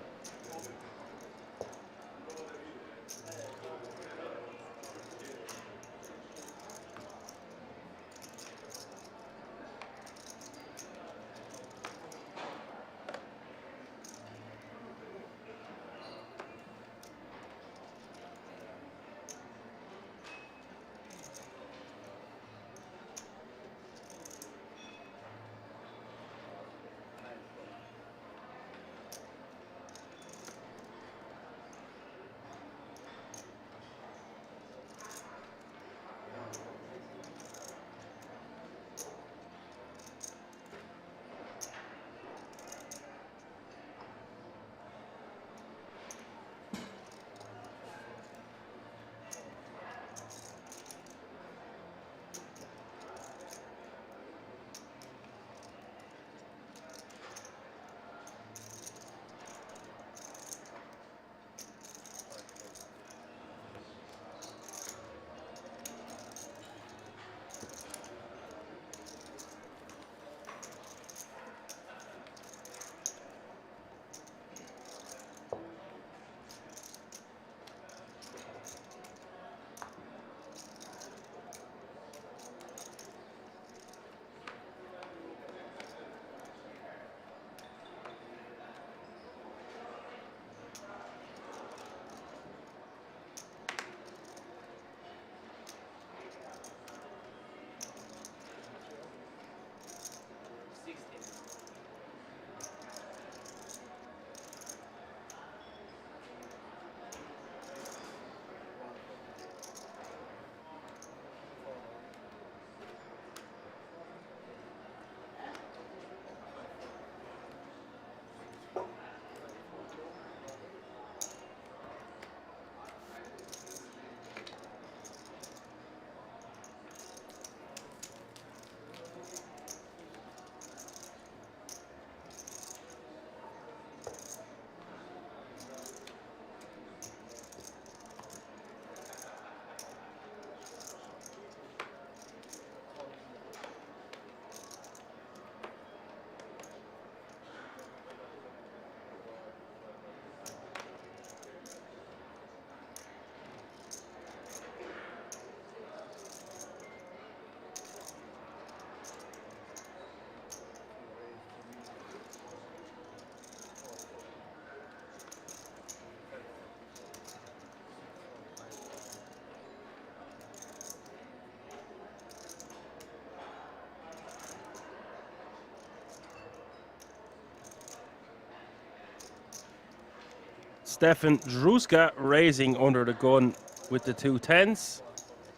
M: Stefan Druska raising under the gun with the 210s.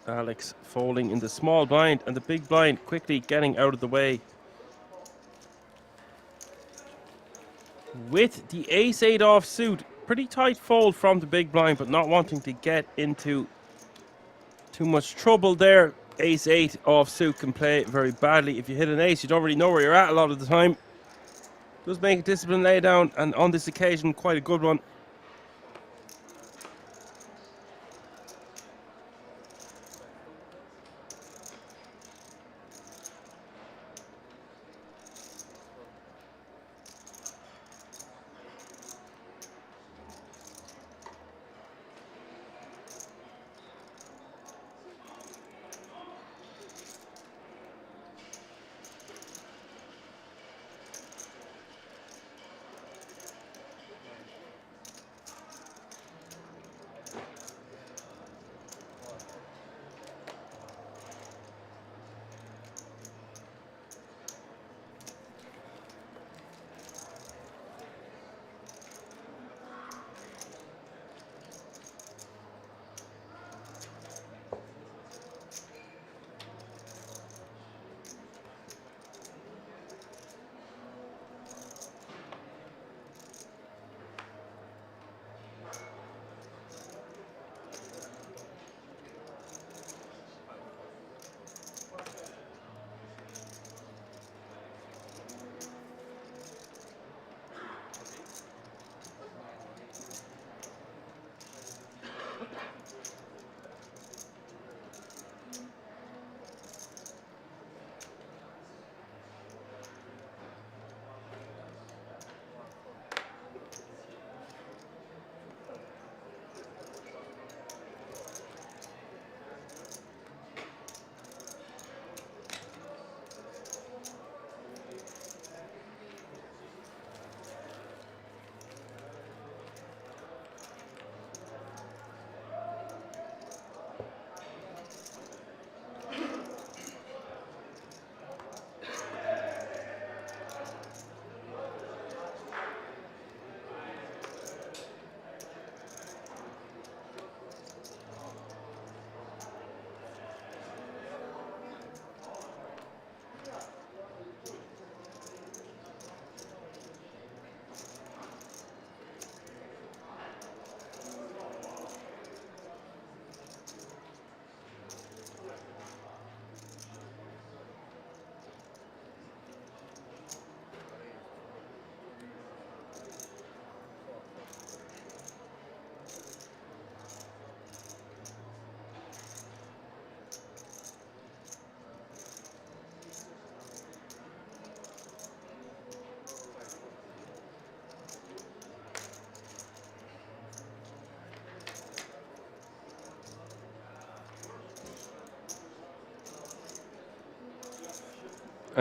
M: Alex folding in the small blind and the big blind quickly getting out of the way. With the ace-8 offsuit, pretty tight fold from the big blind, but not wanting to get into too much trouble there. Ace-8 offsuit can play very badly. If you hit an ace, you don't really know where you're at a lot of the time. Does make a disciplined laydown, and on this occasion, quite a good one.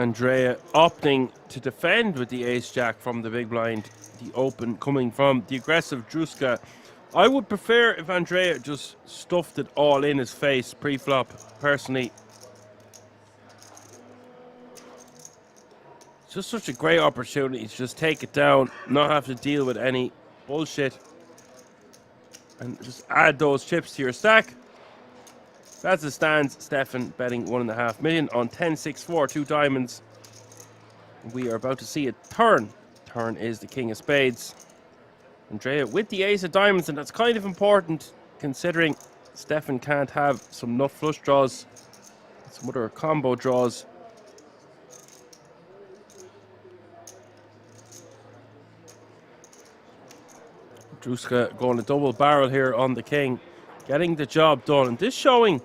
M: Andrea opting to defend with the ace-jack from the big blind. The open coming from the aggressive Druska. I would prefer if Andrea just stuffed it all in his face pre-flop, personally. It's just such a great opportunity to just take it down, not have to deal with any bullshit, and just add those chips to your stack. That's the stands. Stefan betting 1.5 million on 10-6-4, 2 diamonds. We are about to see a turn. Turn is the king of spades. Andrea with the ace of diamonds, and that's kind of important considering Stefan can't have some nut flush draws, some other combo draws. Druska going a double barrel here on the king, getting the job done, and this showing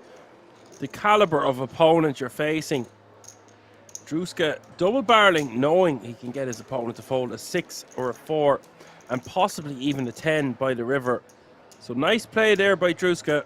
M: the caliber of opponent you're facing. Druska double barreling, knowing he can get his opponent to fold a 6 or a 4 and possibly even a 10 by the river. So nice play there by Druska.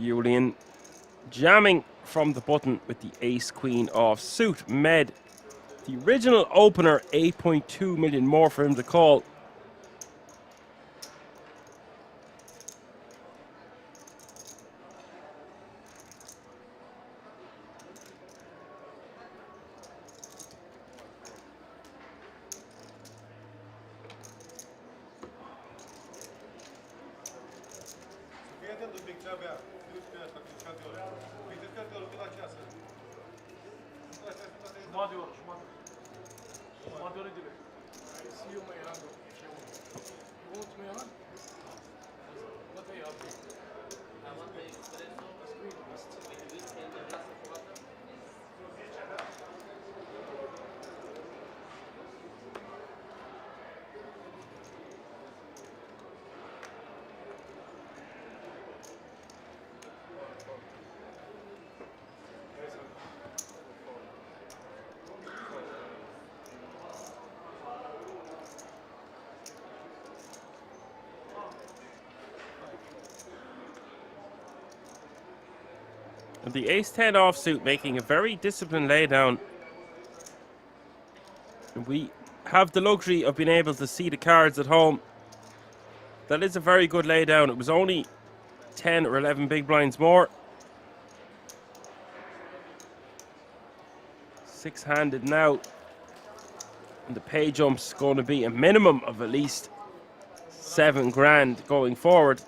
M: Julian jamming from the button with the ace-queen offsuit. Med, the original opener, 8.2 million more for him to call. And the ace-10 offsuit making a very disciplined laydown. We have the luxury of being able to see the cards at home. That is a very good laydown. It was only 10 or 11 big blinds more. Six-handed now. And the pay jump's going to be a minimum of at least 7 grand going forward.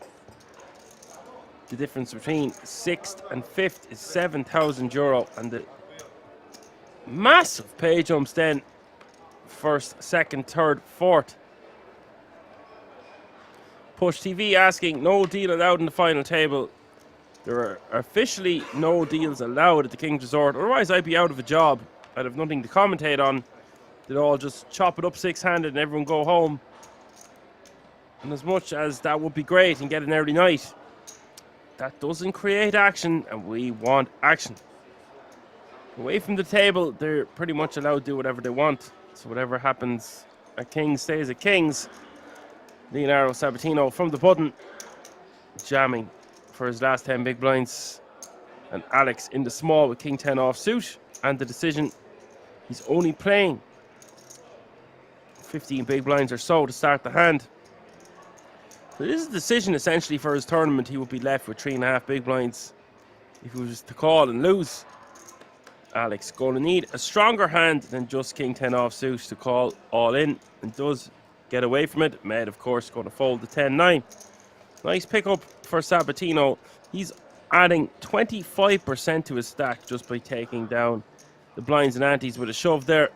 M: The difference between 6th and 5th is €7,000, and the massive pay jumps then, 1st, 2nd, 3rd, 4th. Push TV asking, no deal allowed in the final table. There are officially no deals allowed at the King's Resort, otherwise I'd be out of a job. I'd have nothing to commentate on. They'd all just chop it up six-handed and everyone go home. And as much as that would be great and get an early night, that doesn't create action, and we want action. Away from the table, they're pretty much allowed to do whatever they want. So whatever happens at Kings stays at Kings. Leonardo Sabatino from the button, jamming for his last 10 big blinds. And Alex in the small with King 10 offsuit. And the decision, he's only playing 15 big blinds or so to start the hand. So this is a decision essentially for his tournament. He would be left with 3.5 big blinds if he was to call and lose. Alex going to need a stronger hand than just King 10 offsuit to call all in, and does get away from it. Med, of course, going to fold the 10-9. Nice pickup for Sabatino. He's adding 25% to his stack just by taking down the blinds and antes with a shove there.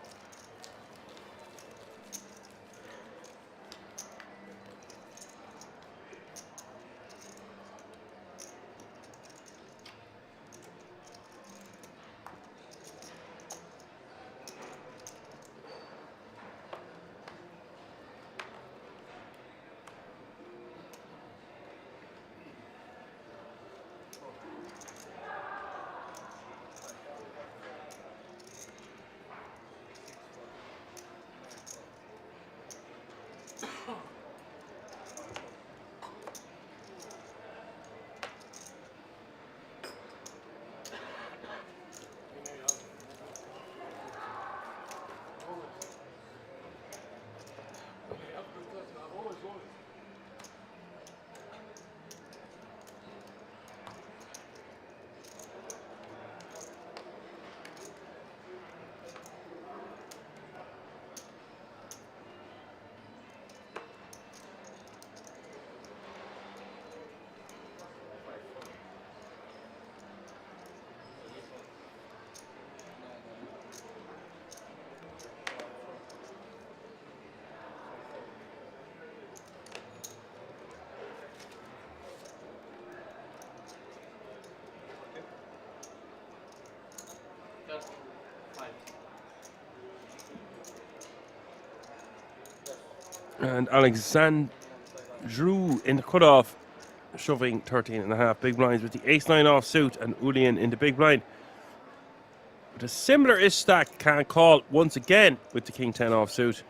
M: And Alexandru in the cutoff, shoving 13.5 big blinds with the ace-9 offsuit, and Julian in the big blind. But a similar-ish stack can't call once again with the King 10 offsuit.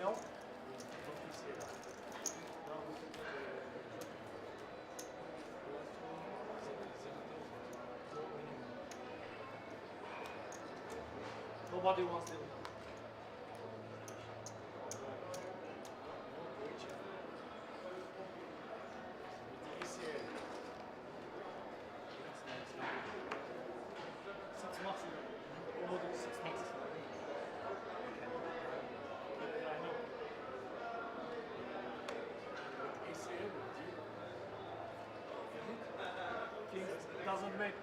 C: No? Nobody wants them. Doesn't make.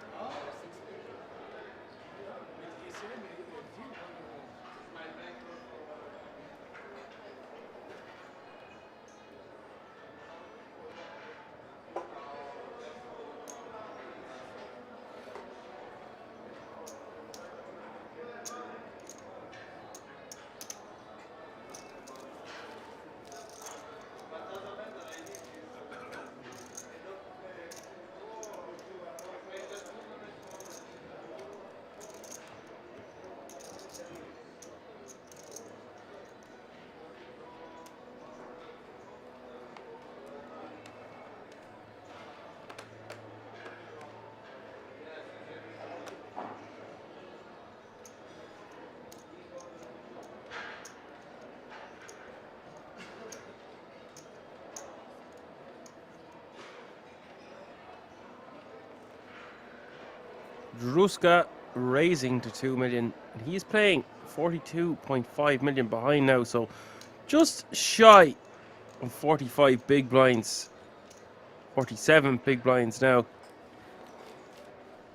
M: Druska raising to 2 million. He's playing 42.5 million behind now, so just shy of 45 big blinds. 47 big blinds now.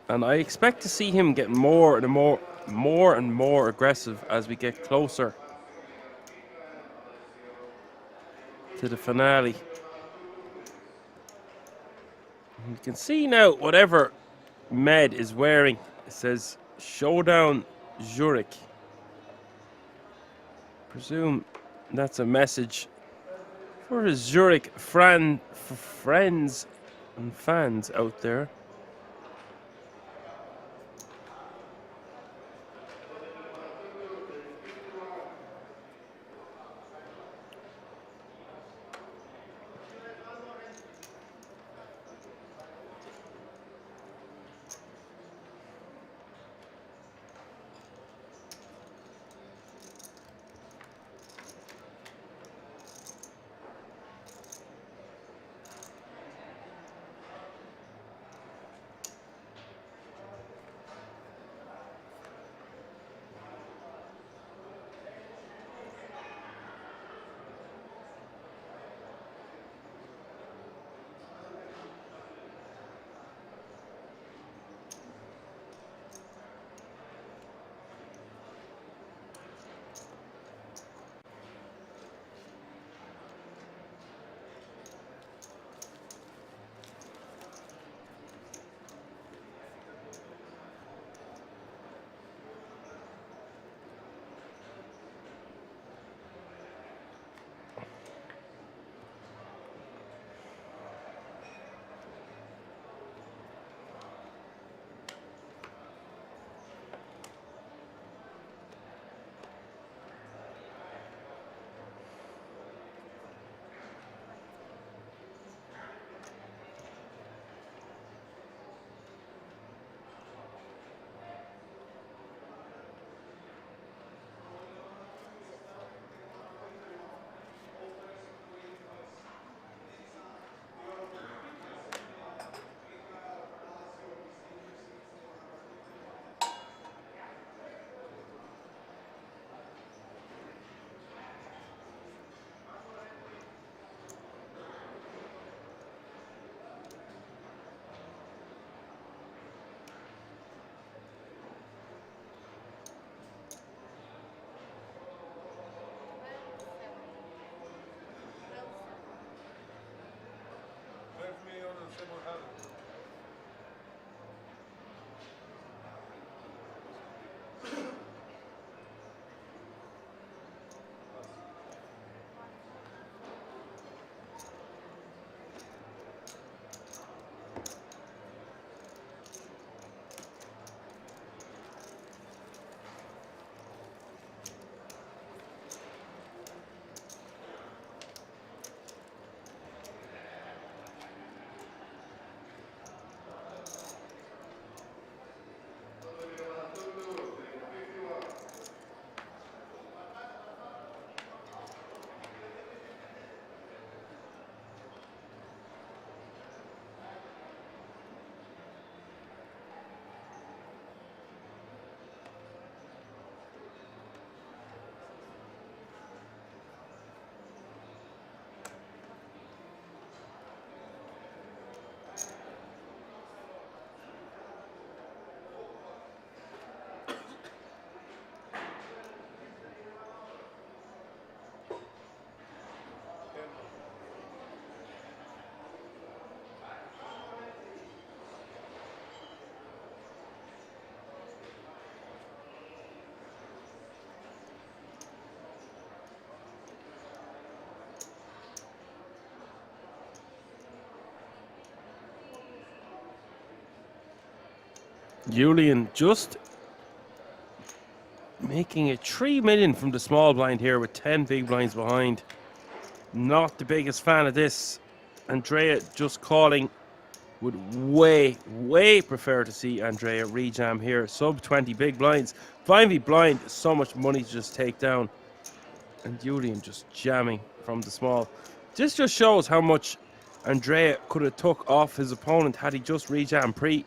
M: And I expect to see him get more and more aggressive as we get closer to the finale. You can see now whatever Med is wearing, it says Showdown Zurich. Presume that's a message for his Zurich friends and fans out there. Julian just making it 3 million from the small blind here with 10 big blinds behind. Not the biggest fan of this. Andrea just calling. Would way prefer to see Andrea rejam here. Sub 20 big blinds. Blindly blind, so much money to just take down. And Julian just jamming from the small. This just shows how much Andrea could have took off his opponent had he just rejam pre.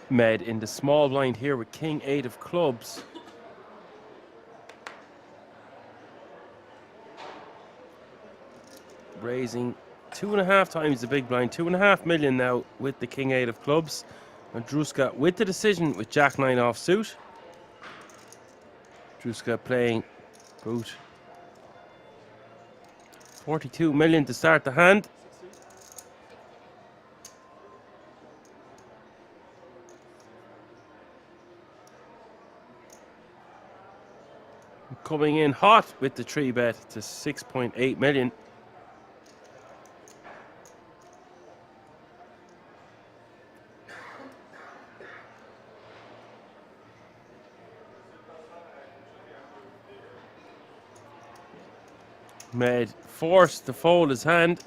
M: Med in the small blind here with King 8 of clubs. Raising 2.5 times the big blind, 2.5 million now with the King 8 of clubs. And Druska with the decision with Jack 9 offsuit. Druska playing boot. 42 million to start the hand. Coming in hot with the 3-bet to 6.8 million. Med forced to fold his hand.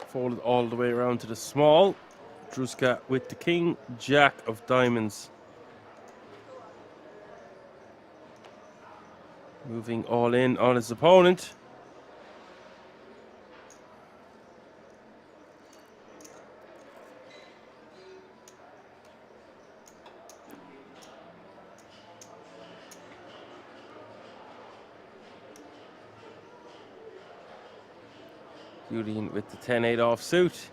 M: Folded all the way around to the small. Druska with the King, Jack of diamonds. Moving all in on his opponent. Julian with the 10-8 offsuit.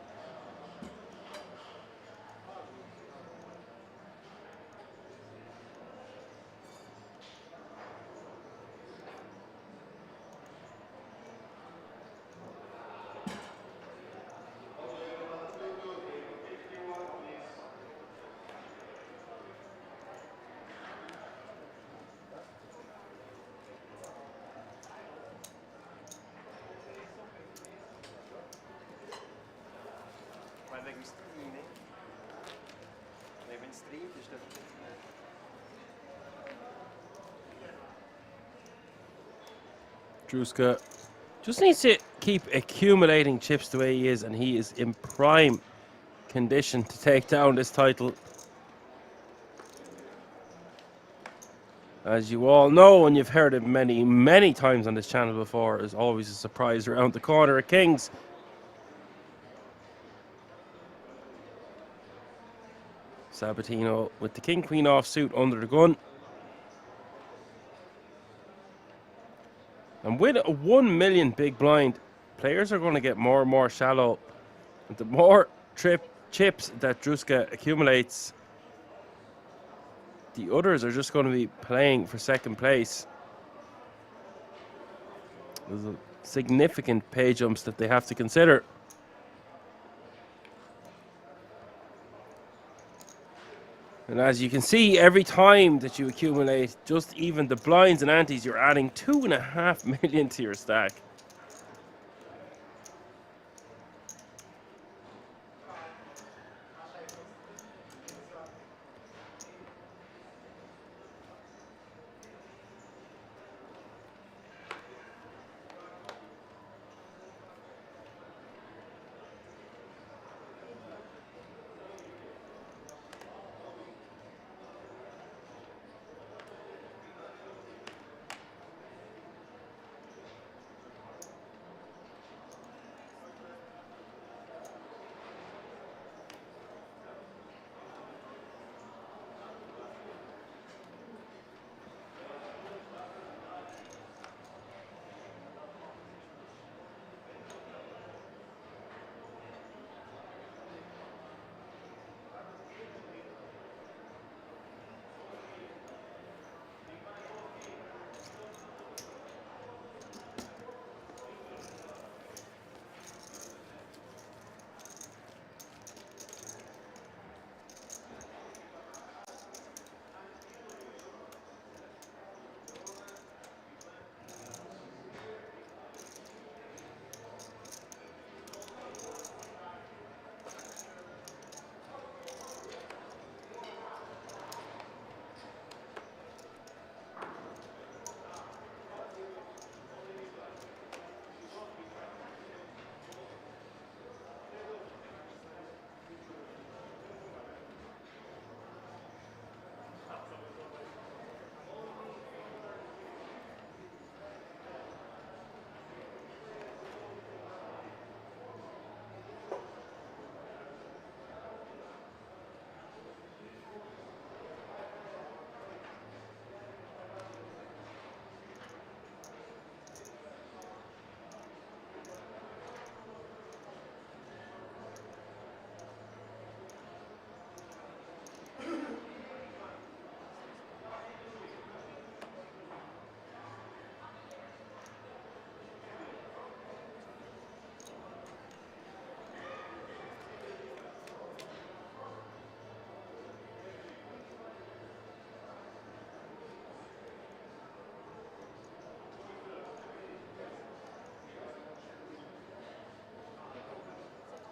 M: Druska just needs to keep accumulating chips the way he is, and he is in prime condition to take down this title. As you all know, and you've heard it many, many times on this channel before, there's always a surprise around the corner at Kings. Sabatino with the King-Queen offsuit under the gun. And with a 1 million big blind, players are going to get more and more shallow. And the more chips that Druska accumulates, the others are just going to be playing for second place. There's a significant pay jumps that they have to consider. And as you can see, every time that you accumulate just even the blinds and antes, you're adding 2.5 million to your stack.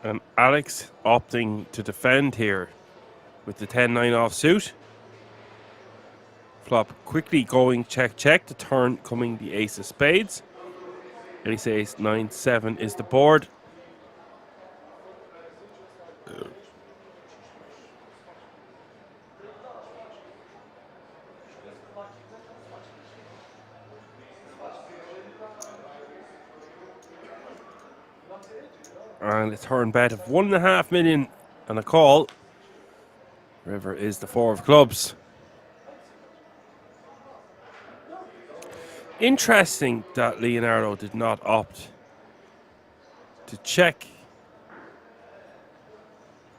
M: And Alex opting to defend here with the 10-9 offsuit. Flop quickly going check, check. The turn coming the ace of spades. Ace, ace, 9-7 is the board. And a turn bet of 1.5 million and a call. River is the 4 of clubs. Interesting that Leonardo did not opt to check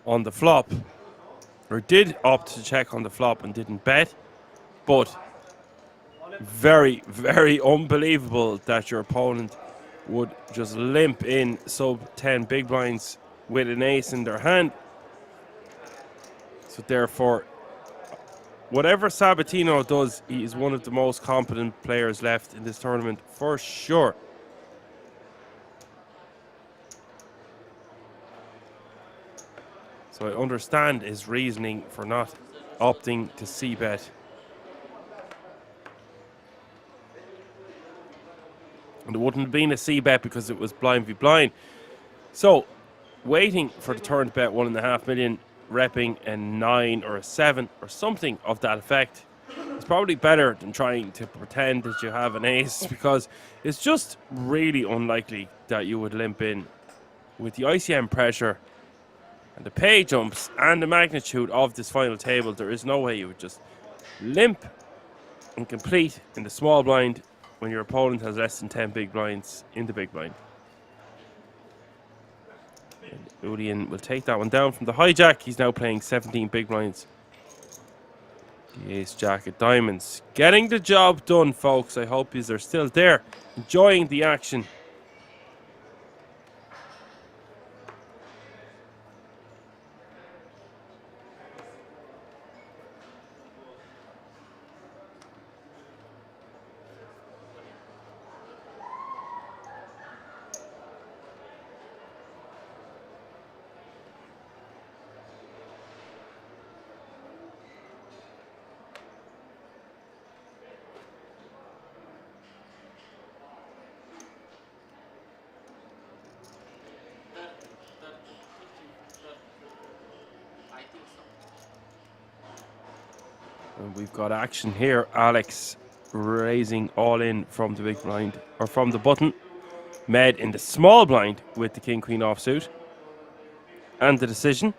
M: on the flop, or did opt to check on the flop and didn't bet, but very, very unbelievable that your opponent would just limp in sub 10 big blinds with an ace in their hand. So therefore, whatever Sabatino does, he is one of the most competent players left in this tournament for sure. So I understand his reasoning for not opting to c-bet. And it wouldn't have been a c-bet because it was blind v blind. So, waiting for the turn to bet 1.5 million, repping a 9 or a 7 or something of that effect. It's probably better than trying to pretend that you have an ace, because it's just really unlikely that you would limp in. With the ICM pressure and the pay jumps and the magnitude of this final table, there is no way you would just limp and complete in the small blind when your opponent has less than 10 big blinds in the big blind. And Julian will take that one down from the hijack. He's now playing 17 big blinds. The ace jack of diamonds. Getting the job done, folks. I hope yous are still there, enjoying the action. And we've got action here. Alex raising all in from the big blind, or from the button. Med in the small blind with the king-queen offsuit. And the decision.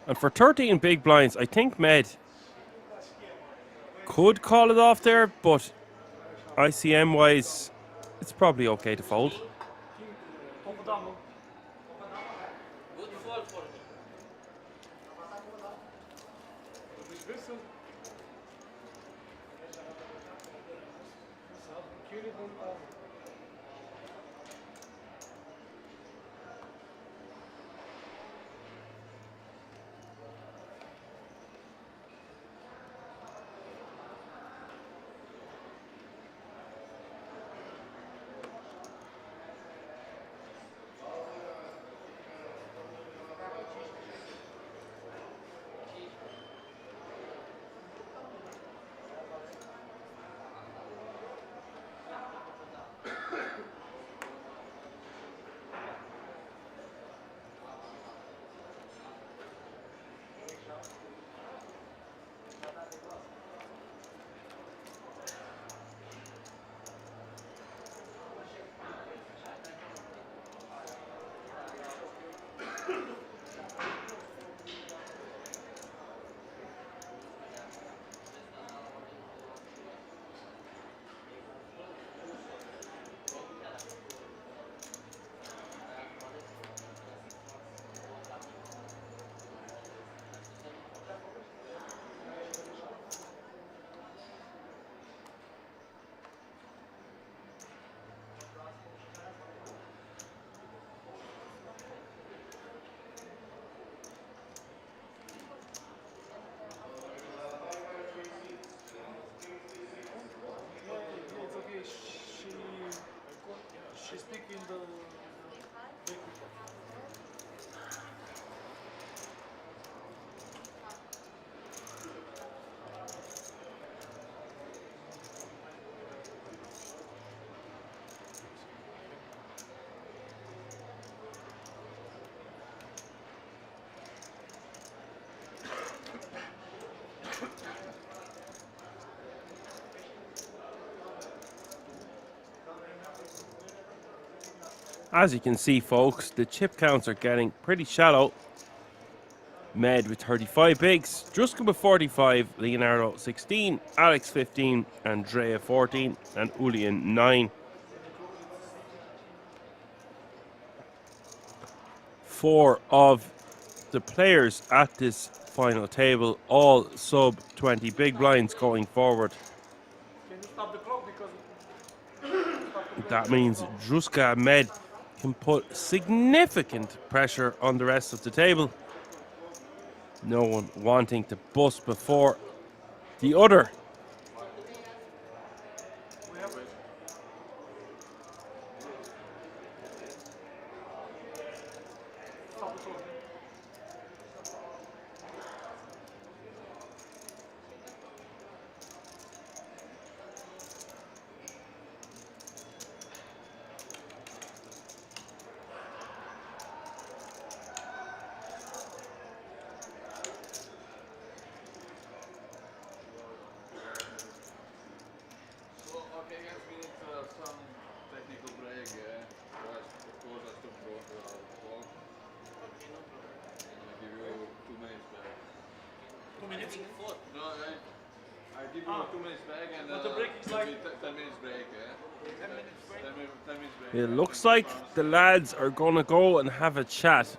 M: And for 13 big blinds, I think Med could call it off there, but ICM-wise, it's probably okay to fold. As you can see, folks, the chip counts are getting pretty shallow. Med with 35 bigs, Druska with 45, Leonardo 16, Alex 15, Andrea 14, and Julian 9. 4 of the players at this final table, all sub 20 big blinds going forward.
C: Can you stop the clock because
M: That means Druska and Med can put significant pressure on the rest of the table. No one wanting to bust before the other.
O: Okay, guys, we need some technical break. Of course, I stopped the clock. I'll give you 2 minutes back.
C: 2 minutes?
O: No, I give you 2 minutes back and
C: but the break is like
O: 10 minutes break. 10 minutes break? 10 minutes break.
M: It looks like the lads are going to go and have a chat.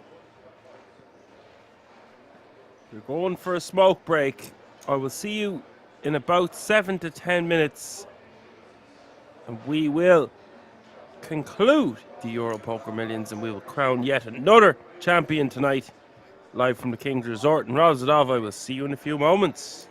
M: They're going for a smoke break. I will see you in about 7 to 10 minutes. And we will conclude the Euro Poker Millions and we will crown yet another champion tonight. Live from the King's Resort in Rozadov. I will see you in a few moments.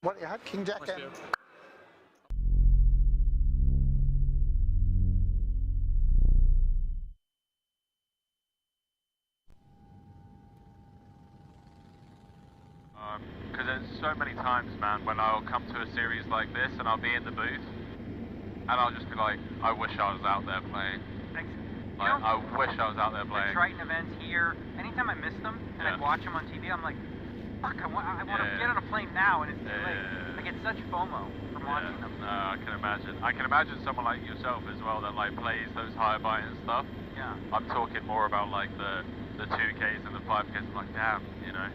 E: What you had? King Jack and...
I: Because there's so many times, man, when I'll come to a series like this and I'll be in the booth and I'll just be like, I wish I was out there playing. Like, I wish I was out there playing.
J: The Triton events here, anytime I miss them and I watch them on TV, I'm like, fuck, I want to get on a plane now, and it's too late. I get such FOMO from watching them.
I: No, I can imagine. I can imagine someone like yourself as well that like plays those higher buy-in stuff.
J: Yeah.
I: I'm talking more about like the 2Ks and the 5Ks. I'm like, damn, you know.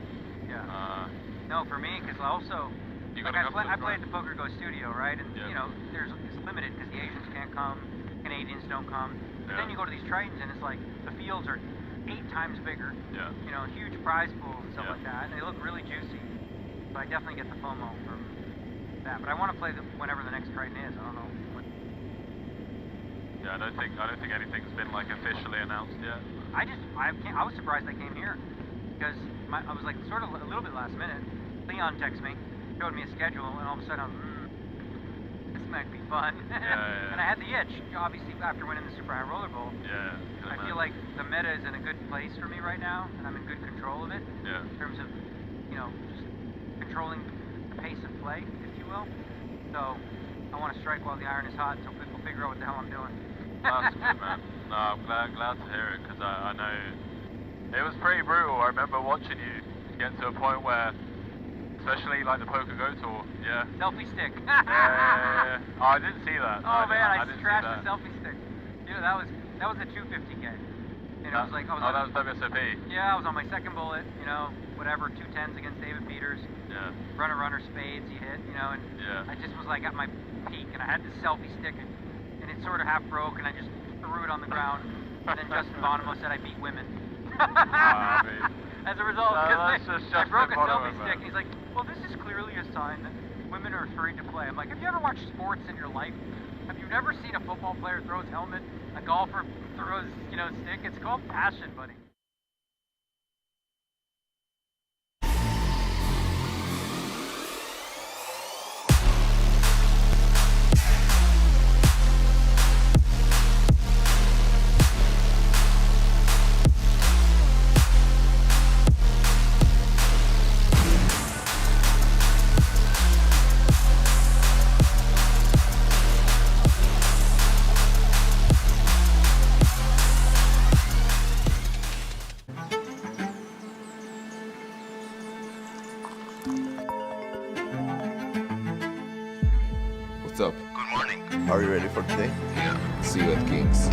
J: Yeah. No, for me, because also, like I play at the Poker Go studio, right? And you know, it's limited because the Asians can't come, Canadians don't come. But then you go to these Tritons and it's like the fields are 8 times bigger. Yeah. You know, huge prize pool and stuff like that. And they look really juicy. So I definitely get the FOMO from that. But I want to play whenever the next Triton is. I don't know.
I: Yeah, I don't think anything's been like officially announced yet.
J: I was surprised I came here because I was like sort of a little bit last minute. Leon texted me, showed me a schedule, and all of a sudden I was this might be fun. And I had the itch, obviously, after winning the Super High Roller Bowl.
I: Yeah.
J: I feel like the meta is in a good place for me right now, and I'm in good control of it.
I: Yeah.
J: In terms of, you know, just controlling the pace of play, if you will. So I want to strike while the iron is hot, so people figure out what the hell I'm doing.
I: That's good, man. No, I'm glad to hear it, because I know it was pretty brutal. I remember watching you get to a point where, especially like the Poker Go tour,
J: Selfie stick.
I: Yeah. Oh, I didn't see that.
J: Oh man, I trashed the selfie stick. Dude, that was a 250K. And it was like,
I: that was WSOP.
J: Yeah, I was on my second bullet, you know, whatever, 210s against David Peters.
I: Yeah.
J: Runner, spades, he hit, you know, and I just was like at my peak, and I had this selfie stick, and it sort of half broke, and I just threw it on the ground, And then Justin Bonomo said I beat women. As a result, because I broke a selfie stick, and he's like, well, this is clearly a sign that women are afraid to play. I'm like, have you ever watched sports in your life? Have you never seen a football player throw his helmet, a golfer throws, stick? It's called passion, buddy.
K: What's up? Good morning. Are you ready for today? Yeah. See you at Kings.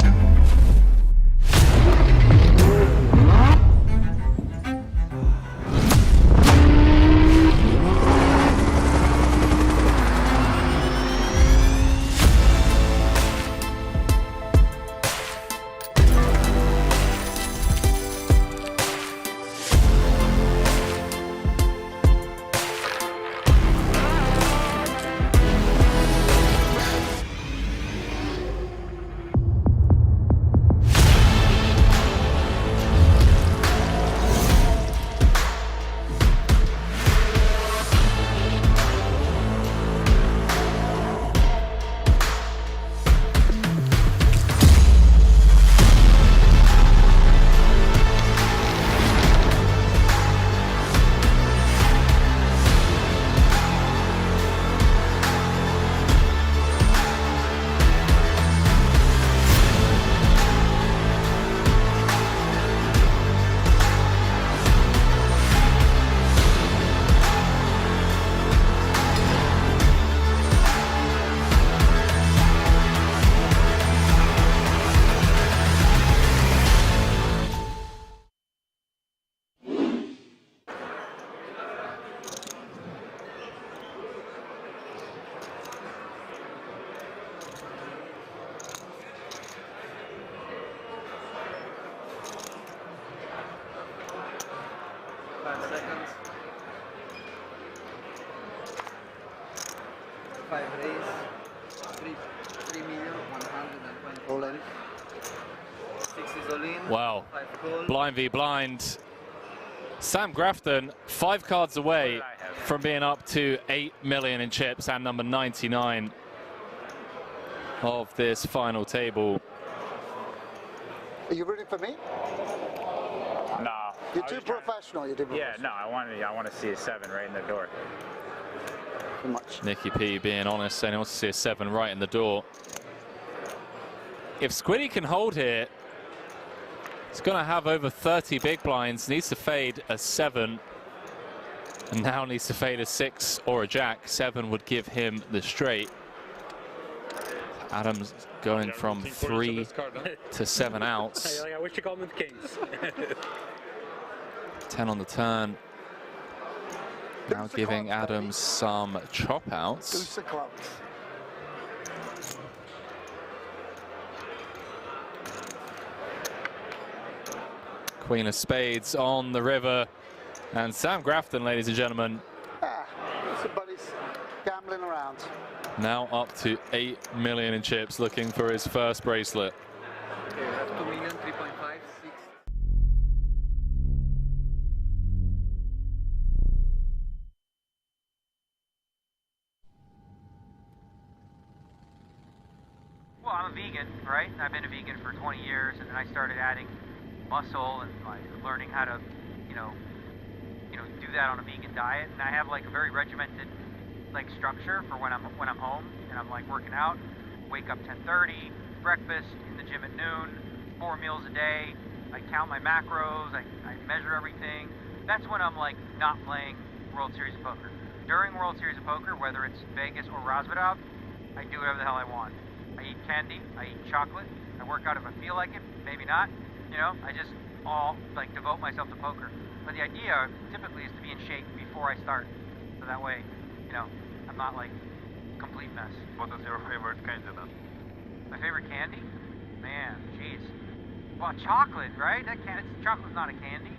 F: Wow. Blind v blind. Sam Grafton, 5 cards away from being up to 8 million in chips and number 99 of this final table.
E: Are you rooting for me?
D: No.
E: You're too professional. You do.
D: Yeah, no. I want to see a 7 right in the door.
E: Too much.
F: Nicky P being honest, saying he wants to see a 7 right in the door. If Squiddy can hold here, he's going to have over 30 big blinds. Needs to fade a 7. And now needs to fade a 6 or a jack. 7 would give him the straight. Adams going from 3 to 7 outs.
A: I wish you called them the Kings.
F: 10 on the turn. Now giving Adams some chop outs. Queen of spades on the river. And Sam Grafton, ladies and gentlemen.
E: Somebody's gambling around.
F: Now up to 8 million in chips, looking for his first bracelet.
L: Okay, we have 2 million, 3.5, 6.
J: Well, I'm a vegan, right? I've been a vegan for 20 years, and then I started adding muscle and like learning how to, do that on a vegan diet. And I have like a very regimented like structure for when I'm home and I'm like working out. Wake up 10:30, breakfast, in the gym at noon, 4 meals a day. I count my macros. I measure everything. That's when I'm like not playing World Series of Poker. During World Series of Poker, whether it's Vegas or Razvedov, I do whatever the hell I want. I eat candy, I eat chocolate, I work out if I feel like it, maybe not. I just all like devote myself to poker. But the idea typically is to be in shape before I start. So that way, I'm not like complete mess.
I: What is your favorite candy then?
J: My favorite candy? Man, jeez. Well, chocolate, right? That can't. Chocolate's not a candy.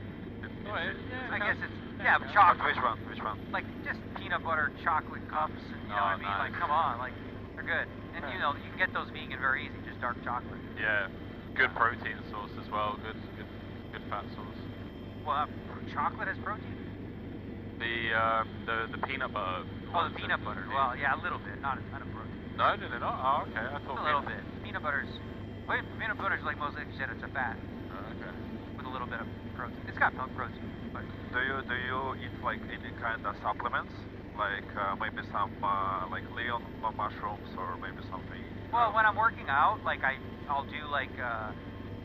J: I guess it's but chocolate.
I: Which one? Which one?
J: Like just peanut butter chocolate cups, and you know what I mean?
I: Nice.
J: Like, come on, like they're good. And you know, you can get those vegan very easy, just dark chocolate.
I: Yeah, good protein source as well. Good fat source.
J: Well, chocolate has protein.
I: The peanut butter.
J: Oh, the peanut butter. Well, yeah, a little bit, not a ton of protein.
I: No, did it not? Oh, okay. I thought
J: a little bit. Peanut butter's like most, like you said, it's a fat.
I: Oh, okay.
J: With a little bit of protein. It's got milk protein. But
I: do you eat like any kind of supplements, like maybe some like leon mushrooms or maybe something?
J: Well, when I'm working out, like I'll do like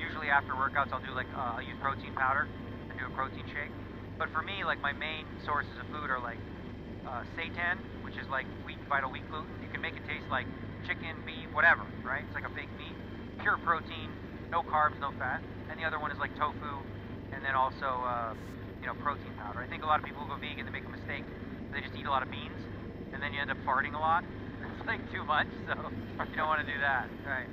J: usually after workouts I'll do like I'll use protein powder and do a protein shake. But for me, like my main sources of food are like seitan, which is like vital wheat gluten. You can make it taste like chicken, beef, whatever, right? It's like a fake meat, pure protein, no carbs, no fat. And the other one is like tofu, and then also protein powder. I think a lot of people who go vegan, they make a mistake. They just eat a lot of beans, and then you end up farting a lot. It's like too much, so you don't want to do that, right?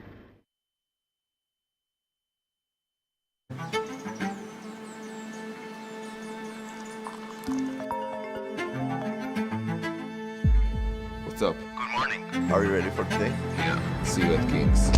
K: What's up?
I: Good morning.
K: Are you ready for today?
I: Yeah.
K: See you at Kings.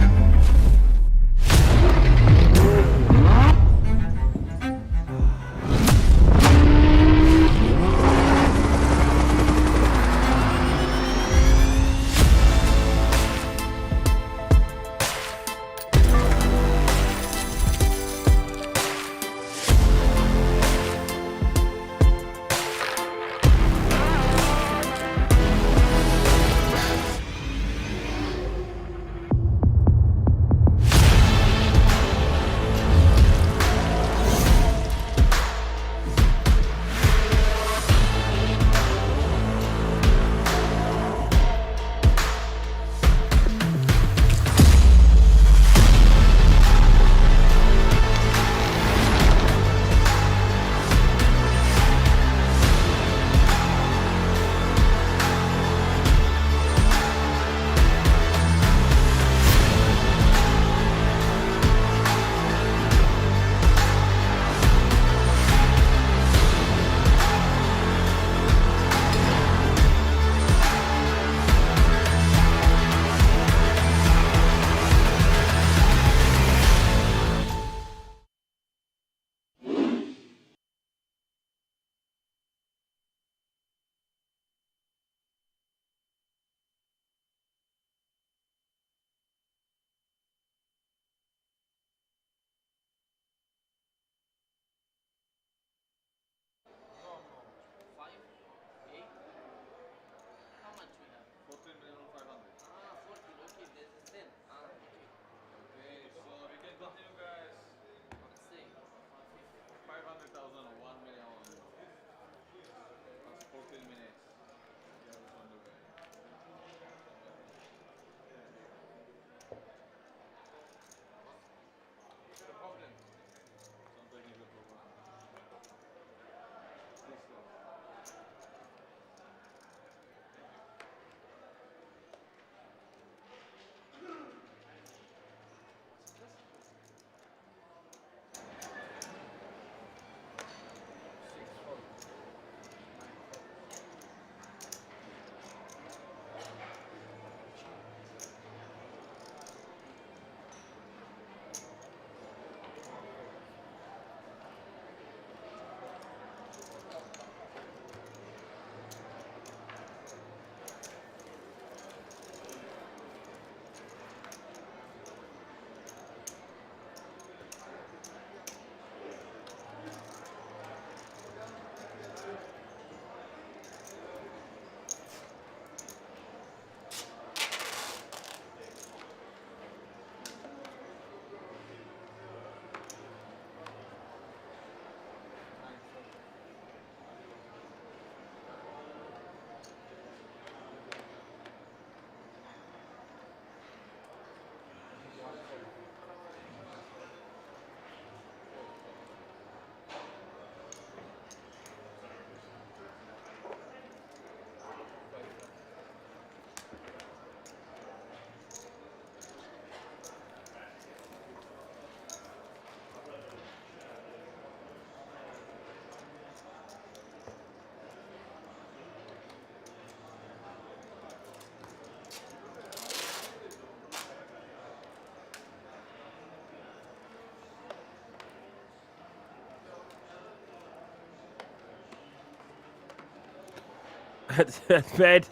M: that bed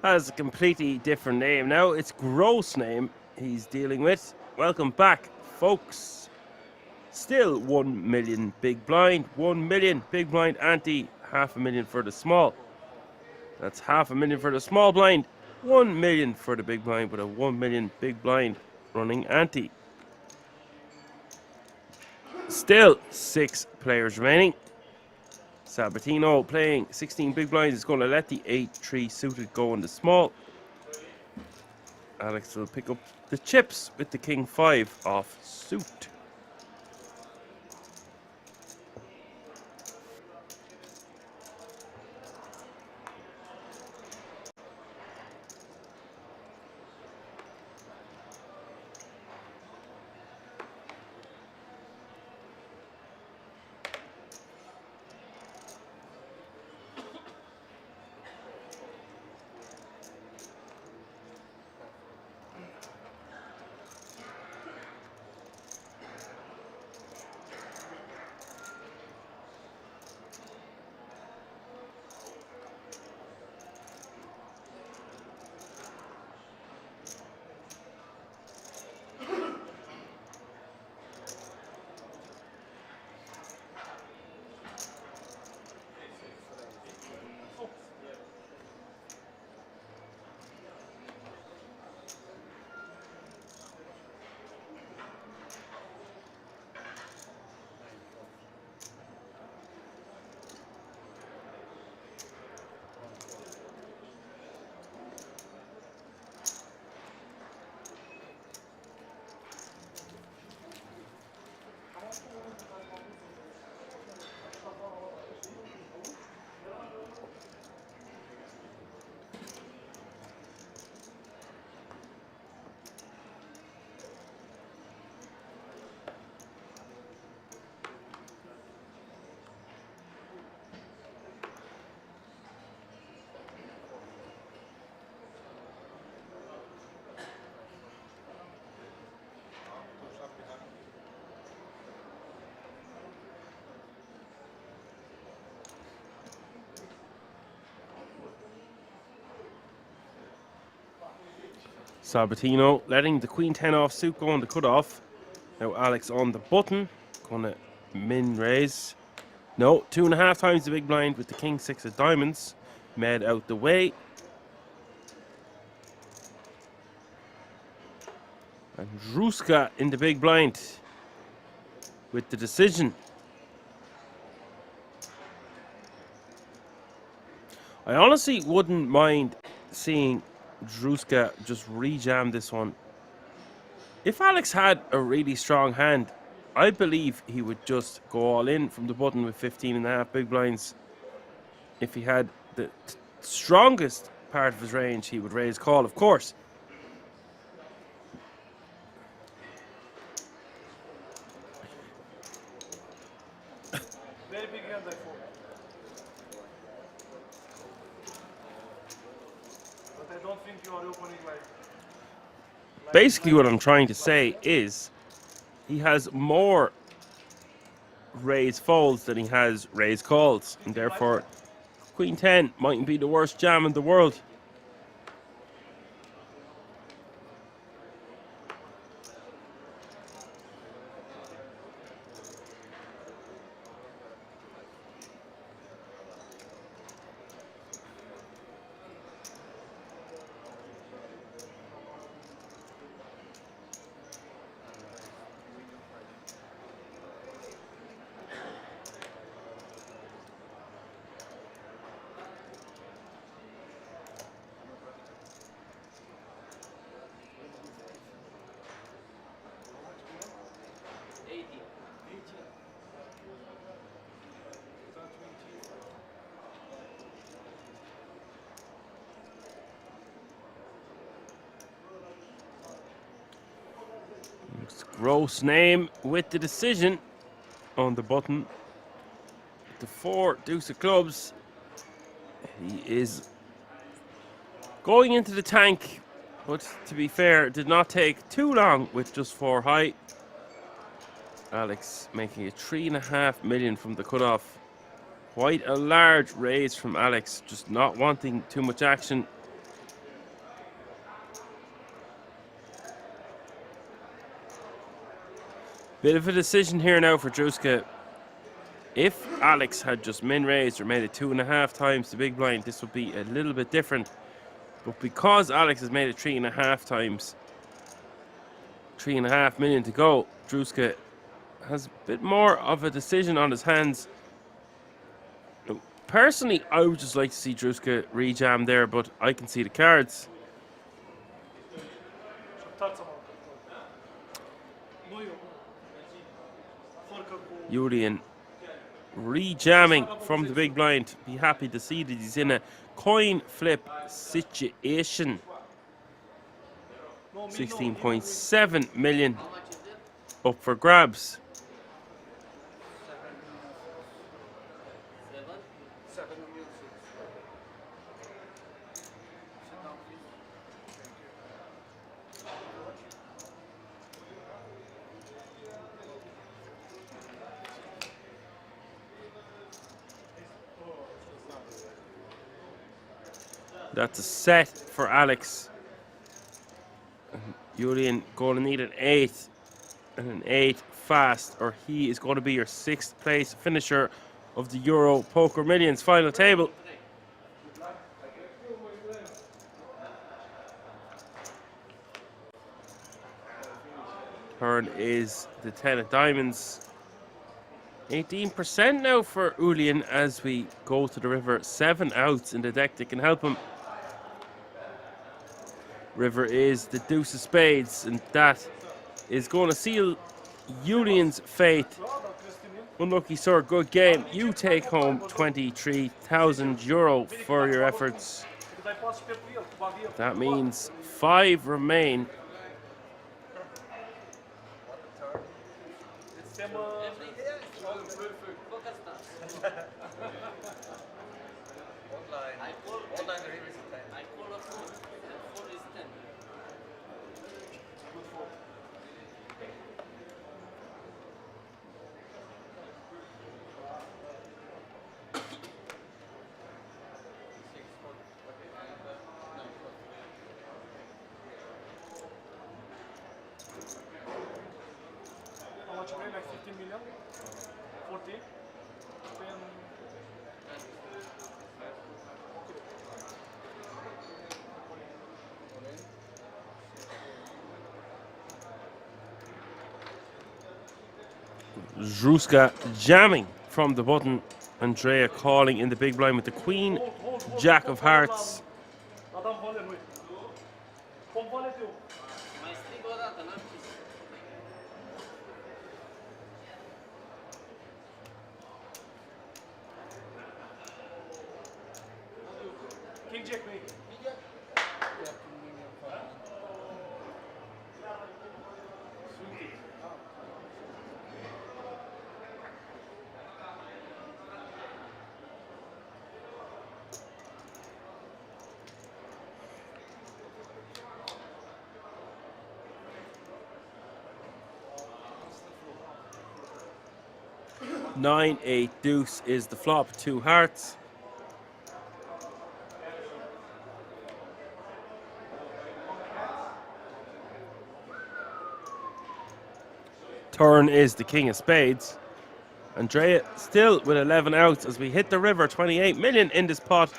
M: has a completely different name now. It's gross name he's dealing with. Welcome back, folks. Still 1 million big blind, 1 million big blind ante, 500,000 for the small. That's 500,000 for the small blind, 1 million for the big blind with a 1 million big blind running ante. Still 6 players remaining. Sabatino playing 16 big blinds is going to let the 8-3 suited go in the small. Alex will pick up the chips with the king 5 off suit. Sabatino letting the queen 10 off suit go on the cutoff. Now Alex on the button, gonna min raise. No, 2.5 times the big blind with the king 6 of diamonds. Med out the way. And Ruska in the big blind with the decision. I honestly wouldn't mind seeing Druska just rejam this one. If Alex had a really strong hand, I believe he would just go all in from the button with 15.5 big blinds. If he had the strongest part of his range, he would raise call, of course.
C: Very big hand, I thought. But I don't think you are opening like...
M: Basically what I'm trying to say is he has more raise folds than he has raise calls, and therefore Queen 10 mightn't be the worst jam in the world. Gross name with the decision on the button. The 4 deuce of clubs. He is going into the tank, but to be fair, it did not take too long with just 4 high. Alex making it 3.5 million from the cutoff. Quite a large raise from Alex, just not wanting too much action. Bit of a decision here now for Druska. If Alex had just min-raised or made it 2.5 times the big blind, this would be a little bit different. But because Alex has made it 3.5 times, 3.5 million to go, Druska has a bit more of a decision on his hands. Personally, I would just like to see Druska rejam there, but I can see the cards. Julian rejamming from the big blind. Be happy to see that he's in a coin flip situation. 16.7 million up for grabs. That's a set for Alex. Julian going to need an 8 and an 8 fast, or he is going to be your 6th place finisher of the Euro Poker Millions final table. Turn is the 10 of diamonds. 18% now for Julian as we go to the river. 7 outs in the deck that can help him. River is the deuce of spades, and that is going to seal Julian's fate. Unlucky sir, good game. You take home €23,000 for your efforts. That means 5 remain.
C: Like 15 million? 40? 10?
M: Druska jamming from the button. Andrea calling in the big blind with the Queen, Jack of Hearts.
C: King Jack, wait.
M: Nine, 8, deuce is the flop, 2 hearts. Turn is the king of spades. Andrea still with 11 outs as we hit the river. 28 million in this pot.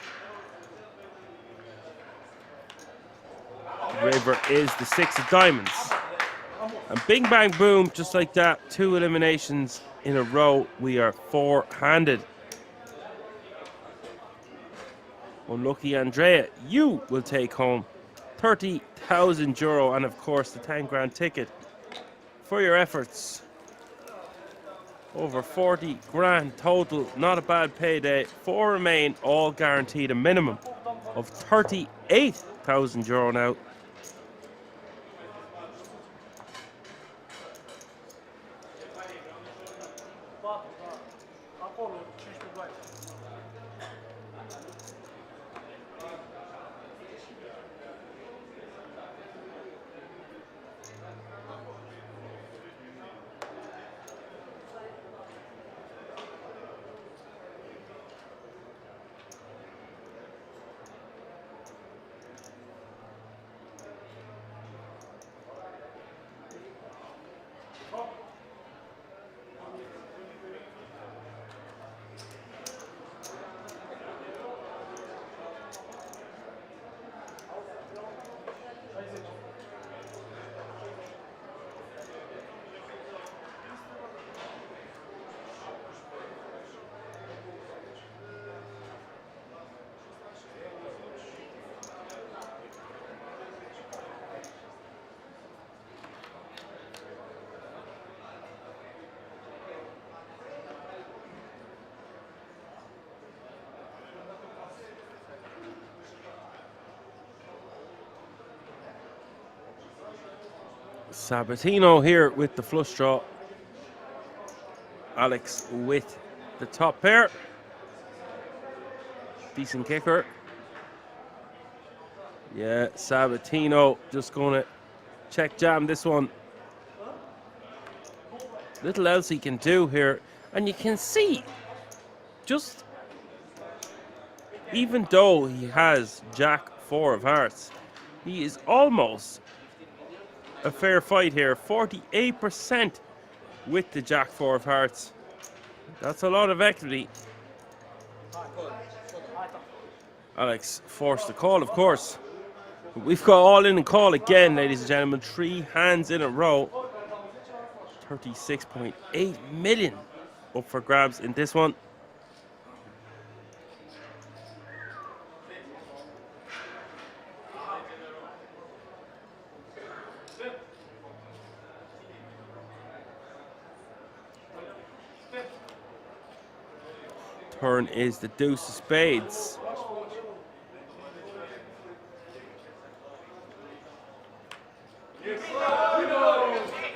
M: River is the 6 of diamonds. And bing bang boom, just like that, 2 eliminations in a row. We are 4-handed. Unlucky Andrea, you will take home €30,000 and of course the 10 grand ticket for your efforts. Over 40 grand total, not a bad payday. 4 remain, all guaranteed a minimum of €38,000 now. Sabatino here with the flush draw. Alex with the top pair. Decent kicker. Yeah, Sabatino just going to check jam this one. Little else he can do here. And you can see, just even though he has Jack 4 of hearts, he is almost a fair fight here. 48% with the Jack 4 of hearts. That's a lot of equity. Alex forced the call, of course. But we've got all in and call again, ladies and gentlemen. 3 hands in a row. 36.8 million up for grabs in this one. Turn is the deuce of spades.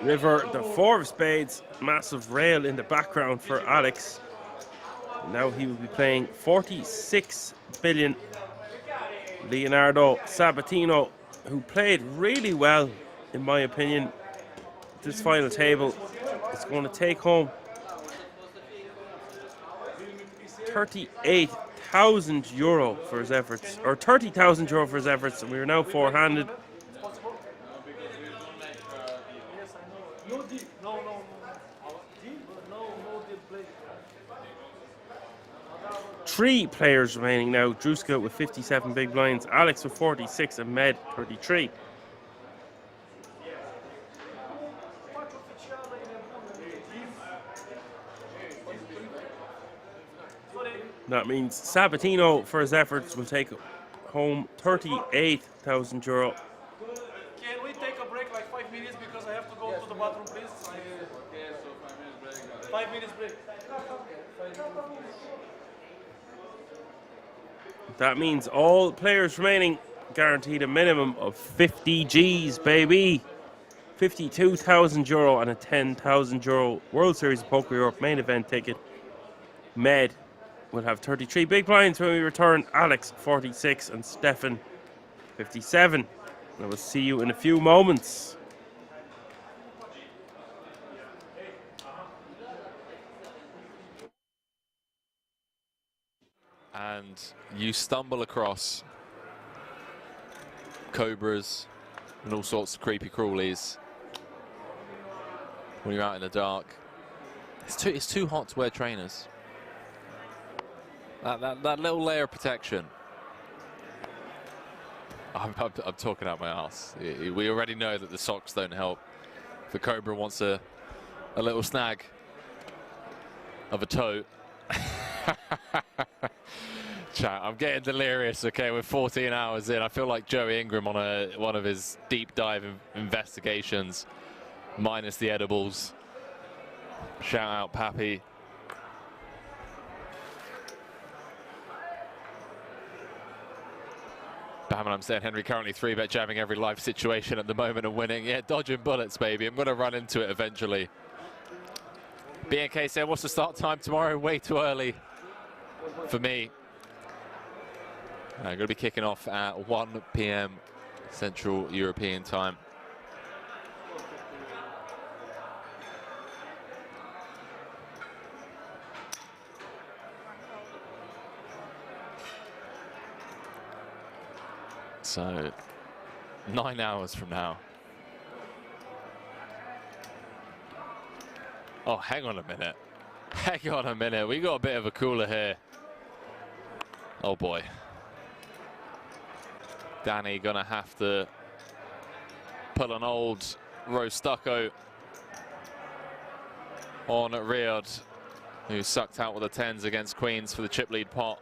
M: River, the 4 of spades. Massive rail in the background for Alex. Now he will be playing 46 billion. Leonardo Sabatino, who played really well, in my opinion, this final table, is going to take home 38,000 euro for his efforts, or 30,000 euro for his efforts, and we are now 4-handed. Three players remaining now. Druska with 57 big blinds, Alex with 46, and Med 33. That means Sabatino, for his efforts, will take home 38,000 euro.
C: Can we take a break like 5 minutes because I have to go to the bathroom, please?
O: Okay, so 5 minutes break.
C: 5 minutes break.
M: That means all players remaining guaranteed a minimum of 50 G's, baby. 52,000 euro and a 10,000 euro World Series of Poker Europe main event ticket. Med will have 33 big blinds when we return. Alex 46 and Stefan 57. I will see you in a few moments.
F: And you stumble across cobras and all sorts of creepy crawlies when you're out in the dark. It's too hot to wear trainers. That little layer of protection. I'm talking out my ass. We already know that the socks don't help. The cobra wants a little snag of a toe. Chat, I'm getting delirious. Okay, we're 14 hours in. I feel like Joey Ingram on one of his deep dive investigations, minus the edibles. Shout out Pappy. Bam, I'm saying Henry currently 3-bet jamming every live situation at the moment and winning. Yeah, dodging bullets, baby. I'm going to run into it eventually. BNK said, what's the start time tomorrow? Way too early for me. I'm going to be kicking off at 1 p.m. Central European time. So, 9 hours from now. Oh, hang on a minute. Hang on a minute. We got a bit of a cooler here. Oh boy. Danny gonna have to pull an old Rose Stucco on Riyadh, who sucked out with the 10s against Queens for the chip lead pot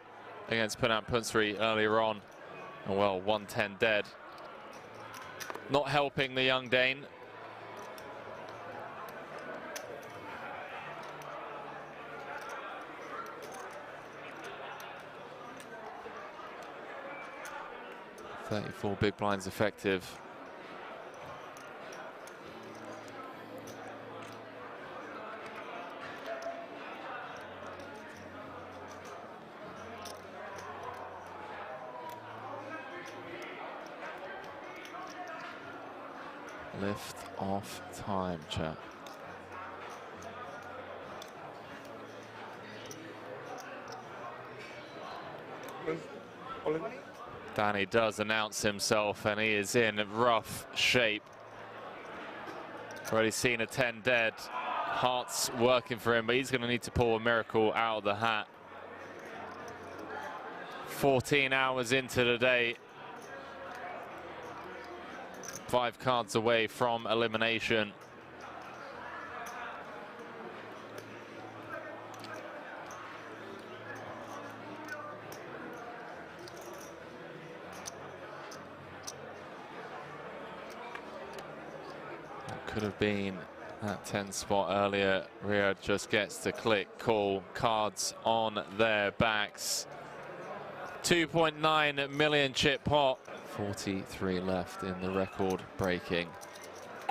F: against Punat Punsri earlier on. And well, 110 dead. Not helping the young Dane. .34 big blinds effective. Lift off time, chat. Danny does announce himself, and he is in rough shape. Already seen a 10 dead. Heart's working for him, but he's going to need to pull a miracle out of the hat. 14 hours into the day. 5 cards away from elimination. Could have been that 10 spot earlier. Rio just gets the click call. Cards on their backs. 2.9 million chip pot. 43 left in the record-breaking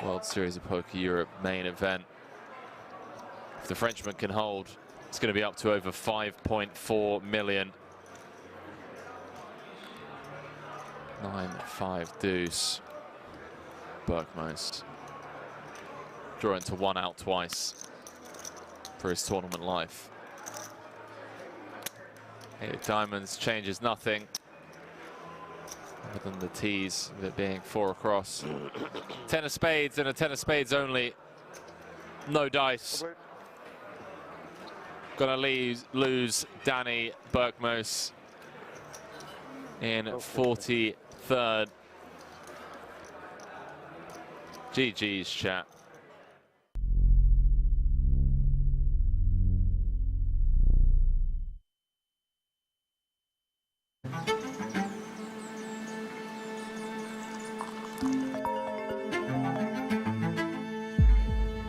F: World Series of Poker Europe main event. If the Frenchman can hold, it's going to be up to over 5.4 million. 9-5 deuce. Bergmos. Drawing to 1 out twice for his tournament life. 8 of diamonds changes nothing other than the tease of it being 4 across. 10 of spades and a 10 of spades only. No dice. Gonna lose Danny Bergmos in 43rd. GG's, chat.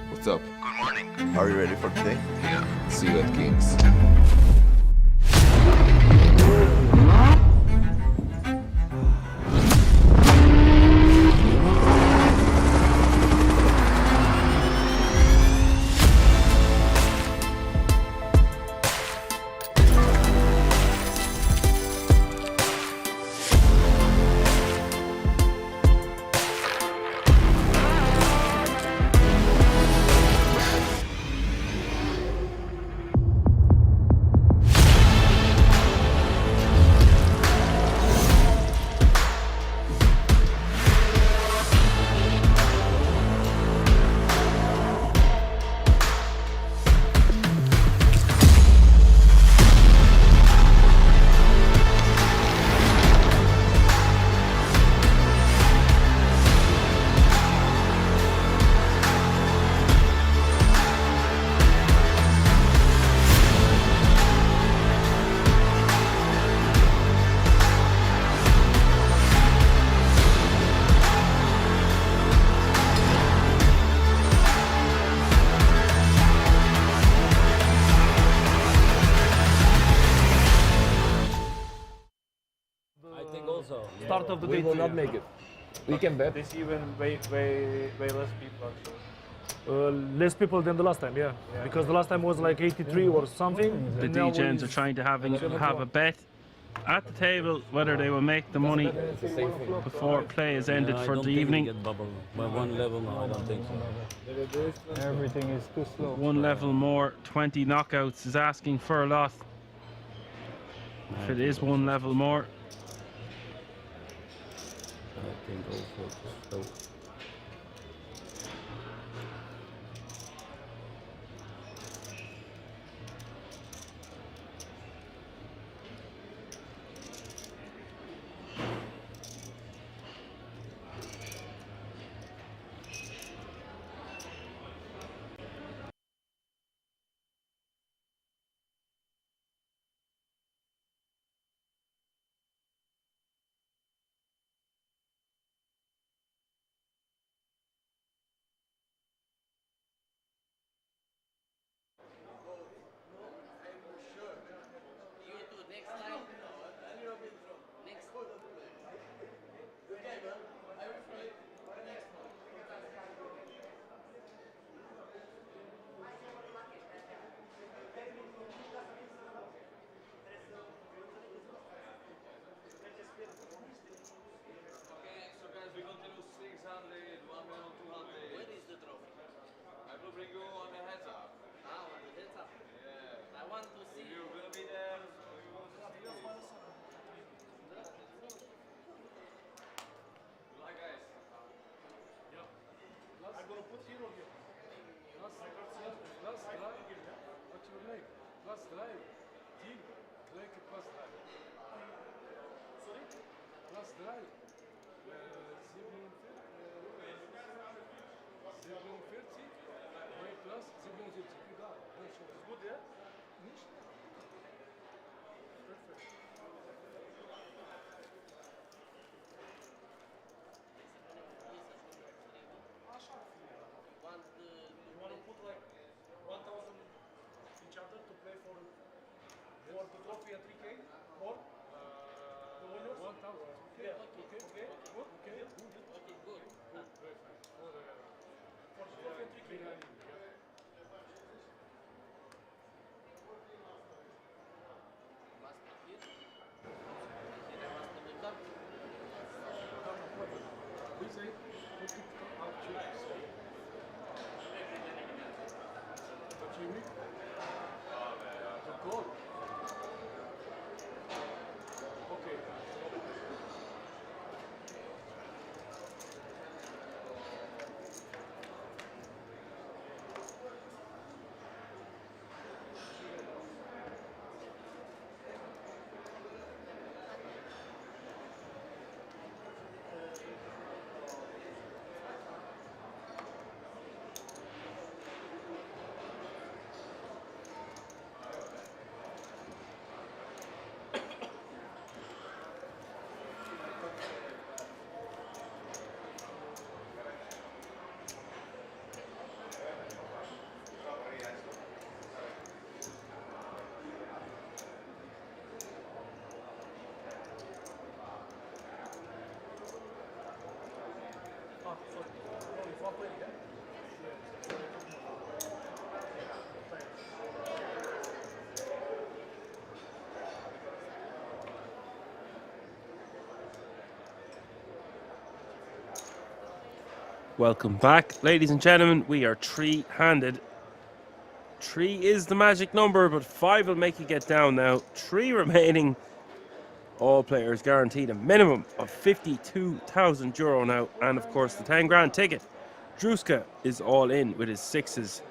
K: What's up?
I: Good morning.
K: Are you ready for today?
I: Yeah.
K: See you at Kings.
C: Start of the day.
N: We will not make it. We can bet.
C: This even way less people actually. Less people than the last time, yeah. Because the last time was like 83 or something.
M: The DJs are trying to have a bet at the table whether they will make the money before play is ended for the evening.
N: By 1 level, no, I don't think so.
H: Everything is too slow.
M: 1 level more, 20 knockouts is asking for a lot. If it is 1 level more.
N: I think also so.
L: What hero here? Last drive. What's your name? Last drive. Team. Like a plus drive. Sorry? Last drive. 47, my plus 77. Egal. Ist gut, ja? Nicht? Perfect. You want to put like 1,000 each other to play for the trophy at 3K? Or? The winners? 1,000. Yeah. Okay. Good. Okay. Good. Very fine. For the trophy at 3K.
M: Welcome back, ladies and gentlemen. We are three-handed. 3 is the magic number, but 5 will make you get down now. 3 remaining. All players guaranteed a minimum of €52,000 now, and of course the 10 grand ticket. Druska is all in with his 6s.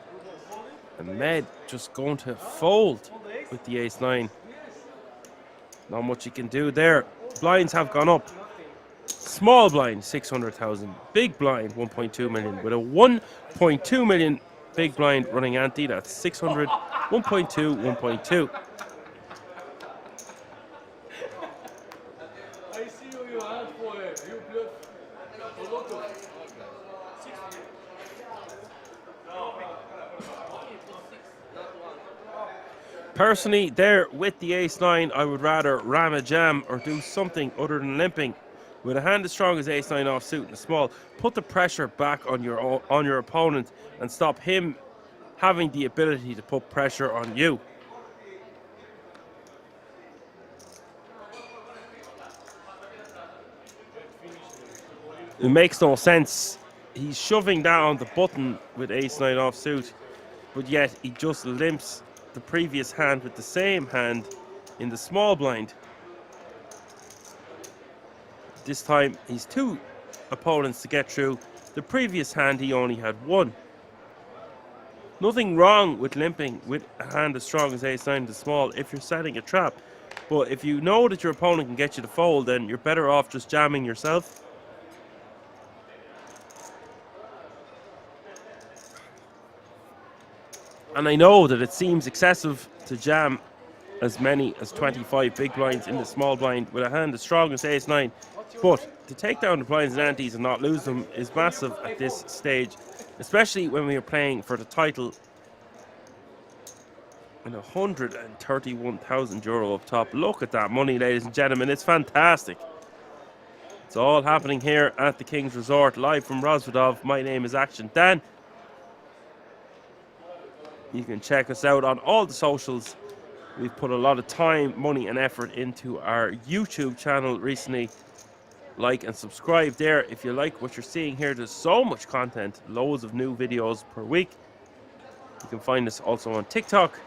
M: And Med just going to fold with the ace-9. Not much you can do there. Blinds have gone up. Small blind, 600,000. Big blind, 1.2 million. With a 1.2 million big blind running ante, that's 600, 1.2, 1.2.
L: I see you hand for you bluff a lot of 60.
M: Personally, there with the ace-9, I would rather ram a jam or do something other than limping. With a hand as strong as ace-9 offsuit and small, put the pressure back on your opponent and stop him having the ability to put pressure on you. It makes no sense. He's shoving down the button with ace-9 offsuit, but yet he just limps the previous hand with the same hand in the small blind. This time he's 2 opponents to get through. The previous hand he only had 1. Nothing wrong with limping with a hand as strong as ace-9 to small if you're setting a trap. But if you know that your opponent can get you to fold, then you're better off just jamming yourself. And I know that it seems excessive to jam as many as 25 big blinds in the small blind with a hand as strong as ace-9. But to take down the blinds and antes and not lose them is massive at this stage, especially when we are playing for the title and €131,000 up top. Look at that money, ladies and gentlemen. It's fantastic. It's all happening here at the King's Resort, live from Rozvadov. My name is Action Dan. You can check us out on all the socials. We've put a lot of time, money and effort into our YouTube channel recently. Like and subscribe there if you like what you're seeing here. There's so much content, loads of new videos per week. You can find us also on TikTok,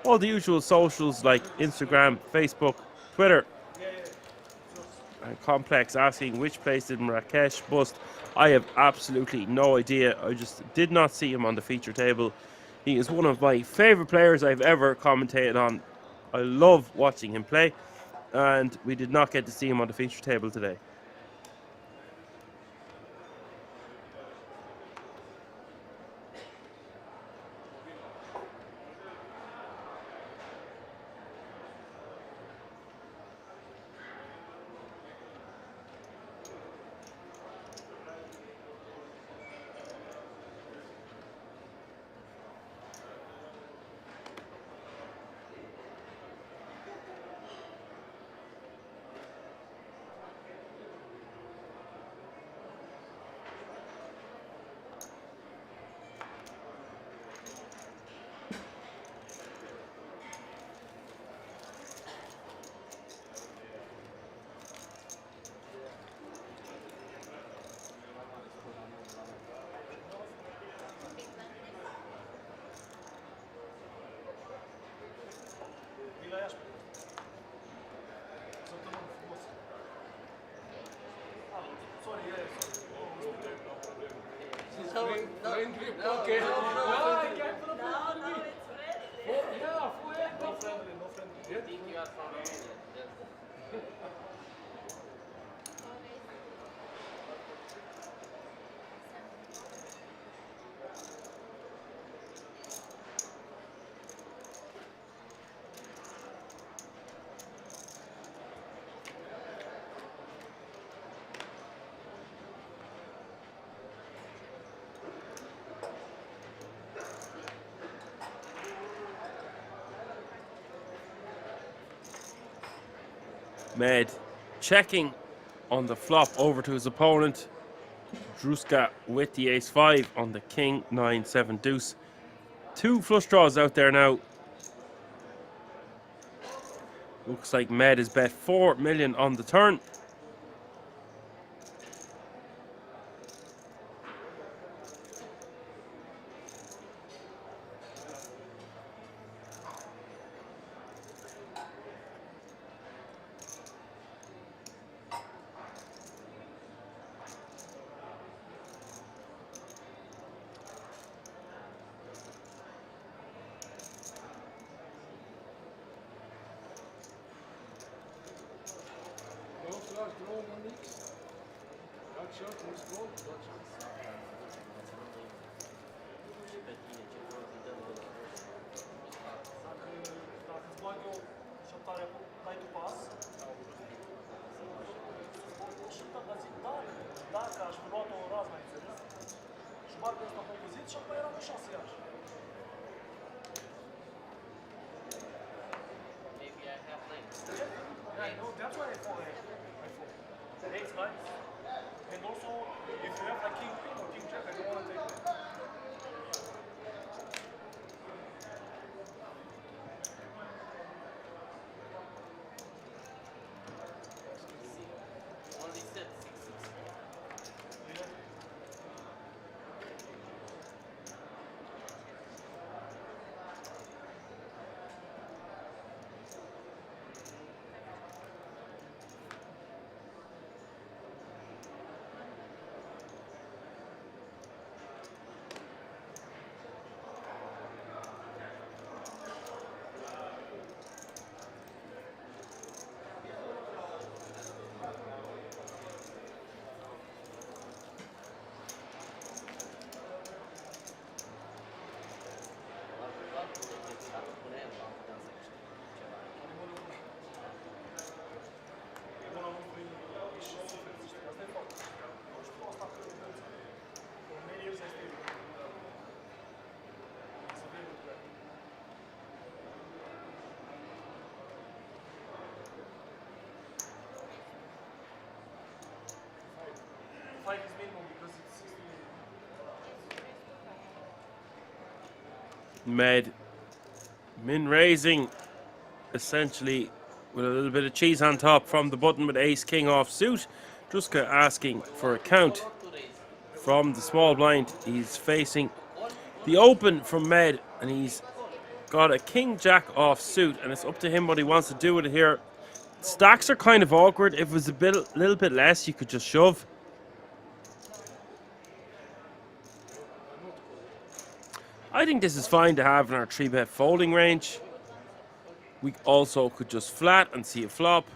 M: all the usual socials like Instagram, Facebook, Twitter. Complex asking which place did Marrakesh bust. I have absolutely no idea. I just did not see him on the feature table. He is one of my favorite players I've ever commentated on. I love watching him play, and we did not get to see him on the feature table today. Med checking on the flop over to his opponent. Druska with the ace-5 on the king, 9-7 deuce. 2 flush draws out there now. Looks like Med is bet 4 million on the turn. Med min raising essentially with a little bit of cheese on top from the button with ace king off suit. Druska asking for a count from the small blind. He's facing the open from Med and he's got a king jack off suit, and it's up to him what he wants to do with it here. Stacks are kind of awkward. If it was a little bit less, you could just shove. I think this is fine to have in our 3-bet folding range. We also could just flat and see a flop.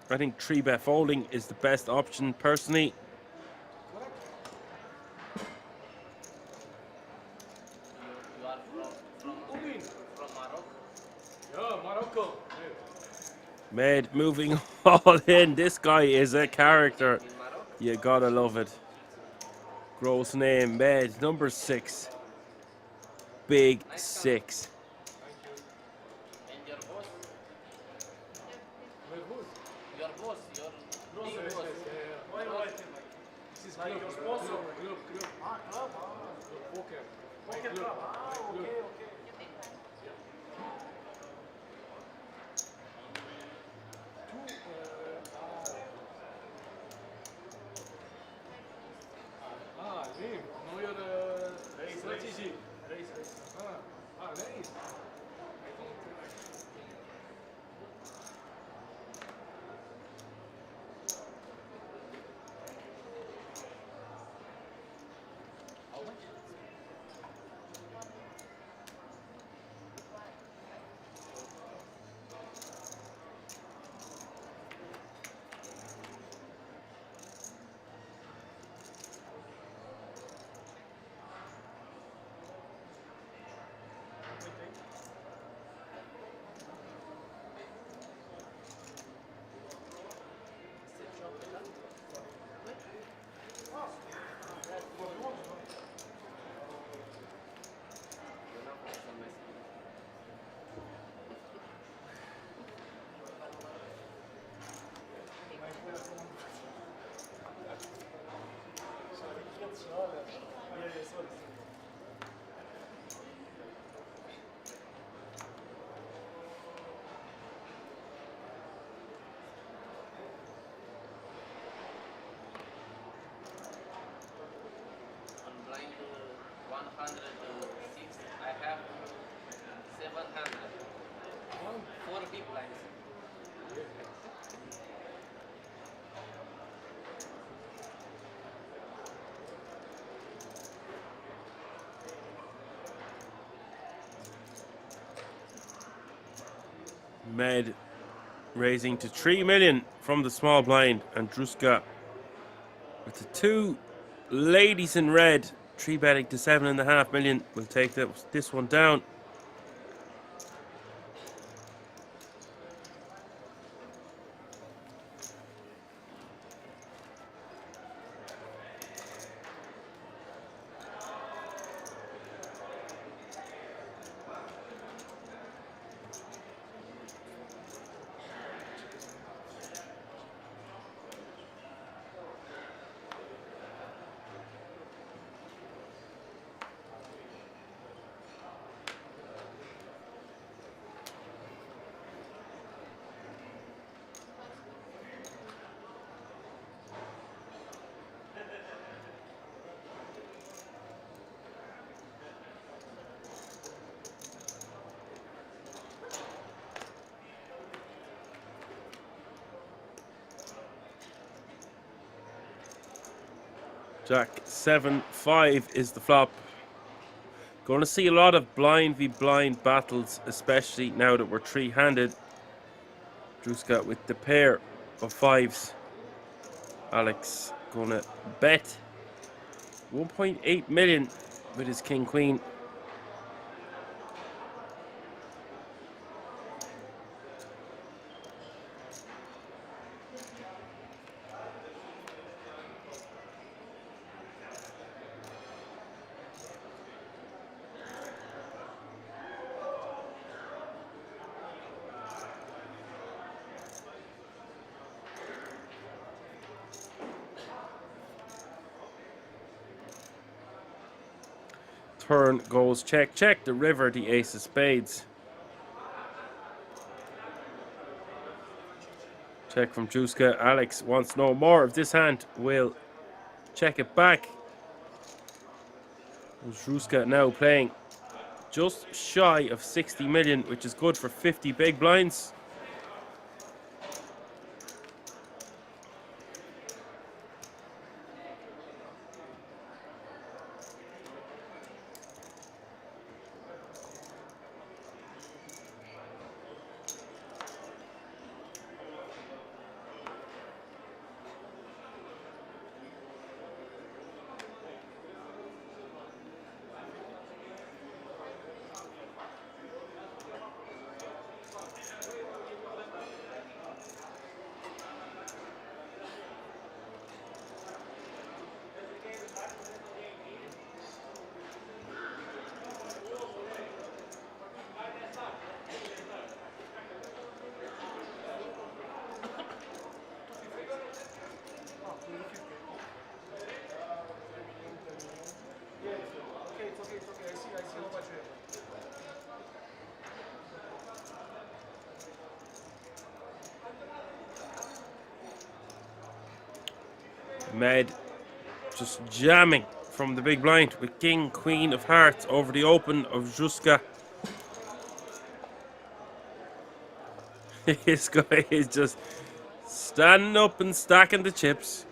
M: I think 3-bet folding is the best option personally. Med moving all in. This guy is a character. You gotta love it. Gross name, Med, number 6. Big 6.
U: Your boss, your big boss.
L: This is like your sponsor. Club. Poker. Poker club. Okay. Liam, know your strategy. Race. Race.
U: Blind 106, I have 700. 4 big blinds.
M: Med raising to 3 million from the small blind, and Druska with the 2 ladies in red, 3-betting to 7.5 million. We'll take this one down. Jack 7-5 is the flop. Going to see a lot of blind v blind battles, especially now that we're 3-handed. Druska with the pair of 5s. Alex going to bet 1.8 million with his king queen. Turn goes check, check. The river, the ace of spades. Check from Druska. Alex wants no more of this hand. Will check it back. Druska now playing just shy of 60 million, which is good for 50 big blinds. Med just jamming from the big blind with King, Queen of Hearts over the open of Juska. This guy is just standing up and stacking the chips.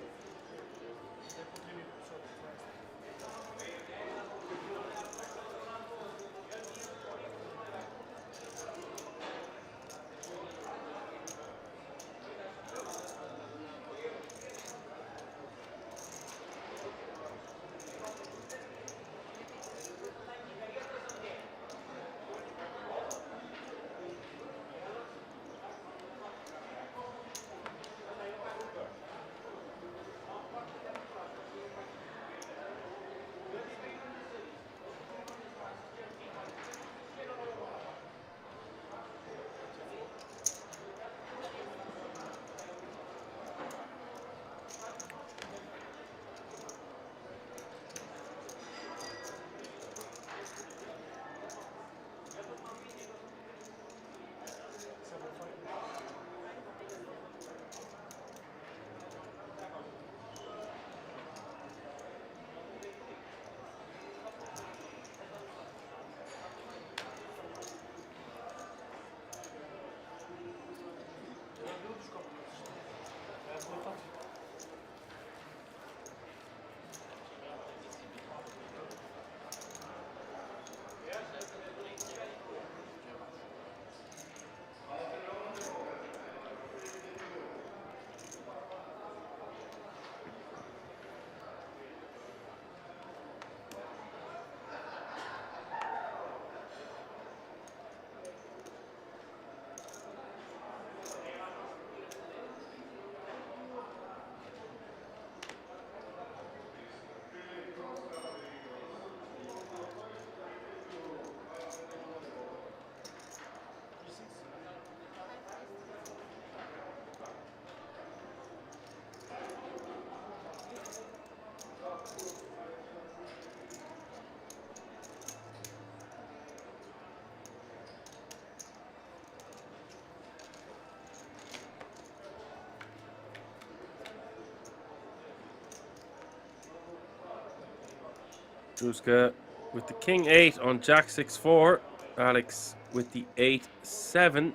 M: Juska with the King 8 on Jack 6-4. Alex with the 8-7.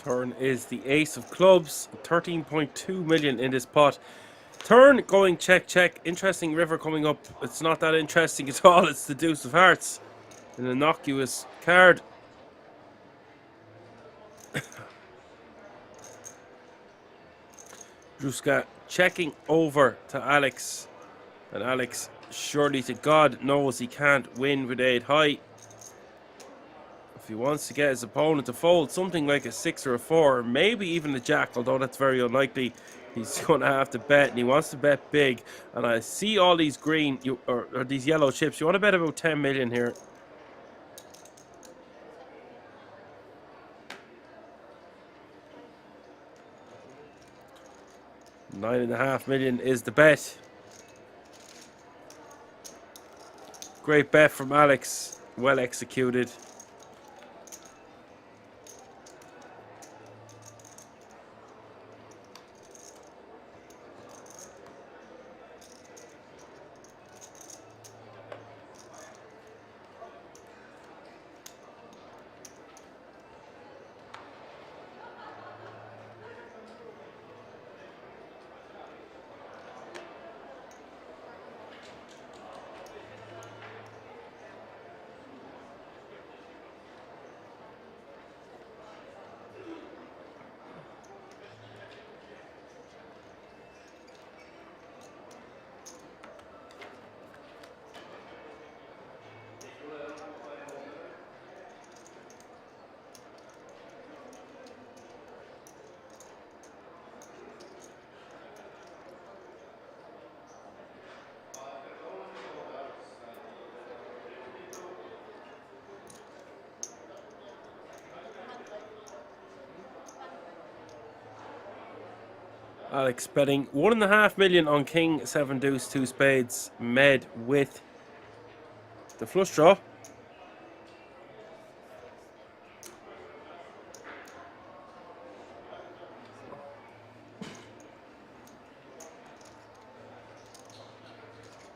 M: Turn is the ace of clubs, 13.2 million in this pot. Turn going check, check. Interesting river coming up. It's not that interesting at all. It's the deuce of hearts. An innocuous card. Druska checking over to Alex. And Alex, surely to God, knows he can't win with 8 high. If he wants to get his opponent to fold something like a 6 or a 4, or maybe even a jack, although that's very unlikely, he's going to have to bet, and he wants to bet big. And I see all these green, or these yellow chips. You want to bet about 10 million here. $9.5 million is the bet. Great bet from Alex. Well executed. Alex betting 1.5 million on King, 7 deuce, 2 spades, med with the flush draw.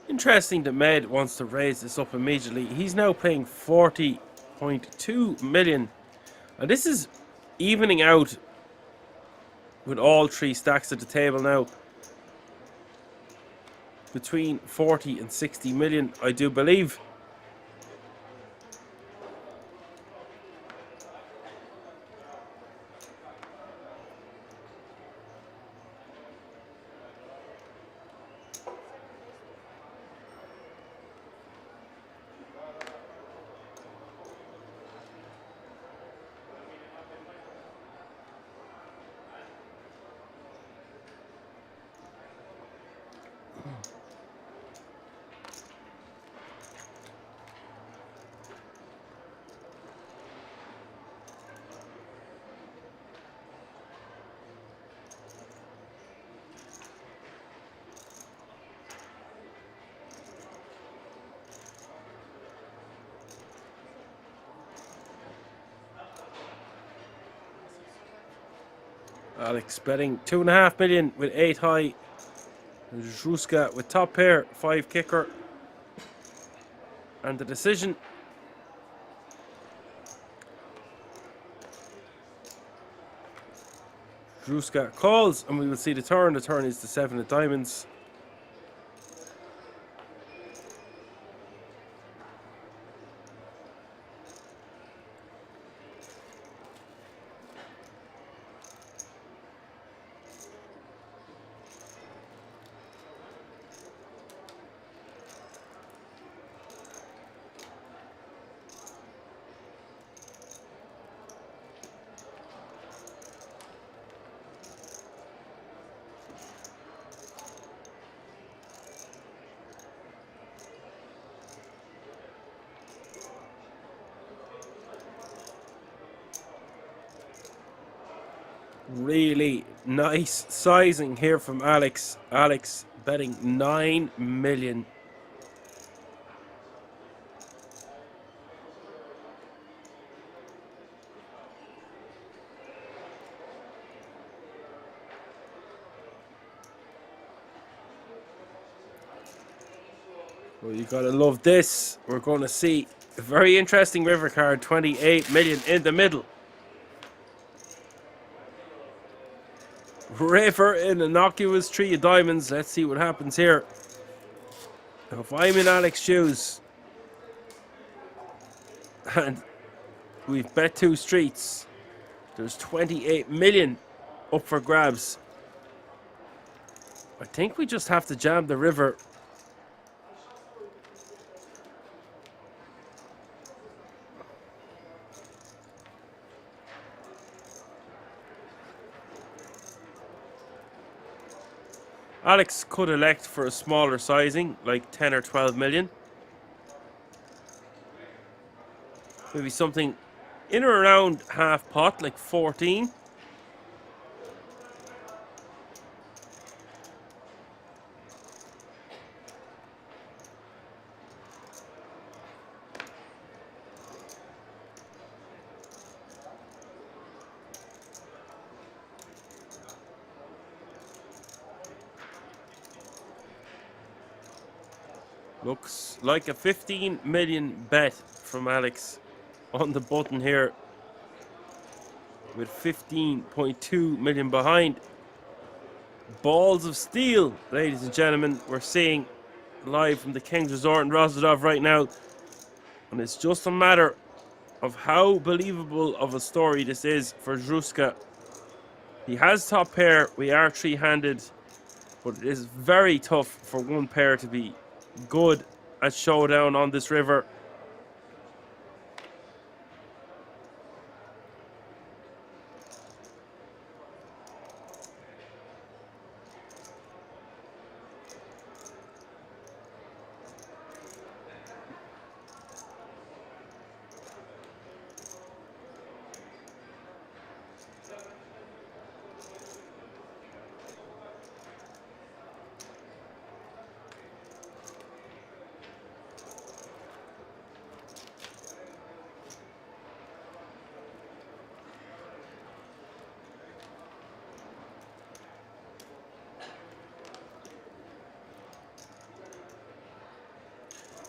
M: Interesting that Med wants to raise this up immediately. He's now paying 40.2 million. And this is evening out with all 3 stacks at the table now. Between 40 and 60 million, I do believe. Alex betting 2.5 million with 8 high. Druska with top pair, 5 kicker. And the decision. Druska calls, and we will see the turn. The turn is the 7 of diamonds. Really nice sizing here from Alex. Alex betting 9 million. Well, you gotta love this. We're going to see a very interesting river card, 28 million in the middle. River in innocuous 3 of diamonds. Let's see what happens here. Now, if I'm in Alex's shoes, And we've bet 2 streets. There's 28 million up for grabs. I think we just have to jam the river. Alex could elect for a smaller sizing, like 10 or 12 million. Maybe something in or around half pot, like 14. Looks like a 15 million bet from Alex on the button here, with 15.2 million behind. Balls of steel, ladies and gentlemen, we're seeing live from the King's Resort in Rostov right now, and it's just a matter of how believable of a story this is for Zruska. He has top pair, we are three-handed, but it is very tough for one pair to be good at showdown on this river.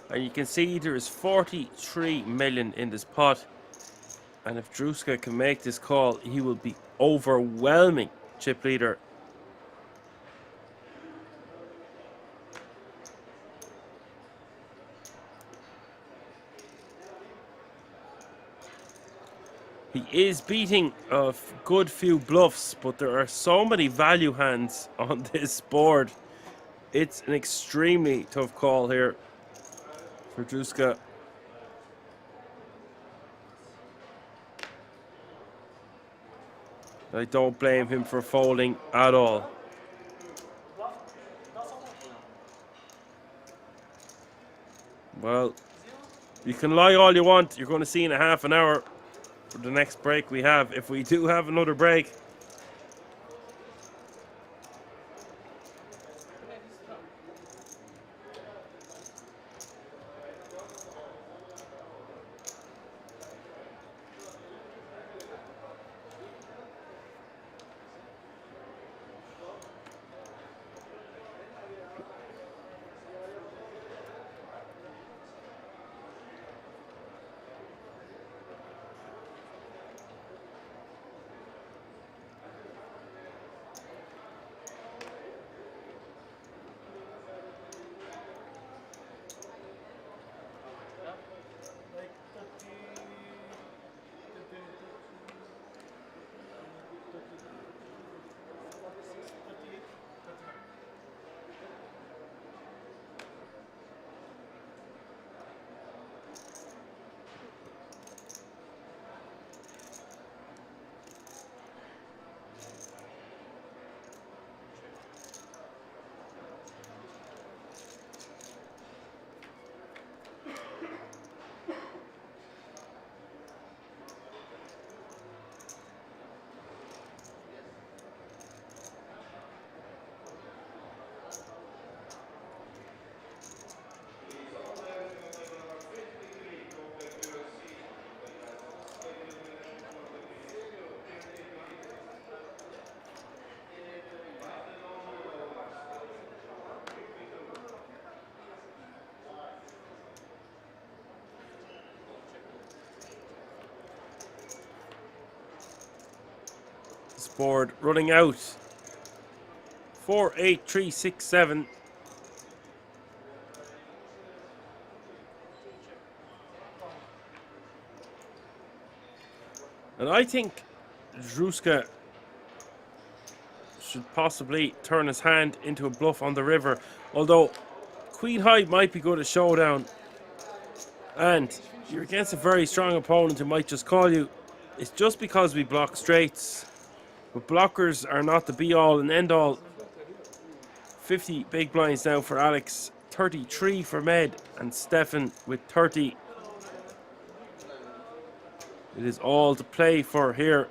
M: And you can see there is 43 million in this pot. And if Zruska can make this call, he will be overwhelming chip leader. He is beating a good few bluffs, but there are so many value hands on this board. It's an extremely tough call here for Zruska. I don't blame him for folding at all. Well, you can lie all you want. You're going to see in a half an hour for the next break we have, if we do have another break. Board running out. 4, 8, 3, 6, 7. And I think Druska should possibly turn his hand into a bluff on the river. Although Queen High might be good at showdown. And you're against a very strong opponent who might just call you. It's just because we block straights. But blockers are not the be-all and end-all. 50 big blinds now for Alex. 33 for Med. And Stefan with 30. It is all to play for here.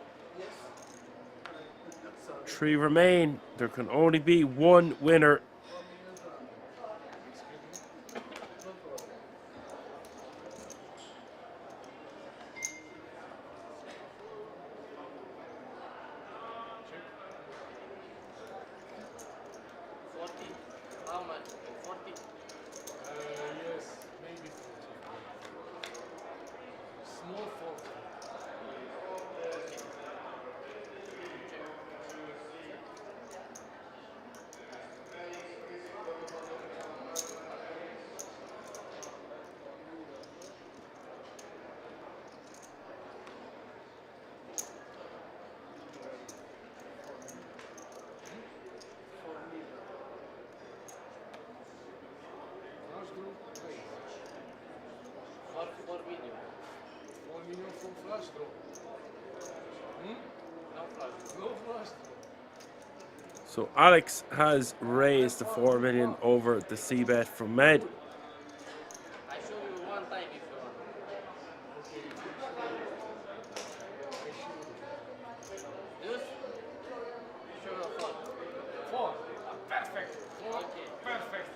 M: 3 remain. There can only be one winner. So Alex has raised the 4 million over the C-bet from Med.
U: I show you one time if you want. This? Show you 4. 4? Perfect. 4. Okay. Perfect.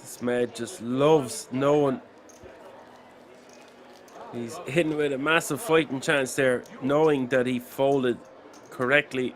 M: This Med just loves knowing he's hitting with a massive fighting chance there, knowing that he folded correctly.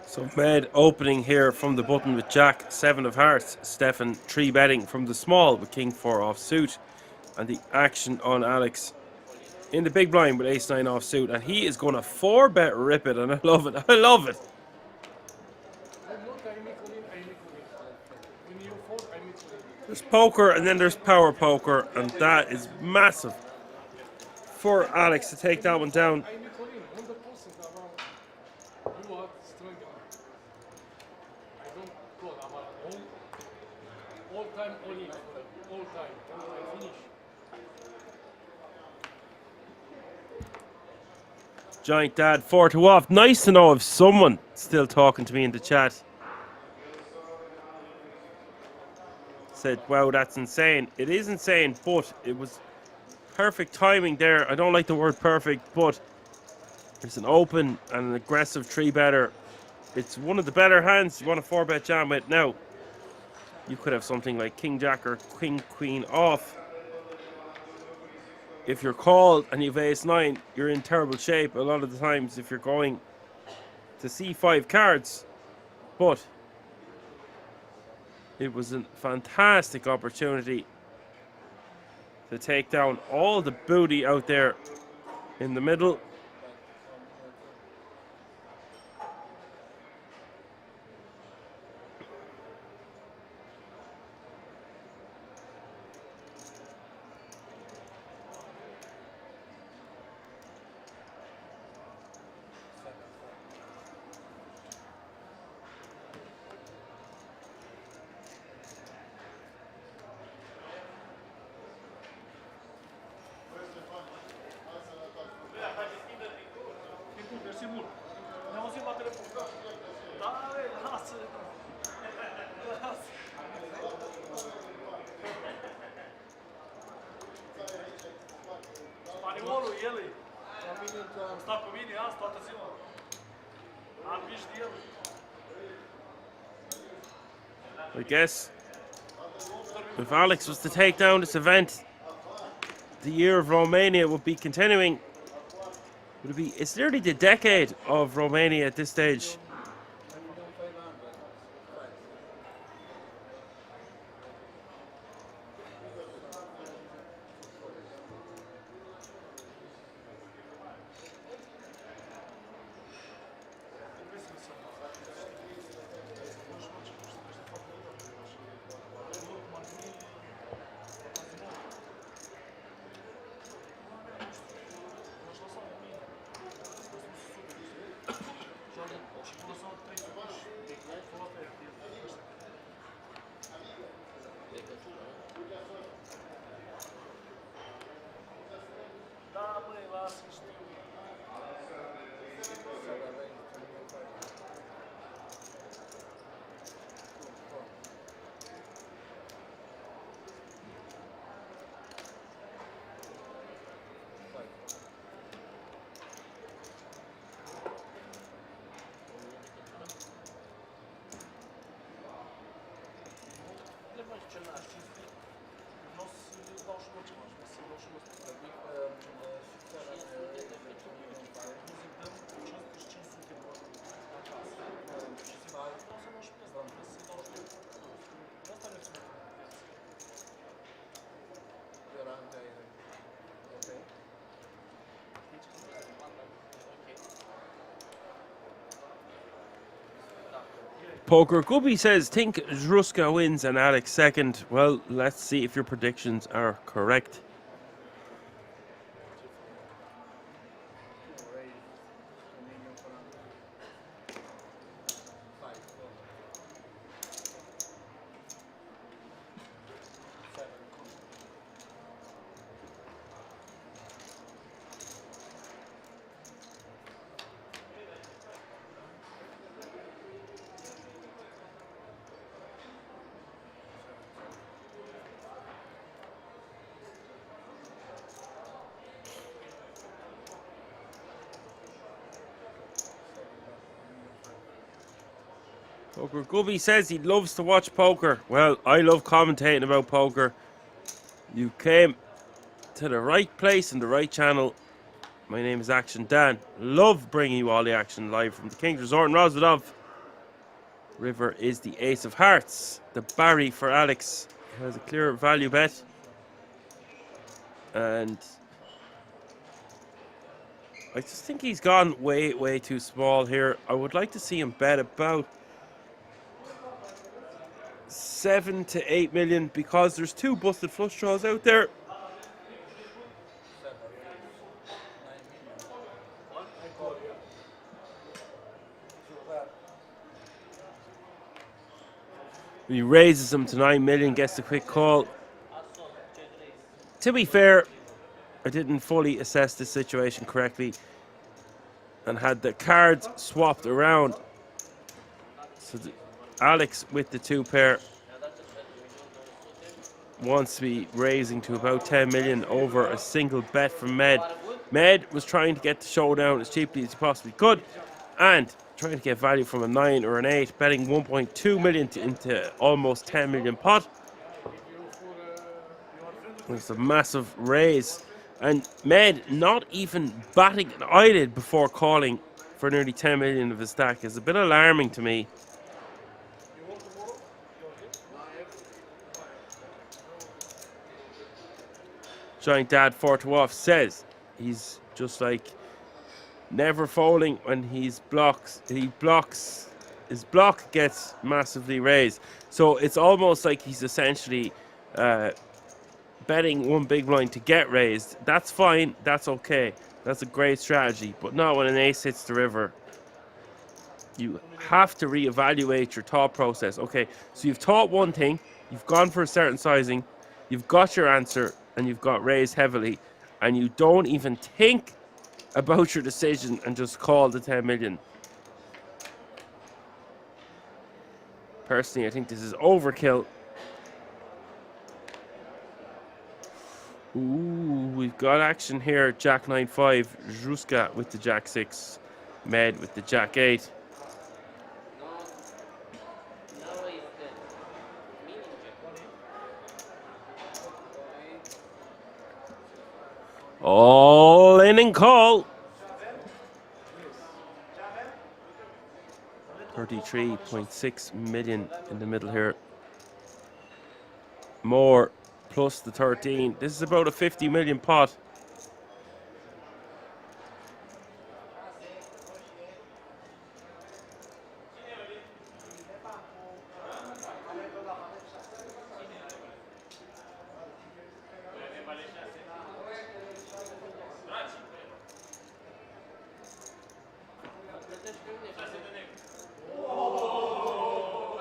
M: So Med opening here from the button with Jack 7 of hearts. Stefan 3 betting from the small with King 4 off suit. And the action on Alex in the big blind with Ace 9 off suit. And he is going to 4 bet rip it, and I love it. I love it. There's poker and then there's power poker, and that is massive for Alex to take that one down. Giant Dad 4-2 off. Nice to know if someone still talking to me in the chat. Said, wow, that's insane. It is insane, but it was perfect timing there. I don't like the word perfect, but it's an open and an aggressive 3-better. It's one of the better hands you want a 4-bet jam with. Now, you could have something like King Jack or King Queen off. if you're called and you've ace-9, you're in terrible shape a lot of the times if you're going to c5 cards. But it was a fantastic opportunity to take down all the booty out there in the middle. I guess if Alex was to take down this event, the year of Romania would be continuing. It's nearly the decade of Romania at this stage. Poker Gubby says, think Zruska wins and Alex second. Well, let's see if your predictions are correct. Poker Gubby says he loves to watch poker. Well, I love commentating about poker. You came to the right place and the right channel. My name is Action Dan. Love bringing you all the action live from the King's Resort in Rosvedov. River is the ace of hearts. The Barry for Alex has a clear value bet. And I just think he's gone way too small here. I would like to see him bet about 7 to 8 million because there's two busted flush draws out there. He raises them to 9 million, gets the quick call. To be fair, I didn't fully assess the situation correctly and had the cards swapped around. So Alex with the two pair wants to be raising to about 10 million over a single bet from Med. Med was trying to get the showdown as cheaply as he possibly could and trying to get value from a 9 or an 8, betting 1.2 million into almost 10 million pot. It's a massive raise And Med not even batting an eyelid before calling for nearly 10 million of his stack is a bit alarming to me. Giant Dad 4-2 off says he's just like never folding when he's blocks. He blocks, his block gets massively raised. So it's almost like he's essentially betting one big blind to get raised. That's fine, that's okay. That's a great strategy, but not when an ace hits the river. You have to reevaluate your thought process. Okay, so you've thought one thing, you've gone for a certain sizing, you've got your answer, and you've got raised heavily, and you don't even think about your decision and just call the 10 million. Personally, I think this is overkill. Ooh, we've got action here. Jack 9-5, Zhuska with the Jack 6, Med with the Jack 8. All in and call. 33.6 million in the middle here. More plus the 13. This is about a 50 million pot.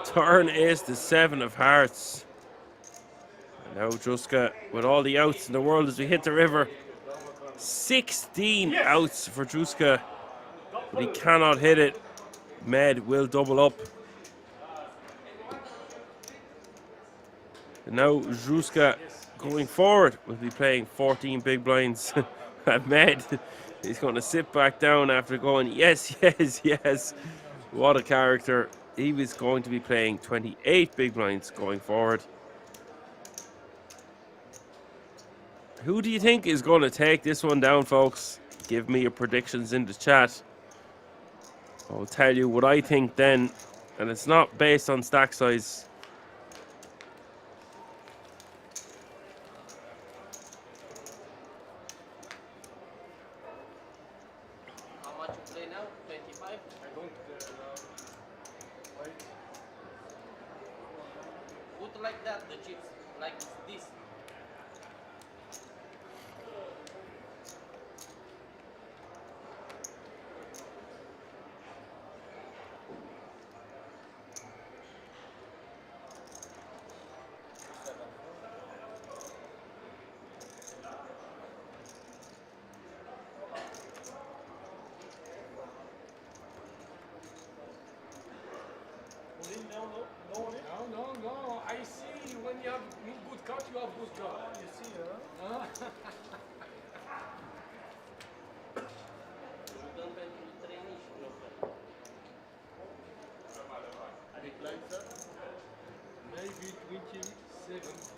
M: Turn is the 7 of hearts. And now Juska with all the outs in the world as we hit the river. 16 outs for Juska, but he cannot hit it. Med will double up. And now Juska going forward will be playing 14 big blinds. And Med is going to sit back down after going yes, yes, yes. What a character. He was going to be playing 28 big blinds going forward. Who do you think is going to take this one down, folks? Give me your predictions in the chat. I'll tell you what I think then. And it's not based on stack size.
U: How much you play now? 25? I don't wait. Put like that, the chips. Like this.
L: No. I see when you have good card, you have good card. You see, huh?
O: Big blind, sir? Maybe 27, 26.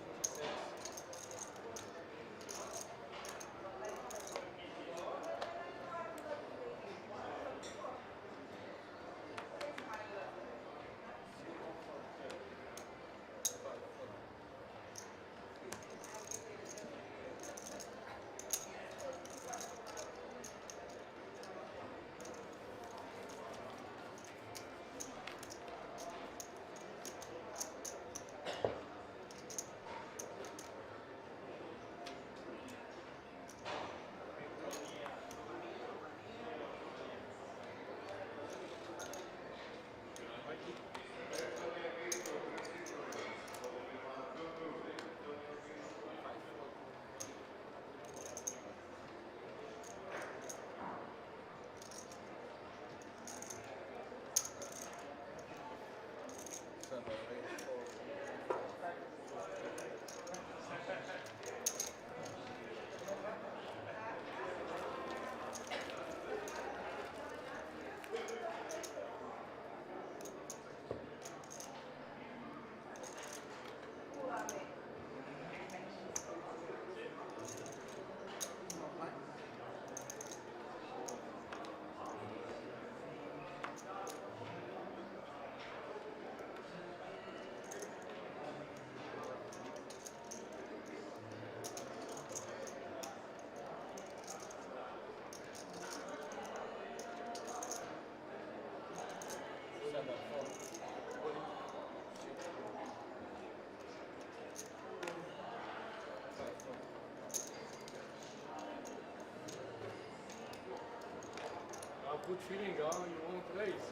L: good feeling, huh? You won't raise.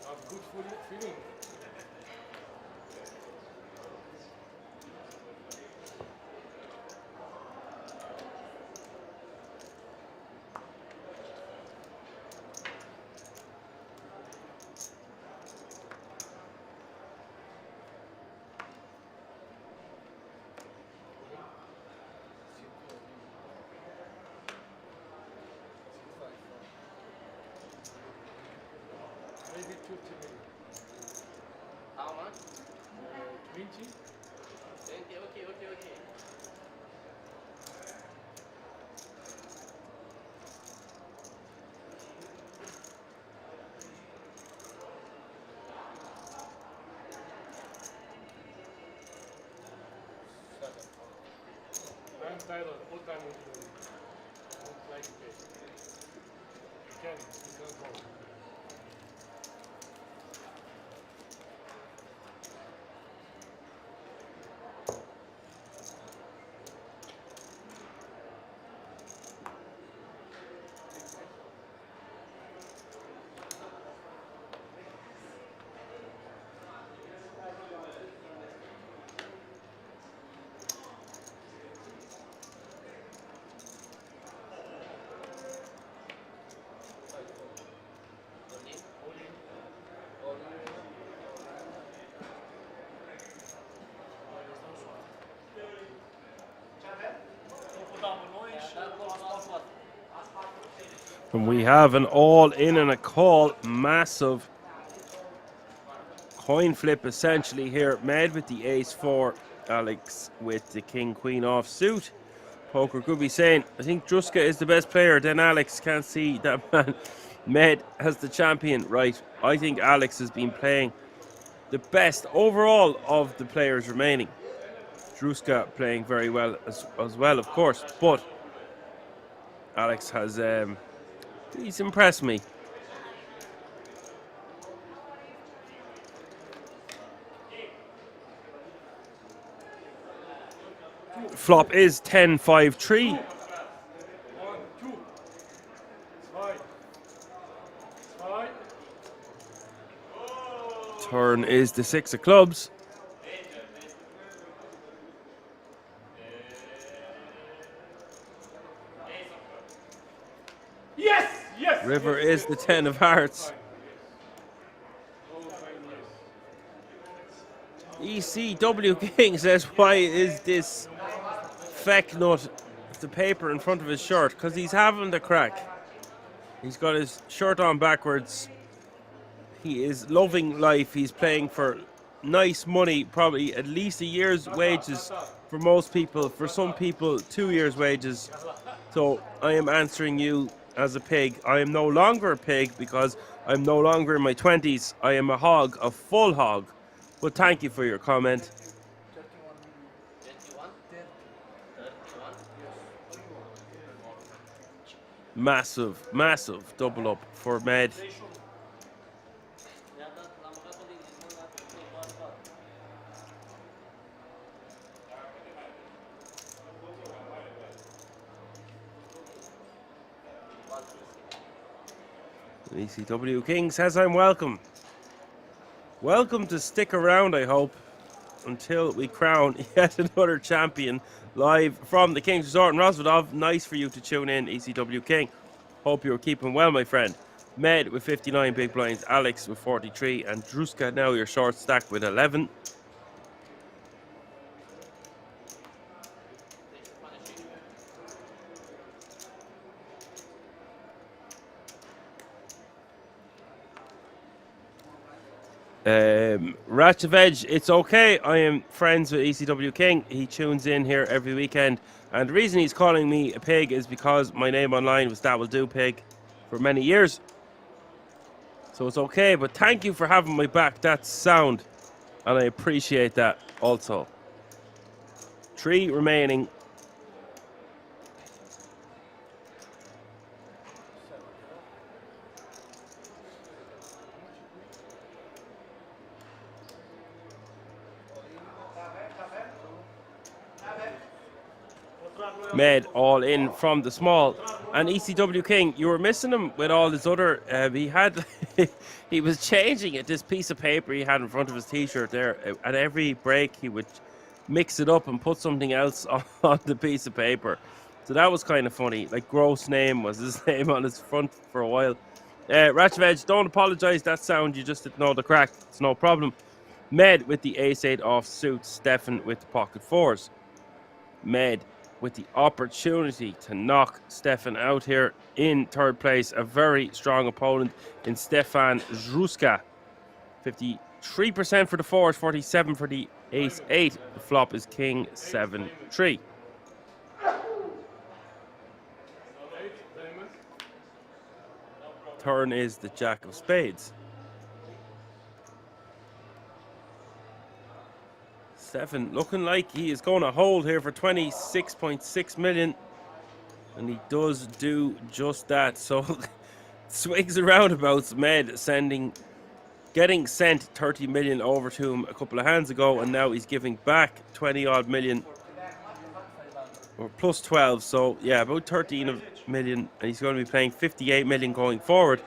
L: Have good feeling. Maybe 20 million.
U: How much?
L: 20?
U: 20, okay.
L: I'm tired all time with you. I don't like it. You can go.
M: And we have an all-in and a call. Massive coin flip essentially here. Med with the ace-4. Alex with the king-queen offsuit. Poker could be saying, I think Druska is the best player. Then Alex can't see that man. Med has the champion. Right. I think Alex has been playing the best overall of the players remaining. Druska playing very well as well, of course. But Alex has... he's impressed me. Flop is 10-5-3.
L: 1, 2, 5.
M: Turn is the 6 of clubs.
L: Yes!
M: River is the 10 of hearts. ECW King says, why is this feck nut the paper in front of his shirt? Because he's having the crack. He's got his shirt on backwards. He is loving life. He's playing for nice money, probably at least a year's wages for most people. For some people, 2 years' wages. So I am answering you as a pig. I am no longer a pig because I'm no longer in my 20s. I am a hog, a full hog. But thank you for your comment.
U: 21?
M: Massive double up for Med. ECW King says I'm welcome. Welcome to stick around, I hope, until we crown yet another champion live from the King's Resort in Rosvedov. Nice for you to tune in, ECW King. Hope you're keeping well, my friend. Med with 59 big blinds, Alex with 43, and Druska now your short stack with 11. Ratchet Veg, it's okay. I am friends with ECW King. He tunes in here every weekend. And the reason he's calling me a pig is because my name online was That Will Do Pig for many years. So it's okay, but thank you for having my back. That's sound. And I appreciate that also. 3 remaining. Med all in from the small, And ECW King, you were missing him with all his other. He had, he was changing it. This piece of paper he had in front of his T-shirt there. At every break, he would mix it up and put something else on the piece of paper. So that was kind of funny. Like Gross Name was his name on his front for a while. Ratchet, don't apologise. That sound you just didn't know the crack. It's no problem. Med with the ace-8 off suit. Stefan with the pocket fours. Med with the opportunity to knock Stefan out here in third place. A very strong opponent in Stefan Zruska. 53% for the fours, 47 for the ace-8. The flop is king 7-3. Turn is the jack of spades. Stefan looking like he is going to hold here for 26.6 million. And he does do just that. So swings and roundabouts. Med getting sent 30 million over to him a couple of hands ago. And now he's giving back 20 odd million. Or plus 12. So yeah, about 13 million. And he's going to be playing 58 million going forward.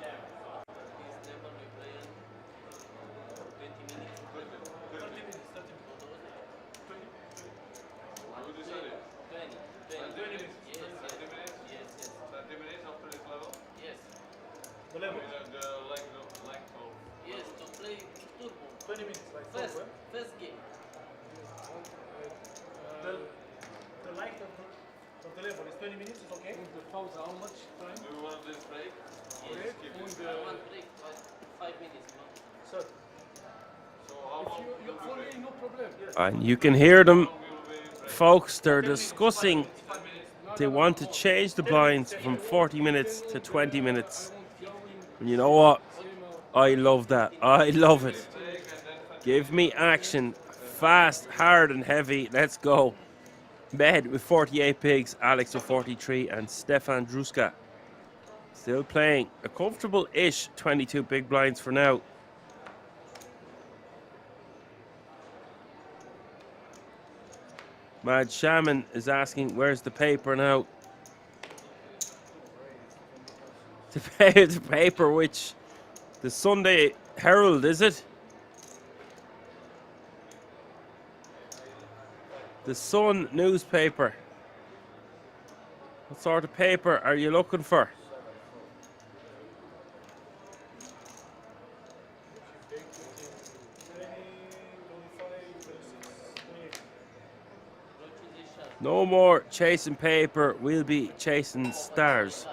M: And you can hear them, folks, they're discussing. They want to change the blinds from 40 minutes to 20 minutes. And you know what? I love that. I love it. Give me action. Fast, hard and heavy. Let's go. Med with 48 pigs, Alex with 43, and Stefan Druska still playing a comfortable-ish 22 big blinds for now. Mad Shaman is asking, where's the paper now? The paper which the Sunday Herald, is it? The Sun newspaper. What sort of paper are you looking for? No more chasing paper, we'll be chasing stars.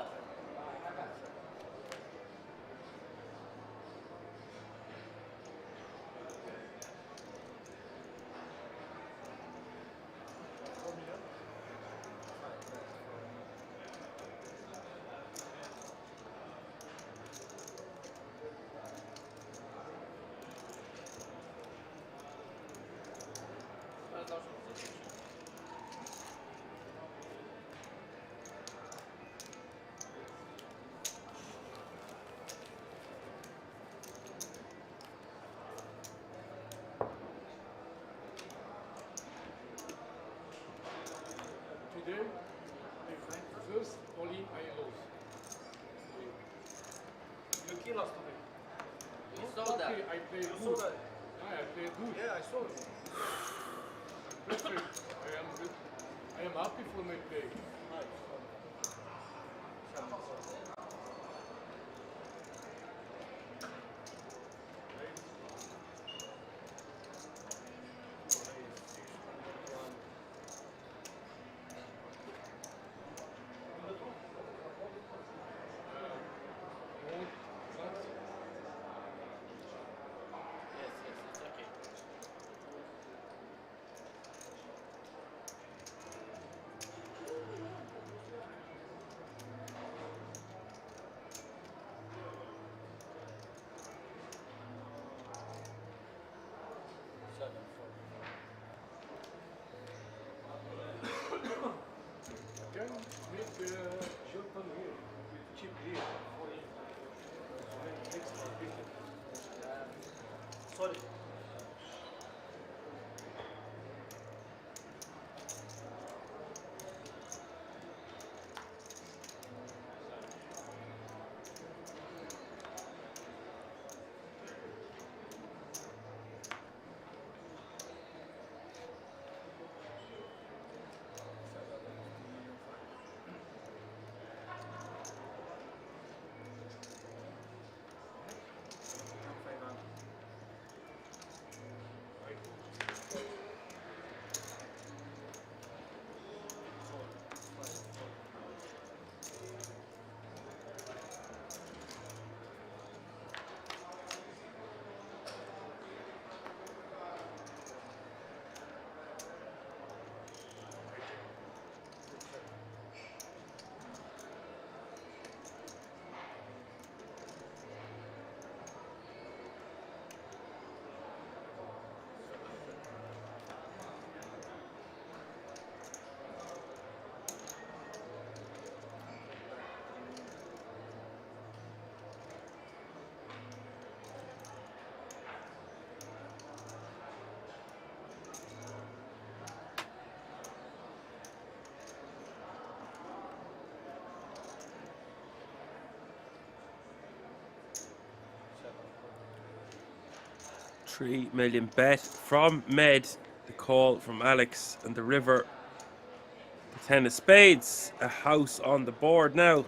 M: 3 million bet from Med. The call from Alex and the river. The 10 of spades. A house on the board now.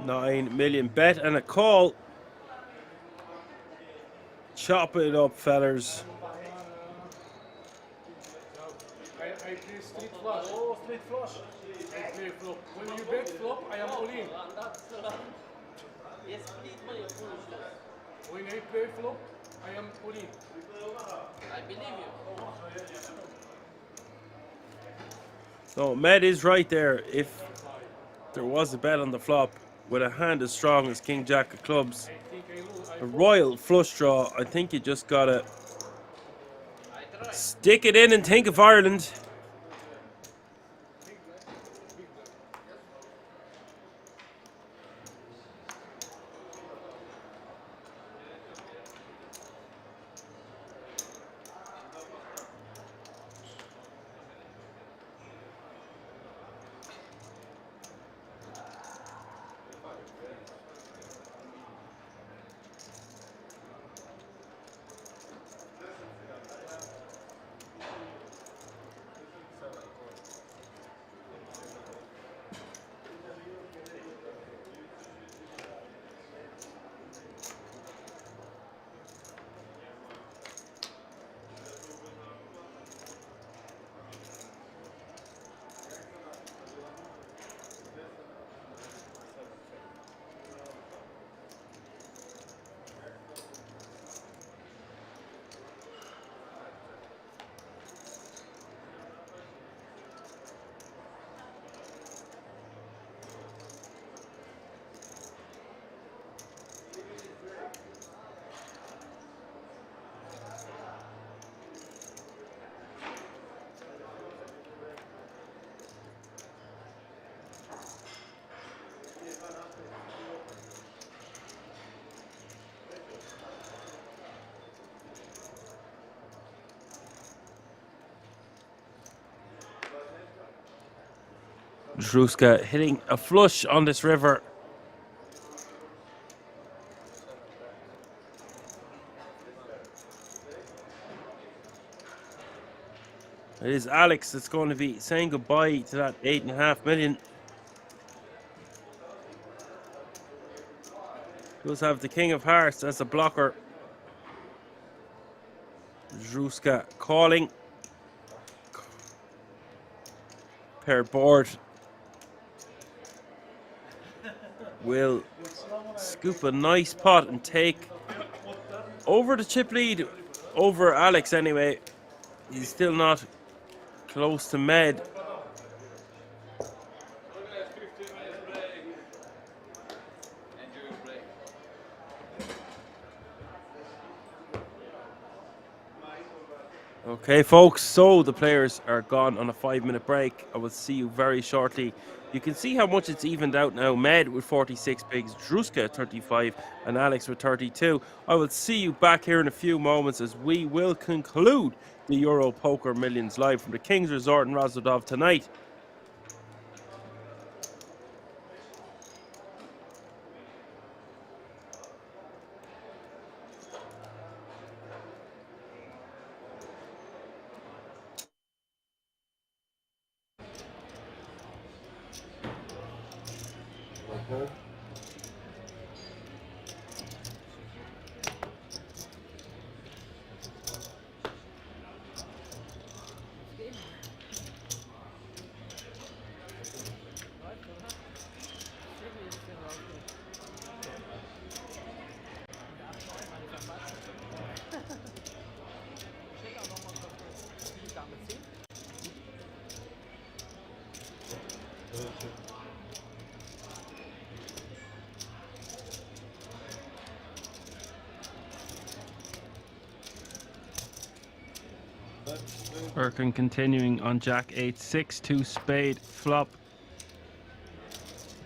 M: $9 million bet and a call. Chop it up, fellas.
L: I play street flush. Oh, street flush. I play flop. When you bet flop, I am all in.
U: Yes, please, my foolishness.
L: When I play flop, I am all in.
U: I believe you.
M: So Med is right there. If there was a bet on the flop with a hand as strong as King Jack of clubs, a royal flush draw, I think you just gotta stick it in and think of Ireland. Druska hitting a flush on this river. It is Alex that's going to be saying goodbye to that 8.5 million. Does have the King of Hearts as a blocker. Druska calling. Pair board. Will scoop a nice pot and take over the chip lead over Alex anyway. He's still not close to Med. Okay, folks, so the players are gone on a 5-minute break. I will see you very shortly. You can see how much it's evened out now. Med with 46 pigs, Druska at 35, and Alex with 32. I will see you back here in a few moments as we will conclude the Euro Poker Millions live from the King's Resort in Rozhdov tonight. Erkin continuing on Jack 8-6, 2 spade flop.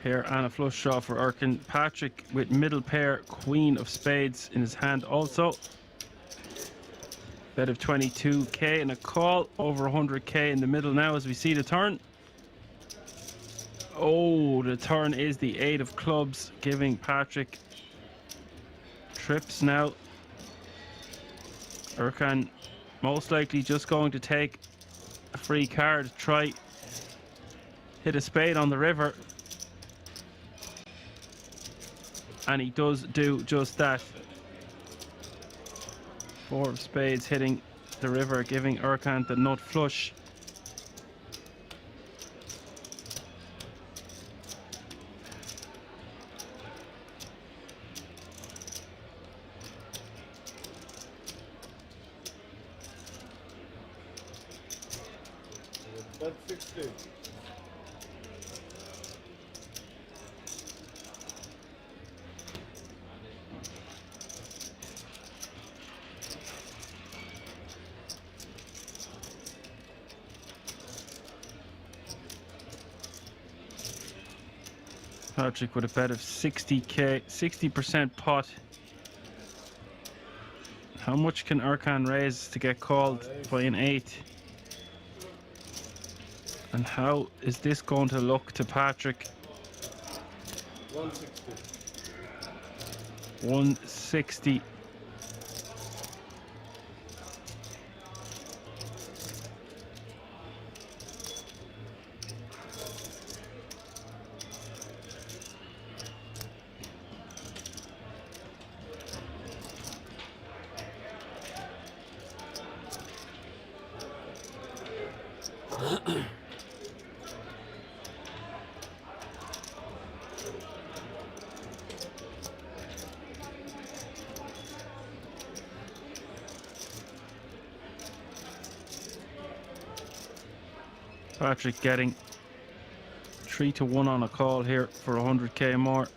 M: Pair and a flush draw for Erkin. Patrick with middle pair, queen of spades in his hand also. Bet of 22k and a call, over 100k in the middle now as we see the turn. Oh, the turn is the 8 of clubs, giving Patrick trips now. Erkan most likely just going to take a free card, try hit a spade on the river. And he does do just that. 4 of spades hitting the river, giving Erkan the nut flush.
P: Bet 60.
M: Patrick with a bet of 60k, 60% pot. How much can Erkan raise to get called by an 8? And how is this going to look to Patrick?
P: 160.
M: 160. Patrick getting 3-1 on a call here for 100k more.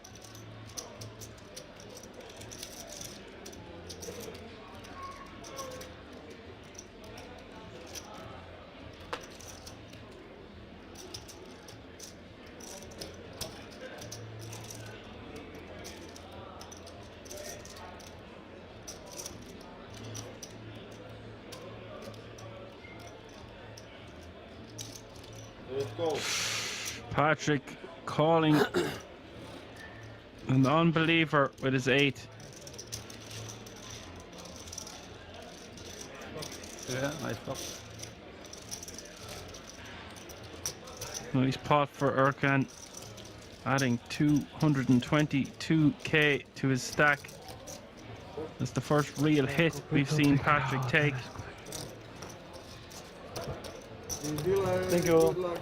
M: Patrick calling an unbeliever with his 8.
N: Yeah, nice flop.
M: Nice pot for Erkan, adding 222k to his stack. That's the first real hit we've seen Patrick take.
P: Thank you.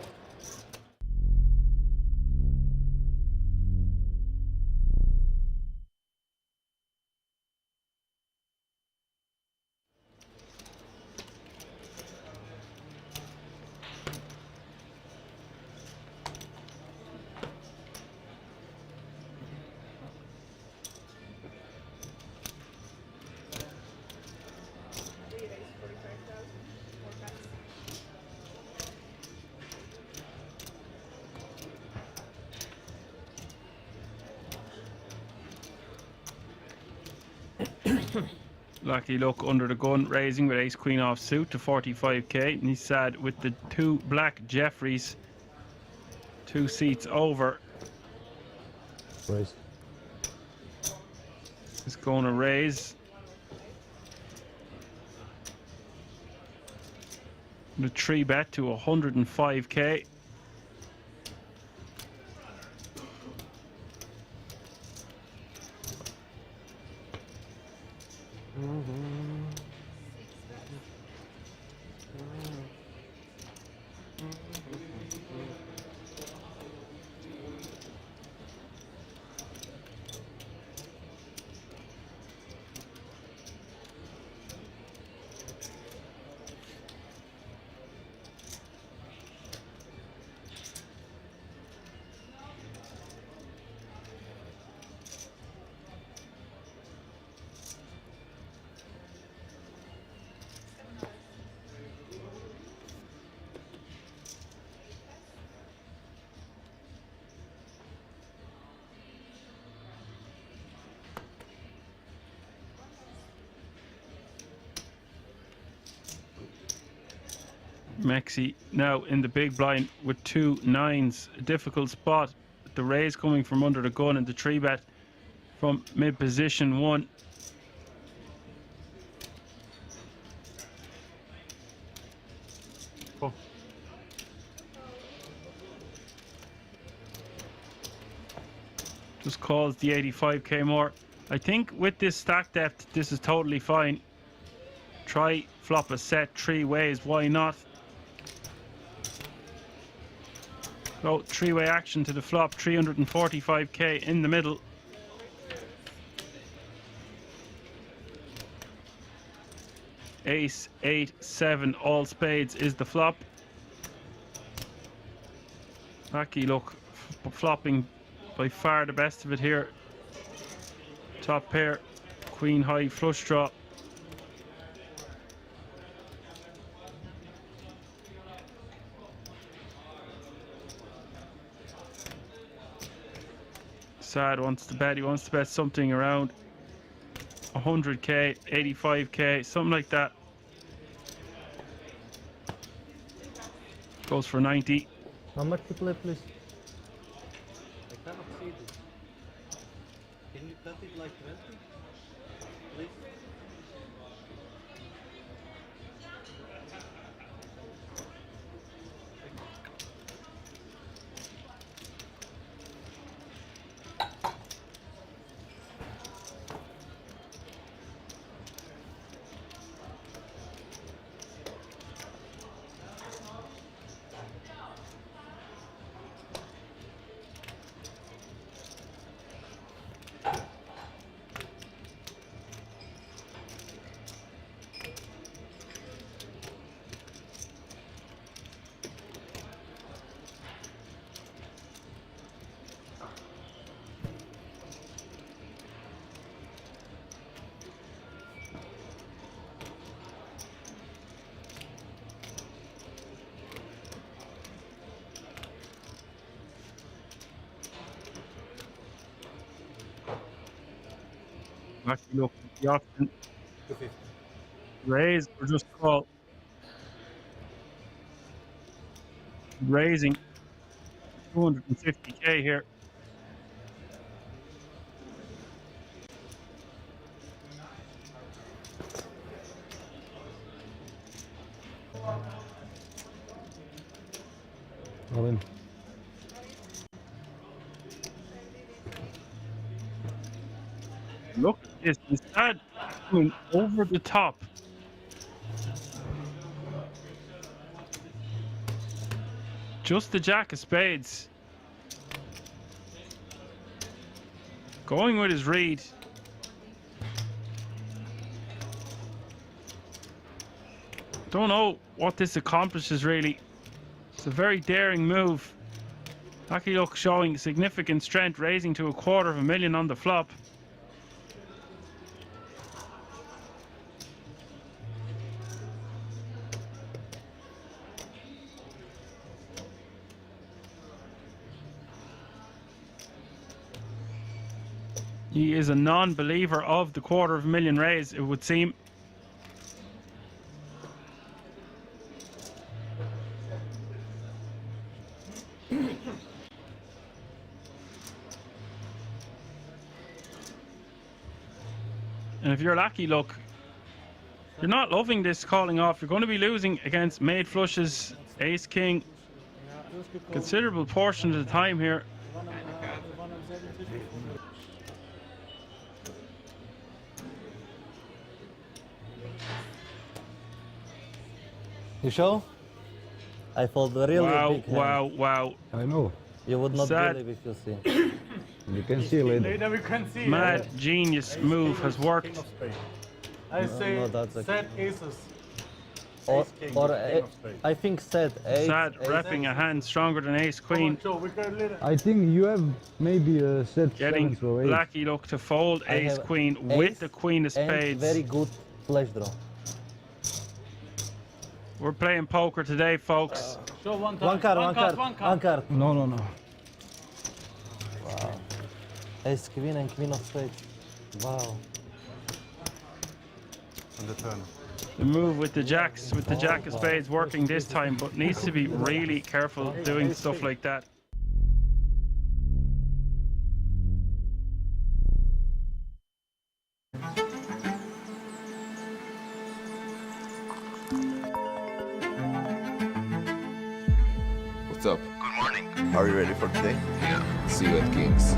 M: Lucky Luck under the gun, raising with ace queen off suit to 45k, and he's sad with the 2 black Jeffreys 2 seats over.
N: Raise.
M: He's going to raise. The 3 bet to 105k. Mexi now in the big blind with 2 9s. A difficult spot. The raise coming from under the gun and the 3-bet from mid position 1. Just calls the 85k more. I think with this stack depth, this is totally fine. Try flop a set 3 ways, why not? Go 3-way action to the flop, 345k in the middle. Ace, 8, 7, all spades is the flop. Lucky look, flopping by far the best of it here. Top pair, queen high flush draw. Sad wants to bet, he wants to bet something around 100k, 85k, something like that. Goes for 90.
N: How much to play, please? I cannot see this. Can you cut it like 20? Please?
M: Lucky look at the option. Raise or just call. Raising 250k here.
N: All in.
M: Look at this, instead going over the top. Just the jack of spades. Going with his read. Don't know what this accomplishes really. It's a very daring move. Lucky look showing significant strength, raising to $250,000 on the flop. He is a non-believer of the $250,000 raise, it would seem. And if you're Lucky Look, you're not loving this calling off. You're going to be losing against made flushes, ace king, considerable portion of the time here.
N: You sure? I fold a really big hand.
M: Wow, wow.
S: I know.
N: You would not
M: Sad.
N: believe if you see.
S: You can see later.
L: Later we can see.
M: Mad genius move has worked.
L: I say
N: no, that's
L: set aces.
N: Or I think set ace.
M: Sad
N: ace.
M: repping a hand stronger than ace queen.
S: I think you have maybe a set
M: Getting
S: sevens or eights.
M: Lucky Look to fold
N: I
M: ace
N: have
M: queen
N: ace
M: with the queen of
N: and
M: spades.
N: very good flash draw.
M: We're playing poker today, folks.
L: Show one
N: One card, one card, one card.
S: No, no, no.
N: Wow. Ace queen and queen of spades. Wow.
S: On the turn.
M: The move with the jacks, with the jack of spades working this time, but needs to be really careful doing stuff like that.
K: What's up? Good morning. Are you ready for today? Yeah. See you at Kings.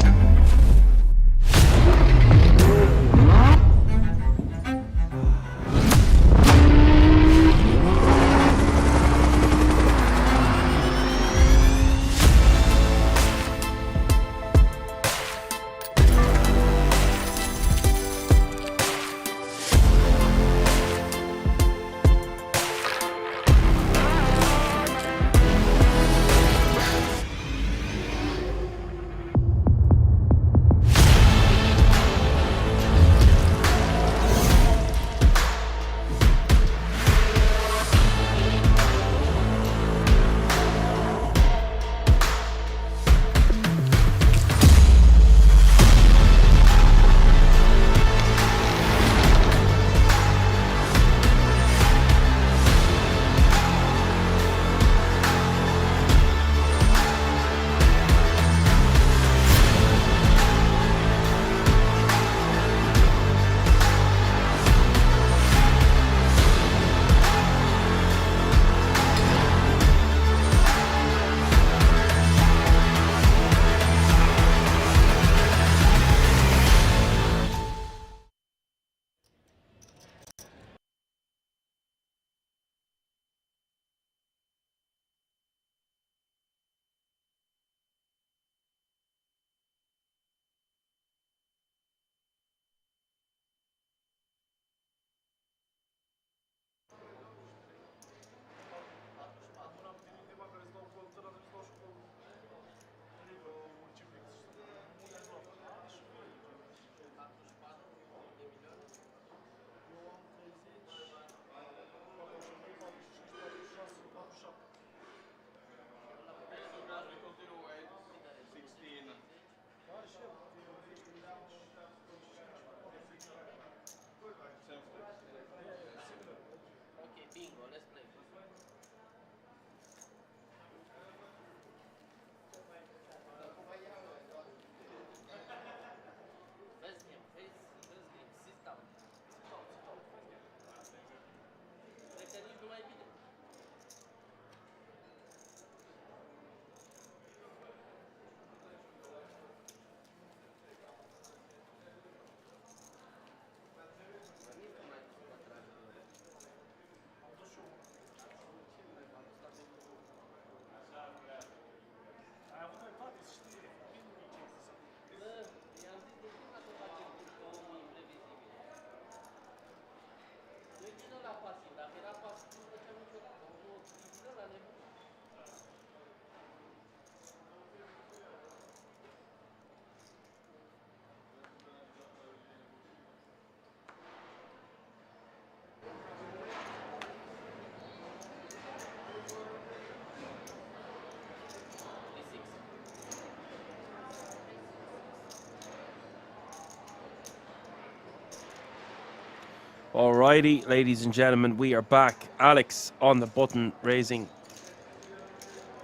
M: Alrighty, ladies and gentlemen, we are back. Alex on the button, raising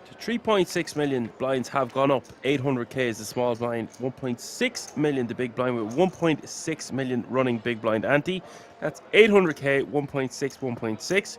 M: to 3.6 million. Blinds have gone up. 800k is the small blind, 1.6 million the big blind, with 1.6 million running big blind ante. That's 800k, 1.6, 1.6.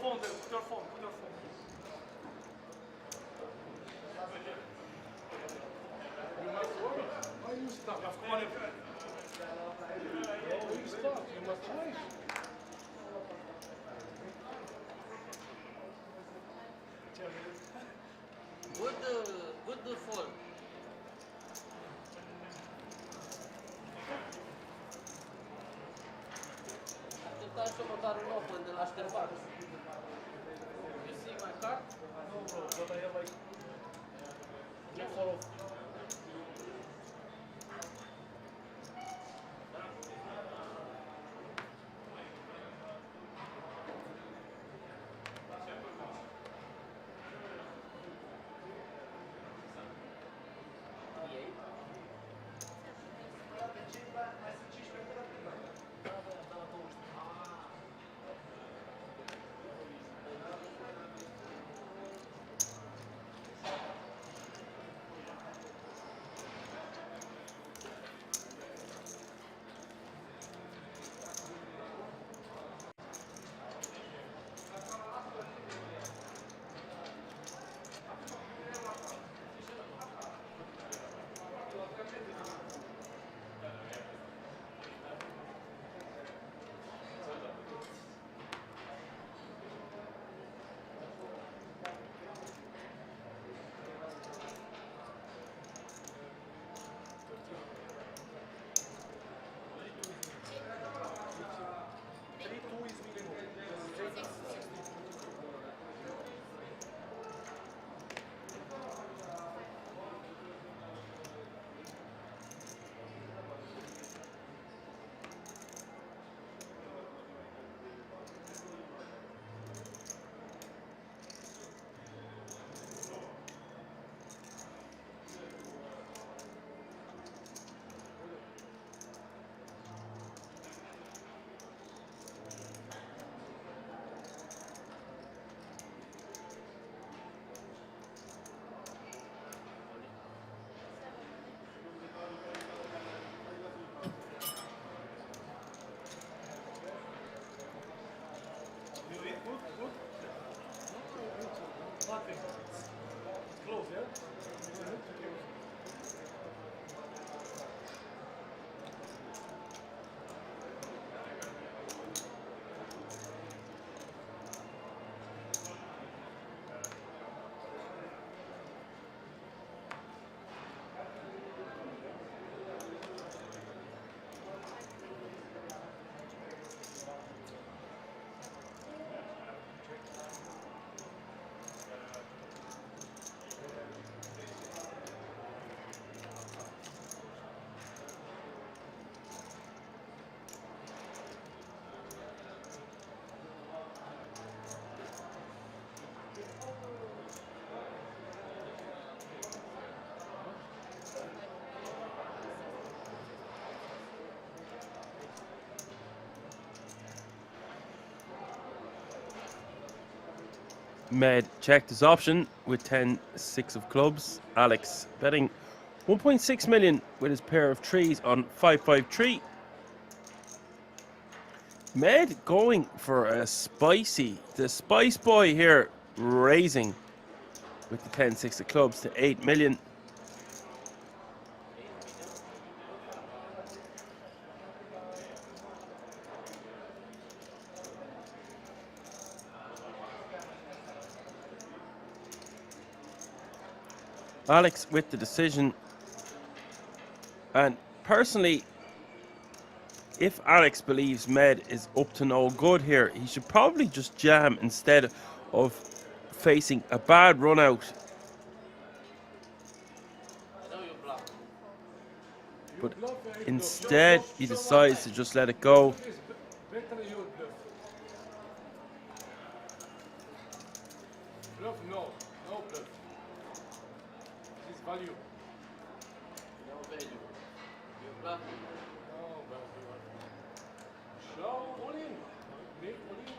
L: phone there. Put your phone. Put your phone. You must work. Why you stop? You have money. No, you stop. You must wait.
U: Good fall. Așteptam măcar un open de la Stefan. You see my card?
L: No, bro, but I have like... Just follow. Nothing. It's close, yeah?
M: Med checked his option with 10-6 of clubs. Alex betting 1.6 million with his pair of threes on 5-5-3. Med going for a spicy. The Spice Boy here raising with the 10-6 of clubs to 8 million. Alex with the decision, and personally, if Alex believes Med is up to no good here, he should probably just jam instead of facing a bad run out. But instead, he decides to just let it go.
L: Bluff, no. No bluff. This is value.
U: No value. You bluff.
L: No value. Show all in. Make all in.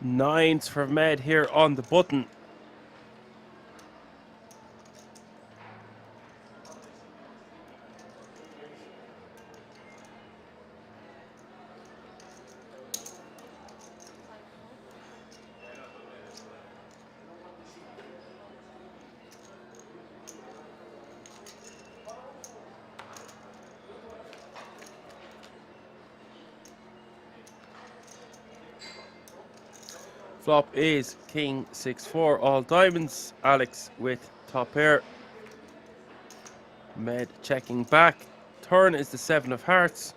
M: Nines for Med here on the button. Flop is King 6-4, all diamonds. Alex with top pair. Med checking back. Turn is the 7 of hearts.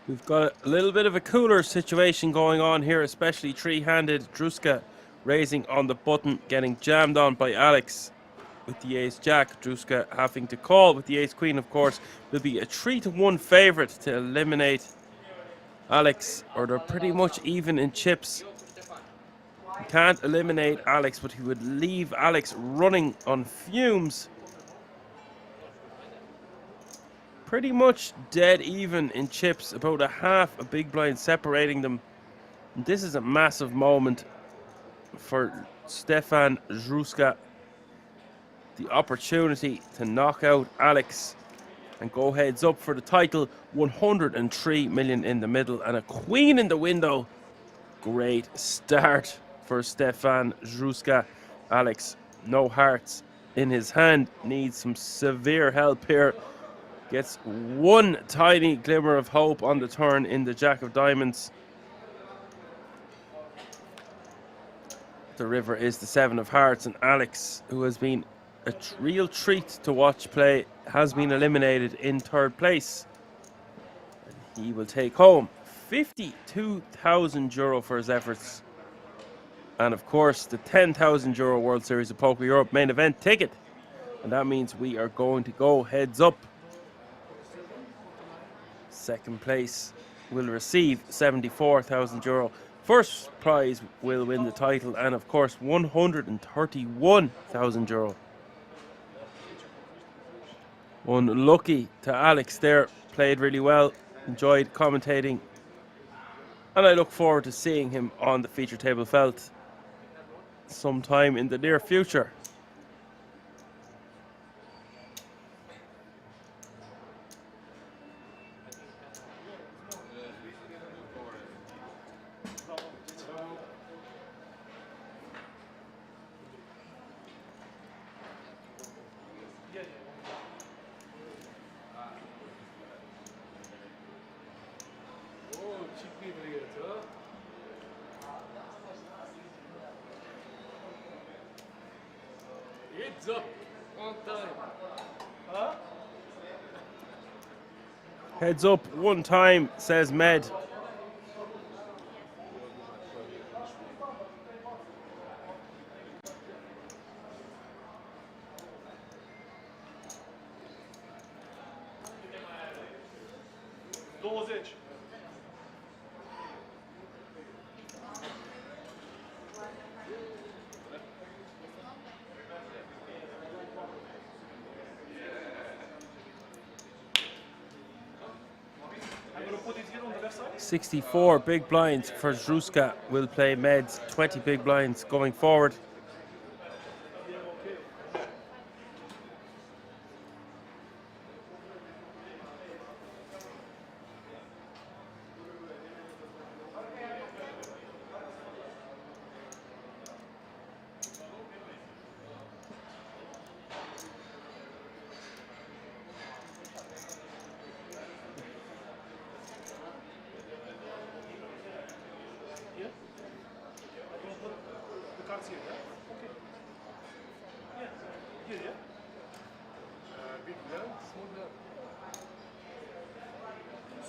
M: We've got a little bit of a cooler situation going on here, especially three-handed. Druska raising on the button, getting jammed on by Alex with the ace-jack. Druska having to call with the ace-queen, of course. Will be a 3-1 favourite to eliminate Alex, or they're pretty much even in chips. He can't eliminate Alex, but he would leave Alex running on fumes. Pretty much dead even in chips, about a half a big blind separating them. And this is a massive moment for Stefan Druska. The opportunity to knock out Alex and go heads up for the title. 103 million in the middle and a queen in the window. Great start for Stefan Druska. Alex, no hearts in his hand, needs some severe help here. Gets one tiny glimmer of hope on the turn in the Jack of Diamonds. The river is the 7 of Hearts, and Alex, who has been a real treat to watch play, has been eliminated in third place. He will take home €52,000 for his efforts. And of course, the €10,000 World Series of Poker Europe main event ticket. And that means we are going to go heads up. Second place will receive €74,000. First prize will win the title, and of course €131,000. Unlucky to Alex there, played really well, enjoyed commentating, and I look forward to seeing him on the feature table felt sometime in the near future.
L: Heads up, on time. Huh?
M: Heads up one time, says Med.
L: Dosage. I'm going to put it here on the left side.
M: 64 big blinds for Druska will play Med's 20 big blinds going forward.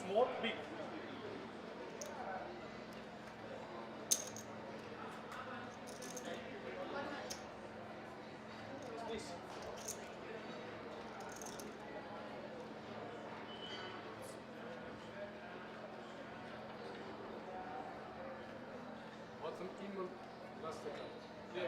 L: small, big. Please. What's an email last second? Yeah.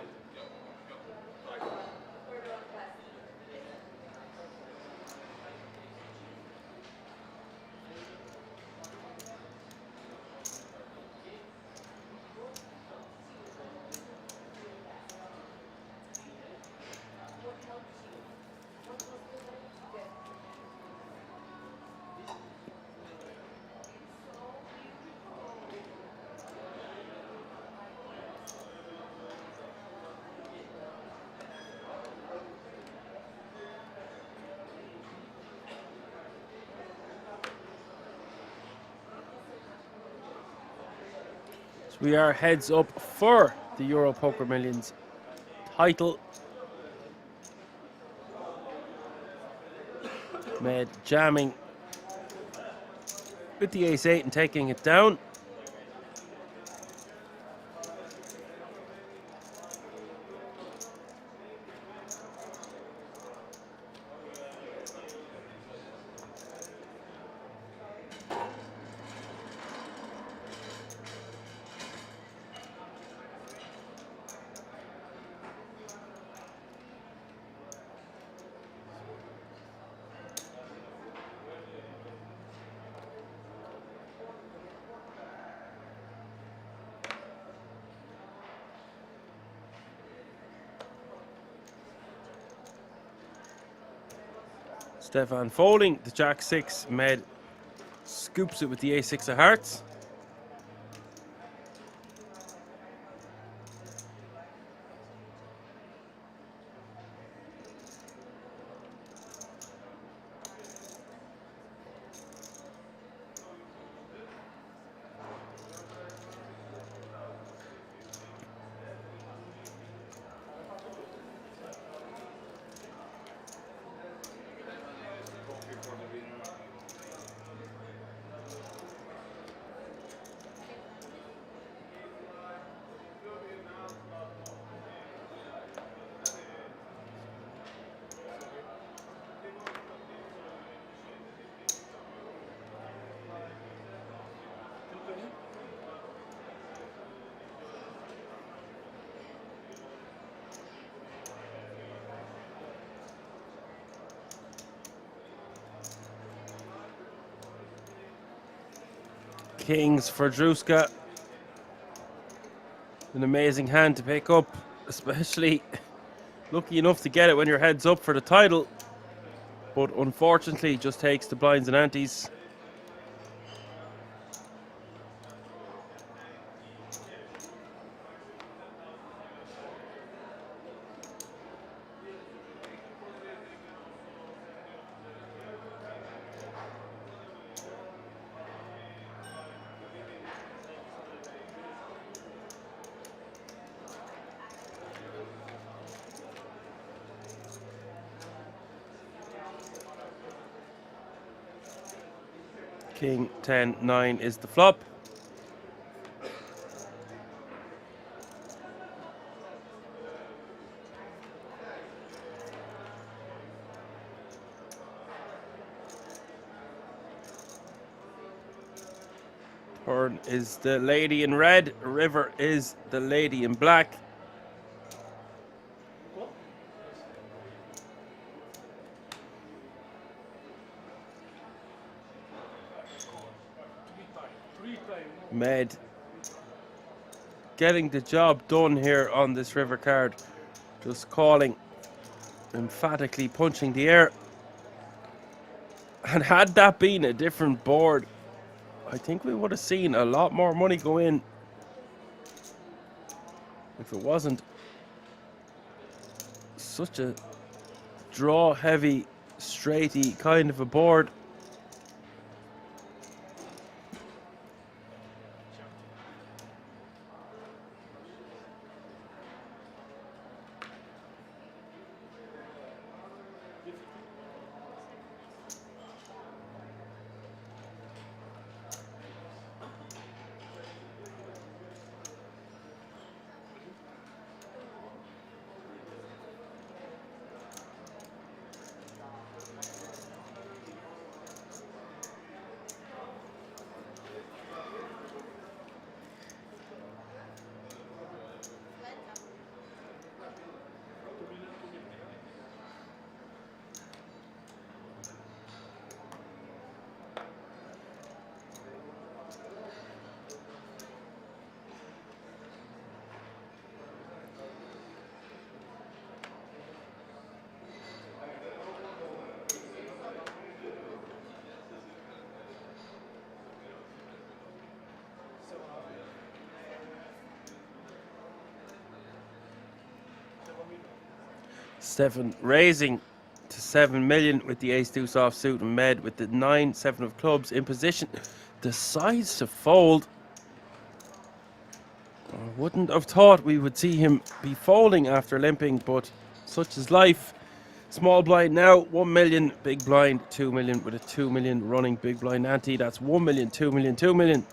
M: We are heads up for the Euro Poker Millions title. Med jamming with the ace-8 and taking it down. Stefan folding the jack-6. Med scoops it with the ace-6 of hearts. Kings for Druska. An amazing hand to pick up, especially lucky enough to get it when you're heads up for the title. But unfortunately, just takes the blinds and antes. King 10-9 is the flop. Turn is the lady in red. River is the lady in black. Med getting the job done here on this river card. Just calling, emphatically punching the air. And had that been a different board, I think we would have seen a lot more money go in. If it wasn't such a draw heavy, straighty kind of a board. Stefan raising to 7 million with the ace-deuce offsuit, and Med with the 9-7 of clubs in position decides to fold. I wouldn't have thought we would see him be folding after limping, but such is life. Small blind now, 1 million, big blind 2 million with a 2 million running big blind ante. That's 1 million, 2 million, 2 million.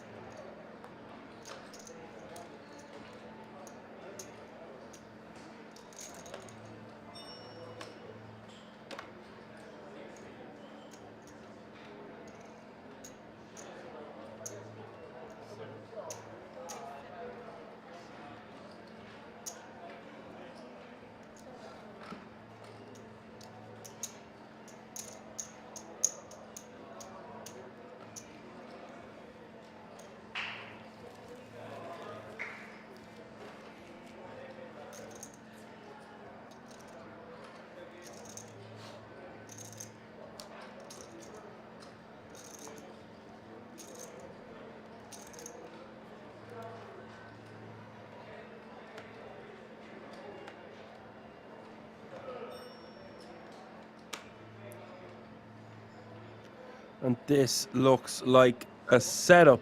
M: And this looks like a setup.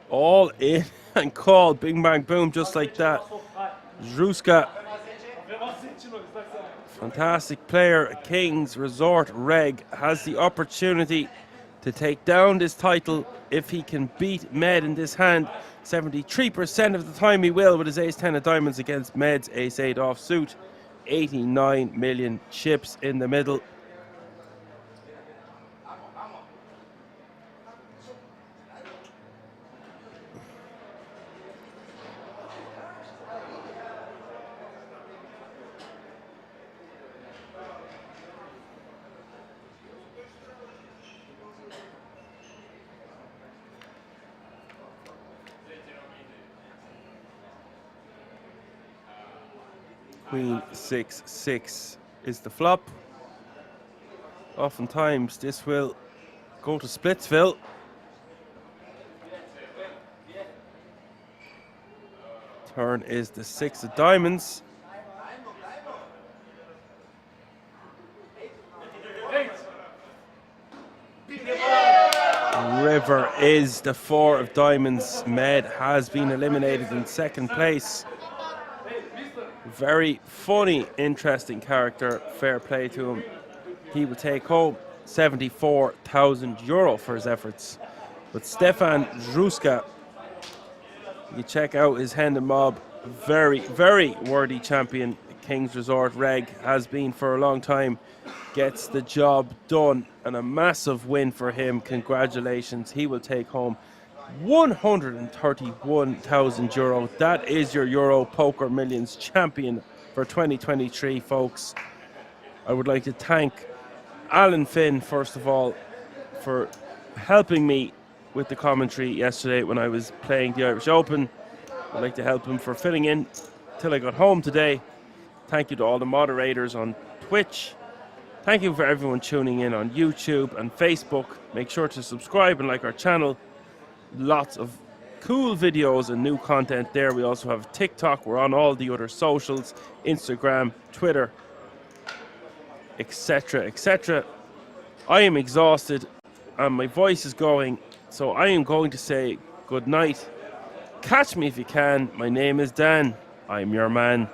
M: All in and called. Bing, bang, boom, just like that. Zruska. Fantastic player. Kings Resort Reg has the opportunity to take down this title if he can beat Med in this hand. 73% of the time he will with his ace-10 of diamonds against Med's ace-8 offsuit. 89 million chips in the middle. Queen 6-6 is the flop. Oftentimes this will go to Splitsville. Turn is the 6 of diamonds. River is the 4 of diamonds. Med has been eliminated in second place. Very funny, interesting character. Fair play to him. He will take home €74,000 for his efforts. But Stefan Zruska, you check out his hand and mob. Very, very worthy champion. Kings Resort Reg has been for a long time. Gets the job done, and a massive win for him. Congratulations. He will take home €131,000. That is your Euro Poker Millions champion for 2023, folks. I would like to thank Alan Finn, first of all, for helping me with the commentary yesterday when I was playing the Irish Open. I'd like to help him for filling in till I got home today. Thank you to all the moderators on Twitch. Thank you for everyone tuning in on YouTube and Facebook. Make sure to subscribe and like our channel. Lots of cool videos and new content there. We also have TikTok. We're on all the other socials, Instagram, Twitter, etc., etc. I am exhausted and my voice is going, so I am going to say good night. Catch me if you can. My name is Dan. I'm your man.